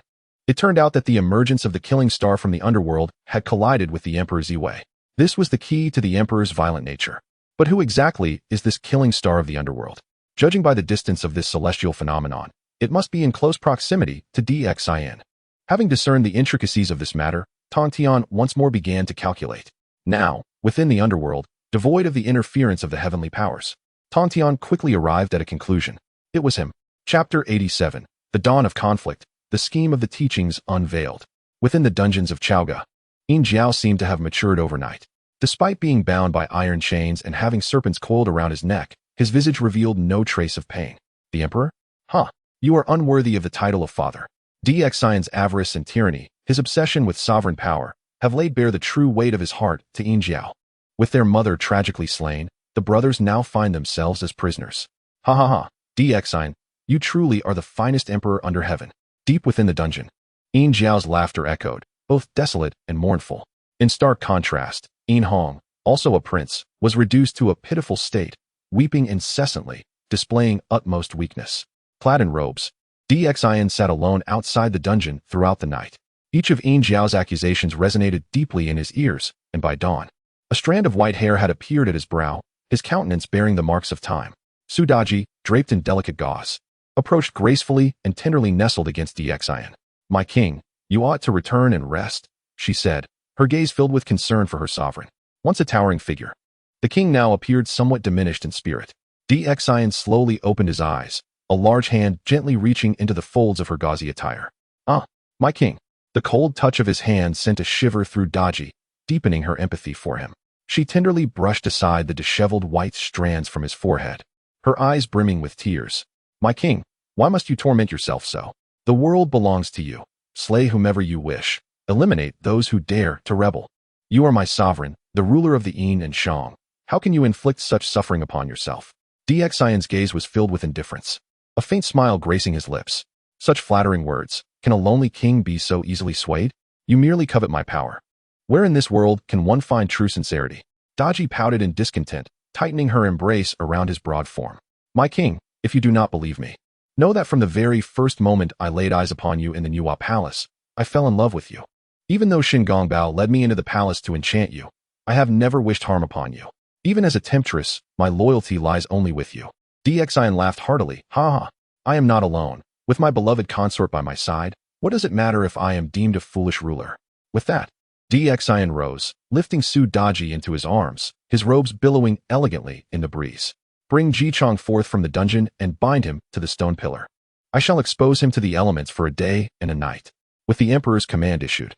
It turned out that the emergence of the killing star from the underworld had collided with the Emperor's Yi. This was the key to the Emperor's violent nature. But who exactly is this killing star of the underworld? Judging by the distance of this celestial phenomenon, it must be in close proximity to xianxia. Having discerned the intricacies of this matter, Tongtian once more began to calculate. Now, within the underworld, devoid of the interference of the heavenly powers, Tongtian quickly arrived at a conclusion. It was him. Chapter 87. The Dawn of Conflict, the scheme of the teachings unveiled. Within the dungeons of Chaoga, Jiao seemed to have matured overnight. Despite being bound by iron chains and having serpents coiled around his neck, his visage revealed no trace of pain. The Emperor? Huh. You are unworthy of the title of father. xianxia's avarice and tyranny, his obsession with sovereign power, have laid bare the true weight of his heart to Jiao. With their mother tragically slain, the brothers now find themselves as prisoners. Ha ha ha, xianxia, you truly are the finest emperor under heaven. Deep within the dungeon, Jiao's laughter echoed, both desolate and mournful. In stark contrast, Hong, also a prince, was reduced to a pitiful state, weeping incessantly, displaying utmost weakness. Clad in robes, xianxia sat alone outside the dungeon throughout the night. Each of Jiao's accusations resonated deeply in his ears, and by dawn, a strand of white hair had appeared at his brow, his countenance bearing the marks of time. Sudaji, draped in delicate gauze, approached gracefully and tenderly nestled against xianxia. My king, you ought to return and rest, she said, her gaze filled with concern for her sovereign. Once a towering figure, the king now appeared somewhat diminished in spirit. xianxia slowly opened his eyes, a large hand gently reaching into the folds of her gauzy attire. Ah, my king. The cold touch of his hand sent a shiver through Daji, deepening her empathy for him. She tenderly brushed aside the disheveled white strands from his forehead, her eyes brimming with tears. My king, why must you torment yourself so? The world belongs to you. Slay whomever you wish. Eliminate those who dare to rebel. You are my sovereign, the ruler of the Yin and Shang. How can you inflict such suffering upon yourself? xianxia's gaze was filled with indifference, a faint smile gracing his lips. Such flattering words. Can a lonely king be so easily swayed? You merely covet my power. Where in this world can one find true sincerity? Daji pouted in discontent, tightening her embrace around his broad form. My king, if you do not believe me, know that from the very first moment I laid eyes upon you in the Nuwa Palace, I fell in love with you. Even though Shingongbao led me into the palace to enchant you, I have never wished harm upon you. Even as a temptress, my loyalty lies only with you. xianxia laughed heartily. Ha ha, I am not alone. With my beloved consort by my side, what does it matter if I am deemed a foolish ruler? With that, xianxia rose, lifting Su Daji into his arms, his robes billowing elegantly in the breeze. Bring Jichong forth from the dungeon and bind him to the stone pillar. I shall expose him to the elements for a day and a night. With the emperor's command issued,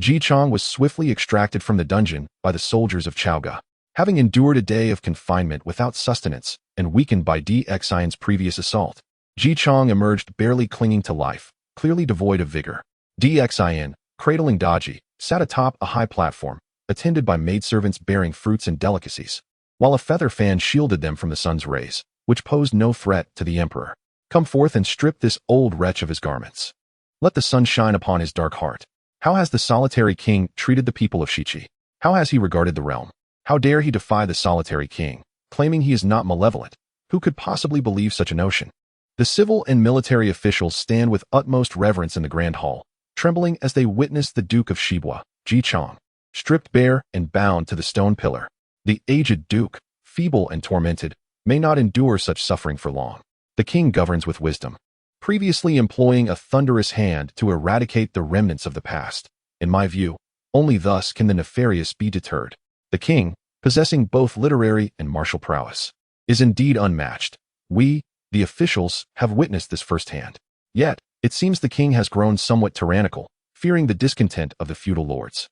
Jichong was swiftly extracted from the dungeon by the soldiers of Chaoga. Having endured a day of confinement without sustenance and weakened by xianxia's previous assault, Jichong emerged barely clinging to life, clearly devoid of vigor. xianxia, cradling Daji, sat atop a high platform, attended by maidservants bearing fruits and delicacies, while a feather fan shielded them from the sun's rays, which posed no threat to the emperor. Come forth and strip this old wretch of his garments. Let the sun shine upon his dark heart. How has the solitary king treated the people of Shichi? How has he regarded the realm? How dare he defy the solitary king, claiming he is not malevolent? Who could possibly believe such a notion? The civil and military officials stand with utmost reverence in the grand hall, trembling as they witness the Duke of Shibwa, Jichong, stripped bare and bound to the stone pillar. The aged duke, feeble and tormented, may not endure such suffering for long. The king governs with wisdom, previously employing a thunderous hand to eradicate the remnants of the past. In my view, only thus can the nefarious be deterred. The king, possessing both literary and martial prowess, is indeed unmatched. We, the officials, have witnessed this firsthand. Yet, it seems the king has grown somewhat tyrannical, fearing the discontent of the feudal lords.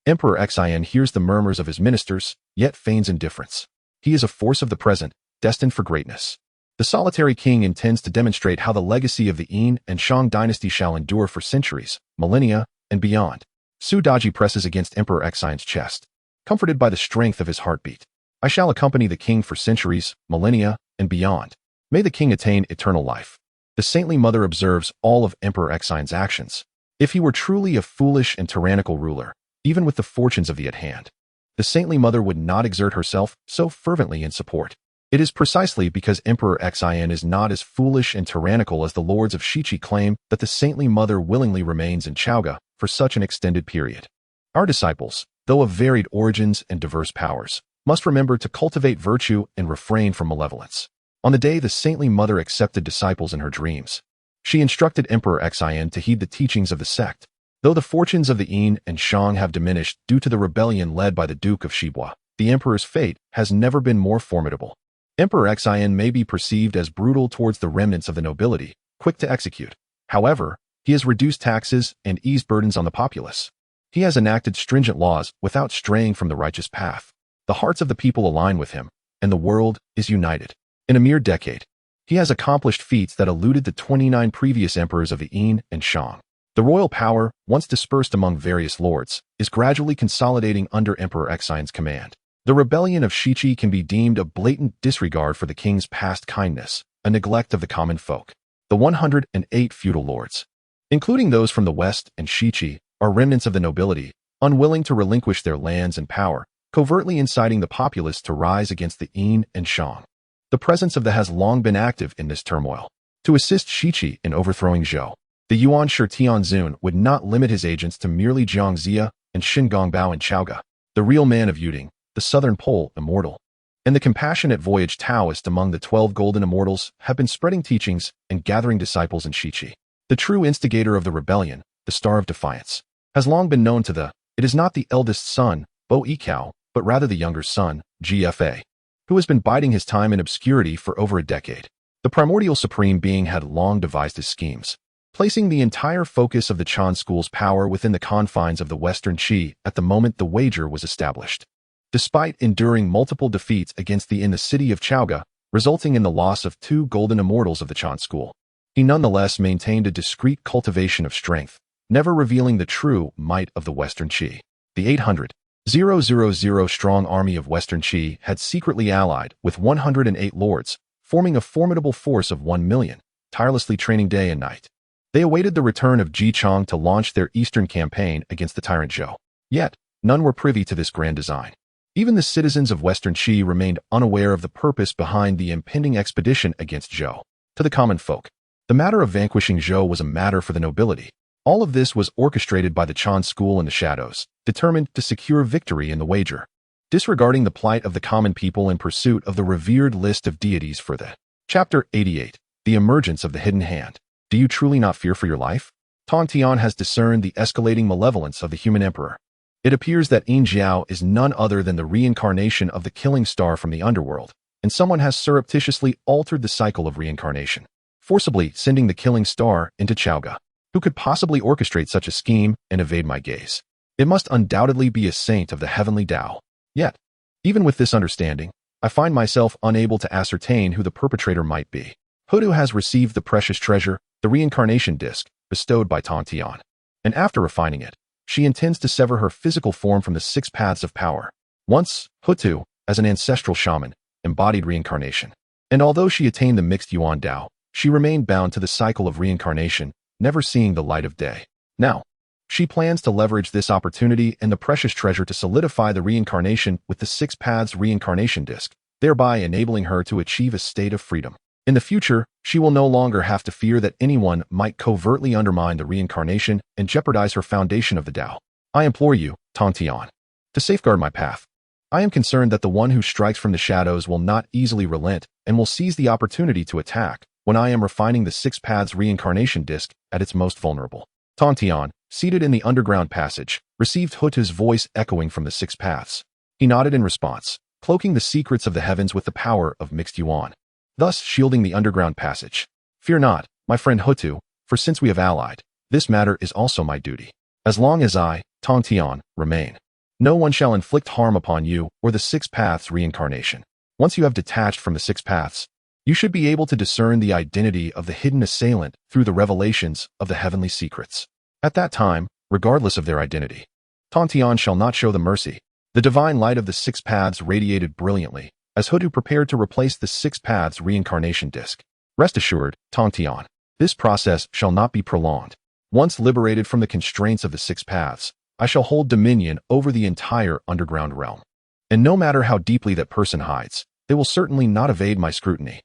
Emperor Xian hears the murmurs of his ministers, yet feigns indifference. He is a force of the present, destined for greatness. The solitary king intends to demonstrate how the legacy of the Yin and Shang dynasty shall endure for centuries, millennia, and beyond. Su Daji presses against Emperor Xian's chest, comforted by the strength of his heartbeat. I shall accompany the king for centuries, millennia, and beyond. May the king attain eternal life. The saintly mother observes all of Emperor Xian's actions. If he were truly a foolish and tyrannical ruler, even with the fortunes of the at hand, the saintly mother would not exert herself so fervently in support. It is precisely because Emperor Xian is not as foolish and tyrannical as the lords of Shiqi claim that the saintly mother willingly remains in Chaoga for such an extended period. Our disciples, though of varied origins and diverse powers, must remember to cultivate virtue and refrain from malevolence. On the day the saintly mother accepted disciples in her dreams, she instructed Emperor Xian to heed the teachings of the sect. Though the fortunes of the Yin and Shang have diminished due to the rebellion led by the Duke of Shibua, the emperor's fate has never been more formidable. Emperor Xian may be perceived as brutal towards the remnants of the nobility, quick to execute. However, he has reduced taxes and eased burdens on the populace. He has enacted stringent laws without straying from the righteous path. The hearts of the people align with him, and the world is united. In a mere decade, he has accomplished feats that eluded the 29 previous emperors of the Yin and Shang. The royal power, once dispersed among various lords, is gradually consolidating under Emperor Xian's command. The rebellion of Shiqi can be deemed a blatant disregard for the king's past kindness, a neglect of the common folk. The 108 feudal lords, including those from the west and Shiqi, are remnants of the nobility, unwilling to relinquish their lands and power, covertly inciting the populace to rise against the Yin and Shang. The presence of the has long been active in this turmoil. To assist Shiqi in overthrowing Zhou, the Yuan Shi Tianzun would not limit his agents to merely xianxia and Xingongbao and Chaoga. The real man of Yuding, the southern pole immortal, and the compassionate voyage Taoist among the 12 golden immortals have been spreading teachings and gathering disciples in Shiqi. The true instigator of the rebellion, the Star of Defiance, has long been known to the, it is not the eldest son, Bo Yikao, but rather the younger son, GFA, who has been biding his time in obscurity for over a decade. The primordial supreme being had long devised his schemes, placing the entire focus of the Chan school's power within the confines of the Western Qi at the moment the wager was established. Despite enduring multiple defeats against in the city of Chaoga, resulting in the loss of 2 golden immortals of the Chan school, he nonetheless maintained a discreet cultivation of strength, never revealing the true might of the Western Qi. The 800,000 strong army of Western Qi had secretly allied with 108 lords, forming a formidable force of 1 million, tirelessly training day and night. They awaited the return of Ji Chang to launch their eastern campaign against the tyrant Zhou. Yet, none were privy to this grand design. Even the citizens of Western Qi remained unaware of the purpose behind the impending expedition against Zhou. To the common folk, the matter of vanquishing Zhou was a matter for the nobility. All of this was orchestrated by the Chan school in the shadows, determined to secure victory in the wager, disregarding the plight of the common people in pursuit of the revered list of deities for the. Chapter 88. The Emergence of the Hidden Hand. Do you truly not fear for your life? Tongtian has discerned the escalating malevolence of the human emperor. It appears that Yin Jiao is none other than the reincarnation of the killing star from the underworld, and someone has surreptitiously altered the cycle of reincarnation, forcibly sending the killing star into Chaoga. Who could possibly orchestrate such a scheme and evade my gaze? It must undoubtedly be a saint of the heavenly Tao. Yet, even with this understanding, I find myself unable to ascertain who the perpetrator might be. Hudu has received the precious treasure, the reincarnation disc, bestowed by Tongtian, and after refining it, she intends to sever her physical form from the 6 paths of power. Once, Hutu, as an ancestral shaman, embodied reincarnation, and although she attained the mixed Yuan Dao, she remained bound to the cycle of reincarnation, never seeing the light of day. Now, she plans to leverage this opportunity and the precious treasure to solidify the reincarnation with the 6 paths reincarnation disc, thereby enabling her to achieve a state of freedom. In the future, she will no longer have to fear that anyone might covertly undermine the reincarnation and jeopardize her foundation of the Tao. I implore you, Tongtian, to safeguard my path. I am concerned that the one who strikes from the shadows will not easily relent and will seize the opportunity to attack when I am refining the 6 paths reincarnation disc at its most vulnerable. Tongtian, seated in the underground passage, received Hutu's voice echoing from the 6 paths. He nodded in response, cloaking the secrets of the heavens with the power of mixed Yuan, thus shielding the underground passage. Fear not, my friend Hutu, for since we have allied, this matter is also my duty. As long as I, Tongtian, remain, No one shall inflict harm upon you or the six paths reincarnation. Once you have detached from the six paths, you should be able to discern the identity of the hidden assailant through the revelations of the heavenly secrets. At that time, regardless of their identity, Tongtian shall not show them mercy. The divine light of the six paths radiated brilliantly as Hutu prepared to replace the six paths reincarnation disc. Rest assured, Tongtian, this process shall not be prolonged. Once liberated from the constraints of the six paths, I shall hold dominion over the entire underground realm. And no matter how deeply that person hides, they will certainly not evade my scrutiny.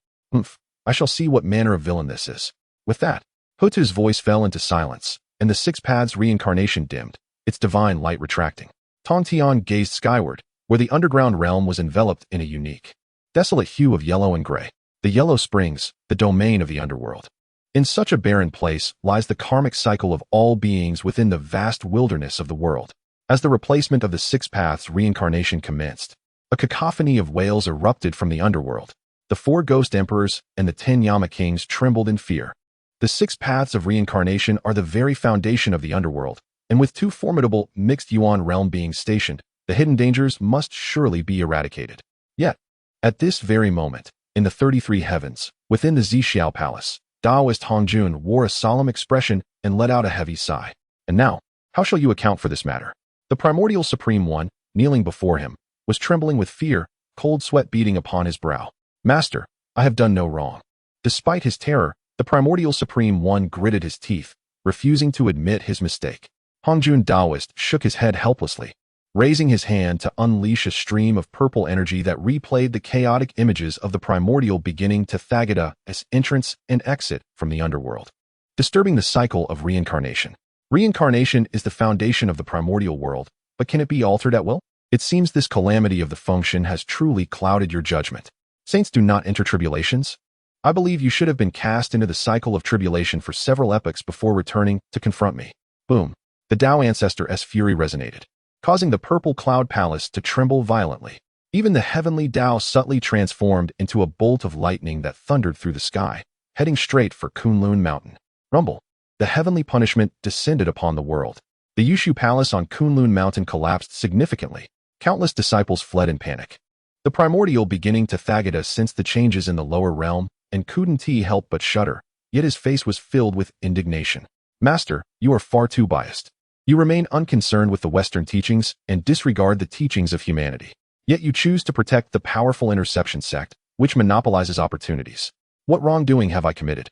I shall see what manner of villain this is. With that, Hutu's voice fell into silence, and the six paths reincarnation dimmed, its divine light retracting. Tongtian gazed skyward, where the underground realm was enveloped in a unique, desolate hue of yellow and gray. The Yellow Springs, the domain of the underworld. In such a barren place lies the karmic cycle of all beings within the vast wilderness of the world. As the replacement of the six paths reincarnation commenced, a cacophony of wails erupted from the underworld. The four ghost emperors and the 10 Yama kings trembled in fear. The six paths of reincarnation are the very foundation of the underworld, and with two formidable mixed yuan realm beings stationed, the hidden dangers must surely be eradicated. Yet, at this very moment, in the 33 heavens, within the Xianxia palace, Taoist Hongjun wore a solemn expression and let out a heavy sigh. And now, how shall you account for this matter? The primordial Supreme One, kneeling before him, was trembling with fear, cold sweat beating upon his brow. Master, I have done no wrong. Despite his terror, the primordial Supreme One gritted his teeth, refusing to admit his mistake. Hongjun Taoist shook his head helplessly, raising his hand to unleash a stream of purple energy that replayed the chaotic images of the primordial beginning to Thagata as entrance and exit from the underworld, disturbing the cycle of reincarnation. Reincarnation is the foundation of the primordial world, but can it be altered at will? It seems this calamity of the function has truly clouded your judgment. Saints do not enter tribulations. I believe you should have been cast into the cycle of tribulation for several epochs before returning to confront me. Boom. The Tao Ancestor's fury resonated, causing the purple cloud palace to tremble violently. Even the heavenly Tao subtly transformed into a bolt of lightning that thundered through the sky, heading straight for Kunlun Mountain. Rumble. The heavenly punishment descended upon the world. The Yushu Palace on Kunlun Mountain collapsed significantly. Countless disciples fled in panic. The primordial beginning to Thagata sensed the changes in the lower realm, and couldn't help but shudder, yet his face was filled with indignation. Master, you are far too biased. You remain unconcerned with the Western teachings and disregard the teachings of humanity. Yet you choose to protect the powerful interception sect, which monopolizes opportunities. What wrongdoing have I committed?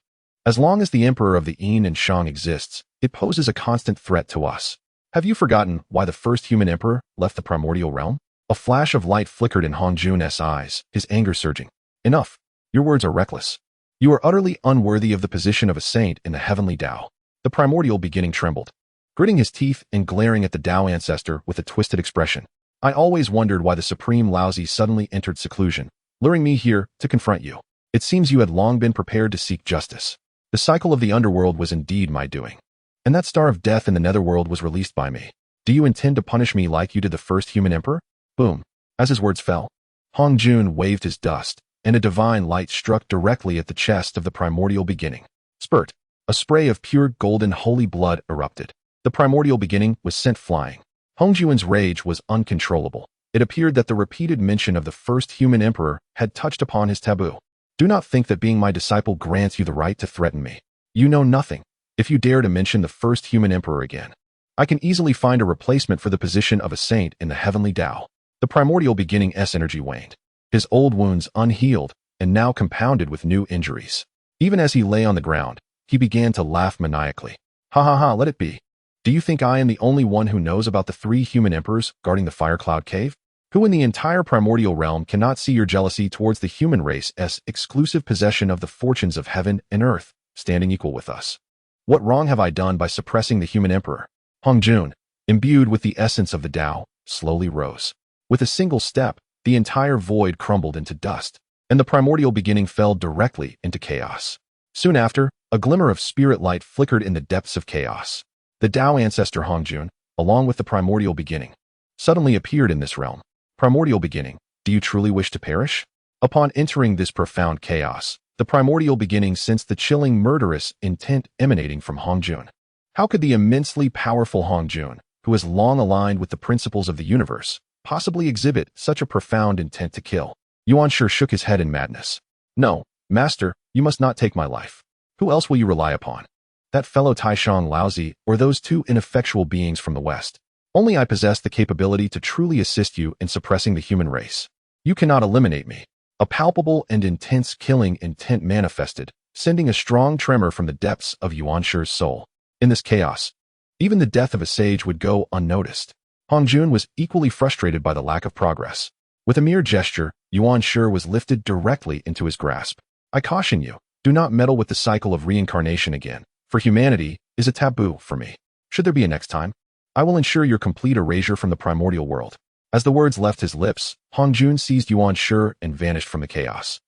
As long as the Emperor of the Yin and Shang exists, it poses a constant threat to us. Have you forgotten why the first human emperor left the primordial realm? A flash of light flickered in Hongjun's eyes, his anger surging. Enough. Your words are reckless. You are utterly unworthy of the position of a saint in the heavenly Tao. The primordial beginning trembled, gritting his teeth and glaring at the Tao ancestor with a twisted expression. I always wondered why the Supreme Laozi suddenly entered seclusion, luring me here to confront you. It seems you had long been prepared to seek justice. The cycle of the underworld was indeed my doing, and that star of death in the netherworld was released by me. Do you intend to punish me like you did the first human emperor? Boom. As his words fell, Hongjun waved his dust, and a divine light struck directly at the chest of the primordial beginning. Spurt. A spray of pure golden holy blood erupted. The primordial beginning was sent flying. Hongjun's rage was uncontrollable. It appeared that the repeated mention of the first human emperor had touched upon his taboo. Do not think that being my disciple grants you the right to threaten me. You know nothing. If you dare to mention the first human emperor again, I can easily find a replacement for the position of a saint in the heavenly Tao. The primordial beginning's energy waned, his old wounds unhealed and now compounded with new injuries. Even as he lay on the ground, he began to laugh maniacally. Ha ha ha, let it be. Do you think I am the only one who knows about the 3 human emperors guarding the Fire Cloud Cave? Who in the entire primordial realm cannot see your jealousy towards the human race's exclusive possession of the fortunes of heaven and earth, standing equal with us? What wrong have I done by suppressing the human emperor? Hongjun, imbued with the essence of the Tao, slowly rose. With a single step, the entire void crumbled into dust, and the primordial beginning fell directly into chaos. Soon after, a glimmer of spirit light flickered in the depths of chaos. The Tao ancestor Hongjun, along with the primordial beginning, suddenly appeared in this realm. Primordial beginning, do you truly wish to perish? Upon entering this profound chaos, the primordial beginning sensed the chilling murderous intent emanating from Hongjun. How could the immensely powerful Hongjun, who has long aligned with the principles of the universe, possibly exhibit such a profound intent to kill? Xianxia shook his head in madness. No, master, you must not take my life. Who else will you rely upon? That fellow Taishang Laozi or those two ineffectual beings from the west? Only I possess the capability to truly assist you in suppressing the human race. You cannot eliminate me. A palpable and intense killing intent manifested, sending a strong tremor from the depths of Xianxia's soul. In this chaos, even the death of a sage would go unnoticed. Hongjun was equally frustrated by the lack of progress. With a mere gesture, Xianxia was lifted directly into his grasp. I caution you, do not meddle with the cycle of reincarnation again, for humanity is a taboo for me. Should there be a next time, I will ensure your complete erasure from the primordial world. As the words left his lips, Hongjun seized Xianxia and vanished from the chaos,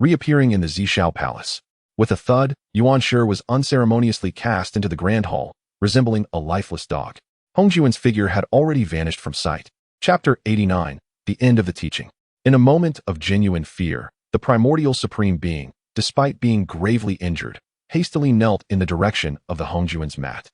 reappearing in the Xiao Palace. With a thud, Xianxia was unceremoniously cast into the grand hall, resembling a lifeless dog. Hongjuan's figure had already vanished from sight. Chapter 89, The End of the Teaching. In a moment of genuine fear, the primordial supreme being, despite being gravely injured, hastily knelt in the direction of the Hongjuan's mat.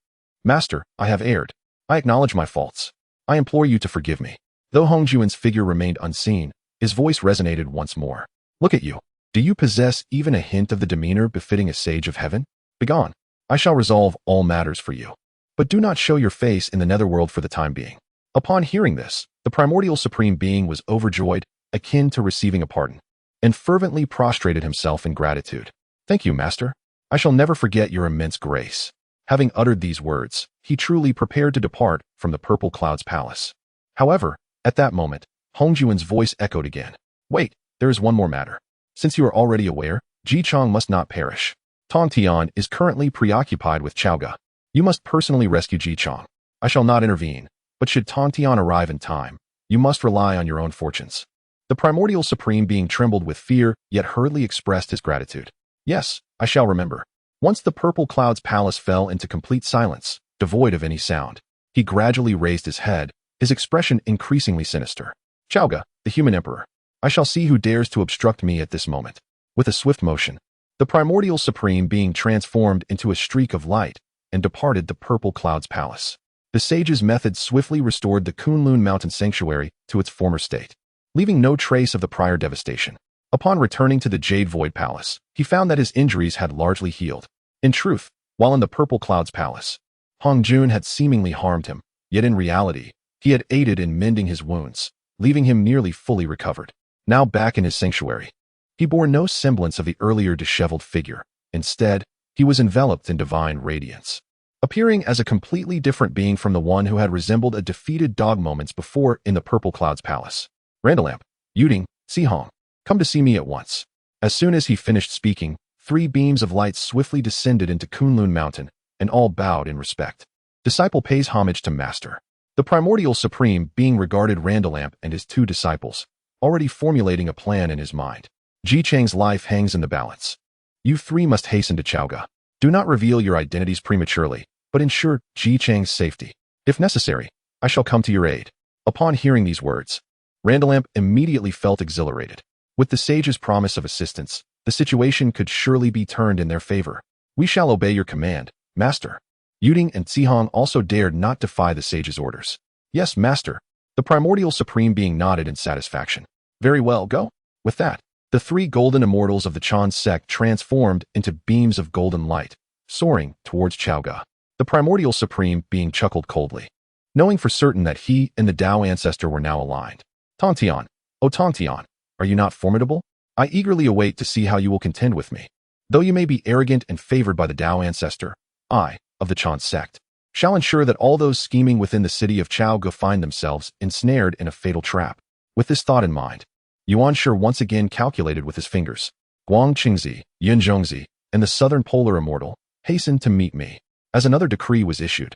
Master, I have erred. I acknowledge my faults. I implore you to forgive me. Though Hongjuan's figure remained unseen, his voice resonated once more. Look at you. Do you possess even a hint of the demeanor befitting a sage of heaven? Begone. I shall resolve all matters for you. But do not show your face in the netherworld for the time being. Upon hearing this, the primordial supreme being was overjoyed, akin to receiving a pardon, and fervently prostrated himself in gratitude. Thank you, master. I shall never forget your immense grace. Having uttered these words, he truly prepared to depart from the Purple Cloud's palace. However, at that moment, Hongjuan's voice echoed again. Wait, there is one more matter. Since you are already aware, Jichang must not perish. Tongtian is currently preoccupied with Chaoga. You must personally rescue Jichang. I shall not intervene, but should Tongtian arrive in time, you must rely on your own fortunes. The primordial supreme being trembled with fear, yet hurriedly expressed his gratitude. Yes, I shall remember. Once the Purple Cloud's palace fell into complete silence, devoid of any sound, he gradually raised his head, his expression increasingly sinister. Chaoga, the human emperor. I shall see who dares to obstruct me at this moment. With a swift motion, the primordial supreme being transformed into a streak of light and departed the Purple Cloud's palace. The sage's method swiftly restored the Kunlun Mountain Sanctuary to its former state, leaving no trace of the prior devastation. Upon returning to the Jade Void Palace, he found that his injuries had largely healed. In truth, while in the Purple Cloud's palace, Hongjun had seemingly harmed him, yet in reality, he had aided in mending his wounds, leaving him nearly fully recovered. Now back in his sanctuary, he bore no semblance of the earlier disheveled figure. Instead, he was enveloped in divine radiance, appearing as a completely different being from the one who had resembled a defeated dog moments before in the Purple Cloud's palace. Randalamp, Yuding, Sihong, come to see me at once. As soon as he finished speaking, 3 beams of light swiftly descended into Kunlun Mountain, and all bowed in respect. Disciple pays homage to master. The primordial supreme being regarded Randalamp and his 2 disciples, already formulating a plan in his mind. Jichang's life hangs in the balance. You 3 must hasten to Chaoga. Do not reveal your identities prematurely, but ensure Jichang's safety. If necessary, I shall come to your aid. Upon hearing these words, Randalamp immediately felt exhilarated. With the sage's promise of assistance, the situation could surely be turned in their favor. We shall obey your command, master. Yuding and Sihong also dared not defy the sage's orders. Yes, master. The primordial supreme being nodded in satisfaction. Very well, go. With that, the 3 golden immortals of the Chan sect transformed into beams of golden light, soaring towards Chaoga. The primordial supreme being chuckled coldly, knowing for certain that he and the Tao ancestor were now aligned. Tongtian, O Tongtian, are you not formidable? I eagerly await to see how you will contend with me. Though you may be arrogant and favored by the Tao ancestor, I, of the Chan sect, shall ensure that all those scheming within the city of Chaoga find themselves ensnared in a fatal trap. With this thought in mind, Xianxia once again calculated with his fingers. Guang Qingzi, Yin Zhongzi, and the Southern Polar Immortal hastened to meet me. As another decree was issued,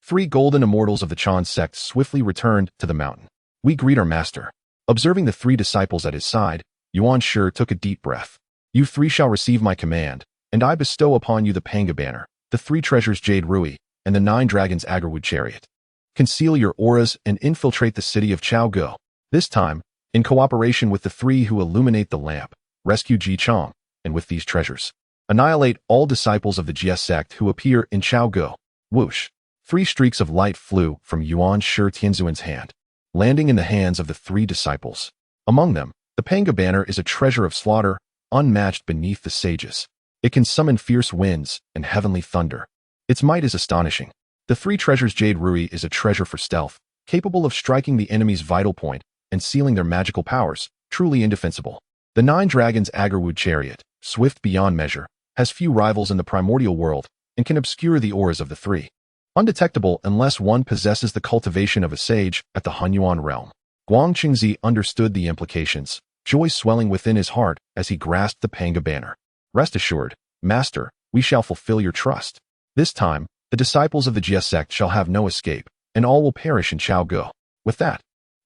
3 golden immortals of the Chan sect swiftly returned to the mountain. We greet our master. Observing the 3 disciples at his side, Xianxia took a deep breath. You 3 shall receive my command, and I bestow upon you the Panga banner, the 3 treasures Jade Rui, and the 9 dragons Agarwood chariot. Conceal your auras and infiltrate the city of Chaoga. This time, in cooperation with the 3 who illuminate the lamp, rescue Jichang, and with these treasures, annihilate all disciples of the Jia sect who appear in Chaoga. Whoosh. 3 streaks of light flew from Tianzuan's hand, landing in the hands of the 3 disciples. Among them, the Panga banner is a treasure of slaughter, unmatched beneath the sages. It can summon fierce winds and heavenly thunder. Its might is astonishing. The 3 treasures Jade Rui is a treasure for stealth, capable of striking the enemy's vital point and sealing their magical powers, truly indefensible. The 9 dragons Agarwood chariot, swift beyond measure, has few rivals in the primordial world and can obscure the auras of the 3. Undetectable unless one possesses the cultivation of a sage at the Hunyuan realm. Guang Qingzi understood the implications, joy swelling within his heart as he grasped the Panga banner. Rest assured, Master, we shall fulfill your trust. This time, the disciples of the Jia sect shall have no escape, and all will perish in Chaogo. With that,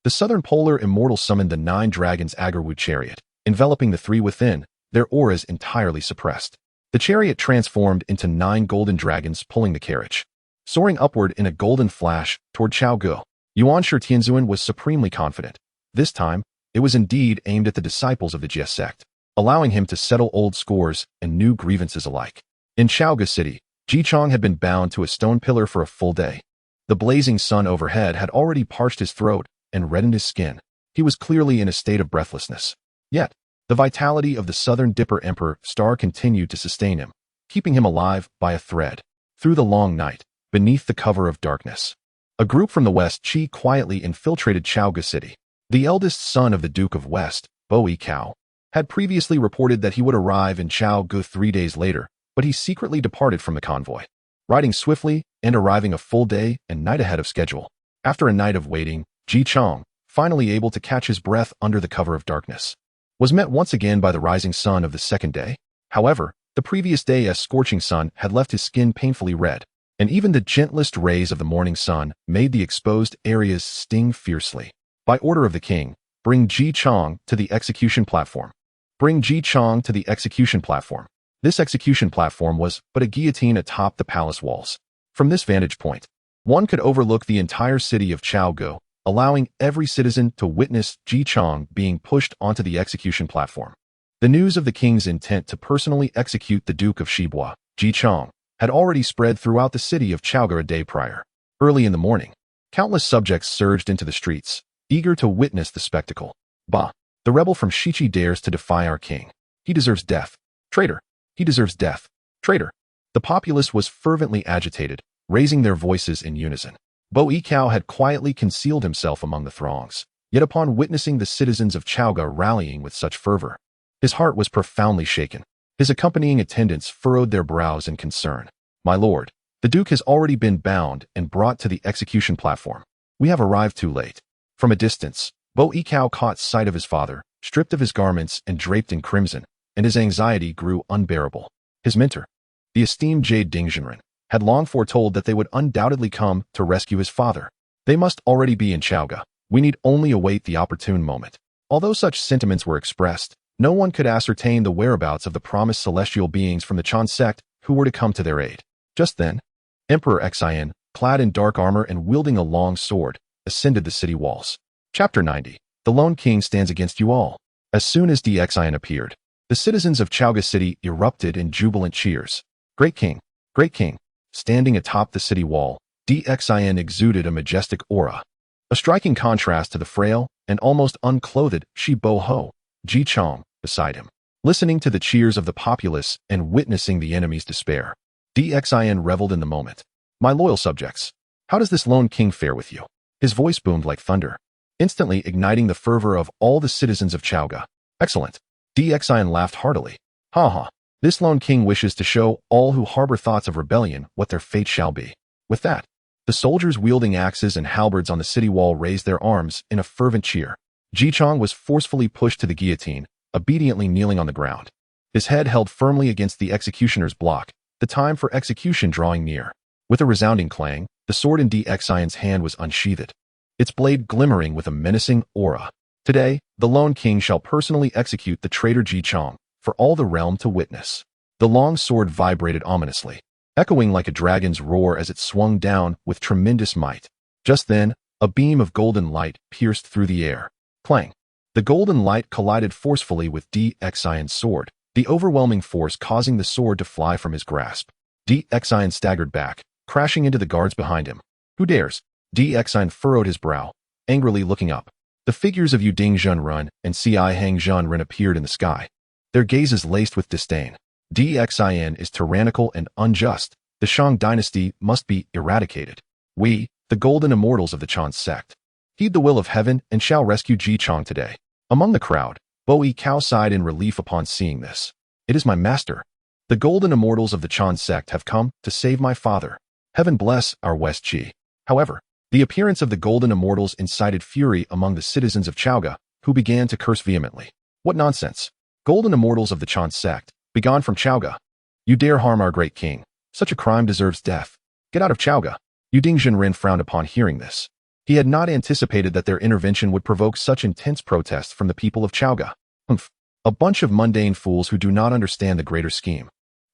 the southern polar immortal summoned the 9 dragons Agarwood chariot, enveloping the 3 within, their auras entirely suppressed. The chariot transformed into 9 golden dragons pulling the carriage, soaring upward in a golden flash toward Chaogo. Tianzuan was supremely confident. This time, it was indeed aimed at the disciples of the Jia sect, allowing him to settle old scores and new grievances alike. In Chaoga City, Jichong had been bound to a stone pillar for a full day. The blazing sun overhead had already parched his throat and reddened his skin. He was clearly in a state of breathlessness. Yet, the vitality of the Southern Dipper Emperor star continued to sustain him, keeping him alive by a thread. Through the long night, beneath the cover of darkness, a group from the west Qi quietly infiltrated Chaoga City. The eldest son of the Duke of West, Bo Yikao, had previously reported that he would arrive in Chaogu 3 days later, but he secretly departed from the convoy, riding swiftly and arriving a full day and night ahead of schedule. After a night of waiting, Ji Chong, finally able to catch his breath under the cover of darkness, was met once again by the rising sun of the second day. However, the previous day's scorching sun had left his skin painfully red, and even the gentlest rays of the morning sun made the exposed areas sting fiercely. By order of the king, bring Ji Chong to the execution platform. Bring Ji Chong to the execution platform. This execution platform was but a guillotine atop the palace walls. From this vantage point, one could overlook the entire city of Chaogo, allowing every citizen to witness Ji Chong being pushed onto the execution platform. The news of the king's intent to personally execute the Duke of Shibua, Ji Chong, had already spread throughout the city of Chaoga a day prior. Early in the morning, countless subjects surged into the streets, eager to witness the spectacle. Bah! The rebel from Shichi dares to defy our king. He deserves death. Traitor! He deserves death. Traitor! The populace was fervently agitated, raising their voices in unison. Bo Yikao had quietly concealed himself among the throngs, yet upon witnessing the citizens of Chaoga rallying with such fervor, his heart was profoundly shaken. His accompanying attendants furrowed their brows in concern. My lord, the Duke has already been bound and brought to the execution platform. We have arrived too late. From a distance, Bo Yikao caught sight of his father, stripped of his garments and draped in crimson, and his anxiety grew unbearable. His mentor, the esteemed Jade Dingzhenren, had long foretold that they would undoubtedly come to rescue his father. They must already be in Chaoga. We need only await the opportune moment. Although such sentiments were expressed, no one could ascertain the whereabouts of the promised celestial beings from the Chan sect who were to come to their aid. Just then, Emperor Xian, clad in dark armor and wielding a long sword, ascended the city walls. Chapter 90. The Lone King stands against you all. As soon as Xian appeared, the citizens of Chaoga City erupted in jubilant cheers. Great King! Great King! Standing atop the city wall, Xian exuded a majestic aura. A striking contrast to the frail and almost unclothed Shi Bo Ho, Ji Chong, beside him. Listening to the cheers of the populace and witnessing the enemy's despair, Xian reveled in the moment. My loyal subjects, how does this Lone King fare with you? His voice boomed like thunder, instantly igniting the fervor of all the citizens of Chaoga. Excellent. Xian laughed heartily. Ha ha. This Lone King wishes to show all who harbor thoughts of rebellion what their fate shall be. With that, the soldiers wielding axes and halberds on the city wall raised their arms in a fervent cheer. Ji Chong was forcefully pushed to the guillotine, obediently kneeling on the ground. His head held firmly against the executioner's block, the time for execution drawing near. With a resounding clang, the sword in Xian's hand was unsheathed, its blade glimmering with a menacing aura. Today, the Lone King shall personally execute the traitor Ji Chong, for all the realm to witness. The long sword vibrated ominously, echoing like a dragon's roar as it swung down with tremendous might. Just then, a beam of golden light pierced through the air. Clang! The golden light collided forcefully with Xian's sword, the overwhelming force causing the sword to fly from his grasp. Xian staggered back, crashing into the guards behind him. Who dares? Xian furrowed his brow, angrily looking up. The figures of Yuding Zhenrun and Hang Zhenren appeared in the sky, their gazes laced with disdain. Xian is tyrannical and unjust. The Shang dynasty must be eradicated. We, the golden immortals of the Chan sect, heed the will of heaven and shall rescue Ji Chang today. Among the crowd, Bo Kao sighed in relief upon seeing this. It is my master. The golden immortals of the Chan sect have come to save my father. Heaven bless our West Chi. However, the appearance of the golden immortals incited fury among the citizens of Chaoga, who began to curse vehemently. What nonsense! Golden immortals of the Chan sect, begone from Chaoga. You dare harm our great king. Such a crime deserves death. Get out of Chaoga. Yuding Zhenren frowned upon hearing this. He had not anticipated that their intervention would provoke such intense protests from the people of Chaoga. Humph. A bunch of mundane fools who do not understand the greater scheme.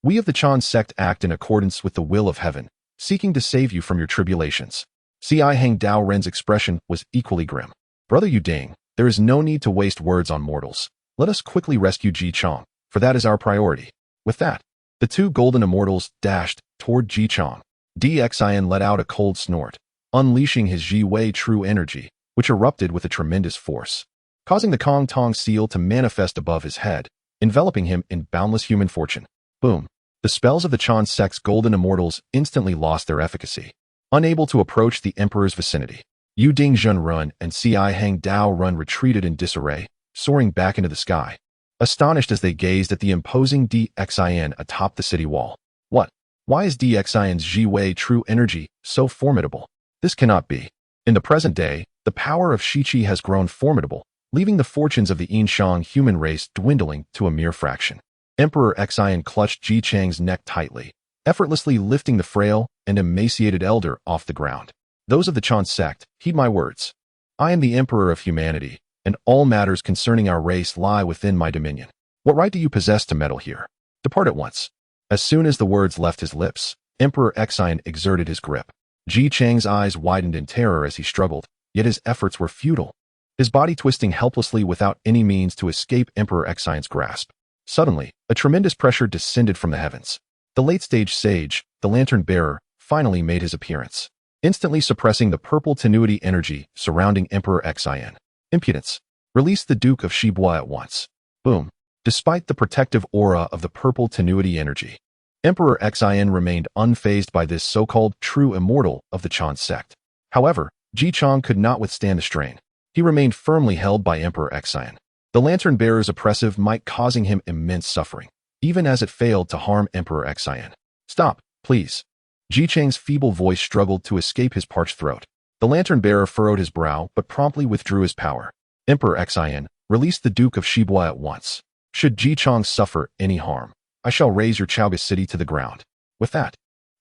We of the Chan sect act in accordance with the will of heaven, seeking to save you from your tribulations. Hang Dao Ren's expression was equally grim. Brother Yuding, there is no need to waste words on mortals. Let us quickly rescue Ji Chang, for that is our priority. With that, the two golden immortals dashed toward Ji Chang. Xian let out a cold snort, unleashing his Ji Wei true energy, which erupted with a tremendous force, causing the Kong Tong seal to manifest above his head, enveloping him in boundless human fortune. Boom. The spells of the Chan sect's golden immortals instantly lost their efficacy, unable to approach the emperor's vicinity. Yuding Zhenrun and Hang Dao Run retreated in disarray, soaring back into the sky, astonished as they gazed at the imposing Xian atop the city wall. What? Why is Xian's Ji Wei true energy so formidable? This cannot be. In the present day, the power of Shiqi has grown formidable, leaving the fortunes of the Yinshang human race dwindling to a mere fraction. Emperor Xian clutched Ji Chang's neck tightly, effortlessly lifting the frail and emaciated elder off the ground. Those of the Chan sect, heed my words. I am the emperor of humanity, and all matters concerning our race lie within my dominion. What right do you possess to meddle here? Depart at once. As soon as the words left his lips, Emperor Xian exerted his grip. Ji Chang's eyes widened in terror as he struggled, yet his efforts were futile, his body twisting helplessly without any means to escape Emperor Xian's grasp. Suddenly, a tremendous pressure descended from the heavens. The late-stage sage, the lantern-bearer, finally made his appearance, instantly suppressing the purple tenuity energy surrounding Emperor Xian. Impudence. Release the Duke of Shibua at once. Boom. Despite the protective aura of the purple tenuity energy, Emperor Xian remained unfazed by this so-called true immortal of the Chan sect. However, Ji Chang could not withstand the strain. He remained firmly held by Emperor Xian, the lantern-bearer's oppressive might causing him immense suffering, even as it failed to harm Emperor Xian. Stop, please. Ji Chang's feeble voice struggled to escape his parched throat. The lantern-bearer furrowed his brow but promptly withdrew his power. Emperor Xian, release the Duke of Shibua at once. Should Ji Chang suffer any harm, I shall raise your Chaoga city to the ground. With that,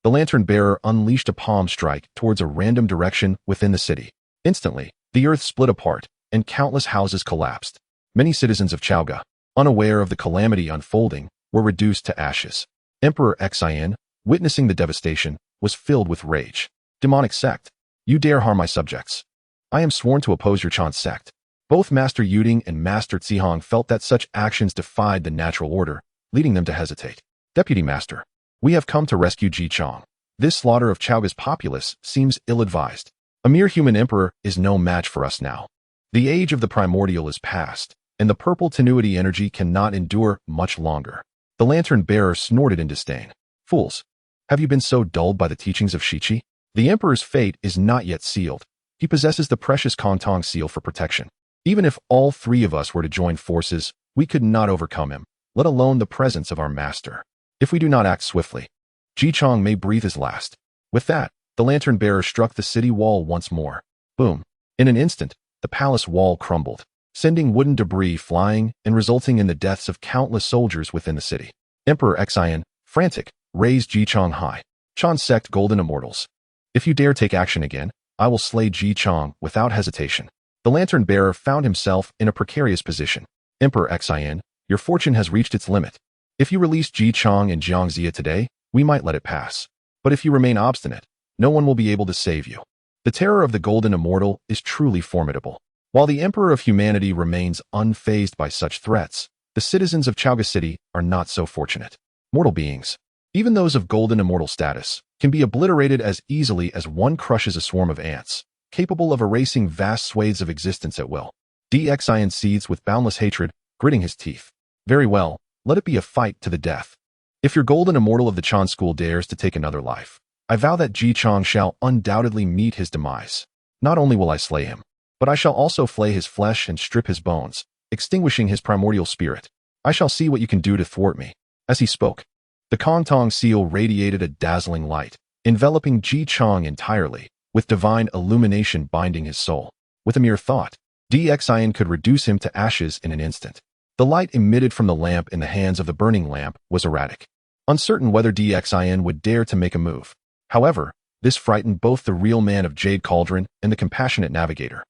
the lantern-bearer unleashed a palm strike towards a random direction within the city. Instantly, the earth split apart, and countless houses collapsed. Many citizens of Chaoga, unaware of the calamity unfolding, were reduced to ashes. Emperor Xian, witnessing the devastation, was filled with rage. Demonic sect, you dare harm my subjects. I am sworn to oppose your Chan sect. Both Master Yuding and Master Zihong felt that such actions defied the natural order, leading them to hesitate. Deputy Master, we have come to rescue Ji Chang. This slaughter of Chaoga's populace seems ill-advised. A mere human emperor is no match for us now. The age of the primordial is past, and the purple tenuity energy cannot endure much longer. The lantern-bearer snorted in disdain. Fools, have you been so dulled by the teachings of Shiqi? The emperor's fate is not yet sealed. He possesses the precious Kong Tong seal for protection. Even if all three of us were to join forces, we could not overcome him, let alone the presence of our master. If we do not act swiftly, Ji Chang may breathe his last. With that, the lantern-bearer struck the city wall once more. Boom. In an instant, the palace wall crumbled, sending wooden debris flying and resulting in the deaths of countless soldiers within the city. Emperor Xian, frantic, raised Ji Chang high. Chan sect golden immortals. If you dare take action again, I will slay Ji Chang without hesitation. The lantern-bearer found himself in a precarious position. Emperor Xian, your fortune has reached its limit. If you release Ji Chang and xianxia today, we might let it pass. But if you remain obstinate, no one will be able to save you. The terror of the golden immortal is truly formidable. While the emperor of humanity remains unfazed by such threats, the citizens of Chaoga City are not so fortunate. Mortal beings, Even those of golden immortal status can be obliterated as easily as one crushes a swarm of ants, capable of erasing vast swathes of existence at will. Xian seethes with boundless hatred, gritting his teeth. Very well, let it be a fight to the death. If your golden immortal of the Chan school dares to take another life, I vow that Ji Chang shall undoubtedly meet his demise. Not only will I slay him, but I shall also flay his flesh and strip his bones, extinguishing his primordial spirit. I shall see what you can do to thwart me. As he spoke, the Kongtong seal radiated a dazzling light, enveloping Ji Chang entirely, with divine illumination binding his soul. With a mere thought, Xian could reduce him to ashes in an instant. The light emitted from the lamp in the hands of the burning lamp was erratic, uncertain whether Xian would dare to make a move. However, this frightened both the real man of Jade Cauldron and the compassionate navigator,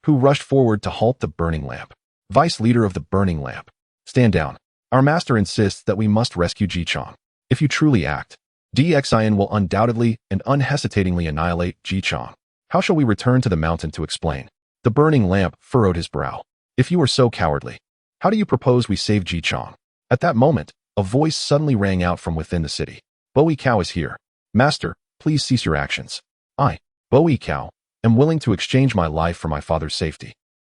who rushed forward to halt the burning lamp. Vice leader of the burning lamp, stand down. Our master insists that we must rescue Ji Chang. If you truly act, Xian will undoubtedly and unhesitatingly annihilate Ji Chang. How shall we return to the mountain to explain? The burning lamp furrowed his brow. If you are so cowardly, how do you propose we save Ji Chang? At that moment, a voice suddenly rang out from within the city. Bowie Cow is here. Master, please cease your actions. I, Bowie Cow, am willing to exchange my life for my father's safety.